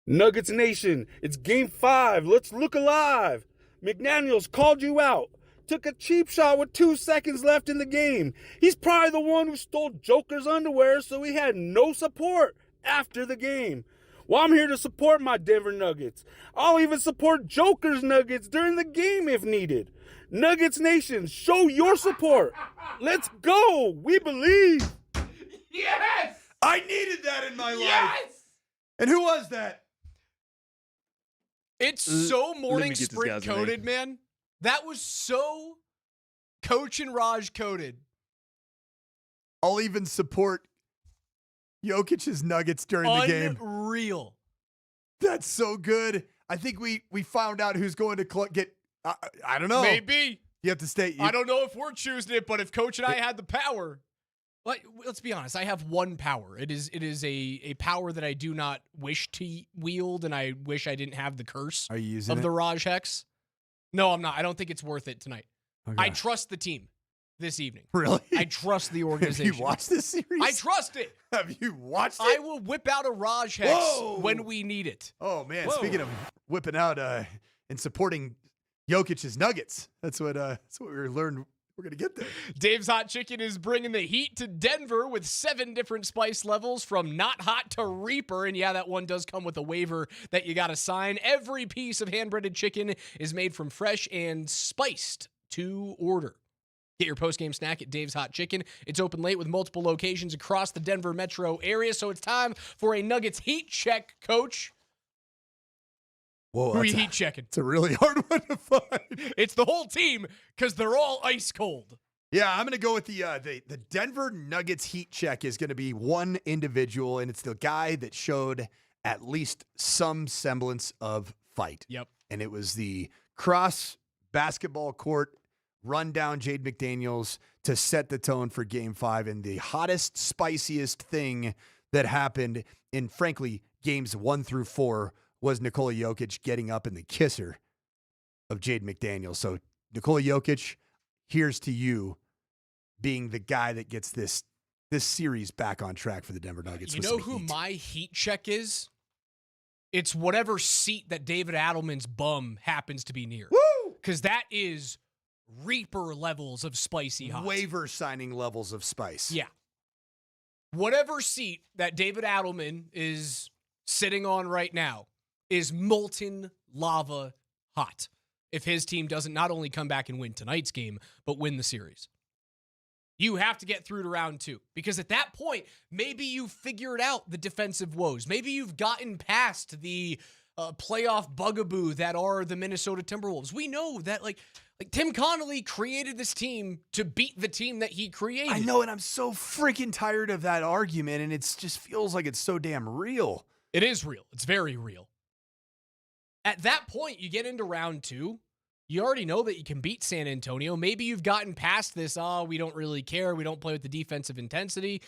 Nuggets Nation, it's Game 5. Let's look alive. McDaniels called you out. Took a cheap shot with 2 seconds left in the game. He's probably the one who stole Joker's underwear, so he had no support after the game. Well, I'm here to support my Denver Nuggets. I'll even support Joker's Nuggets during the game if needed. Nuggets Nation, show your support. Let's go. We believe. Yes! I needed that in my life. Yes! And who was that? It's so Let me morning get this sprint guy's name. coded, man. That was so Coach and Raj coded. I'll even support Jokic's Nuggets during the game. Unreal. That's so good. I think we found out who's going to get. I don't know. Maybe. You have to stay. I don't know if we're choosing it, but if Coach and I had the power, let's be honest. I have one power. It is a power that I do not wish to wield, and I wish I didn't have the curse. Are you using of it? the Raj Hex? No, I'm not. I don't think it's worth it tonight. Okay. I trust the team this evening. Really? I trust the organization. Have you watched this series? I trust it. Have you watched it? I will whip out a Raj Hex Whoa! when we need it. Oh man! Whoa. Speaking of whipping out and supporting Jokic's Nuggets, that's what we learned. We're gonna get there. Dave's Hot Chicken is bringing the heat to Denver with 7 different spice levels from not hot to Reaper. And yeah, that one does come with a waiver that you got to sign. Every piece of hand-breaded chicken is made from fresh and spiced to order. Get your post-game snack at Dave's Hot Chicken. It's open late with multiple locations across the Denver metro area. So it's time for a Nuggets heat check, Coach. Whoa, Who are you heat checking? It's a really hard one to find. It's the whole team because they're all ice cold. Yeah, I'm gonna go with the Denver Nuggets heat check is gonna be one individual, and it's the guy that showed at least some semblance of fight. Yep. And it was the cross basketball court run down Jade McDaniels to set the tone for Game 5, and the hottest, spiciest thing that happened in, frankly, Games 1 through 4 was Nikola Jokic getting up in the kisser of Jade McDaniels. So, Nikola Jokic, here's to you being the guy that gets this series back on track for the Denver Nuggets. You know who my heat check is? It's whatever seat that David Adelman's bum happens to be near. Woo! Because that is Reaper levels of spicy hot. Waiver signing levels of spice. Yeah. Whatever seat that David Adelman is sitting on right now is molten lava hot if his team doesn't not only come back and win tonight's game, but win the series. You have to get through to round 2 because at that point, maybe you figured out the defensive woes. Maybe you've gotten past the playoff bugaboo that are the Minnesota Timberwolves. We know that like Tim Connolly created this team to beat the team that he created. I know, and I'm so freaking tired of that argument, and it just feels like it's so damn real. It is real. It's very real. At that point, you get into round 2. You already know that you can beat San Antonio. Maybe you've gotten past this, we don't really care. We don't play with the defensive intensity.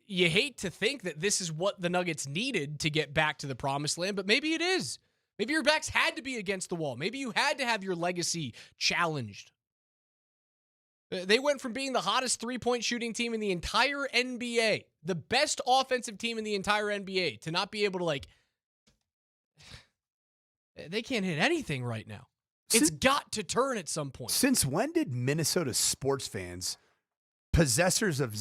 You hate to think that this is what the Nuggets needed to get back to the promised land, but maybe it is. Maybe your backs had to be against the wall. Maybe you had to have your legacy challenged. They went from being the hottest three-point shooting team in the entire NBA, the best offensive team in the entire NBA, to not be able to, they can't hit anything right now. It's got to turn at some point. Since when did Minnesota sports fans, possessors of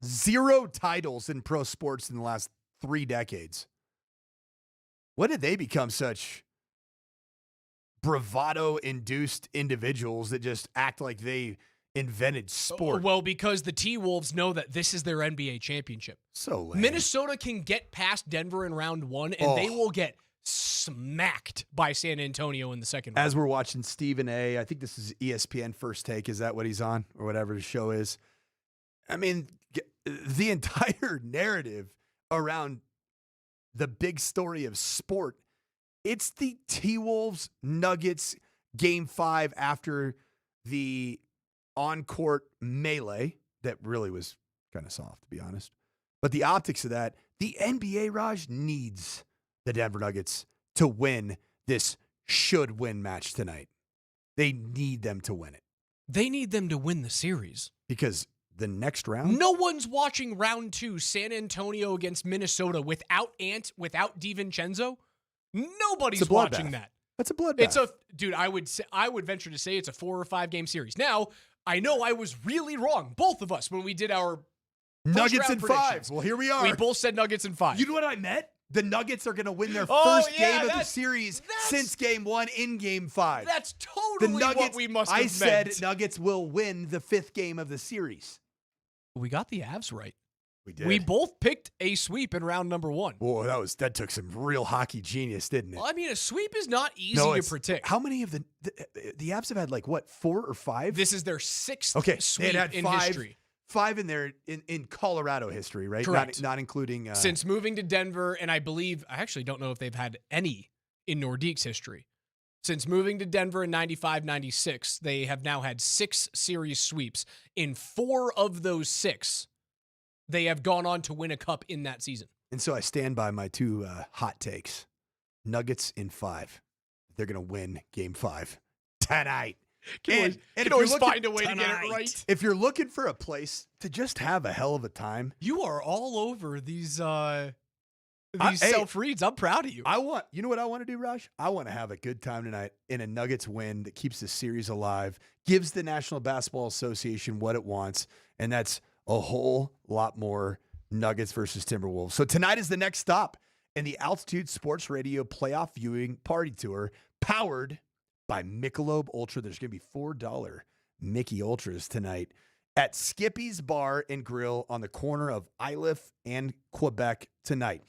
zero titles in pro sports in the last 3 decades, when did they become such bravado-induced individuals that just act like they invented sport? Well, because the T-Wolves know that this is their NBA championship. So lame. Minnesota can get past Denver in round 1, and they will get smacked by San Antonio in the second round. As we're watching Stephen A., I think this is ESPN First Take. Is that what he's on? Or whatever the show is. I mean, the entire narrative around the big story of sport, it's the T-Wolves Nuggets Game 5 after the on-court melee that really was kind of soft, to be honest. But the optics of that, the NBA, Raj, needs the Denver Nuggets to win this should-win match tonight. They need them to win it. They need them to win the series. Because the next round? No one's watching round 2, San Antonio against Minnesota without Ant, without DiVincenzo. Nobody's watching that. That's a bloodbath. It's dude. I would venture to say it's a 4 or 5 game series. Now I know I was really wrong, both of us, when we did our Nuggets in 5. Well, here we are. We both said Nuggets in 5. You know what I meant? The Nuggets are going to win their Oh, first yeah, game of the series since game 1 in game 5. That's totally what we must have I meant. said Nuggets will win the 5th game of the series. We got the Avs right. We did. We both picked a sweep in round number 1. Whoa, that took some real hockey genius, didn't it? Well, I mean, a sweep is not easy to predict. How many of the Avs have had 4 or 5? This is their 6th they sweep had in 5, history. 5 in their in Colorado history, right? Correct. Not including Since moving to Denver, and I actually don't know if they've had any in Nordique's history. Since moving to Denver in 95-96, they have now had 6 series sweeps. In 4 of those 6, they have gone on to win a cup in that season. And so I stand by my 2 hot takes. Nuggets in 5. They're going to win game 5 tonight. Can always find a way to get it right. If you're looking for a place to just have a hell of a time. You are all over these self-reads. I'm proud of you. You know what I want to do, Raj? I want to have a good time tonight in a Nuggets win that keeps the series alive, gives the National Basketball Association what it wants, and that's a whole lot more Nuggets versus Timberwolves. So tonight is the next stop in the Altitude Sports Radio Playoff Viewing Party Tour, powered by Michelob Ultra. There's going to be $4 Mickey Ultras tonight at Skippy's Bar and Grill on the corner of Iliff and Quebec tonight.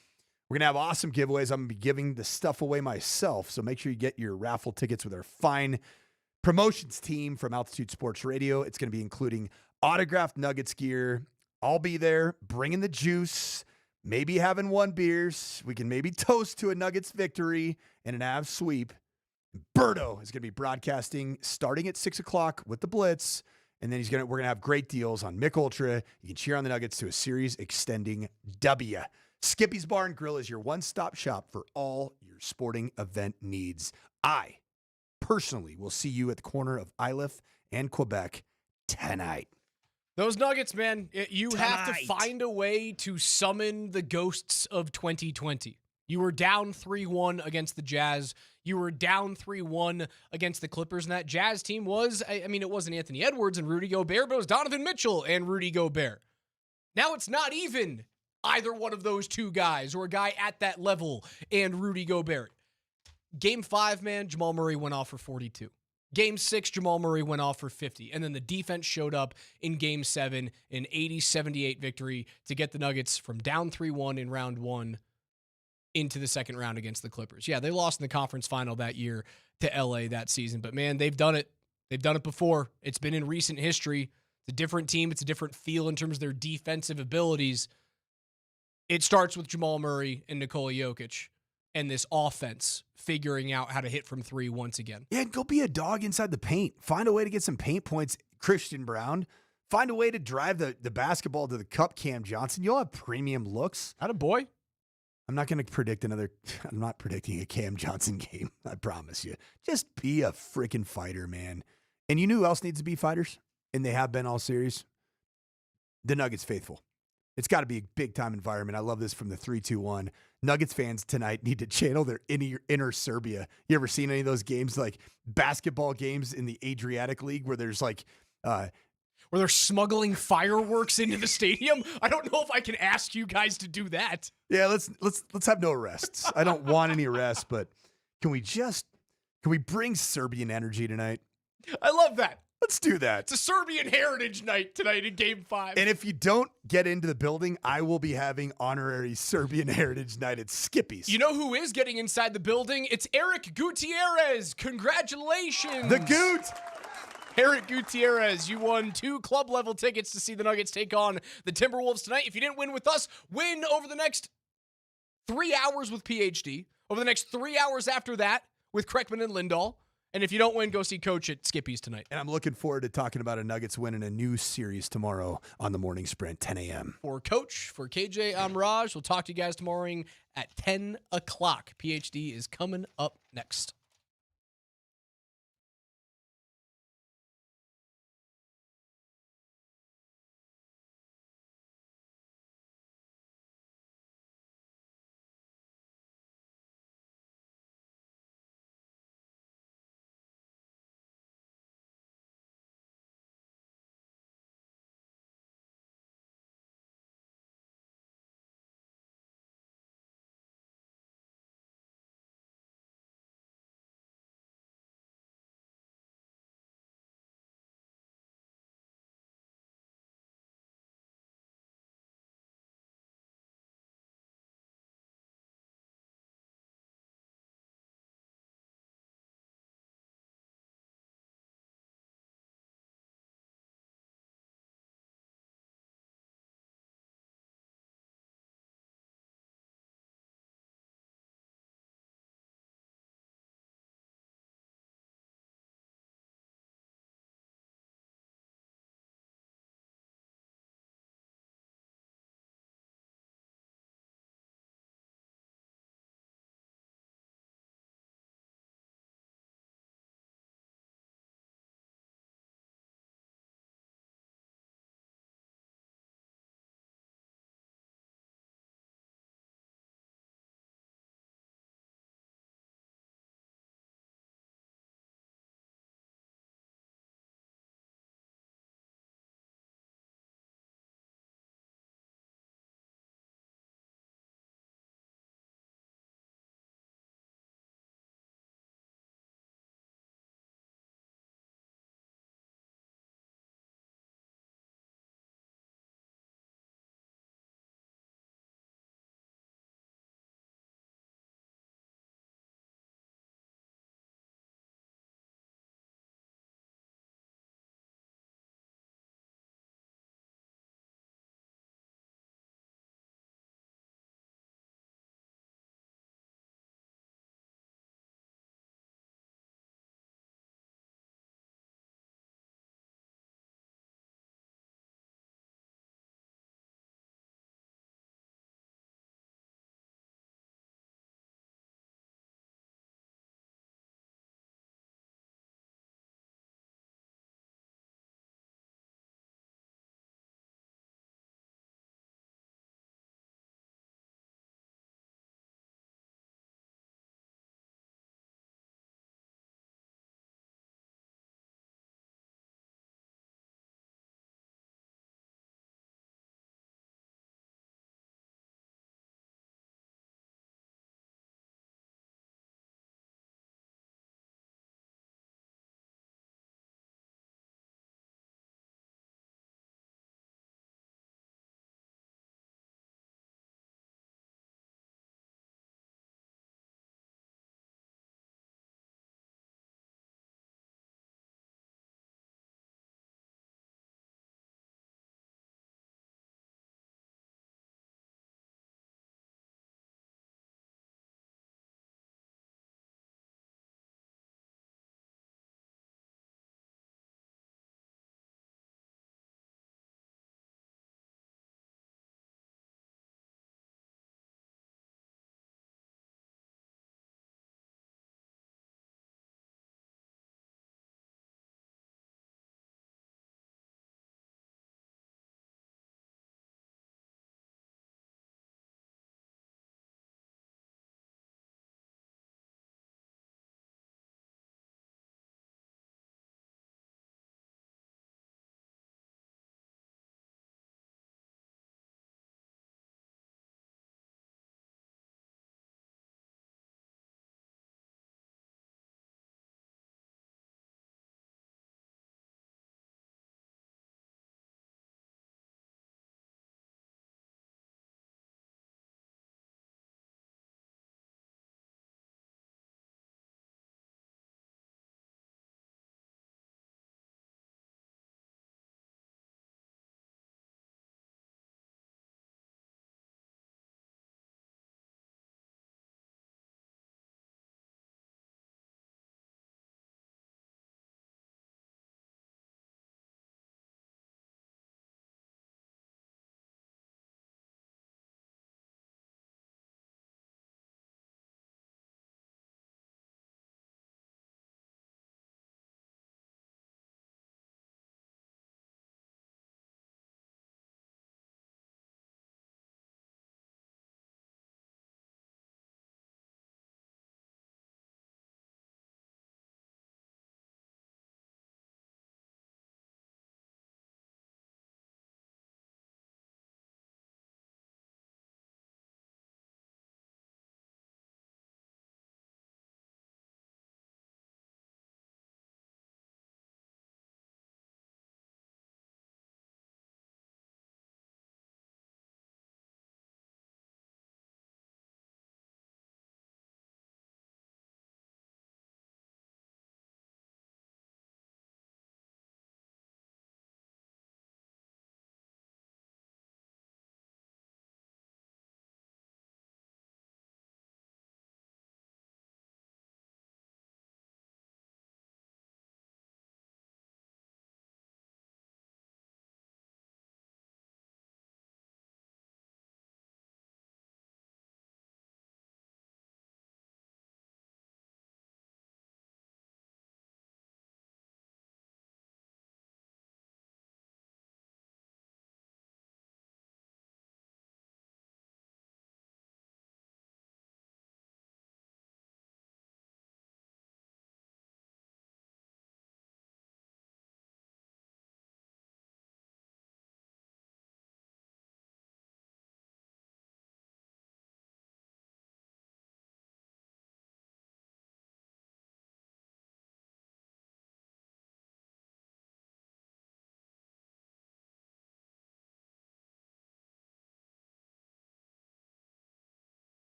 We're going to have awesome giveaways. I'm going to be giving the stuff away myself, so make sure you get your raffle tickets with our fine promotions team from Altitude Sports Radio. It's going to be including autographed Nuggets gear. I'll be there bringing the juice, maybe having 1 beers. We can maybe toast to a Nuggets victory and an Avs sweep. Berto is going to be broadcasting starting at 6 o'clock with the Blitz, and then we're going to have great deals on Mick Ultra. You can cheer on the Nuggets to a series extending W. Skippy's Bar and Grill is your one-stop shop for all your sporting event needs. I personally will see you at the corner of Iliff and Quebec tonight. Those Nuggets, man, you have to find a way to summon the ghosts of 2020. You were down 3-1 against the Jazz. You were down 3-1 against the Clippers. And that Jazz team was, it wasn't Anthony Edwards and Rudy Gobert, but it was Donovan Mitchell and Rudy Gobert. Now it's not even either one of those 2 guys or a guy at that level and Rudy Gobert. Game 5, man, Jamal Murray went off for 42. Game 6, Jamal Murray went off for 50. And then the defense showed up in Game 7, an 80-78 victory to get the Nuggets from down 3-1 in round 1 into the second round against the Clippers. Yeah, they lost in the conference final that year to LA that season. But, man, they've done it. They've done it before. It's been in recent history. It's a different team. It's a different feel in terms of their defensive abilities. It starts with Jamal Murray and Nikola Jokic and this offense figuring out how to hit from 3 once again. Yeah, go be a dog inside the paint. Find a way to get some paint points, Christian Brown. Find a way to drive the basketball to the cup, Cam Johnson. You'll have premium looks. Attaboy. I'm not going to predict I'm not predicting a Cam Johnson game. I promise you. Just be a freaking fighter, man. And you know who else needs to be fighters? And they have been all series? The Nuggets faithful. It's got to be a big-time environment. I love this from the 3-2-1. Nuggets fans tonight need to channel their inner Serbia. You ever seen any of those games, like basketball games in the Adriatic League where there's like... where they're smuggling fireworks into the stadium? I don't know if I can ask you guys to do that. Yeah, let's have no arrests. I don't want any arrests, but can we bring Serbian energy tonight? I love that. Let's do that. It's a Serbian Heritage Night tonight in Game 5. And if you don't get into the building, I will be having honorary Serbian Heritage Night at Skippy's. You know who is getting inside the building? It's Eric Gutierrez. Congratulations. The Goot. Eric Gutierrez, you won 2 club-level tickets to see the Nuggets take on the Timberwolves tonight. If you didn't win with us, win over the next 3 hours with PhD, over the next 3 hours after that with Kreckman and Lindahl. And if you don't win, go see Coach at Skippy's tonight. And I'm looking forward to talking about a Nuggets win in a new series tomorrow on the Morning Sprint, 10 a.m. For Coach, for KJ, I'm Raj. We'll talk to you guys tomorrow at 10 o'clock. PhD is coming up next.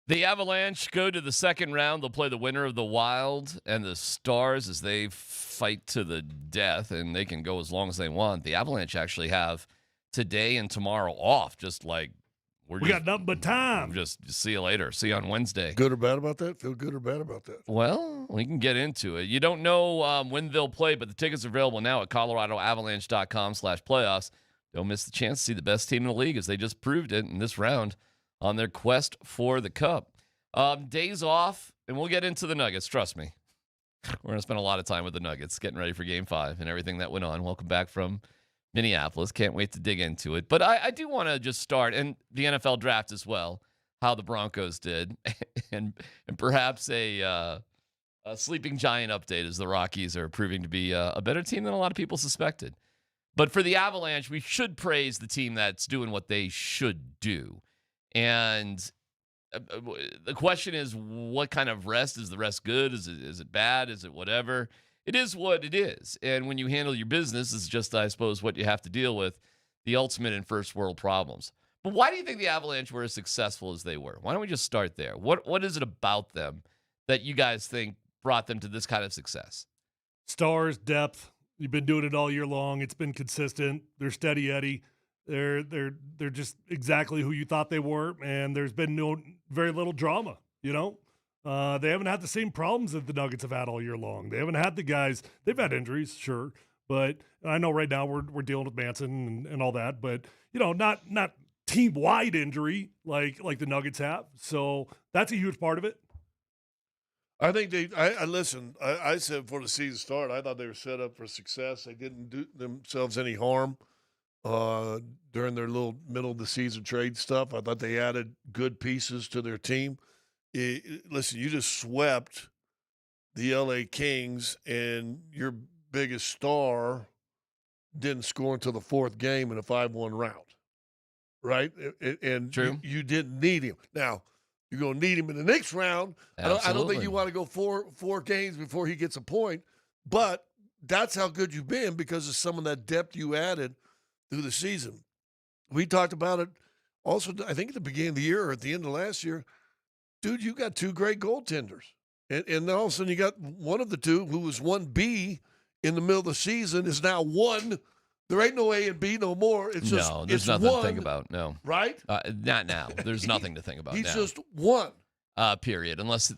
The Avalanche go to the second round. They'll play the winner of the Wild and the Stars as they fight to the death, and they can go as long as they want. The Avalanche actually have today and tomorrow off, just like we got nothing but time. Just see you later. See you on Wednesday. Good or bad about that? Feel good or bad about that? Well, we can get into it. You don't know when they'll play, but the tickets are available now at coloradoavalanche.com/playoffs. Don't miss the chance to see the best team in the league, as they just proved it in this round on their quest for the Cup. Days off, and we'll get into the Nuggets. Trust me. We're going to spend a lot of time with the Nuggets, getting ready for Game 5 and everything that went on. Welcome back from Minneapolis. Can't wait to dig into it. But I do want to just start, and the NFL draft as well, how the Broncos did, and perhaps a sleeping giant update, as the Rockies are proving to be a better team than a lot of people suspected. But for the Avalanche, we should praise the team that's doing what they should do. And the question is, what kind of rest? Is the rest good? Is it bad? Is it whatever? It is what it is. And when you handle your business, it's just, I suppose, what you have to deal with, the ultimate in first world problems. But why do you think the Avalanche were as successful as they were? Why don't we just start there? What is it about them that you guys think brought them to this kind of success? Stars, depth. You've been doing it all year long. It's been consistent. They're steady Eddie. They're just exactly who you thought they were, and there's been very little drama, you know? They haven't had the same problems that the Nuggets have had all year long. They haven't had the guys. They've had injuries, sure, but I know right now we're dealing with Manson and all that, but, you know, not team-wide injury like the Nuggets have. So that's a huge part of it. I think I said before the season started, I thought they were set up for success. They didn't do themselves any harm during their little middle of the season trade stuff. I thought they added good pieces to their team. Listen, you just swept the LA Kings, and your biggest star didn't score until the fourth game in a 5-1 round, right? And True. You didn't need him. Now, you're going to need him in the next round. I don't think you want to go four games before he gets a point, but that's how good you've been because of some of that depth you added through the season. We talked about it also, I think, at the beginning of the year or at the end of last year. Dude, you got two great goaltenders. And then all of a sudden you got one of the two who was 1B in the middle of the season is now 1. There ain't no A and B no more. It's just no, there's it's nothing one, to think about. No. Right? Not now. There's nothing to think about he's now. Just 1. Period. Unless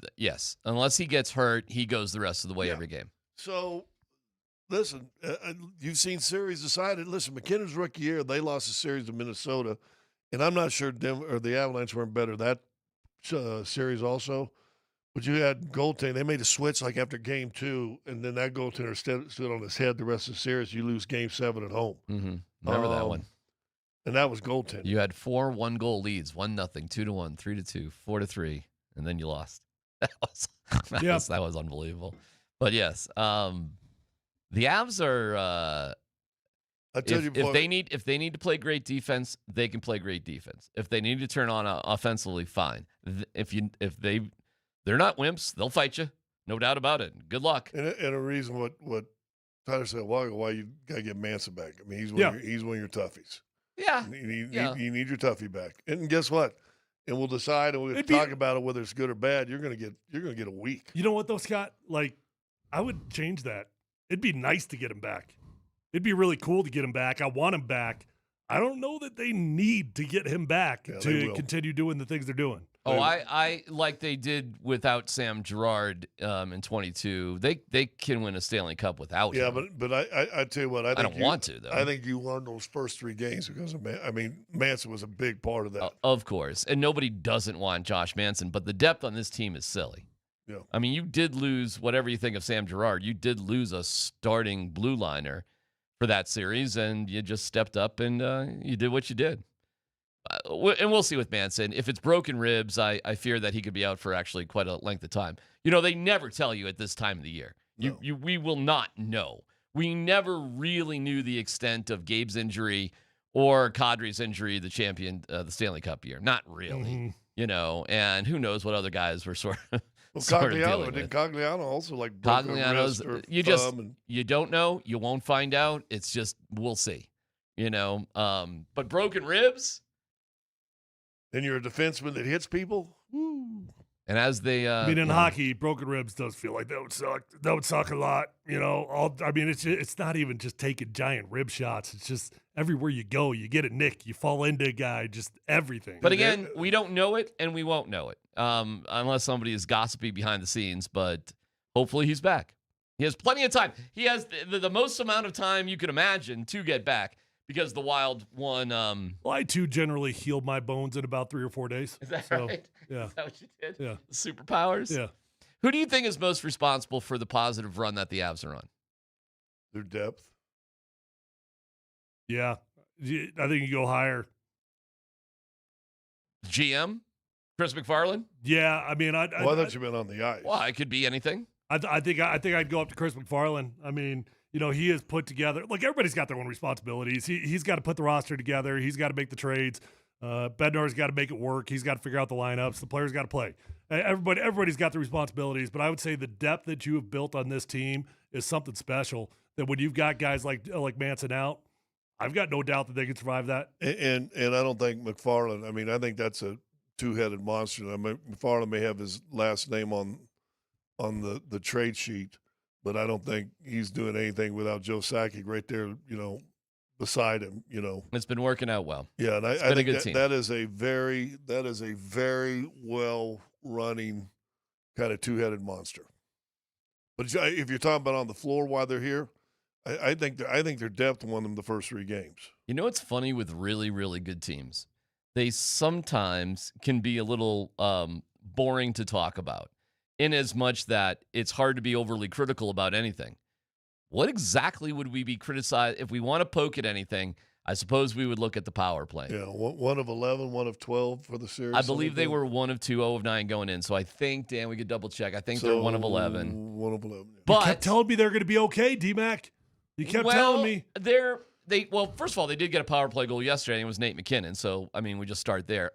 he gets hurt, he goes the rest of the way every game. So, listen, you've seen series decided. Listen, McKinnon's rookie year, they lost a series to Minnesota, and I'm not sure Denver or the Avalanche weren't better that series also. But you had goaltending. They made a switch like after game 2, and then that goaltender stood on his head the rest of the series. You lose game 7 at home. Mm-hmm. Remember that one. And that was goaltending. You had 4 1-goal leads, 1-0, 2-1, 3-2, 4-3, and then you lost. That was unbelievable. But yes, the Avs are. I tell you before, if they need to play great defense, they can play great defense. If they need to turn on offensively, fine. They're not wimps, they'll fight you, no doubt about it. Good luck. And a reason what Tyler said a while ago, why you gotta get Manson back. I mean, he's one of your toughies. Yeah. You need your toughie back. And guess what? And we'll decide, and we'll talk about it whether it's good or bad. You're gonna get a week. You know what though, Scott? Like, I would change that. It'd be nice to get him back. It'd be really cool to get him back. I want him back. I don't know that they need to get him back to continue doing the things they're doing. Oh, I like they did without Sam Girard in 22. They can win a Stanley Cup without him. Yeah, but I tell you what, I don't want to though. I think you won those first 3 games because of Manson was a big part of that. Of course, and nobody doesn't want Josh Manson, but the depth on this team is silly. Yeah. I mean, you did lose whatever you think of Sam Girard. You did lose a starting blue liner for that series, and you just stepped up and you did what you did. And we'll see with Manson. If it's broken ribs, I fear that he could be out for actually quite a length of time. You know, they never tell you at this time of the year. No. We will not know. We never really knew the extent of Gabe's injury or Kadri's injury, the Stanley Cup year. Not really. Mm-hmm. You know, and who knows what other guys were sort of Cogliano also like Cogliano's. You don't know. You won't find out. It's just we'll see. You know, but broken ribs. And you're a defenseman that hits people? And as they, I mean, in hockey, broken ribs does feel like that would suck. That would suck a lot. It's not even just taking giant rib shots. It's just everywhere you go, you get a nick, you fall into a guy, just everything. But again, we don't know it, and we won't know it unless somebody is gossipy behind the scenes. But hopefully he's back. He has plenty of time. He has the most amount of time you could imagine to get back because the Wild won. Well, I too generally healed my bones in about 3 or 4 days. Is that so, right? Yeah. Is that what you did? Yeah. Superpowers? Yeah. Who do you think is most responsible for the positive run that the Avs are on? Their depth. Yeah. I think you go higher. GM? Chris McFarland? Yeah. I mean, I thought you meant on the ice. Well, it could be anything. I think I'd go up to Chris McFarland. I mean, he has put together, like, everybody's got their own responsibilities. He's got to put the roster together. He's got to make the trades. Bednar's got to make it work. He's got to figure out the lineups. The players got to play. Everybody's got the responsibilities, but I would say the depth that you have built on this team is something special. That when you've got guys like Manson out, I've got no doubt that they can survive that. And I don't think McFarland. I mean, I think that's a two-headed monster. I mean, McFarland may have his last name on the trade sheet, but I don't think he's doing anything without Joe Sakic right there. Beside him, It's been working out well. Yeah, and I think that is a very well running kind of two-headed monster. But if you're talking about on the floor while they're here, I think their depth won them the first 3 games. You know what's funny with really, really good teams? They sometimes can be a little boring to talk about, in as much that it's hard to be overly critical about anything. What exactly would we be criticized if we want to poke at anything? I suppose we would look at the power play. Yeah, 1 of 11, 1 of 12 for the series. I believe they were 1 of 2, 0 of 9 going in. So I think, Dan, we could double check. I think they're 1 of 11. 1 of 11. Yeah. But you kept telling me they're going to be okay, DMac. You kept telling me. Well, first of all, they did get a power play goal yesterday, and it was Nate McKinnon. So, I mean, we just start there.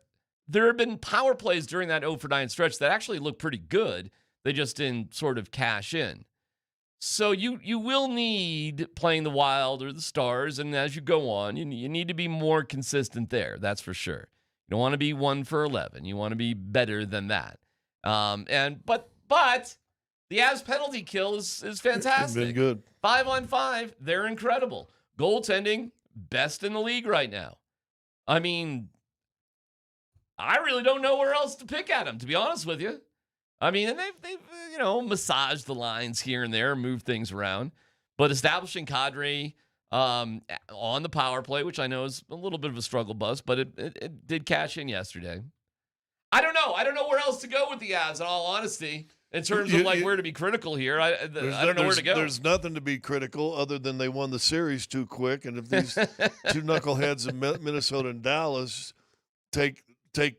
There have been power plays during that 0 for 9 stretch that actually look pretty good. They just didn't sort of cash in. So you will need playing the Wild or the Stars, and as you go on, you need to be more consistent there. That's for sure. You don't want to be 1 for 11. You want to be better than that. But the Avs penalty kill is fantastic. It's been good. 5-on-5, they're incredible. Goaltending, best in the league right now. I mean, I really don't know where else to pick at them, to be honest with you. I mean, and they've massaged the lines here and there, moved things around. But establishing Kadri on the power play, which I know is a little bit of a struggle bus, but it did cash in yesterday. I don't know. I don't know where else to go with the Avs, in all honesty, in terms of where to be critical here. I don't know where to go. There's nothing to be critical other than they won the series too quick. And if these two knuckleheads in Minnesota and Dallas take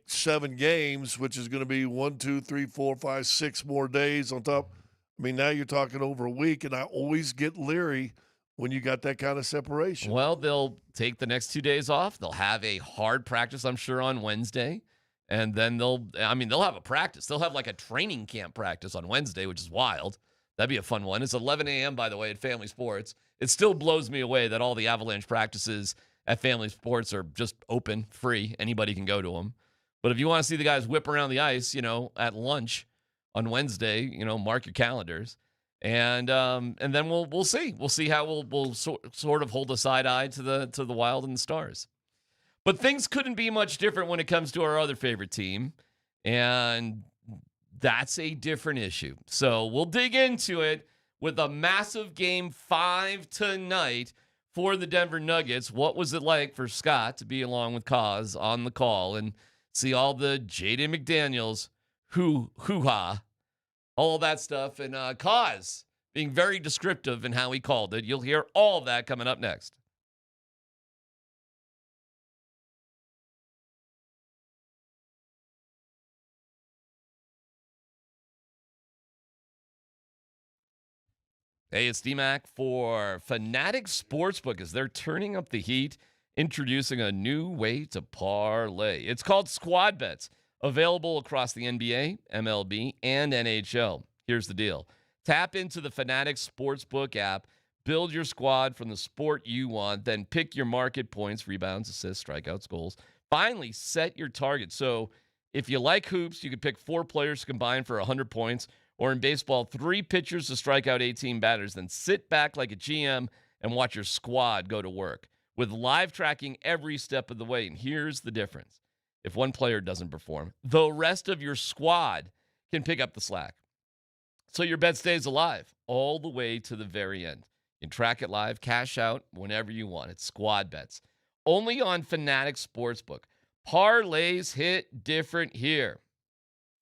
7 games, which is going to be 1, 2, 3, 4, 5, 6 more days on top. I mean, now you're talking over a week, and I always get leery when you got that kind of separation. Well, they'll take the next 2 days off. They'll have a hard practice, I'm sure, on Wednesday. And then they'll have a practice. They'll have like a training camp practice on Wednesday, which is wild. That'd be a fun one. It's 11 a.m., by the way, at Family Sports. It still blows me away that all the Avalanche practices at Family Sports are just open, free. Anybody can go to them. But if you want to see the guys whip around the ice, at lunch on Wednesday, mark your calendars, and then we'll see. We'll see how we'll sort of hold a side eye to the Wild and the Stars. But things couldn't be much different when it comes to our other favorite team, and that's a different issue. So we'll dig into it with a massive Game 5 tonight for the Denver Nuggets. What was it like for Scott to be along with Kaz on the call and see all the Jaden McDaniels, hoo-ha, all that stuff, and Kaz being very descriptive in how he called it. You'll hear all of that coming up next. Hey, it's DMac for Fanatic Sportsbook as they're turning up the heat, introducing a new way to parlay. It's called Squad Bets, available across the NBA, MLB, and NHL. Here's the deal. Tap into the Fanatic Sportsbook app, build your squad from the sport you want, then pick your market points, rebounds, assists, strikeouts, goals. Finally, set your target. So If you like hoops, you could pick 4 players to combine for 100 points, or in baseball, 3 pitchers to strike out 18 batters. Then sit back like a GM and watch your squad go to work with live tracking every step of the way. And here's the difference. If one player doesn't perform, the rest of your squad can pick up the slack. So your bet stays alive all the way to the very end. You can track it live, cash out whenever you want. It's Squad Bets. Only on Fanatic Sportsbook. Parlays hit different here.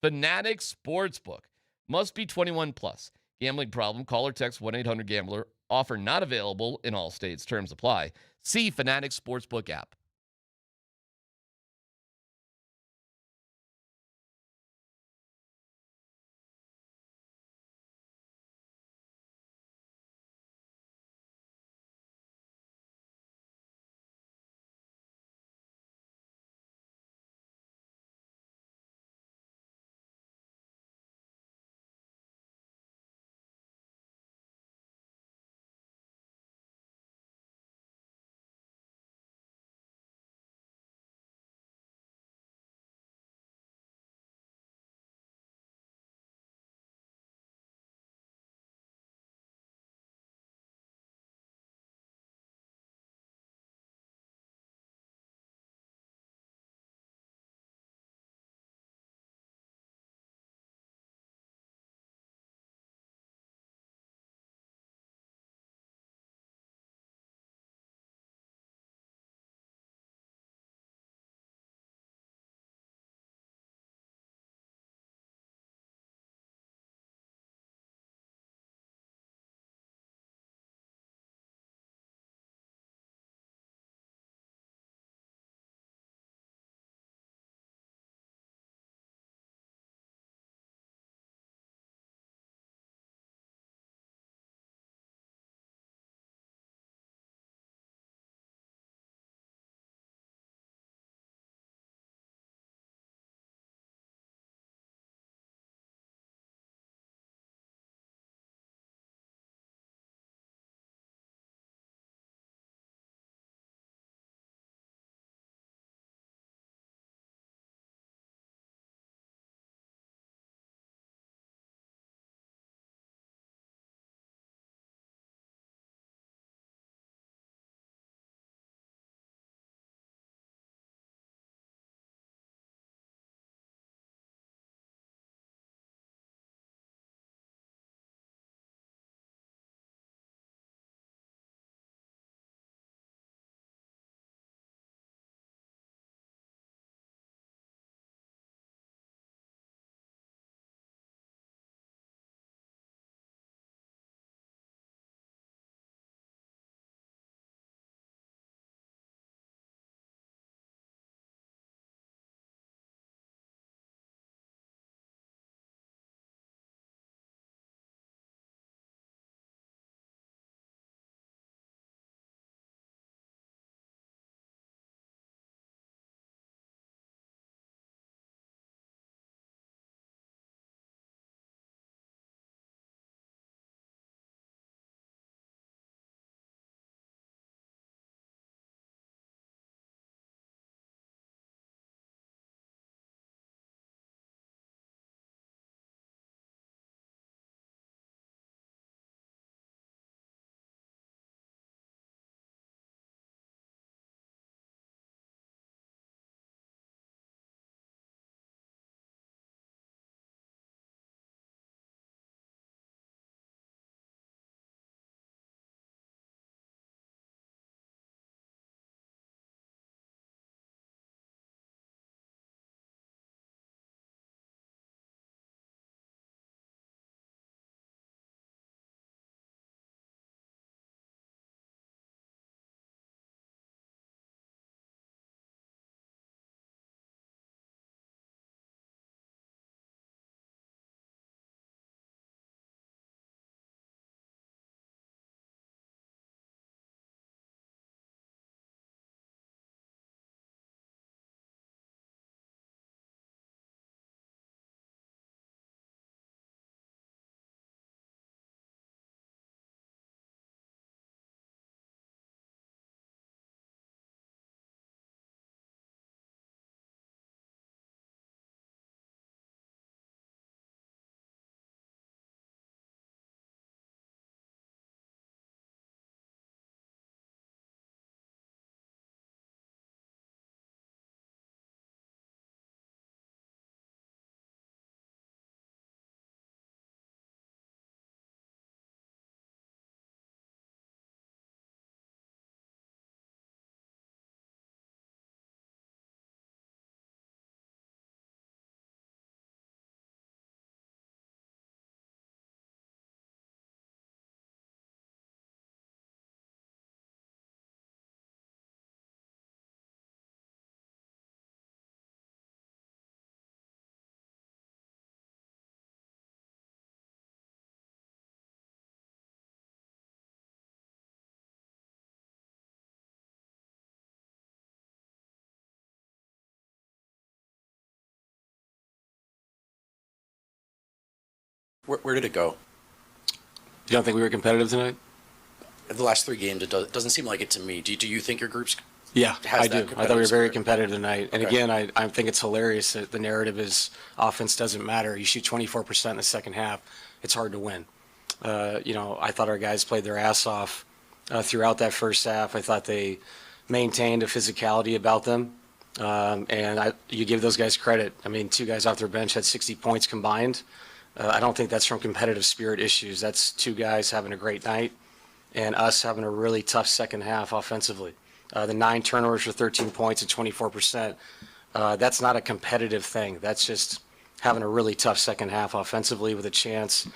Fanatic Sportsbook. Must be 21 plus. Gambling problem? Call or text 1-800-GAMBLER. Offer not available in all states. Terms apply. See Fanatic Sportsbook app. Where did it go? You don't think we were competitive tonight? The last 3 games, it doesn't seem like it to me. Do you think your group's Yeah, has I that do. I thought we were very competitive competitive tonight. And Okay. again, I think it's hilarious that the narrative is offense doesn't matter. You shoot 24% in the second half, it's hard to win. I thought our guys played their ass off throughout that first half. I thought they maintained a physicality about them. You give those guys credit. I mean, 2 guys off their bench had 60 points combined. I don't think that's from competitive spirit issues. That's 2 guys having a great night and us having a really tough second half offensively. The 9 turnovers for 13 points and 24%. That's not a competitive thing. That's just having a really tough second half offensively with a chance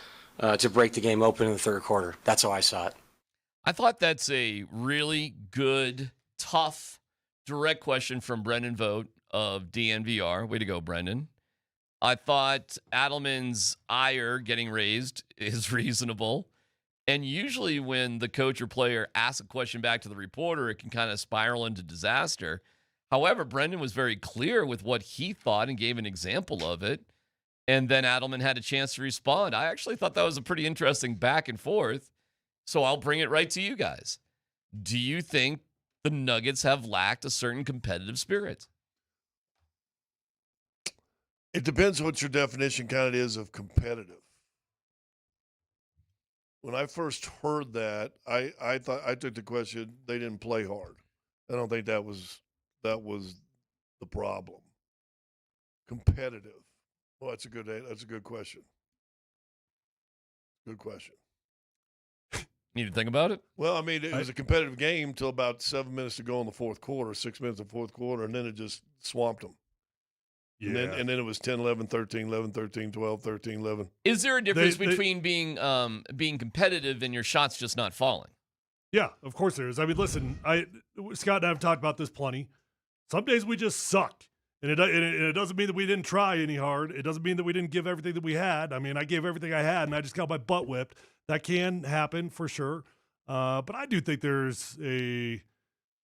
to break the game open in the third quarter. That's how I saw it. I thought that's a really good, tough, direct question from Brendan Vogt of DNVR. Way to go, Brendan. I thought Adelman's ire getting raised is reasonable. And usually when the coach or player asks a question back to the reporter, it can kind of spiral into disaster. However, Brendan was very clear with what he thought and gave an example of it. And then Adelman had a chance to respond. I actually thought that was a pretty interesting back and forth. So I'll bring it right to you guys. Do you think the Nuggets have lacked a certain competitive spirit? It depends what your definition kind of is of competitive. When I first heard that, I thought I took the question they didn't play hard. I don't think that was the problem. Competitive. Well, that's a good question. Good question. Need to think about it? Well, I mean, it was a competitive game till about 7 minutes to go in the fourth quarter, 6 minutes in the fourth quarter, and then it just swamped them. Yeah. And then it was 10, 11, 13, 11, 13, 12, 13, 11. Is there a difference between being competitive and your shots just not falling? Yeah, of course there is. I mean, listen, Scott and I have talked about this plenty. Some days we just sucked. And it doesn't mean that we didn't try any hard. It doesn't mean that we didn't give everything that we had. I mean, I gave everything I had, and I just got my butt whipped. That can happen for sure. But I do think there's a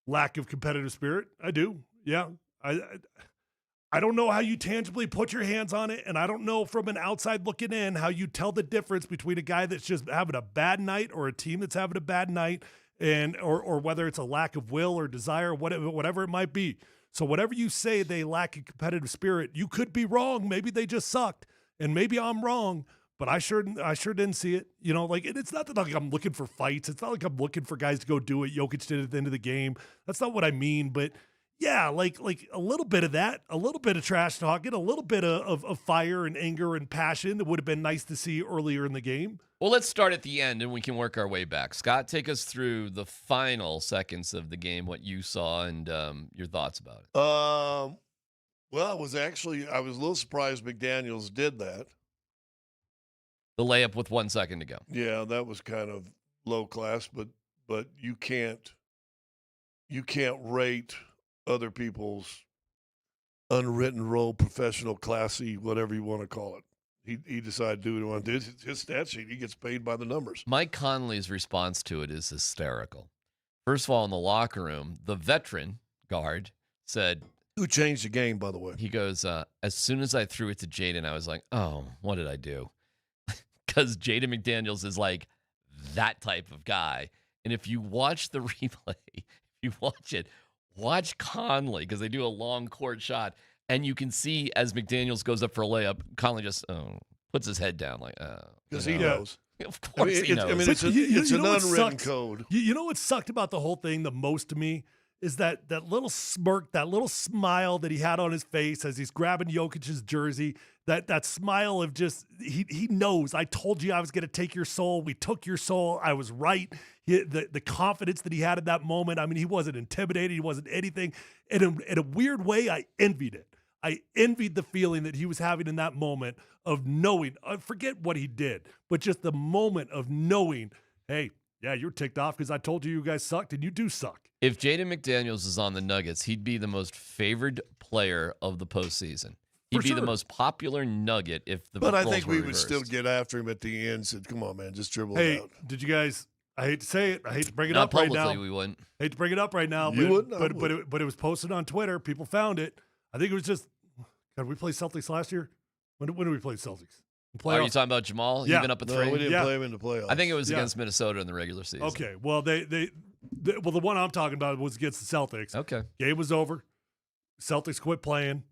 lack of competitive spirit. I do. Yeah. I don't know how you tangibly put your hands on it, and I don't know from an outside looking in how you tell the difference between a guy that's just having a bad night or a team that's having a bad night, or whether it's a lack of will or desire, whatever it might be. So whatever you say they lack a competitive spirit, you could be wrong. Maybe they just sucked, and maybe I'm wrong, but I sure didn't see it. You know, like it's not that like I'm looking for fights. It's not like I'm looking for guys to go do what Jokic did at the end of the game. That's not what I mean, but yeah, like a little bit of that, a little bit of trash talking, a little bit of fire and anger and passion. It would have been nice to see earlier in the game. Well, let's start at the end, and we can work our way back. Scott, take us through the final seconds of the game, what you saw, and your thoughts about it. Well, I was a little surprised McDaniels did that. The layup with 1 second to go. Yeah, that was kind of low class, but you can't rate other people's unwritten role, professional, classy, whatever you want to call it. He decided to do what he wanted to do. His stat sheet, he gets paid by the numbers. Mike Conley's response to it is hysterical. First of all, in the locker room, the veteran guard said, who changed the game, by the way. He goes, as soon as I threw it to Jaden, I was like, oh, what did I do? Because Jaden McDaniels is like that type of guy. And if you watch the replay, watch Conley, because they do a long court shot, and you can see as McDaniels goes up for a layup, Conley just puts his head down like, because he knows. Of course he knows. I mean, it's an unwritten code. You know what sucked about the whole thing the most to me is that little smirk, that little smile that he had on his face as he's grabbing Jokic's jersey. That smile of just he knows. I told you I was going to take your soul. We took your soul. I was right. The confidence that he had in that moment. I mean, he wasn't intimidated. He wasn't anything. In a weird way, I envied it. I envied the feeling that he was having in that moment of knowing. Forget what he did, but just the moment of knowing, hey, yeah, you're ticked off because I told you guys sucked, and you do suck. If Jaden McDaniels is on the Nuggets, he'd be the most favored player of the postseason. He'd be the most popular Nugget if the But I roles think were we would reversed. still get after him at the end. Said, "Come on, man, just dribble Hey, it out." did you guys? I hate to say it. I hate to bring it Not up right now. publicly, we wouldn't. Hate to bring it up right now. You but, wouldn't? I but it was posted on Twitter. People found it. I think it was just. God, we played Celtics last year. When did we play Celtics? Are you talking about Jamal? Yeah. Even up a No, 3? we didn't play him in the playoffs. I think it was against Minnesota in the regular season. Okay. Well, the one I'm talking about was against the Celtics. Okay. Game was over. Celtics quit playing.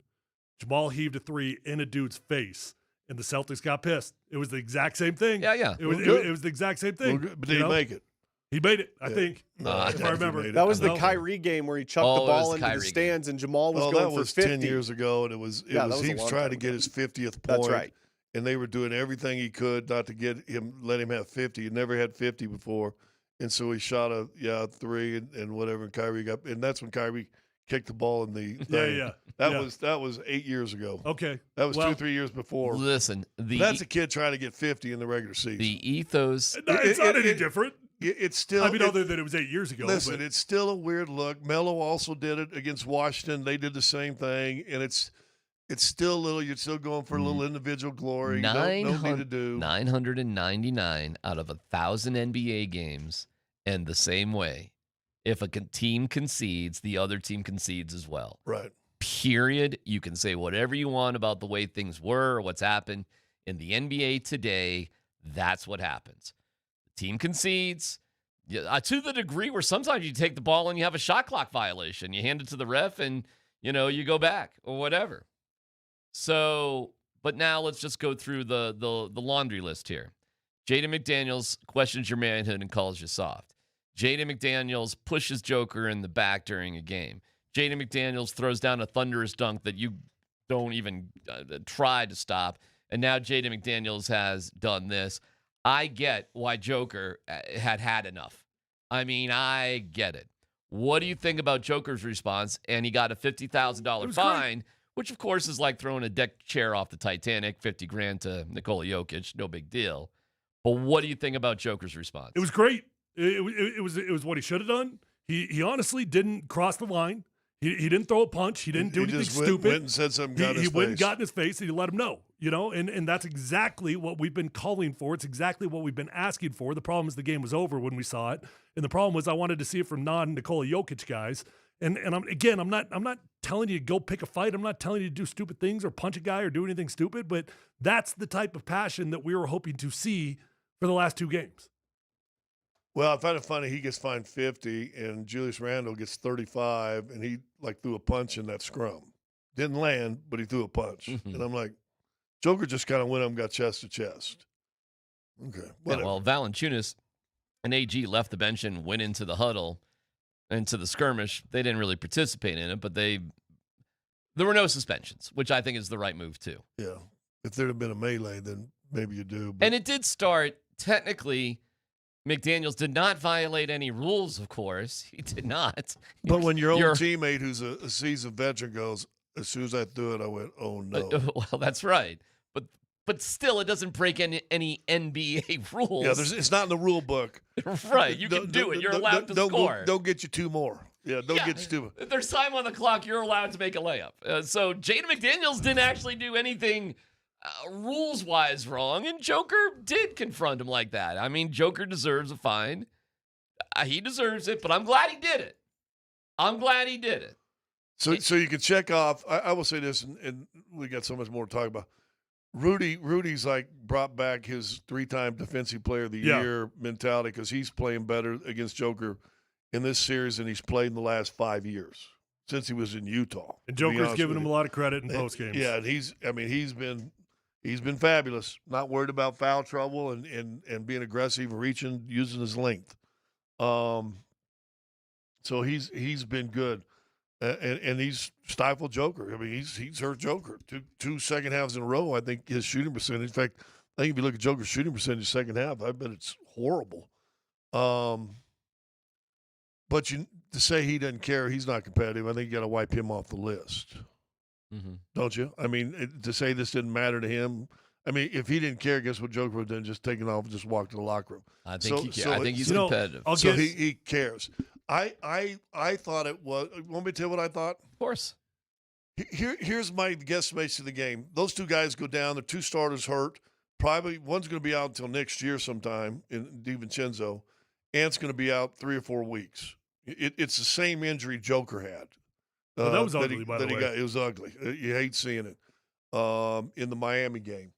Jamal heaved a 3 in a dude's face, and the Celtics got pissed. It was the exact same thing. Yeah. It was the exact same thing. But did he make it? He made it, I think. If I remember. That was the Kyrie game where he chucked the ball into the stands and Jamal was going for 50. 10 years ago, and it was he was trying to get his 50th point. That's right. And they were doing everything he could not to let him have 50. He never had 50 before. And so he shot a 3 and whatever, and Kyrie got – and that's when Kyrie kicked the ball in the thing. Yeah. That was 8 years ago. Okay. That was 2-3 years before. Listen. That's a kid trying to get 50 in the regular season. The ethos – It's not any different. It's still. I mean, other than it was 8 years ago. Listen, it's still a weird look. Melo also did it against Washington. They did the same thing, and it's still a little. You're still going for a little individual glory. No need to do 999 out of 1,000 NBA games, and the same way, if a team concedes, the other team concedes as well. Right. Period. You can say whatever you want about the way things were or what's happened in the NBA today. That's what happens. Team concedes to the degree where sometimes you take the ball and you have a shot clock violation. You hand it to the ref and, you go back or whatever. So, but now let's just go through the laundry list here. Jaden McDaniels questions your manhood and calls you soft. Jaden McDaniels pushes Joker in the back during a game. Jaden McDaniels throws down a thunderous dunk that you don't even try to stop. And now Jaden McDaniels has done this. I get why Joker had enough. I mean, I get it. What do you think about Joker's response? And he got a $50,000 fine, which of course is like throwing a deck chair off the Titanic, $50,000 to Nikola Jokic, no big deal. But what do you think about Joker's response? It was great. It was what he should have done. He honestly didn't cross the line. He didn't throw a punch. He didn't do anything stupid. Went and said something. He went and got in his face, and he let him know. And that's exactly what we've been calling for. It's exactly what we've been asking for. The problem is the game was over when we saw it, and the problem was I wanted to see it from non-Nikola Jokic guys. And I'm not telling you to go pick a fight. I'm not telling you to do stupid things or punch a guy or do anything stupid. But that's the type of passion that we were hoping to see for the last 2 games. Well, I find it funny. He gets fined 50, and Julius Randle gets 35, and he threw a punch in that scrum. Didn't land, but he threw a punch, and I'm like, Joker just kind of went up and got chest to chest. Okay, whatever. Yeah, well, Valanciunas and AG left the bench and went into the huddle, into the skirmish. They didn't really participate in it, but there were no suspensions, which I think is the right move too. Yeah, if there'd have been a melee, then maybe you do. But. And it did start technically. McDaniels did not violate any rules, of course. He did not. But when your own teammate who's a seasoned veteran goes, as soon as I threw it, I went, oh, no. Well, that's right. But still, it doesn't break any NBA rules. Yeah, it's not in the rule book. Right. You can do it. You're allowed to score. Don't get you 2 more. Yeah, don't get you 2. If there's time on the clock, you're allowed to make a layup. So Jaden McDaniels didn't actually do anything rules-wise wrong, and Joker did confront him like that. I mean, Joker deserves a fine. He deserves it, but I'm glad he did it. So you can check off. I will say this, and we got so much more to talk about. Rudy's brought back his 3-time Defensive Player of the Year mentality because he's playing better against Joker in this series than he's played in the last 5 years since he was in Utah. And Joker's giving him a lot of credit in post games. Yeah, and he's been fabulous. Not worried about foul trouble and being aggressive, reaching, using his length. So he's been good. And he's stifled Joker. I mean, he's hurt Joker. Two second halves in a row, I think his shooting percentage. In fact, I think if you look at Joker's shooting percentage second half, I bet it's horrible. But to say he doesn't care, he's not competitive, I think you got to wipe him off the list. Mm-hmm. Don't you? I mean, to say this didn't matter to him. I mean, if he didn't care, guess what Joker would have done? Just taken off and just walked to the locker room. I think he cares. I think he's competitive. He cares. I thought it was. Want me to tell you what I thought? Of course. Here's my guesstimates of the game. Those 2 guys go down. The 2 starters hurt. Probably one's going to be out until next year sometime in DiVincenzo. Ant's going to be out 3 or 4 weeks. It's the same injury Joker had. That was ugly, by the way. It was ugly. You hate seeing it in the Miami game.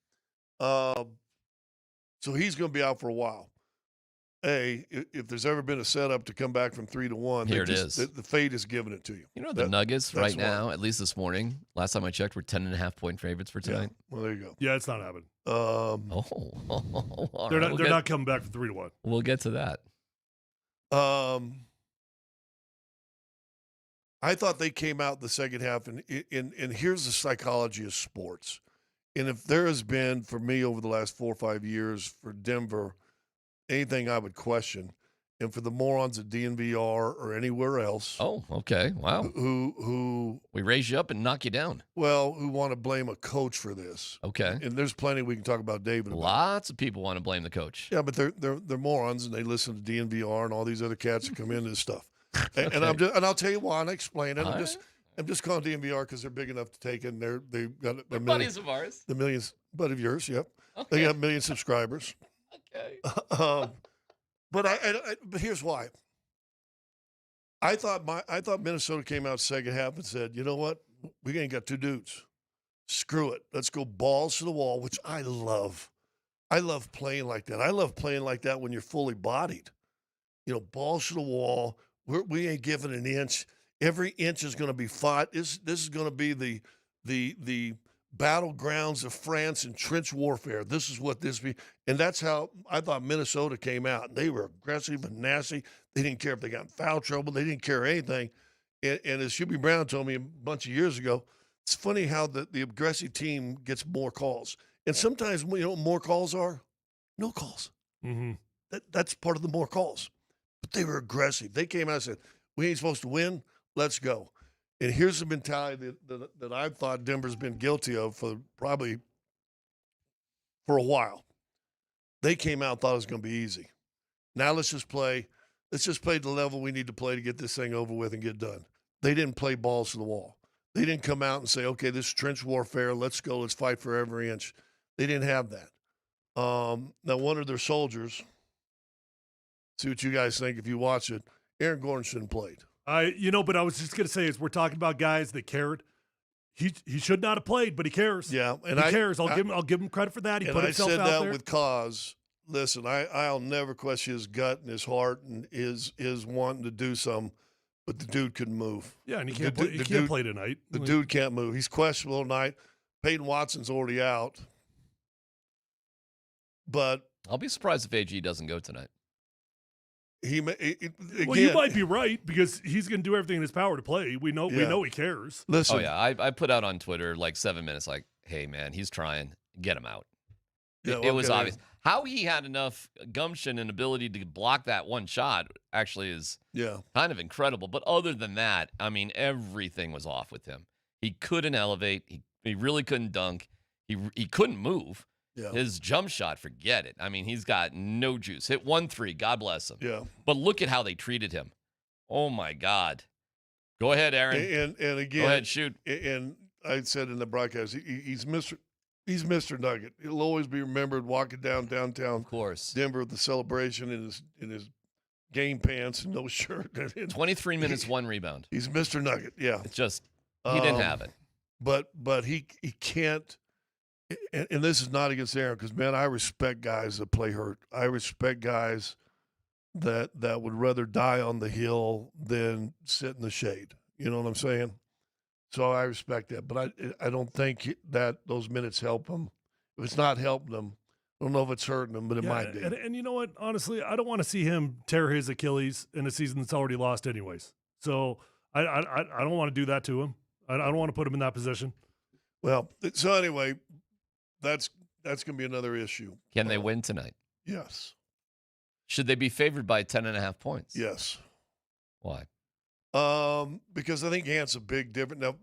So he's going to be out for a while. If there's ever been a setup to come back from 3-1, Here it is. The fate is giving it to you. You know, the Nuggets right now, at least this morning, last time I checked, were 10.5-point favorites for tonight. Yeah. Well, there you go. Yeah, it's not happening. They're not coming back from 3-1. We'll get to that. I thought they came out in the second half, and here's the psychology of sports. And if there has been, for me over the last 4 or 5 years for Denver, anything I would question, and for the morons at DNVR or anywhere else. Oh, okay. Wow. Who we raise you up and knock you down. Well, who want to blame a coach for this. Okay. And there's plenty we can talk about David about. Lots of people want to blame the coach. Yeah, but they're morons, and they listen to DNVR and all these other cats that come into this stuff. And, Okay. and I'll tell you why, and I explain it. All I'm just calling DNVR because they're big enough to take it, and they've got They're buddies of ours. The millions, buddy of yours, yep. Okay. They got 1 million subscribers. Okay. But but here's why. I thought Minnesota came out second half and said, you know what, we ain't got two dudes. Screw it. Let's go balls to the wall, which I love. I love playing like that. I love playing like that when you're fully bodied. You know, balls to the wall. We ain't giving an inch. Every inch is going to be fought. This is going to be the battlegrounds of France and trench warfare. This is what this be. And that's how I thought Minnesota came out. They were aggressive and nasty. They didn't care if they got in foul trouble. They didn't care anything. And as Hubie Brown told me a bunch of years ago, it's funny how the aggressive team gets more calls. And sometimes, you know what more calls are? No calls. Mm-hmm. That's part of the more calls. But they were aggressive. They came out and said, we ain't supposed to win. Let's go. And here's the mentality that I thought Denver's been guilty of for probably for a while. They came out and thought it was going to be easy. Now let's just play the level we need to play to get this thing over with and get done. They didn't play balls to the wall. They didn't come out and say, okay, this is trench warfare. Let's go. Let's fight for every inch. They didn't have that. Now, one of their soldiers, see what you guys think if you watch it, Aaron Gordon shouldn't have played. But I was just going to say, as we're talking about guys that cared, he should not have played, but he cares. Yeah, and he cares. I'll give him credit for that. He put himself out there. I said that with cause. Listen, I'll never question his gut and his heart and his wanting to do something, but the dude couldn't move. Yeah, and he can't play tonight. The dude can't move. He's questionable tonight. Peyton Watson's already out. But I'll be surprised if AG doesn't go tonight. Well, you might be right because he's going to do everything in his power to play. We know he cares. Listen. Oh yeah, I put out on Twitter like 7 minutes, like, hey man, he's trying. Get him out. Yeah, it was obvious. How he had enough gumption and ability to block that one shot actually is kind of incredible. But other than that, I mean, everything was off with him. He couldn't elevate. He really couldn't dunk. He couldn't move. Yeah. His jump shot, forget it. I mean, he's got no juice. Hit 1-3, God bless him. Yeah. But look at how they treated him. Oh my God. Go ahead, Aaron. And again, go ahead, shoot. And I said in the broadcast, he's Mr. Nugget. He'll always be remembered walking downtown, of course, Denver with the celebration in his game pants and no shirt. 23 minutes, 1 rebound. He's Mr. Nugget. Yeah. It's just he didn't have it. But he can't. And this is not against Aaron because, man, I respect guys that play hurt. I respect guys that would rather die on the hill than sit in the shade. You know what I'm saying? So I respect that. But I don't think that those minutes help them. If it's not helping them, I don't know if it's hurting them, but it might be. And you know what? Honestly, I don't want to see him tear his Achilles in a season that's already lost anyways. So I don't want to do that to him. I don't want to put him in that position. Well, so anyway, that's going to be another issue. Can they win tonight? Yes. Should they be favored by 10.5 points? Yes. Why? Because I think Ant's a big difference. Now,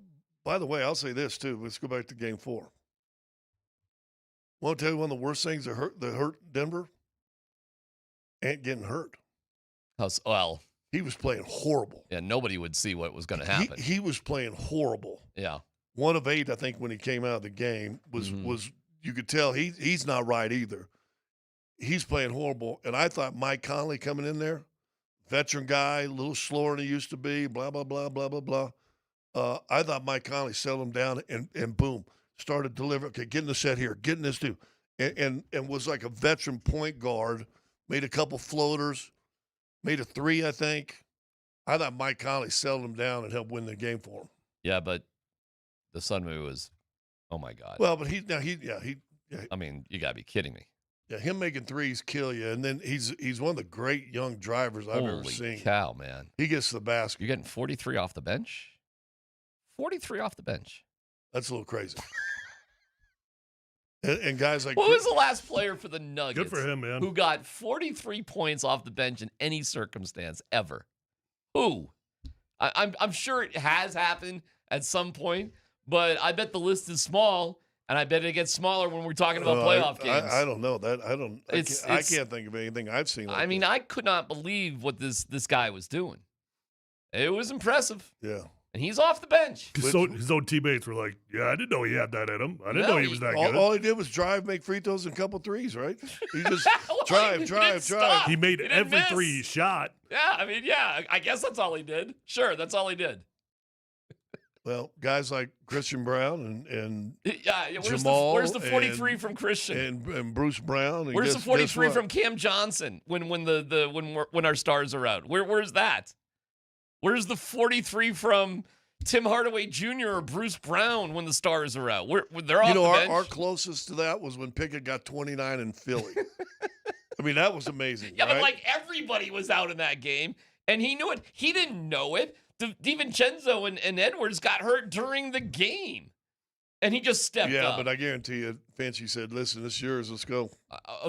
by the way, I'll say this too. Let's go back to Game 4. I want to tell you one of the worst things that hurt Denver? Ant getting hurt. Well, he was playing horrible. Yeah, nobody would see what was going to happen. He was playing horrible. Yeah. 1 of 8, I think, when he came out of the game was you could tell he's not right either. He's playing horrible. And I thought Mike Conley coming in there, veteran guy, a little slower than he used to be, blah, blah, blah, blah, blah, blah. I thought Mike Conley settled him down and boom, started delivering. Okay, getting the set here, getting this too. and was like a veteran point guard, made a couple floaters, made a three, I think. I thought Mike Conley settled him down and helped win the game for him. Yeah, but the Sunmu was, oh my God. Well, but I mean, you got to be kidding me. Yeah, him making threes kill you, and then he's one of the great young drivers I've ever seen. Holy cow, man! He gets to the basket. You're getting 43 off the bench. 43 off the bench. That's a little crazy. and guys like what was the last player for the Nuggets? Good for him, man. Who got 43 points off the bench in any circumstance ever? Who? I'm sure it has happened at some point, but I bet the list is small. And I bet it gets smaller when we're talking about playoff games. I don't know that. I can't think of anything I've seen. Like mean, this. I could not believe what this guy was doing. It was impressive. Yeah. And he's off the bench. His own teammates were like, yeah, I didn't know he had that in him. I didn't know he was that good. All he did was drive, make free throws, and a couple threes, right? He just drive. He made every three he shot. Yeah, I mean, yeah, I guess that's all he did. Sure, that's all he did. Well, guys like Christian Brown and Jamal, where's the 43 from Christian and Bruce Brown? And where's the 43 from Cam Johnson when our stars are out? Where's that? Where's the 43 from Tim Hardaway Jr. or Bruce Brown when the stars are out? They're off the bench. Our closest to that was when Pickett got 29 in Philly. I mean, that was amazing. Yeah, right? but like everybody was out in that game, and he knew it. He didn't know it. DiVincenzo and Edwards got hurt during the game, and he just stepped up. Yeah, but I guarantee you, Fancy said, listen, this is yours. Let's go.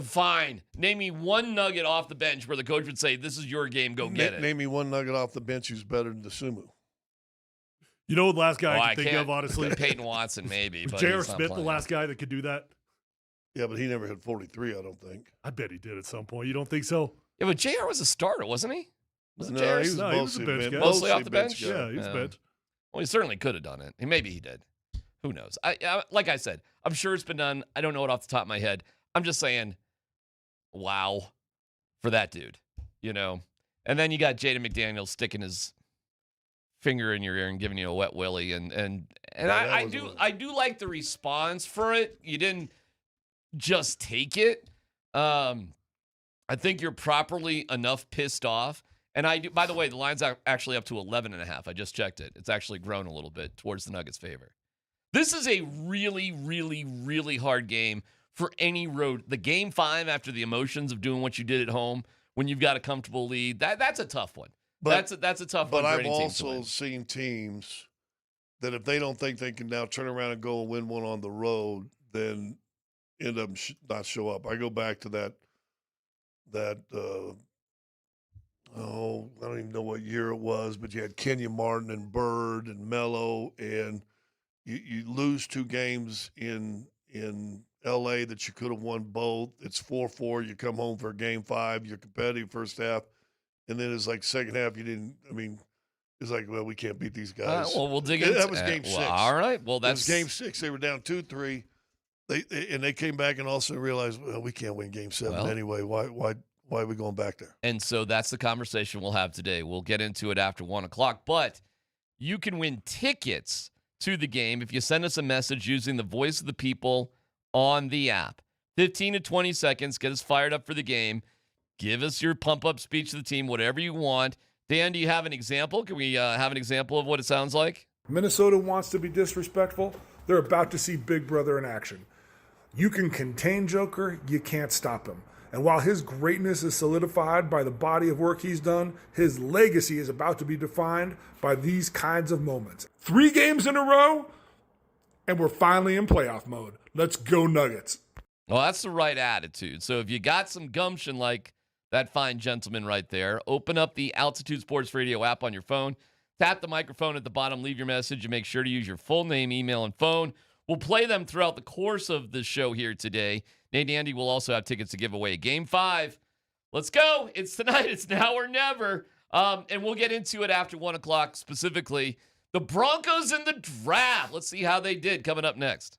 Fine. Name me one Nugget off the bench where the coach would say, this is your game, go get it. Name me one Nugget off the bench who's better than the Sumu. You know the last guy I can think of, honestly? Peyton Watson, maybe. Was J.R. Smith the last guy that could do that? Yeah, but he never hit 43, I don't think. I bet he did at some point. You don't think so? Yeah, but J.R. was a starter, wasn't he? He was mostly a bench guy. Mostly off the bench? Yeah, he was bench. Well, he certainly could have done it. Maybe he did. Who knows? Like I said, I'm sure it's been done. I don't know it off the top of my head. I'm just saying, wow, for that dude, you know. And then you got Jaden McDaniels sticking his finger in your ear and giving you a wet willy, and I do like the response for it. You didn't just take it. I think you're properly enough pissed off. And I do. By the way, the line's actually up to 11.5. I just checked it. It's actually grown a little bit towards the Nuggets' favor. This is a really, really, really hard game for any road. The game 5 after the emotions of doing what you did at home when you've got a comfortable lead. That's a tough one. That's a tough one. But for I've any team to also win. seen teams that if they don't think they can now turn around and go and win one on the road, then end up not show up. I go back to that. I don't even know what year it was, but you had Kenya Martin and Bird and Melo, and you lose 2 games in L.A. that you could have won both. It's 4-4. You come home for game 5. You're competitive first half, and then it's like second half you didn't. I mean, it's like, well, we can't beat these guys. Well, we'll dig into that. Was game 6. All right. Well, that's game 6. They were down 2-3. They came back and also realized, well, we can't win game 7 anyway. Why are we going back there? And so that's the conversation we'll have today. We'll get into it after 1 o'clock. But you can win tickets to the game if you send us a message using the voice of the people on the app. 15 to 20 seconds. Get us fired up for the game. Give us your pump-up speech to the team, whatever you want. Dan, do you have an example? Can we have an example of what it sounds like? Minnesota wants to be disrespectful. They're about to see Big Brother in action. You can contain Joker. You can't stop him. And while his greatness is solidified by the body of work he's done, his legacy is about to be defined by these kinds of moments. 3 games in a row, and we're finally in playoff mode. Let's go Nuggets. Well, that's the right attitude. So if you got some gumption like that fine gentleman right there, open up the Altitude Sports Radio app on your phone, tap the microphone at the bottom, leave your message, and make sure to use your full name, email, and phone. We'll play them throughout the course of the show here today. Nate and Andy will also have tickets to give away. Game 5. Let's go. It's tonight. It's now or never. And we'll get into it after 1 o'clock, specifically the Broncos in the draft. Let's see how they did coming up next.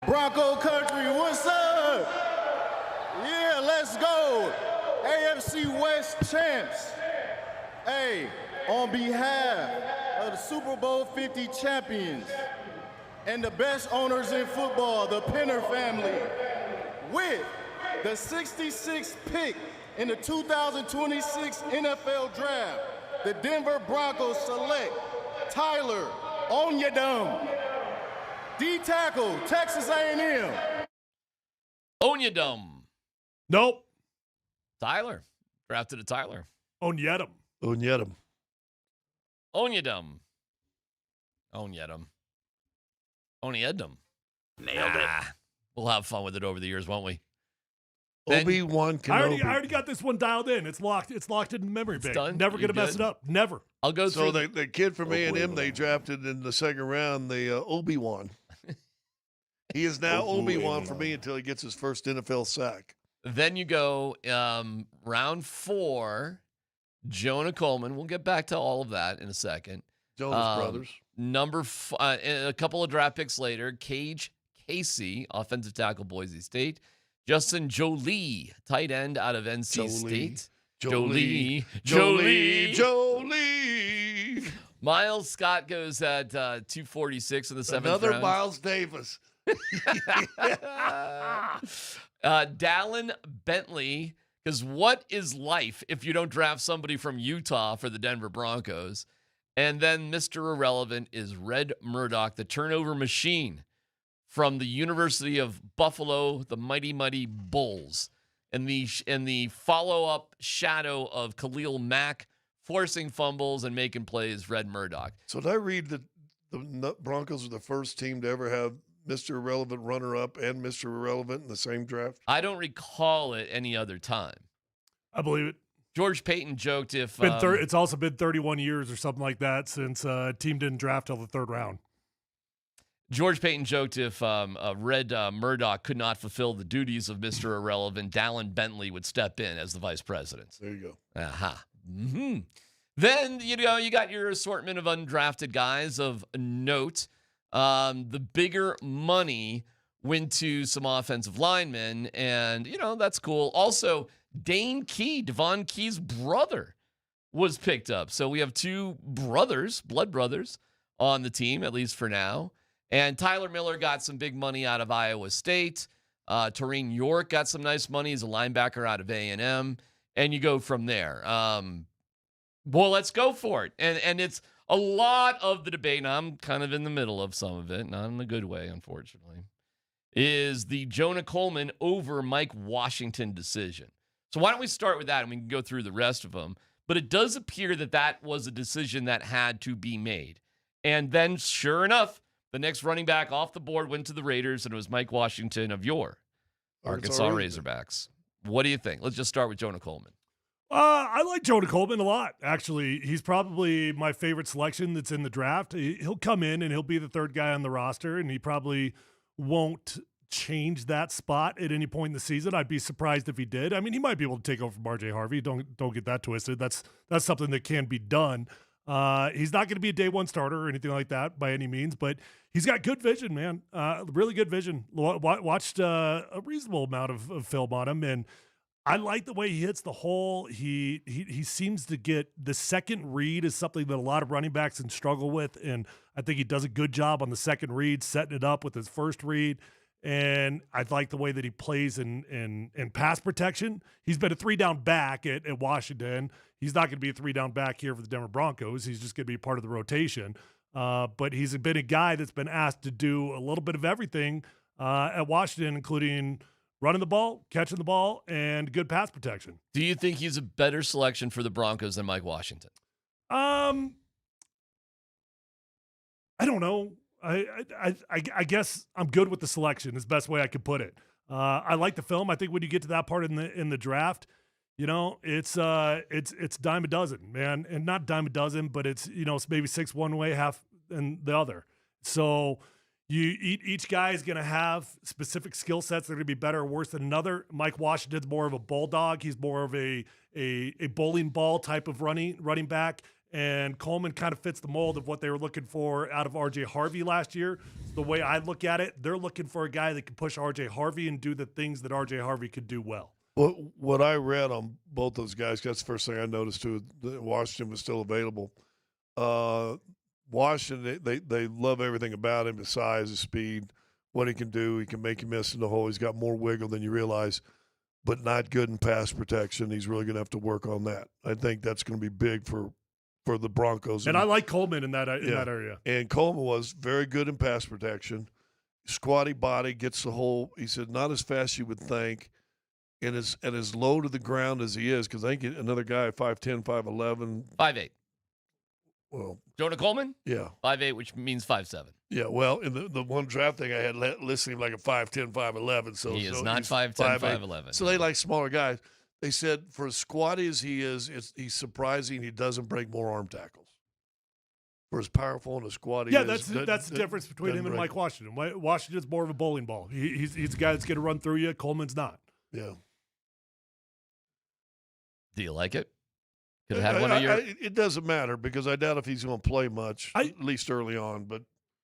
Bronco country, what's up? Yeah, let's go. AFC West champs. Hey, on behalf of the Super Bowl 50 champions and the best owners in football, the Penner family, with the 66th pick in the 2026 NFL Draft, the Denver Broncos select Tyler Onyedum, D-tackle, Texas A&M. Onyedum. Nope. Tyler. Drafted a Tyler. Onyedum. Onyedum. Nailed it. We'll have fun with it over the years, won't we? Obi-Wan Kenobi. I already got this one dialed in. It's locked. It's locked in the memory bank. done? Never You going to mess good? it up. Never. I'll go So through. the kid from A&M they drafted in the second round, the Obi-Wan. He is now Obi-Wan for me until he gets his first NFL sack. Then you go round 4, Jonah Coleman. We'll get back to all of that in a second. Jonas Brothers. A couple of draft picks later, Cage Casey, offensive tackle, Boise State. Justin Jolie, tight end out of NC State. Jolie. Miles Scott goes at 246 in the 7th Another round. Miles Davis. Dallin Bentley, because what is life if you don't draft somebody from Utah for the Denver Broncos? And then Mr. Irrelevant is Red Murdoch, the turnover machine from the University of Buffalo, the Mighty Mighty Bulls. And the follow-up shadow of Khalil Mack forcing fumbles and making plays, Red Murdoch. So did I read that the Broncos are the first team to ever have Mr. Irrelevant runner-up and Mr. Irrelevant in the same draft? I don't recall it any other time. I believe it. George Payton joked if... It's also been 31 years or something like that since a team didn't draft till the 3rd round. George Payton joked if Red Murdoch could not fulfill the duties of Mr. Irrelevant, Dallin Bentley would step in as the vice president. There you go. Aha. Mm-hmm. Then, you got your assortment of undrafted guys of note. The bigger money went to some offensive linemen, and, that's cool. Also, Dane Key, Devon Key's brother, was picked up. So we have 2 brothers, blood brothers, on the team, at least for now. And Tyler Miller got some big money out of Iowa State. Tareen York got some nice money as a linebacker out of A&M. And you go from there. Well, let's go for it. And it's a lot of the debate, and I'm kind of in the middle of some of it, not in a good way, unfortunately, is the Jonah Coleman over Mike Washington decision. So why don't we start with that, and we can go through the rest of them. But it does appear that was a decision that had to be made. And then, sure enough, the next running back off the board went to the Raiders, and it was Mike Washington of your Arkansas Razorbacks. What do you think? Let's just start with Jonah Coleman. I like Jonah Coleman a lot, actually. He's probably my favorite selection that's in the draft. He'll come in, and he'll be the 3rd guy on the roster, and he probably won't change that spot at any point in the season. I'd be surprised if he did. I mean, he might be able to take over from RJ Harvey. Don't get that twisted. That's something that can be done. He's not going to be a day 1 starter or anything like that by any means, but he's got good vision, man. Really good vision. Watched a reasonable amount of film on him, and I like the way he hits the hole. He seems to get the second read is something that a lot of running backs can struggle with, and I think he does a good job on the second read, setting it up with his first read. And I like the way that he plays in pass protection. He's been a 3-down back at Washington. He's not going to be a 3-down back here for the Denver Broncos. He's just going to be part of the rotation. But he's been a guy that's been asked to do a little bit of everything at Washington, including running the ball, catching the ball, and good pass protection. Do you think he's a better selection for the Broncos than Mike Washington? I don't know. I guess I'm good with the selection is the best way I could put it. I like the film. I think when you get to that part in the draft, it's dime a dozen, man. And not dime a dozen, but it's maybe 6 one way, half and the other. So each guy is going to have specific skill sets that are going to be better or worse than another. Mike Washington's more of a bulldog. He's more of a bowling ball type of running back. And Coleman kind of fits the mold of what they were looking for out of R.J. Harvey last year. The way I look at it, they're looking for a guy that can push R.J. Harvey and do the things that R.J. Harvey could do well. What I read on both those guys, that's the first thing I noticed too, that Washington was still available. Washington, they love everything about him, his size, his speed, what he can do. He can make you miss in the hole. He's got more wiggle than you realize, but not good in pass protection. He's really going to have to work on that. I think that's going to be big for the Broncos. And I like Coleman in that area. And Coleman was very good in pass protection. Squatty body, gets the hole. He said not as fast as you would think, and as low to the ground as he is, because I think another guy 5'10", 5'11". 5'8". Well, Jonah Coleman? Yeah. 5'8", which means 5'7". Yeah, well, in the one draft thing I had listed him like a 5'10", 5'11". So he is so not he's 5'10", 5'8". 5'11". So they like smaller guys. They said for as squatty as he is, he's surprising he doesn't break more arm tackles. For as powerful and as squatty that's the difference between him and Mike Washington. Washington's more of a bowling ball. He's a guy that's going to run through you. Coleman's not. Yeah. Do you like it? Could have had one of your... It doesn't matter because I doubt if he's going to play much, at least early on. But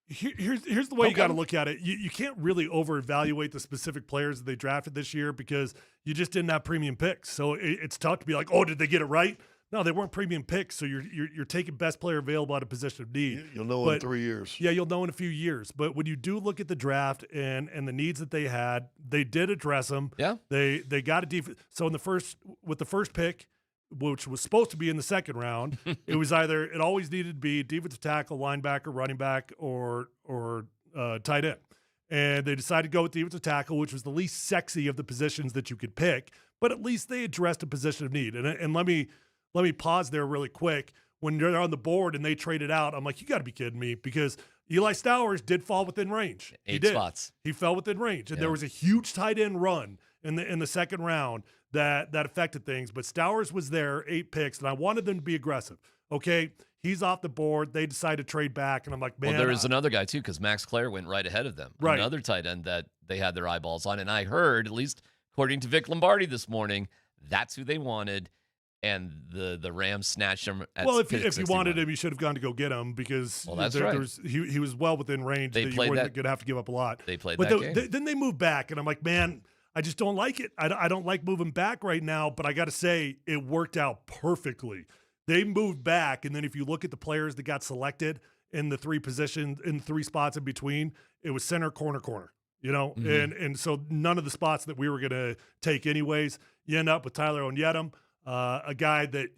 here's the way you got to look at it. You can't really over-evaluate the specific players that they drafted this year because you just didn't have premium picks. So it's tough to be like, oh, did they get it right? No, they weren't premium picks. So you're taking best player available at a position of need. You'll know in 3 years. Yeah, you'll know in a few years. But when you do look at the draft and the needs that they had, they did address them. Yeah. They got a defense. So with the first pick, which was supposed to be in the second round, it always needed to be defensive tackle, linebacker, running back, or tight end. And they decided to go with defensive tackle, which was the least sexy of the positions that you could pick, but at least they addressed a position of need. And let me pause there really quick. When they're on the board and they traded out, I'm like, you got to be kidding me, because Eli Stowers did fall within range. Eight spots. He fell within range, and there was a huge tight end run in the second round that affected things. But Stowers was there, 8 picks, and I wanted them to be aggressive. Okay, he's off the board. They decided to trade back, and I'm like, man. Well, there was another guy, too, because Max Clare went right ahead of them. Right. Another tight end that they had their eyeballs on. And I heard, at least according to Vic Lombardi this morning, that's who they wanted. And the Rams snatched him at if you wanted him, you should have gone to go get him because that's right. He was well within range. They that played you weren't that. going to have to give up a lot. They played but that game. Then they moved back, and I'm like, man, I just don't like it. I don't like moving back right now, but I got to say it worked out perfectly. They moved back, and then if you look at the players that got selected in the 3 positions, in 3 spots in between, it was center, corner. You know, and so none of the spots that we were going to take anyways. You end up with Tyler Onyedem, a guy that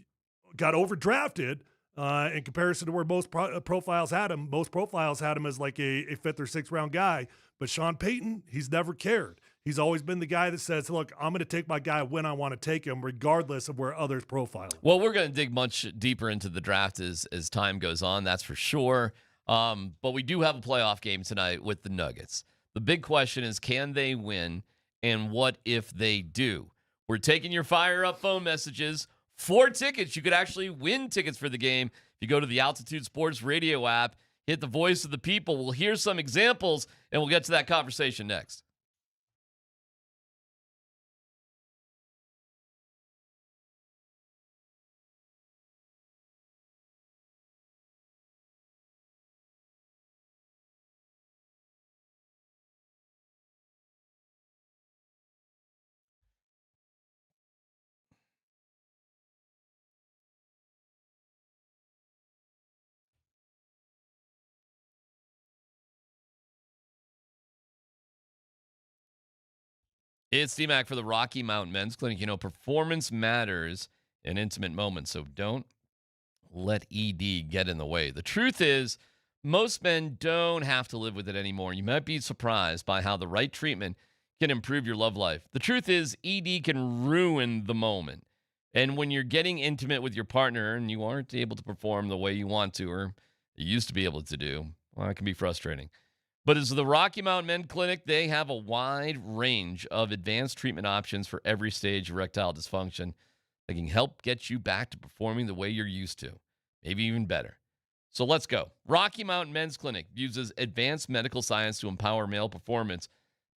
got overdrafted in comparison to where most profiles had him. Most profiles had him as like a 5th or 6th round guy. But Sean Payton, he's never cared. He's always been the guy that says, look, I'm going to take my guy when I want to take him, regardless of where others profile him. Well, we're going to dig much deeper into the draft as time goes on, that's for sure. But we do have a playoff game tonight with the Nuggets. The big question is, can they win, and what if they do? We're taking your fire-up phone messages. 4 tickets. You could actually win tickets for the game if you go to the Altitude Sports Radio app, hit the voice of the people. We'll hear some examples, and we'll get to that conversation next. It's DMac for the Rocky Mountain Men's Clinic. You know, performance matters in intimate moments, so don't let ED get in the way. The truth is, most men don't have to live with it anymore. You might be surprised by how the right treatment can improve your love life. The truth is, ED can ruin the moment. And when you're getting intimate with your partner and you aren't able to perform the way you want to or you used to be able to do, well, it can be frustrating. But as the Rocky Mountain Men Clinic, they have a wide range of advanced treatment options for every stage of erectile dysfunction that can help get you back to performing the way you're used to, maybe even better. So let's go. Rocky Mountain Men's Clinic uses advanced medical science to empower male performance,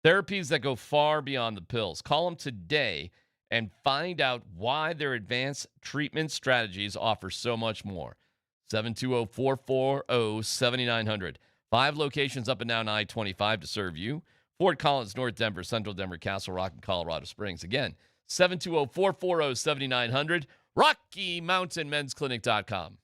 therapies that go far beyond the pills. Call them today and find out why their advanced treatment strategies offer so much more. 720-440-7900. 5 locations up and down I-25 to serve you. Fort Collins, North Denver, Central Denver, Castle Rock, and Colorado Springs. Again, 720-440-7900. RockyMountainMen'sClinic.com.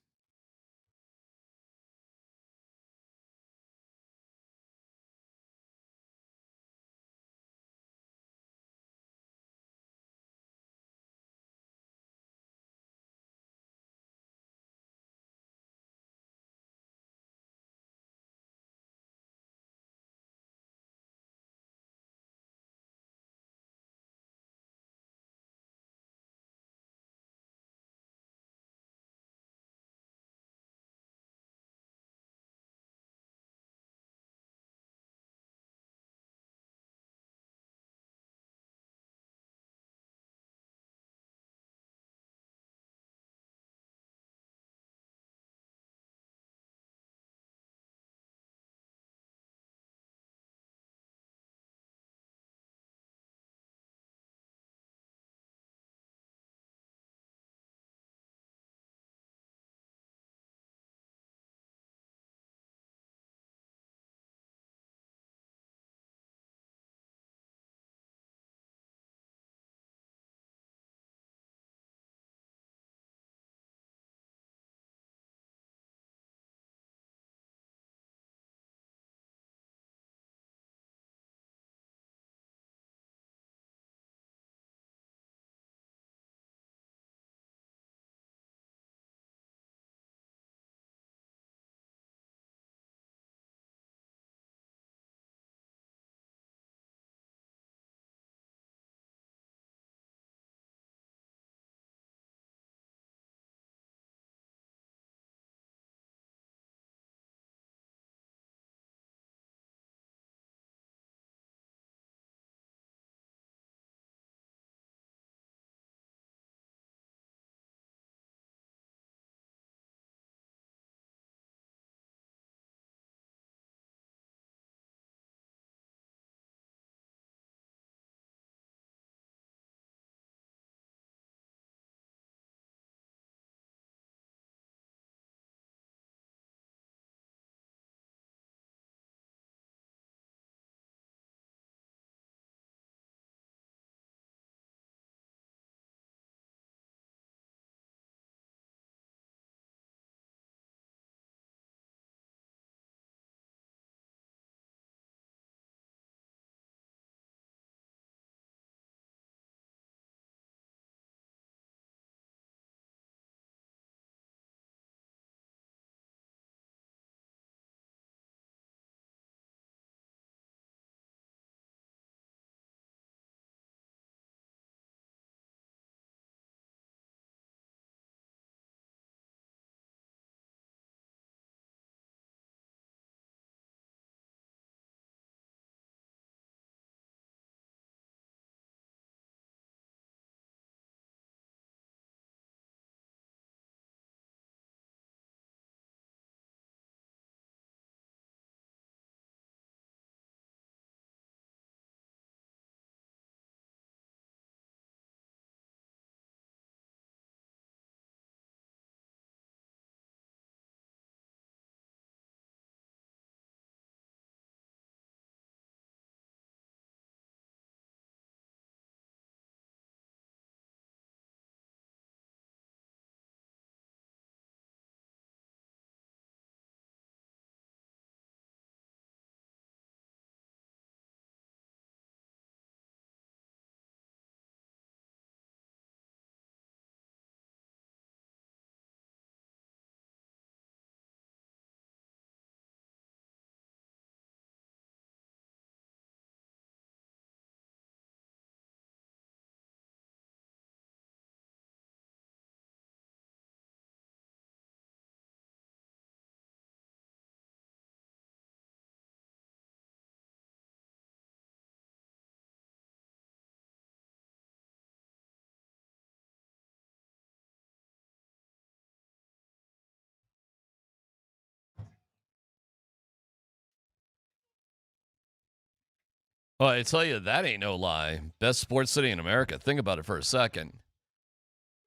Well, I tell you, that ain't no lie. Best sports city in America. Think about it for a second.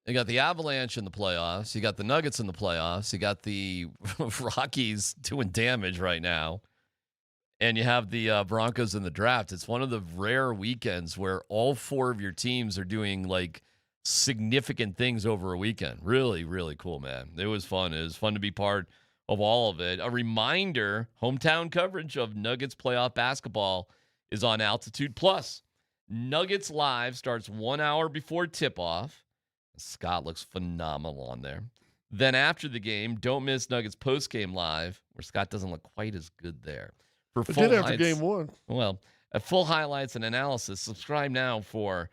You got the Avalanche in the playoffs. You got the Nuggets in the playoffs. You got the Rockies doing damage right now. And you have the Broncos in the draft. It's one of the rare weekends where all four of your teams are doing like significant things over a weekend. Really, really cool, man. It was fun. It was fun to be part of all of it. A reminder, hometown coverage of Nuggets playoff basketball is on Altitude Plus. Nuggets Live starts 1 hour before tip-off. Scott looks phenomenal on there. Then after the game, don't miss Nuggets post-game live, where Scott doesn't look quite as good there. For full did after highlights, game one. Well, full highlights and analysis, subscribe now for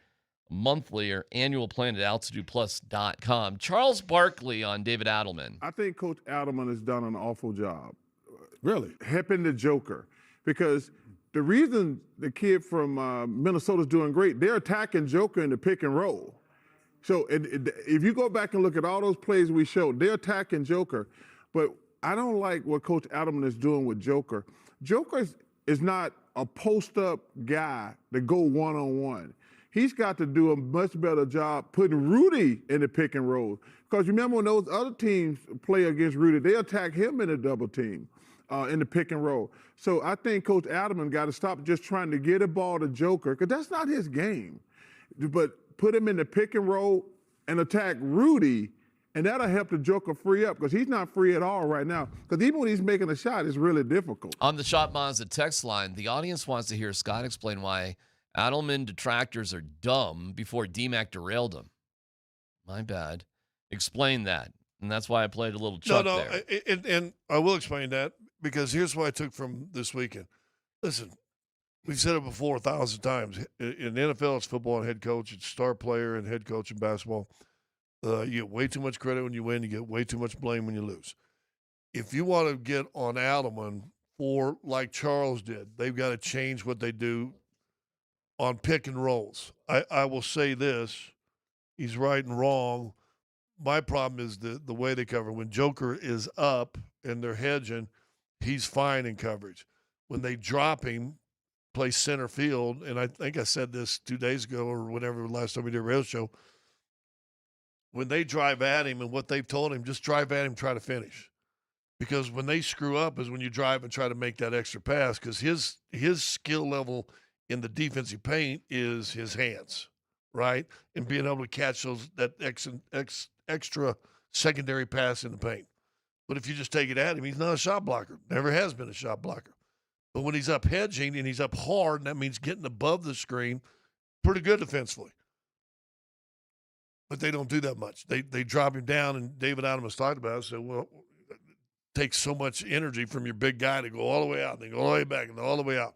monthly or annual plan at altitudeplus.com. Charles Barkley on David Adelman. I think Coach Adelman has done an awful job. Really? Helping the Joker. Because the reason the kid from Minnesota is doing great, they're attacking Joker in the pick and roll. So if you go back and look at all those plays we showed, they're attacking Joker. But I don't like what Coach Adelman is doing with Joker. Joker is not a post-up guy to go one-on-one. He's got to do a much better job putting Rudy in the pick and roll. Because remember when those other teams play against Rudy, they attack him in a double team, in the pick and roll. So I think Coach Adelman got to stop just trying to get a ball to Joker, because that's not his game. But put him in the pick and roll and attack Rudy, and that'll help the Joker free up, because he's not free at all right now. Because even when he's making a shot, it's really difficult. On the Shot Mazda text line, the audience wants to hear Scott explain why Adelman detractors are dumb before DMac derailed him. My bad. Explain that. And that's why I played a little Chuck there. And I will explain that, because here's what I took from this weekend. Listen, we've said it before 1,000 times. In the NFL, it's football and head coach. It's star player and head coach in basketball. You get way too much credit when you win. You get way too much blame when you lose. If you want to get on Adelman for like Charles did, they've got to change what they do on pick and rolls. I will say this. He's right and wrong. My problem is the way they cover. When Joker is up and they're hedging, he's fine in coverage. When they drop him, play center field, and I think I said this 2 days ago or whatever, last time we did a radio show, when they drive at him and what they've told him, just drive at him, try to finish. Because when they screw up is when you drive and try to make that extra pass, because his skill level in the defensive paint is his hands, right? And being able to catch that extra secondary pass in the paint. But if you just take it at him, he's not a shot blocker. Never has been a shot blocker. But when he's up hedging and he's up hard, and that means getting above the screen, pretty good defensively. But they don't do that much. They drop him down, and David Adelman's talked about it. So, well, it takes so much energy from your big guy to go all the way out, and then go all the way back, and all the way out.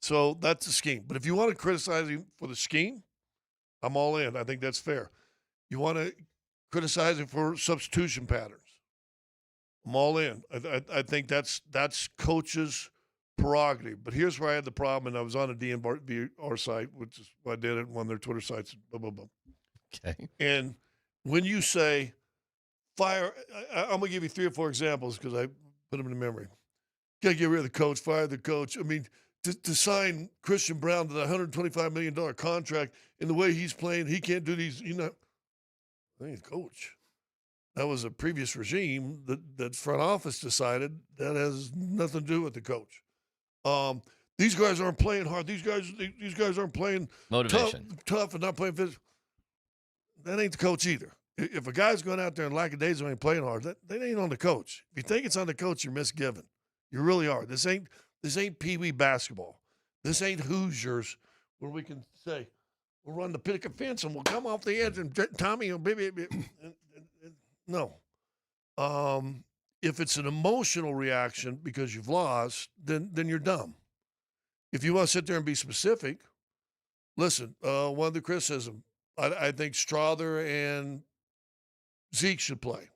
So that's the scheme. But if you want to criticize him for the scheme, I'm all in. I think that's fair. You want to criticize him for substitution patterns, I'm all in. I think that's coach's prerogative. But here's where I had the problem, and I was on a DMR site, which is why I did it, one of their Twitter sites, blah, blah, blah. Okay. And when you say fire, I'm going to give you 3 or 4 examples because I put them in memory. Got to get rid of the coach, fire the coach. I mean, to sign Christian Brown to the $125 million contract in the way he's playing, he can't do these, I think coach. That was a previous regime that front office decided that has nothing to do with the coach. These guys aren't playing hard. These guys aren't playing tough and not playing physical. That ain't the coach either. If a guy's going out there and lackadaisical ain't playing hard, that ain't on the coach. If you think it's on the coach, you're misgiven. You really are. This ain't Pee Wee basketball. This ain't Hoosiers where we can say, we'll run the picket fence and we'll come off the edge and Tommy will baby. No. If it's an emotional reaction because you've lost, then you're dumb. If you want to sit there and be specific, listen, one of the criticism, I think Strother and Zeke should play.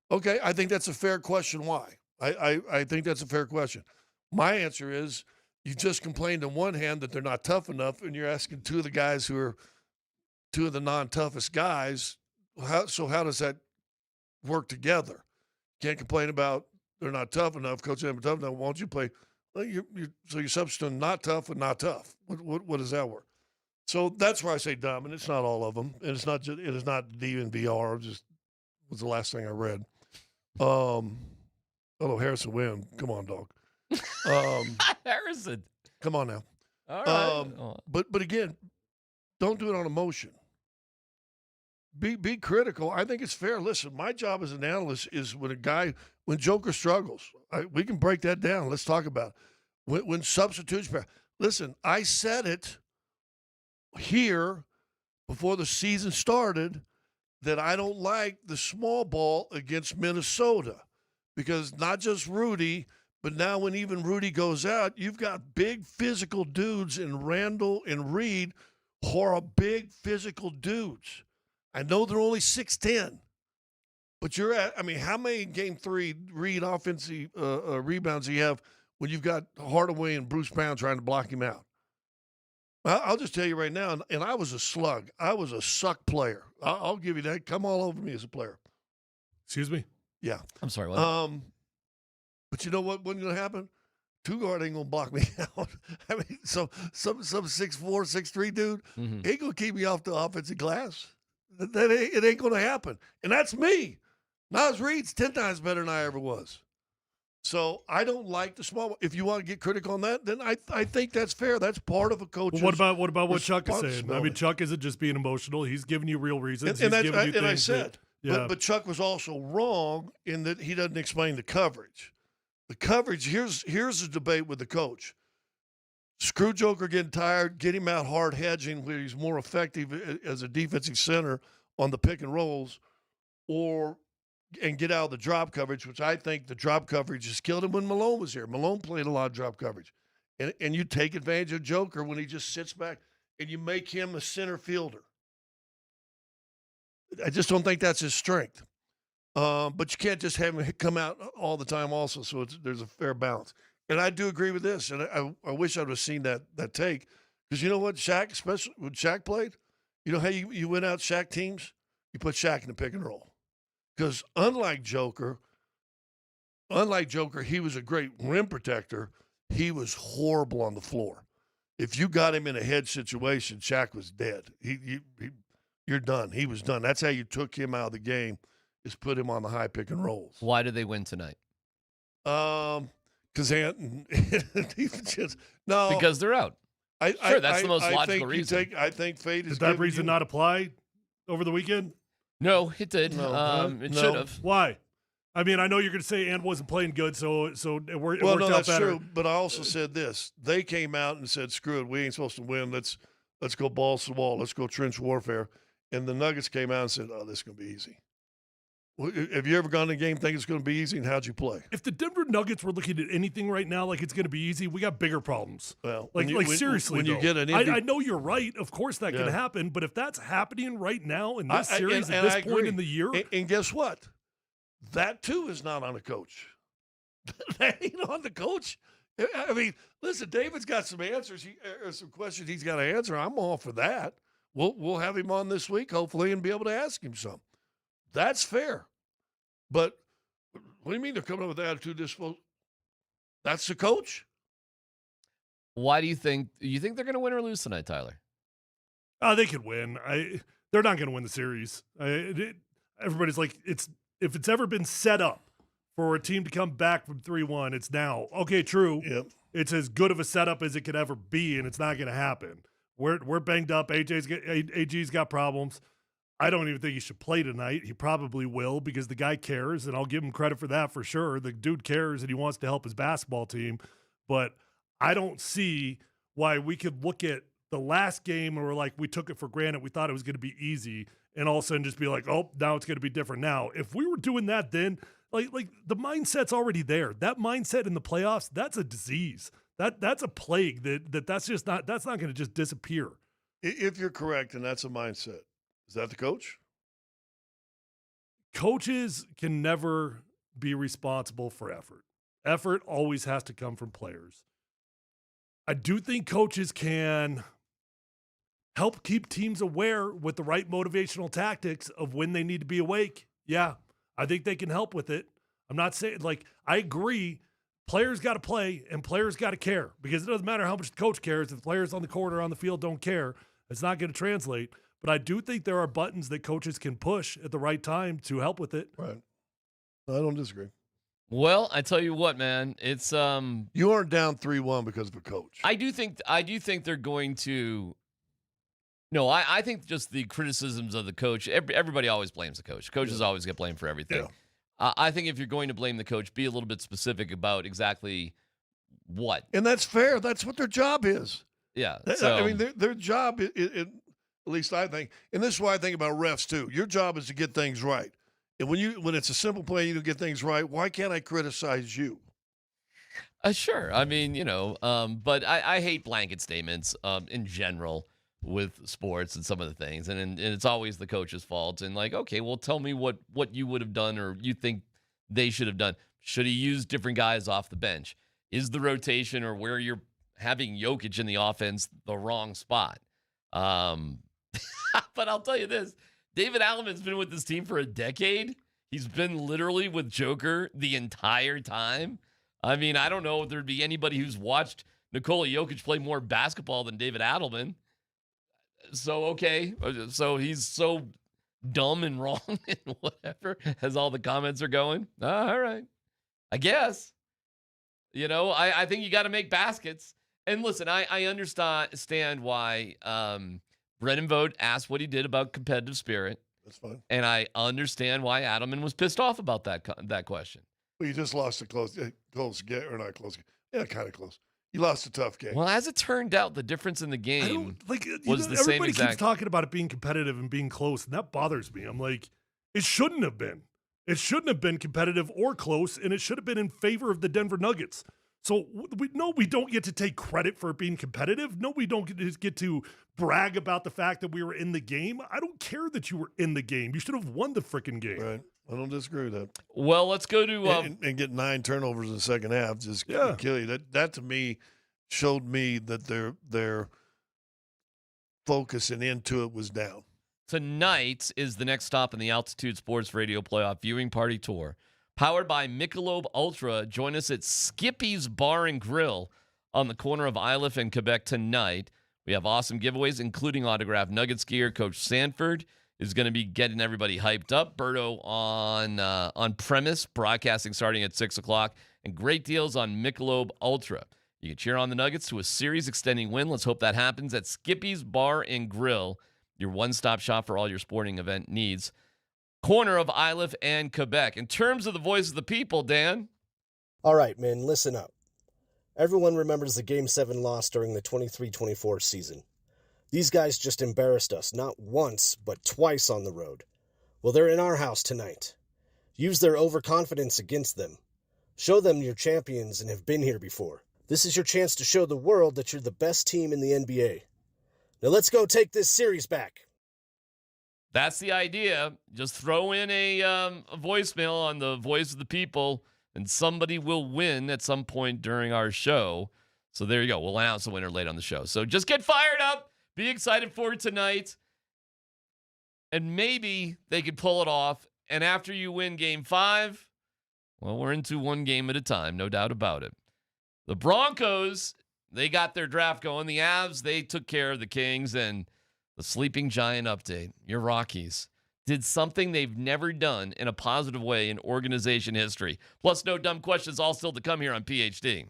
Okay, I think that's a fair question. Why? I think that's a fair question. My answer is you just complained on one hand that they're not tough enough, and you're asking 2 of the guys who are 2 of the non-toughest guys. How does that work together? Can't complain about they're not tough enough. Coach, they're tough enough. Won't you play? Well, so you're substituting not tough with not tough. What does that work? So that's where I say dumb, and it's not all of them, and it is not DNVR. Just was the last thing I read. Hello, Harrison Wynn. Come on, dog. Harrison. Come on now. All right. But again, don't do it on emotion. Be critical. I think it's fair. Listen, my job as an analyst is when Joker struggles, we can break that down. Let's talk about it. When substitutes. Listen, I said it here before the season started that I don't like the small ball against Minnesota because not just Rudy, but now when even Rudy goes out, you've got big physical dudes in Randall and Reed who are big physical dudes. I know they're only 6'10", but how many in Game 3 Reed offensive rebounds do you have when you've got Hardaway and Bruce Brown trying to block him out? I'll just tell you right now, and I was a slug. I was a suck player. I'll give you that. Come all over me as a player. Excuse me? Yeah. I'm sorry, what? But you know what wasn't going to happen? Two guard ain't going to block me out. I mean, some 6'4", 6'3" dude ain't going to keep me off the offensive glass. It ain't going to happen. And that's me. Naz Reid's 10 times better than I ever was. So I don't like the small. If you want to get critical on that, then I think that's fair. That's part of a coach's. Well, what about what Chuck is saying? I mean, Chuck isn't just being emotional. He's giving you real reasons. And I said, but Chuck was also wrong in that he doesn't explain the coverage. The coverage, here's the debate with the coach. Screw Joker getting tired, get him out hard hedging where he's more effective as a defensive center on the pick and rolls, and get out of the drop coverage, which I think the drop coverage has killed him when Malone was here. Malone played a lot of drop coverage. And you take advantage of Joker when he just sits back and you make him a center fielder. I just don't think that's his strength. But you can't just have him come out all the time also, so there's a fair balance. And I do agree with this, and I wish I would have seen that take. Because you know what, Shaq, especially when Shaq played, you know how you win out Shaq teams? You put Shaq in the pick and roll. Because unlike Joker, he was a great rim protector. He was horrible on the floor. If you got him in a head situation, Shaq was dead. You're done. He was done. That's how you took him out of the game, is put him on the high pick and rolls. Why did they win tonight? Because no, because they're out. Sure, that's the most logical reason. I think fate is. Did that reason not apply over the weekend? No, it did. It should have. Why? I mean, I know you're going to say Ant wasn't playing good, so it worked well, no, out that's better. true. But I also said this: they came out and said, "Screw it, we ain't supposed to win. Let's go balls to the wall. Let's go trench warfare." And the Nuggets came out and said, "Oh, this is going to be easy." Have you ever gone to a game thinking it's going to be easy, and how'd you play? If the Denver Nuggets were looking at anything right now like it's going to be easy, we got bigger problems. Well, seriously, when though, you get an I know you're right. Of course that can happen. But if that's happening right now in this series at this point in the year. And guess what? That, too, is not on the coach. That ain't on the coach. I mean, listen, David's got some answers, some questions he's got to answer. I'm all for that. We'll have him on this week, hopefully, and be able to ask him some. That's fair. But what do you mean they're coming up with attitude disposal? That's the coach? Why do you think they're going to win or lose tonight, Tyler? They could win. They're not going to win the series. Everybody's like, if it's ever been set up for a team to come back from 3-1, it's now. Okay, true. Yep. It's as good of a setup as it could ever be, and it's not going to happen. We're banged up. AG's got problems. I don't even think he should play tonight. He probably will because the guy cares, and I'll give him credit for that for sure. The dude cares, and he wants to help his basketball team. But I don't see why we could look at the last game and we're like, we took it for granted. We thought it was going to be easy, and all of a sudden just be like, oh, now it's going to be different now. If we were doing that then, like the mindset's already there. That mindset in the playoffs, that's a disease. That's a plague that's not going to just disappear. If you're correct, and that's a mindset. Is that the coach? Coaches can never be responsible for effort. Effort always has to come from players. I do think coaches can help keep teams aware with the right motivational tactics of when they need to be awake. Yeah, I think they can help with it. I'm not saying, I agree, players got to play and players got to care because it doesn't matter how much the coach cares if the players on the court or on the field don't care. It's not going to translate. But I do think there are buttons that coaches can push at the right time to help with it. Right. I don't disagree. Well, I tell you what, man, it's you aren't down 3-1 because of a coach. I do think they're going to. No, I think just the criticisms of the coach. Everybody always blames the coach. Coaches always get blamed for everything. Yeah. I think if you're going to blame the coach, be a little bit specific about exactly what. And that's fair. That's what their job is. Yeah. So, I mean, their job, at least I think, and this is why I think about refs too. Your job is to get things right. And when it's a simple play, you don't get things right. Why can't I criticize you? Sure. I mean, but I hate blanket statements in general with sports and some of the things. And it's always the coach's fault. And like, okay, well, tell me what you would have done or you think they should have done. Should he use different guys off the bench? Is the rotation or where you're having Jokic in the offense the wrong spot? But I'll tell you this. David Allen's been with this team for a decade. He's been literally with Joker the entire time. I mean, I don't know if there'd be anybody who's watched Nikola Jokic play more basketball than David Adelman. So, okay. So he's so dumb and wrong and whatever as all the comments are going. All right. I guess. I think you got to make baskets. And listen, I understand why Brennan Vogt asked what he did about competitive spirit. That's fine. And I understand why Adelman was pissed off about that question. Well, you just lost a close game, or not close game. Yeah, kind of close. You lost a tough game. Well, as it turned out, the difference in the game was the same everybody exact. keeps talking about it being competitive and being close, and that bothers me. I'm like, it shouldn't have been. It shouldn't have been competitive or close, and it should have been in favor of the Denver Nuggets. So we don't get to take credit for it being competitive. No, we don't get to brag about the fact that we were in the game. I don't care that you were in the game. You should have won the freaking game. Right. I don't disagree with that. Well, let's go to and get 9 turnovers in the second half. Just kill you. That to me showed me that their focus and into it was down. Tonight is the next stop in the Altitude Sports Radio Playoff Viewing Party Tour. Powered by Michelob Ultra. Join us at Skippy's Bar and Grill on the corner of Iliff and Quebec tonight. We have awesome giveaways, including autographed Nuggets gear. Coach Sanford is going to be getting everybody hyped up. Berto on premise, broadcasting starting at 6 o'clock, and great deals on Michelob Ultra. You can cheer on the Nuggets to a series-extending win. Let's hope that happens at Skippy's Bar and Grill, your one-stop shop for all your sporting event needs. Corner of Iliff and Quebec. In terms of the voice of the people, Dan. All right, man, listen up. Everyone remembers the Game 7 loss during the 23-24 season. These guys just embarrassed us, not once, but twice on the road. Well, they're in our house tonight. Use their overconfidence against them. Show them you're champions and have been here before. This is your chance to show the world that you're the best team in the NBA. Now let's go take this series back. That's the idea. Just throw in a voicemail on the voice of the people, and somebody will win at some point during our show. So there you go. We'll announce the winner late on the show. So just get fired up. Be excited for it tonight. And maybe they could pull it off. And after you win Game 5, well, we're into one game at a time, no doubt about it. The Broncos, they got their draft going. The Avs, they took care of the Kings. And the sleeping giant update, your Rockies, did something they've never done in a positive way in organization history. Plus, no dumb questions, all still to come here on PhD.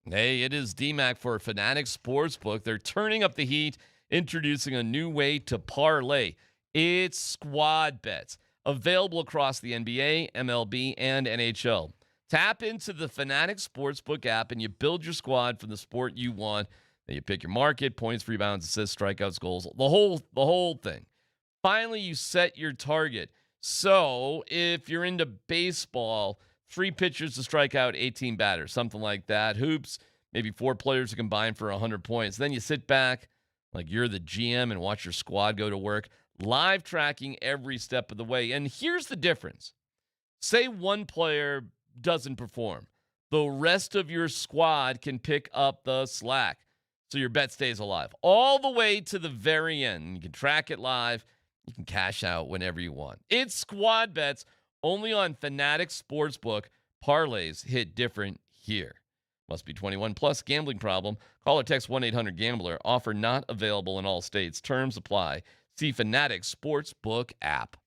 Hey, it is DMac for Fanatics Sportsbook. They're turning up the heat, introducing a new way to parlay. It's squad bets. Available across the NBA, MLB, and NHL. Tap into the Fanatics Sportsbook app and you build your squad from the sport you want. Then you pick your market, points, rebounds, assists, strikeouts, goals, the whole thing. Finally, you set your target. So if you're into baseball, 3 pitchers to strike out 18 batters, something like that. Hoops, maybe 4 players to combine for 100 points. Then you sit back like you're the GM and watch your squad go to work. Live tracking every step of the way. And here's the difference. Say one player doesn't perform. The rest of your squad can pick up the slack. So your bet stays alive all the way to the very end. You can track it live. You can cash out whenever you want. It's Squad Bets, only on Fanatics Sportsbook. Parlays hit different here. Must be 21 plus. Gambling problem? Call or text 1-800-GAMBLER. Offer not available in all states. Terms apply. See Fanatics Sportsbook app.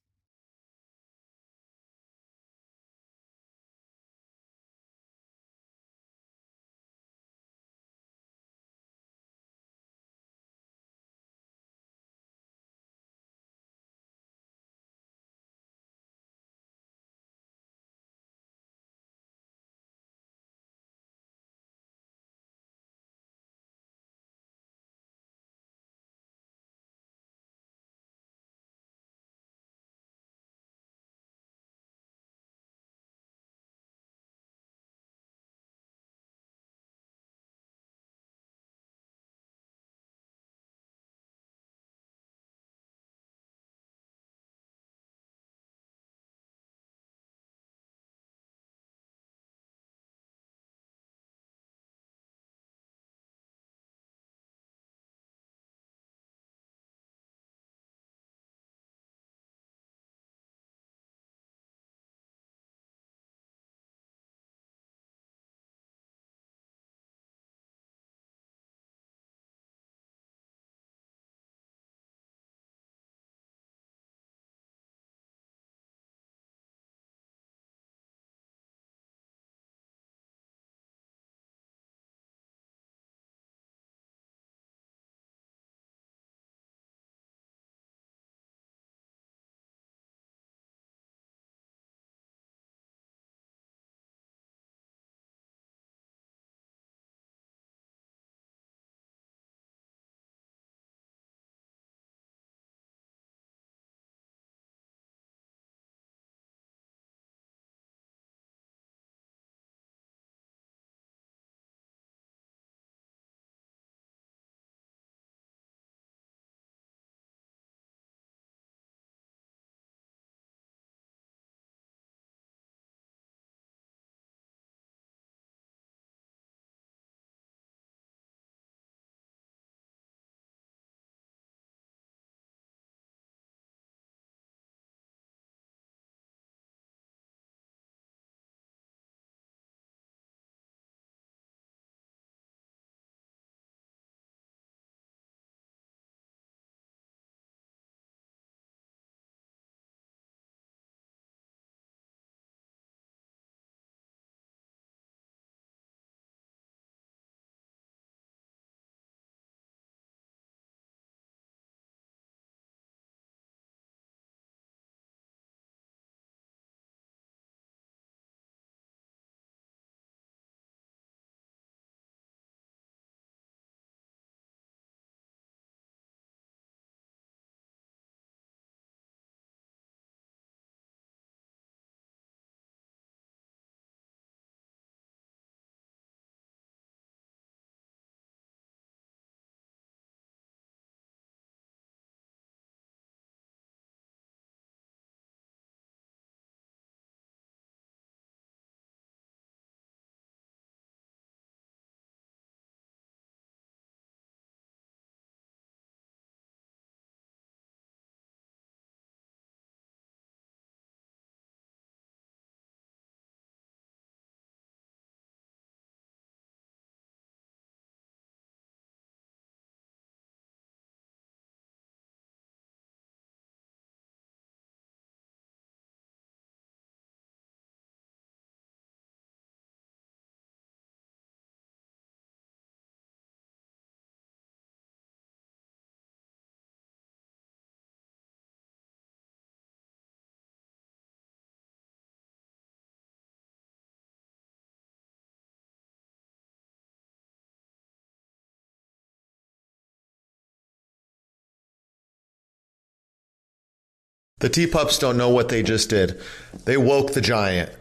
The T-Pups don't know what they just did. They woke the giant.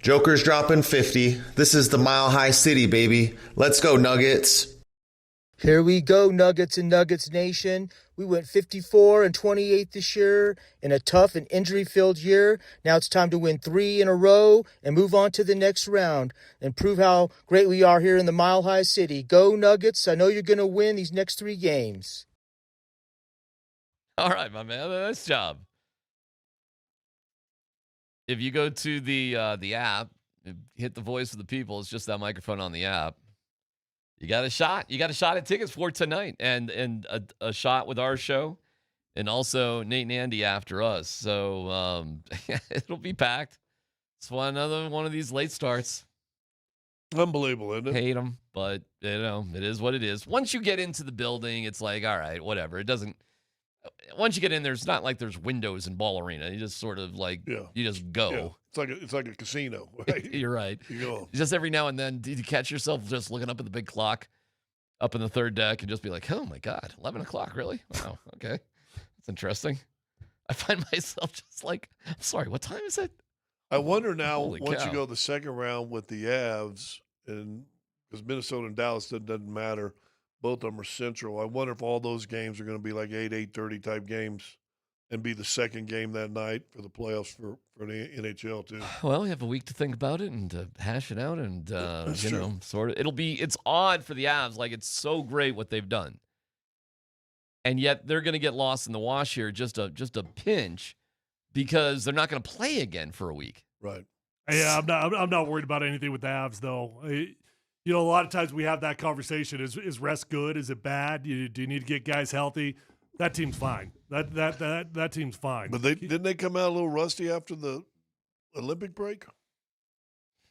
Joker's dropping 50. This is the Mile High City, baby. Let's go, Nuggets. Here we go, Nuggets and Nuggets Nation. We went 54-28 this year in a tough and injury-filled year. Now it's time to win 3 in a row and move on to the next round and prove how great we are here in the Mile High City. Go, Nuggets. I know you're going to win these next 3 games. All right, my man. Nice job. If you go to the app, hit the voice of the people. It's just that microphone on the app. You got a shot. You got a shot at tickets for tonight, and a shot with our show, and also Nate and Andy after us. So it'll be packed. It's another one of these late starts. Unbelievable, isn't it? Hate them, but it is what it is. Once you get into the building, it's like, all right, whatever. It doesn't. Once you get in there, it's not like there's windows in Ball Arena. You just sort of like you just go. Yeah. It's like a casino. Right? You're right. You go. Just every now and then, did you catch yourself just looking up at the big clock up in the third deck and just be like, oh my God, 11 o'clock, really? Wow, okay. That's interesting. I find myself just like, I'm sorry, what time is it? I wonder now, Holy once cow. you go the second round with the Avs, and because Minnesota and Dallas doesn't matter, both of them are central. I wonder if all those games are going to be like 8:30 type games and be the second game that night for the playoffs for the NHL too. Well, you have a week to think about it and hash it out, and That's you true. know, sort of. It's odd for the Avs. Like, it's so great what they've done, and yet they're going to get lost in the wash here, just a pinch, because they're not going to play again for a week. Right. Yeah, I'm not worried about anything with the Avs though. A lot of times we have that conversation: is rest good? Is it bad? Do you need to get guys healthy? That team's fine. That team's fine. But didn't they come out a little rusty after the Olympic break?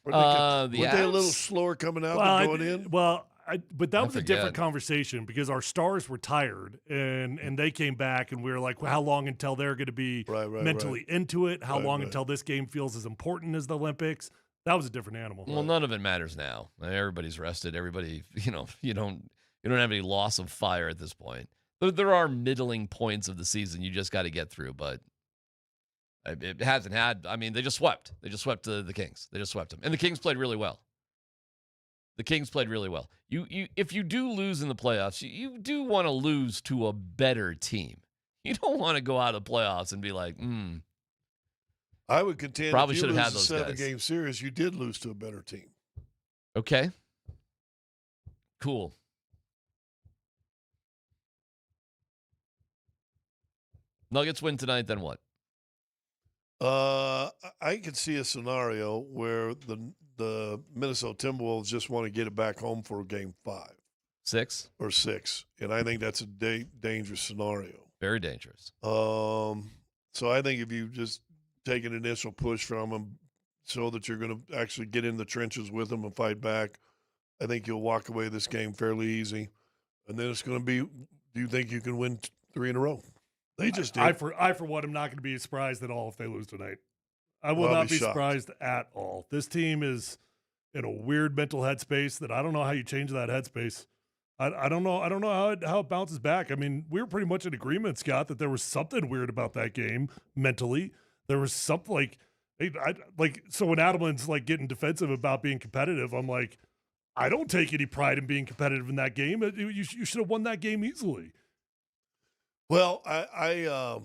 Weren't they a little slower coming out than going in? But that was a different conversation because our stars were tired and they came back and we were like, well, how long until they're going to be mentally into it? How long until this game feels as important as the Olympics? That was a different animal. Well, none of it matters now. Everybody's rested. Everybody, you don't have any loss of fire at this point. There are middling points of the season you just got to get through, but it hasn't had. I mean, they just swept. They just swept the Kings. They just swept them, and the Kings played really well. If you do lose in the playoffs, you do want to lose to a better team. You don't want to go out of the playoffs and be like, I would contend probably if should you have lose had a those guys. 7-game series, you did lose to a better team. Okay. Cool. Nuggets win tonight, then what? I could see a scenario where the Minnesota Timberwolves just want to get it back home for game 5. 6? Or 6. And I think that's a dangerous scenario. Very dangerous. So I think if you just take an initial push from them so that you're going to actually get in the trenches with them and fight back, I think you'll walk away this game fairly easy. And then it's going to be, do you think you can win 3 in a row? They just did. I for one, am not going to be surprised at all if they lose tonight. I will not be surprised at all. This team is in a weird mental headspace that I don't know how you change that headspace. I don't know how it bounces back. I mean, we were pretty much in agreement, Scott, that there was something weird about that game mentally. There was something so when Adelman's like getting defensive about being competitive, I'm like, I don't take any pride in being competitive in that game. You should have won that game easily. Well, and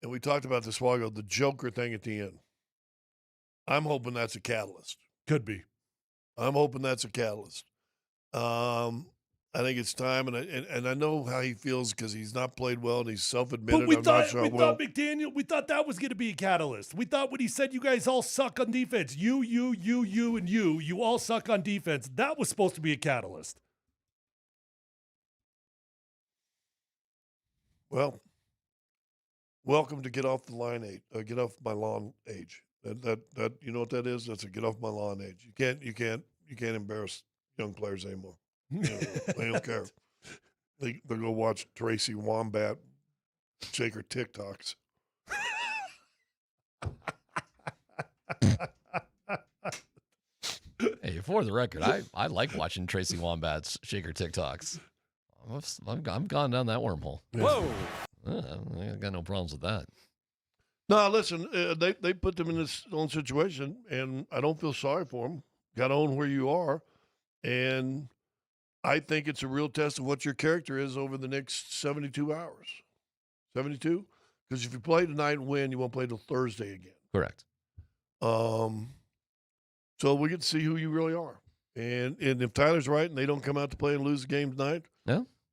we talked about this a while ago, the Joker thing at the end. I'm hoping that's a catalyst. Could be. I'm hoping that's a catalyst. I think it's time, and I know how he feels because he's not played well and he's self-admitted. But we thought McDaniel. We thought that was going to be a catalyst. We thought when he said you guys all suck on defense, you, and you all suck on defense. That was supposed to be a catalyst. Well, welcome to get off the line age. Get off my lawn age. That you know what that is? That's a get off my lawn age. You can't embarrass young players anymore. They don't care. They go watch Tracy Wombat shake her TikToks. Hey, for the record, I like watching Tracy Wombats shake her TikToks. I'm gone down that wormhole. Whoa! I got no problems with that. No, listen, they put them in this own situation, and I don't feel sorry for them. Got to own where you are, and I think it's a real test of what your character is over the next 72 hours. 72? Because if you play tonight and win, you won't play till Thursday again. Correct. So we get to see who you really are. And if Tyler's right and they don't come out to play and lose the game tonight,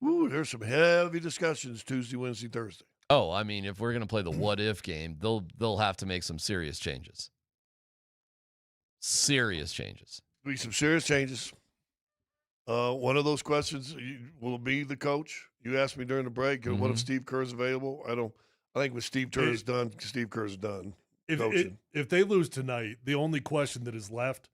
Ooh, there's some heavy discussions Tuesday, Wednesday, Thursday. Oh, I mean, if we're going to play the what if game, they'll have to make some serious changes. Serious changes. Be some serious changes. One of those questions will be the coach. You asked me during the break, what if Steve Kerr's available? I think with Steve Kerr's done, Steve Kerr's done. If they lose tonight, the only question that is left,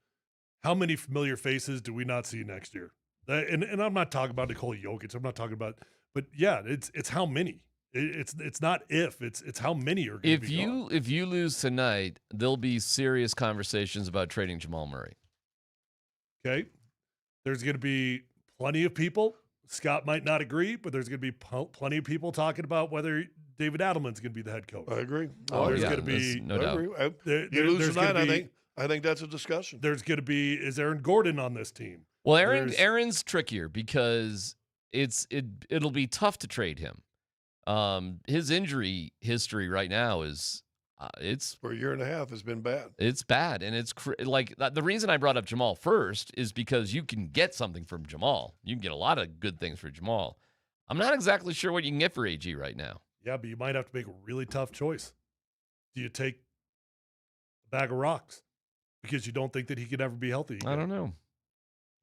how many familiar faces do we not see next year? And I'm not talking about Nikola Jokic. I'm not talking about, but yeah, it's how many. It's not if, it's how many are going to be gone. If you lose tonight, there'll be serious conversations about trading Jamal Murray. Okay. There's going to be plenty of people. Scott might not agree, but there's going to be plenty of people talking about whether David Adelman's going to be the head coach. I agree. There's going to be no doubt. You lose tonight, I think that's a discussion. There's going to be, is Aaron Gordon on this team? Well, Aaron's trickier because it'll be tough to trade him. His injury history right now is it's for a year and a half has been bad. It's bad, and it's like the reason I brought up Jamal first is because you can get something from Jamal. You can get a lot of good things for Jamal. I'm not exactly sure what you can get for AG right now. Yeah, but you might have to make a really tough choice. Do you take a bag of rocks because you don't think that he could ever be healthy again? I don't know.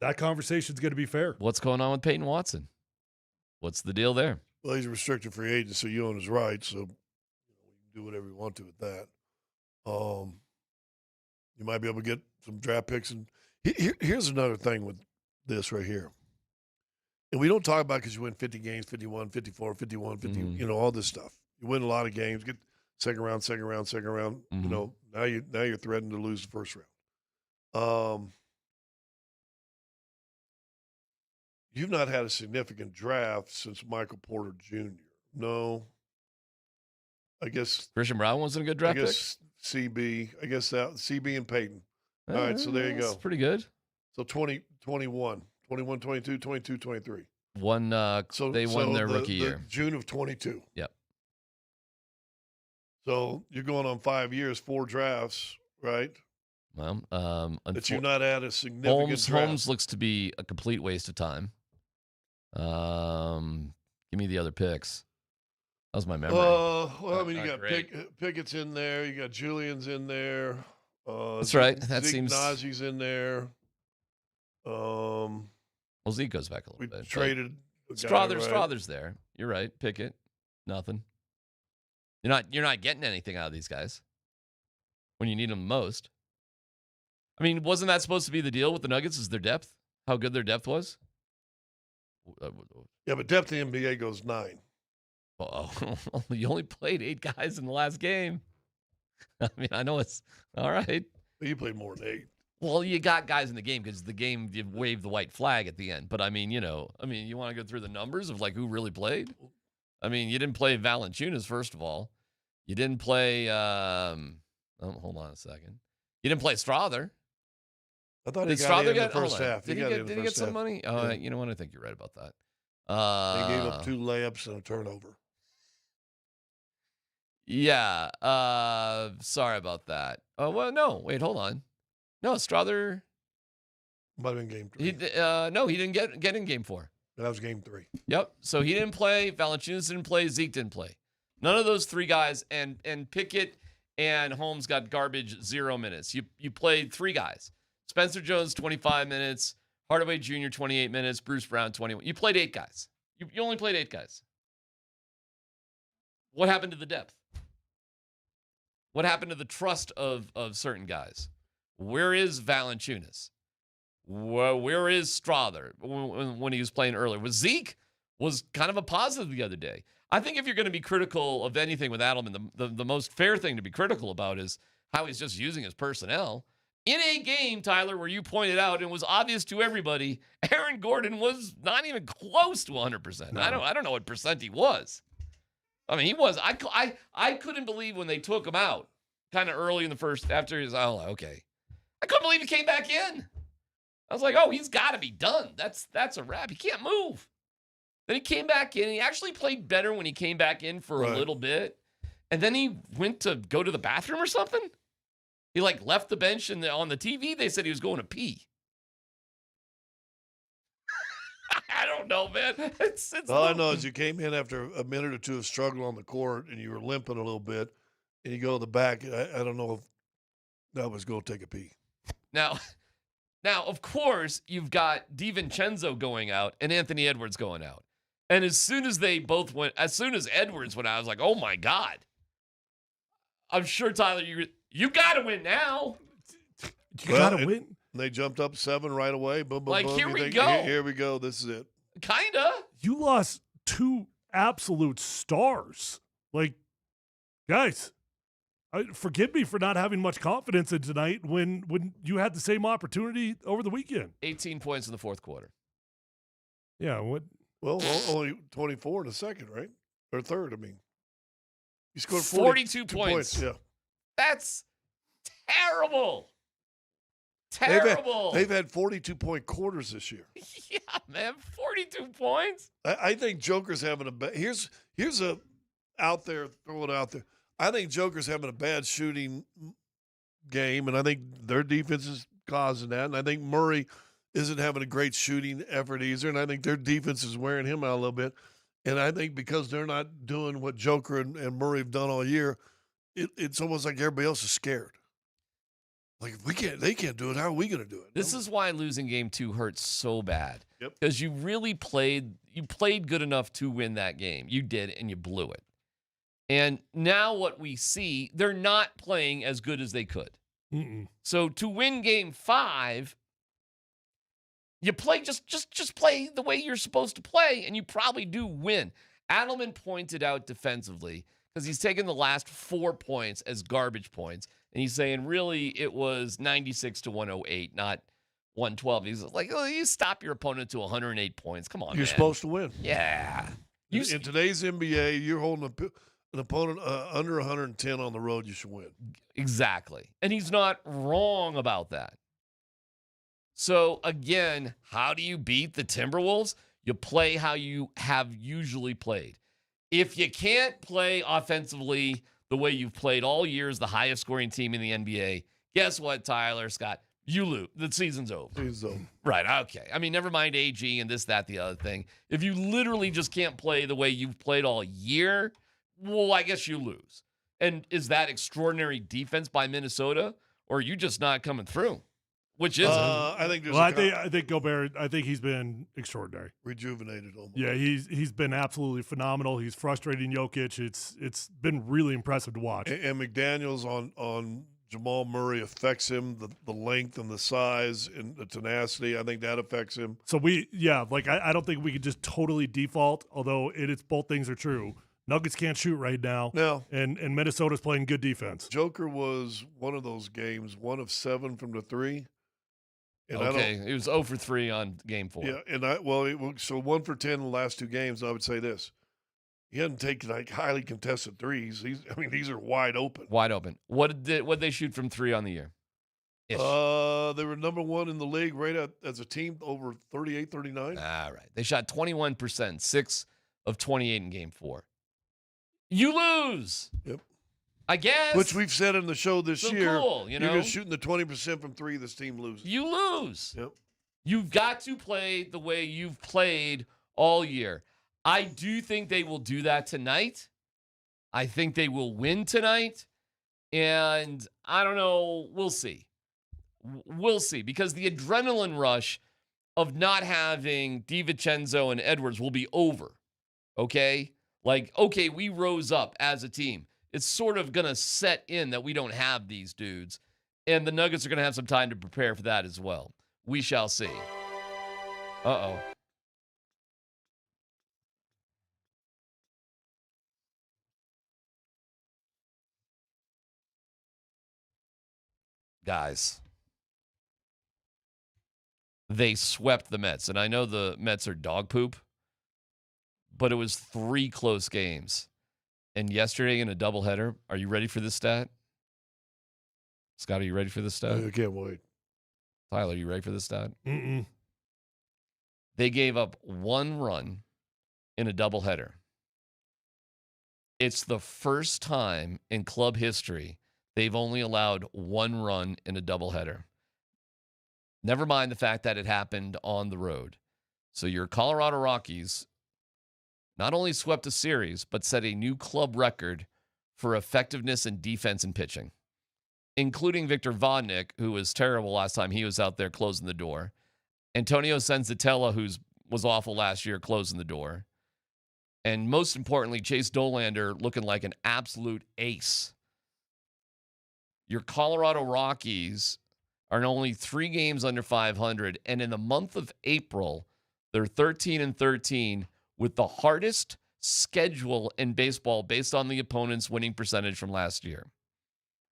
That conversation's going to be fair. What's going on with Peyton Watson? What's the deal there? Well, he's a restricted free agent, so you own his rights, so you can do whatever you want to with that. You might be able to get some draft picks. And here's another thing with this right here. And we don't talk about because you win 50 games, 51, 54, 51, 50, all this stuff. You win a lot of games, get second round. Now you're threatening to lose the first round. You've not had a significant draft since Michael Porter Jr. No. I guess Christian Brown wasn't a good draft pick? CB. I guess that CB and Peyton. All right, so there you go. That's pretty good. So 21, 22, 23. They won their rookie year. June of 22. Yep. So you're going on 5 years, 4 drafts, right? Well, that you've not had a significant draft. Holmes looks to be a complete waste of time. Give me the other picks. That was my memory. You got Pickett's in there. You got Julian's in there. That's right. That seems. Najee's in there. Well, Zeke goes back a little bit. Traded Strother's there. You're right. Pickett, nothing. You're not getting anything out of these guys when you need them most. I mean, wasn't that supposed to be the deal with the Nuggets? Is their depth? How good their depth was? Yeah, but depth in the NBA goes 9. Oh, you only played 8 guys in the last game. I mean, I know it's all right. You played more than 8. Well, you got guys in the game because the game you waved the white flag at the end. But I mean, you want to go through the numbers of like who really played? I mean, you didn't play Valanciunas, first of all. You didn't play. Hold on a second. You didn't play Strother. I thought he got in the first half. Did he get some money? Oh, you know what? I think you're right about that. They gave up 2 layups and a turnover. Yeah. Sorry about that. Oh, well, no. Wait, hold on. No, Strother. Might have been game 3. He didn't get in game 4. That was game 3. Yep. So he didn't play. Valanciunas didn't play. Zeke didn't play. None of those 3 guys. And Pickett and Holmes got garbage 0 minutes. You played 3 guys. Spencer Jones, 25 minutes. Hardaway Jr., 28 minutes. Bruce Brown, 21. You played 8 guys. You only played 8 guys. What happened to the depth? What happened to the trust of certain guys? Where is Valanciunas? Where is Strother when he was playing earlier? Zeke was kind of a positive the other day. I think if you're going to be critical of anything with Adelman, the most fair thing to be critical about is how he's just using his personnel. In a game, Tyler, where you pointed out and was obvious to everybody, Aaron Gordon was not even close to 100%. No. I don't know what percent he was. I mean, he was. I couldn't believe when they took him out kind of early in the first, after he was, okay. I couldn't believe he came back in. I was like, he's got to be done. That's a wrap. He can't move. Then he came back in. He actually played better when he came back in for a little bit. And then he went to go to the bathroom or something. He left the bench and on the TV, they said he was going to pee. I don't know, man. It's All I know is you came in after a minute or two of struggle on the court, and you were limping a little bit, and you go to the back. I don't know if that was go take a pee. Now, of course, you've got DiVincenzo going out and Anthony Edwards going out. And as soon as Edwards went out, I was like, oh, my God. I'm sure, Tyler, you got to win now. You got to win. They jumped up 7 right away. Boom, boom, boom. Here we go. Here we go. This is it. Kinda. You lost 2 absolute stars. Like, guys, forgive me for not having much confidence in tonight when you had the same opportunity over the weekend. 18 points in the fourth quarter. Yeah. What? Well, only 24 in the second, right? Or third, I mean. You scored 42 points. Yeah. That's terrible. Terrible. They've had 42-point quarters this year. Yeah, man, 42 points. I think Joker's having here's a out there, throw it out there. I think Joker's having a bad shooting game, and I think their defense is causing that. And I think Murray isn't having a great shooting effort either, and I think their defense is wearing him out a little bit. And I think because they're not doing what Joker and Murray have done all year, it's almost like everybody else is scared. Like, if they can't do it, how are we going to do it? This is why losing game 2 hurts so bad. Yep. Because you really played good enough to win that game. You did, and you blew it. And now what we see, they're not playing as good as they could. Mm-mm. So to win game 5, you play just play the way you're supposed to play, and you probably do win. Adelman pointed out defensively, because he's taken the last 4 points as garbage points, and he's saying, really, it was 96 to 108, not 112. He's like, oh, you stop your opponent to 108 points. Come on, You're supposed to win. Yeah. In today's NBA, you're holding an opponent under 110 on the road, you should win. Exactly. And he's not wrong about that. So, again, how do you beat the Timberwolves? You play how you have usually played. If you can't play offensively the way you've played all year as the highest scoring team in the NBA, guess what, Tyler, Scott? You lose. The season's over. Season's over. Right, okay. I mean, never mind AG and this, that, the other thing. If you literally just can't play the way you've played all year, well, I guess you lose. And is that extraordinary defense by Minnesota, or are you just not coming through? Which is I think there's I think Gobert, I think he's been extraordinary. Rejuvenated almost. Yeah, he's been absolutely phenomenal. He's frustrating Jokic. It's been really impressive to watch. And McDaniels on Jamal Murray affects him, the length and the size and the tenacity. I think that affects him. So I don't think we could just totally default, although it's both things are true. Nuggets can't shoot right now. No. And Minnesota's playing good defense. Joker was one of those games, 1 of 7 from the 3. And it was 0 for 3 on game 4. Yeah, and so 1 for 10 in the last 2 games. I would say this: he hadn't taken like highly contested threes. These are wide open. Wide open. What did they shoot from 3 on the year? They were number 1 in the league, as a team, over 38, 39. All right, they shot 21%, 6 of 28 in game 4. You lose. Yep. I guess. Which we've said in the show this year. Cool, You're shooting the 20% from 3, this team loses. You lose. Yep. You've got to play the way you've played all year. I do think they will do that tonight. I think they will win tonight. And I don't know. We'll see. We'll see. Because the adrenaline rush of not having DiVincenzo and Edwards will be over. Okay? Okay, we rose up as a team. It's sort of going to set in that we don't have these dudes. And the Nuggets are going to have some time to prepare for that as well. We shall see. Uh-oh. Guys, they swept the Mets. And I know the Mets are dog poop, but it was 3 close games. And yesterday in a doubleheader, are you ready for this stat? Scott, are you ready for this stat? I can't wait. Tyler, are you ready for this stat? Mm-mm. They gave up 1 run in a doubleheader. It's the first time in club history they've only allowed 1 run in a doubleheader. Never mind the fact that it happened on the road. So your Colorado Rockies not only swept a series, but set a new club record for effectiveness in defense and pitching, including Victor Vonnick, who was terrible last time he was out there closing the door. Antonio Senzatella, who was awful last year, closing the door. And most importantly, Chase Dolander looking like an absolute ace. Your Colorado Rockies are only 3 games under 500, and in the month of April, they're 13-13 with the hardest schedule in baseball based on the opponent's winning percentage from last year.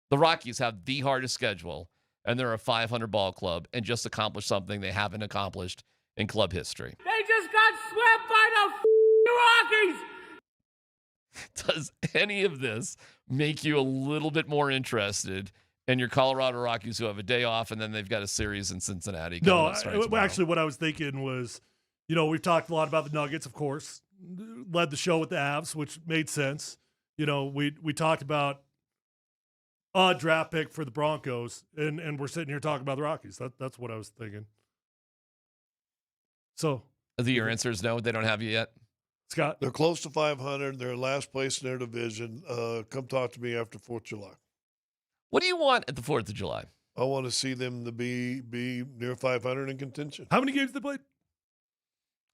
The Rockies have the hardest schedule, and they're a 500 ball club and just accomplished something they haven't accomplished in club history. They just got swept by the Rockies! Does any of this make you a little bit more interested in your Colorado Rockies, who have a day off and then they've got a series in Cincinnati? No, actually what I was thinking was, we've talked a lot about the Nuggets, of course, led the show with the Avs, which made sense. We talked about a draft pick for the Broncos, and we're sitting here talking about the Rockies. That's what I was thinking. So your answer is no, they don't have you yet? Scott? They're close to 500. They're in last place in their division. Come talk to me after 4th of July. What do you want at the 4th of July? I want to see them to be near 500 in contention. How many games they played?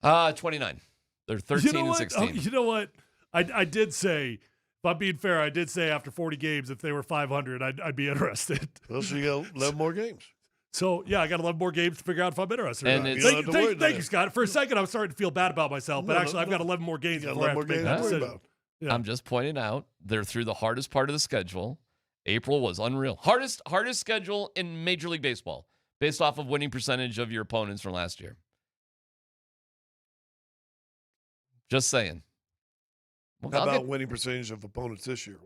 29. They're 13-16. Oh, you know what? I did say, if I'm being fair, I did say after 40 games, if they were 500, I'd be interested. Well, so you got 11 more games. So, yeah, I got 11 more games to figure out if I'm interested. And thank you, Scott. For a second, I was starting to feel bad about myself, but actually, I've got 11 more games before I have to make that decision. Yeah. I'm just pointing out they're through the hardest part of the schedule. April was unreal. Hardest schedule in Major League Baseball based off of winning percentage of your opponents from last year. Just saying. Well, how about winning percentage of opponents this year?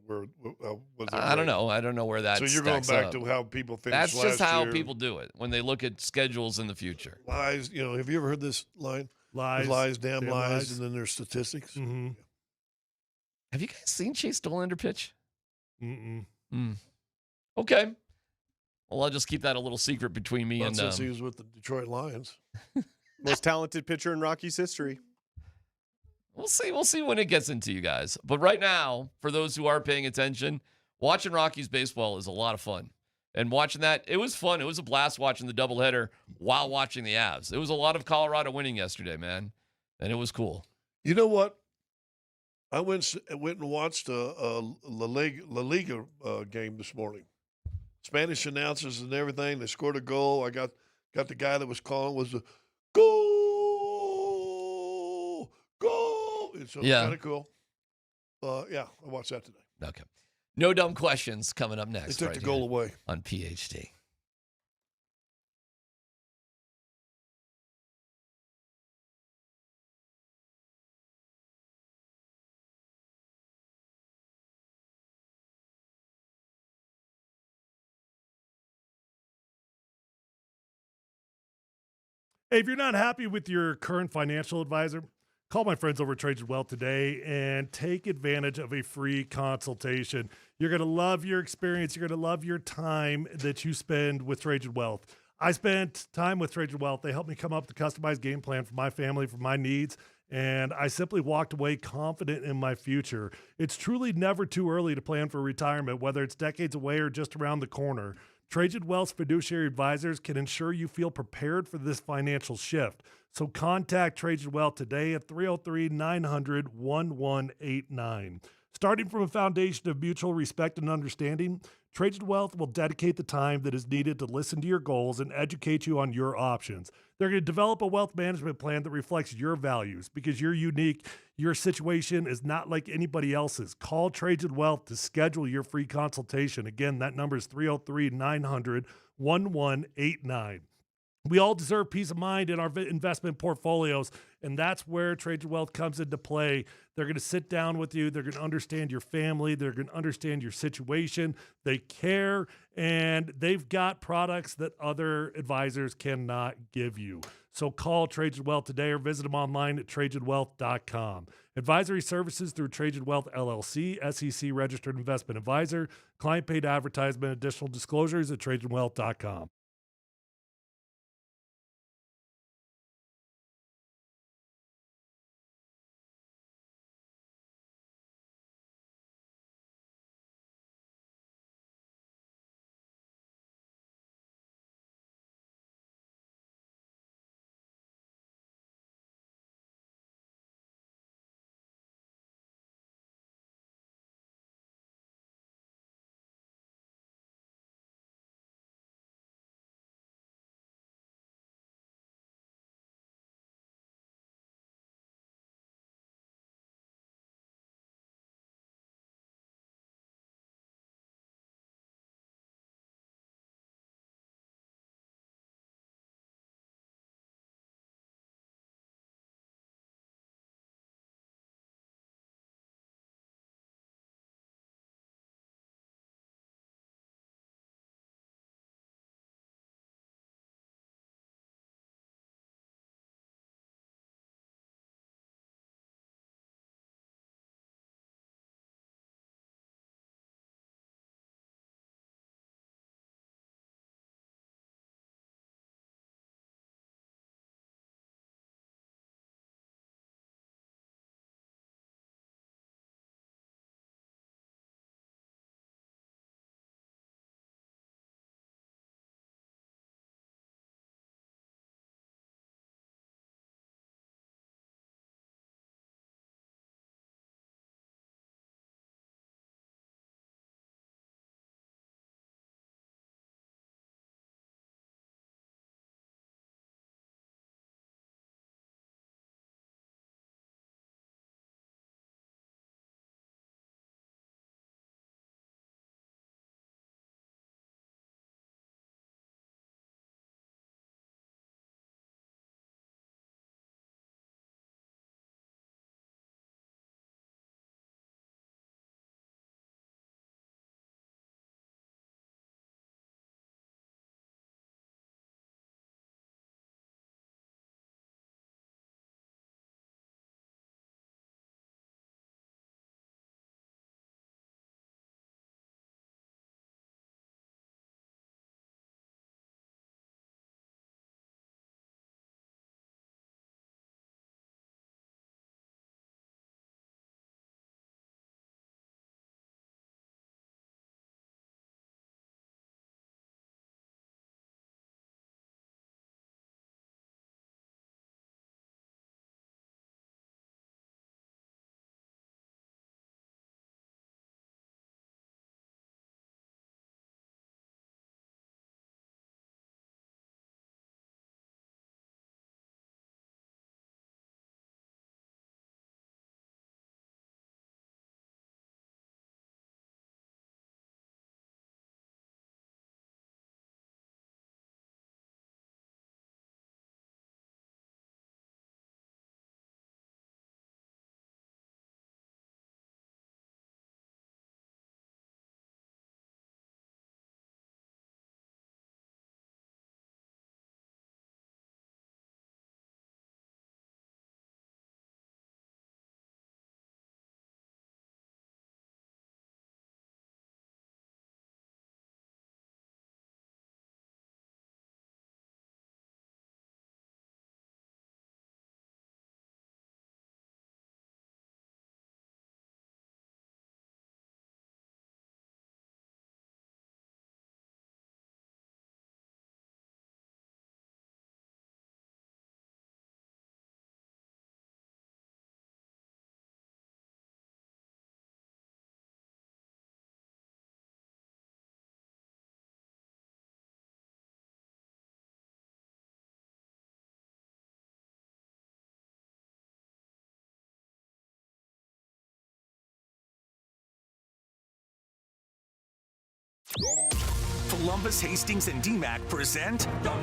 I don't know. I don't know where that. So you're going back to how people finished last year. That's just how year. people do it when they look at schedules in the future. Lies. Have you ever heard this line? Lies, damn lies, and then there's statistics. Mm-hmm. Yeah. Have you guys seen Chase Dolander pitch? Mm-mm. Okay. Well, I'll just keep that a little secret between me and. Since he was with the Detroit Lions, most talented pitcher in Rockies history. We'll see when it gets into you guys. But right now, for those who are paying attention, watching Rockies baseball is a lot of fun. And watching that, it was fun. It was a blast watching the doubleheader while watching the Avs. It was a lot of Colorado winning yesterday, man. And it was cool. You know what? I went and watched a La Liga game this morning. Spanish announcers and everything. They scored a goal. I got the guy that was calling was a goal. So yeah. Kind of cool. I watched that today. Okay. No dumb questions coming up next. They took the goal away on PhD. Hey, if you're not happy with your current financial advisor, call my friends over at Traded Wealth today and take advantage of a free consultation. You're going to love your experience. You're going to love your time that you spend with Traded Wealth. I spent time with Traded Wealth. They helped me come up with a customized game plan for my family, for my needs, and I simply walked away confident in my future. It's truly never too early to plan for retirement, whether it's decades away or just around the corner. Traded Wealth's fiduciary advisors can ensure you feel prepared for this financial shift. So contact Traded Wealth today at 303-900-1189. Starting from a foundation of mutual respect and understanding, Traded Wealth will dedicate the time that is needed to listen to your goals and educate you on your options. They're going to develop a wealth management plan that reflects your values because you're unique. Your situation is not like anybody else's. Call Traded Wealth to schedule your free consultation. Again, that number is 303-900-1189. We all deserve peace of mind in our investment portfolios, and that's where Traded Wealth comes into play. They're going to sit down with you. They're going to understand your family. They're going to understand your situation. They care, and they've got products that other advisors cannot give you. So call Traded Wealth today or visit them online at tradedwealth.com. Advisory services through Traded Wealth LLC, SEC registered investment advisor, client paid advertisement, additional disclosures at tradedwealth.com. Polumbus, Hastings, and DMac present No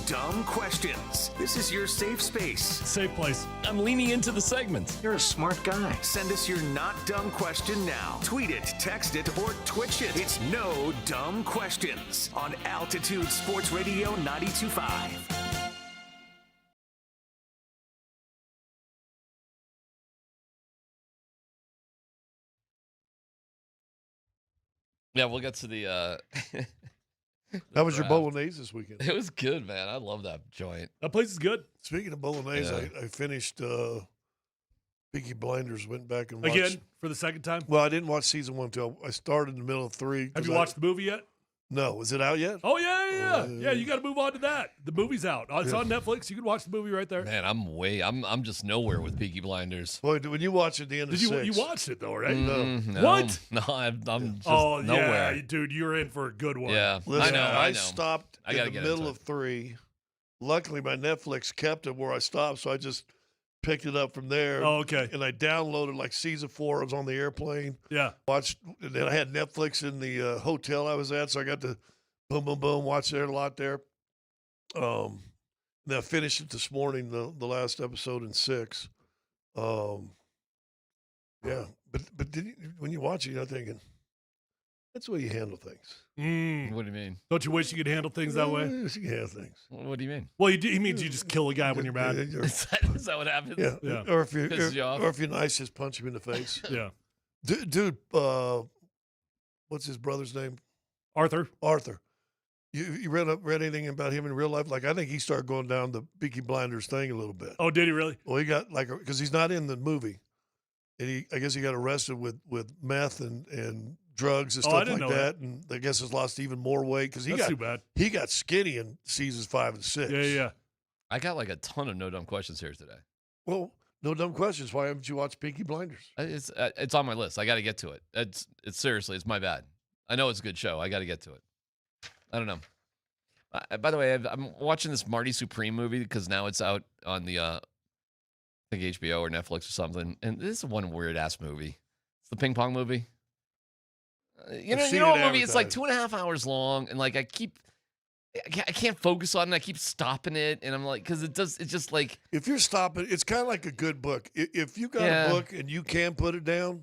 Dumb Questions. This is your safe space. Safe place. I'm leaning into the segment. You're a smart guy. Send us your not dumb question now. Tweet it, text it, or Twitch it. It's No Dumb Questions on Altitude Sports Radio 92.5. Yeah, we'll get to the How was your draft. bolognese this weekend? It was good, man. I love that joint. That place is good. Speaking of bolognese, Yeah. I finished Peaky Blinders, went back and watched. Again, for the second time? Well, I didn't watch season 1 until I started in the middle of 3. Have you watched the movie yet? No. Is it out yet? Oh, yeah. You got to move on to that. The movie's out. It's on Netflix. You can watch the movie right there. Man, I'm just nowhere with Peaky Blinders. Boy, when you watch at the end of 6. You watched it, though, right? No. What? No, I'm just yeah, nowhere. dude, you're in for a good one. Yeah, Listen, I know. I stopped in the middle of 3. Luckily, my Netflix kept it where I stopped, so I just picked it up from there. Oh, okay. And I downloaded like season 4. I was on the airplane. Yeah. Watched, and then I had Netflix in the hotel I was at, so I got to boom, watch there a lot there. Then I finished it this morning, the last episode in 6. Yeah, but when you watch it, you're not thinking, that's the way you handle things. What do you mean? Don't you wish you could handle things that way? You can handle things. What do you mean? Well, he means you just kill a guy when you're mad. Is that what happens? Yeah. Or if Pisses you off? you're nice, just punch him in the face. Yeah. Dude, what's his brother's name? Arthur. You read anything about him in real life? Like, I think he started going down the Peaky Blinders thing a little bit. Oh, did he really? Well, he got because he's not in the movie, and I guess he got arrested with meth and drugs and stuff like that, and I guess has lost even more weight because That's too bad. He got skinny in seasons 5 and 6. Yeah. I got like a ton of no dumb questions here today. Well, no dumb questions. Why haven't you watched Peaky Blinders? It's on my list. I got to get to it. It's seriously, it's my bad. I know it's a good show. I got to get to it. I don't know. By the way, I'm watching this Marty Supreme movie because now it's out on the I think HBO or Netflix or something. And this is one weird ass movie. It's the ping pong movie. You know what movie? It's like 2.5 hours long, and like I can't focus on it. I keep stopping it, and I'm like, because it's just like if you're stopping, it's kind of like a good book. If you got a book and you can put it down,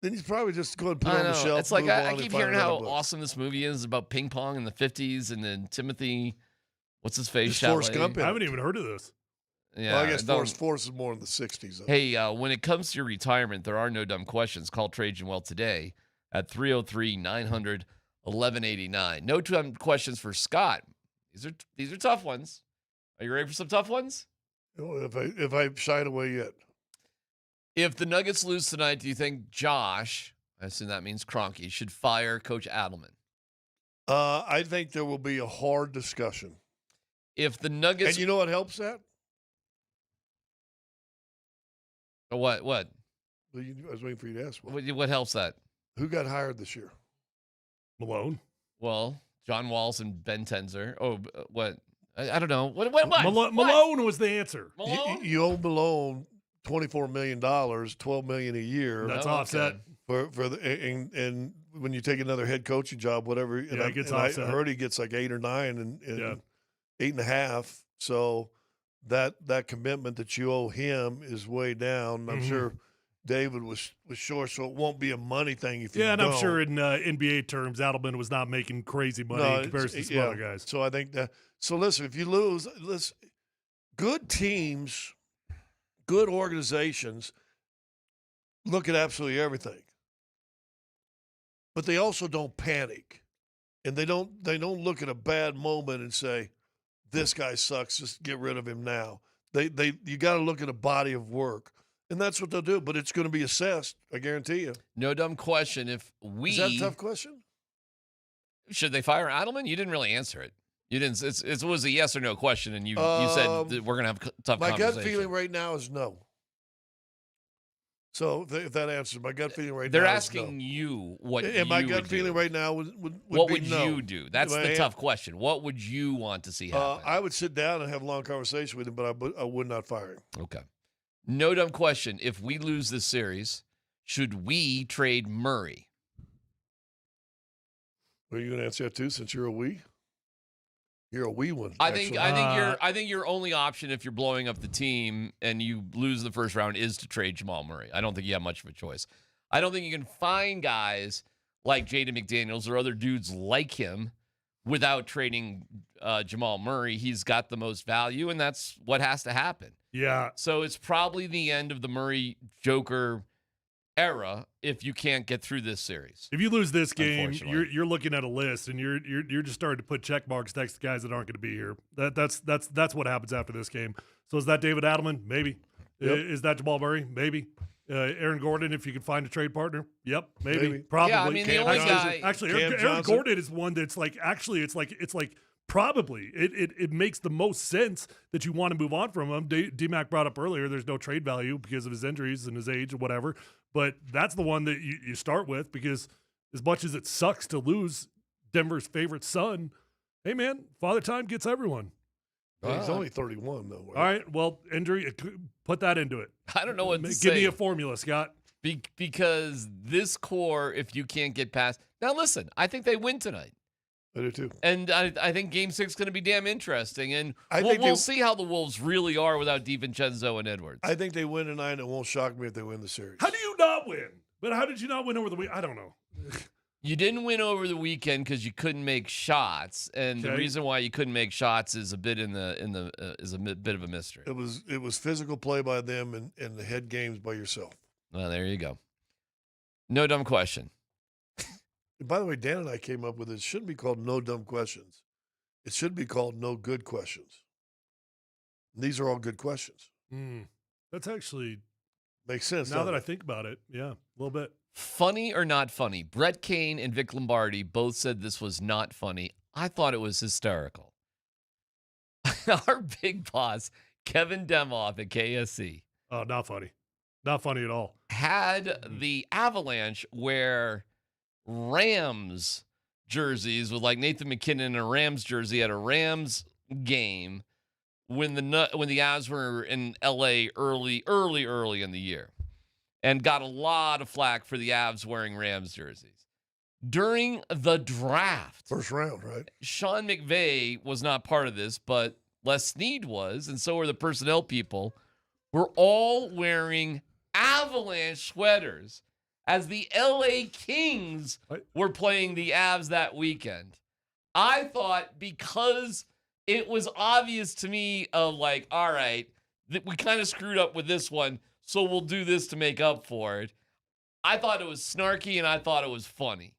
then you probably just go and put it on the shelf. It's like I keep hearing how awesome this movie is about ping pong in the 50s, and then Timothy, what's his face? Forrest Gump. I haven't even heard of this. Yeah, well, I guess Forrest is more in the 60s. Though. Hey, when it comes to your retirement, there are no dumb questions. Call Trajan Well today at 303-900-1189. No dumb questions for Scott. These are tough ones. Are you ready for some tough ones? If I shied away yet. If the Nuggets lose tonight, do you think Josh, I assume that means Kroenke, should fire Coach Adelman? I think there will be a hard discussion. If the Nuggets... And you know what helps that? What? Well, I was waiting for you to ask. What helps that? Who got hired this year? Malone. Well, John Walls and Ben Tenzer. Oh, what? I don't know. What? Malone was the answer. You owe Malone $24 million, $12 million a year. That's offset. For and when you take another head coaching job, whatever, it gets offset. I heard he gets like 8 or 9 and 8.5. So that commitment that you owe him is way down. I'm sure David was sure, so it won't be a money thing if you and don't. I'm sure in NBA terms, Adelman was not making crazy money in comparison to some other guys. So I think that. So listen, if you lose, good teams, good organizations look at absolutely everything, but they also don't panic, and they don't look at a bad moment and say, "This guy sucks. Just get rid of him now." You got to look at a body of work. And that's what they'll do, but it's going to be assessed, I guarantee you. No dumb question. Is that a tough question? Should they fire Adelman? You didn't really answer it. You didn't. It was a yes or no question, and you said that we're going to have tough my conversation. My gut feeling right now is no. So if that answers, my gut feeling right They're now asking is no. you what and you my gut would feeling do. right now would what be would no. you do? That's the tough question. What would you want to see happen? I would sit down and have a long conversation with him, but I would not fire him. Okay. No dumb question. If we lose this series, should we trade Murray? Are you going to answer that too? Since you're a we, you're a we one. I think your only option if you're blowing up the team and you lose the first round is to trade Jamal Murray. I don't think you have much of a choice. I don't think you can find guys like Jaden McDaniels or other dudes like him without trading Jamal Murray. He's got the most value, and that's what has to happen. Yeah. So it's probably the end of the Murray Joker era if you can't get through this series. If you lose this game, you're looking at a list, and you're just starting to put check marks next to guys that aren't going to be here. That's what happens after this game. So is that David Adelman? Maybe. Yep. Is that Jamal Murray? Maybe. Aaron Gordon, if you can find a trade partner. Yep, maybe. Probably. Yeah, I mean, the only guy. Actually, Aaron Gordon is one that's like. Actually, it's like probably it makes the most sense that you want to move on from him. DMac brought up earlier. There's no trade value because of his injuries and his age or whatever. But that's the one that you start with, because as much as it sucks to lose Denver's favorite son, hey man, father time gets everyone. He's only 31 though. Right? All right, well, injury, put that into it. I don't know what to Give say. me a formula, Scott. Because this core, if you can't get past. Now listen, I think they win tonight. I do too. And I think Game 6 is going to be damn interesting. And think we'll see how the Wolves really are without DiVincenzo and Edwards. I think they win tonight, and it won't shock me if they win the series. How do you not win? But how did you not win over the week? I don't know. You didn't win over the weekend because you couldn't make shots, and the reason why you couldn't make shots is a bit bit of a mystery. It was physical play by them and the head games by yourself. Well, there you go. No dumb question. By the way, Dan and I came up with it. It shouldn't be called no dumb questions. It should be called no good questions. And these are all good questions. That's actually makes sense. Now that I think about it, yeah, a little bit. Funny or not funny? Brett Kane and Vic Lombardi both said this was not funny. I thought it was hysterical. Our big boss, Kevin Demoff at KSC. Oh, not funny. Not funny at all. Had the Avalanche wear Rams jerseys with like Nathan McKinnon in a Rams jersey at a Rams game when the Avs were in LA early in the year, and got a lot of flack for the Avs wearing Rams jerseys during the draft. First round, right? Sean McVay was not part of this, but Les Snead was, and so were the personnel people. We're all wearing Avalanche sweaters as the LA Kings were playing the Avs that weekend. I thought, because it was obvious to me of like, all right, that we kind of screwed up with this one, so we'll do this to make up for it. I thought it was snarky, and I thought it was funny.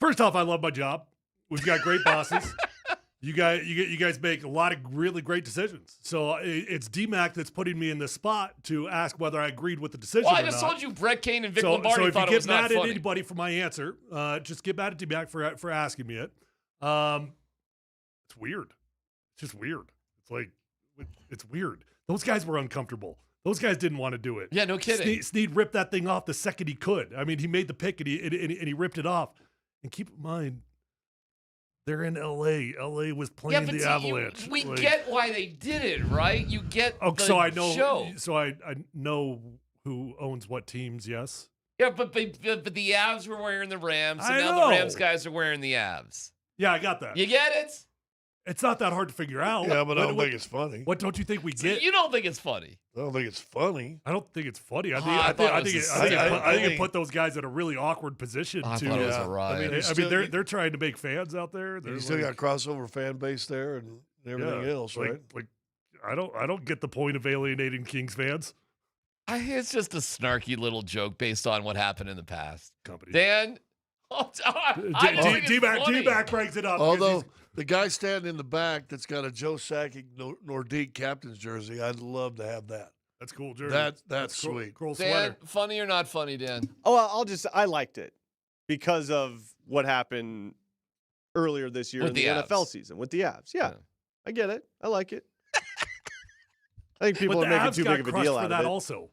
First off, I love my job. We've got great bosses. You guys make a lot of really great decisions. So it's DMac that's putting me in this spot to ask whether I agreed with the decision. Well, I just told you Brett Kane and Vic Lombardi thought it was not funny. So if you get mad at anybody for my answer, just get mad at DMac for asking me it. It's weird. It's just weird. It's weird. Those guys were uncomfortable. Those guys didn't want to do it. Yeah, no kidding. Snead ripped that thing off the second he could. I mean, he made the pick and he ripped it off. And keep in mind, they're in LA. LA was playing the Avalanche. We get why they did it, right? You get the so I know. show. So I know who owns what teams. Yes. Yeah, but the Avs were wearing the Rams, and now the Rams guys are wearing the Avs. Yeah, I got that. You get it? It's not that hard to figure out. Yeah, but I don't think it's funny. What don't you think we get? You don't think it's funny? I don't think it's funny. I don't think it's funny. I think it put those guys in a really awkward position. I thought it was a riot. I mean, they're trying to make fans out there. You still got crossover fan base there and everything else, right? Like, I don't get the point of alienating Kings fans. It's just a snarky little joke based on what happened in the past. Company. Dan, D-Back breaks it up. Although the guy standing in the back that's got a Joe Sakic Nordique captain's jersey, I'd love to have that. That's cool jersey. That's sweet. Cool Dan, funny or not funny, Dan? Oh, I liked it because of what happened earlier this year in the NFL season with the Avs. Yeah, I get it. I like it. I think people are making too big of a deal out of it. Also,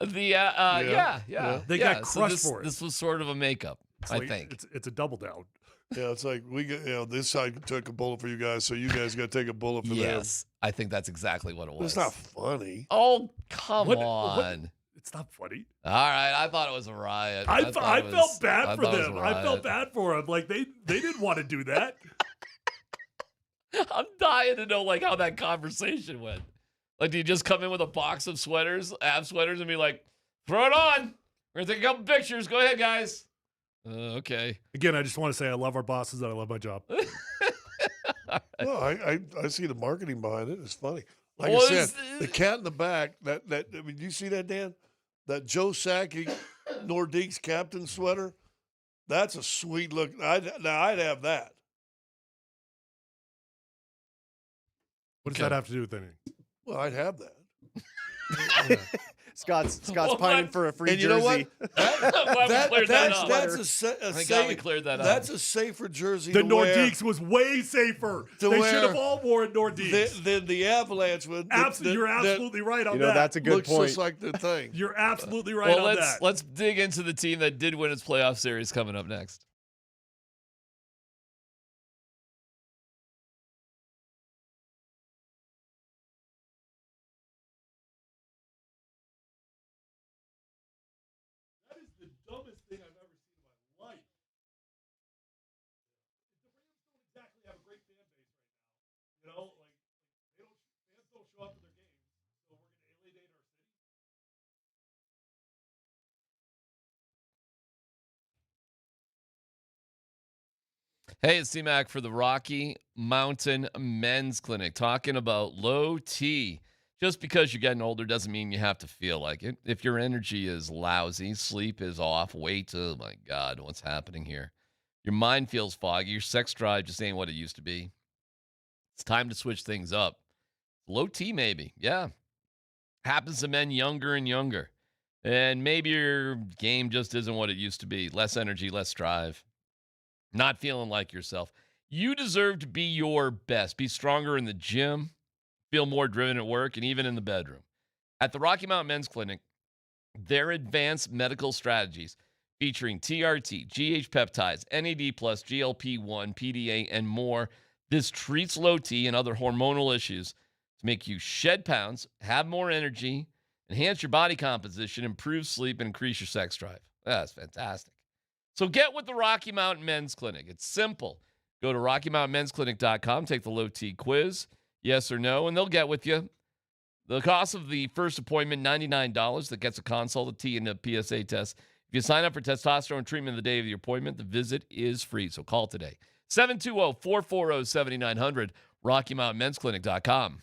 they got crushed for it. This was sort of a makeup, I think. It's a double down. Yeah, it's like this side took a bullet for you guys, so you guys got to take a bullet for them. Yes, I think that's exactly what it was. It's not funny. Oh, come on. It's not funny. All right, I thought it was a riot. I felt bad for thought it was them. a I felt riot. bad for them. Like they didn't want to do that. I'm dying to know like how that conversation went. Like, do you just come in with a box of sweaters, Av sweaters, and be like, throw it on? We're gonna take a couple pictures. Go ahead, guys. Okay. Again, I just want to say I love our bosses and I love my job. No, I see the marketing behind it. It's funny. Like Well, I said, the cat in the back. That I mean, you see that, Dan? That Joe Sakic Nordiques captain sweater. That's a sweet look. I'd have that. What does that have to do with anything? Well, I'd have that. Scott's pining for a free and you jersey. know what? That's a safer jersey. The to Nordiques wear was way safer. to They wear should have all worn Nordiques. than the Avalanche would. You're absolutely right on You know, that. that's a good looks point. just like the thing. You're absolutely right Well, on that. let's dig into the team that did win its playoff series coming up next. That is the dumbest thing I've ever seen in my life. The Rams don't exactly have a great fan base right now. You know, like fans don't show up to their games, so we're going to alienate our city. Hey, it's DMac for the Rocky Mountain Men's Clinic, talking about low T. Just because you're getting older doesn't mean you have to feel like it. If your energy is lousy, sleep is off, weight, oh my God, what's happening here? Your mind feels foggy, your sex drive just ain't what it used to be. It's time to switch things up. Low T, maybe. Yeah. Happens to men younger and younger. And maybe your game just isn't what it used to be. Less energy, less drive. Not feeling like yourself. You deserve to be your best. Be stronger in the gym. Feel more driven at work and even in the bedroom. At the Rocky Mountain Men's Clinic, their advanced medical strategies featuring TRT, GH peptides, NAD+, GLP-1, PDA, and more. This treats low T and other hormonal issues to make you shed pounds, have more energy, enhance your body composition, improve sleep, and increase your sex drive. That's fantastic. So get with the Rocky Mountain Men's Clinic. It's simple. Go to RockyMountainMen'sClinic.com, take the low T quiz, yes or no, and they'll get with you. The cost of the first appointment, $99. That gets a consult, a T, and a PSA test. If you sign up for testosterone treatment the day of your appointment, the visit is free. So call today. 720-440-7900, RockyMountainMen'sClinic.com.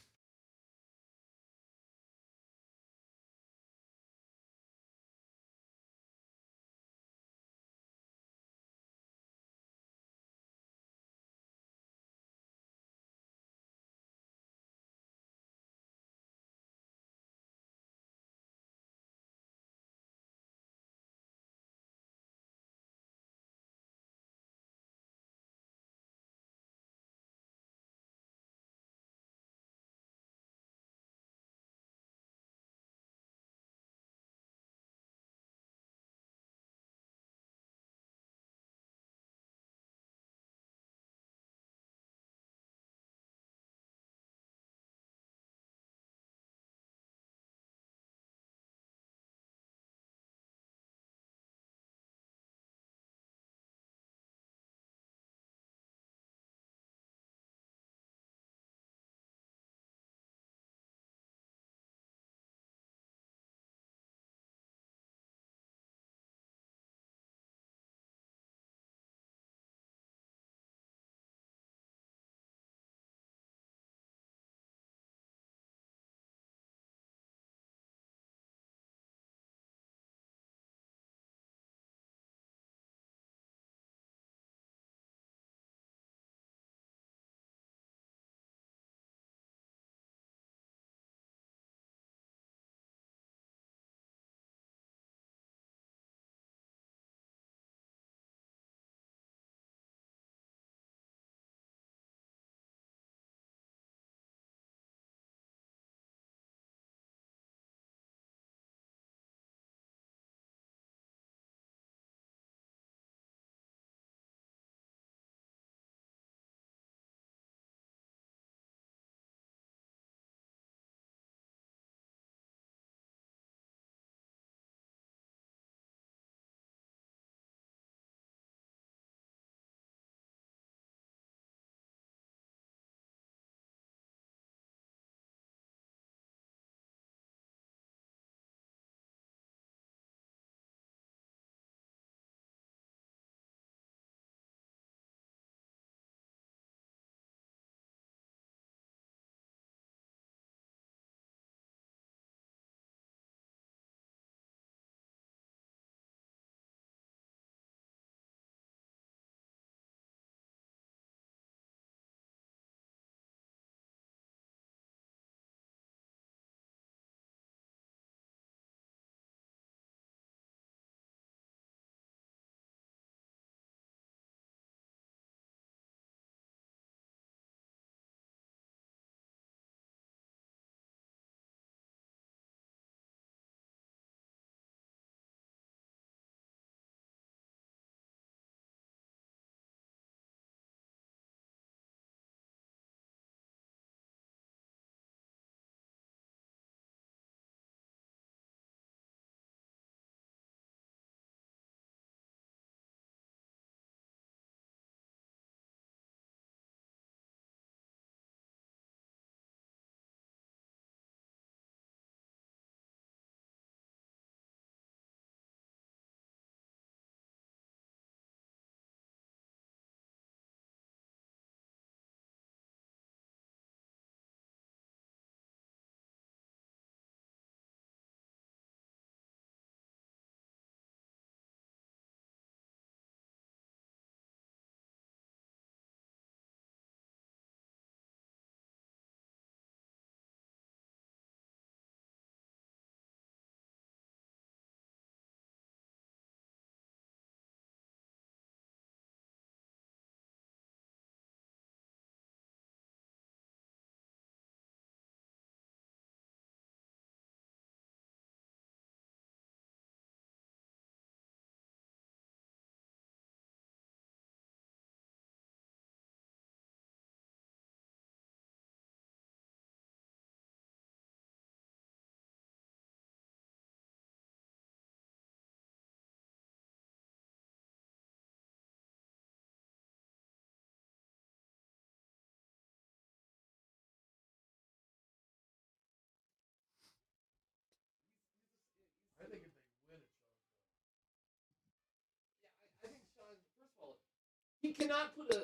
he cannot put a.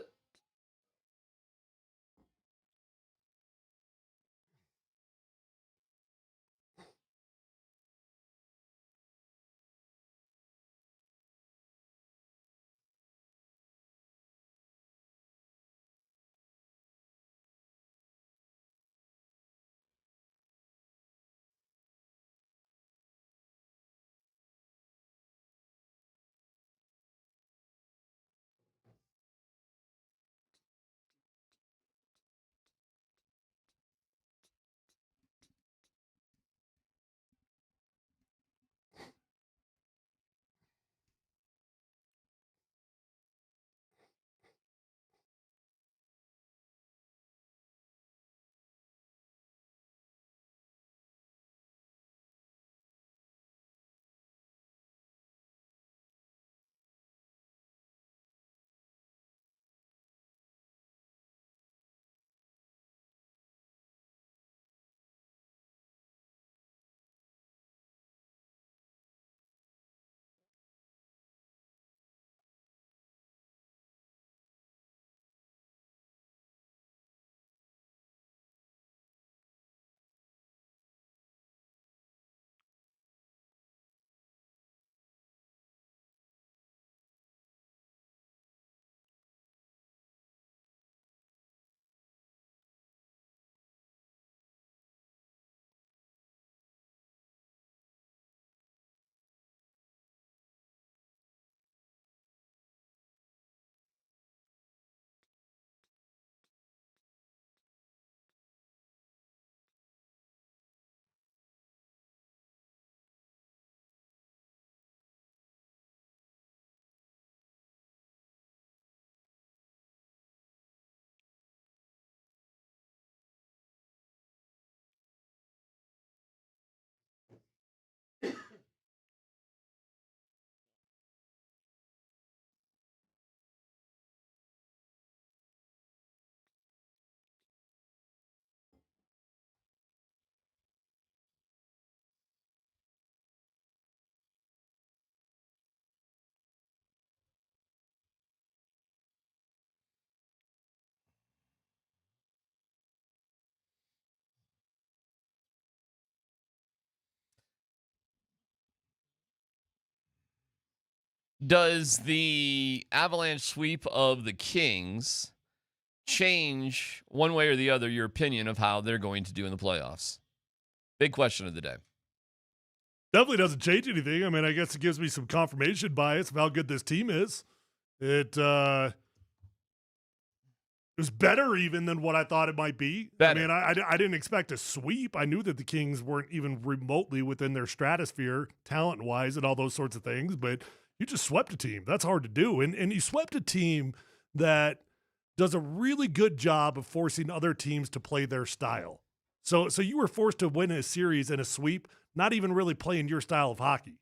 Does the Avalanche sweep of the Kings change one way or the other your opinion of how they're going to do in the playoffs? Big question of the day. Definitely doesn't change anything. I mean, I guess it gives me some confirmation bias of how good this team is. It was better even than what I thought it might be. Better. I mean, I didn't expect a sweep. I knew that the Kings weren't even remotely within their stratosphere, talent-wise, and all those sorts of things, but you just swept a team. That's hard to do. And you swept a team that does a really good job of forcing other teams to play their style. So you were forced to win a series in a sweep, not even really playing your style of hockey.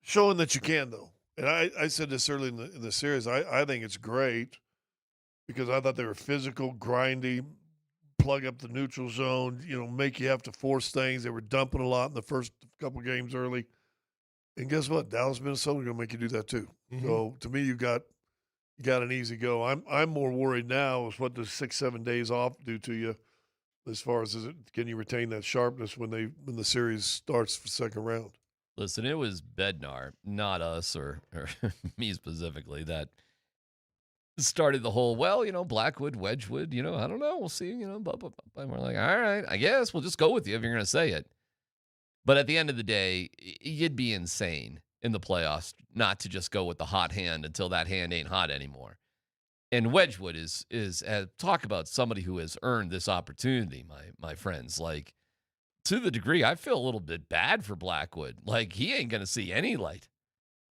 Showing that you can, though. And I said this early in the series. I think it's great because I thought they were physical, grindy, plug up the neutral zone, make you have to force things. They were dumping a lot in the first couple games early. And guess what? Dallas, Minnesota are going to make you do that too. Mm-hmm. So to me, you got an easy go. I'm more worried now is what does 6-7 days off do to you, as far as can you retain that sharpness when the series starts for second round. Listen, it was Bednar, not us or me specifically, that started the whole, Blackwood, Wedgwood, I don't know. We'll see, And we're like, all right, I guess we'll just go with you if you're going to say it. But at the end of the day, you'd be insane in the playoffs not to just go with the hot hand until that hand ain't hot anymore. And Wedgwood is talk about somebody who has earned this opportunity, my friends. Like, to the degree, I feel a little bit bad for Blackwood. Like, he ain't going to see any light.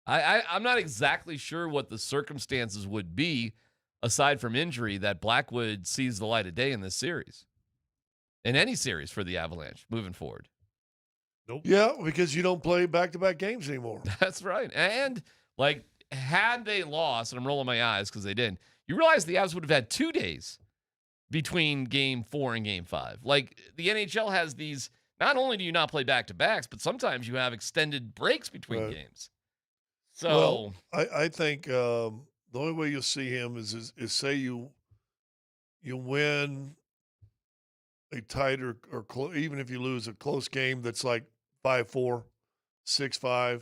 I'm not exactly sure what the circumstances would be, aside from injury, that Blackwood sees the light of day in this series. In any series for the Avalanche moving forward. Nope. Yeah, because you don't play back-to-back games anymore. That's right. And, had they lost, and I'm rolling my eyes because they didn't, you realize the Avs would have had 2 days between Game 4 and Game 5. Like, the NHL has these, not only do you not play back-to-backs, but sometimes you have extended breaks between games. So I think the only way you'll see him is say you win a tight or even if you lose a close game that's like 5-4, 6-5,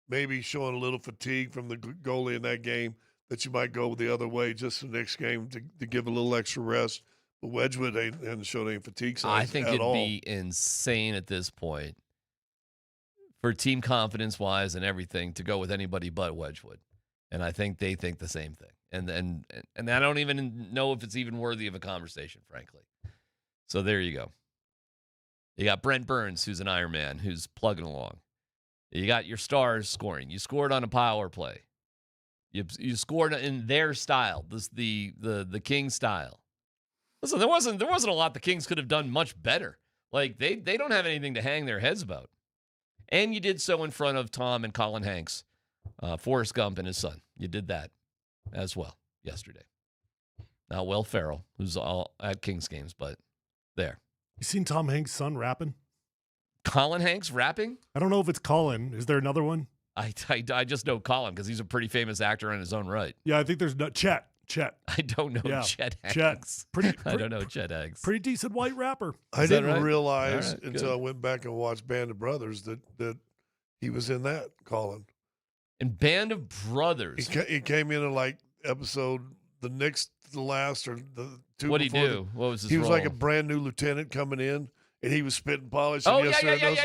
maybe showing a little fatigue from the goalie in that game that you might go the other way just the next game to give a little extra rest. But Wedgwood hasn't shown any fatigue signs I think at it'd all. be insane at this point for team confidence-wise and everything to go with anybody but Wedgwood. And I think they think the same thing. And I don't even know if it's even worthy of a conversation, frankly. So there you go. You got Brent Burns, who's an Iron Man, who's plugging along. You got your stars scoring. You scored on a power play. You scored in their style, the King style. Listen, there wasn't a lot the Kings could have done much better. Like they don't have anything to hang their heads about. And you did so in front of Tom and Colin Hanks, Forrest Gump and his son. You did that as well yesterday. Not Will Ferrell, who's all at Kings games, but there. You seen Tom Hanks' son rapping? Colin Hanks rapping? I don't know if it's Colin. Is there another one? I just know Colin because he's a pretty famous actor in his own right. Yeah, I think there's Chet. I don't know Yeah, Chet Hanks. Chet. I don't know Chet Hanks. Pretty decent white rapper. I Is that didn't right? realize All right, until good. I went back and watched Band of Brothers that he was in that, Colin. And Band of Brothers. He came in like episode the next to the last or the two. What'd he before do? What was his He was like a role? brand new lieutenant coming in, and he was spitting polish. Oh, and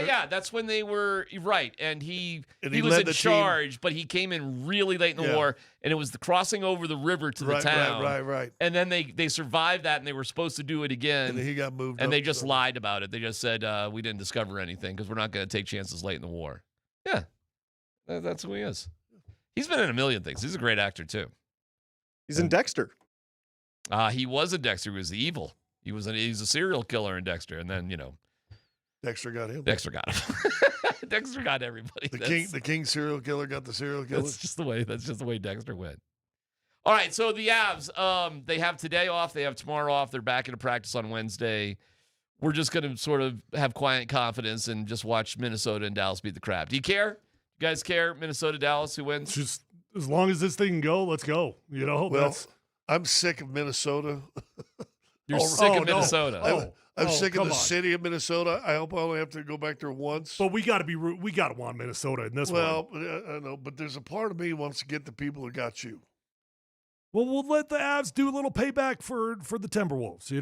yeah. That's when they were right. And he he was led in the team. charge, but he came in really late in the Yeah. war, and it was the crossing over the river to the Right, town. right. And then they survived that, and they were supposed to do it again. And then he got moved And up they to just the- lied about it. They just said, we didn't discover anything because we're not going to take chances late in the war. Yeah, that's who he is. He's been in a million things. He's a great actor, too. He's in Dexter. He was a Dexter. He was evil. He's a serial killer in Dexter. And then, Dexter got him. Dexter got him. Dexter got everybody. The king serial killer got the serial killer. That's just the way Dexter went. All right, so the Avs, they have today off. They have tomorrow off. They're back into practice on Wednesday. We're just going to sort of have quiet confidence and just watch Minnesota and Dallas beat the crap. Do you care? You guys care? Minnesota, Dallas, who wins? Just as long as this thing can go, let's go. Well, that's I'm sick of Minnesota. You're sick of Minnesota. I'm sick of come the on. city of Minnesota. I hope I only have to go back there once. But we got to want Minnesota in this one. Well, I know, but there's a part of me wants to get the people that got you. Well, we'll let the Avs do a little payback for the Timberwolves.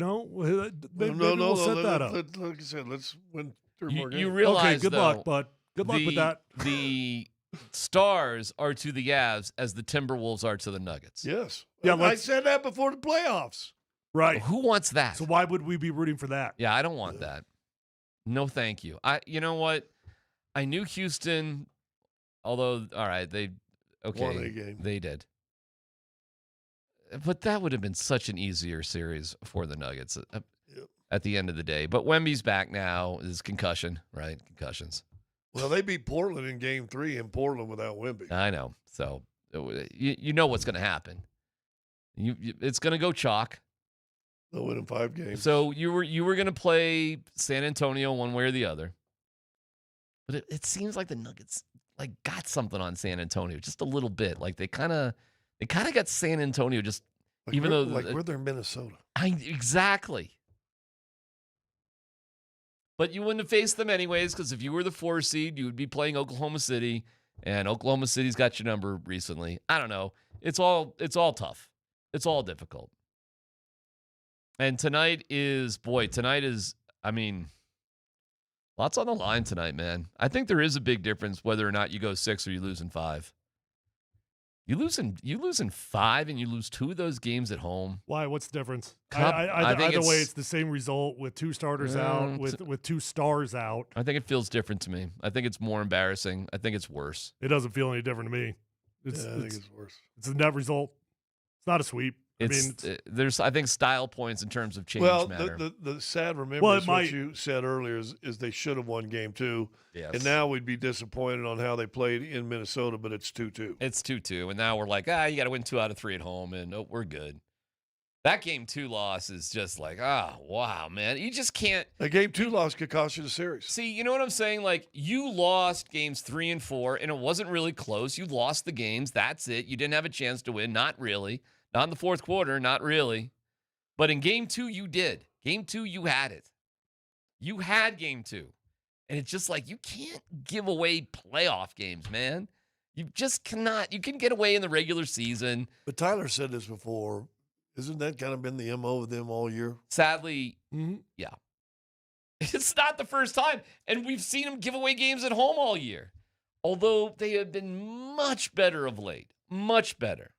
Maybe we'll set that up. Like I said, let's win 3 more games. You realize, okay, good though, luck, bud. Good luck with that. The Stars are to the Avs as the Timberwolves are to the Nuggets. Yes. Yeah, I said that before the playoffs. Right. Who wants that? So why would we be rooting for that? Yeah, I don't want that. No, thank you. You know what? I knew Houston, although, all right, Won a game. They did. But that would have been such an easier series for the Nuggets at the end of the day. But Wemby's back now. Is concussion, right? Concussions. Well, they beat Portland in Game 3 in Portland without Wemby. I know. So you know what's going to happen. It's going to go chalk. They'll win in 5 games. So you were going to play San Antonio one way or the other. But it seems like the Nuggets got something on San Antonio just a little bit. Like they kind of got San Antonio just even though we're there in Minnesota. Exactly. But you wouldn't have faced them anyways because if you were the 4 seed, you would be playing Oklahoma City, and Oklahoma City's got your number recently. I don't know. It's all tough. It's all difficult. And tonight is, I mean, lots on the line tonight, man. I think there is a big difference whether or not you go 6 or you lose in 5. You lose in 5 and you lose 2 of those games at home. Why? What's the difference? I think either way, it's the same result with 2 starters out, with 2 stars out. I think it feels different to me. I think it's more embarrassing. I think it's worse. It doesn't feel any different to me. I think it's worse. It's a net result. It's not a sweep. There's I think style points in terms of change matter. The sad remembrance what you said earlier is they should have won Game 2. Yes. And now we'd be disappointed on how they played in Minnesota, but it's 2-2. It's 2-2, and now we're like, you got to win 2 out of 3 at home, and we're good. That game 2 loss is just like, wow, man. You just can't. A game 2 loss could cost you the series. See, you know what I'm saying? Like, you lost games 3 and 4, and it wasn't really close. You lost the games. That's it. You didn't have a chance to win. Not really. Not in the fourth quarter. Not really. But in game 2, you did. Game 2, you had it. You had game 2. And it's just like, you can't give away playoff games, man. You just cannot. You can get away in the regular season. But Tyler said this before. Isn't that kind of been the MO with them all year? Sadly, yeah. It's not the first time. And we've seen them give away games at home all year. Although they have been much better of late. Much better.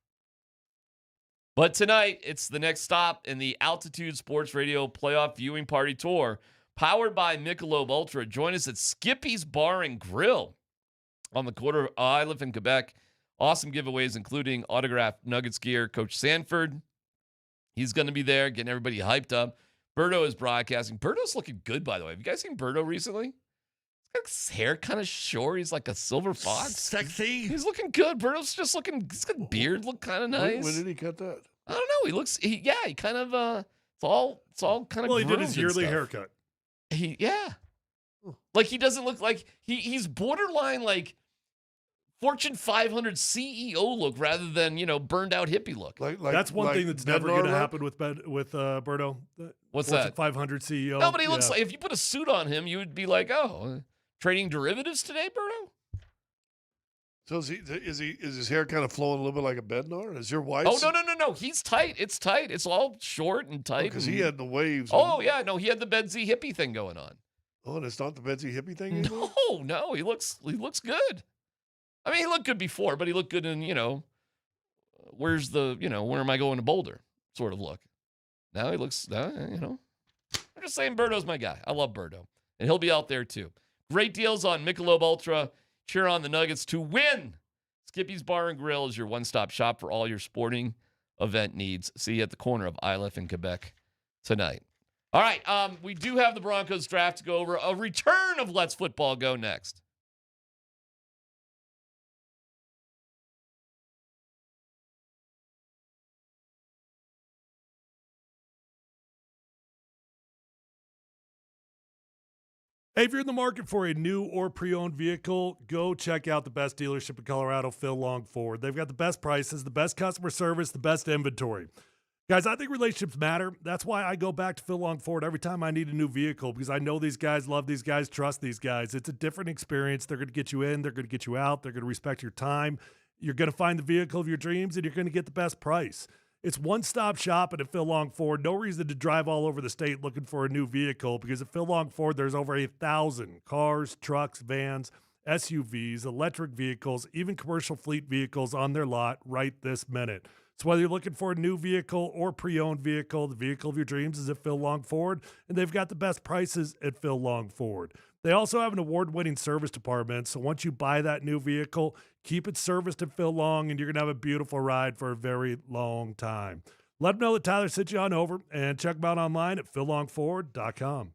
But tonight, it's the next stop in the Altitude Sports Radio Playoff Viewing Party Tour, powered by Michelob Ultra. Join us at Skippy's Bar and Grill on the corner of Iliff in Quebec. Awesome giveaways, including autographed Nuggets gear. Coach Sanford, he's going to be there, getting everybody hyped up. Berto is broadcasting. Berto's looking good, by the way. Have you guys seen Berto recently? He's got his hair kind of short. He's like a silver fox. Sexy. He's looking good. Berto's just looking, he's got a beard, look kind of nice. When did he cut that? I don't know. He kind of, it's all kind of Well, he did his groomed and yearly stuff. haircut. Like, he doesn't look like, he's borderline like Fortune 500 CEO look rather than, burned out hippie look. That's one thing that's never going to happen with Berto. What's Fortune that? 500 CEO. No, but he looks like, if you put a suit on him, you would be like, trading derivatives today, Berto? So is his hair kind of flowing a little bit like a Bednar? Is your wife? Oh, no. He's tight. It's tight. It's all short and tight. Because he had the waves. Oh, yeah. No, he had the Betsy hippie thing going on. Oh, and it's not the Betsy hippie thing anymore? No. He looks good. I mean, he looked good before, but he looked good in, where am I going to Boulder sort of look. Now he looks, I'm just saying Berto's my guy. I love Berto. And he'll be out there too. Great deals on Michelob Ultra. Cheer on the Nuggets to win. Skippy's Bar and Grill is your one-stop shop for all your sporting event needs. See you at the corner of Iliff in Quebec tonight. All right, we do have the Broncos draft to go over. A return of Let's Football Go next. Hey, if you're in the market for a new or pre-owned vehicle, go check out the best dealership in Colorado, Phil Long Ford. They've got the best prices, the best customer service, the best inventory. Guys, I think relationships matter. That's why I go back to Phil Long Ford every time I need a new vehicle, because I know these guys, love these guys, trust these guys. It's a different experience. They're going to get you in. They're going to get you out. They're going to respect your time. You're going to find the vehicle of your dreams, and you're going to get the best price. It's one-stop shopping at Phil Long Ford. No reason to drive all over the state looking for a new vehicle, because at Phil Long Ford, there's over 1,000 cars, trucks, vans, SUVs, electric vehicles, even commercial fleet vehicles on their lot right this minute. So whether you're looking for a new vehicle or pre-owned vehicle, the vehicle of your dreams is at Phil Long Ford, and they've got the best prices at Phil Long Ford. They also have an award-winning service department, so once you buy that new vehicle, keep it serviced at Phil Long, and you're going to have a beautiful ride for a very long time. Let them know that Tyler sent you on over, and check them out online at phillongford.com.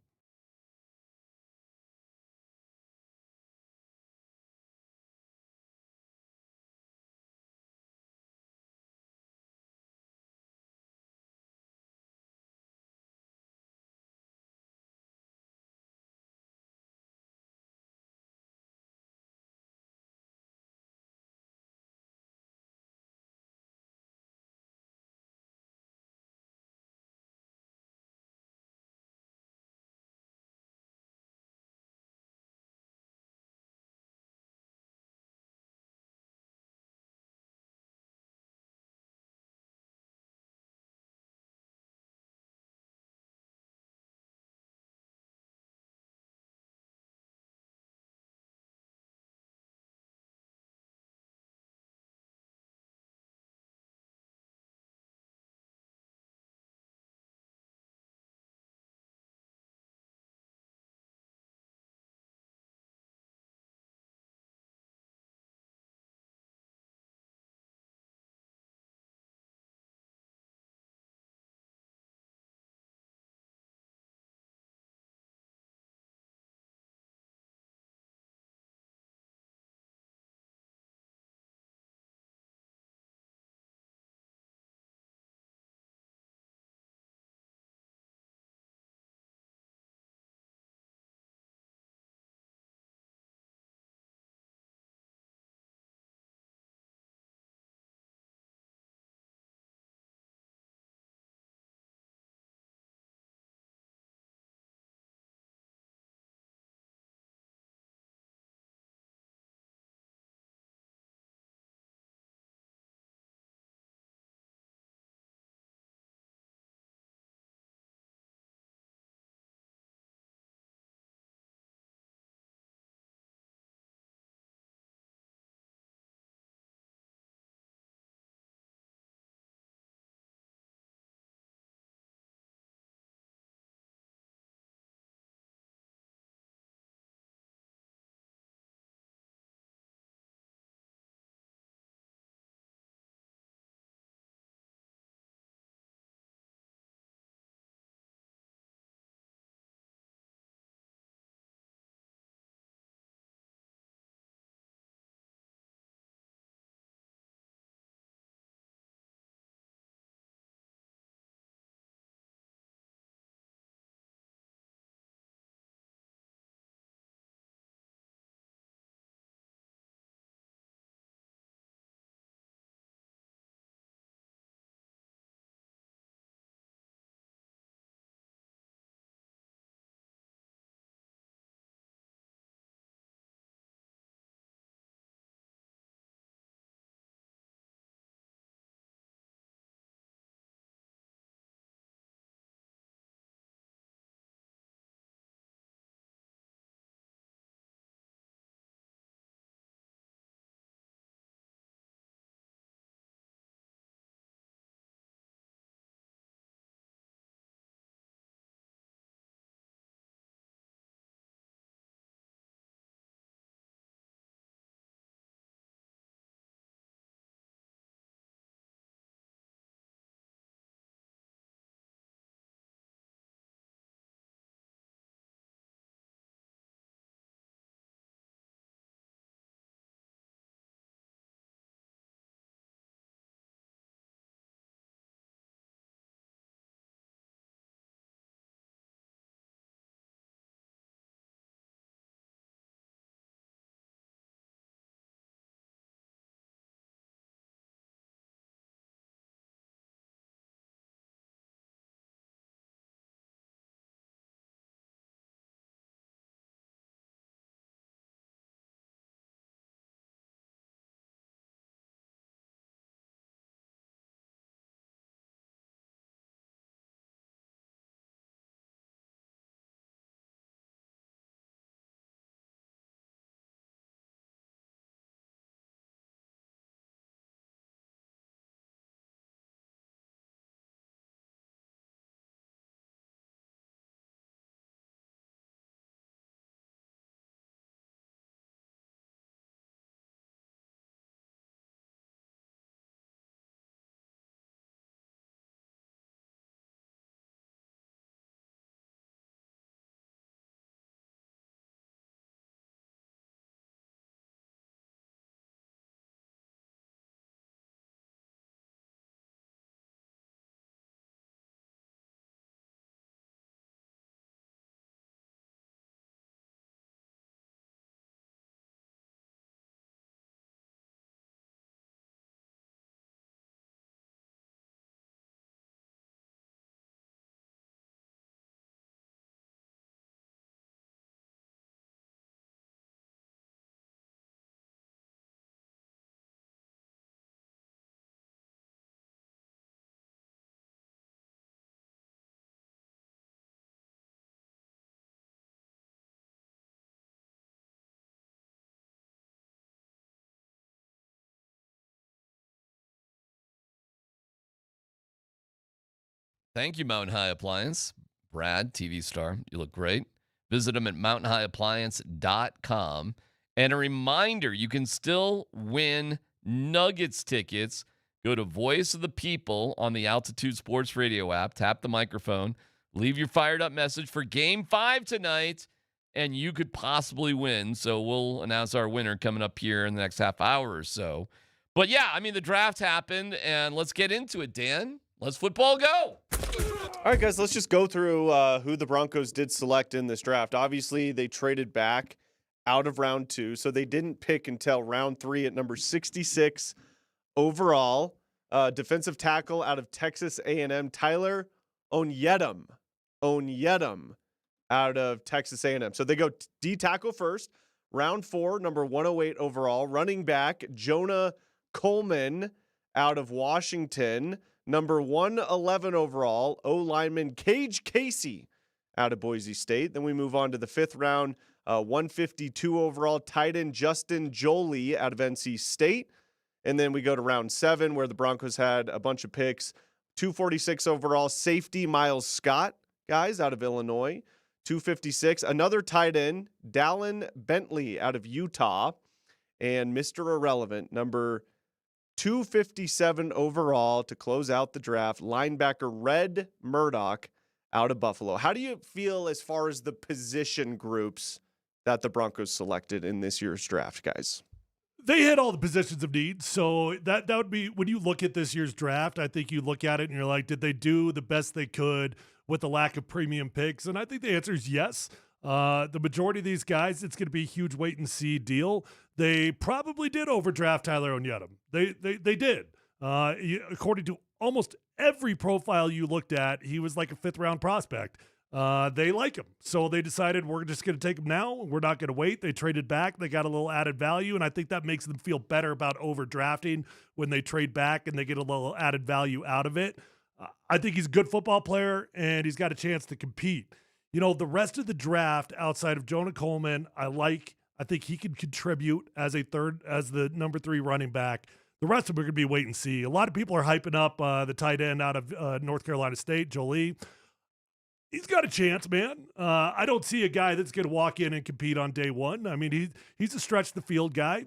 Thank you, Mountain High Appliance. Brad, TV star, you look great. Visit them at mountainhighappliance.com. And a reminder, you can still win Nuggets tickets. Go to Voice of the People on the Altitude Sports Radio app. Tap the microphone. Leave your fired up message for Game 5 tonight, and you could possibly win. So we'll announce our winner coming up here in the next half hour or so. But yeah, I mean, the draft happened, and let's get into it, Dan. Let's football go. All right, guys, let's just go through who the Broncos did select in this draft. Obviously, they traded back out of round 2, so they didn't pick until round 3 at number 66 overall. Defensive tackle out of Texas A&M, Tyler Onyedum out of Texas A&M. So they go D tackle first. Round 4, number 108 overall. Running back Jonah Coleman out of Washington. Number 111 overall, O-lineman Cage Casey out of Boise State. Then we move on to the 5th round, 152 overall, tight end Justin Jolie out of NC State. And then we go to round 7 where the Broncos had a bunch of picks. 246 overall, safety Miles Scott, guys, out of Illinois. 256, another tight end, Dallin Bentley out of Utah. And Mr. Irrelevant, number 257 overall to close out the draft, linebacker Red Murdoch out of Buffalo. How do you feel as far as the position groups that the Broncos selected in this year's draft, guys? They hit all the positions of need. So that would be, when you look at this year's draft, I think you look at it and you're like, did they do the best they could with the lack of premium picks? And I think the answer is yes. The majority of these guys, it's going to be a huge wait and see deal. They probably did overdraft Tyler Onyedum. They did. According to almost every profile you looked at, he was like a 5th round prospect. They like him. So they decided we're just going to take him now. We're not going to wait. They traded back. They got a little added value, and I think that makes them feel better about overdrafting when they trade back and they get a little added value out of it. I think he's a good football player, and he's got a chance to compete. You know, the rest of the draft outside of Jonah Coleman, I think he can contribute as the number 3 running back. The rest of them are going to be wait and see. A lot of people are hyping up the tight end out of North Carolina State, Jolie. He's got a chance, man. I don't see a guy that's going to walk in and compete on day one. I mean, he's a stretch the field guy.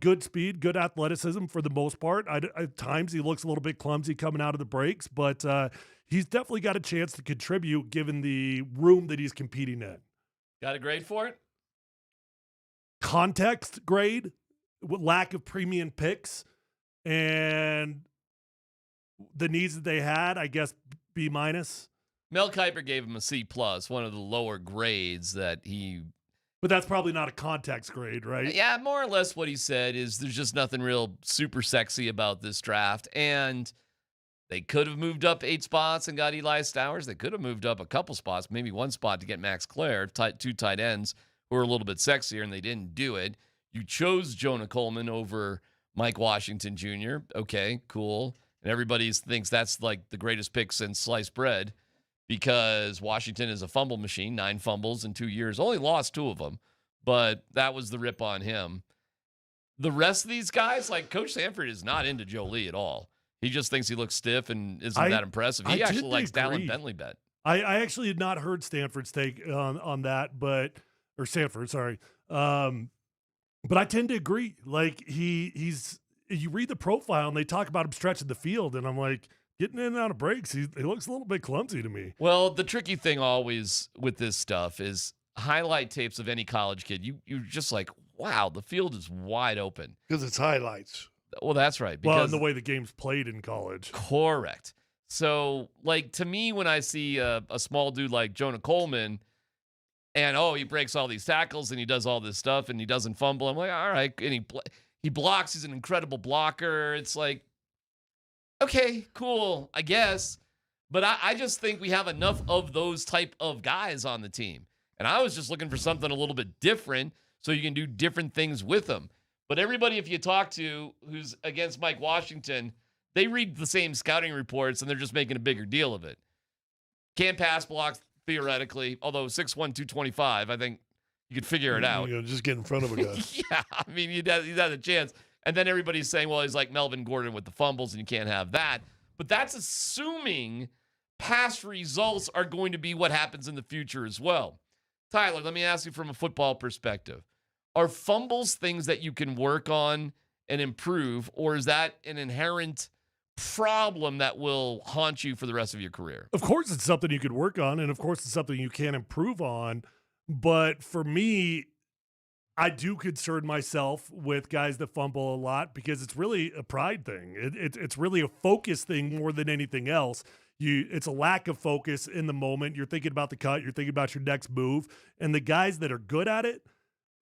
Good speed, good athleticism for the most part. At times he looks a little bit clumsy coming out of the breaks, but he's definitely got a chance to contribute given the room that he's competing in. Got a grade for it? Context grade, with lack of premium picks, and the needs that they had, I guess B-. Mel Kiper gave him a C+, one of the lower grades that he... But that's probably not a context grade, right? Yeah, more or less what he said is there's just nothing real super sexy about this draft. And they could have moved up 8 spots and got Eli Stowers. They could have moved up a couple spots, maybe 1 spot to get Max Clare, 2 tight ends who are a little bit sexier, and they didn't do it. You chose Jonah Coleman over Mike Washington Jr. Okay, cool. And everybody thinks that's like the greatest pick since sliced bread because Washington is a fumble machine, 9 fumbles in 2 years. Only lost 2 of them, but that was the rip on him. The rest of these guys, like Coach Sanford is not into Jolie at all. He just thinks he looks stiff and isn't that impressive. He actually likes Dallin Bentley bet. I actually had not heard Stanford's take on that, or Sanford, sorry. But I tend to agree. Like he's you read the profile and they talk about him stretching the field, and I'm like, getting in and out of breaks, he looks a little bit clumsy to me. Well, the tricky thing always with this stuff is highlight tapes of any college kid. You're just like, wow, the field is wide open. Because it's highlights. Well, that's right. Well, and the way the game's played in college. Correct. So, like, to me, when I see a small dude like Jonah Coleman and, he breaks all these tackles and he does all this stuff and he doesn't fumble, I'm like, all right. And he blocks. He's an incredible blocker. It's like, okay, cool, I guess. But I just think we have enough of those type of guys on the team. And I was just looking for something a little bit different so you can do different things with them. But everybody, if you talk to who's against Mike Washington, they read the same scouting reports and they're just making a bigger deal of it. Can't pass block theoretically, although 6'1", 225, I think you could figure it out. Just get in front of a guy. Yeah, I mean, he'd had a chance. And then everybody's saying, well, he's like Melvin Gordon with the fumbles and you can't have that. But that's assuming past results are going to be what happens in the future as well. Tyler, let me ask you from a football perspective. Are fumbles things that you can work on and improve, or is that an inherent problem that will haunt you for the rest of your career? Of course, it's something you could work on, and of course, it's something you can improve on. But for me, I do concern myself with guys that fumble a lot because it's really a pride thing. It's really a focus thing more than anything else. It's a lack of focus in the moment. You're thinking about the cut. You're thinking about your next move. And the guys that are good at it,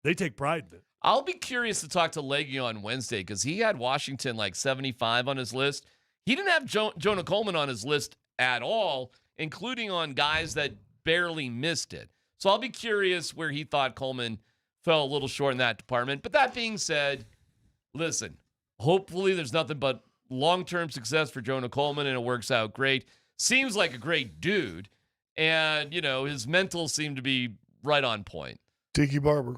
they take pride in it. I'll be curious to talk to Leggy on Wednesday because he had Washington like 75 on his list. He didn't have Jonah Coleman on his list at all, including on guys that barely missed it. So I'll be curious where he thought Coleman fell a little short in that department. But that being said, listen, hopefully there's nothing but long-term success for Jonah Coleman and it works out great. Seems like a great dude. And, his mentals seem to be right on point. Tiki Barber.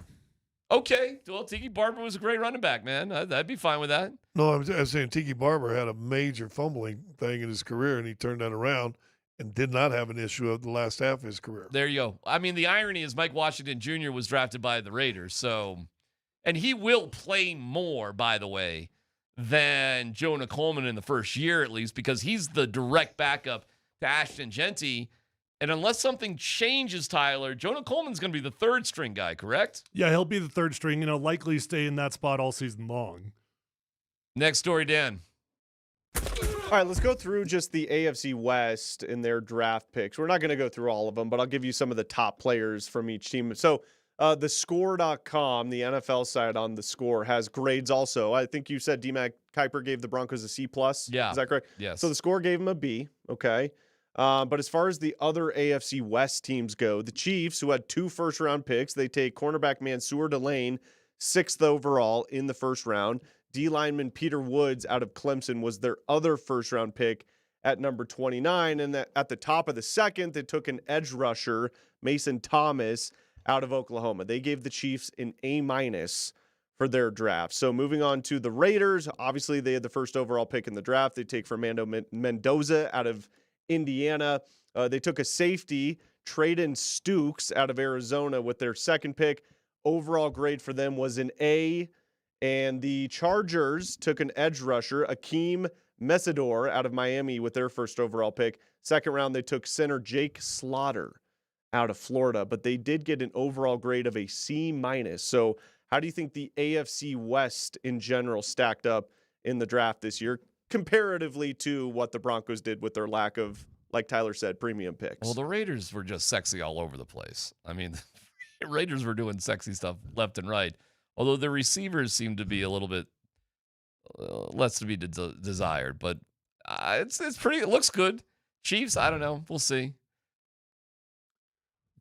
Okay. Well, Tiki Barber was a great running back, man. I'd be fine with that. No, I'm saying Tiki Barber had a major fumbling thing in his career, and he turned that around and did not have an issue of the last half of his career. There you go. I mean, the irony is Mike Washington Jr. was drafted by the Raiders, and he will play more, by the way, than Jonah Coleman in the first year at least, because he's the direct backup to Ashton Genty. And unless something changes, Tyler, Jonah Coleman's going to be the third string guy, correct? Yeah, he'll be the third string, likely stay in that spot all season long. Next story, Dan. All right, let's go through just the AFC West in their draft picks. We're not going to go through all of them, but I'll give you some of the top players from each team. So the score.com, the NFL side on the score, has grades also. I think you said DMac Kuiper gave the Broncos a C+. Yeah. Is that correct? Yes. So the score gave him a B. Okay. But as far as the other AFC West teams go, the Chiefs, who had 2 first-round picks, they take cornerback Mansour Delane, 6th overall in the first round. D lineman Peter Woods out of Clemson was their other first-round pick at number 29. And at the top of the second, they took an edge rusher, Mason Thomas, out of Oklahoma. They gave the Chiefs an A- for their draft. So moving on to the Raiders, obviously they had the first overall pick in the draft. They take Fernando Mendoza out of Indiana. They took a safety, Traden Stukes, out of Arizona with their second pick. Overall grade for them was an A. And the Chargers took an edge rusher, Akeem Mesidor, out of Miami with their first overall pick. Second round, they took center Jake Slaughter out of Florida, but they did get an overall grade of a C-. So how do you think the AFC West in general stacked up in the draft this year, comparatively to what the Broncos did with their lack of, like Tyler said, premium picks? Well, the Raiders were just sexy all over the place. I mean, the Raiders were doing sexy stuff left and right, although the receivers seem to be a little bit less to be desired. But it's pretty. It looks good. Chiefs, I don't know. We'll see.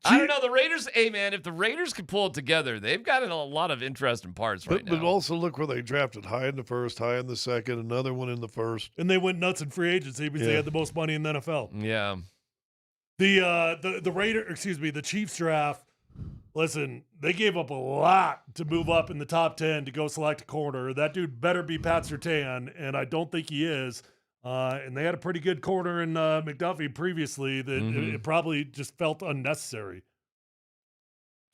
I don't know. The Raiders, hey, man, if the Raiders could pull it together, they've got a lot of interesting parts right now. But also look where they drafted. High in the first, high in the second, another one in the first. And they went nuts in free agency because they had the most money in the NFL. Yeah. The Chiefs draft, listen, they gave up a lot to move up in the top 10 to go select a corner. That dude better be Pat Surtain, and I don't think he is. And they had a pretty good corner in McDuffie previously that it probably just felt unnecessary.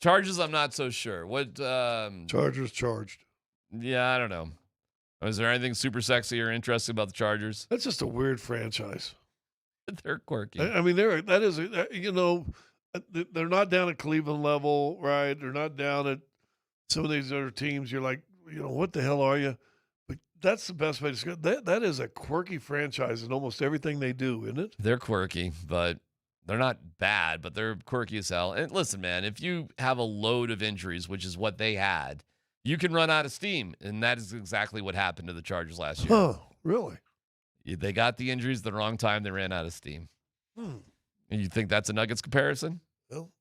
Chargers, I'm not so sure. What Chargers charged. Yeah, I don't know. Is there anything super sexy or interesting about the Chargers? That's just a weird franchise. They're quirky. I mean, they're not down at Cleveland level, right? They're not down at some of these other teams. You're like, what the hell are you? But that's the best way to describe it. That is a quirky franchise in almost everything they do, isn't it? They're quirky, but they're not bad, but they're quirky as hell. And listen, man, if you have a load of injuries, which is what they had, you can run out of steam. And that is exactly what happened to the Chargers last year. Huh, really? They got the injuries at the wrong time. They ran out of steam. And you think that's a Nuggets comparison? Well,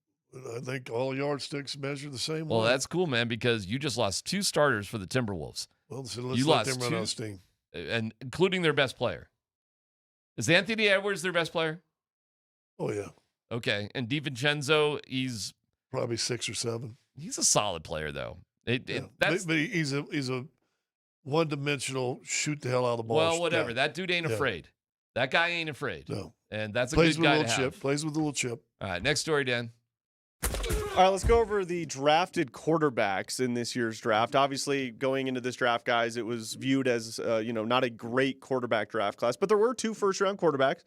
I think all yardsticks measure the same Well, way. that's cool, man, because you just lost 2 starters for the Timberwolves. Well, so let's let them run out of steam. And including their best player. Is Anthony Edwards their best player? Oh, yeah. Okay. And DiVincenzo, he's probably 6 or 7. He's a solid player, though. But he's a one-dimensional, shoot the hell out of the ball. Well, whatever. That dude ain't afraid. That guy ain't afraid. No. And that's a Plays good with guy a to little have. chip. Plays with a little chip. All right, next story, Dan. All right, let's go over the drafted quarterbacks in this year's draft. Obviously, going into this draft, guys, it was viewed as not a great quarterback draft class, but there were 2 first-round quarterbacks.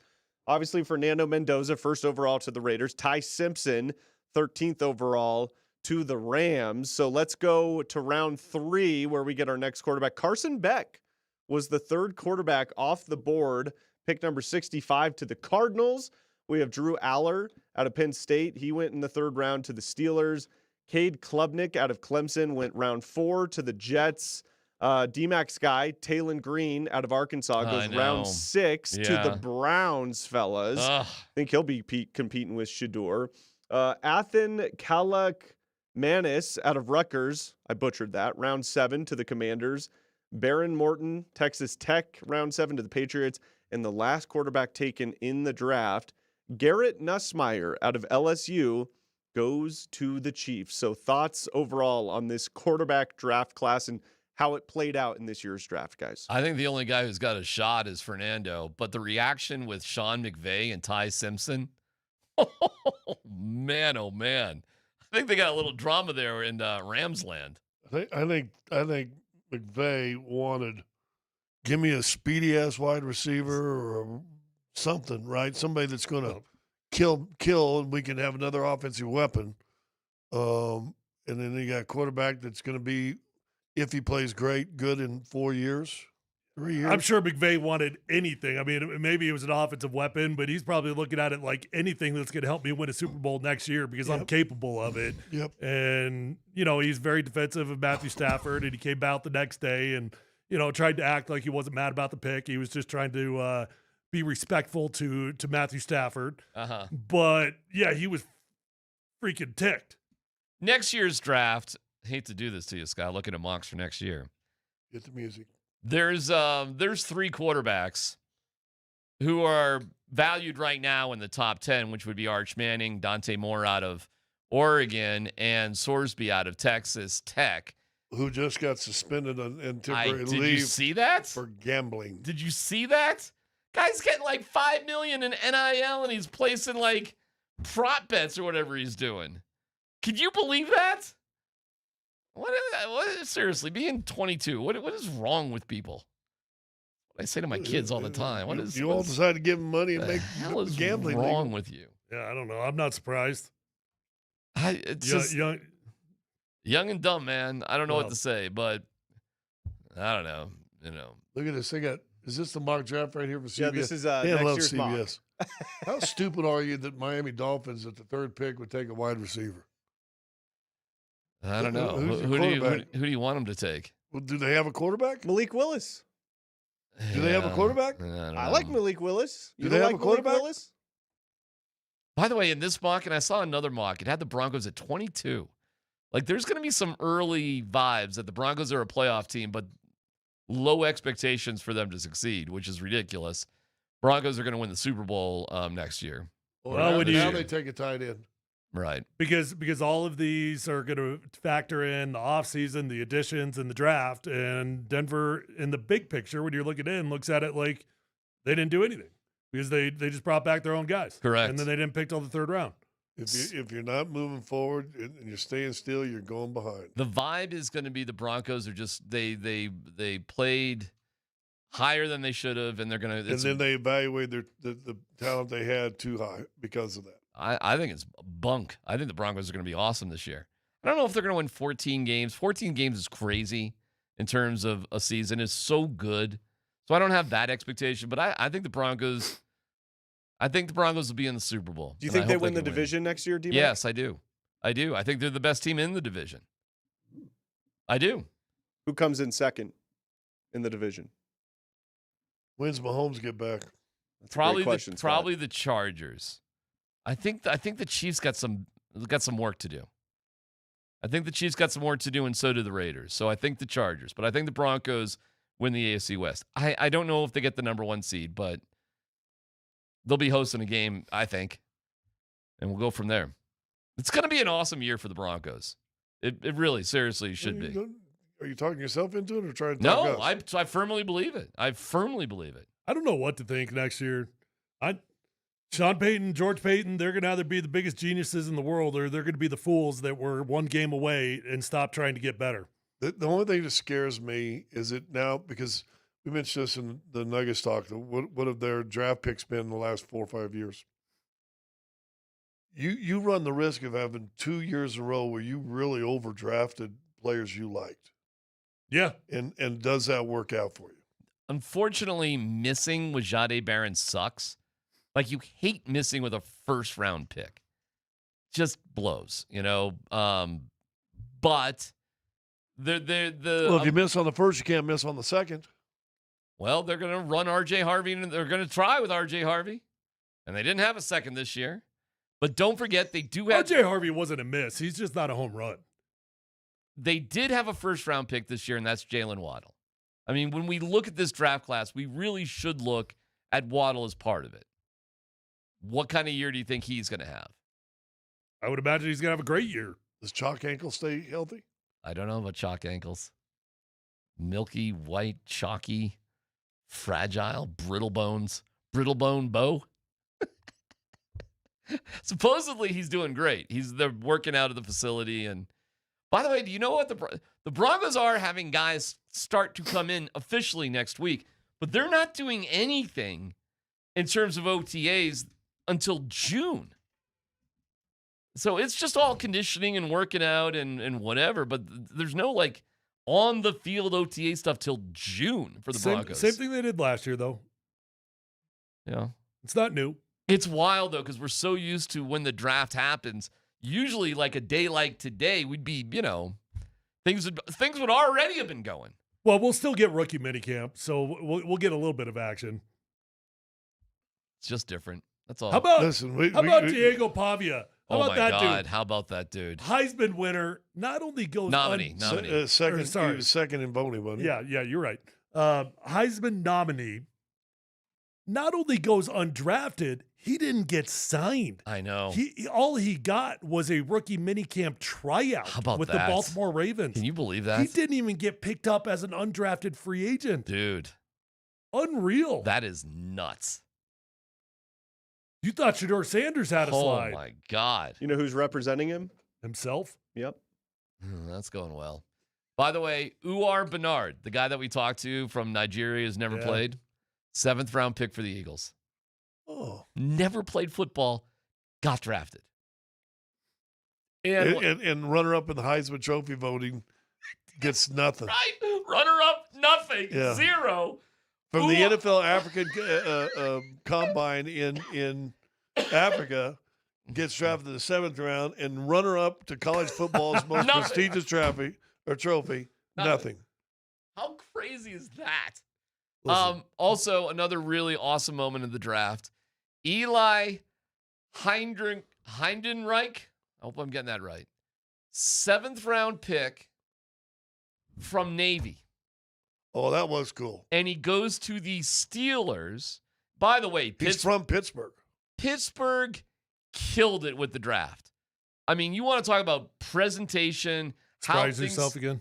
Obviously, Fernando Mendoza, first overall to the Raiders. Ty Simpson, 13th overall to the Rams. So let's go to round 3 where we get our next quarterback. Carson Beck was the 3rd quarterback off the board, pick number 65 to the Cardinals. We have Drew Aller out of Penn State. He went in the 3rd round to the Steelers. Cade Klubnik out of Clemson went round 4 to the Jets. DMac guy, Talon Green out of Arkansas goes round 6 to the Browns, fellas. I think he'll be competing with Shador. Athan Kalak-Manis out of Rutgers. I butchered that. Round 7 to the Commanders. Baron Morton, Texas Tech, round 7 to the Patriots. And the last quarterback taken in the draft, Garrett Nussmeier out of LSU, goes to the Chiefs. So thoughts overall on this quarterback draft class and how it played out in this year's draft, guys? I think the only guy who's got a shot is Fernando, but the reaction with Sean McVay and Ty Simpson, oh, man. I think they got a little drama there in Ramsland. I think McVay wanted, give me a speedy-ass wide receiver or something, right? Somebody that's going to kill, and we can have another offensive weapon. And then you got a quarterback that's going to be, if he plays good in 4 years, 3 years. I'm sure McVay wanted anything. I mean, maybe it was an offensive weapon, but he's probably looking at it like anything that's going to help me win a Super Bowl next year because I'm capable of it. Yep. And, he's very defensive of Matthew Stafford, and he came out the next day and, tried to act like he wasn't mad about the pick. He was just trying to be respectful to Matthew Stafford. But, yeah, he was freaking ticked. Next year's draft, hate to do this to you, Scott, looking at mocks for next year. Get the music. There's 3 quarterbacks who are valued right now in the top 10, which would be Arch Manning, Dante Moore out of Oregon, and Sorsby out of Texas Tech. Who just got suspended and temporary leave. Did you see that? For gambling. Did you see that? Guy's getting like $5 million in NIL, and he's placing like prop bets or whatever he's doing. Could you believe that? Seriously, being 22, what is wrong with people? I say to my kids all the time. You all decide to give them money and make hell is gambling wrong legal. with you? Yeah, I don't know. I'm not surprised. It's just young and dumb, man. I don't know what to say, but I don't know. Look at this. Is this the mock draft right here for CBS? Yeah, this is they next love year's CBS. How stupid are you that Miami Dolphins at the 3rd pick would take a wide receiver? I don't know. Who do you want them to take? Well, do they have a quarterback? Malik Willis. Do they have a quarterback? I like Malik Willis. Do they have a quarterback? Malik Willis? By the way, in this mock, and I saw another mock, it had the Broncos at 22. Like, there's going to be some early vibes that the Broncos are a playoff team, but low expectations for them to succeed, which is ridiculous. Broncos are going to win the Super Bowl next year. Well, now they take a tight end. Right. Because all of these are going to factor in the offseason, the additions, and the draft. And Denver, in the big picture, when you're looking in, looks at it like they didn't do anything because they just brought back their own guys. Correct. And then they didn't pick till the 3rd round. If you're not moving forward and you're staying still, you're going behind. The vibe is going to be the Broncos are just they played higher than they should have, and they're going to. And then they evaluate the talent they had too high because of that. I think it's bunk. I think the Broncos are going to be awesome this year. I don't know if they're going to win 14 games. 14 games is crazy in terms of a season. It's so good. So I don't have that expectation, but I think the Broncos will be in the Super Bowl. Do you think they win the division next year, D-Mac? Yes, I do. I think they're the best team in the division. I do. Who comes in second in the division? When's Mahomes get back? Probably the Chargers. I think the Chiefs got some work to do. I think the Chiefs got some work to do, and so do the Raiders. So I think the Chargers, but I think the Broncos win the AFC West. I don't know if they get the number 1 seed, but they'll be hosting a game, I think, and we'll go from there. It's going to be an awesome year for the Broncos. It really, seriously should be. Are you talking yourself into it or trying to talk us? I firmly believe it. I firmly believe it. I don't know what to think next year. Sean Payton, George Payton, they're going to either be the biggest geniuses in the world or they're going to be the fools that were one game away and stop trying to get better. The only thing that scares me is it now, because we mentioned this in the Nuggets talk, what have their draft picks been in the last 4 or 5 years? You run the risk of having 2 years in a row where you really overdrafted players you liked. Yeah. And does that work out for you? Unfortunately, missing with Jahdae Barron sucks. Like, you hate missing with a first-round pick. Just blows, you know? But if you miss on the first, you can't miss on the second. Well, they're going to run R.J. Harvey, and they're going to try with R.J. Harvey. And they didn't have a second this year. But don't forget, they do have... R.J. Harvey wasn't a miss. He's just not a home run. They did have a first-round pick this year, and that's Jalen Waddle. I mean, when we look at this draft class, we really should look at Waddle as part of it. What kind of year do you think he's going to have? I would imagine he's going to have a great year. Does chalk ankle stay healthy? I don't know about chalk ankles. Milky, white, chalky, fragile, brittle bones. Brittle bone Bo. Supposedly, he's doing great. They're working out of the facility. And by the way, do you know what the Broncos are having guys start to come in officially next week, but they're not doing anything in terms of OTAs until June. So it's just all conditioning and working out and whatever, but there's no like on the field OTA stuff till June for the Broncos. Same thing they did last year, though. Yeah. It's not new. It's wild, though, because we're so used to when the draft happens. Usually, like a day like today, we'd be, things would already have been going. Well, we'll still get rookie minicamp, so we'll get a little bit of action. It's just different. That's all. How about Diego Pavia? How about that dude? How about that dude? Heisman winner not only goes nominee. Second in voting, wasn't he? Yeah, you're right. Heisman nominee not only goes undrafted, he didn't get signed. I know. All he got was a rookie minicamp tryout with the Baltimore Ravens. Can you believe that? He didn't even get picked up as an undrafted free agent. Dude. Unreal. That is nuts. You thought Shedeur Sanders had a slide. Oh, my God. You know who's representing him? Himself? Yep. That's going well. By the way, Uwar Bernard, the guy that we talked to from Nigeria, has never played. 7th round pick for the Eagles. Oh. Never played football, got drafted. And runner-up in the Heisman Trophy voting gets nothing. Right? Runner-up, nothing. Yeah. 0. From the NFL African Combine in Africa, gets drafted in the 7th round, and runner-up to college football's most prestigious trophy, nothing. How crazy is that? Also, another really awesome moment in the draft. Eli Heidenreich. I hope I'm getting that right. 7th round pick from Navy. Oh, that was cool. And he goes to the Steelers. By the way, he's from Pittsburgh. Pittsburgh killed it with the draft. I mean, you want to talk about presentation, Surprise yourself again.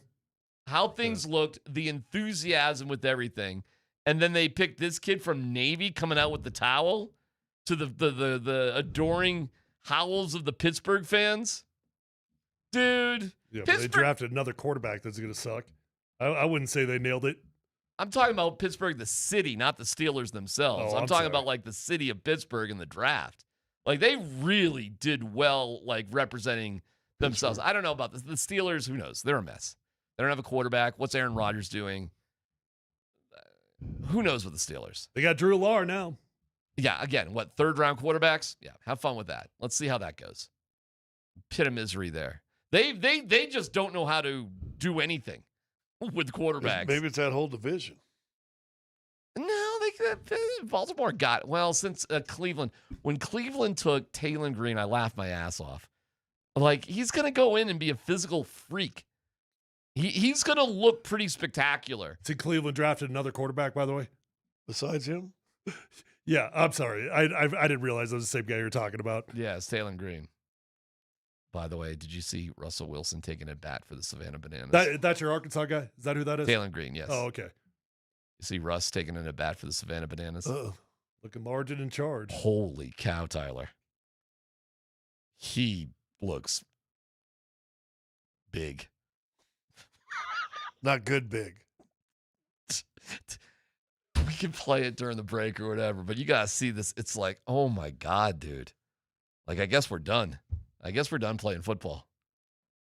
How things looked, the enthusiasm with everything. And then they picked this kid from Navy coming out with the towel to the adoring howls of the Pittsburgh fans. Dude. Yeah, but they drafted another quarterback that's going to suck. I wouldn't say they nailed it. I'm talking about Pittsburgh, the city, not the Steelers themselves. I'm talking about like the city of Pittsburgh in the draft. Like they really did well, like representing themselves. I don't know about the Steelers. Who knows? They're a mess. They don't have a quarterback. What's Aaron Rodgers doing? Who knows with the Steelers? They got Drew Lohr now. Yeah, again, what, 3rd round quarterbacks? Yeah, have fun with that. Let's see how that goes. Pit of misery there. They just don't know how to do anything with quarterbacks. Maybe it's that whole division. No, Baltimore got, well, since Cleveland. When Cleveland took Taylor Green, I laughed my ass off. Like, he's going to go in and be a physical freak. He's going to look pretty spectacular. See, Cleveland drafted another quarterback, by the way. Besides him? Yeah, I'm sorry. I didn't realize that was the same guy you're talking about. Yeah, it's Taylor Green. By the way, did you see Russell Wilson taking a bat for the Savannah Bananas? That's your Arkansas guy? Is that who that is? Taylor Green, yes. Oh, okay. You see Russ taking in a bat for the Savannah Bananas? Looks Looking large and in charge. Holy cow, Tyler. He looks big. Not good big. We can play it during the break or whatever, but you got to see this. It's like, oh my God, dude. Like, I guess we're done. I guess we're done playing football.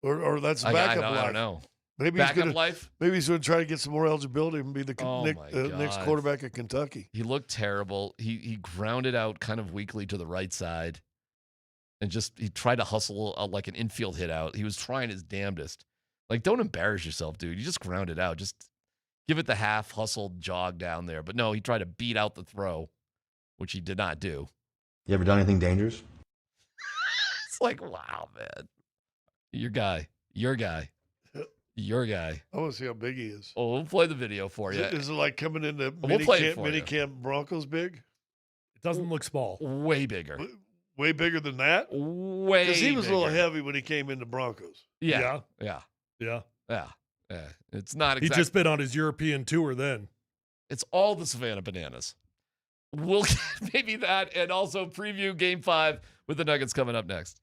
Or that's backup life. I don't know. Maybe backup he's life? Maybe he's going to try to get some more eligibility and be the next quarterback at Kentucky. He looked terrible. He grounded out kind of weakly to the right side. And he tried to hustle like an infield hit out. He was trying his damnedest. Like, don't embarrass yourself, dude. You just grounded out. Just give it the half hustled jog down there. But no, he tried to beat out the throw, which he did not do. You ever done anything dangerous? It's like, wow, man. Your guy. I want to see how big he is. Oh, we'll play the video for you. Is it like coming into mini camp Broncos big? It doesn't look small. Way bigger. Way bigger than that? Way Because he was bigger. a little heavy when he came into Broncos. Yeah. It's not exactly. He'd just been on his European tour then. It's all the Savannah Bananas. We'll get maybe that and also preview Game 5 with the Nuggets coming up next.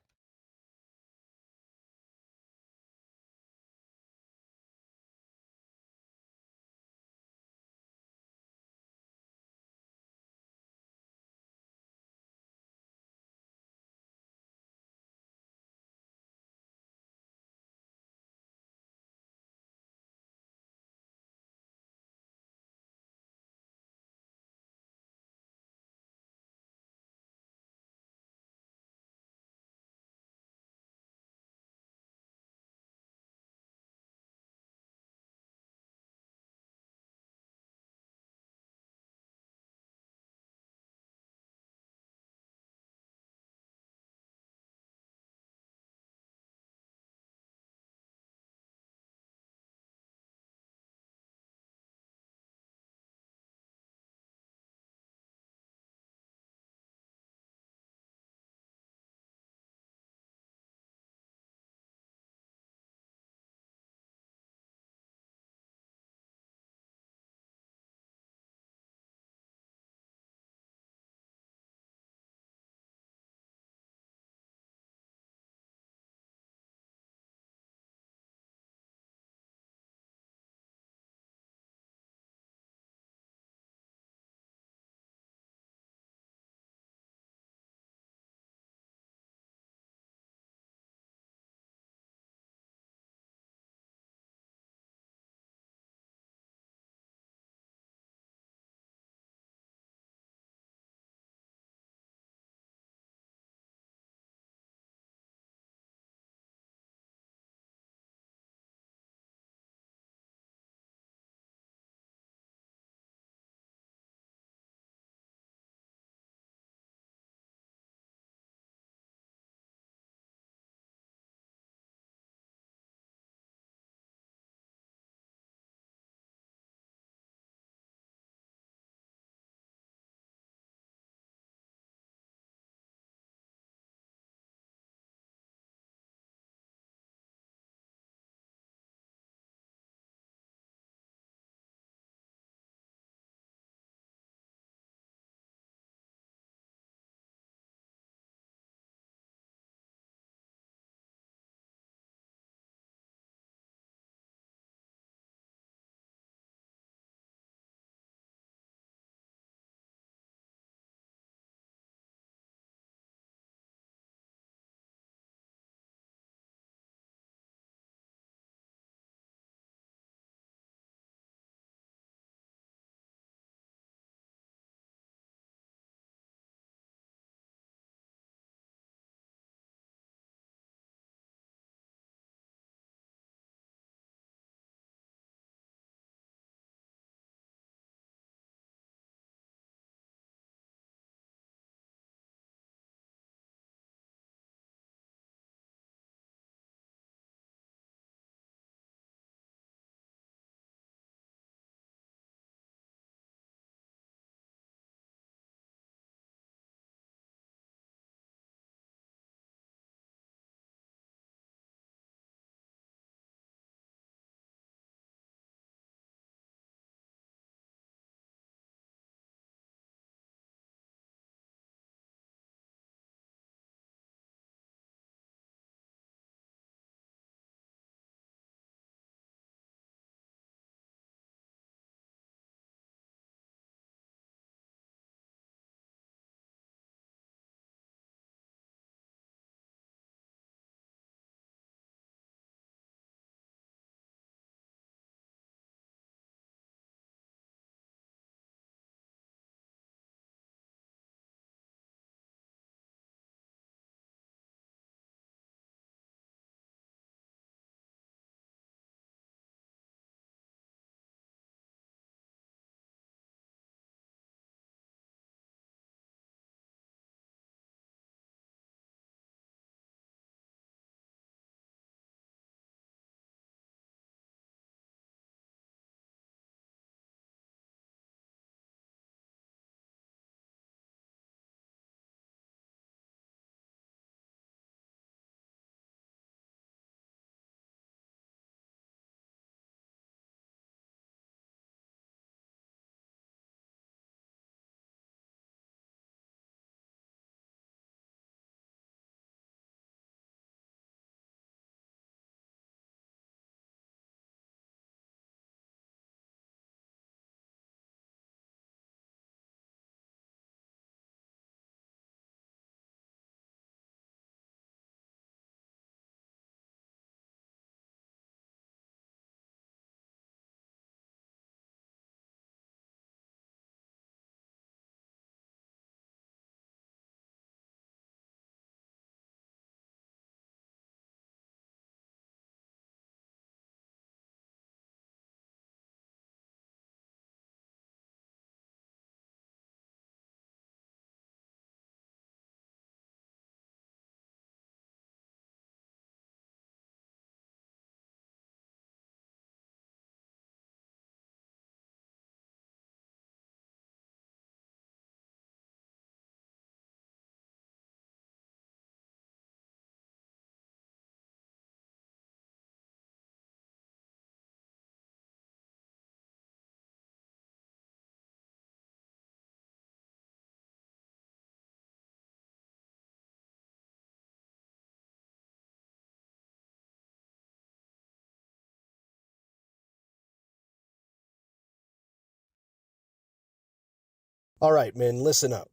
All right, men, listen up.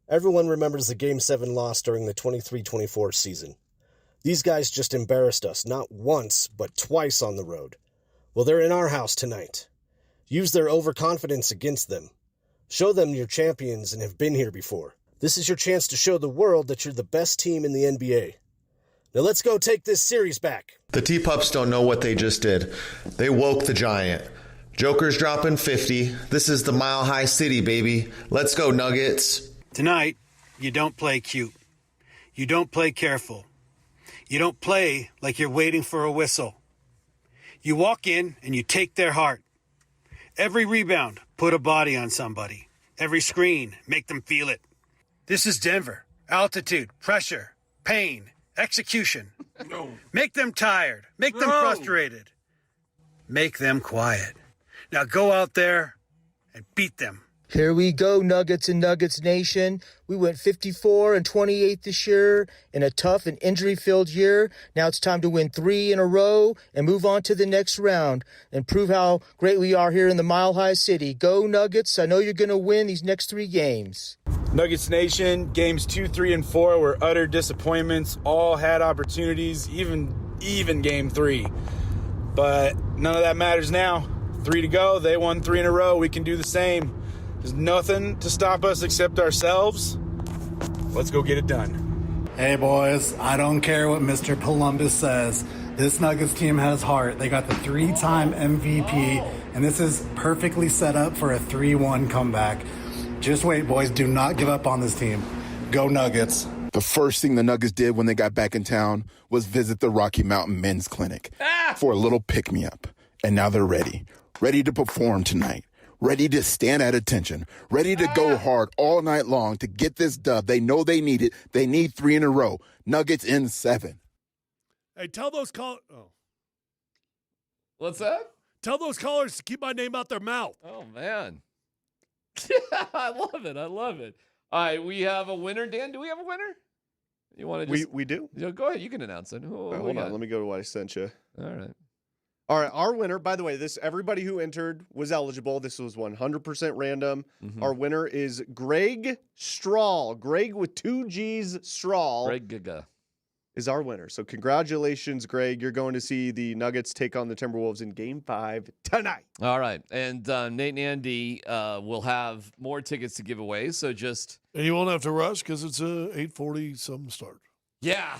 Everyone remembers the Game 7 loss during the 23-24 season. These guys just embarrassed us, not once, but twice on the road. Well, they're in our house tonight. Use their overconfidence against them. Show them you're champions and have been here before. This is your chance to show the world that you're the best team in the NBA. Now let's go take this series back. The T-Pups don't know what they just did. They woke the giant. Joker's dropping 50. This is the Mile High City, baby. Let's go, Nuggets. Tonight, you don't play cute. You don't play careful. You don't play like you're waiting for a whistle. You walk in and you take their heart. Every rebound, put a body on somebody. Every screen, make them feel it. This is Denver. Altitude, pressure, pain, execution. No. Make them tired. Make them frustrated. Make them quiet. Now go out there and beat them. Here we go, Nuggets and Nuggets Nation. We went 54-28 this year in a tough and injury-filled year. Now it's time to win 3 in a row and move on to the next round and prove how great we are here in the Mile High City. Go Nuggets. I know you're going to win these next 3 games. Nuggets Nation, games 2, 3, and 4 were utter disappointments. All had opportunities, even game 3. But none of that matters now. 3 to go. They won 3 in a row. We can do the same. There's nothing to stop us except ourselves. Let's go get it done. Hey, boys, I don't care what Mr. Polumbus says. This Nuggets team has heart. They got the 3-time MVP, and this is perfectly set up for a 3-1 comeback. Just wait, boys. Do not give up on this team. Go Nuggets. The first thing the Nuggets did when they got back in town was visit the Rocky Mountain Men's Clinic for a little pick-me-up. And now they're ready to perform tonight. Ready to stand at attention, ready to go hard all night long to get this dub. They know they need it. They need 3 in a row. Nuggets in 7. Hey, tell those callers. Oh. What's that? Tell those callers to keep my name out their mouth. Oh, man. I love it. I love it. All right, we have a winner. Dan, do we have a winner? You want to just... We do? Go ahead. You can announce it. Hold on. Let me go to what I sent you. All right, our winner, by the way, everybody who entered was eligible. This was 100% random. Mm-hmm. Our winner is Greg Strahl. Greg with 2 G's, Strahl. Greg Giga is our winner. So congratulations, Greg. You're going to see the Nuggets take on the Timberwolves in Game 5 tonight. All right, and Nate and Andy will have more tickets to give away, so just... And you won't have to rush because it's a 8:40 something start. Yeah,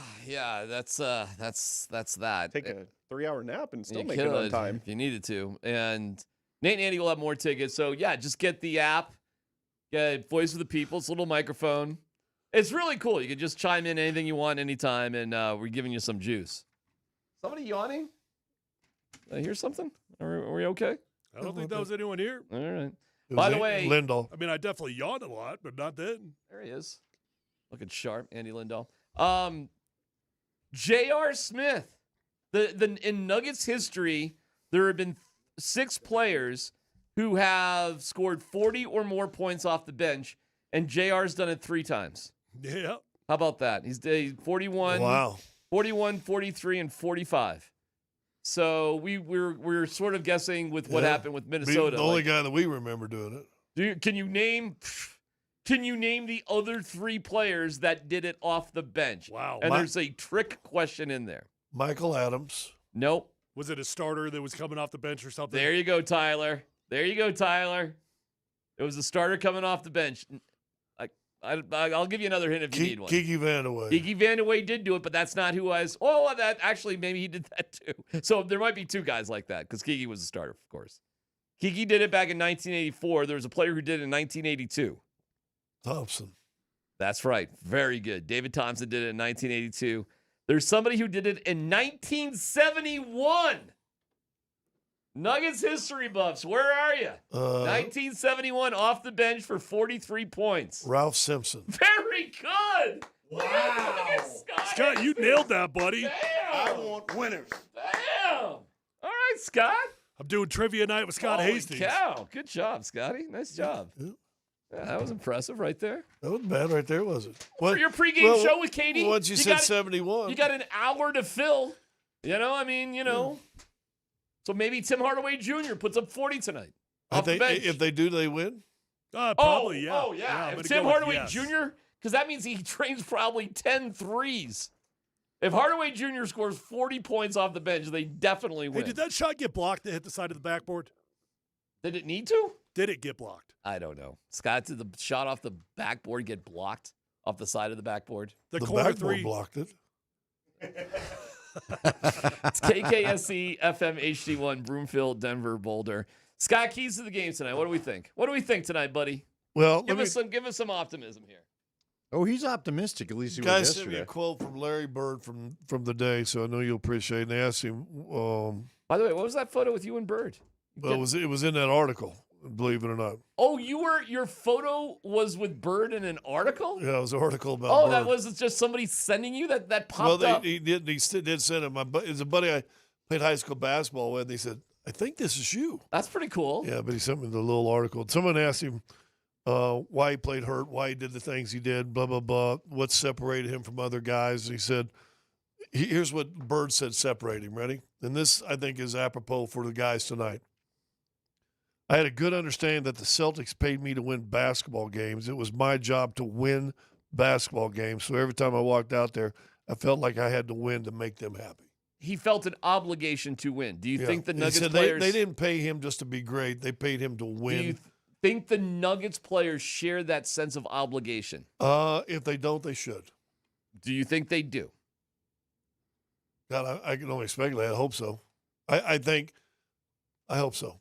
that's that. Take a 3-hour nap and still you make it on could, time. if you needed to. And Nate and Andy will have more tickets. So, yeah, just get the app. Get Voice of the People. It's a little microphone. It's really cool. You can just chime in anything you want anytime, and we're giving you some juice. Somebody yawning? Did I hear something? Are we okay? I don't think that was anyone here. All right. By the way... Lindahl. I mean, I definitely yawned a lot, but not then. There he is. Looking sharp, Andy Lindahl. J.R. Smith. In Nuggets history, there have been 6 players who have scored 40 or more points off the bench, and JR's done it 3 times. Yeah. How about that? He's 41, wow. 41, 43, and 45. So we're sort of guessing with what happened with Minnesota. The only guy that we remember doing it. Can you name the other 3 players that did it off the bench? Wow. And there's a trick question in there. Michael Adams. Nope. Was it a starter that was coming off the bench or something? There you go, Tyler. It was a starter coming off the bench. I'll give you another hint if you need one. Kiki Vandeweghe. Kiki Vandeweghe did do it, but that's not who I was. Oh, that actually, maybe he did that too. So there might be 2 guys like that because Kiki was a starter, of course. Kiki did it back in 1984. There was a player who did it in 1982. Thompson. That's right. Very good. David Thompson did it in 1982. There's somebody who did it in 1971. Nuggets history buffs, where are you? 1971 off the bench for 43 points. Ralph Simpson. Very good. Wow. Scott, you nailed that, buddy. Damn. I want winners. Damn. All right, Scott. I'm doing trivia night with Scott Hastings. Cow. Good job, Scotty. Nice job. Yeah, that was impressive right there. That wasn't bad right there, was it? For your pregame show with Katie. Once you said 71. You got an hour to fill. So maybe Tim Hardaway Jr. puts up 40 tonight. If they do, they win? Probably, yeah. Oh, yeah. I'm If gonna Tim go with Hardaway yes. Jr., because that means he trains probably 10 threes. If Hardaway Jr. scores 40 points off the bench, they definitely win. Hey, did that shot get blocked that hit the side of the backboard? Did it need to? Did it get blocked? I don't know. Scott, did the shot off the backboard get blocked off the side of the backboard? The corner backboard three blocked it. It's KKSE FM HD1 Broomfield, Denver, Boulder. Scott, keys to the game tonight. What do we think? What do we think tonight, buddy? Well, give us some optimism here. Oh, he's optimistic. At least he was Guys yesterday. sent me a quote from Larry Bird from the day, so I know you'll appreciate it. And they asked him. By the way, what was that photo with you and Bird? Well, it was in that article, believe it or not. Oh, your photo was with Bird in an article? Yeah, it was an article about Oh, Bird. that was just somebody sending you that popped Well, up. he did send it. It's a buddy I played high school basketball with. And he said, I think this is you. That's pretty cool. Yeah, but he sent me the little article. Someone asked him why he played hurt, why he did the things he did, blah, blah, blah, what separated him from other guys. He said, here's what Bird said separated him. Ready? And this, I think, is apropos for the guys tonight. I had a good understanding that the Celtics paid me to win basketball games. It was my job to win basketball games. So every time I walked out there, I felt like I had to win to make them happy. He felt an obligation to win. Do you think the He Nuggets said players... They didn't pay him just to be great. They paid him to win. Do you think the Nuggets players share that sense of obligation? If they don't, they should. Do you think they do? God, I can only speculate. I hope so. I hope so.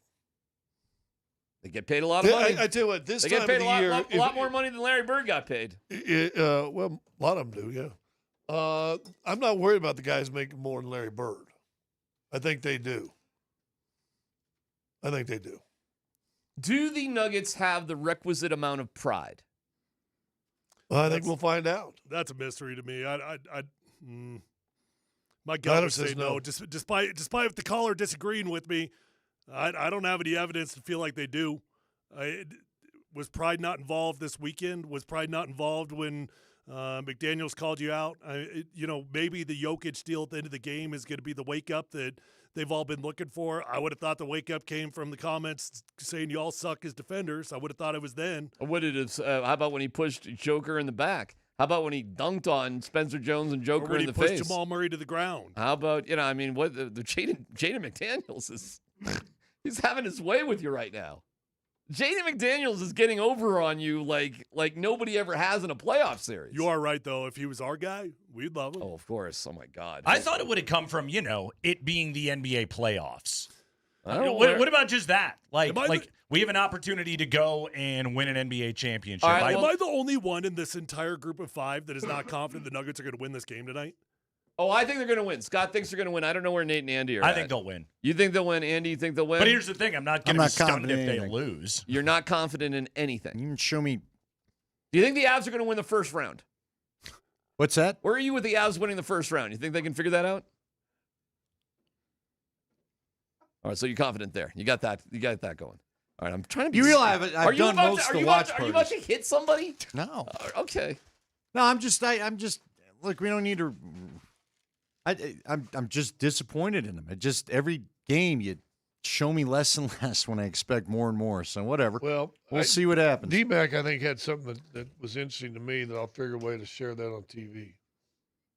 They get paid a lot of money. I tell you what, this they time get paid of the year, a lot more money than Larry Bird got paid. Well, a lot of them do, yeah. I'm not worried about the guys making more than Larry Bird. I think they do. Do the Nuggets have the requisite amount of pride? Well, I think we'll find out. That's a mystery to me. My gut would say says no. Despite the caller disagreeing with me, I don't have any evidence to feel like they do. Was pride not involved this weekend? Was pride not involved when McDaniels called you out? Maybe the Jokic deal at the end of the game is going to be the wake up that they've all been looking for. I would have thought the wake up came from the comments saying you all suck as defenders. I would have thought it was then. What did it? How about when he pushed Joker in the back? How about when he dunked on Spencer Jones and Joker in the face? Or when he pushed Jamal Murray to the ground. How about, what the Jaden McDaniels is, he's having his way with you right now. Jaden McDaniels is getting over on you like nobody ever has in a playoff series. You are right, though. If he was our guy, we'd love him. Oh, of course. Oh, my God. I thought it would have come from, it being the NBA playoffs. What about just that? We have an opportunity to go and win an NBA championship. Right, am I the only one in this entire group of five that is not confident the Nuggets are going to win this game tonight? Oh, I think they're going to win. Scott thinks they're going to win. I don't know where Nate and Andy are I at. think they'll win. You think they'll win? Andy, you think they'll win? But here's the thing. I'm not going to be stunned if they lose. You're not confident in anything. You can show me. Do you think the Avs are going to win the first round? What's that? Where are you with the Avs winning the first round? You think they can figure that out? All right, so you're confident there. You got that going. All right, I'm trying to be... You realize I've done most of the watch parties. Are you about to hit somebody? No. Okay. No, I'm just look, we don't need to... I'm just disappointed in them. Every game you show me less and less when I expect more and more. So whatever. Well, we'll see what happens. DMac, I think, had something that was interesting to me that I'll figure a way to share that on TV.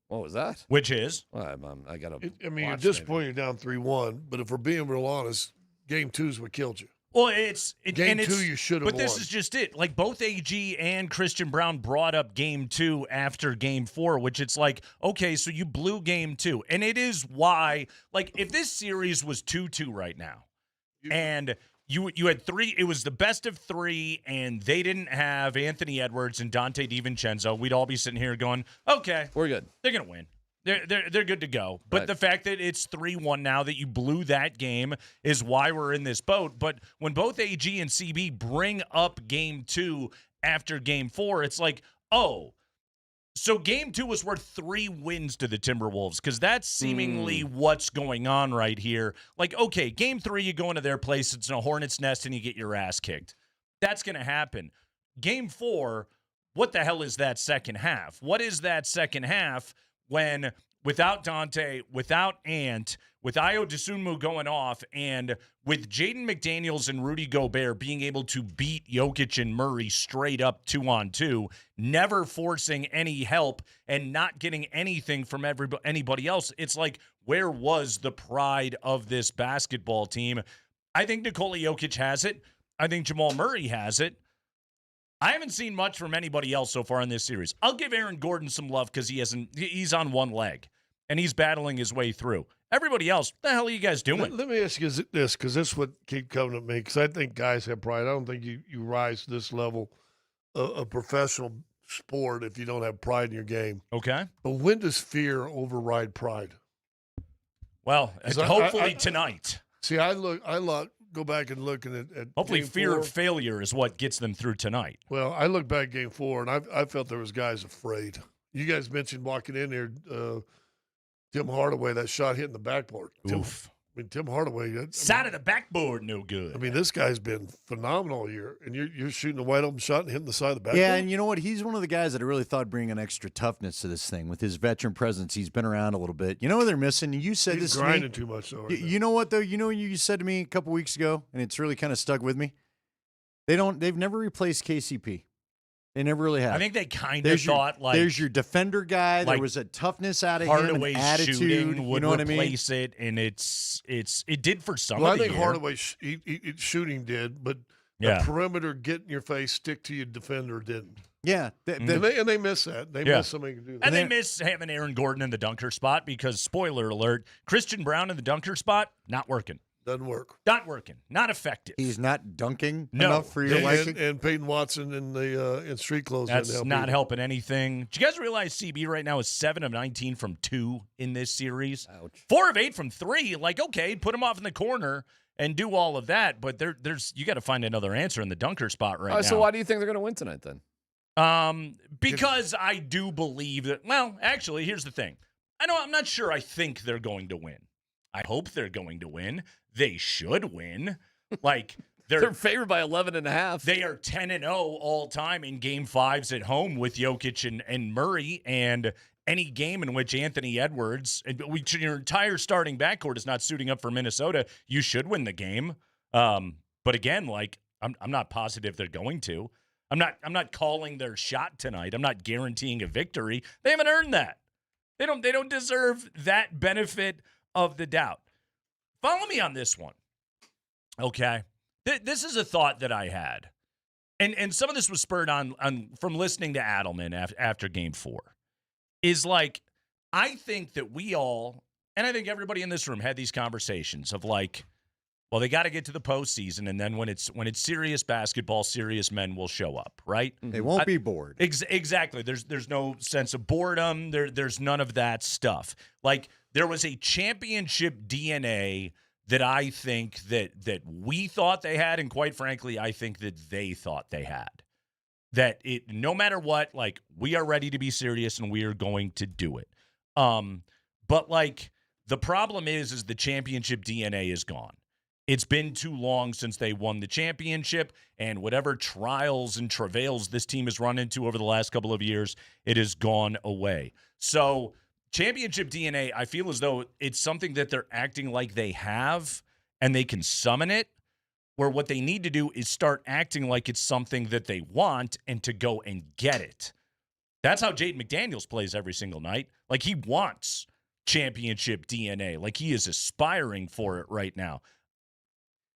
What was that? Which is? Well, I got to. You're disappointed you're down 3-1, but if we're being real honest, game 2 is what killed you. Well, game 2 you should have won. But this is just it. Like, both AG and Christian Brown brought up game 2 after game 4, which it's like, okay, so you blew game 2. And it is why, like, if this series was 2-2 right now, and you had 3, it was the best of 3, and they didn't have Anthony Edwards and Dante DiVincenzo, we'd all be sitting here going, okay, we're good. They're going to win. They're good to go. But Right. the fact that it's 3-1 now, that you blew that game, is why we're in this boat. But when both AG and CB bring up game 2 after game 4, it's like, oh, so game 2 was worth 3 wins to the Timberwolves, because that's seemingly what's going on right here. Like, okay, game 3, you go into their place, it's a hornet's nest, and you get your ass kicked. That's going to happen. Game 4, what the hell is that second half? What is that second half when without Dante, without Ant, with Ayo Dosunmu going off, and with Jaden McDaniels and Rudy Gobert being able to beat Jokic and Murray straight up 2-on-2, never forcing any help and not getting anything from anybody else, it's like, where was the pride of this basketball team? I think Nikola Jokic has it. I think Jamal Murray has it. I haven't seen much from anybody else so far in this series. I'll give Aaron Gordon some love because he's on one leg, and he's battling his way through. Everybody else, what the hell are you guys doing? Let me ask you this, because this is what keep coming to me, because I think guys have pride. I don't think you rise to this level of professional sport if you don't have pride in your game. Okay. But when does fear override pride? Well, hopefully tonight. See, go back and look at hopefully game fear 4. of failure is what gets them through tonight. Well, I look back at game 4, and I felt there was guys afraid. You guys mentioned walking in here, Tim Hardaway, that shot hitting the backboard. Tim Hardaway. Side of the backboard, no good. I mean, this guy's been phenomenal all year, and you're shooting a wide open shot and hitting the side of the backboard. Yeah, and you know what? He's one of the guys that I really thought bring an extra toughness to this thing with his veteran presence. He's been around a little bit. You know what they're missing? You said He's this grinding to me. too much, though. You know what, though? You know what you said to me a couple weeks ago, and it's really kind of stuck with me? They've never replaced KCP. They never really have. I think they kind of thought there's your defender guy. There was a toughness out of him, an attitude. Shooting would you know what I mean? replace it, and it did for some Well, of the I think year. Hardaway shooting did, but the perimeter get in your face, stick to your defender didn't. Yeah, and they miss that. They miss somebody who can do that. And they miss having Aaron Gordon in the dunker spot because, spoiler alert, Christian Brown in the dunker spot, not working. Doesn't work. Not working. Not effective. He's not dunking enough for your liking. And Peyton Watson in street clothes. That's not helping anything. Do you guys realize CB right now is 7 of 19 from 2 in this series? Ouch. 4 of 8 from 3. Like, okay, put him off in the corner and do all of that, but there's you got to find another answer in the dunker spot right now. So why do you think they're going to win tonight then? Because I do believe that. Well, actually, here's the thing. I'm not sure. I think they're going to win. I hope they're going to win. They should win. Like they're favored by 11.5. They are 10-0 all time in Game 5s at home with Jokic and Murray, and any game in which Anthony Edwards, your entire starting backcourt is not suiting up for Minnesota, you should win the game. But again, like I'm not positive they're going to. I'm not calling their shot tonight. I'm not guaranteeing a victory. They haven't earned that. They don't deserve that benefit of the doubt. Follow me on this one, okay? This is a thought that I had, and some of this was spurred on from listening to Adelman after Game 4. Is like, I think that we all, and I think everybody in this room had these conversations of like, well, they got to get to the postseason, and then when it's serious basketball, serious men will show up, right? They won't be bored. Exactly. There's no sense of boredom. There's none of that stuff. Like, there was a championship DNA that I think that we thought they had, and quite frankly, I think that they thought they had. That it, no matter what, like, we are ready to be serious and we are going to do it. But like, the problem is the championship DNA is gone. It's been too long since they won the championship, and whatever trials and travails this team has run into over the last couple of years, it has gone away. So championship DNA, I feel as though it's something that they're acting like they have and they can summon it, where what they need to do is start acting like it's something that they want and to go and get it. That's how Jaden McDaniels plays every single night. Like, he wants championship DNA. Like, he is aspiring for it right now.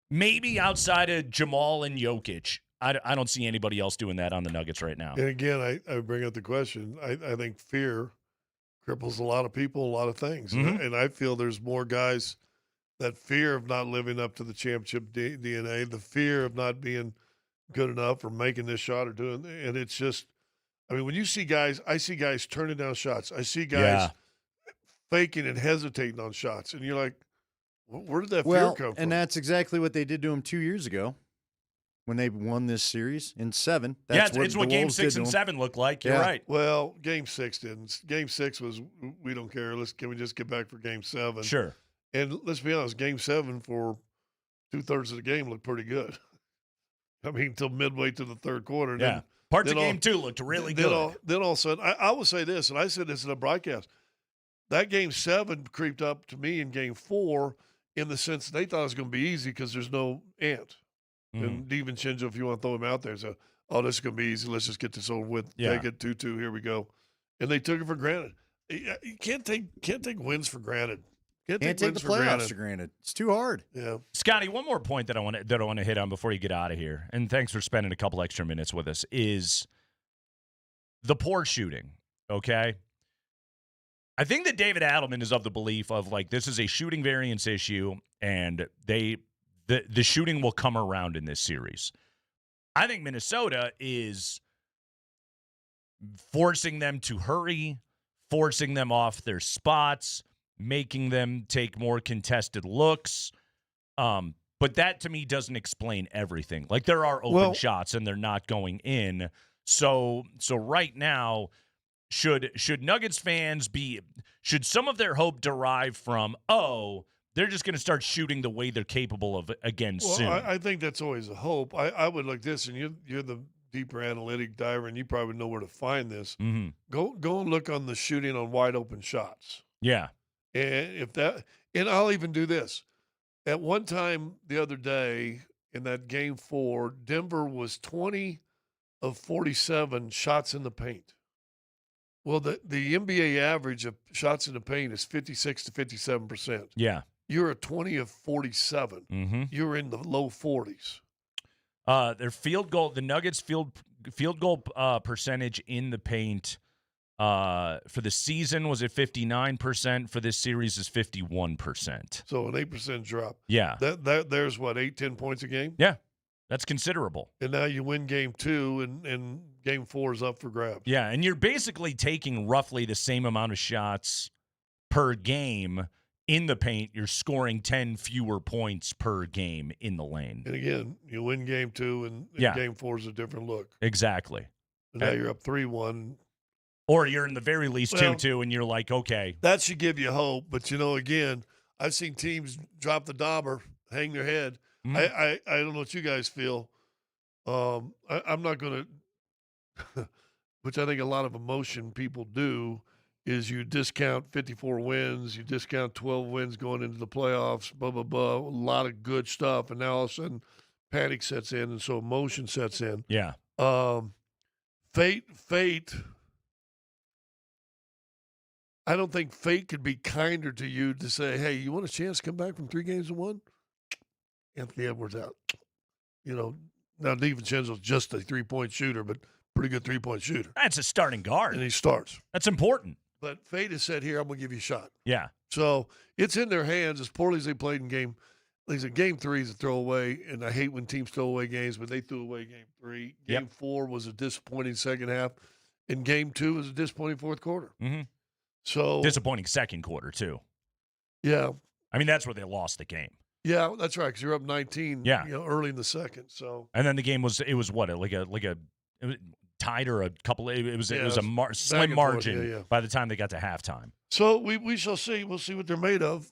Maybe outside of Jamal and Jokic, I don't see anybody else doing that on the Nuggets right now. And again, I bring up the question. I think fear cripples a lot of people, a lot of things. Mm-hmm. And I feel there's more guys that fear of not living up to the championship DNA, the fear of not being good enough or making this shot or doing, and it's just, I mean, when you see guys, I see guys turning down shots. I see guys faking and hesitating on shots. And you're like, where did that fear come from? And that's exactly what they did to him 2 years ago when they won this series in 7. That's it's what Game 6 and 7 look like. You're right. Well, Game 6 didn't. Game 6 was, we don't care. Can we just get back for Game 7? Sure. And let's be honest, Game 7 for 2/3 of the game looked pretty good. I mean, until midway to the third quarter. Yeah. Parts of Game 2 looked really good. Then all of a sudden, I will say this, and I said this in a broadcast. That Game 7 creeped up to me in Game 4 in the sense they thought it was going to be easy because there's no Ant. And DiVincenzo, if you want to throw him out there, so, this is going to be easy. Let's just get this over with. Yeah. Take it 2-2. Here we go. And they took it for granted. You can't take wins for granted. Can't take the playoffs for granted. It's too hard. Yeah. Scotty, one more point that I want to hit on before you get out of here, and thanks for spending a couple extra minutes with us, is the poor shooting. Okay. I think that David Adelman is of the belief of like this is a shooting variance issue, and the shooting will come around in this series. I think Minnesota is forcing them to hurry, forcing them off their spots, making them take more contested looks. But that to me doesn't explain everything. Like there are open shots and they're not going in. So right now, should Nuggets fans should some of their hope derive from, they're just going to start shooting the way they're capable of again soon? I think that's always a hope. I would like this, and you're the deeper analytic diver, and you probably know where to find this. Mm-hmm. Go and look on the shooting on wide open shots. Yeah. And I'll even do this. At one time the other day in that Game 4, Denver was 20 of 47 shots in the paint. Well, the NBA average of shots in the paint is 56 to 57%. Yeah. You're at 20 of 47. Mm-hmm. You're in the low 40s. Their field goal, the Nuggets field goal percentage in the paint for the season was at 59%. For this series is 51%. So an 8% drop. Yeah. There's what, 8-10 points a game? Yeah. That's considerable. And now you win Game 2, and Game 4 is up for grabs. Yeah, and you're basically taking roughly the same amount of shots per game in the paint. You're scoring 10 fewer points per game in the lane. And again, you win Game 2, and Game 4 is a different look. Exactly. And now you're up 3-1. Or you're in the very least 2-2, and you're like, okay. That should give you hope. But, again, I've seen teams drop the dauber, hang their head. I don't know what you guys feel. I'm not going to, which I think a lot of emotion people do, is you discount 54 wins, you discount 12 wins going into the playoffs, blah, blah, blah, a lot of good stuff. And now all of a sudden panic sets in, and so emotion sets in. Yeah. Fate, I don't think fate could be kinder to you to say, hey, you want a chance to come back from 3 games to 1? Anthony Edwards out. Now DiVincenzo's just a 3-point shooter, but pretty good 3-point shooter. That's a starting guard. And he starts. That's important. But fate has said, here, I'm going to give you a shot. Yeah. So it's in their hands as poorly as they played in Game 3 is a throwaway, and I hate when teams throw away games, but they threw away Game 3. Game 4 was a disappointing second half, and Game 2 was a disappointing fourth quarter. Mm-hmm. So disappointing second quarter, too. Yeah. I mean, that's where they lost the game. Yeah, that's right, because you're up 19 early in the second. So and then the game was what, like a it was tied or a couple it was a slim margin by the time they got to halftime. So we shall see. We'll see what they're made of.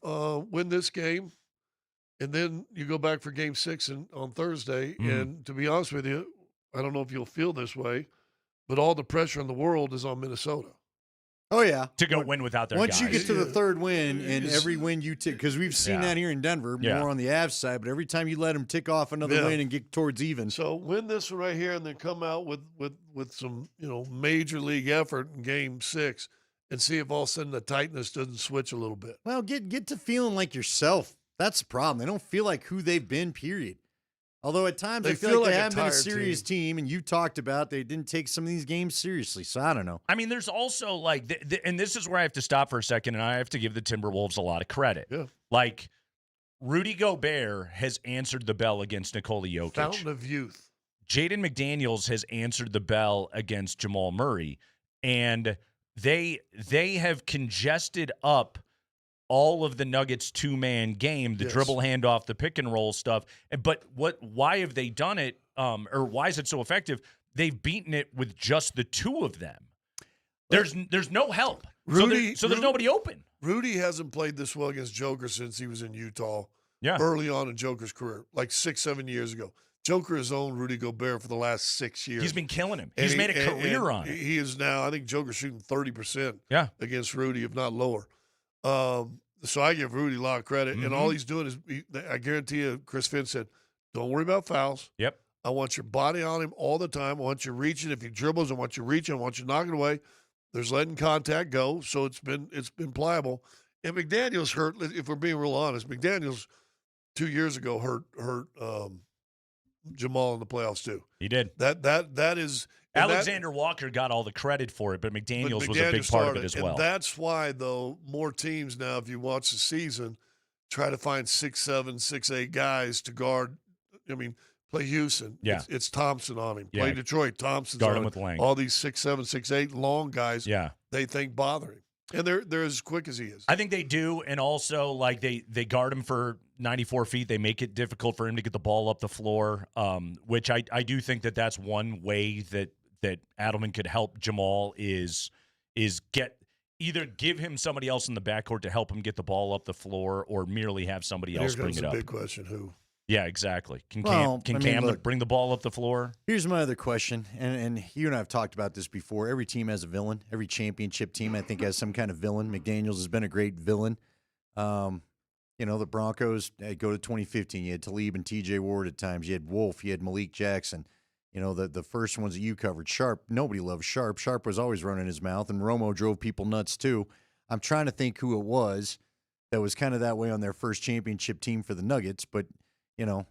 Win this game, and then you go back for Game 6 on Thursday. Mm-hmm. And to be honest with you, I don't know if you'll feel this way, but all the pressure in the world is on Minnesota. Oh, yeah. To go win without their Once guys. you get to the third win, and every win you take, because we've seen that here in Denver, more on the Avs side, but every time you let them tick off another win and get towards even. So win this one right here, and then come out with some major league effort in Game 6, and see if all of a sudden the tightness doesn't switch a little bit. Well, get to feeling like yourself. That's the problem. They don't feel like who they've been, period. Although at times I feel like they haven't been a serious team, and you talked about they didn't take some of these games seriously, so I don't know. I mean, there's also and this is where I have to stop for a second, and I have to give the Timberwolves a lot of credit. Yeah. Like, Rudy Gobert has answered the bell against Nikola Jokic. Fountain of youth. Jaden McDaniels has answered the bell against Jamal Murray, and they have congested up all of the Nuggets two-man game, the dribble handoff, the pick and roll stuff. But why have they done it, or why is it so effective? They've beaten it with just the two of them. There's no help. Rudy, so there's nobody open. Rudy hasn't played this well against Joker since he was in Utah. Yeah. Early on in Joker's career, like 6-7 years ago. Joker has owned Rudy Gobert for the last 6 years. He's been killing him. He's made a career on it. He is now, I think Joker's shooting 30% against Rudy, if not lower. So I give Rudy a lot of credit. And all Mhm. he's doing is, I guarantee you, Chris Finn said, don't worry about fouls. Yep. I want your body on him all the time. I want you reaching. If he dribbles, I want you reaching. I want you knocking away. There's letting contact go. So it's been pliable. And McDaniels hurt, if we're being real honest, McDaniels 2 years ago hurt Jamal in the playoffs too. He did. That is Alexander Walker got all the credit for it, but McDaniels was a big part of it as well. And that's why, though, more teams now, if you watch the season, try to find 6'7", 6'8" guys to guard. I mean, play Houston. Yeah. It's Thompson on him. Yeah. Play Detroit. Thompson's Guard on him him. with length. All these 6'7", 6'8" long guys. Yeah. They think bother him. And they're as quick as he is. I think they do, and also like they guard him for 94 feet. They make it difficult for him to get the ball up the floor, which I do think that's one way that Adelman could help Jamal is give him somebody else in the backcourt to help him get the ball up the floor, or merely have somebody else bring it up. Big question: who? Yeah, exactly. Can I mean, Cam look, bring the ball up the floor? Here's my other question, and you and I have talked about this before. Every team has a villain. Every championship team, I think, has some kind of villain. McDaniels has been a great villain. The Broncos go to 2015. You had Talib and T.J. Ward at times. You had Wolf. You had Malik Jackson. The first ones that you covered. Sharp. Nobody loved Sharp. Sharp was always running his mouth, and Romo drove people nuts too. I'm trying to think who it was that was kind of that way on their first championship team for the Nuggets, but how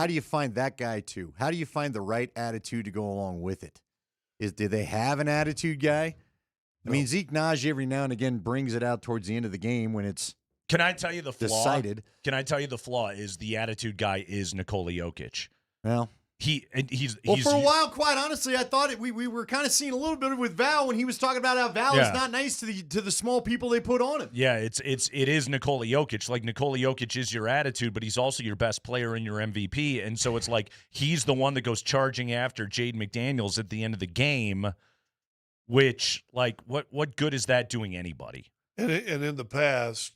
do you find that guy too? How do you find the right attitude to go along with it? Do they have an attitude guy? No. I mean, Zeke Najee every now and again brings it out towards the end of the game when it's Can I tell you the flaw? decided. Can I tell you the flaw is the attitude guy is Nikola Jokic. Well, he's for a while, quite honestly, I thought we were kind of seeing a little bit of it with Val when he was talking about how Val is not nice to the small people they put on him. Yeah, it is Nikola Jokic. Like, Nikola Jokic is your attitude, but he's also your best player and your MVP. And so it's like he's the one that goes charging after Jaden McDaniels at the end of the game, which, like, what good is that doing anybody? And in the past,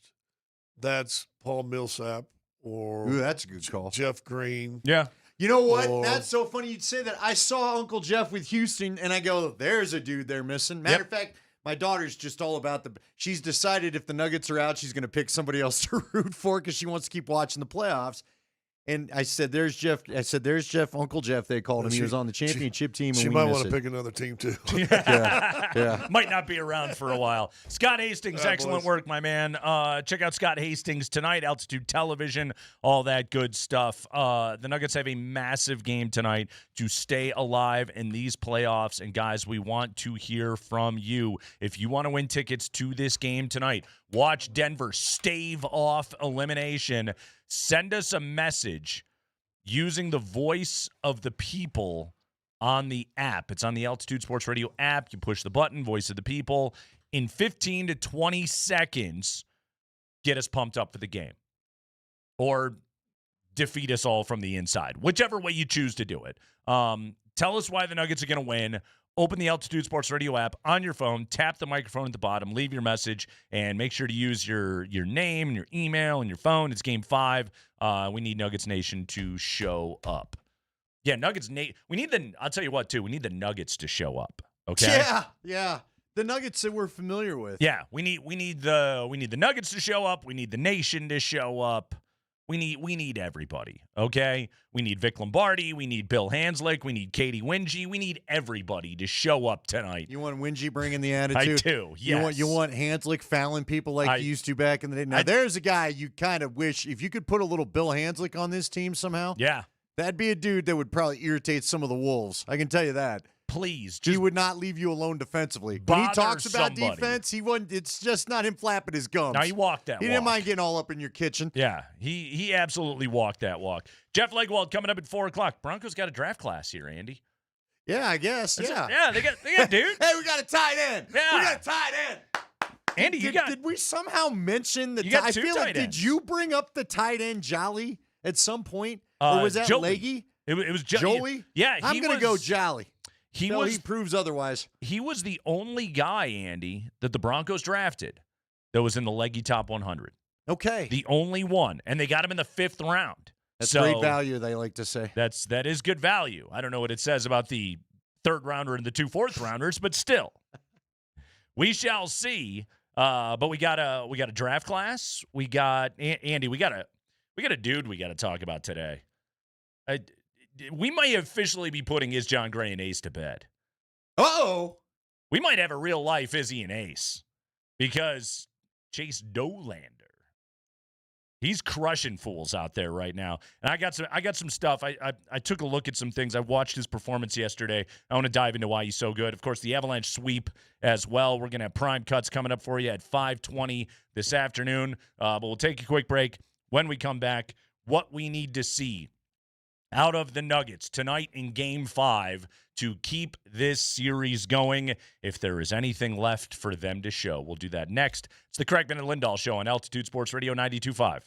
that's Paul Millsap or that's a good call. Jeff Green. Yeah. You know what? That's so funny you'd say that. I saw Uncle Jeff with Houston, and I go, there's a dude they're missing. Matter of fact, my daughter's just all about she's decided if the Nuggets are out, she's going to pick somebody else to root for because she wants to keep watching the playoffs. And I said, there's Jeff. I said, there's Jeff, Uncle Jeff, they called him. He was on the championship team. She and might want to pick another team, too. Yeah. Might not be around for a while. Scott Hastings, excellent boys. work, my man. Check out Scott Hastings tonight, Altitude Television, all that good stuff. The Nuggets have a massive game tonight to stay alive in these playoffs. And, guys, we want to hear from you. If you want to win tickets to this game tonight, watch Denver stave off elimination. Send us a message using the voice of the people on the app. It's on the Altitude Sports Radio app. You push the button, voice of the people. In 15 to 20 seconds, get us pumped up for the game. Or defeat us all from the inside. Whichever way you choose to do it. Tell us why the Nuggets are going to win. Open the Altitude Sports Radio app on your phone, tap the microphone at the bottom, leave your message, and make sure to use your name and your email and your phone. It's Game 5. We need Nuggets Nation to show up. Yeah, Nuggets Nation. I'll tell you what, too. We need the Nuggets to show up. Okay? Yeah. The Nuggets that we're familiar with. Yeah, we need the Nuggets to show up. We need the Nation to show up. We need everybody, okay? We need Vic Lombardi. We need Bill Hanslick. We need Katie Wingy. We need everybody to show up tonight. You want Wingy bringing the attitude? I do, yes. You want Hanslick fouling people like you used to back in the day? Now, there's a guy you kind of wish, if you could put a little Bill Hanslick on this team somehow, that'd be a dude that would probably irritate some of the Wolves. I can tell you that. Please. He would not leave you alone defensively. When he talks about somebody. defense, it's just not him flapping his gums. Now, he walked that walk. He didn't mind getting all up in your kitchen. Yeah, he absolutely walked that walk. Jeff Legwold coming up at 4 o'clock. Broncos got a draft class here, Andy. Yeah, I guess. Yeah, they got dude. Hey, we got a tight end. Yeah. We got a tight end. Andy, did we somehow mention the you got I two feel like, tight ends. did you bring up the tight end Jolly at some point? Or was that Joey. Leggy? It was Joey? Yeah, I'm going to go Jolly. He proves otherwise. He was the only guy, Andy, that the Broncos drafted that was in the Leggy top 100. Okay. The only one. And they got him in the 5th round. That's great value, they like to say. That is good value. I don't know what it says about the 3rd rounder and the 2 4th rounders, but still. we shall see. But we got a draft class. We got Andy. We got a dude we got to talk about today. We might officially be putting Is John Gray and Ace to bed. Uh-oh. We might have a real life Izzy and Ace because Chase Dolander, he's crushing fools out there right now. And I got some stuff. I took a look at some things. I watched his performance yesterday. I want to dive into why he's so good. Of course, the Avalanche sweep as well. We're going to have prime cuts coming up for you at 5:20 this afternoon. But we'll take a quick break. When we come back, what we need to see out of the Nuggets tonight in Game 5 to keep this series going, if there is anything left for them to show. We'll do that next. It's the Kreckman and Lindahl Show on Altitude Sports Radio 92.5.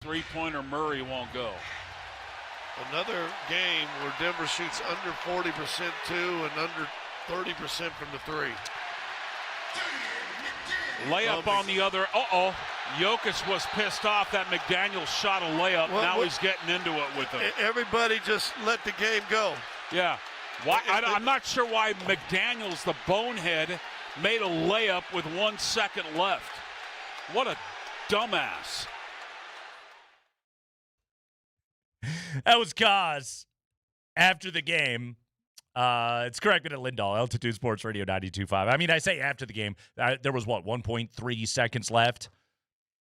three-pointer Murray won't go. Another game where Denver shoots under 40% two and under 30% from the three. Layup on the other. Jokic was pissed off that McDaniels shot a layup. Now he's getting into it with him. Everybody just let the game go. Yeah. Why? I'm not sure why McDaniels, the bonehead, made a layup with 1 second left. What a dumbass. That was Kaz after the game. It's Kreckman and Lindahl, Altitude Sports Radio 92.5. I mean, I say after the game. There was, 1.3 seconds left?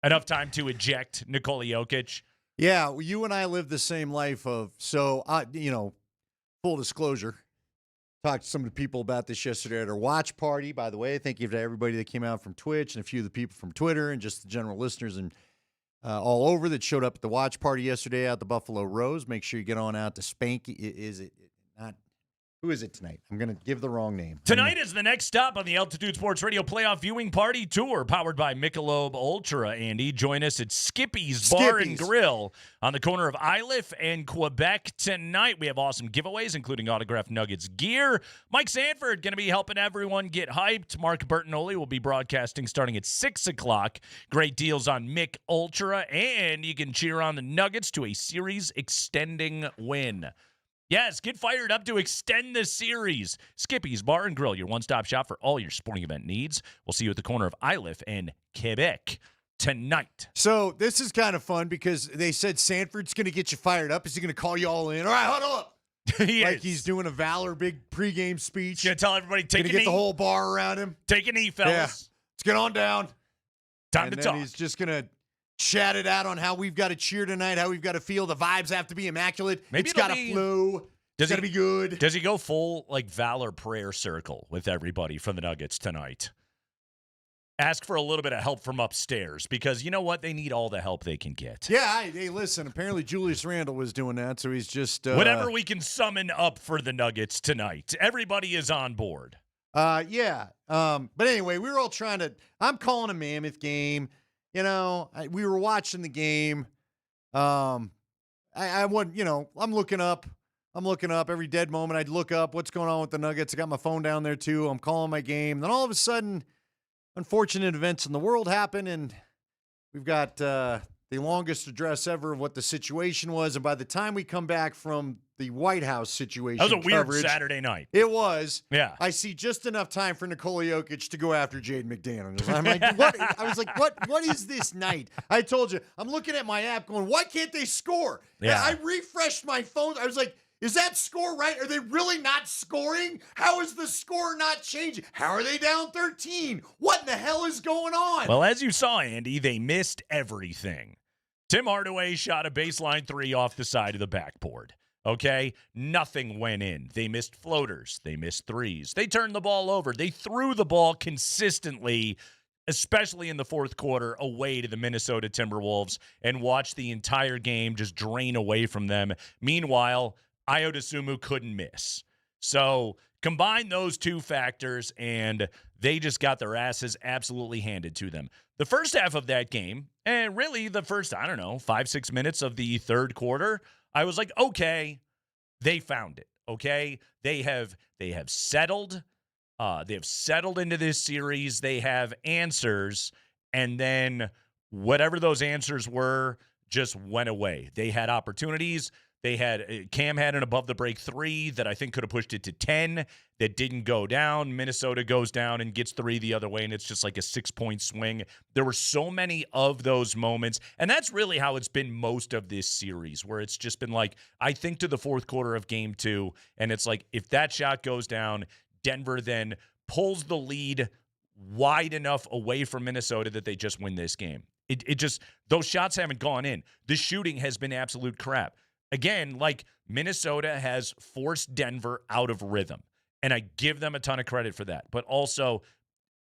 Enough time to eject Nikola Jokic. Yeah, well, you and I live the same life of, so, full disclosure, talked to some of the people about this yesterday at our watch party. By the way, thank you to everybody that came out from Twitch and a few of the people from Twitter and just the general listeners and all over that showed up at the watch party yesterday at the Buffalo Rose. Make sure you get on out to Spanky. Is it not? Who is it tonight? I'm going to give the wrong name. Tonight is the next stop on the Altitude Sports Radio Playoff Viewing Party Tour, powered by Michelob Ultra. Andy, join us at Skippy's Bar and Grill on the corner of Iliff and Quebec tonight. We have awesome giveaways, including autographed Nuggets gear. Mike Sanford going to be helping everyone get hyped. Mark Bertinoli will be broadcasting starting at 6 o'clock. Great deals on Mick Ultra, and you can cheer on the Nuggets to a series-extending win. Yes, get fired up to extend the series. Skippy's Bar and Grill, your one-stop shop for all your sporting event needs. We'll see you at the corner of Iliff and Quebec tonight. So this is kind of fun because they said Sanford's going to get you fired up. Is he going to call you all in? All right, huddle up. He's doing a Valor big pregame speech. He's going to tell everybody, take a knee. Going to get the whole bar around him. Take a knee, fellas. Yeah. Let's get on down. Time to talk. He's just going to chat it out on how we've got to cheer tonight, how we've got to feel. The vibes have to be immaculate. Maybe it's got to flow. It's got to be good. Does he go full, Valor prayer circle with everybody from the Nuggets tonight? Ask for a little bit of help from upstairs because you know what? They need all the help they can get. Yeah, hey, listen, apparently Julius Randle was doing that, so he's just... whatever we can summon up for the Nuggets tonight. Everybody is on board. Yeah. But anyway, we were all trying to... I'm calling a mammoth game. We were watching the game. I'm looking up. Every dead moment I'd look up what's going on with the Nuggets. I got my phone down there too. I'm calling my game. Then all of a sudden, unfortunate events in the world happen, and we've got the longest address ever of what the situation was. And by the time we come back from the White House situation, that was a weird Saturday night. It was. Yeah. I see just enough time for Nikola Jokic to go after Jaden McDaniels. I'm like, what? I was like, what is this night? I told you, I'm looking at my app going, why can't they score? Yeah. I refreshed my phone. I was like, is that score right? Are they really not scoring? How is the score not changing? How are they down 13? What in the hell is going on? Well, as you saw, Andy, they missed everything. Tim Hardaway shot a baseline three off the side of the backboard. Okay? Nothing went in. They missed floaters. They missed threes. They turned the ball over. They threw the ball consistently, especially in the fourth quarter, away to the Minnesota Timberwolves and watched the entire game just drain away from them. Meanwhile, Ayo Dosunmu couldn't miss. So combine those two factors, and they just got their asses absolutely handed to them. The first half of that game, and really the first, 5-6 minutes of the third quarter, I was like, okay, they found it. Okay, they have settled. They have settled into this series. They have answers, and then whatever those answers were just went away. They had opportunities. Cam had an above the break three that I think could have pushed it to 10 that didn't go down. Minnesota goes down and gets three the other way, and it's just like a 6-point swing. There were so many of those moments, and that's really how it's been most of this series, where it's just been like, I think to the fourth quarter of game 2, and it's like, if that shot goes down, Denver then pulls the lead wide enough away from Minnesota that they just win this game. It just, those shots haven't gone in. The shooting has been absolute crap. Again, Minnesota has forced Denver out of rhythm, and I give them a ton of credit for that. But also,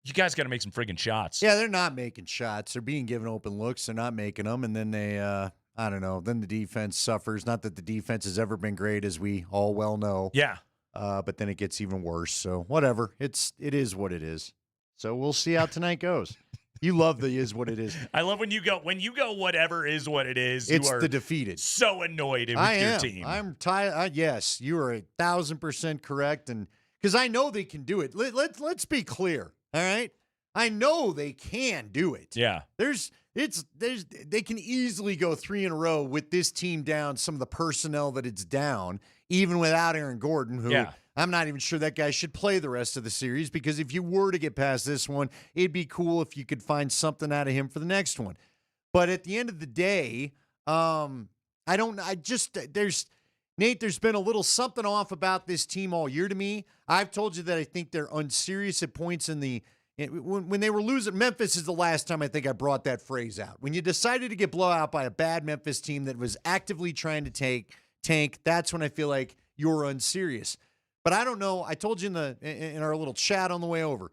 you guys got to make some friggin' shots. Yeah, they're not making shots. They're being given open looks. They're not making them, and then they, then the defense suffers. Not that the defense has ever been great, as we all well know. Yeah. But then it gets even worse. So whatever. It is what it is. So we'll see how tonight goes. You love the is what it is. I love when you go whatever is what it is. It's you are the defeated. So annoyed with your team. I'm tired. Yes, you are 1,000% correct, and because I know they can do it. Let's be clear. All right, I know they can do it. Yeah. They can easily go 3 in a row with this team down. Some of the personnel that it's down, even without Aaron Gordon, who. Yeah. I'm not even sure that guy should play the rest of the series, because if you were to get past this one, it'd be cool if you could find something out of him for the next one. But at the end of the day, Nate, there's been a little something off about this team all year to me. I've told you that I think they're unserious at points when they were losing. Memphis is the last time I think I brought that phrase out. When you decided to get blown out by a bad Memphis team that was actively trying to tank, that's when I feel like you're unserious. But I don't know. I told you in our little chat on the way over,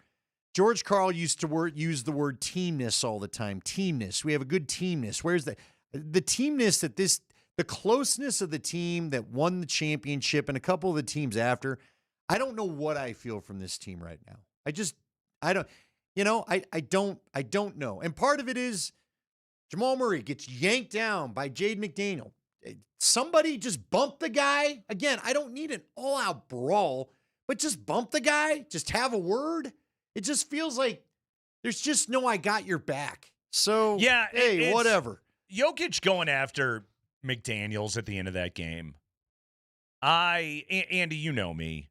George Karl used to use the word teamness all the time. Teamness. We have a good teamness. Where's the teamness the closeness of the team that won the championship and a couple of the teams after? I don't know what I feel from this team right now. I don't know. And part of it is Jamal Murray gets yanked down by Jaden McDaniel. Somebody just bump the guy. Again, I don't need an all-out brawl, but just bump the guy. Just have a word. It just feels like there's just no I got your back. So, yeah, hey, whatever. Jokic going after McDaniels at the end of that game. Andy, you know me.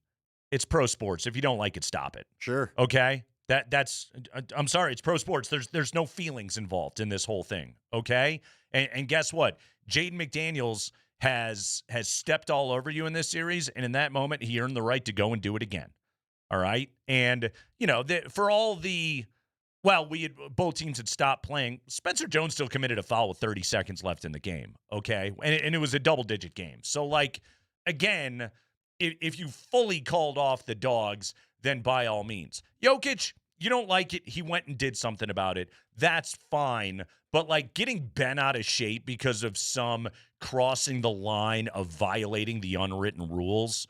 It's pro sports. If you don't like it, stop it. Sure. Okay? I'm sorry, it's pro sports. There's no feelings involved in this whole thing, okay? And guess what? Jaden McDaniels has stepped all over you in this series, and in that moment, he earned the right to go and do it again. All right? And, both teams had stopped playing. Spencer Jones still committed a foul with 30 seconds left in the game, okay? And it was a double-digit game. So, again, if you fully called off the dogs, then by all means. Jokic, you don't like it. He went and did something about it. That's fine. But, getting bent out of shape because of some crossing the line of violating the unwritten rules,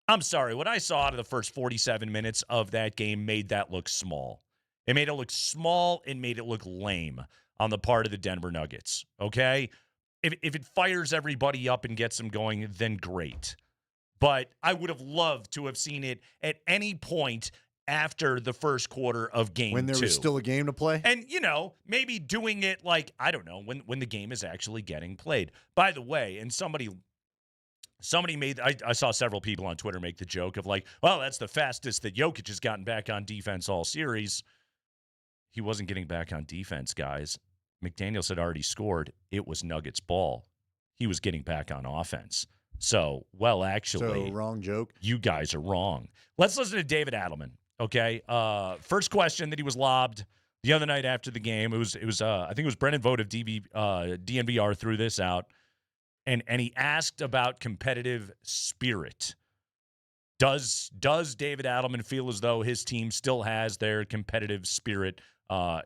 I'm sorry. What I saw out of the first 47 minutes of that game made that look small. It made it look small and made it look lame on the part of the Denver Nuggets, okay? If it fires everybody up and gets them going, then great. But I would have loved to have seen it at any point after the first quarter of game 2. When there was still a game to play? And, maybe doing it when the game is actually getting played. By the way, and somebody made, I saw several people on Twitter make the joke of well, that's the fastest that Jokic has gotten back on defense all series. He wasn't getting back on defense, guys. McDaniels had already scored. It was Nuggets ball. He was getting back on offense. So, actually. So, wrong joke. You guys are wrong. Let's listen to David Adelman, okay? First question that he was lobbed the other night after the game. It was I think it was Brendan Vogt of DNVR threw this out. And he asked about competitive spirit. Does David Adelman feel as though his team still has their competitive spirit?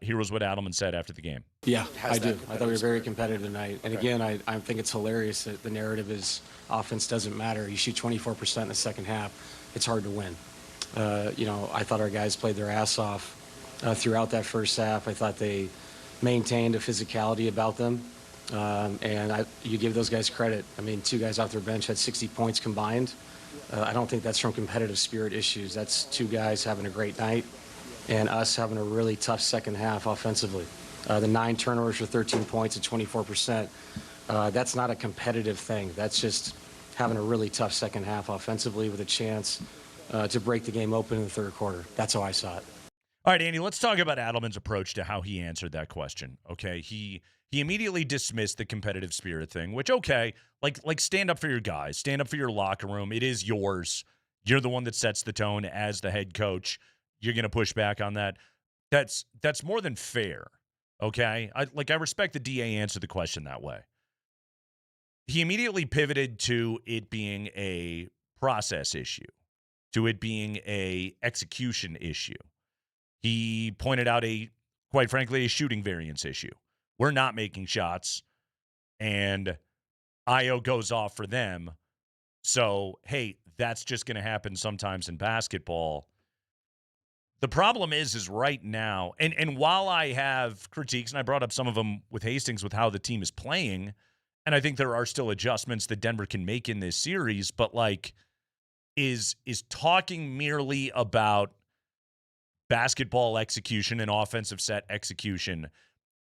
Here was what Adelman said after the game. Yeah, I do. I thought we were very competitive tonight. And again, I think it's hilarious that the narrative is offense doesn't matter. You shoot 24% in the second half, it's hard to win. I thought our guys played their ass off throughout that first half. I thought they maintained a physicality about them. You give those guys credit. I mean, 2 guys off their bench had 60 points combined. I don't think that's from competitive spirit issues. That's 2 guys having a great night and us having a really tough second half offensively. The 9 turnovers for 13 points at 24%. That's not a competitive thing. That's just having a really tough second half offensively with a chance to break the game open in the third quarter. That's how I saw it. All right, Andy, let's talk about Adelman's approach to how he answered that question. Okay, he immediately dismissed the competitive spirit thing, which, okay, like stand up for your guys, stand up for your locker room. It is yours. You're the one that sets the tone as the head coach. You're going to push back on that. That's more than fair, okay? I respect the DA answered the question that way. He immediately pivoted to it being a process issue, to it being a execution issue. He pointed out quite frankly, a shooting variance issue. We're not making shots, and IO goes off for them. So, hey, that's just going to happen sometimes in basketball. The problem is right now, and while I have critiques, and I brought up some of them with Hastings with how the team is playing, and I think there are still adjustments that Denver can make in this series, but like, is talking merely about basketball execution and offensive set execution,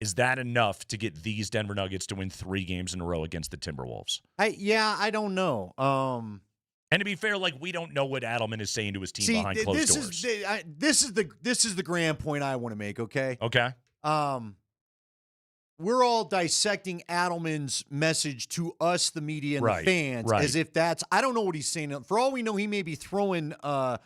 is that enough to get these Denver Nuggets to win 3 games in a row against the Timberwolves? I don't know. And to be fair, like, we don't know what Adelman is saying to his team behind closed doors. This is the grand point I want to make. Okay. Okay. We're all dissecting Adelman's message to us, the media and the fans, as if that's. I don't know what he's saying. For all we know, he may be throwing the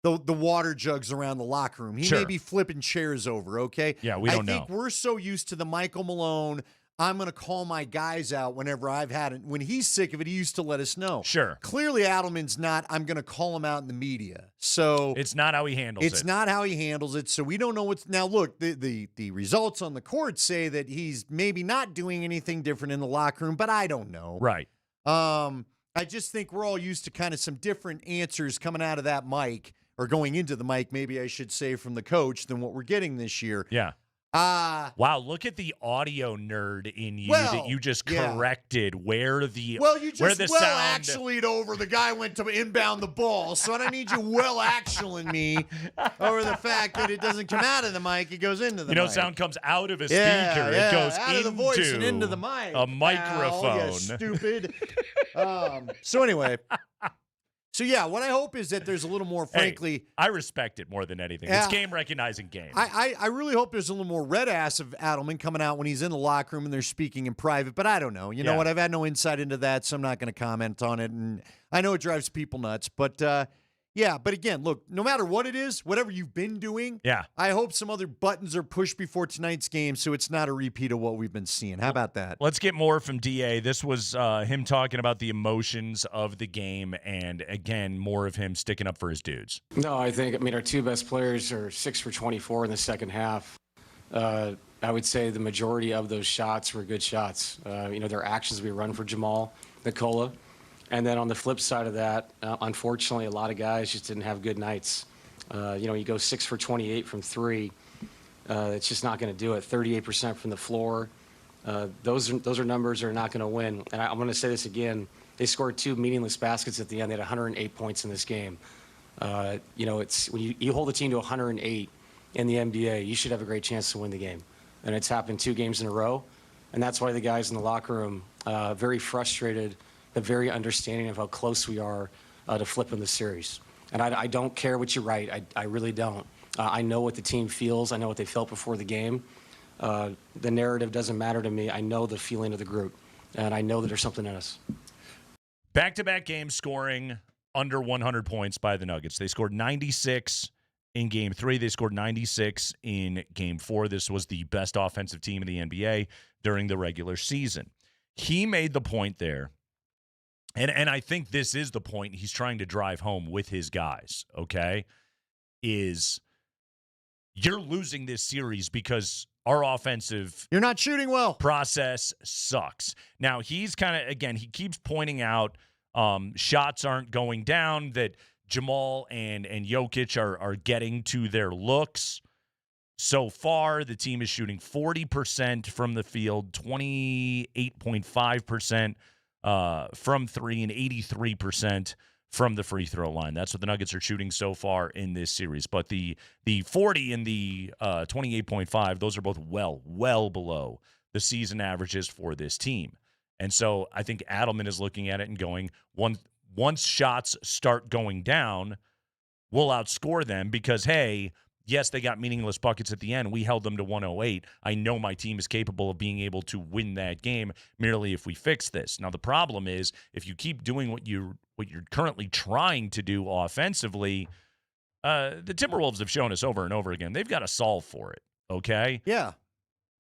water jugs around the locker room. He may be flipping chairs over. Okay. Yeah, we don't know. I think we're so used to the Michael Malone, I'm going to call my guys out whenever I've had it. When he's sick of it, he used to let us know. Sure. Clearly, Adelman's not, I'm going to call him out in the media. So it's not how he handles it. It's not how he handles it. So we don't know what's. Now, look, the results on the court say that he's maybe not doing anything different in the locker room, but I don't know. Right. I just think we're all used to kind of some different answers coming out of that mic, or going into the mic, maybe I should say, from the coach than what we're getting this year. Yeah. Wow, look at the audio nerd in you that you just corrected where the sound actually'd over. The guy went to inbound the ball, so I don't need you actuallying me over the fact that it doesn't come out of the mic, it goes into the mic. Sound comes out of a speaker. It goes out of the voice and into the mic. A microphone. You stupid. So anyway. So, yeah, what I hope is that there's a little more, frankly. Hey, I respect it more than anything. It's game recognizing game. I really hope there's a little more red ass of Adelman coming out when he's in the locker room and they're speaking in private, but I don't know. You know what? I've had no insight into that, so I'm not going to comment on it. And I know it drives people nuts, but but again, look, no matter what it is, whatever you've been doing, I hope some other buttons are pushed before tonight's game so it's not a repeat of what we've been seeing. How about that? Let's get more from DA. This was him talking about the emotions of the game, and again, more of him sticking up for his dudes. No, I mean, our 2 best players are 6 for 24 in the second half. I would say the majority of those shots were good shots. Their actions we run for Jamal, Nikola. And then on the flip side of that, unfortunately, a lot of guys just didn't have good nights. You go 6 for 28 from 3. It's just not going to do it. 38% from the floor. Those are numbers that are not going to win. And I'm going to say this again. They scored 2 meaningless baskets at the end. They had 108 points in this game. It's when you hold a team to 108 in the NBA, you should have a great chance to win the game. And it's happened 2 games in a row. And that's why the guys in the locker room very frustrated, but very understanding of how close we are to flipping the series. And I don't care what you write. I really don't. I know what the team feels. I know what they felt before the game. The narrative doesn't matter to me. I know the feeling of the group, and I know that there's something in us. Back-to-back games scoring under 100 points by the Nuggets. They scored 96 in Game 3. They scored 96 in Game 4. This was the best offensive team in the NBA during the regular season. He made the point there, and I think this is the point he's trying to drive home with his guys, okay, is you're losing this series because our offensive you're not shooting well process sucks. Now, he's kind of, again, he keeps pointing out shots aren't going down, that Jamal and Jokic are getting to their looks. So far, the team is shooting 40% from the field, 28.5% from 3, and 83% from the free throw line. That's what the Nuggets are shooting so far in this series. But the 40 and the 28.5, those are both well below the season averages for this team. And so I think Adelman is looking at it and going, once shots start going down, we'll outscore them because, hey, yes, they got meaningless buckets at the end. We held them to 108. I know my team is capable of being able to win that game merely if we fix this. Now, the problem is if you keep doing what you're currently trying to do offensively, the Timberwolves have shown us over and over again, they've got to solve for it, okay? Yeah.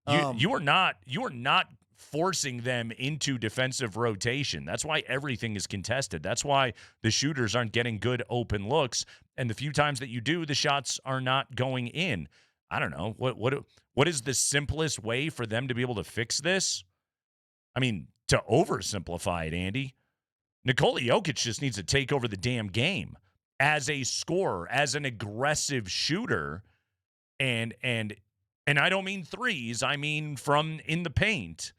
You are not forcing them into defensive rotation. That's why everything is contested. That's why the shooters aren't getting good open looks, and the few times that you do, the shots are not going in. I don't know. What is the simplest way for them to be able to fix this? I mean, to oversimplify it, Andy, Nikola Jokic just needs to take over the damn game. as a scorer, as an aggressive shooter, and I don't mean threes, I mean from in the paint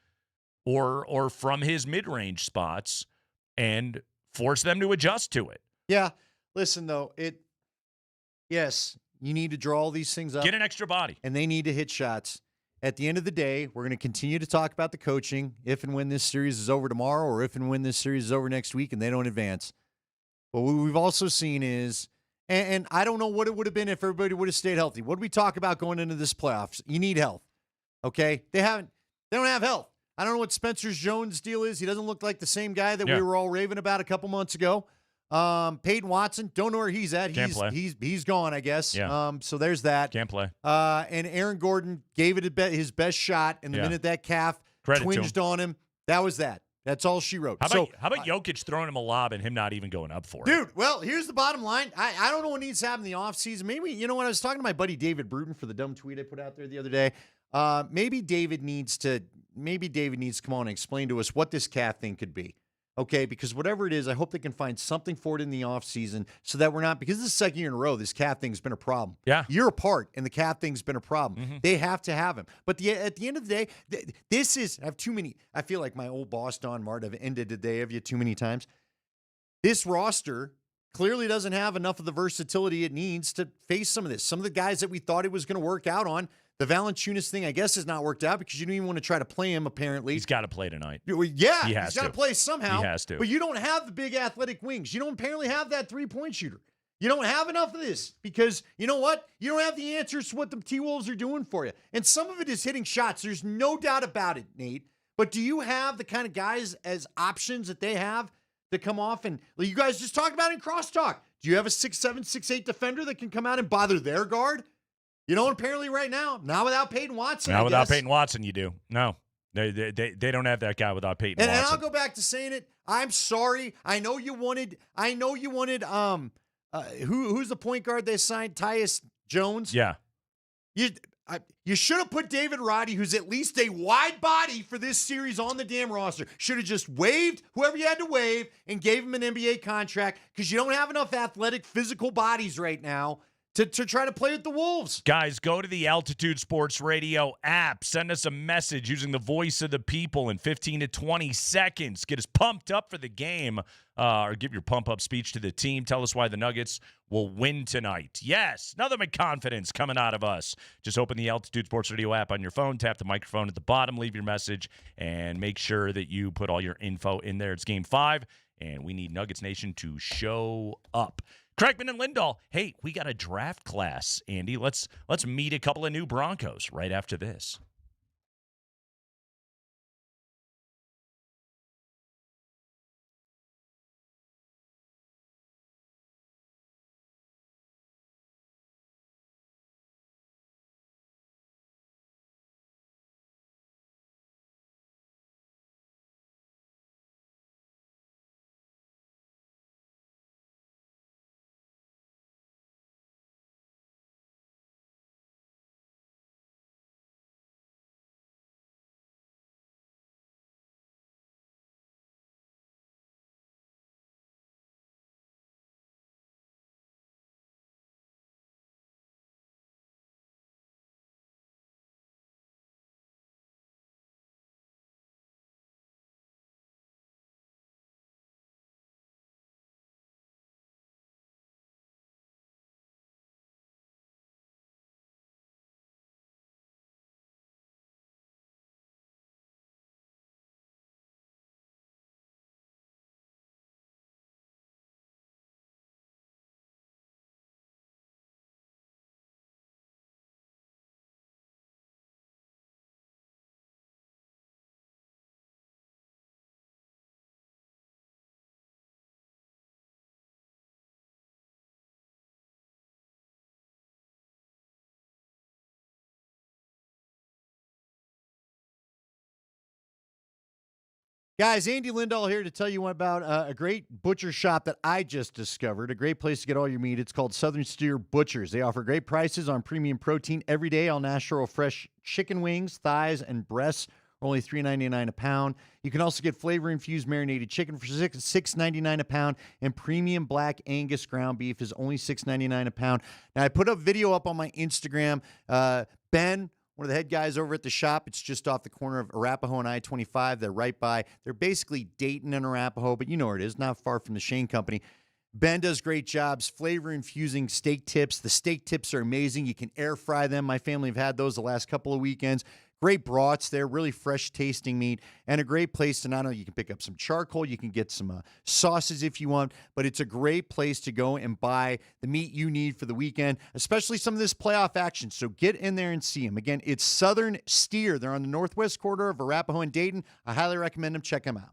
or from his mid-range spots, and force them to adjust to it. Yeah. Listen, though, yes, you need to draw all these things up. Get an extra body. And they need to hit shots. At the end of the day, we're going to continue to talk about the coaching if and when this series is over tomorrow or if and when this series is over next week and they don't advance. But what we've also seen is, and I don't know what it would have been if everybody would have stayed healthy. What did we talk about going into this playoffs? You need health, okay? They don't have health. I don't know what Spencer Jones' deal is. He doesn't look like the same guy that we were all raving about a couple months ago. Peyton Watson, don't know where he's at. He's gone, I guess. Yeah. So there's that. Can't play. And Aaron Gordon gave it his best shot, and the minute that calf twinged on him, that was that. That's all she wrote. How about Jokic throwing him a lob and him not even going up for it? Dude, well, here's the bottom line. I don't know what needs to happen in the offseason. Maybe, you know what, I was talking to my buddy David Bruton for the dumb tweet I put out there the other day. Maybe David needs to come on and explain to us what this calf thing could be. Okay, because whatever it is, I hope they can find something for it in the offseason so that we're not, because this is the second year in a row, this calf thing's been a problem. Yeah. Year apart, and the calf thing's been a problem. Mm-hmm. They have to have him. But at the end of the day, this is, I have too many, I feel like my old boss, Don Mart, I've ended the day of you too many times. This roster clearly doesn't have enough of the versatility it needs to face some of this. Some of the guys that we thought it was going to work out on, the Valanciunas thing, I guess, has not worked out because you don't even want to try to play him, apparently. He's got to play tonight. Yeah, he has he's got to play somehow. He has to. But you don't have the big athletic wings. You don't apparently have that three-point shooter. You don't have enough of this because, you know what? You don't have the answers to what the T-Wolves are doing for you. And some of it is hitting shots. There's no doubt about it, Nate. But do you have the kind of guys as options that they have to come off? And you guys just talked about it in crosstalk. Do you have a 6'7", 6'8" defender that can come out and bother their guard? You know, apparently right now, not without Peyton Watson. Not without Peyton Watson, you do. No, they don't have that guy without Peyton Watson. And I'll go back to saying it. I'm sorry. I know you wanted. Who's the point guard they signed? Tyus Jones. Yeah. You should have put David Roddy, who's at least a wide body for this series, on the damn roster. Should have just waived whoever you had to waive and gave him an NBA contract because you don't have enough athletic, physical bodies right now to try to play with the Wolves. Guys, go to the Altitude Sports Radio app. Send us a message using the voice of the people in 15 to 20 seconds. Get us pumped up for the game, or give your pump-up speech to the team. Tell us why the Nuggets will win tonight. Yes, nothing but confidence coming out of us. Just open the Altitude Sports Radio app on your phone, tap the microphone at the bottom, leave your message, and make sure that you put all your info in there. It's Game 5, and we need Nuggets Nation to show up. Kreckman and Lindahl. Hey, we got a draft class, Andy. Let's meet a couple of new Broncos right after this. Guys, Andy Lindahl here to tell you about a great butcher shop that I just discovered, a great place to get all your meat. It's called Southern Steer Butchers. They offer great prices on premium protein every day, all natural fresh chicken wings, thighs, and breasts only $3.99 a pound. You can also get flavor-infused marinated chicken for $6.99 a pound, and premium black Angus ground beef is only $6.99 a pound. Now, I put a video up on my Instagram. Ben, one of the head guys over at the shop, it's just off the corner of Arapahoe and I-25. They're right by. They're basically Dayton and Arapahoe, but you know where it is, not far from the Shane Company. Ben does great jobs flavor-infusing steak tips. The steak tips are amazing. You can air fry them. My family have had those the last couple of weekends. Great brats there, really fresh tasting meat, and a great place to not only you can pick up some charcoal, you can get some sauces if you want, but it's a great place to go and buy the meat you need for the weekend, especially some of this playoff action. So get in there and see them. Again, it's Southern Steer. They're on the northwest corridor of Arapahoe and Dayton. I highly recommend them. Check them out.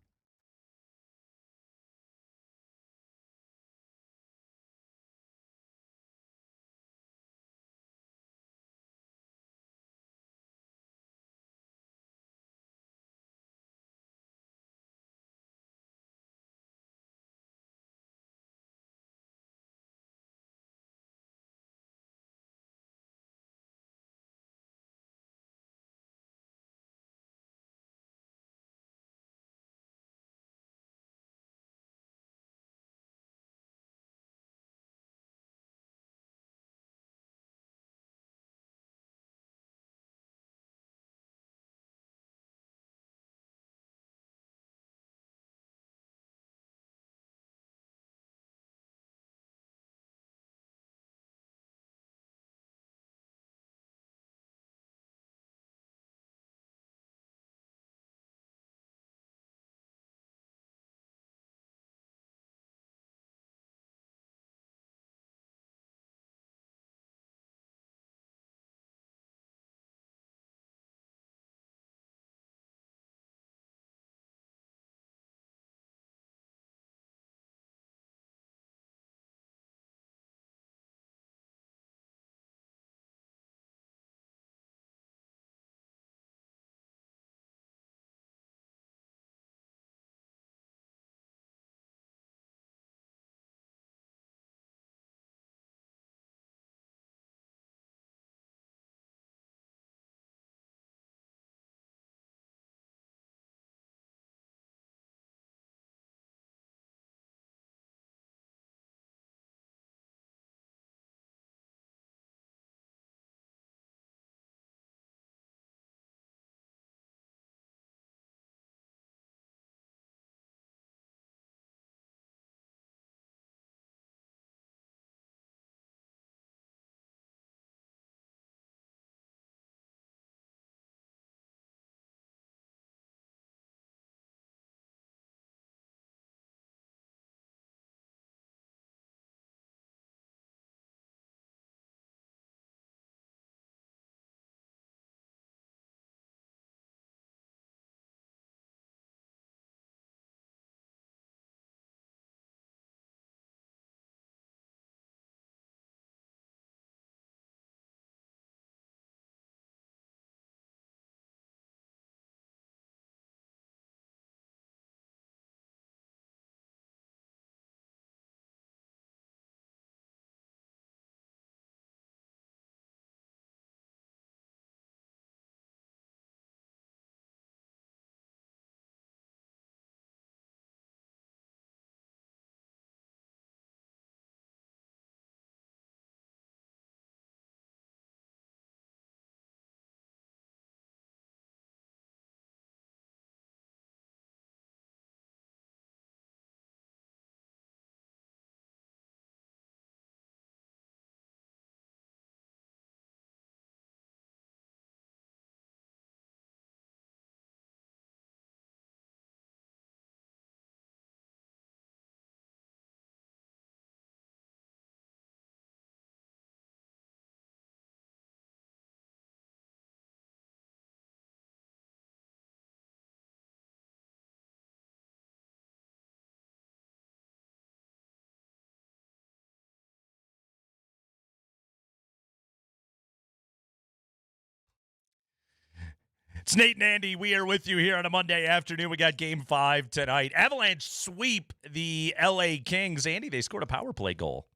It's Nate and Andy. We are with you here on a Monday afternoon. We got Game 5 tonight. Avalanche sweep the LA Kings. Andy, they scored a power play goal.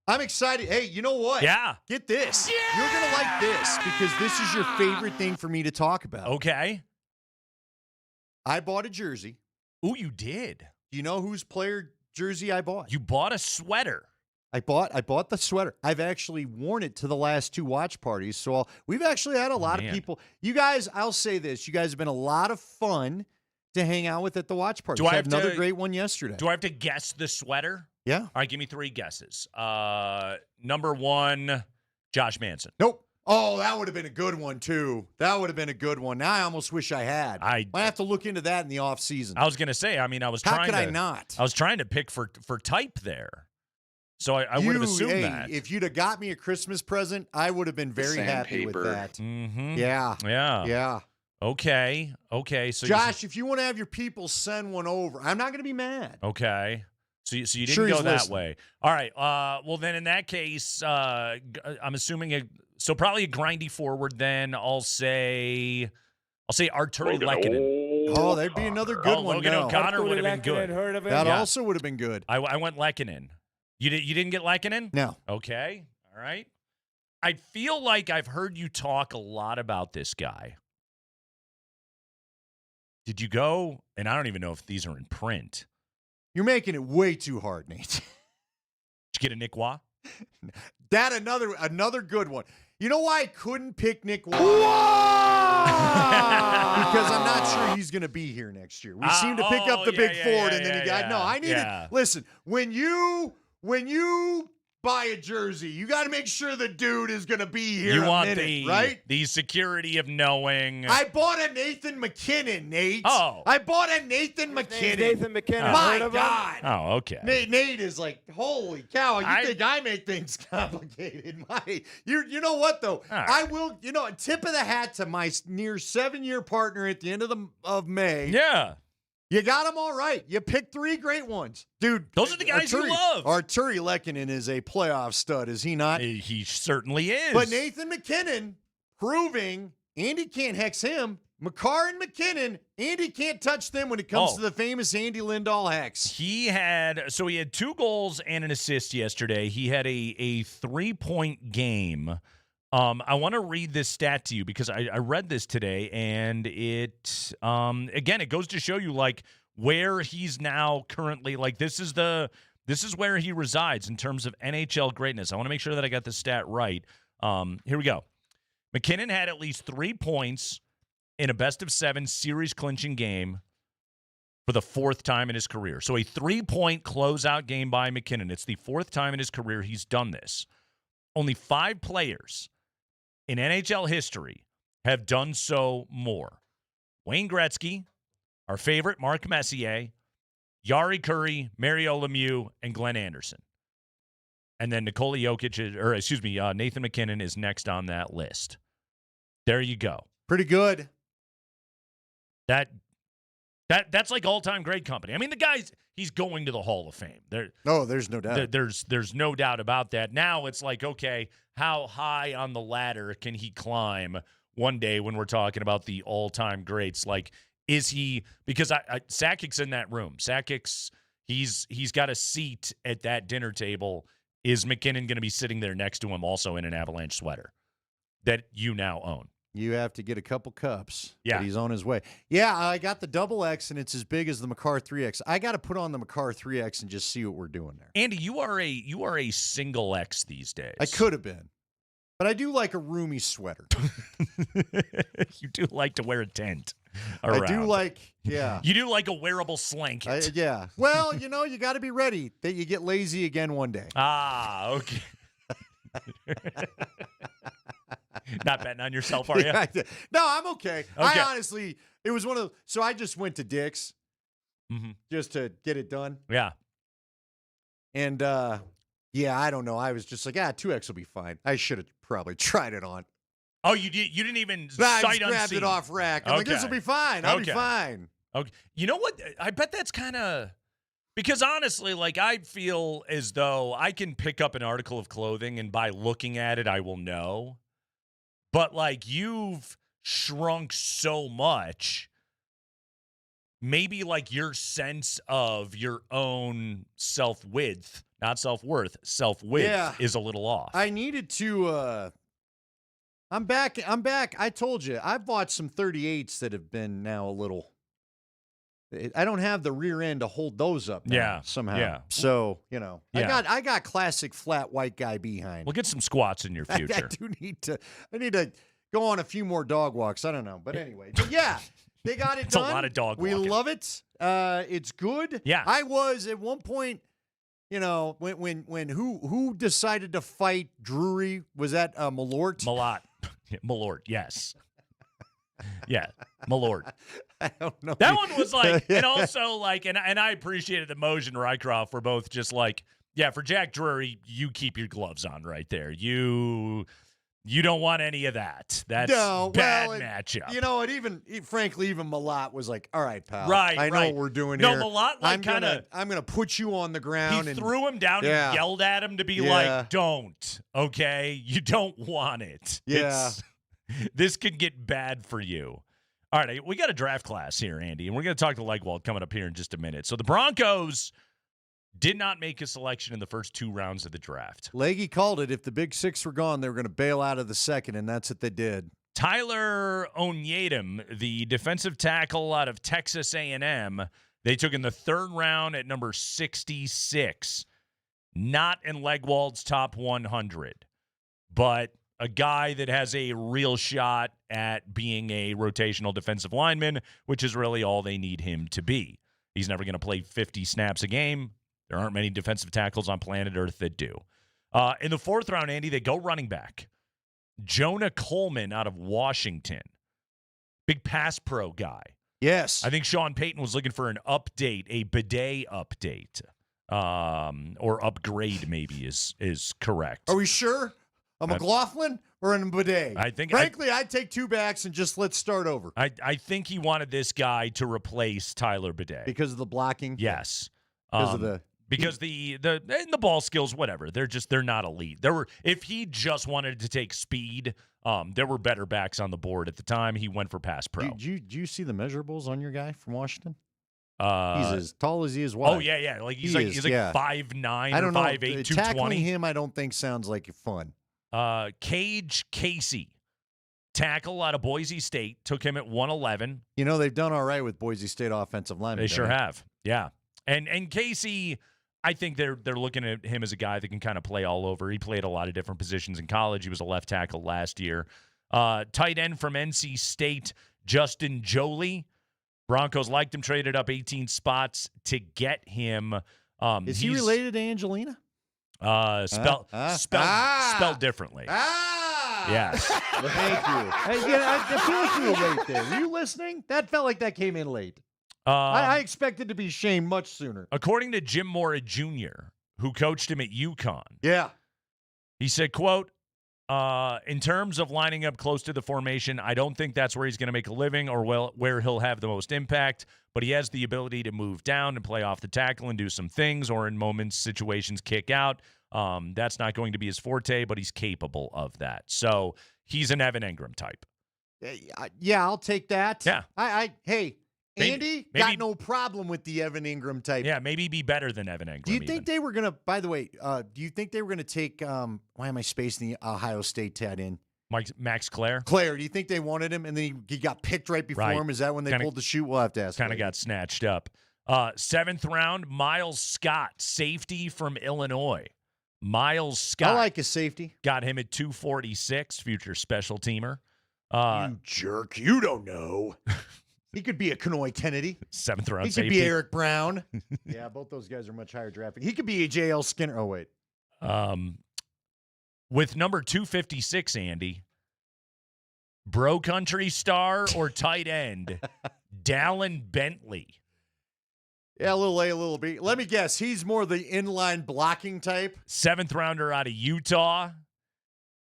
I'm excited. Hey, you know what? Yeah. Get this. Yeah! You're going to like this because this is your favorite thing for me to talk about. Okay. I bought a jersey. Ooh, you did. Do you know whose player jersey I bought? You bought a sweater. I bought the sweater. I've actually worn it to the last 2 watch parties. So we've actually had a lot of people. You guys, I'll say this. You guys have been a lot of fun to hang out with at the watch parties. I had another great one yesterday. Do I have to guess the sweater? Yeah. All right, give me 3 guesses. Number 1, Josh Manson. Nope. Oh, that would have been a good one, too. That would have been a good one. Now I almost wish I had. I might have to look into that in the offseason. I was going to say, I mean, I was trying to. How could I not? I was trying to pick for type there. So I would have assumed that. If you'd have got me a Christmas present, I would have been very happy with that. Mm-hmm. Yeah. Yeah. Yeah. Okay. So Josh, if you want to have your people send one over, I'm not going to be mad. Okay. So you didn't Sure, go he's that listening. way. All right. Well, then in that case, I'm assuming probably a grindy forward. Then I'll say Arturi Lehkonen. Oh, that'd be another good one. Logan O'Connor would have been good. Heard of it? That also would have been good. I went Lehkonen. You didn't get Lehkonen? No. Okay. All right. I feel like I've heard you talk a lot about this guy. Did you go? And I don't even know if these are in print. You're making it way too hard, Nate. Did you get a Nick Waugh? That another good one. You know why I couldn't pick Nick Waugh? Because I'm not sure he's going to be here next year. We seem to pick up the big Ford, and then you got no. I needed. Listen, when you buy a jersey, you got to make sure the dude is going to be here. You a want minute, right? The security of knowing. I bought a Nathan McKinnon, Nate. Oh, I bought a Nathan McKinnon. Nathan McKinnon. My God. Oh, okay. Nate is like, holy cow! You think I make things complicated? You know what though? Right. I will. Tip of the hat to my near 7-year partner at the end of May. Yeah. You got them all right. You picked 3 great ones. Dude, those are the guys you love. Arturi Lehkonen is a playoff stud, is he not? He certainly is. But Nathan McKinnon proving Andy can't hex him. McCarr and McKinnon, Andy can't touch them when it comes to the famous Andy Lindahl hex. He had 2 goals and an assist yesterday. He had a 3-point game. I want to read this stat to you because I read this today, and it again, it goes to show you like where he's now currently. Like this is where he resides in terms of NHL greatness. I want to make sure that I got the stat right. Here we go. McKinnon had at least 3 points in a best-of-7 series-clinching game for the 4th time in his career. So a 3-point closeout game by McKinnon. It's the 4th time in his career he's done this. Only 5 players in NHL history have done so more. Wayne Gretzky, our favorite, Mark Messier, Jari Kurri, Mario Lemieux, and Glenn Anderson. And then Nikola Jokic, Nathan McKinnon is next on that list. There you go. Pretty good. That's like all-time great company. I mean, the guy's he's going to the Hall of Fame. There's no doubt. There's no doubt about that. Now it's like, okay, how high on the ladder can he climb one day when we're talking about the all-time greats? Like, is he – because Sakic's in that room. Sakic's he's got a seat at that dinner table. Is McKinnon going to be sitting there next to him also in an Avalanche sweater that you now own? You have to get a couple cups. Yeah. But he's on his way. Yeah, I got the double X, and it's as big as the McCarr 3X. I got to put on the McCarr 3X and just see what we're doing there. Andy, you are a single X these days. I could have been. But I do like a roomy sweater. You do like to wear a tent around. I do like, yeah. You do like a wearable slanket. Yeah. Well, you got to be ready that you get lazy again one day. Ah, okay. Not betting on yourself, are you? Yeah, no, I'm okay. I honestly, it was one of the, so I just went to Dick's just to get it done. Yeah. And, yeah, I don't know. I was just like, 2X will be fine. I should have probably tried it on. Oh, you did? You didn't even I sight just grabbed unseen. it off rack. I'm like, this will be fine. I'll be fine. Okay. You know what? I bet that's kind of because honestly, like I feel as though I can pick up an article of clothing and by looking at it, I will know. But like you've shrunk so much, maybe like your sense of your own self-width, Not self-worth. Self-width is a little off. I needed to I'm back. I told you. I've watched some 38s that have been now a little I don't have the rear end to hold those up now, somehow. Yeah. So, Yeah. I got classic flat white guy behind. We'll get some squats in your future. I need to go on a few more dog walks. I don't know. But anyway. But yeah, they got it It's done. a lot of dog We walking. love it. It's good. Yeah. I was at one point, when who decided to fight Drury? Was that Malort? Malort, yes. Yeah, Malort. I don't know. That one was like, and also like, and I appreciated that Moj and Rycroft were both just like, yeah, for Jack Drury, you keep your gloves on right there. You don't want any of that. That's bad matchup. Frankly, even Malott was like, all right, pal. Right, I know right. what we're doing No, here. Malott, like, I'm going to put you on the ground. He threw him down and yelled at him to be like, don't, okay? You don't want it. Yeah. This could get bad for you. All right, we got a draft class here, Andy, and we're going to talk to Legwald coming up here in just a minute. So the Broncos did not make a selection in the first 2 rounds of the draft. Leggy called it. If the big 6 were gone, they were going to bail out of the second, and that's what they did. Tyler Onyedem, the defensive tackle out of Texas A&M, they took in the 3rd round at number 66. Not in Legwald's top 100, but a guy that has a real shot at being a rotational defensive lineman, which is really all they need him to be. He's never going to play 50 snaps a game. There aren't many defensive tackles on planet Earth that do. In the 4th round, Andy, they go running back. Jonah Coleman out of Washington. Big pass pro guy. Yes. I think Sean Payton was looking for an update, a bidet update. Or upgrade maybe is correct. Are we sure? A McLaughlin or a bidet? Frankly, I'd take 2 backs and just let's start over. I think he wanted this guy to replace Tyler Bidet. Because of the blocking? Yes. Because the ball skills, whatever. They're not elite. If he just wanted to take speed, there were better backs on the board at the time. He went for pass pro. Do you see the measurables on your guy from Washington? He's as tall as he is wide. Oh yeah. Like he's like 5'9" or 5'8", 220. Tackling him, I don't think sounds like fun. Cage Casey, tackle out of Boise State, took him at 111. They've done all right with Boise State offensive linemen. They sure have. Yeah. And Casey, I think they're looking at him as a guy that can kind of play all over. He played a lot of different positions in college. He was a left tackle last year. Tight end from NC State, Justin Jolie. Broncos liked him, traded up 18 spots to get him. Is he related to Angelina? Spelled differently. Yes. Thank you. I feel like you were late there. Were you listening? That felt like that came in late. I expected to be shamed much sooner. According to Jim Mora Jr., who coached him at UConn. Yeah. He said, quote, in terms of lining up close to the formation, I don't think that's where he's going to make a living or where he'll have the most impact, but he has the ability to move down and play off the tackle and do some things, or in moments, situations kick out. That's not going to be his forte, but he's capable of that. So he's an Evan Engram type. Yeah, I'll take that. Yeah. Hey, Andy, got no problem with the Evan Engram type. Yeah, maybe be better than Evan Engram. Do you think they were going to, by the way, do you think they were going to take, why am I spacing the Ohio State tight end? Max Clare? Clare, do you think they wanted him and then he got picked right before him? Is that when they pulled the shoot? We'll have to ask. Kind of got snatched up. 7th round, Miles Scott, safety from Illinois. Miles Scott. I like his safety. Got him at 246, future special teamer. You jerk. You don't know. He could be a Kanoy Kennedy. 7th round He safety. could be Eric Brown. Yeah, both those guys are much higher drafting. He could be a J.L. Skinner. Oh, wait. With number 256, Andy, bro country star or tight end, Dallin Bentley. Yeah, a little A, a little B. Let me guess. He's more the inline blocking type. 7th rounder out of Utah.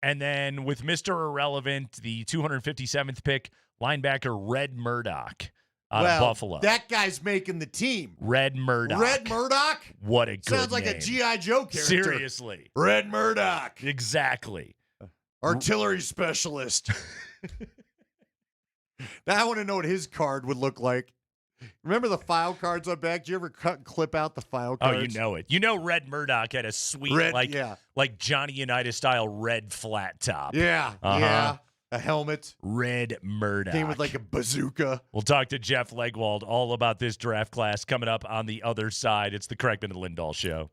And then with Mr. Irrelevant, the 257th pick, linebacker Red Murdoch out of Buffalo. That guy's making the team. Red Murdoch. Red Murdoch? What a good Sounds like name. a G.I. Joe character. Seriously. Red Murdoch. Exactly. Artillery specialist. Now I want to know what his card would look like. Remember the file cards on back? Did you ever cut and clip out the file Oh, cards? you know it. You know Red Murdoch had a sweet, like Johnny Unitas style red flat top. Yeah, yeah. A helmet. Red Murdoch. Came with like a bazooka. We'll talk to Jeff Legwald all about this draft class coming up on the other side. It's the Kreckman and Lindahl Show.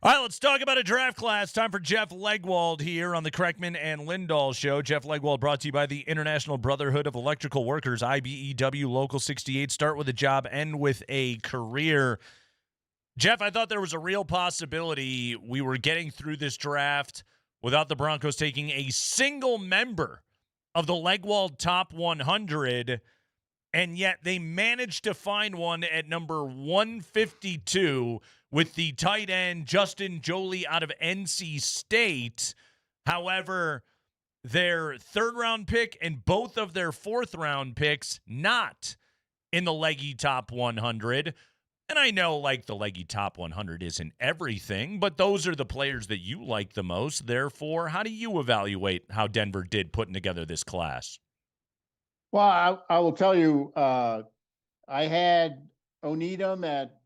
All right, let's talk about a draft class. Time for Jeff Legwold here on the Kreckman and Lindahl Show. Jeff Legwold brought to you by the International Brotherhood of Electrical Workers, IBEW Local 68. Start with a job, end with a career. Jeff, I thought there was a real possibility we were getting through this draft without the Broncos taking a single member of the Legwold Top 100, and yet they managed to find one at number 152 with the tight end Justin Joly out of NC State. However, their third-round pick and both of their fourth-round picks not in the Leggy Top 100. And I know, like, the Leggy Top 100 isn't everything, but those are the players that you like the most. Therefore, how do you evaluate how Denver did putting together this class? Well, I will tell you, I had Oneedham at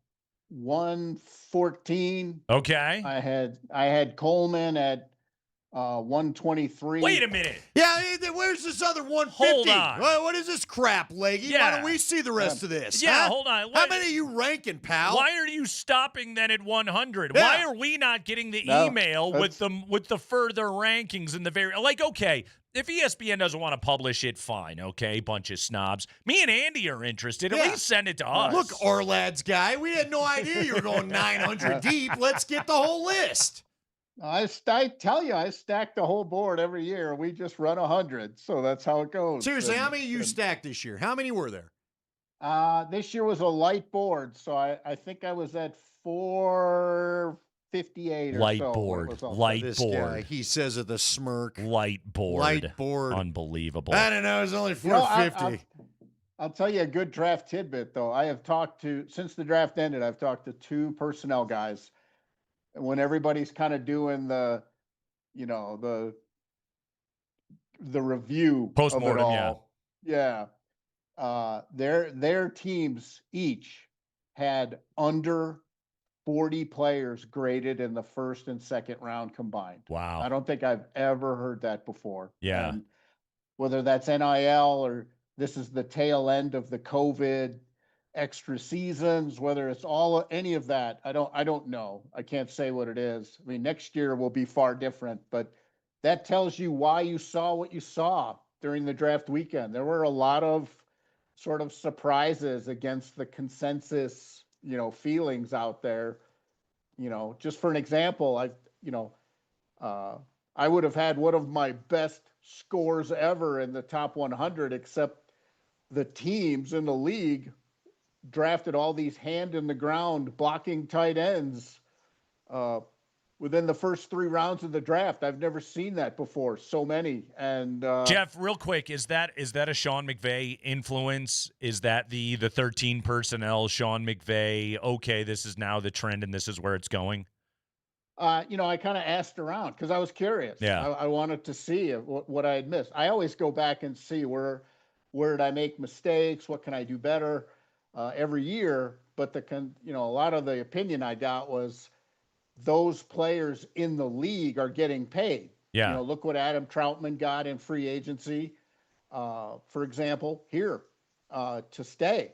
114. Okay. I had Coleman at 123. Wait a minute. Yeah, where's this other 150? Hold on. What is this crap, Leggy? Yeah. Why don't we see the rest of this? Yeah, huh? hold on. How many are you ranking, pal? Why are you stopping then at 100? Yeah. Why are we not getting the email with the further rankings and the very okay? If ESPN doesn't want to publish it, fine. Okay, bunch of snobs. Me and Andy are interested. At least send it to us. Look, Orlad's guy, we had no idea you were going 900 deep. Let's get the whole list. I tell you, I stack the whole board every year. We just run 100, so that's how it goes. Seriously, how many you stacked this year? How many were there? This year was a light board, so I think I was at 458 or light so. board. This guy, he says it the smirk. Light board. Light board. Unbelievable. I don't know. It was only 450. I'll tell you a good draft tidbit, though. I have talked to, since the draft ended, I've talked to 2 personnel guys. When everybody's kind of doing the review Postmortem, of it all, their teams each had under 40 players graded in the first and second round combined. Wow. I don't think I've ever heard that before. Yeah. And whether that's NIL or this is the tail end of the COVID extra seasons, whether it's any of that, I don't know. I can't say what it is. I mean, next year will be far different, but that tells you why you saw what you saw during the draft weekend. There were a lot of sort of surprises against the consensus, feelings out there. Just for an example, I would have had one of my best scores ever in the top 100, except the teams in the league drafted all these hand in the ground blocking tight ends within the first 3 rounds of the draft. I've never seen that before. So many. And Jeff, real quick, is that a Sean McVay influence? Is that the 13 personnel Sean McVay? Okay, this is now the trend and this is where it's going. I kind of asked around because I was curious. Yeah. I wanted to see what I had missed. I always go back and see where did I make mistakes? What can I do better? Every year, but a lot of the opinion I got was those players in the league are getting paid. Yeah. Look what Adam Troutman got in free agency, for example, here to stay.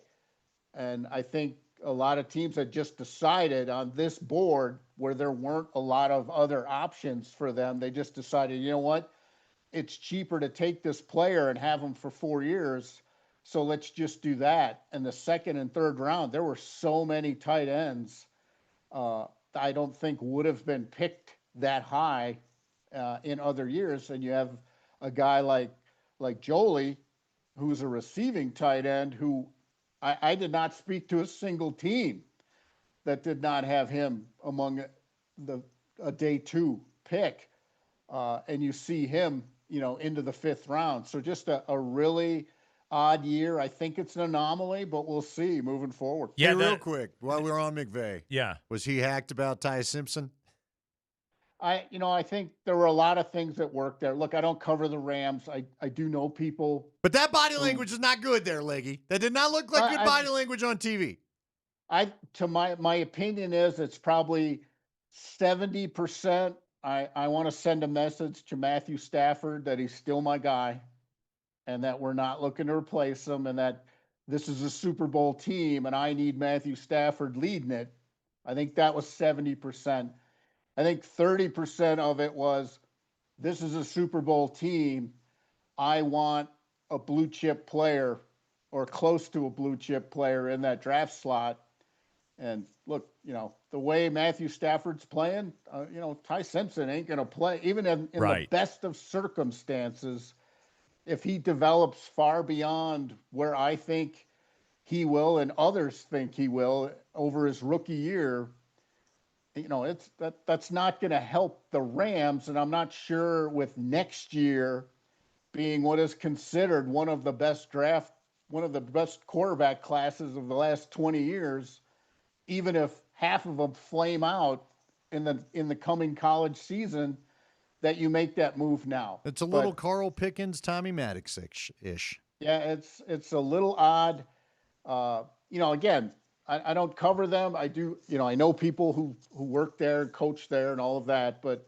And I think a lot of teams had just decided on this board where there weren't a lot of other options for them. They just decided, you know what, it's cheaper to take this player and have him for 4 years. So let's just do that. And the second and third round, there were so many tight ends I don't think would have been picked that high in other years. And you have a guy like Joly, who's a receiving tight end, who I did not speak to a single team that did not have him among a day 2 pick. And you see him, into the 5th round. So just a really odd year. I think it's an anomaly, but we'll see moving forward. Yeah, real quick, while we're on McVay. Yeah. Was he hacked about Ty Simpson? I think there were a lot of things that worked there. Look, I don't cover the Rams. I do know people. But that body language is not good there, Leggy. That did not look like good body language on TV. My opinion is it's probably 70%. I want to send a message to Matthew Stafford that he's still my guy and that we're not looking to replace him and that this is a Super Bowl team and I need Matthew Stafford leading it. I think that was 70%. I think 30% of it was, this is a Super Bowl team. I want a blue chip player or close to a blue chip player in that draft slot. And look, the way Matthew Stafford's playing, Ty Simpson ain't going to play, even in the best of circumstances. If he develops far beyond where I think he will and others think he will over his rookie year, that's not going to help the Rams. And I'm not sure with next year being what is considered one of the best quarterback classes of the last 20 years, even if half of them flame out in the coming college season, that you make that move now. It's a little Carl Pickens, Tommy Maddox-ish. Yeah, it's a little odd. Again, I don't cover them. I do, I know people who work there, coach there, and all of that, but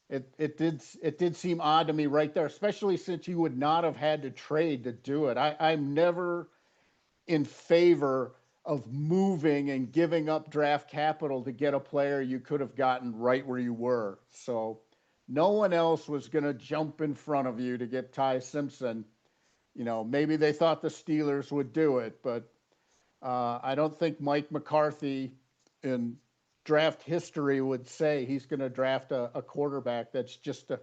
it did seem odd to me right there, especially since you would not have had to trade to do it. I'm never in favor of moving and giving up draft capital to get a player you could have gotten right where you were. So no one else was going to jump in front of you to get Ty Simpson. Maybe they thought the Steelers would do it, but I don't think Mike McCarthy in draft history would say he's going to draft a quarterback that's just a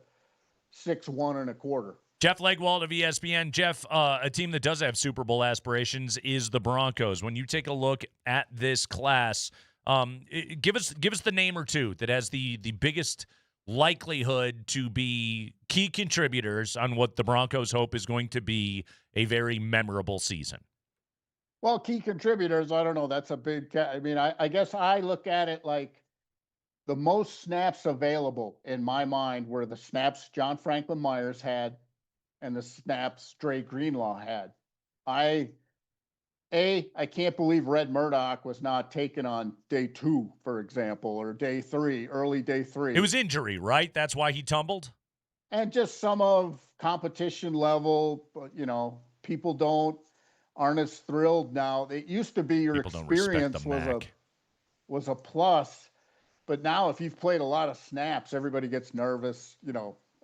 6'1" and a quarter. Jeff Legwold of ESPN. Jeff, a team that does have Super Bowl aspirations is the Broncos. When you take a look at this class, give us the name or two that has the biggest likelihood to be key contributors on what the Broncos hope is going to be a very memorable season. Well, key contributors, I don't know. That's a big, I guess I look at it like the most snaps available in my mind were the snaps John Franklin Myers had and the snaps Dre Greenlaw had. I can't believe Red Murdoch was not taken on day 2, for example, or day 3, early day 3. It was injury, right? That's why he tumbled? And just some of competition level, but, people aren't as thrilled now. It used to be your experience was a plus, but now if you've played a lot of snaps, everybody gets nervous.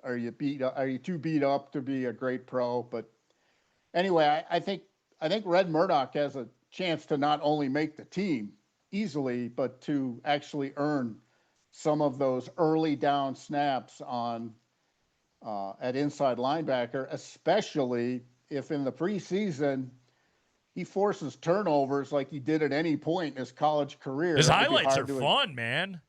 Are you too beat up to be a great pro? But anyway, I think Red Murdoch has a chance to not only make the team easily, but to actually earn some of those early down snaps on at inside linebacker, especially if in the preseason he forces turnovers like he did at any point in his college career. His highlights are fun, man.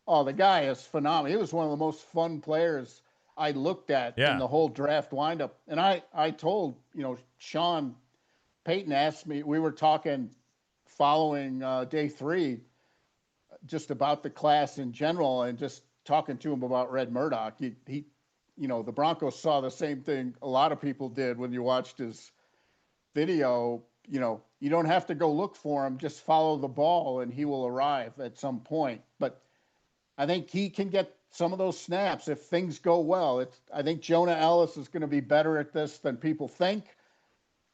Oh, the guy is phenomenal. He was one of the most fun players I looked at in the whole draft windup. And I told, Sean Payton asked me, we were talking following day 3, just about the class in general and just talking to him about Red Murdoch. He the Broncos saw the same thing a lot of people did when you watched his video. You don't have to go look for him, just follow the ball and he will arrive at some point. But I think he can get some of those snaps if things go well. I think Jonah Ellis is going to be better at this than people think.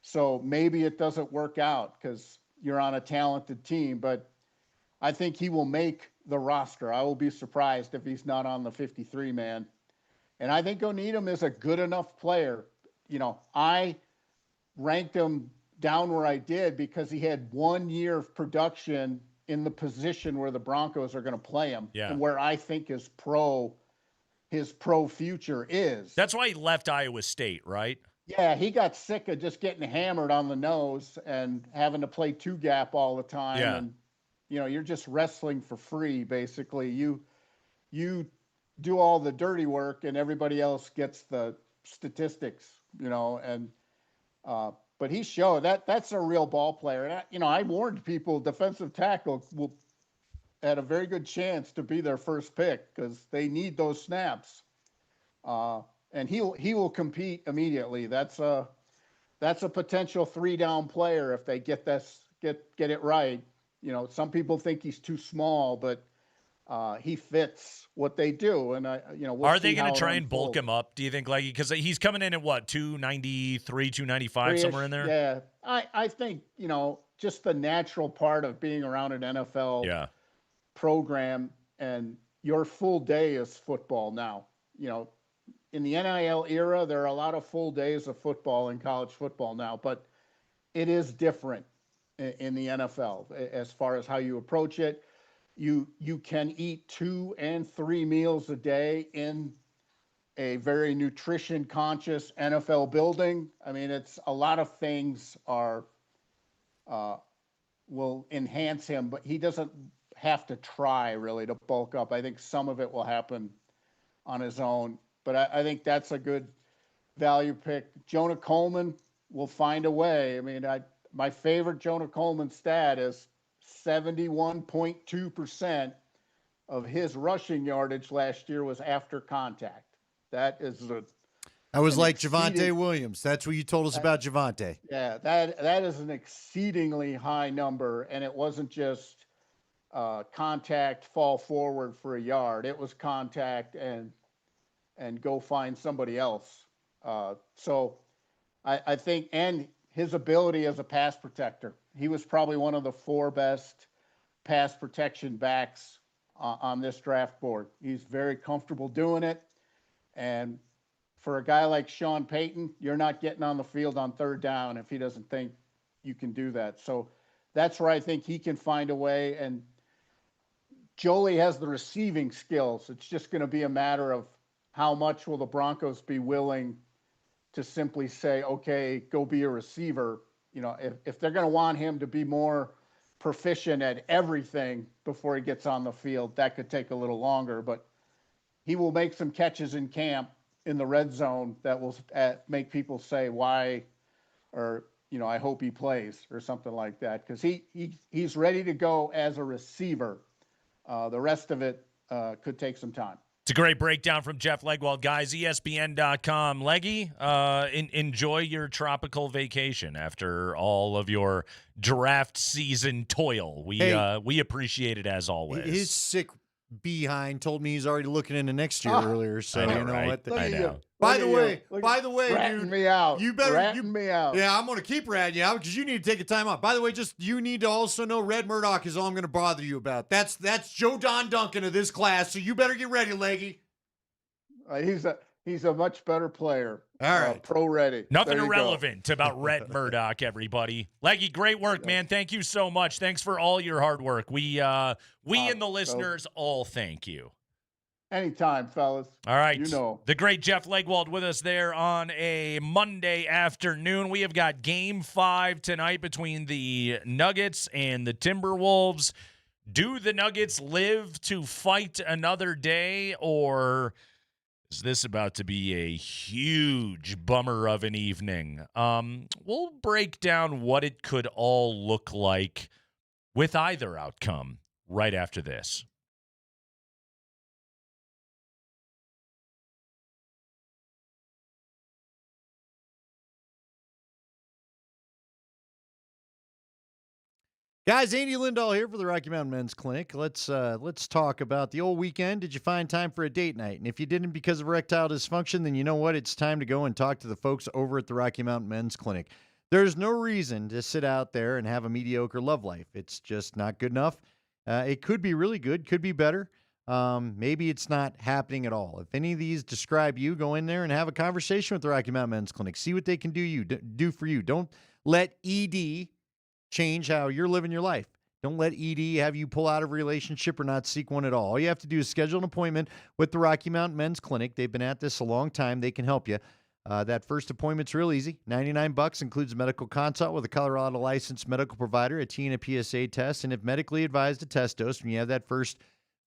So maybe it doesn't work out because you're on a talented team, but I think he will make the roster. I will be surprised if he's not on the 53 man. And I think O'Needham is a good enough player. I ranked him down where I did because he had 1 year of production in the position where the Broncos are going to play him and where I think his pro future is. That's why he left Iowa State, right? Yeah, he got sick of just getting hammered on the nose and having to play 2-gap all the time. Yeah. And, you're just wrestling for free, basically. You do all the dirty work and everybody else gets the statistics, but he showed that's a real ball player. And I warned people defensive tackle will had a very good chance to be their first pick because they need those snaps. And he will compete immediately. That's a potential 3-down player if they get it right. Some people think he's too small, but he fits what they do. And we'll are they going to try and bulk him up? Do you think because he's coming in at what 293, 295, somewhere in there? Yeah, I think just the natural part of being around an NFL program and your full day is football now. In the NIL era, there are a lot of full days of football in college football now, but it is different in the NFL as far as how you approach it. You can eat 2 and 3 meals a day in a very nutrition conscious NFL building. I mean, it's a lot of things will enhance him, but he doesn't have to try really to bulk up. I think some of it will happen on his own, but I think that's a good value pick. Jonah Coleman will find a way. I mean, my favorite Jonah Coleman stat is 71.2% of his rushing yardage last year was after contact. That is I was like Javonte Williams. That's what you told us about Javonte. Yeah, that is an exceedingly high number, and it wasn't just contact, fall forward for a yard. It was contact and go find somebody else. So I think, and his ability as a pass protector. He was probably one of the 4 best pass protection backs on this draft board. He's very comfortable doing it. And for a guy like Sean Payton, you're not getting on the field on 3rd down if he doesn't think you can do that. So that's where I think he can find a way. And Jolie has the receiving skills. It's just going to be a matter of how much will the Broncos be willing to simply say, okay, go be a receiver. If they're going to want him to be more proficient at everything before he gets on the field, that could take a little longer, but he will make some catches in camp in the red zone that will make people say why, or, I hope he plays or something like that. Cause he's ready to go as a receiver. The rest of it could take some time. It's a great breakdown from Jeff Legwold, guys. ESPN.com. Leggy, enjoy your tropical vacation after all of your draft season toil. We appreciate it as always. His sick behind told me he's already looking into next year earlier. So I know, you know right? what? I know. By the way, ratting dude, me out. you better ratting me out. Yeah, I'm gonna keep ratting you out because you need to take a time off. By the way, you need to also know Red Murdoch is all I'm gonna bother you about. That's Joe Don Duncan of this class. So you better get ready, Leggy. He's a much better player. All right. Pro ready. Nothing irrelevant about Red Murdoch, everybody. Leggy, great work, man. Thank you so much. Thanks for all your hard work. We and the listeners all thank you. Anytime, fellas. All right. The great Jeff Legwold with us there on a Monday afternoon. We have got Game 5 tonight between the Nuggets and the Timberwolves. Do the Nuggets live to fight another day, or is this about to be a huge bummer of an evening? We'll break down what it could all look like with either outcome right after this. Guys, Andy Lindahl here for the Rocky Mountain Men's Clinic. Let's talk about the old weekend. Did you find time for a date night? And if you didn't because of erectile dysfunction, then you know what? It's time to go and talk to the folks over at the Rocky Mountain Men's Clinic. There's no reason to sit out there and have a mediocre love life. It's just not good enough. It could be really good, could be better. Maybe it's not happening at all. If any of these describe you, go in there and have a conversation with the Rocky Mountain Men's Clinic. See what they can do for you. Don't let ED change how you're living your life. Don't let ED have you pull out of a relationship or not seek one at all. All you have to do is schedule an appointment with the Rocky Mountain Men's Clinic. They've been at this a long time. They can help you. That first appointment's real easy. $99, includes a medical consult with a Colorado licensed medical provider, a T and a PSA test, and if medically advised, a test dose. When you have that first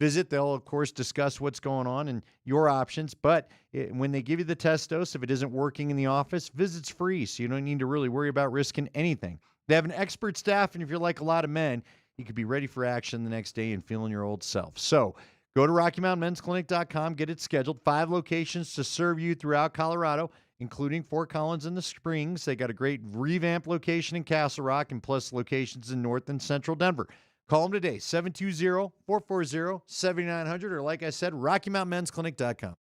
visit, they'll, of course, discuss what's going on and your options. But when they give you the test dose, if it isn't working in the office, visit's free, so you don't need to really worry about risking anything. They have an expert staff, and if you're like a lot of men, you could be ready for action the next day and feeling your old self. So go to RockyMountainMen'sClinic.com, get it scheduled. 5 locations to serve you throughout Colorado, including Fort Collins and the Springs. They got a great revamped location in Castle Rock and plus locations in North and Central Denver. Call them today, 720-440-7900, or like I said, RockyMountainMen'sClinic.com.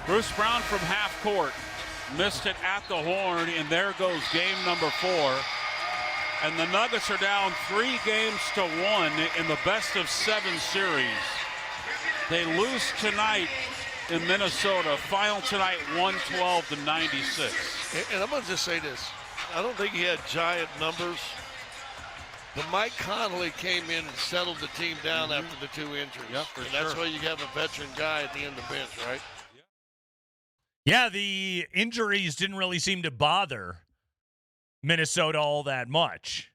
Bruce Brown from half court missed it at the horn, and there goes game number 4. And the Nuggets are down 3 games to 1 in the best of 7 series. They lose tonight in Minnesota. Final tonight, 112-96. And I'm going to just say this. I don't think he had giant numbers. But Mike Connolly came in and settled the team down after the 2 injuries. Yep, and that's why you have a veteran guy at the end of the bench, right? Yeah, the injuries didn't really seem to bother Minnesota all that much.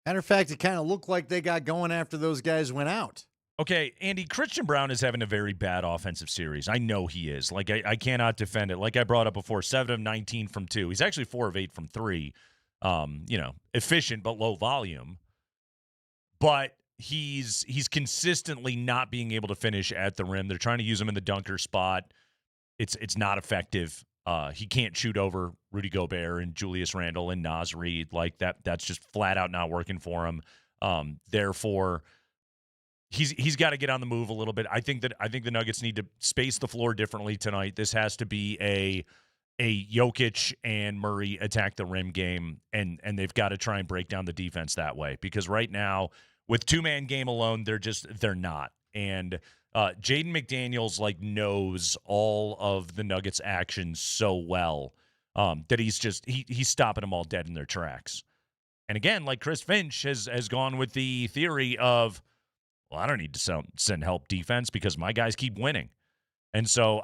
Matter of fact, it kind of looked like they got going after those guys went out. Okay, Andy, Christian Brown is having a very bad offensive series. I know he is. Like, I cannot defend it. Like I brought up before, 7 of 19 from 2. He's actually 4 of 8 from 3. Efficient but low volume. But he's consistently not being able to finish at the rim. They're trying to use him in the dunker spot. It's not effective. He can't shoot over Rudy Gobert and Julius Randle and Naz Reid. Like that's just flat out not working for him. Therefore, he's got to get on the move a little bit. I think the Nuggets need to space the floor differently tonight. This has to be a Jokic and Murray attack the rim game, and they've got to try and break down the defense that way, because right now with 2-man game alone, they're not. And Jaden McDaniels knows all of the Nuggets' actions so well that he's stopping them all dead in their tracks. And again, like Chris Finch has gone with the theory of, well, I don't need to send help defense because my guys keep winning. And so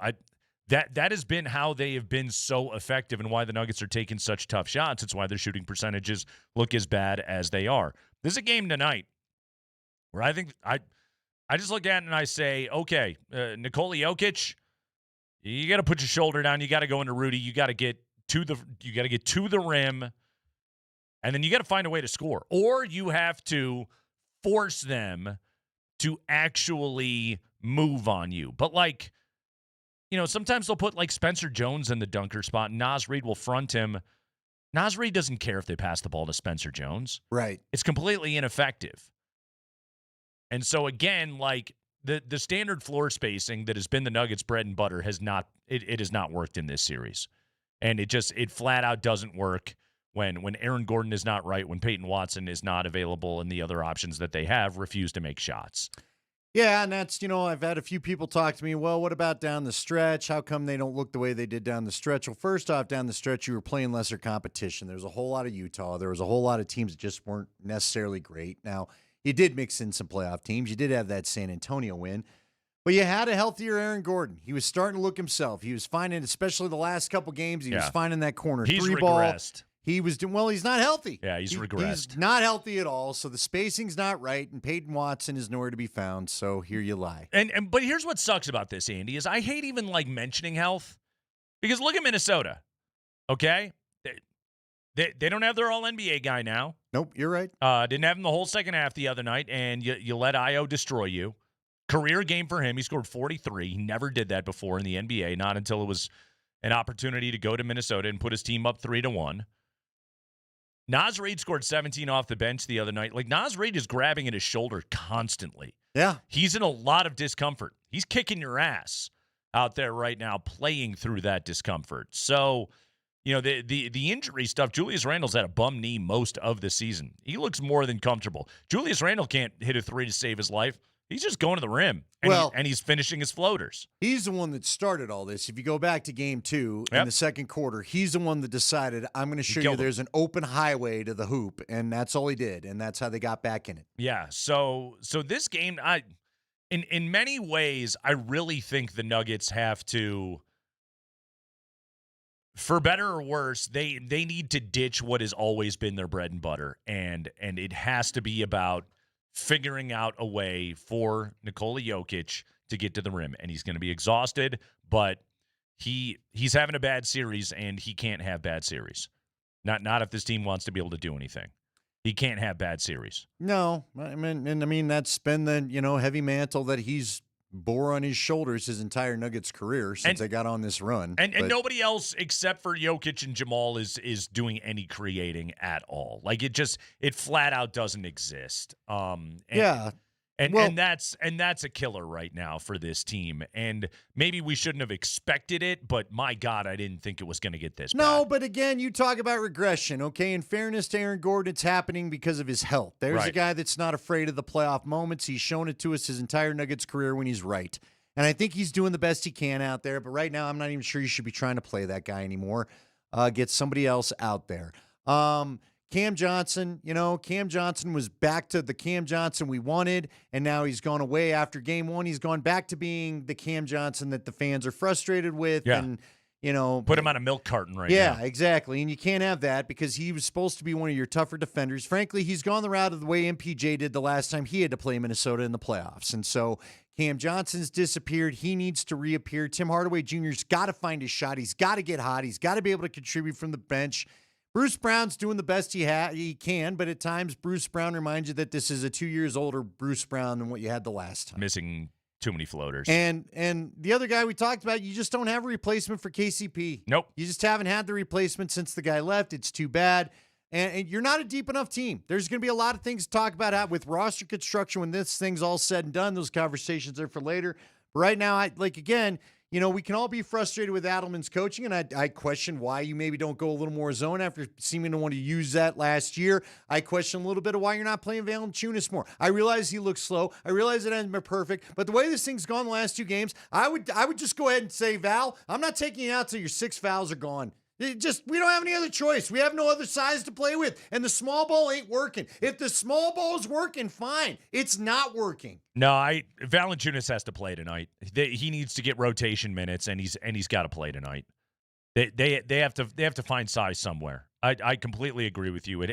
that has been how they have been so effective and why the Nuggets are taking such tough shots. It's why their shooting percentages look as bad as they are. There's a game tonight where I think I just look at it and I say, okay, Nikola Jokic, you got to put your shoulder down. You got to go into Rudy. You got to get to the rim, and then you got to find a way to score, or you have to force them to actually move on you. But sometimes they'll put Spencer Jones in the dunker spot, and Naz Reid will front him. Naz Reid doesn't care if they pass the ball to Spencer Jones. Right. It's completely ineffective. And so again, the standard floor spacing that has been the Nuggets' bread and butter has not worked in this series. And it flat out doesn't work when Aaron Gordon is not right, when Peyton Watson is not available, and the other options that they have refuse to make shots. Yeah, and that's, I've had a few people talk to me, well, what about down the stretch? How come they don't look the way they did down the stretch? Well, first off, down the stretch, you were playing lesser competition. There was a whole lot of Utah. There was a whole lot of teams that just weren't necessarily great. Now, you did mix in some playoff teams. You did have that San Antonio win. But you had a healthier Aaron Gordon. He was starting to look himself. He was finding, especially the last couple games, he was finding that corner He's three regressed. Ball. He was doing well. He's not healthy. Yeah, he's regressed. He's not healthy at all. So the spacing's not right, and Peyton Watson is nowhere to be found. So here you lie. But here's what sucks about this, Andy, is I hate even mentioning health, because look at Minnesota. Okay, they don't have their All-NBA guy now. Nope, you're right. Didn't have him the whole second half the other night, and you let Io destroy you. Career game for him. He scored 43. He never did that before in the NBA, not until it was an opportunity to go to Minnesota and put his team up 3-1. Naz Reid scored 17 off the bench the other night. Naz Reid is grabbing at his shoulder constantly. Yeah. He's in a lot of discomfort. He's kicking your ass out there right now, playing through that discomfort. So, the injury stuff, Julius Randle's had a bum knee most of the season. He looks more than comfortable. Julius Randle can't hit a 3 to save his life. He's just going to the rim, and he's finishing his floaters. He's the one that started all this. If you go back to game 2 in the second quarter, he's the one that decided, I'm going to show you there's an open highway to the hoop, and that's all he did, and that's how they got back in it. Yeah, so this game, in many ways, I really think the Nuggets have to, for better or worse, they need to ditch what has always been their bread and butter, and it has to be about figuring out a way for Nikola Jokic to get to the rim. And he's going to be exhausted, but he's having a bad series, and he can't have bad series. Not if this team wants to be able to do anything. He can't have bad series. No, I mean that's been the heavy mantle that he's bore on his shoulders his entire Nuggets career since they got on this run. And nobody else except for Jokic and Jamal is doing any creating at all. It flat out doesn't exist. Yeah. And that's a killer right now for this team. And maybe we shouldn't have expected it, but my God, I didn't think it was going to get this bad. No, but again, you talk about regression, okay? In fairness to Aaron Gordon, it's happening because of his health. There's a guy that's not afraid of the playoff moments. He's shown it to us his entire Nuggets career when he's right. And I think he's doing the best he can out there. But right now, I'm not even sure you should be trying to play that guy anymore. Get somebody else out there. Cam Johnson, Cam Johnson was back to the Cam Johnson we wanted, and now he's gone away after game one. He's gone back to being the Cam Johnson that the fans are frustrated with. Yeah. And, put him on a milk carton right now. Yeah, exactly. And you can't have that because he was supposed to be one of your tougher defenders. Frankly, he's gone the route of the way MPJ did the last time he had to play Minnesota in the playoffs. And so Cam Johnson's disappeared. He needs to reappear. Tim Hardaway Jr.'s got to find his shot. He's got to get hot. He's got to be able to contribute from the bench. Bruce Brown's doing the best he can, but at times Bruce Brown reminds you that this is a 2 years older Bruce Brown than what you had the last time. Missing too many floaters. And the other guy we talked about, you just don't have a replacement for KCP. Nope. You just haven't had the replacement since the guy left. It's too bad. And you're not a deep enough team. There's going to be a lot of things to talk about with roster construction when this thing's all said and done. Those conversations are for later. But right now, we can all be frustrated with Adelman's coaching, and I question why you maybe don't go a little more zone after seeming to want to use that last year. I question a little bit of why you're not playing Valanciunas more. I realize he looks slow. I realize it hasn't been perfect, but the way this thing's gone the last 2 games, I would just go ahead and say, Val, I'm not taking you out till your 6 fouls are gone. We don't have any other choice. We have no other size to play with, and the small ball ain't working. If the small ball's working, fine. It's not working. No, Valanciunas has to play tonight. He needs to get rotation minutes, and he's got to play tonight. They have to find size somewhere. I completely agree with you.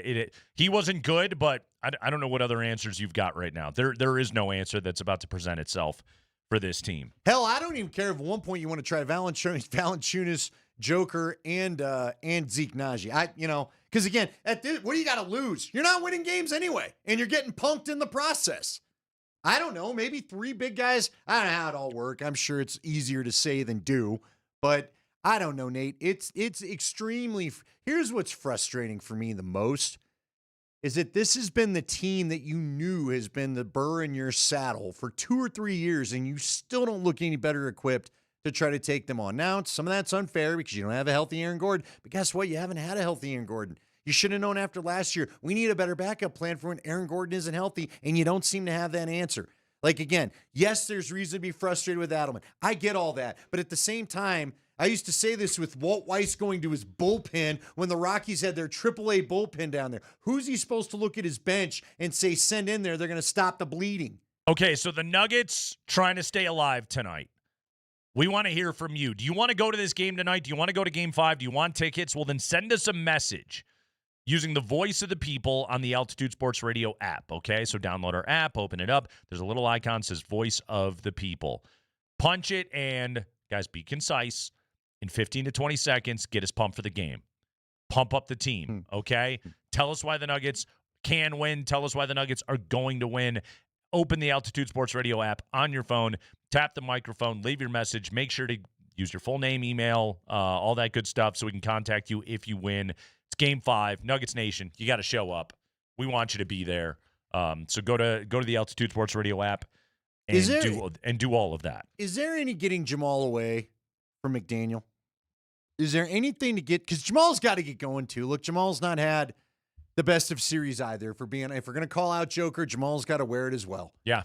He wasn't good, but I don't know what other answers you've got right now. There is no answer that's about to present itself for this team. Hell, I don't even care if at one point you want to try Valanciunas, Joker, and Zeke Naji. Because again, what do you got to lose? You're not winning games anyway, and you're getting punked in the process. I don't know, maybe 3 big guys. I don't know how it all works. I'm sure it's easier to say than do, but I don't know, Nate. It's extremely. Here's what's frustrating for me the most is that this has been the team that you knew has been the burr in your saddle for 2 or 3 years, and you still don't look any better equipped to try to take them on. Now, some of that's unfair because you don't have a healthy Aaron Gordon, but guess what? You haven't had a healthy Aaron Gordon. You should have known after last year, we need a better backup plan for when Aaron Gordon isn't healthy, and you don't seem to have that answer. Again, yes, there's reason to be frustrated with Adelman. I get all that, but at the same time, I used to say this with Walt Weiss going to his bullpen when the Rockies had their AAA bullpen down there. Who's he supposed to look at his bench and say, send in there, they're going to stop the bleeding? Okay, so the Nuggets trying to stay alive tonight. We want to hear from you. Do you want to go to this game tonight? Do you want to go to Game 5? Do you want tickets? Well, then send us a message using the voice of the people on the Altitude Sports Radio app, okay? So download our app, open it up. There's a little icon that says Voice of the People. Punch it, and, guys, be concise. In 15 to 20 seconds, get us pumped for the game. Pump up the team, okay? Tell us why the Nuggets can win. Tell us why the Nuggets are going to win. Open the Altitude Sports Radio app on your phone. Tap the microphone. Leave your message. Make sure to use your full name, email, all that good stuff so we can contact you if you win. It's Game 5. Nuggets Nation, you got to show up. We want you to be there. So go to the Altitude Sports Radio app and do all of that. Is there any getting Jamal away from McDaniel? Is there anything to get? Because Jamal's got to get going too. Look, Jamal's not had the best of series either. If we're going to call out Joker, Jamal's got to wear it as well. Yeah.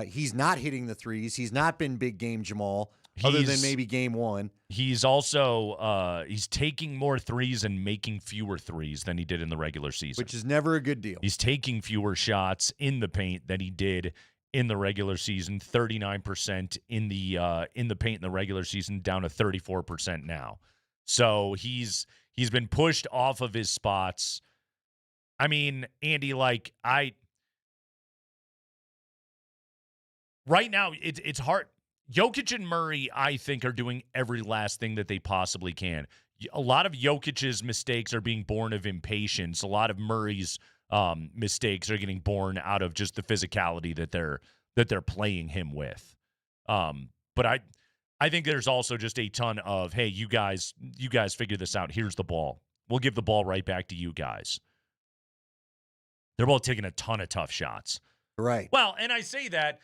He's not hitting the threes. He's not been big game Jamal, other than maybe game 1. He's also he's taking more threes and making fewer threes than he did in the regular season, which is never a good deal. He's taking fewer shots in the paint than he did in the regular season. 39% in the paint in the regular season, down to 34% now. So he's been pushed off of his spots. I mean, Andy, right now it's hard. Jokic and Murray, I think, are doing every last thing that they possibly can. A lot of Jokic's mistakes are being born of impatience. A lot of Murray's mistakes are getting born out of just the physicality that they're playing him with. But I think there's also just a ton of, hey, you guys figure this out. Here's the ball. We'll give the ball right back to you guys. They're both taking a ton of tough shots. Right. Well, and I say that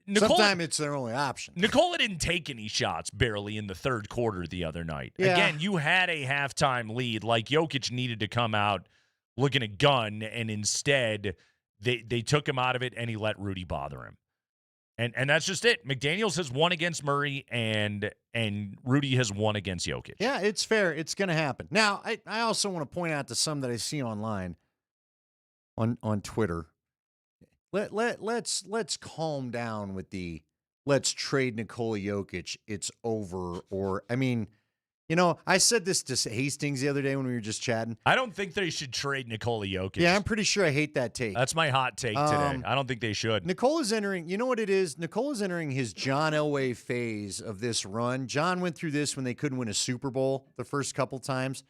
Nikola, sometimes it's their only option. Nikola didn't take any shots barely in the third quarter the other night. Yeah. Again, you had a halftime lead. Like, Jokic needed to come out looking a gun, and instead they took him out of it, and he let Rudy bother him. And that's just it. McDaniels has won against Murray, and Rudy has won against Jokic. Yeah, it's fair. It's going to happen. Now, I also want to point out to some that I see online on Twitter. Let's calm down with the let's trade Nikola Jokic. It's over. Or, I mean, you know, I said this to Hastings the other day when we were just chatting. I don't think they should trade Nikola Jokic. Yeah, I'm pretty sure I hate that take. That's my hot take today. I don't think they should. Nikola's entering, you know what it is? Nikola's entering his John Elway phase of this run. John went through this when they couldn't win a Super Bowl the first couple times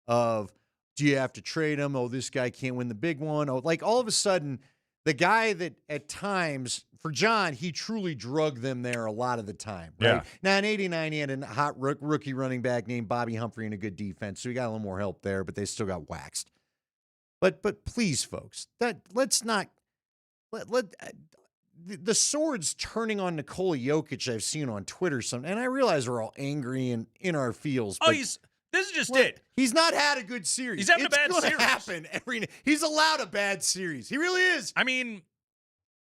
of, do you have to trade him? Oh, this guy can't win the big one. Oh, like all of a sudden, the guy that at times, for John, he truly drugged them there a lot of the time. Right? Yeah. Now, in 89, he had a hot rookie running back named Bobby Humphrey and a good defense, so he got a little more help there, but they still got waxed. But please, folks, let's not let the swords turning on Nikola Jokic I've seen on Twitter and I realize we're all angry and in our feels. Oh, this is just it. He's not had a good series. He's having a bad series. Happen he's allowed a bad series. He really is. I mean,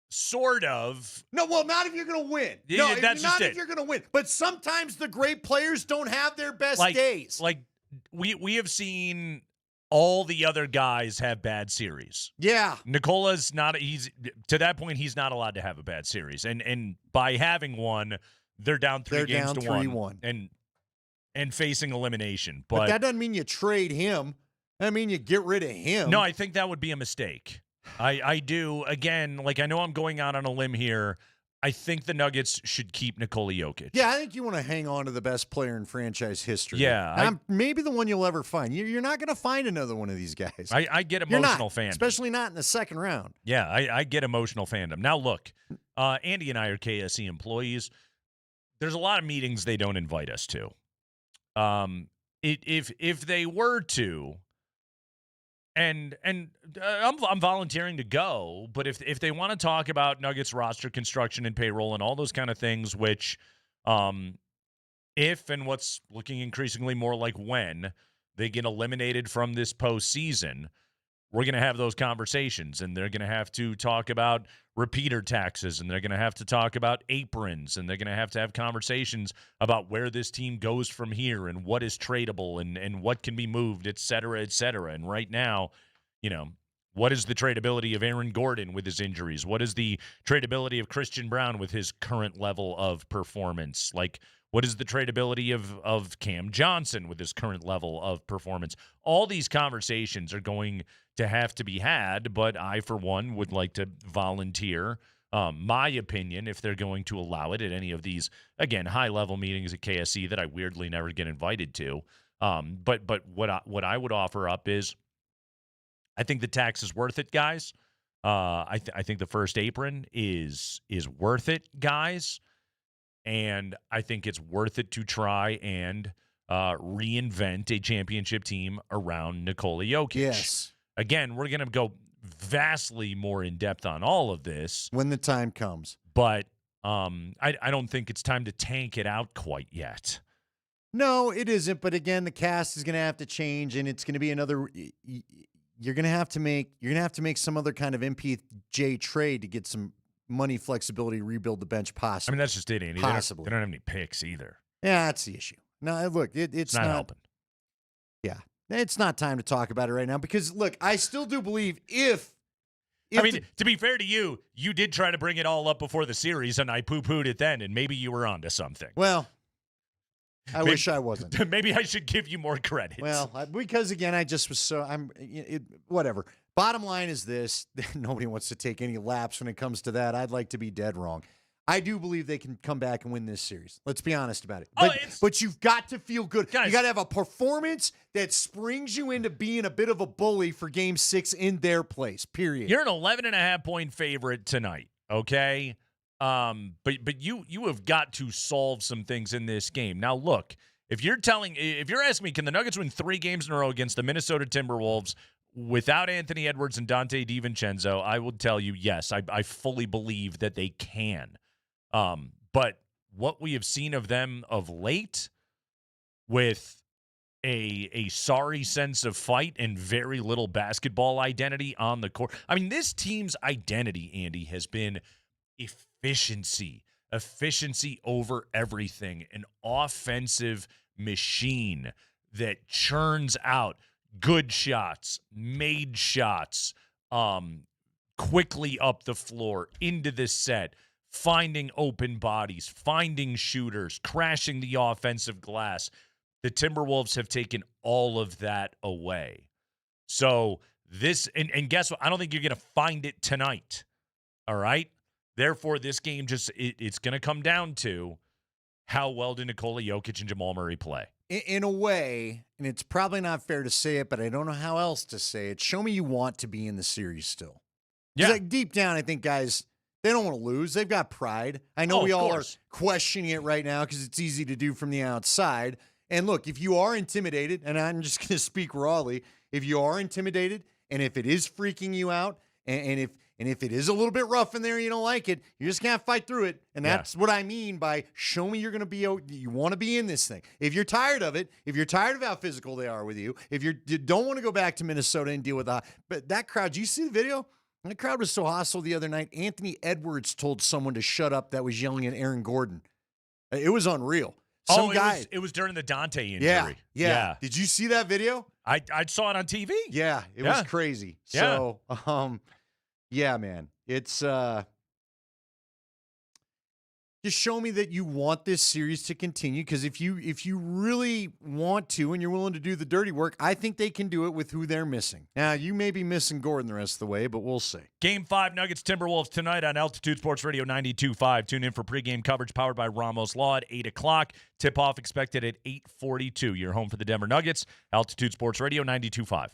sort of. No, well, not if you're going to win. Yeah, no, that's not just if it. you're going to win. But sometimes the great players don't have their best days. Like we have seen all the other guys have bad series. Yeah. Nikola's not. He's to that point. He's not allowed to have a bad series. And by having one, they're down 3 games to 1. And facing elimination. But that doesn't mean you trade him. That mean you get rid of him. No, I think that would be a mistake. I do. Again, like, I know I'm going out on a limb here. I think the Nuggets should keep Nikola Jokic. Yeah, I think you want to hang on to the best player in franchise history. Yeah. Maybe the one you'll ever find. You're not going to find another one of these guys. I get emotional fandom. Especially not in the second round. Yeah, I get emotional fandom. Now, look, Andy and I are KSE employees. There's a lot of meetings they don't invite us to. If they were to, and I'm volunteering to go, but if they want to talk about Nuggets roster construction and payroll and all those kind of things, which if and what's looking increasingly more like when they get eliminated from this postseason, we're going to have those conversations, and they're going to have to talk about repeater taxes, and they're going to have to talk about aprons, and they're going to have conversations about where this team goes from here and what is tradable and what can be moved, et cetera, et cetera. And right now, you know, what is the tradability of Aaron Gordon with his injuries? What is the tradability of Christian Brown with his current level of performance? Like, what is the tradability of Cam Johnson with his current level of performance? All these conversations are going to have to be had, but I, for one, would like to volunteer my opinion if they're going to allow it at any of these, again, high-level meetings at KSE that I weirdly never get invited to. But what I would offer up is I think the tax is worth it, guys. I think the first apron is worth it, guys. And I think it's worth it to try and reinvent a championship team around Nikola Jokic. Yes. Again, we're going to go vastly more in depth on all of this when the time comes. But I don't think it's time to tank it out quite yet. No, it isn't. But again, the cast is going to have to change, and it's going to be another. You're going to have to make some other kind of MPJ trade to get some money flexibility to rebuild the bench. Possibly. I mean, that's just it, Andy. Possibly. They don't have any picks either. Yeah, that's the issue. No, look, it's not helping. Yeah. It's not time to talk about it right now because, look, I still do believe if I mean, to be fair to you, you did try to bring it all up before the series, and I poo-pooed it then, and maybe you were onto something. Well, I wish I wasn't. Maybe I should give you more credit. Well, because, again, I just was whatever. Bottom line is this. Nobody wants to take any laps when it comes to that. I'd like to be dead wrong. I do believe they can come back and win this series. Let's be honest about it. But you've got to feel good. Guys, you got to have a performance that springs you into being a bit of a bully for Game 6 in their place, period. You're an 11.5-point favorite tonight, okay? But you have got to solve some things in this game. Now, look, if you're asking me, can the Nuggets win 3 games in a row against the Minnesota Timberwolves, without Anthony Edwards and Dante DiVincenzo, I would tell you, yes, I fully believe that they can. But what we have seen of them of late, with a sorry sense of fight and very little basketball identity on the court. I mean, this team's identity, Andy, has been efficiency over everything, an offensive machine that churns out good shots, made shots, quickly up the floor, into the set, finding open bodies, finding shooters, crashing the offensive glass. The Timberwolves have taken all of that away. So this, and guess what? I don't think you're going to find it tonight. All right? Therefore, this game it's going to come down to how well do Nikola Jokic and Jamal Murray play. In a way, and it's probably not fair to say it, but I don't know how else to say it. Show me you want to be in the series still. Yeah. Like deep down, I think guys, they don't want to lose. They've got pride. I know we all are questioning it right now because it's easy to do from the outside. And look, if you are intimidated, and I'm just going to speak rawly, if you are intimidated, and if it is freaking you out, and if it is a little bit rough in there, you don't like it, you just can't fight through it. And that's what I mean by show me you're going to be, you want to be in this thing. If you're tired of it, if you're tired of how physical they are with you, if you don't want to go back to Minnesota and deal with that, but that crowd, do you see the video? The crowd was so hostile the other night. Anthony Edwards told someone to shut up that was yelling at Aaron Gordon. It was unreal. It was during the Dante injury. Yeah. Did you see that video? I saw it on TV. Yeah, it was crazy. So, yeah, man. It's just show me that you want this series to continue, because if you really want to and you're willing to do the dirty work, I think they can do it with who they're missing. Now, you may be missing Gordon the rest of the way, but we'll see. Game 5, Nuggets Timberwolves tonight on Altitude Sports Radio 92.5. Tune in for pregame coverage powered by Ramos Law at 8 o'clock. Tip-off expected at 8:42. You're home for the Denver Nuggets. Altitude Sports Radio 92.5.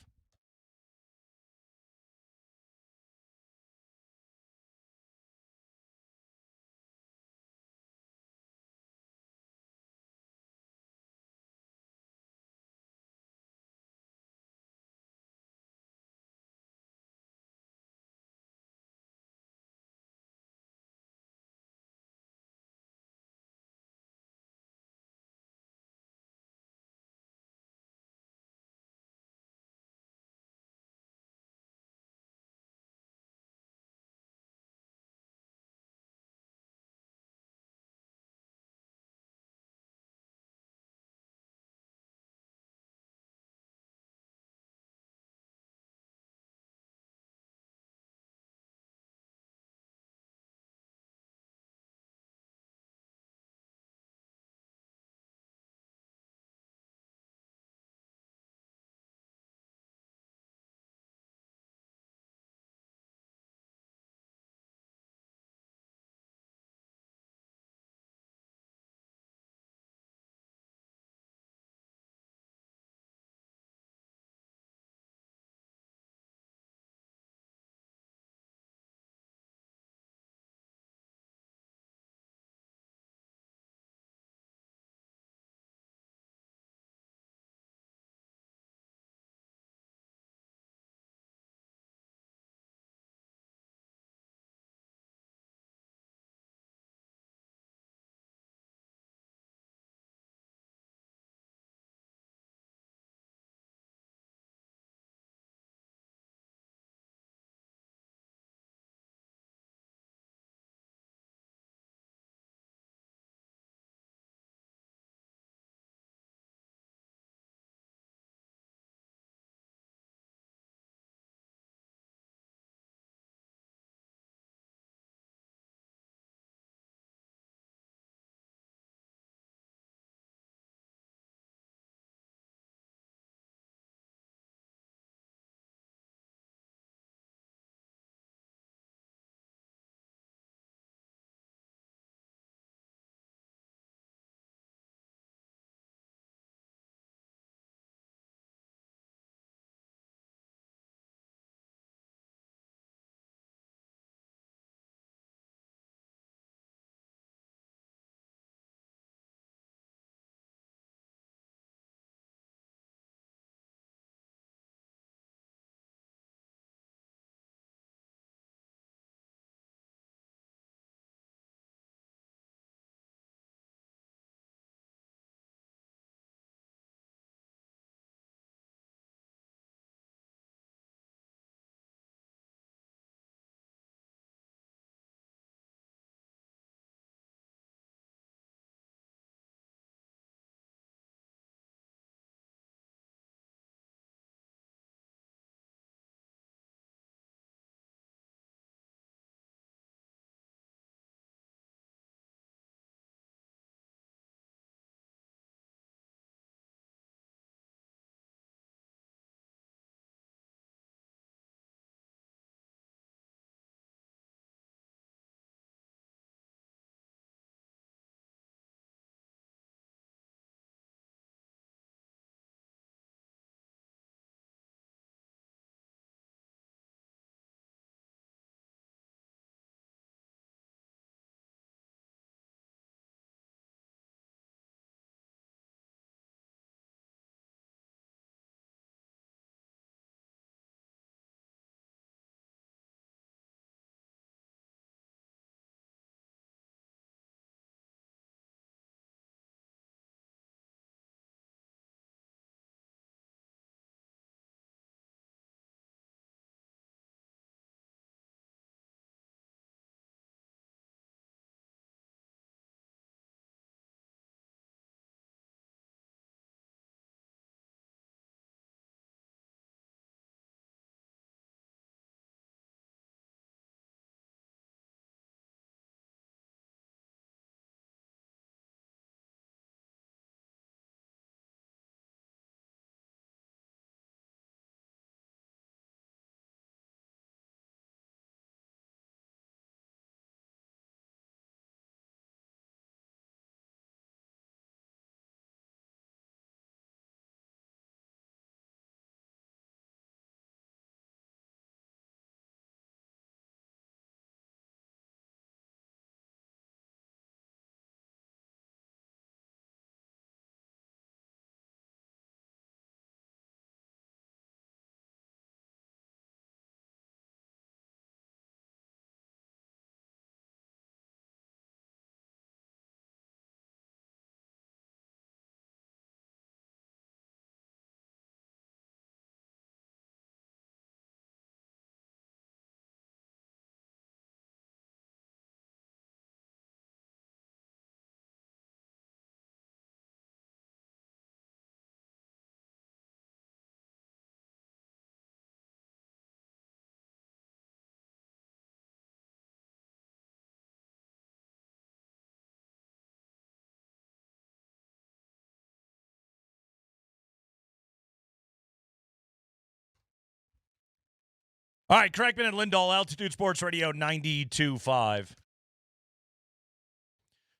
All right, Kreckman and Lindahl, Altitude Sports Radio 92.5.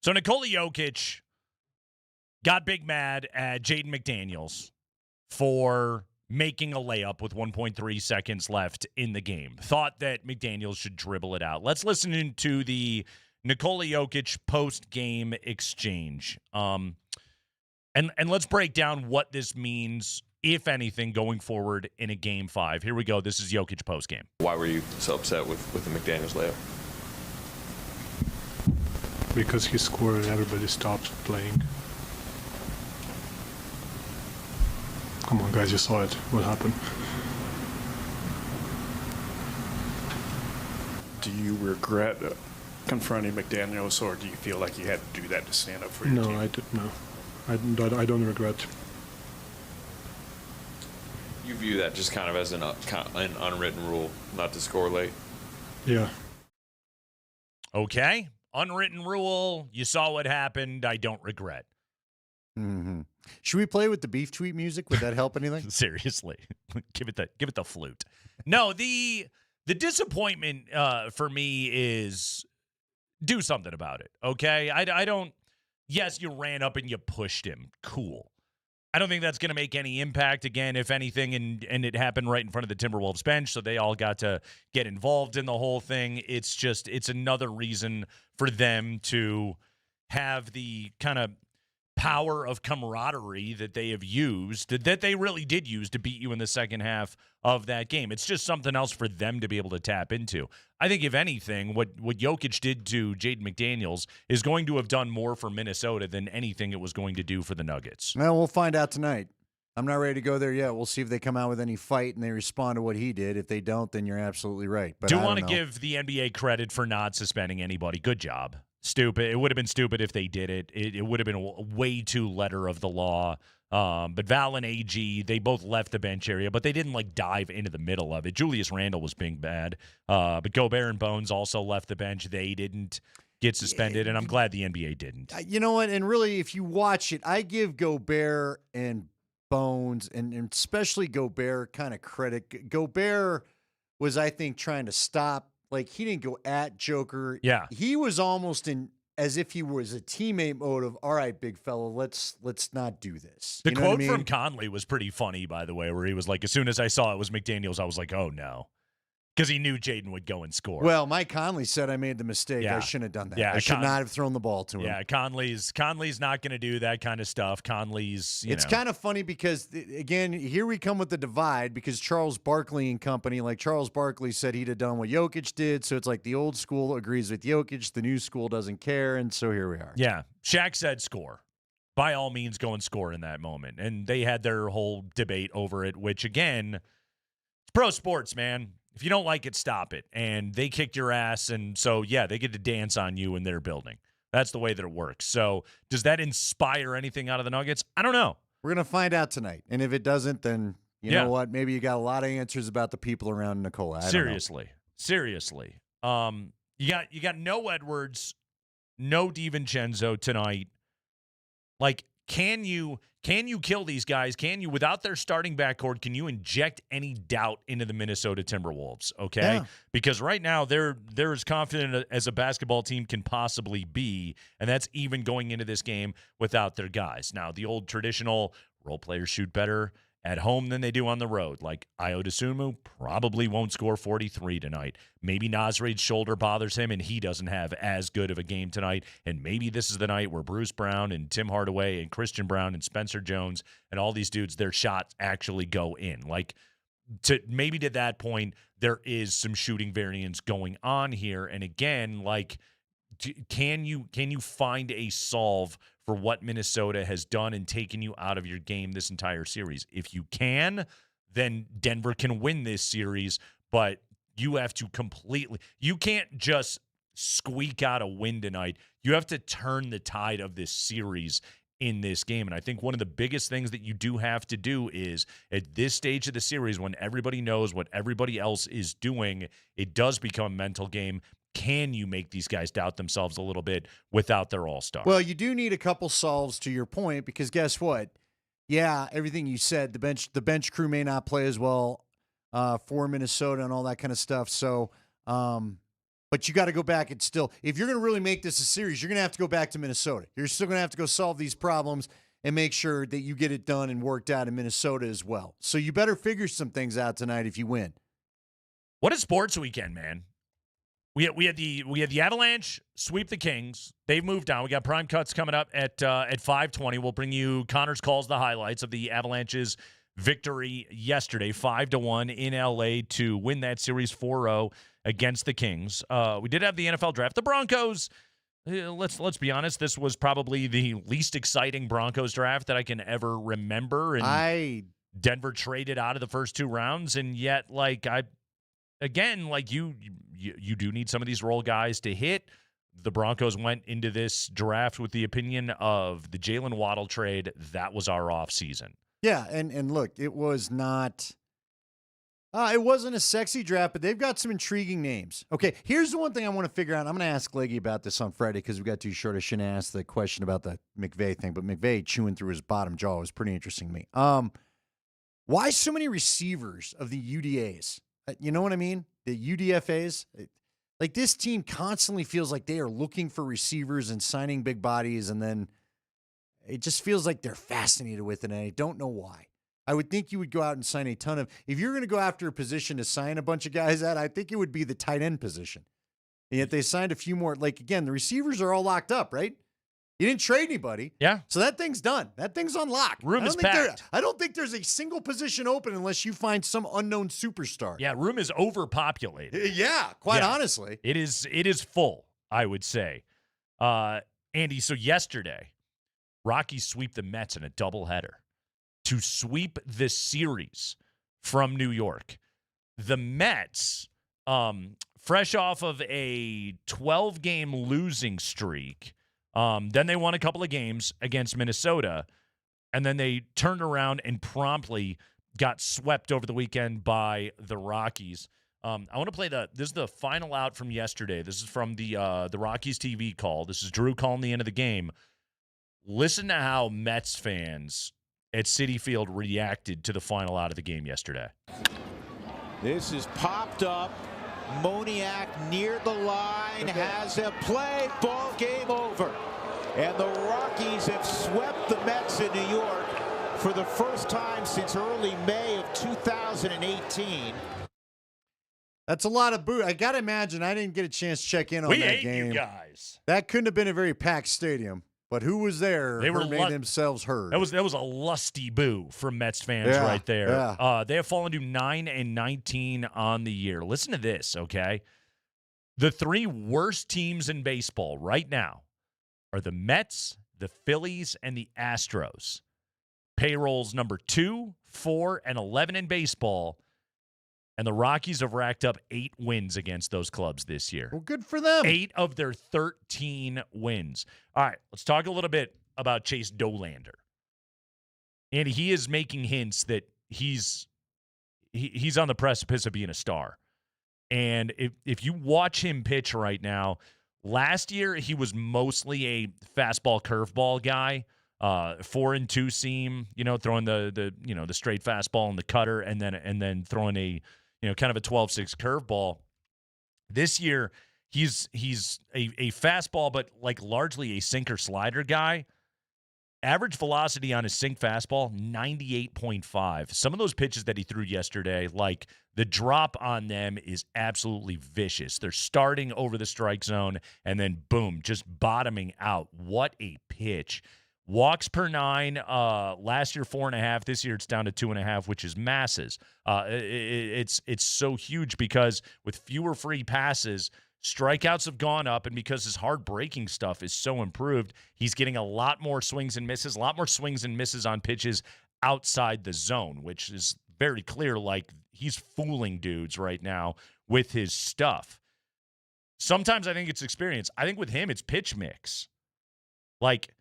So Nikola Jokic got big mad at Jaden McDaniels for making a layup with 1.3 seconds left in the game. Thought that McDaniels should dribble it out. Let's listen to the Nikola Jokic post-game exchange. And let's break down what this means, if anything, going forward in a Game 5. Here we go. This is Jokic post-game. Why were you so upset with the McDaniels layup? Because he scored and everybody stopped playing. Come on, guys, you saw it. What happened? Do you regret confronting McDaniels, or do you feel like you had to do that to stand up for your team? No, I don't regret. You view that just kind of as an unwritten rule not to score late? Yeah. Okay. Unwritten rule. You saw what happened. I don't regret. Mm-hmm. Should we play with the beef tweet music? Would that help anything? Seriously, give it the flute. No, the disappointment for me is do something about it. Okay, I don't. Yes, you ran up and you pushed him. Cool. I don't think that's going to make any impact. Again, if anything, and it happened right in front of the Timberwolves bench, so they all got to get involved in the whole thing. It's another reason for them to have the kind of power of camaraderie that they have used, that they really did use to beat you in the second half of that game. It's just something else for them to be able to tap into. I think, if anything, what Jokic did to Jaden McDaniels is going to have done more for Minnesota than anything it was going to do for the Nuggets. Well, we'll find out tonight. I'm not ready to go there yet. We'll see if they come out with any fight and they respond to what he did. If they don't, then you're absolutely right. But do want to give the NBA credit for not suspending anybody. Good job. Stupid. It would have been stupid if they did it. It would have been a way too letter of the law. But Val and AG, they both left the bench area, but they didn't dive into the middle of it. Julius Randle was being bad. But Gobert and Bones also left the bench. They didn't get suspended, and I'm glad the NBA didn't. You know what? And really, if you watch it, I give Gobert and Bones, and especially Gobert, kind of credit. Gobert was, I think, trying to stop. He didn't go at Joker. Yeah. He was almost in as if he was a teammate mode of, all right, big fella, let's not do this. The quote from Conley was pretty funny, by the way, where he was like, as soon as I saw it was McDaniels, I was like, oh, no. Because he knew Jaden would go and score. Well, Mike Conley said I made the mistake. Yeah. I shouldn't have done that. Yeah, I should not have thrown the ball to him. Yeah, Conley's not going to do that kind of stuff. Conley's, It's kind of funny because, again, here we come with the divide because Charles Barkley and company, Charles Barkley said he'd have done what Jokic did, so it's like the old school agrees with Jokic, the new school doesn't care, and so here we are. Yeah, Shaq said score. By all means, go and score in that moment. And they had their whole debate over it, which, again, it's pro sports, man. If you don't like it, stop it. And they kicked your ass, and so, yeah, they get to dance on you in their building. That's the way that it works. So does that inspire anything out of the Nuggets? I don't know. We're going to find out tonight. And if it doesn't, then you know what? Maybe you got a lot of answers about the people around Nikola. Seriously. You got no Edwards, no DiVincenzo tonight. Can you kill these guys? Can you, without their starting backcourt, can you inject any doubt into the Minnesota Timberwolves? Okay? Yeah. Because right now they're as confident as a basketball team can possibly be, and that's even going into this game without their guys. Now, the old traditional role players shoot better at home than they do on the road. Ayo Dosunmu probably won't score 43 tonight. Maybe Nasri's shoulder bothers him and he doesn't have as good of a game tonight. And maybe this is the night where Bruce Brown and Tim Hardaway and Christian Brown and Spencer Jones and all these dudes, their shots actually go in. Maybe to that point, there is some shooting variance going on here. And again, can you find a solve for what Minnesota has done and taken you out of your game this entire series? If you can, then Denver can win this series, but you have to you can't just squeak out a win tonight. You have to turn the tide of this series in this game. And I think one of the biggest things that you do have to do is at this stage of the series, when everybody knows what everybody else is doing, it does become a mental game. Can you make these guys doubt themselves a little bit without their all-star? Well, you do need a couple solves to your point because guess what? Yeah, everything you said, the bench crew may not play as well for Minnesota and all that kind of stuff. So, but you got to go back and still, if you're going to really make this a series, you're going to have to go back to Minnesota. You're still going to have to go solve these problems and make sure that you get it done and worked out in Minnesota as well. So you better figure some things out tonight if you win. What a sports weekend, man. We had the Avalanche sweep the Kings. They've moved on. We got Prime Cuts coming up at 5:20. We'll bring you Connor's calls, the highlights of the Avalanche's victory yesterday, 5-1 in LA to win that series 4-0 against the Kings. We did have the NFL draft. The Broncos, let's be honest, this was probably the least exciting Broncos draft that I can ever remember. And Denver traded out of the first 2 rounds, and yet, you do need some of these role guys to hit. The Broncos went into this draft with the opinion of the Jalen Waddle trade. That was our offseason. Yeah, and look, it was not it wasn't a sexy draft, but they've got some intriguing names. Okay, here's the one thing I want to figure out. I'm going to ask Leggy about this on Friday because we got too short. I shouldn't ask the question about the McVay thing, but McVay chewing through his bottom jaw was pretty interesting to me. Why so many receivers of the UDAs? You know what I mean? The UDFAs? Like, this team constantly feels like they are looking for receivers and signing big bodies, and then it just feels like they're fascinated with it, and I don't know why. I would think you would go out and sign a ton of – if you're going to go after a position to sign a bunch of guys at, I think it would be the tight end position. And yet they signed a few more. Like, again, the receivers are all locked up, right? You didn't trade anybody. Yeah. So that thing's done. That thing's on lock. Room is packed. I don't think there's a single position open unless you find some unknown superstar. Yeah, room is overpopulated. Yeah, quite honestly. It is full, I would say. Andy, so yesterday, Rockies sweep the Mets in a doubleheader to sweep the series from New York. The Mets, fresh off of a 12-game losing streak, then they won a couple of games against Minnesota, and then they turned around and promptly got swept over the weekend by the Rockies. I want to play this is the final out from yesterday. This is from the Rockies TV call. This is Drew calling the end of the game. Listen to how Mets fans at Citi Field reacted to the final out of the game yesterday. This is popped up. Moniak near the line, has a play, ball game over. And the Rockies have swept the Mets in New York for the first time since early May of 2018. That's a lot of boot. I got to imagine I didn't get a chance to check in on that game. You guys. That couldn't have been a very packed stadium, but who was there made themselves heard. That was a lusty boo from Mets fans right there. Yeah. They have fallen to 9-19 on the year. Listen to this, okay? The 3 worst teams in baseball right now are the Mets, the Phillies, and the Astros. Payrolls number 2, 4, and 11 in baseball. And the Rockies have racked up 8 wins against those clubs this year. Well, good for them. 8 of their 13 wins. All right, let's talk a little bit about Chase Dollander. And he is making hints that he's on the precipice of being a star. And if you watch him pitch right now, last year he was mostly a fastball curveball guy. 4-2 seam, throwing the straight fastball and the cutter, and then throwing a kind of a 12-6 curveball. This year, he's a fastball, but like largely a sinker slider guy. Average velocity on his sink fastball, 98.5. Some of those pitches that he threw yesterday, like the drop on them is absolutely vicious. They're starting over the strike zone and then boom, just bottoming out. What a pitch. Walks per 9, last year 4.5. This year it's down to 2.5, which is masses. It's so huge because with fewer free passes, strikeouts have gone up, and because his hard breaking stuff is so improved, he's getting a lot more swings and misses on pitches outside the zone, which is very clear. Like, he's fooling dudes right now with his stuff. Sometimes I think it's experience. I think with him, it's pitch mix. Like,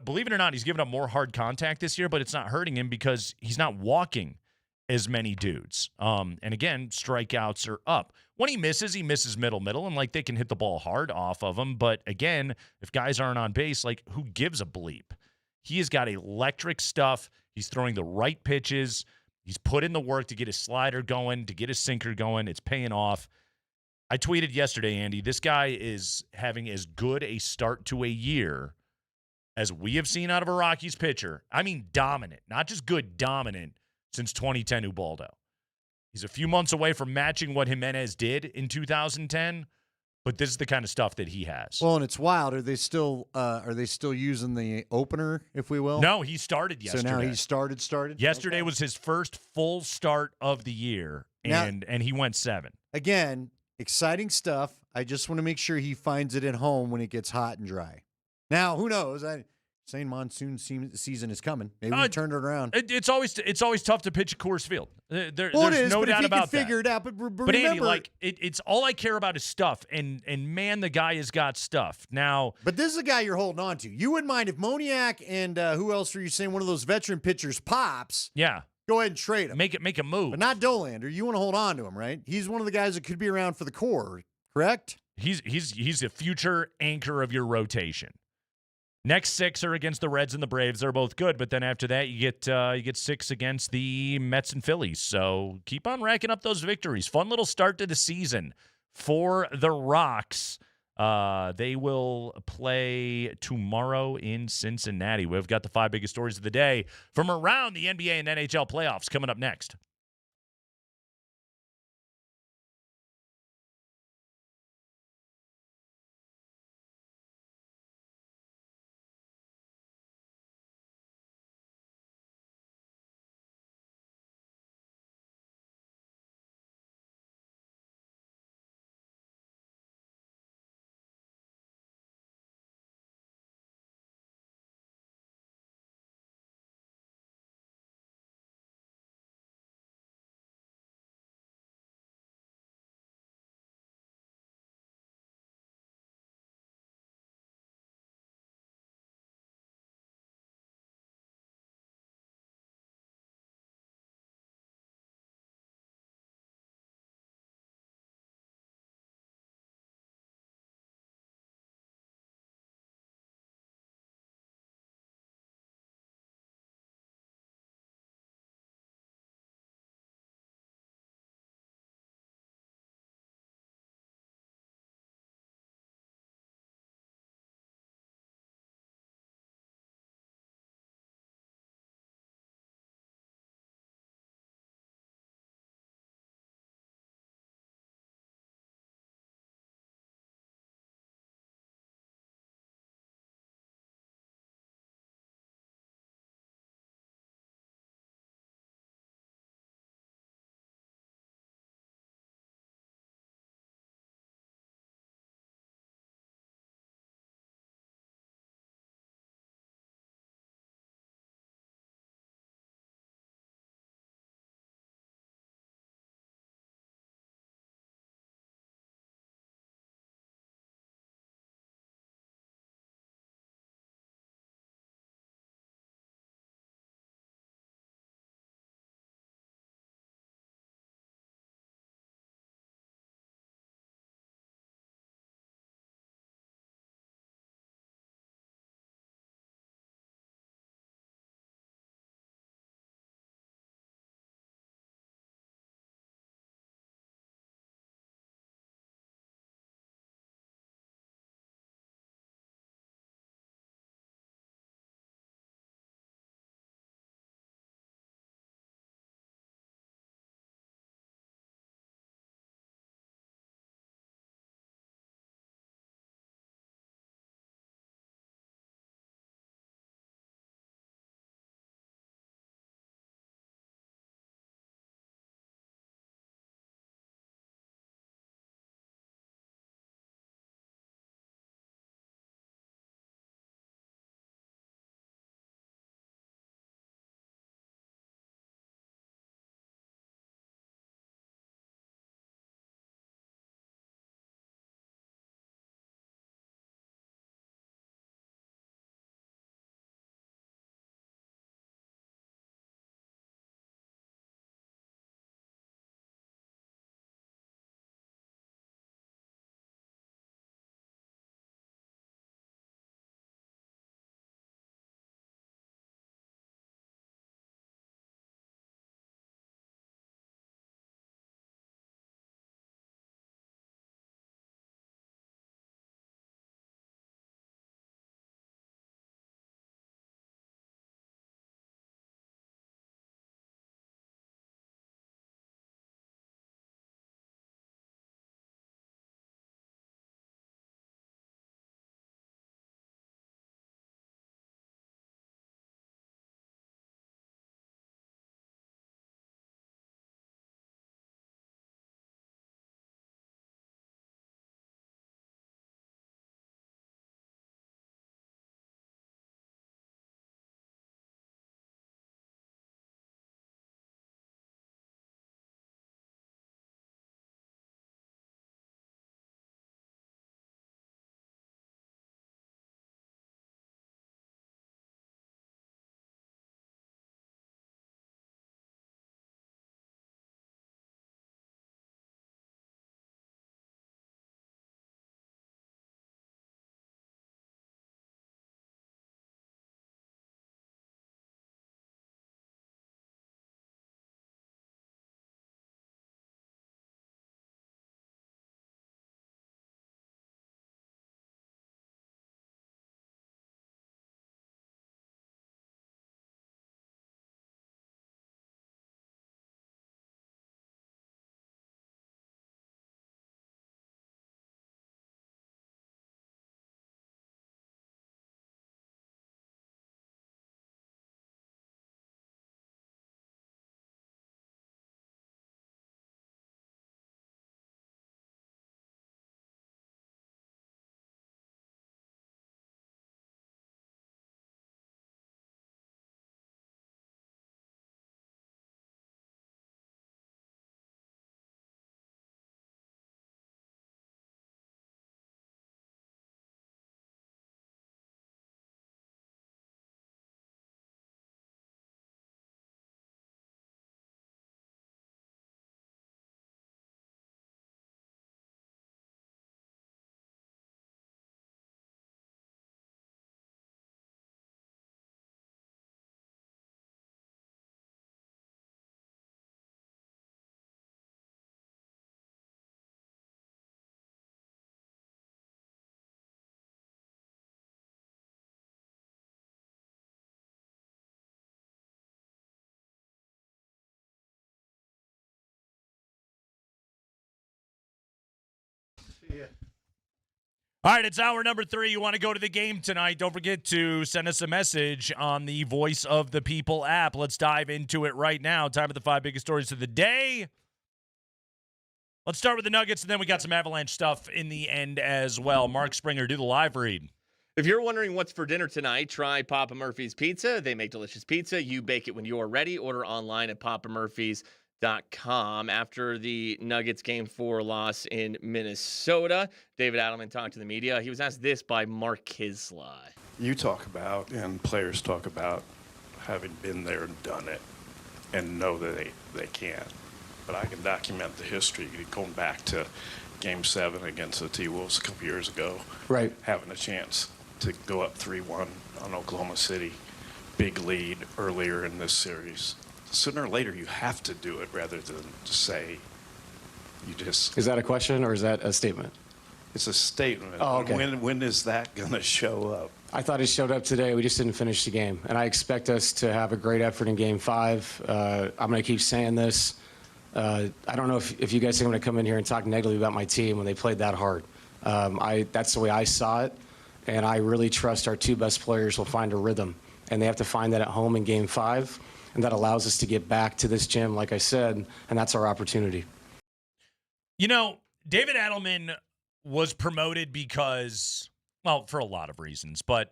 believe it or not, he's given up more hard contact this year, but it's not hurting him because he's not walking as many dudes. And again, strikeouts are up. When he misses middle, and like they can hit the ball hard off of him. But again, if guys aren't on base, like who gives a bleep? He has got electric stuff. He's throwing the right pitches. He's put in the work to get his slider going, to get his sinker going. It's paying off. I tweeted yesterday, Andy, this guy is having as good a start to a year as we have seen out of a Rockies pitcher. I mean dominant, not just good, dominant, since 2010 Ubaldo. He's a few months away from matching what Jimenez did in 2010, but this is the kind of stuff that he has. Well, and it's wild. Are they still using the opener, if we will? No, he started yesterday. So now he started? Yesterday was his first full start of the year, and he went 7. Again, exciting stuff. I just want to make sure he finds it at home when it gets hot and dry. Now, who knows? Saying monsoon season is coming. Maybe we turned it around. It's always tough to pitch at Coors Field. There's no doubt about that. Figure it out. But remember, Andy, it's all I care about is stuff, and man, the guy has got stuff now. But this is a guy you're holding on to. You wouldn't mind if Moniak and who else are you saying, one of those veteran pitchers pops? Yeah. Go ahead and trade him. Make a move. But not Dolander. You want to hold on to him, right? He's one of the guys that could be around for the core, correct? He's a future anchor of your rotation. Next 6 are against the Reds and the Braves. They're both good, but then after that, you get 6 against the Mets and Phillies. So keep on racking up those victories. Fun little start to the season for the Rocks. They will play tomorrow in Cincinnati. We've got the 5 biggest stories of the day from around the NBA and NHL playoffs coming up next. All right, it's hour number 3. You want to go to the game tonight, don't forget to send us a message on the Voice of the People app. Let's dive into it right now. Time for the 5 biggest stories of the day. Let's start with the Nuggets, and then we got some Avalanche stuff in the end as well. Mark Springer, do the live read. If you're wondering what's for dinner tonight, try Papa Murphy's Pizza. They make delicious pizza. You bake it when you're ready. Order online at papamurphys.com. After the Nuggets Game 4 loss in Minnesota, David Adelman talked to the media. He was asked this by Mark Kisley. You talk about, and players talk about, having been there and done it and know that they can. But I can document the history going back to Game 7 against the T-Wolves a couple years ago. Right. Having a chance to go up 3-1 on Oklahoma City. Big lead earlier in this series. Sooner or later, you have to do it rather than say you just... Is that a question or is that a statement? It's a statement. Oh, okay. When is that going to show up? I thought it showed up today. We just didn't finish the game. And I expect us to have a great effort in Game 5. I'm going to keep saying this. I don't know if you guys think I'm going to come in here and talk negatively about my team when they played that hard. That's the way I saw it, and I really trust our 2 best players will find a rhythm, and they have to find that at home in Game 5, and that allows us to get back to this gym, like I said, and that's our opportunity. You know, David Adelman was promoted because, well, for a lot of reasons, but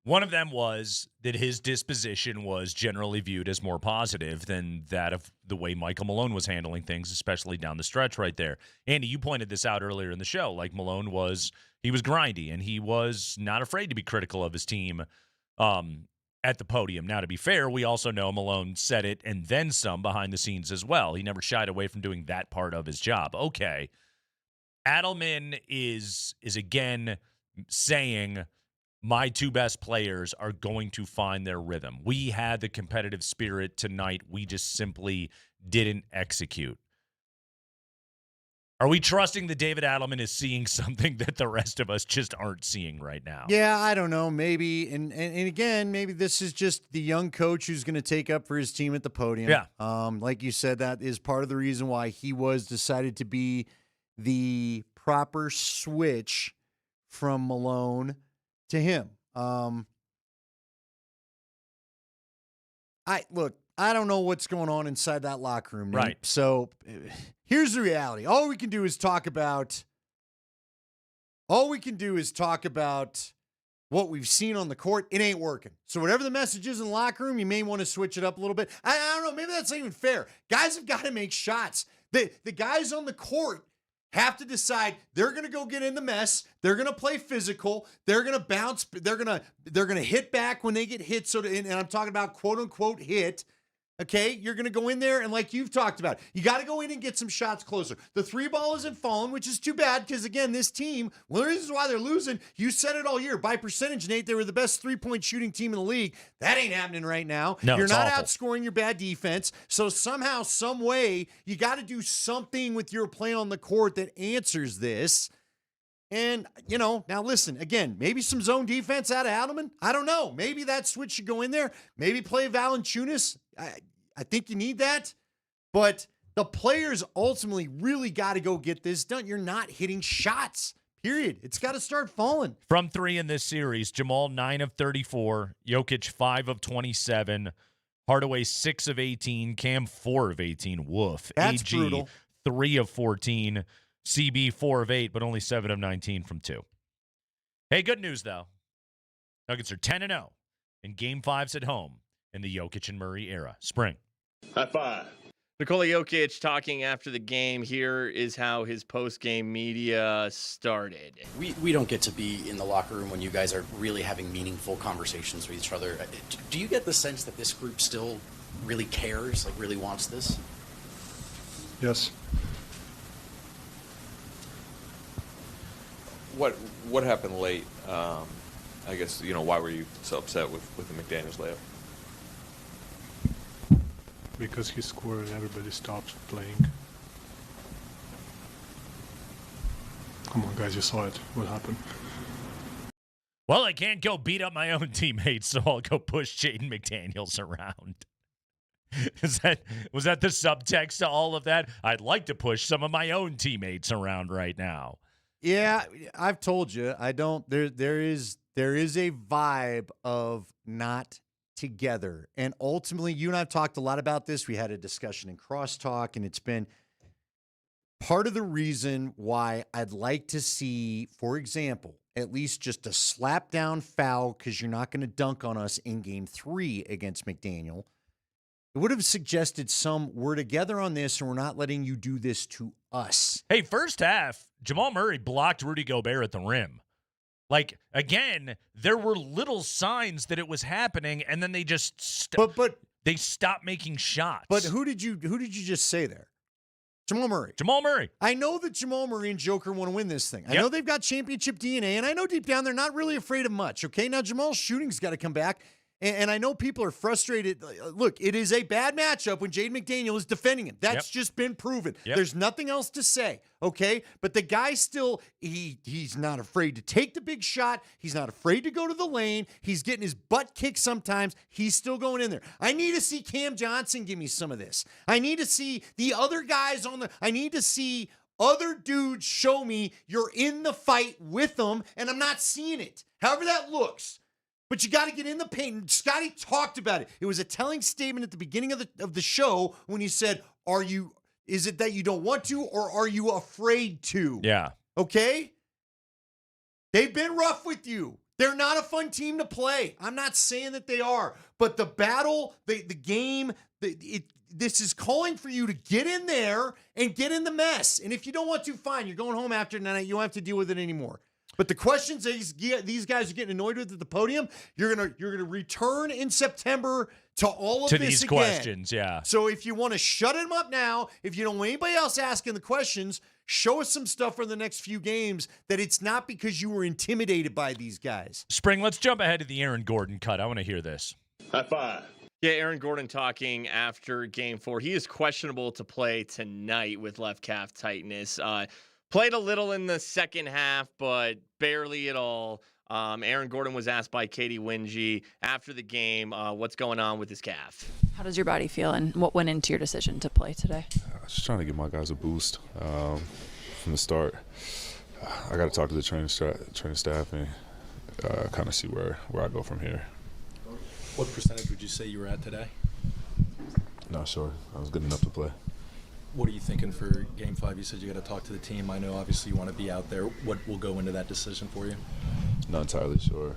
one of them was that his disposition was generally viewed as more positive than that of the way Michael Malone was handling things, especially down the stretch right there. Andy, you pointed this out earlier in the show. Like, Malone was grindy, and he was not afraid to be critical of his team at the podium. Now, to be fair, we also know Malone said it and then some behind the scenes as well. He never shied away from doing that part of his job. Okay. Adelman is again saying, my 2 best players are going to find their rhythm. We had the competitive spirit tonight. We just simply didn't execute. Are we trusting that David Adelman is seeing something that the rest of us just aren't seeing right now? Yeah, I don't know. Maybe. And again, maybe this is just the young coach who's going to take up for his team at the podium. Yeah. Like you said, that is part of the reason why he was decided to be the proper switch from Malone to him. I don't know what's going on inside that locker room, Nate. Right. So here's the reality. All we can do is talk about what we've seen on the court. It ain't working. So whatever the message is in the locker room, you may want to switch it up a little bit. I don't know. Maybe that's not even fair. Guys have got to make shots. The guys on the court have to decide they're going to go get in the mess. They're going to play physical. They're going to bounce. They're going to hit back when they get hit. So, and I'm talking about quote unquote hit. Okay, you're going to go in there, and like you've talked about, you got to go in and get some shots closer. The 3 ball isn't falling, which is too bad because, again, this team, one of the reasons why they're losing, you said it all year. By percentage, Nate, they were the best 3-point shooting team in the league. That ain't happening right now. No, you're it's not awful. outscoring your bad defense. So somehow, some way, you got to do something with your play on the court that answers this. And, now listen, again, maybe some zone defense out of Adelman. I don't know. Maybe that switch should go in there. Maybe play Valanciunas. I think you need that. But the players ultimately really got to go get this done. You're not hitting shots, period. It's got to start falling. From 3 in this series, Jamal 9 of 34, Jokic 5 of 27, Hardaway 6 of 18, Cam 4 of 18. Woof. That's AG brutal. 3 of 14, CB 4 of 8, but only 7 of 19 from 2. Hey, good news, though. Nuggets are 10-0 in Game 5s at home in the Jokic and Murray era. Spring. High five. Nikola Jokic talking after the game. Here is how his post-game media started. We don't get to be in the locker room when you guys are really having meaningful conversations with each other. Do you get the sense that this group still really cares, like really wants this? Yes. What happened late? I guess, why were you so upset with the McDaniels layup? Because he scored and everybody stopped playing. Come on, guys, you saw it. What happened? Well, I can't go beat up my own teammates, so I'll go push Jaden McDaniels around. Was that the subtext to all of that? I'd like to push some of my own teammates around right now. Yeah, I've told you. I don't. There is a vibe of not together, and ultimately, you and I've talked a lot about this. We had a discussion in Crosstalk, and it's been part of the reason why I'd like to see, for example, at least just a slap down foul, because you're not going to dunk on us in Game 3 against McDaniel. It would have suggested we're together on this, and we're not letting you do this to us. Hey, first half, Jamal Murray blocked Rudy Gobert at the rim. Like, again, there were little signs that it was happening, and then they just they stopped making shots. But who did you just say there? Jamal Murray. Jamal Murray. I know that Jamal Murray and Joker want to win this thing. I know they've got championship DNA, and I know deep down they're not really afraid of much, okay? Now, Jamal's shooting's got to come back, and I know people are frustrated. Look, it is a bad matchup when Jaden McDaniel is defending him. That's just been proven. There's nothing else to say, okay? But the guy still, he's not afraid to take the big shot. He's not afraid to go to the lane. He's getting his butt kicked sometimes. He's still going in there. I need to see Cam Johnson give me some of this. I need to see the other guys I need to see other dudes show me you're in the fight with them, and I'm not seeing it. However that looks. But you got to get in the paint. Scotty talked about it. It was a telling statement at the beginning of the show when he said, is it that you don't want to, or are you afraid to? Yeah. Okay? They've been rough with you. They're not a fun team to play. I'm not saying that they are. But the battle, the game, this is calling for you to get in there and get in the mess. And if you don't want to, fine. You're going home after tonight. You don't have to deal with it anymore. But the questions these guys are getting annoyed with at the podium, you're gonna return in September to all of to this these again. questions. Yeah. So if you want to shut them up now, if you don't want anybody else asking the questions, show us some stuff for the next few games that it's not because you were intimidated by these guys. Spring, let's jump ahead to the Aaron Gordon cut. I want to hear this. High five. Yeah, Aaron Gordon talking after Game 4. He is questionable to play tonight with left calf tightness. Played a little in the second half, but barely at all. Aaron Gordon was asked by Katie Wingy after the game what's going on with his calf. How does your body feel, and what went into your decision to play today? Just trying to give my guys a boost from the start. I got to talk to the training staff and kind of see where I go from here. What percentage would you say you were at today? Not sure. I was good enough to play. What are you thinking for Game 5? You said you got to talk to the team. I know obviously you want to be out there. What will go into that decision for you? Not entirely sure.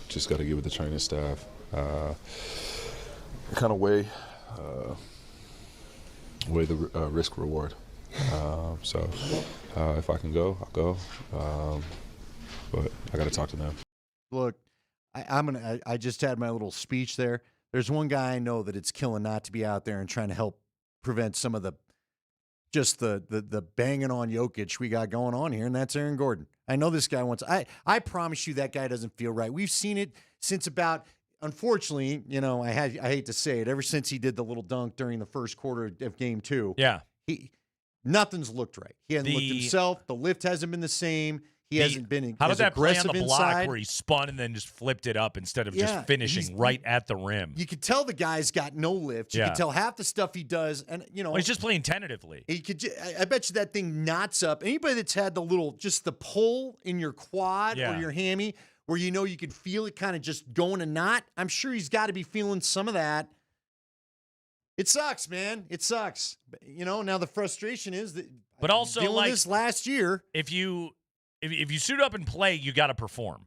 Just got to get with the training staff. Kind of weigh the risk reward. So if I can go, I'll go. But I got to talk to them. Look, I just had my little speech there. There's one guy I know that it's killing not to be out there and trying to help prevent some of the banging on Jokic we got going on here, and that's Aaron Gordon. I know this guy wants. I promise you that guy doesn't feel right. We've seen it since about. Unfortunately, I hate to say it. Ever since he did the little dunk during the first quarter of Game 2, nothing's looked right. He hasn't looked himself. The lift hasn't been the same. He hasn't been how as did that play aggressive on the block inside. where he spun and then just flipped it up instead of just finishing right at the rim? You could tell the guy's got no lift. You could tell half the stuff he does, and well, he's just playing tentatively. He could. I bet you that thing knots up. Anybody that's had just the pull in your quad or your hammy, where you could feel it kind of just going a knot. I'm sure he's got to be feeling some of that. It sucks, man. It sucks. Now the frustration is that. But also, like this last year, if you suit up and play, you got to perform.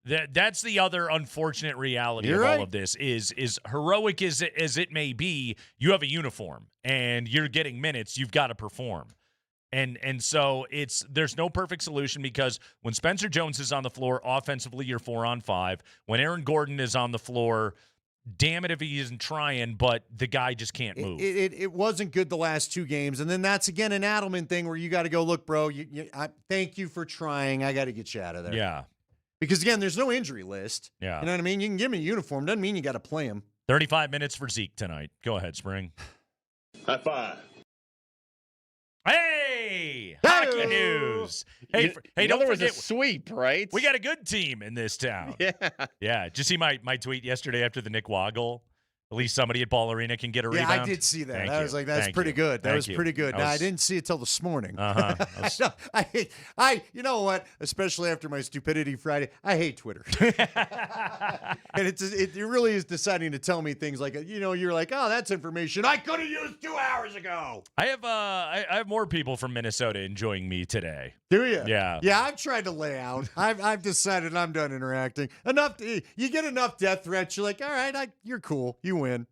That's the other unfortunate reality of all of this is heroic as it may be, you have a uniform and you're getting minutes, you've got to perform. And so there's no perfect solution, because when Spencer Jones is on the floor, offensively you're 4-on-5. When Aaron Gordon is on the floor, damn it if he isn't trying, but the guy just can't move. It wasn't good the last two games. And then that's, again, an Adelman thing where you got to go, look, bro, thank you for trying. I got to get you out of there. Yeah. Because, again, there's no injury list. Yeah. You know what I mean? You can give him a uniform. Doesn't mean you got to play him. 35 minutes for Zeke tonight. Go ahead, Spring. High five. Hey! Hockey news. Hey, don't there was forget, a sweep, right? We got a good team in this town. Yeah. Did you see my tweet yesterday after the Nick Waugh goal? At least somebody at Ball Arena can get a rebound. Yeah, I did see that. Thank I you. was like, that's Thank pretty you. good. That Thank was you. pretty good. I Now, I was- didn't see it till this morning. Uh-huh. You know what? Especially after my stupidity Friday, I hate Twitter. And it really is deciding to tell me things like, you're like, oh, that's information I could have used 2 hours ago. I have more people from Minnesota enjoying me today. Do you? Yeah. Yeah, I've tried to lay out. I've decided I'm done interacting. You get enough death threats, you're like, all right, you're cool. You win.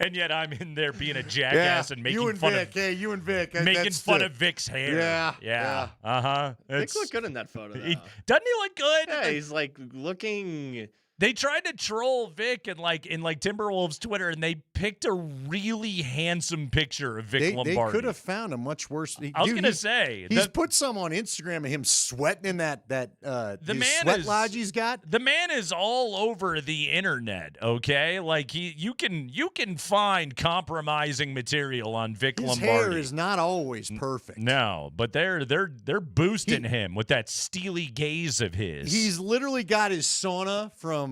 And yet I'm in there being a jackass and making you and fun Vic. of Hey, you and Vic. making fun of Vic's hair. Yeah. Uh-huh. Vic looked good in that photo, though. Doesn't he look good? Yeah, he's like looking. They tried to troll Vic in Timberwolves Twitter, and they picked a really handsome picture of Vic Lombardi. They could have found a much worse. I was gonna say he's put some on Instagram of him sweating in that sweat lodge he's got. The man is all over the internet. Okay, like you can find compromising material on Vic His Lombardi. hair is not always perfect. No, but they're boosting him with that steely gaze of his. He's literally got his sauna from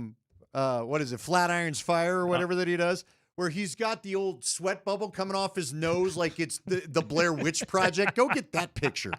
what is it, Flatiron's Fire or whatever that he does, where he's got the old sweat bubble coming off his nose like it's the Blair Witch Project. Go get that picture.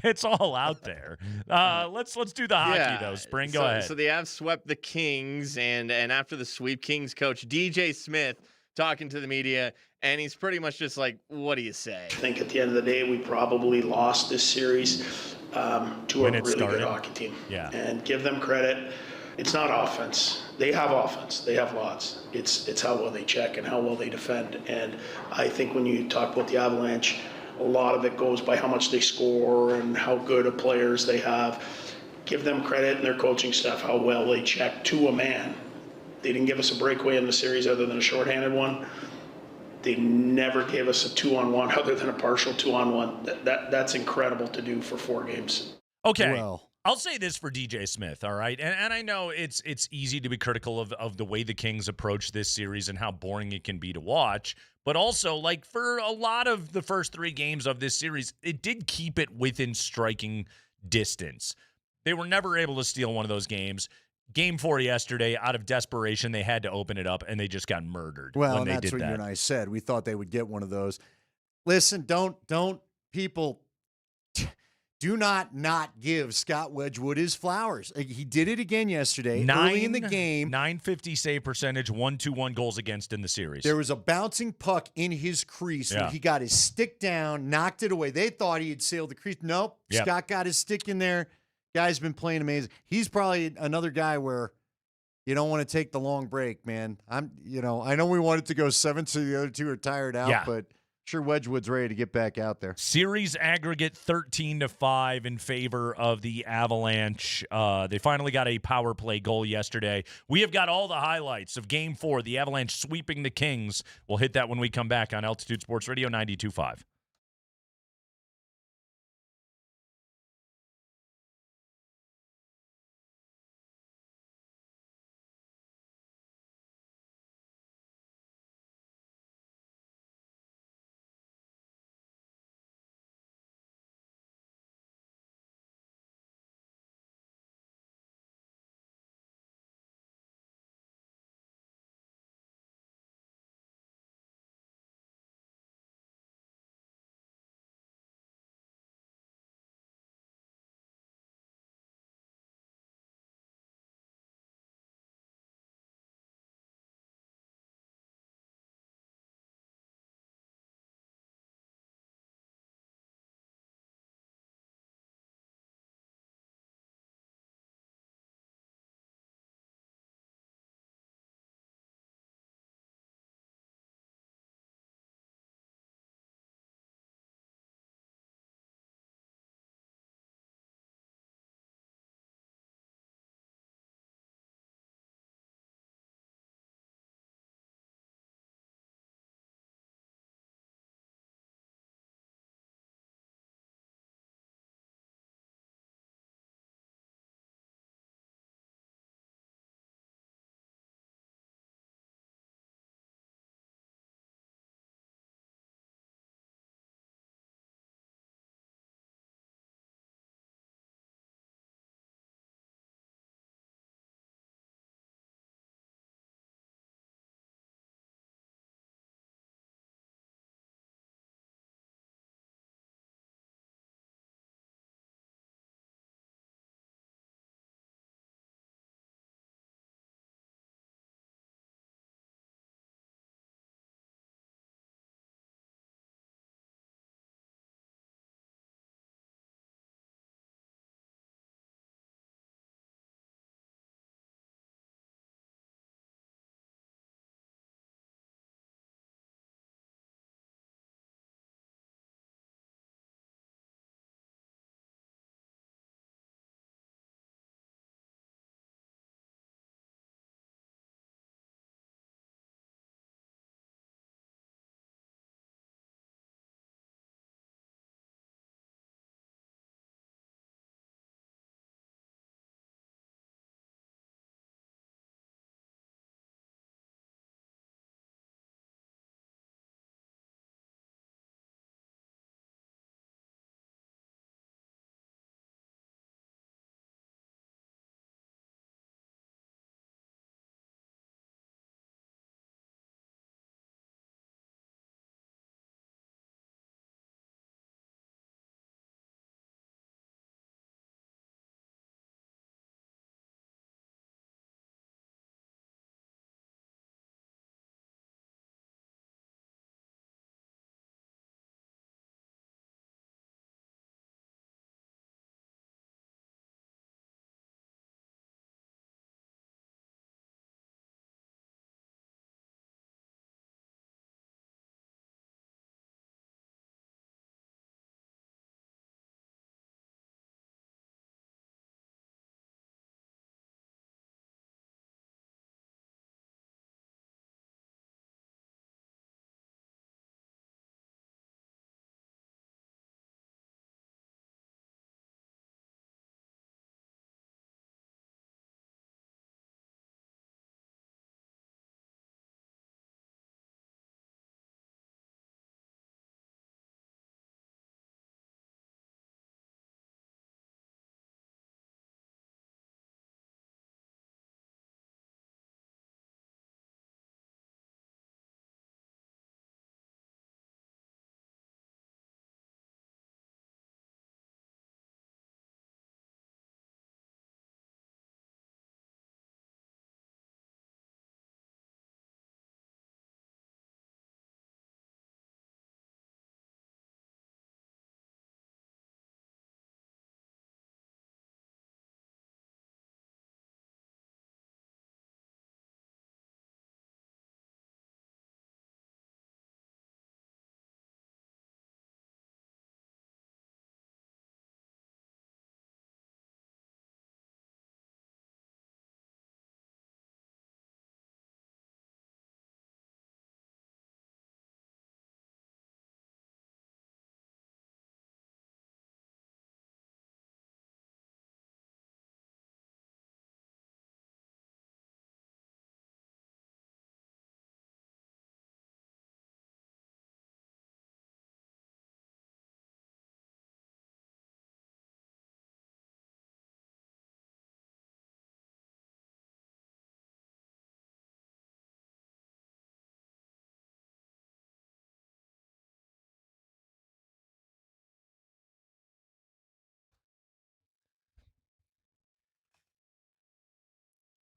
It's all out there. Let's do the hockey though. Spring, go ahead. So the Avs swept the Kings, and after the sweep, Kings coach DJ Smith talking to the media, and he's pretty much just like, "What do you say?" I think at the end of the day, we probably lost this series to a really good hockey team. Yeah. And give them credit. It's not offense. They have offense. They have lots. It's how well they check and how well they defend. And I think when you talk about the Avalanche, a lot of it goes by how much they score and how good of players they have. Give them credit and their coaching staff, how well they check to a man. They didn't give us a breakaway in the series other than a shorthanded one. They never gave us a 2-on-1 other than a partial 2-on-1. That's incredible to do for 4 games. Okay. Well, I'll say this for DJ Smith, all right? And I know it's easy to be critical of the way the Kings approach this series and how boring it can be to watch. But also, like, for a lot of the first 3 games of this series, it did keep it within striking distance. They were never able to steal one of those games. Game 4 yesterday, out of desperation, they had to open it up, and they just got murdered Well, when and they that's did what that. you and I said. We thought they would get one of those. Listen, do not give Scott Wedgwood his flowers. He did it again yesterday, early in the game. 950 save percentage, 1-2-1 goals against in the series. There was a bouncing puck in his crease where he got his stick down, knocked it away. They thought he had sailed the crease. Nope. Yep. Scott got his stick in there. Guy's been playing amazing. He's probably another guy where you don't want to take the long break, man. I know we wanted to go 7, so the other 2 are tired out, but sure Wedgwood's ready to get back out there. Series aggregate 13-5 in favor of the Avalanche. They finally got a power play goal yesterday. We have got all the highlights of Game 4, the Avalanche sweeping the Kings. We'll hit that when we come back on Altitude Sports Radio 92.5.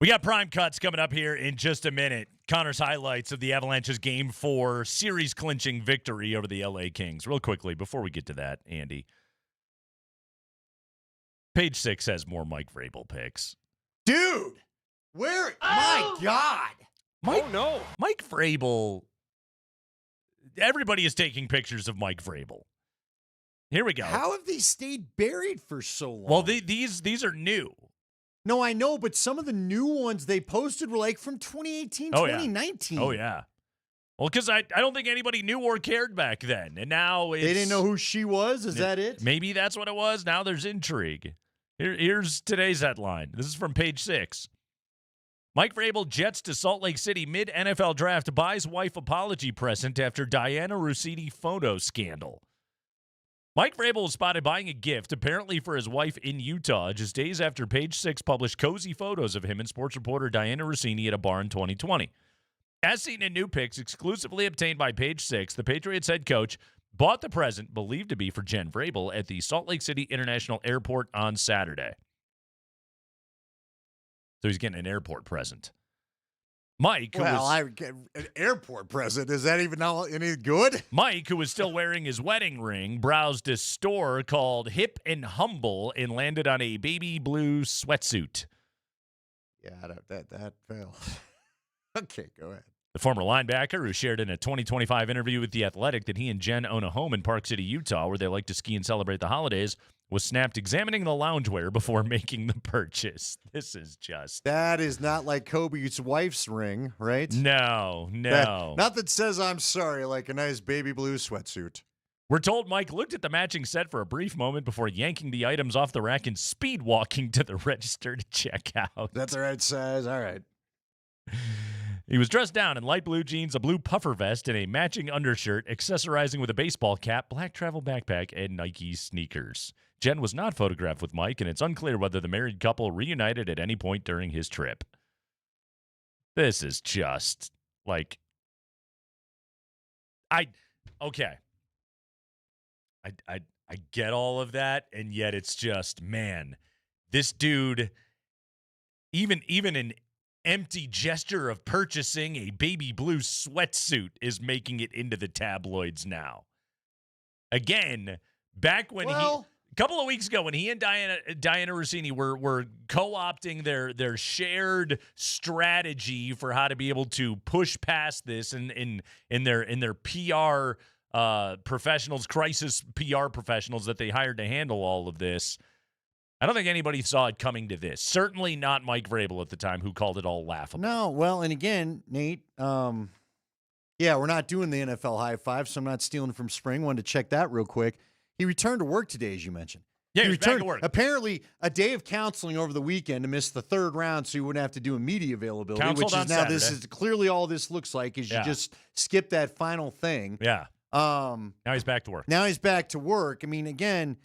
We got prime cuts coming up here in just a minute. Connor's highlights of the Avalanche's Game 4 series-clinching victory over the LA Kings. Real quickly, before we get to that, Andy. Page 6 has more Mike Vrabel picks. Dude! Where? My God! Mike Vrabel. Everybody is taking pictures of Mike Vrabel. Here we go. How have they stayed buried for so long? Well, these are new. No, I know, but some of the new ones they posted were like from 2018, 2019. Oh, yeah. Well, because I don't think anybody knew or cared back then. And now They didn't know who she was? Is that it? Maybe that's what it was. Now there's intrigue. Here's today's headline. This is from page 6. Mike Vrabel jets to Salt Lake City mid-NFL draft, buys wife apology present after Diana Rossini photo scandal. Mike Vrabel was spotted buying a gift, apparently for his wife in Utah, just days after Page 6 published cozy photos of him and sports reporter Diana Rossini at a bar in 2020. As seen in new pics exclusively obtained by Page 6, the Patriots head coach bought the present, believed to be for Jen Vrabel, at the Salt Lake City International Airport on Saturday. So he's getting an airport present. Mike, an airport present. Is that even any good? Mike, who was still wearing his wedding ring, browsed a store called Hip and Humble and landed on a baby blue sweatsuit. Yeah, that fell. Okay, go ahead. The former linebacker, who shared in a 2025 interview with The Athletic that he and Jen own a home in Park City, Utah, where they like to ski and celebrate the holidays, was snapped examining the loungewear before making the purchase. This is just... That is not like Kobe's wife's ring, right? No. Not that says I'm sorry, like a nice baby blue sweatsuit. We're told Mike looked at the matching set for a brief moment before yanking the items off the rack and speed walking to the register to check out. That's the right size? All right. He was dressed down in light blue jeans, a blue puffer vest, and a matching undershirt, accessorizing with a baseball cap, black travel backpack, and Nike sneakers. Jen was not photographed with Mike, and it's unclear whether the married couple reunited at any point during his trip. This is just like... I get all of that, and yet it's just, man, this dude, even an empty gesture of purchasing a baby blue sweatsuit is making it into the tabloids now. Again, back when a couple of weeks ago, when he and Diana Rossini were co-opting their shared strategy for how to be able to push past this in their PR professionals, crisis PR professionals that they hired to handle all of this. I don't think anybody saw it coming to this. Certainly not Mike Vrabel at the time, who called it all laughable. No, well, and again, Nate, we're not doing the NFL high five, so I'm not stealing from Spring. Wanted to check that real quick. He returned to work today, as you mentioned. Yeah, he returned to work. Apparently, a day of counseling over the weekend to miss the third round, so he wouldn't have to do a media availability. Counseled which is on now Saturday. this is clearly all this looks like is you just skip that final thing. Yeah. Now he's back to work. Now he's back to work. I mean, again,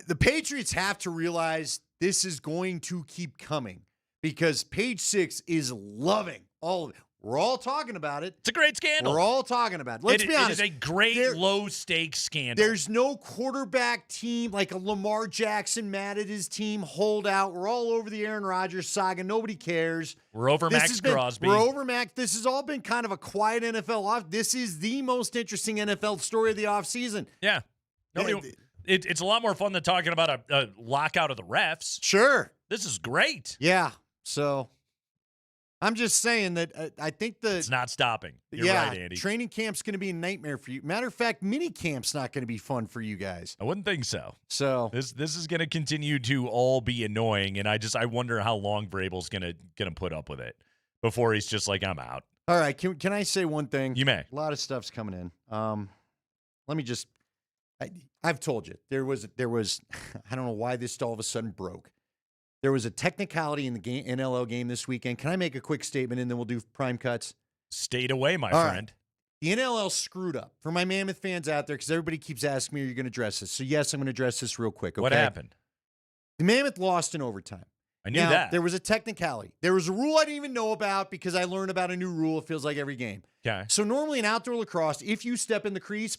the Patriots have to realize this is going to keep coming because Page 6 is loving all of it. We're all talking about it. It's a great scandal. We're all talking about it. Let's be honest. It is a great low-stakes scandal. There's no quarterback team like a Lamar Jackson mad at his team, hold out. We're all over the Aaron Rodgers saga. Nobody cares. We're over Max Crosby. We're over Max. This has all been kind of a quiet NFL off. This is the most interesting NFL story of the offseason. Yeah. It's a lot more fun than talking about a lockout of the refs. Sure. This is great. Yeah. So I'm just saying that I think it's not stopping. You're right, Andy. Training camp's going to be a nightmare for you. Matter of fact, mini camp's not going to be fun for you guys. I wouldn't think so. So this is going to continue to all be annoying, and I wonder how long Vrabel's going to put up with it before he's just like, I'm out. All right, can I say one thing? You may. A lot of stuff's coming in. Let me just. I've told you there was I don't know why this all of a sudden broke. There was a technicality in the game, NLL game this weekend. Can I make a quick statement and then we'll do prime cuts? Stayed away, my all friend. Right. The NLL screwed up. For my Mammoth fans out there, because everybody keeps asking me, are you going to address this? So yes, I'm going to address this real quick. Okay? What happened? The Mammoth lost in overtime. I knew that. There was a technicality. There was a rule I didn't even know about because I learned about a new rule. It feels like every game. Okay. So normally in outdoor lacrosse, if you step in the crease,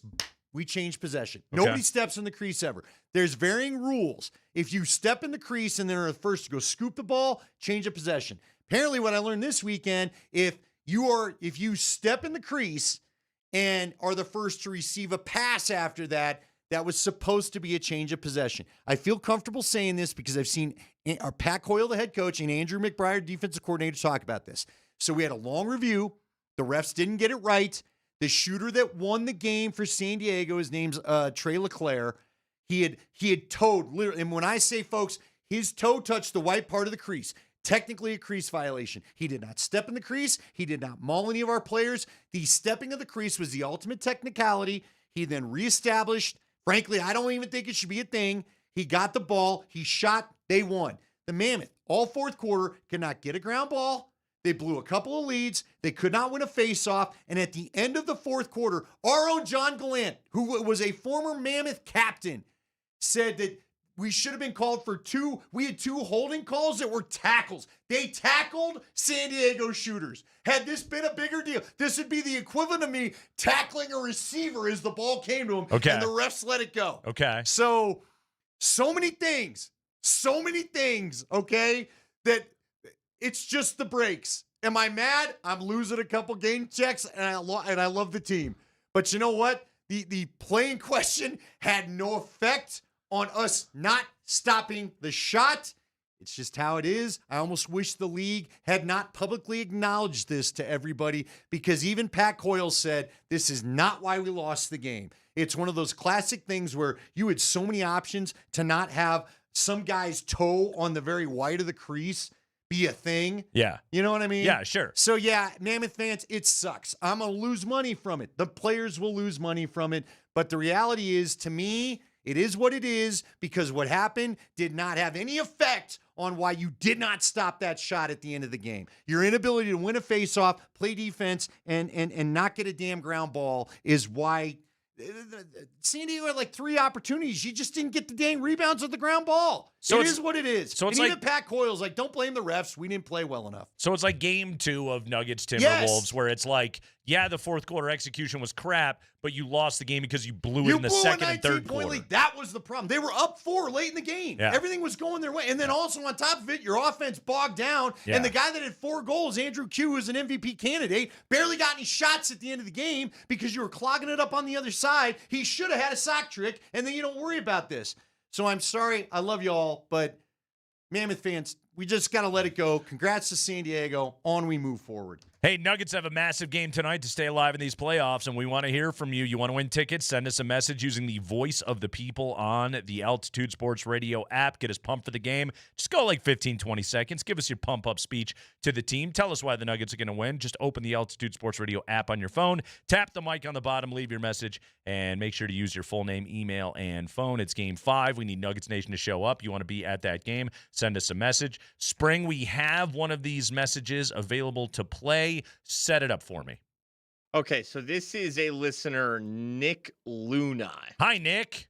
we change possession. Okay. Nobody steps in the crease ever. There's varying rules. If you step in the crease and then are the first to go scoop the ball, change a possession. Apparently, what I learned this weekend, if you step in the crease and are the first to receive a pass after that, that was supposed to be a change of possession. I feel comfortable saying this because I've seen our Pat Coyle, the head coach, and Andrew McBride, defensive coordinator, talk about this. So we had a long review. The refs didn't get it right. The shooter that won the game for San Diego, his name's Trey LeClaire. He had toed, literally, and when I say, folks, his toe touched the white part of the crease. Technically a crease violation. He did not step in the crease. He did not maul any of our players. The stepping of the crease was the ultimate technicality. He then reestablished. Frankly, I don't even think it should be a thing. He got the ball. He shot. They won. The Mammoth, all fourth quarter, could not get a ground ball. They blew a couple of leads. They could not win a faceoff. And at the end of the fourth quarter, our own John Gallant, who was a former Mammoth captain, said that we should have been called for we had 2 holding calls that were tackles. They tackled San Diego shooters. Had this been a bigger deal, this would be the equivalent of me tackling a receiver as the ball came to him. Okay. And the refs let it go. Okay. So many things, okay, that it's just the breaks. Am I mad? I'm losing a couple game checks, and I love the team. But you know what? The play in question had no effect on us not stopping the shot. It's just how it is. I almost wish the league had not publicly acknowledged this to everybody, because even Pat Coyle said this is not why we lost the game. It's one of those classic things where you had so many options to not have some guy's toe on the very white of the crease be a thing. Yeah. You know what I mean? Yeah, sure. So, yeah, Mammoth fans, it sucks. I'm going to lose money from it. The players will lose money from it. But the reality is, to me, it is what it is, because what happened did not have any effect on why you did not stop that shot at the end of the game. Your inability to win a faceoff, play defense, and not get a damn ground ball is why San Diego had like 3 opportunities. You just didn't get the dang rebounds of the ground ball. So it is what it is. So it's and like, even Pat Coyle's like, don't blame the refs. We didn't play well enough. So it's like game 2 of Nuggets Timberwolves, Yes. where it's like, yeah, the fourth quarter execution was crap, but you lost the game because you blew it in the second and third quarter. Lead. That was the problem. They were up 4 late in the game. Yeah. Everything was going their way. And then also on top of it, your offense bogged down. Yeah. And the guy that had 4 goals, Andrew Q, who's an MVP candidate, barely got any shots at the end of the game because you were clogging it up on the other side. He should have had a sock trick, and then you don't worry about this. So I'm sorry. I love you all, but Mammoth fans, we just got to let it go. Congrats to San Diego. On we move forward. Hey, Nuggets have a massive game tonight to stay alive in these playoffs, and we want to hear from you. You want to win tickets? Send us a message using the voice of the people on the Altitude Sports Radio app. Get us pumped for the game. Just go like 15, 20 seconds. Give us your pump-up speech to the team. Tell us why the Nuggets are going to win. Just open the Altitude Sports Radio app on your phone. Tap the mic on the bottom. Leave your message, and make sure to use your full name, email, and phone. It's Game 5. We need Nuggets Nation to show up. You want to be at that game, send us a message. Spring, we have one of these messages available to play. Set it up for me. Okay, so this is a listener, Nick Luna. Hi, Nick.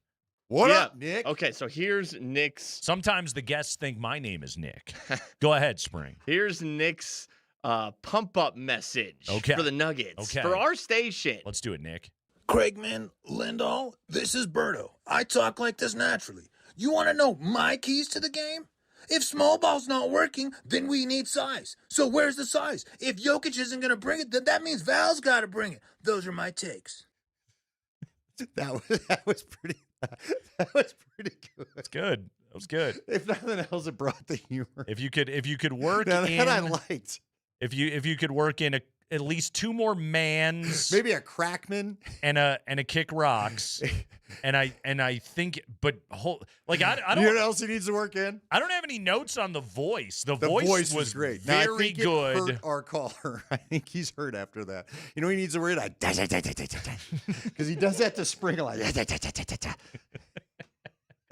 What up, Nick? Okay, so here's Nick's. Sometimes the guests think my name is Nick. Go ahead, Spring. Here's Nick's pump-up message for the Nuggets, for our station. Let's do it, Nick. Kreckman, Lindahl, this is Berto. I talk like this naturally. You want to know my keys to the game? If small ball's not working, then we need size. So where's the size? If Jokic isn't going to bring it, then that means Val's got to bring it. Those are my takes. That was pretty good. That's good. That was good. If nothing else, it brought the humor. If you could work Now, in, that I liked. If you could work in at least 2 more mans, maybe a Kreckman and a kick rocks, and I think, but I don't. You know what else he needs to work in? I don't have any notes on the voice. The voice was great. Very now, I think good. It hurt our caller. I think he's hurt after that. You know, he needs to worry about because he does that to Spring a lot. He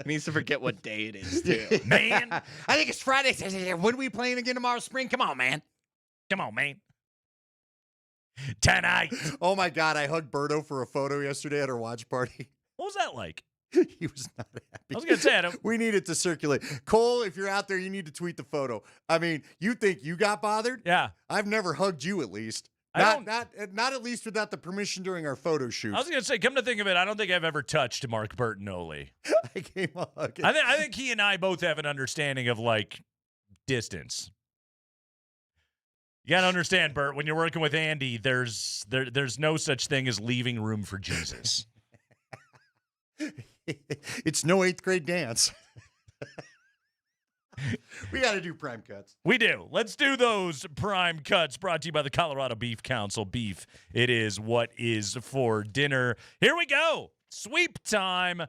needs to forget what day it is, too. Man, I think it's Friday. When are we playing again tomorrow, Spring? Come on, man. Come on, man. Tonight. Oh, my God. I hugged Berto for a photo yesterday at our watch party. What was that like? He was not happy. I was going to say, we need it to circulate. Cole, if you're out there, you need to tweet the photo. I mean, you think you got bothered? Yeah. I've never hugged you, at least. Not at least without the permission during our photo shoot. I was going to say, come to think of it, I don't think I've ever touched Mark Bertinoli. I think he and I both have an understanding of, like, distance. You got to understand, Bert, when you're working with Andy, there's no such thing as leaving room for Jesus. It's no 8th grade dance. We got to do prime cuts. We do. Let's do those prime cuts brought to you by the Colorado Beef Council. Beef, it is what is for dinner. Here we go. Sweep time.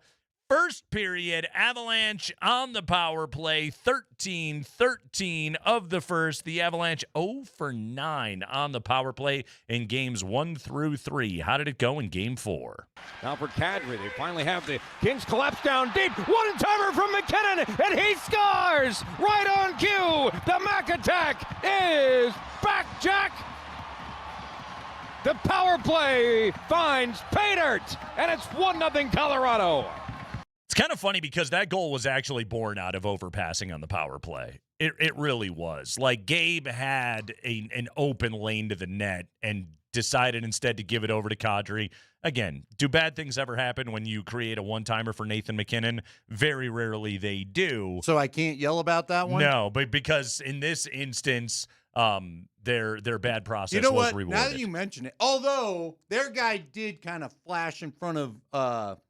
First period, Avalanche on the power play, 13-13 of the first. The Avalanche 0 for 9 on the power play in games 1 through 3. How did it go in game 4? Now for Kadri, they finally have the Kings collapse down deep. One-timer from McKinnon, and he scores! Right on cue! The Mac attack is back, Jack! The power play finds Paydert, and it's 1-0 Colorado. It's kind of funny because that goal was actually born out of overpassing on the power play. It really was. Like, Gabe had an open lane to the net and decided instead to give it over to Kadri. Again, do bad things ever happen when you create a one-timer for Nathan McKinnon? Very rarely they do. So I can't yell about that one? No, but because in this instance, their bad process you know was what? rewarded. Now that you mention it, although their guy did kind of flash in front of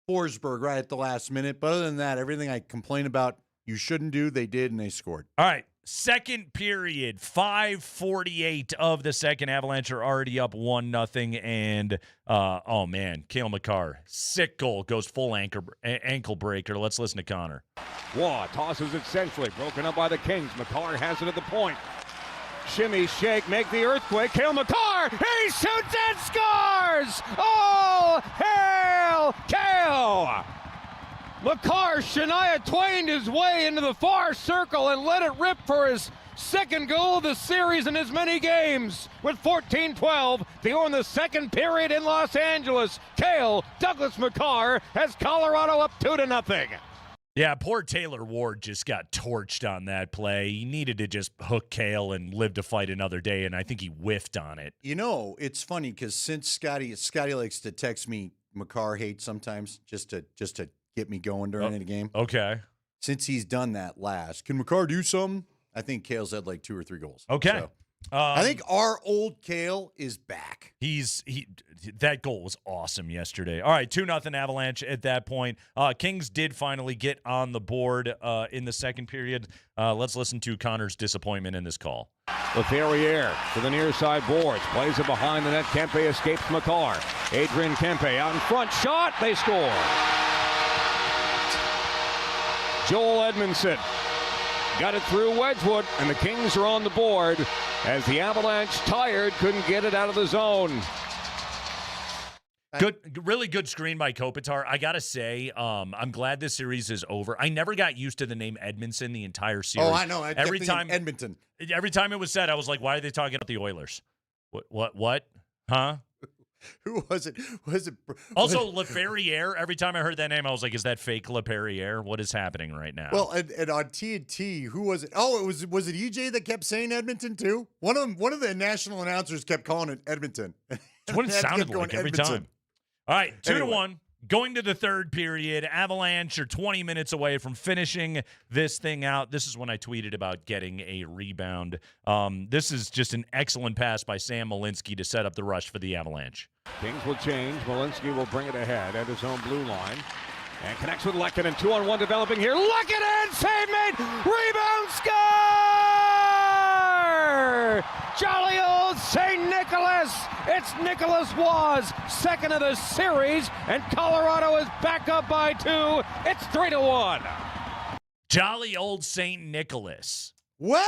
Forsberg right at the last minute. But other than that, everything I complain about you shouldn't do, they did, and they scored. All right. Second period, 5:48 of the second. Avalanche are already up 1-0. And, oh, man, Cale Makar, sick goal, goes full ankle breaker. Let's listen to Connor. Waugh tosses it centrally, broken up by the Kings. Makar has it at the point. Shimmy, shake, make the earthquake. Cale Makar, he shoots and scores! All hail Cale! Makar Shania Twained his way into the far circle and let it rip for his second goal of the series in as many games. With 14-12 to go in the second period in Los Angeles, Cale Douglas Makar has Colorado up 2-0. Yeah, poor Taylor Ward just got torched on that play. He needed to just hook Cale and live to fight another day, and I think he whiffed on it. You know, it's funny because since Scotty likes to text me Makar hate sometimes just to get me going during the game. Okay. Since he's done that last, can Makar do something? I think Cale's had like 2 or 3 goals. Okay. So, I think our old Cale is back. That goal was awesome yesterday. All right, 2-0 Avalanche at that point. Kings did finally get on the board in the second period. Let's listen to Connor's disappointment in this call. Leferrier to the near side boards, plays it behind the net. Kempe escapes Makar. Adrian Kempe out in front, shot, they score. Joel Edmondson got it through Wedgwood, and the Kings are on the board as the Avalanche, tired, couldn't get it out of the zone. Really good screen by Kopitar. I gotta say, I'm glad this series is over. I never got used to the name Edmondson the entire series. Oh, I know. Every time Edmonton. Every time it was said, I was like, why are they talking about the Oilers? What? Huh? Who was it? Also, Leferrier. Every time I heard that name, I was like, is that fake Leferrier? What is happening right now? Well, and on TNT, who was it? Oh, was it EJ that kept saying Edmonton too? One of the national announcers kept calling it Edmonton. That's what it sounded like every time. All right, 2-1. Going to the third period, Avalanche are 20 minutes away from finishing this thing out. This is when I tweeted about getting a rebound. This is just an excellent pass by Sam Malinsky to set up the rush for the Avalanche. Kings will change. Malinsky will bring it ahead at his own blue line. And connects with Lehkonen. 2-on-1 developing here. Lehkonen, save made! Rebound, score! Jolly old St. Nicholas! It's Nicholas Waugh, second of the series, and Colorado is back up by 2. It's 3-1. Jolly old St. Nicholas. Wow!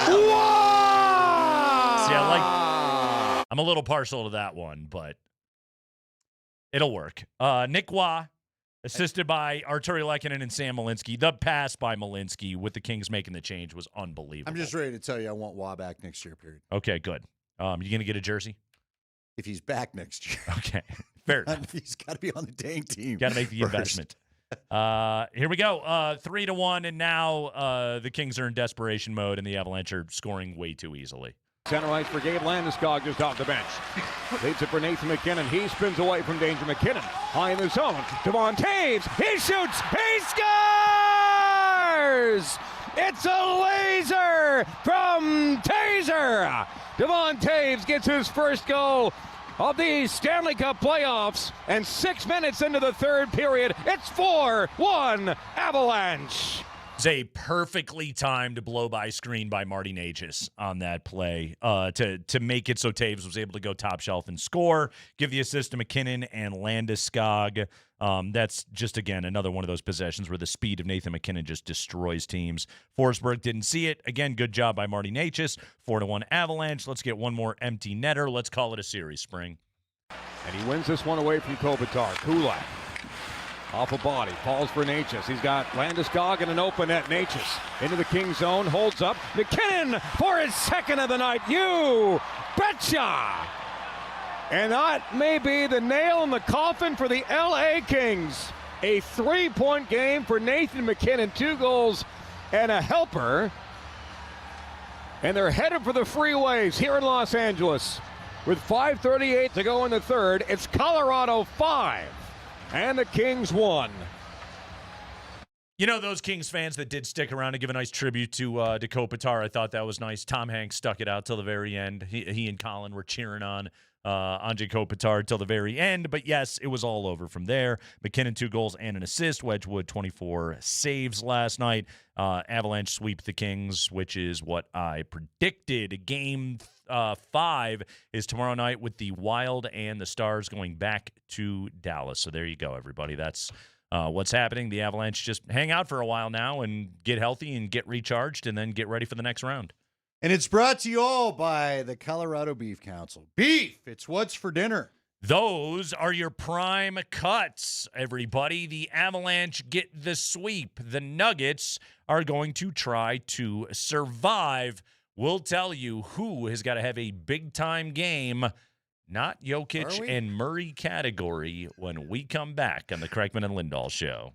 See, I'm a little partial to that one, but it'll work. Nick Waugh, assisted by Arturi Lehkonen and Sam Malinsky. The pass by Malinsky with the Kings making the change was unbelievable. I'm just ready to tell you I want Waugh back next year, period. Okay, good. You going to get a jersey? If he's back next year. Okay, fair enough. He's got to be on the dang team. Got to make the investment. Here we go. 3-1, and now the Kings are in desperation mode, and the Avalanche are scoring way too easily. Center ice for Gabe Landeskog just off the bench. Leads it for Nathan McKinnon. He spins away from danger. McKinnon high in the zone. Devon Taves. He shoots. He scores! It's a laser from Taser. Devon Taves gets his first goal of the Stanley Cup playoffs, and 6 minutes into the third period, it's 4-1 Avalanche. It's a perfectly timed blow-by screen by Marty Necas on that play to make it so Taves was able to go top shelf and score, give the assist to McKinnon and Landeskog. That's just, again, another one of those possessions where the speed of Nathan McKinnon just destroys teams. Forsberg didn't see it. Again, good job by Marty Necas. 4-1 Avalanche. Let's get one more empty netter. Let's call it a series, Spring. And he wins this one away from Kopitar. Kulak. Off a body, falls for Necas. He's got Landeskog and an open net. Necas into the Kings zone, holds up. McKinnon for his second of the night. You betcha! And that may be the nail in the coffin for the LA Kings. A 3-point game for Nathan McKinnon. 2 goals and a helper. And they're headed for the freeways here in Los Angeles. With 5:38 to go in the third, it's Colorado 5. And the Kings won. You know, those Kings fans that did stick around to give a nice tribute to Kopitar, I thought that was nice. Tom Hanks stuck it out till the very end. He and Colin were cheering on Anze Kopitar till the very end. But, yes, it was all over from there. McKinnon 2 goals and an assist. Wedgwood 24 saves last night. Avalanche sweep the Kings, which is what I predicted. Game 5 is tomorrow night with the Wild and the Stars going back to Dallas. So there you go, everybody. That's what's happening. The Avalanche just hang out for a while now and get healthy and get recharged and then get ready for the next round. And it's brought to you all by the Colorado Beef Council. Beef, it's what's for dinner. Those are your prime cuts, everybody. The Avalanche get the sweep. The Nuggets are going to try to survive. We'll tell you who has got to have a big-time game, not Jokic and Murray category, when we come back on the Kreckman and Lindahl Show.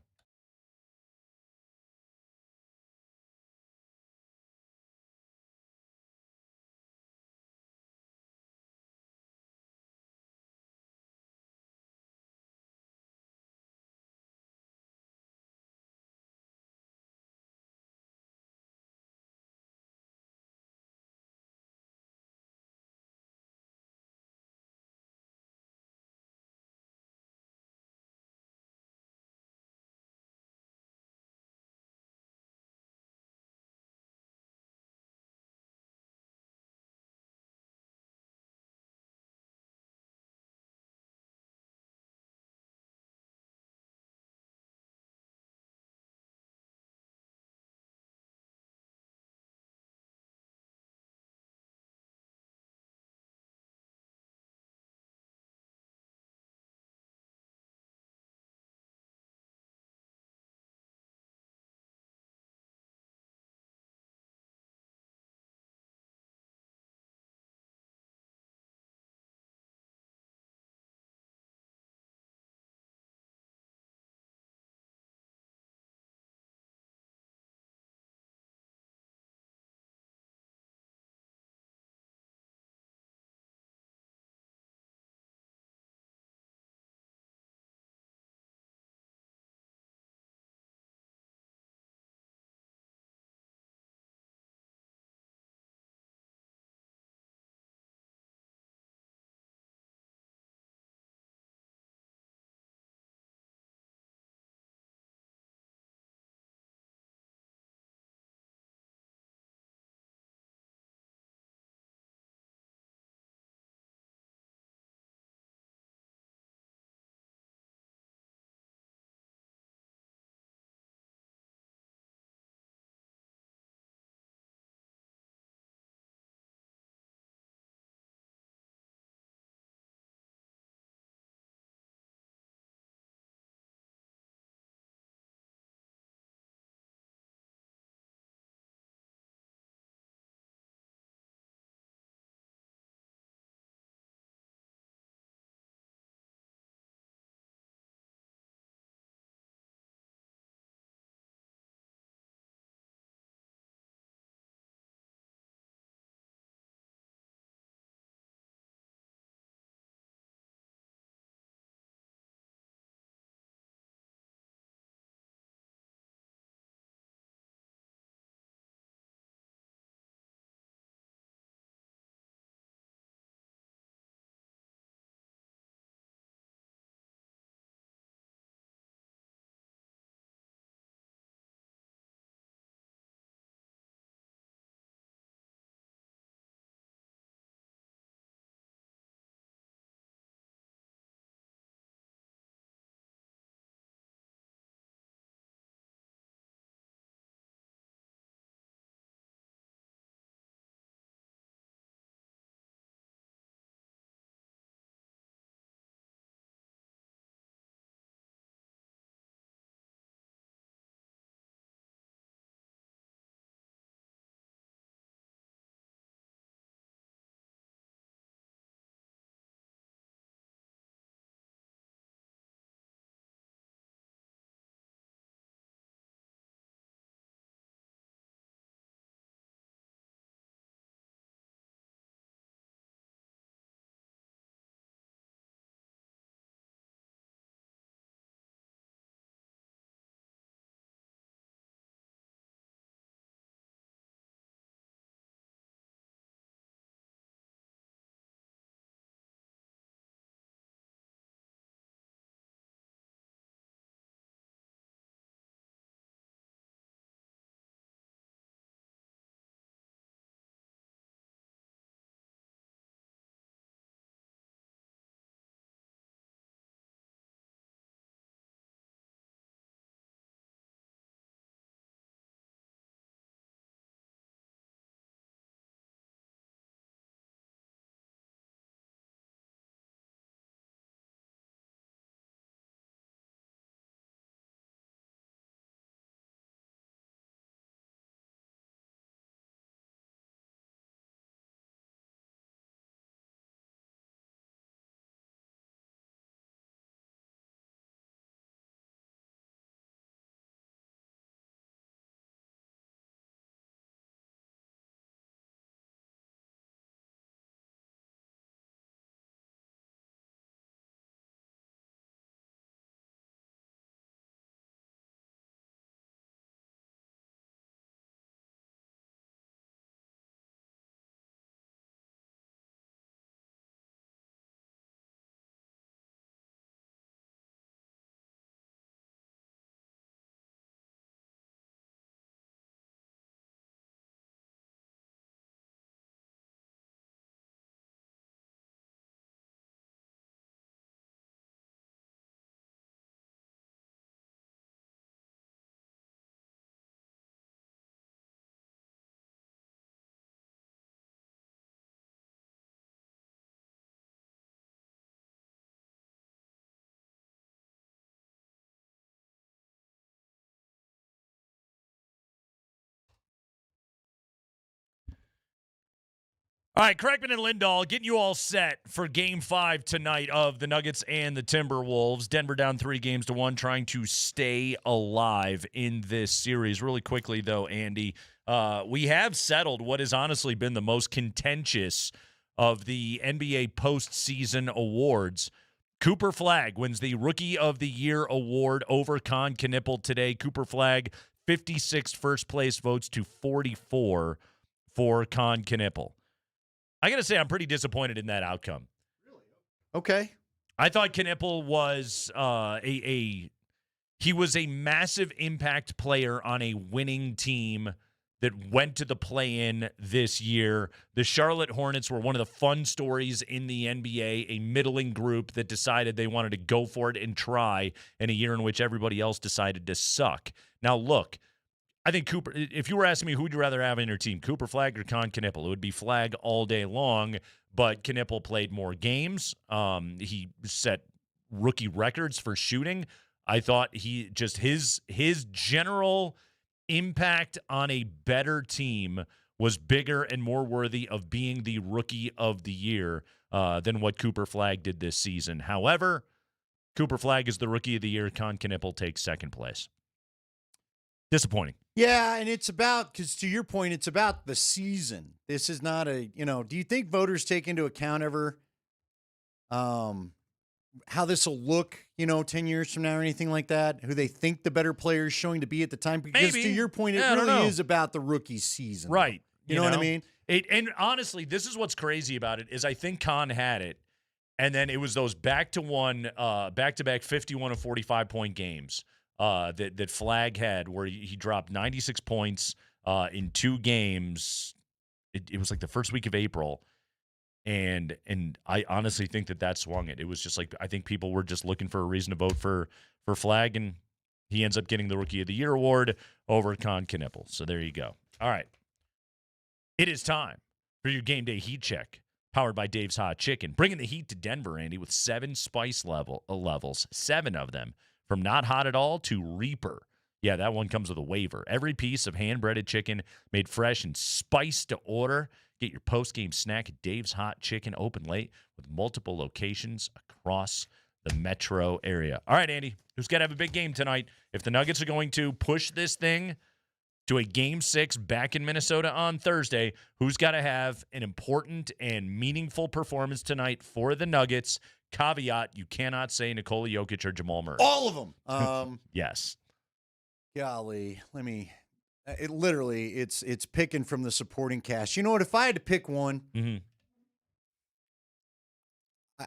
All right, Kreckman and Lindahl getting you all set for Game 5 tonight of the Nuggets and the Timberwolves. Denver down 3-1, trying to stay alive in this series. Really quickly, though, Andy, we have settled what has honestly been the most contentious of the NBA postseason awards. Cooper Flagg wins the Rookie of the Year award over Con Knippel today. Cooper Flagg, 56 first-place votes to 44 for Con Knippel. I got to say, I'm pretty disappointed in that outcome. Okay. I thought Knippel was he was a massive impact player on a winning team that went to the play-in this year. The Charlotte Hornets were one of the fun stories in the NBA, a middling group that decided they wanted to go for it and try in a year in which everybody else decided to suck. Now, look, I think Cooper, if you were asking me who would you rather have in your team, Cooper Flagg or Con Knippel, it would be Flagg all day long, but Knippel played more games. He set rookie records for shooting. I thought his general impact on a better team was bigger and more worthy of being the Rookie of the Year than what Cooper Flagg did this season. However, Cooper Flagg is the Rookie of the Year. Con Knippel takes second place. Disappointing. Yeah, and it's about, because to your point, it's about the season. This is not do you think voters take into account ever how this will look, 10 years from now or anything like that? Who they think the better player is showing to be at the time? Because to your point, it really is about the rookie season. Right. You know what I mean? And honestly, this is what's crazy about it is I think Con had it, and then it was those back-to-back 51 and 45-point games that Flagg had where he dropped 96 points in 2 games. It was like the first week of April. And I honestly think that swung it. It was just like I think people were just looking for a reason to vote for Flagg, and he ends up getting the Rookie of the Year award over Con Knippel. So there you go. All right. It is time for your game day heat check, powered by Dave's Hot Chicken. Bringing the heat to Denver, Andy, with 7 spice levels, 7 of them, from not hot at all to Reaper. Yeah, that one comes with a waiver. Every piece of hand-breaded chicken made fresh and spiced to order. Get your post-game snack at Dave's Hot Chicken, open late with multiple locations across the metro area. All right, Andy, who's got to have a big game tonight? If the Nuggets are going to push this thing to a Game 6 back in Minnesota on Thursday, who's got to have an important and meaningful performance tonight for the Nuggets? Caveat, you cannot say Nikola Jokic or Jamal Murray. All of them. Yes. Golly, it's picking from the supporting cast. You know what? If I had to pick one,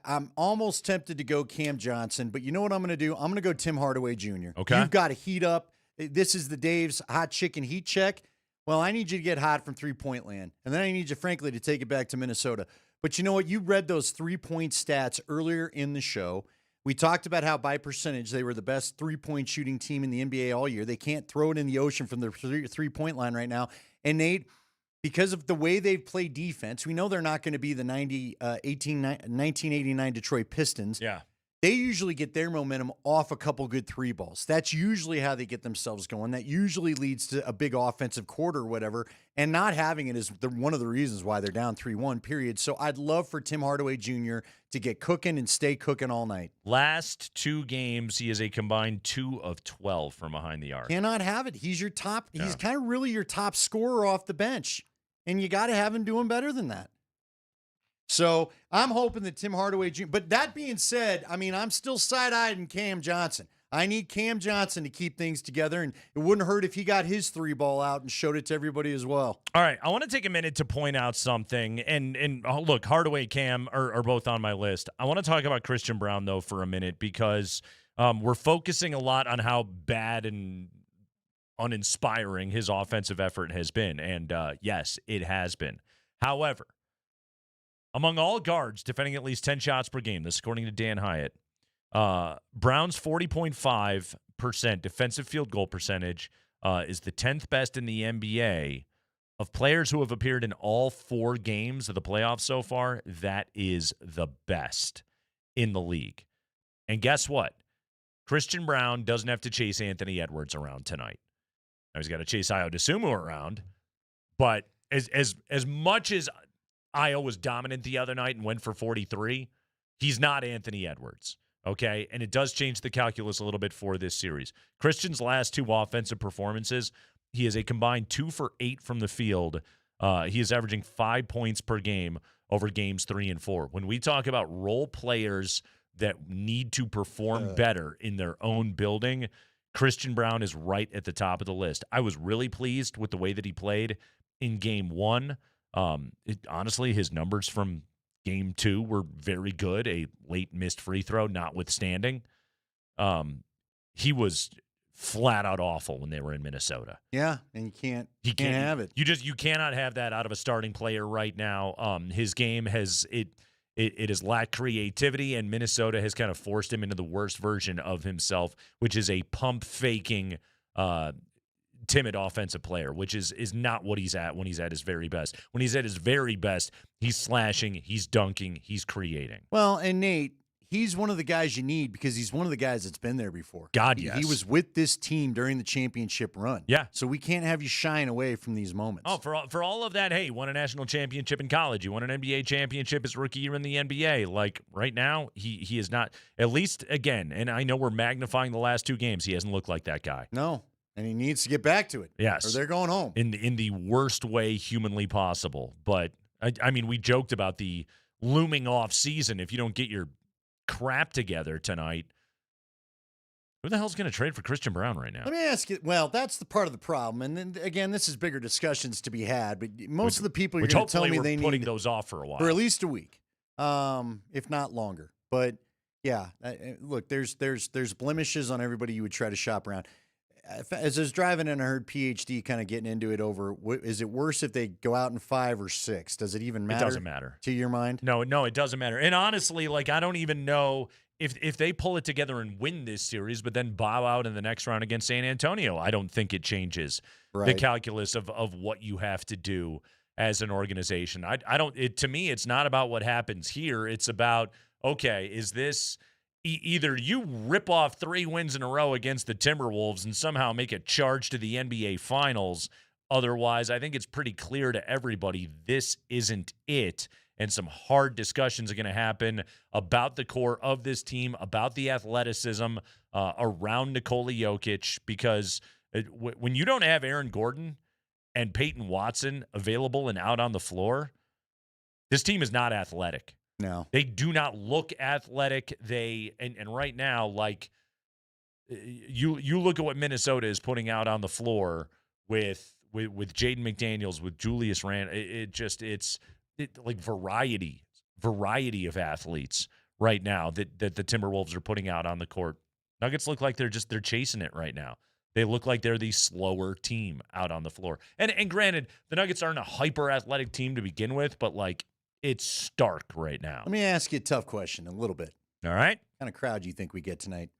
I'm almost tempted to go Cam Johnson, but you know what I'm going to do? I'm going to go Tim Hardaway Jr. Okay. You've got to heat up. This is the Dave's Hot Chicken heat check. Well, I need you to get hot from three-point land, and then I need you, frankly, to take it back to Minnesota. But you know what? You read those three-point stats earlier in the show. We talked about how by percentage they were the best three-point shooting team in the NBA all year. They can't throw it in the ocean from the three-point line right now. And Nate, because of the way they've played defense, we know they're not going to be the 1989 Detroit Pistons. Yeah. They usually get their momentum off a couple good three balls. That's usually how they get themselves going. That usually leads to a big offensive quarter or whatever. And not having it is one of the reasons why they're down 3-1, period. So I'd love for Tim Hardaway Jr. to get cooking and stay cooking all night. Last 2 games, he is a combined 2 of 12 from behind the arc. Cannot have it. He's your top. Yeah. He's kind of really your top scorer off the bench. And you got to have him doing better than that. So I'm hoping that Tim Hardaway Jr. But that being said, I mean, I'm still side-eyed in Cam Johnson. I need Cam Johnson to keep things together, and it wouldn't hurt if he got his 3-ball out and showed it to everybody as well. All right, I want to take a minute to point out something. And look, Hardaway, Cam are both on my list. I want to talk about Christian Braun, though, for a minute, because we're focusing a lot on how bad and uninspiring his offensive effort has been. And yes, it has been. However, among all guards defending at least 10 shots per game, this according to Dan Hyatt, Brown's 40.5% defensive field goal percentage is the 10th best in the NBA. Of players who have appeared in all 4 games of the playoffs so far, that is the best in the league. And guess what? Christian Braun doesn't have to chase Anthony Edwards around tonight. Now he's got to chase Ayo Dosunmu around, but as much as Io was dominant the other night and went for 43. He's not Anthony Edwards, okay? And it does change the calculus a little bit for this series. Christian's last 2 offensive performances, he is a combined 2 for 8 from the field. He is averaging 5 points per game over games 3 and 4. When we talk about role players that need to perform better in their own building, Christian Braun is right at the top of the list. I was really pleased with the way that he played in Game 1. Honestly, his numbers from Game 2 were very good, a late missed free throw notwithstanding. He was flat out awful when they were in Minnesota. Yeah, and you can't have it. You cannot have that out of a starting player right now. His game has it has lacked creativity, and Minnesota has kind of forced him into the worst version of himself, which is a pump faking, timid offensive player, which is not what he's at when he's at his very best. When he's at his very best, he's slashing, he's dunking, he's creating. Well, and Nate, he's one of the guys you need because he's one of the guys that's been there before. God, yes. He was with this team during the championship run. Yeah. So we can't have you shying away from these moments. Oh, for all of that, hey, you won a national championship in college. You won an NBA championship his rookie year in the NBA. Like, right now, he is not, at least, again, and I know we're magnifying the last 2 games, he hasn't looked like that guy. No. And he needs to get back to it. Yes. Or they're going home. In the worst way humanly possible. But, I mean, we joked about the looming off season. If you don't get your crap together tonight, who the hell's going to trade for Christian Braun right now? Let me ask you. Well, that's the part of the problem. And then, again, this is bigger discussions to be had. But most of the people you're going to tell me they need putting those off for a while. For at least a week, if not longer. But, yeah, look, there's blemishes on everybody you would try to shop around. As I was driving and I heard PhD kind of getting into it over, is it worse if they go out in 5 or 6? Does it even matter? It doesn't matter. To your mind? No, it doesn't matter. And honestly, like, I don't even know if they pull it together and win this series, but then bow out in the next round against San Antonio. I don't think it changes the calculus of what you have to do as an organization. To me, it's not about what happens here. It's about, okay, is this either you rip off 3 wins in a row against the Timberwolves and somehow make a charge to the NBA Finals. Otherwise, I think it's pretty clear to everybody this isn't it. And some hard discussions are going to happen about the core of this team, about the athleticism around Nikola Jokic, because when you don't have Aaron Gordon and Peyton Watson available and out on the floor, this team is not athletic. No. They do not look athletic. And right now, like, you look at what Minnesota is putting out on the floor with Jaden McDaniels, with Julius Randle. It's like variety of athletes right now that the Timberwolves are putting out on the court. Nuggets look like they're chasing it right now. They look like they're the slower team out on the floor. And granted, the Nuggets aren't a hyper athletic team to begin with, but like, it's stark right now. Let me ask you a tough question a little bit. All right. What kind of crowd do you think we get tonight?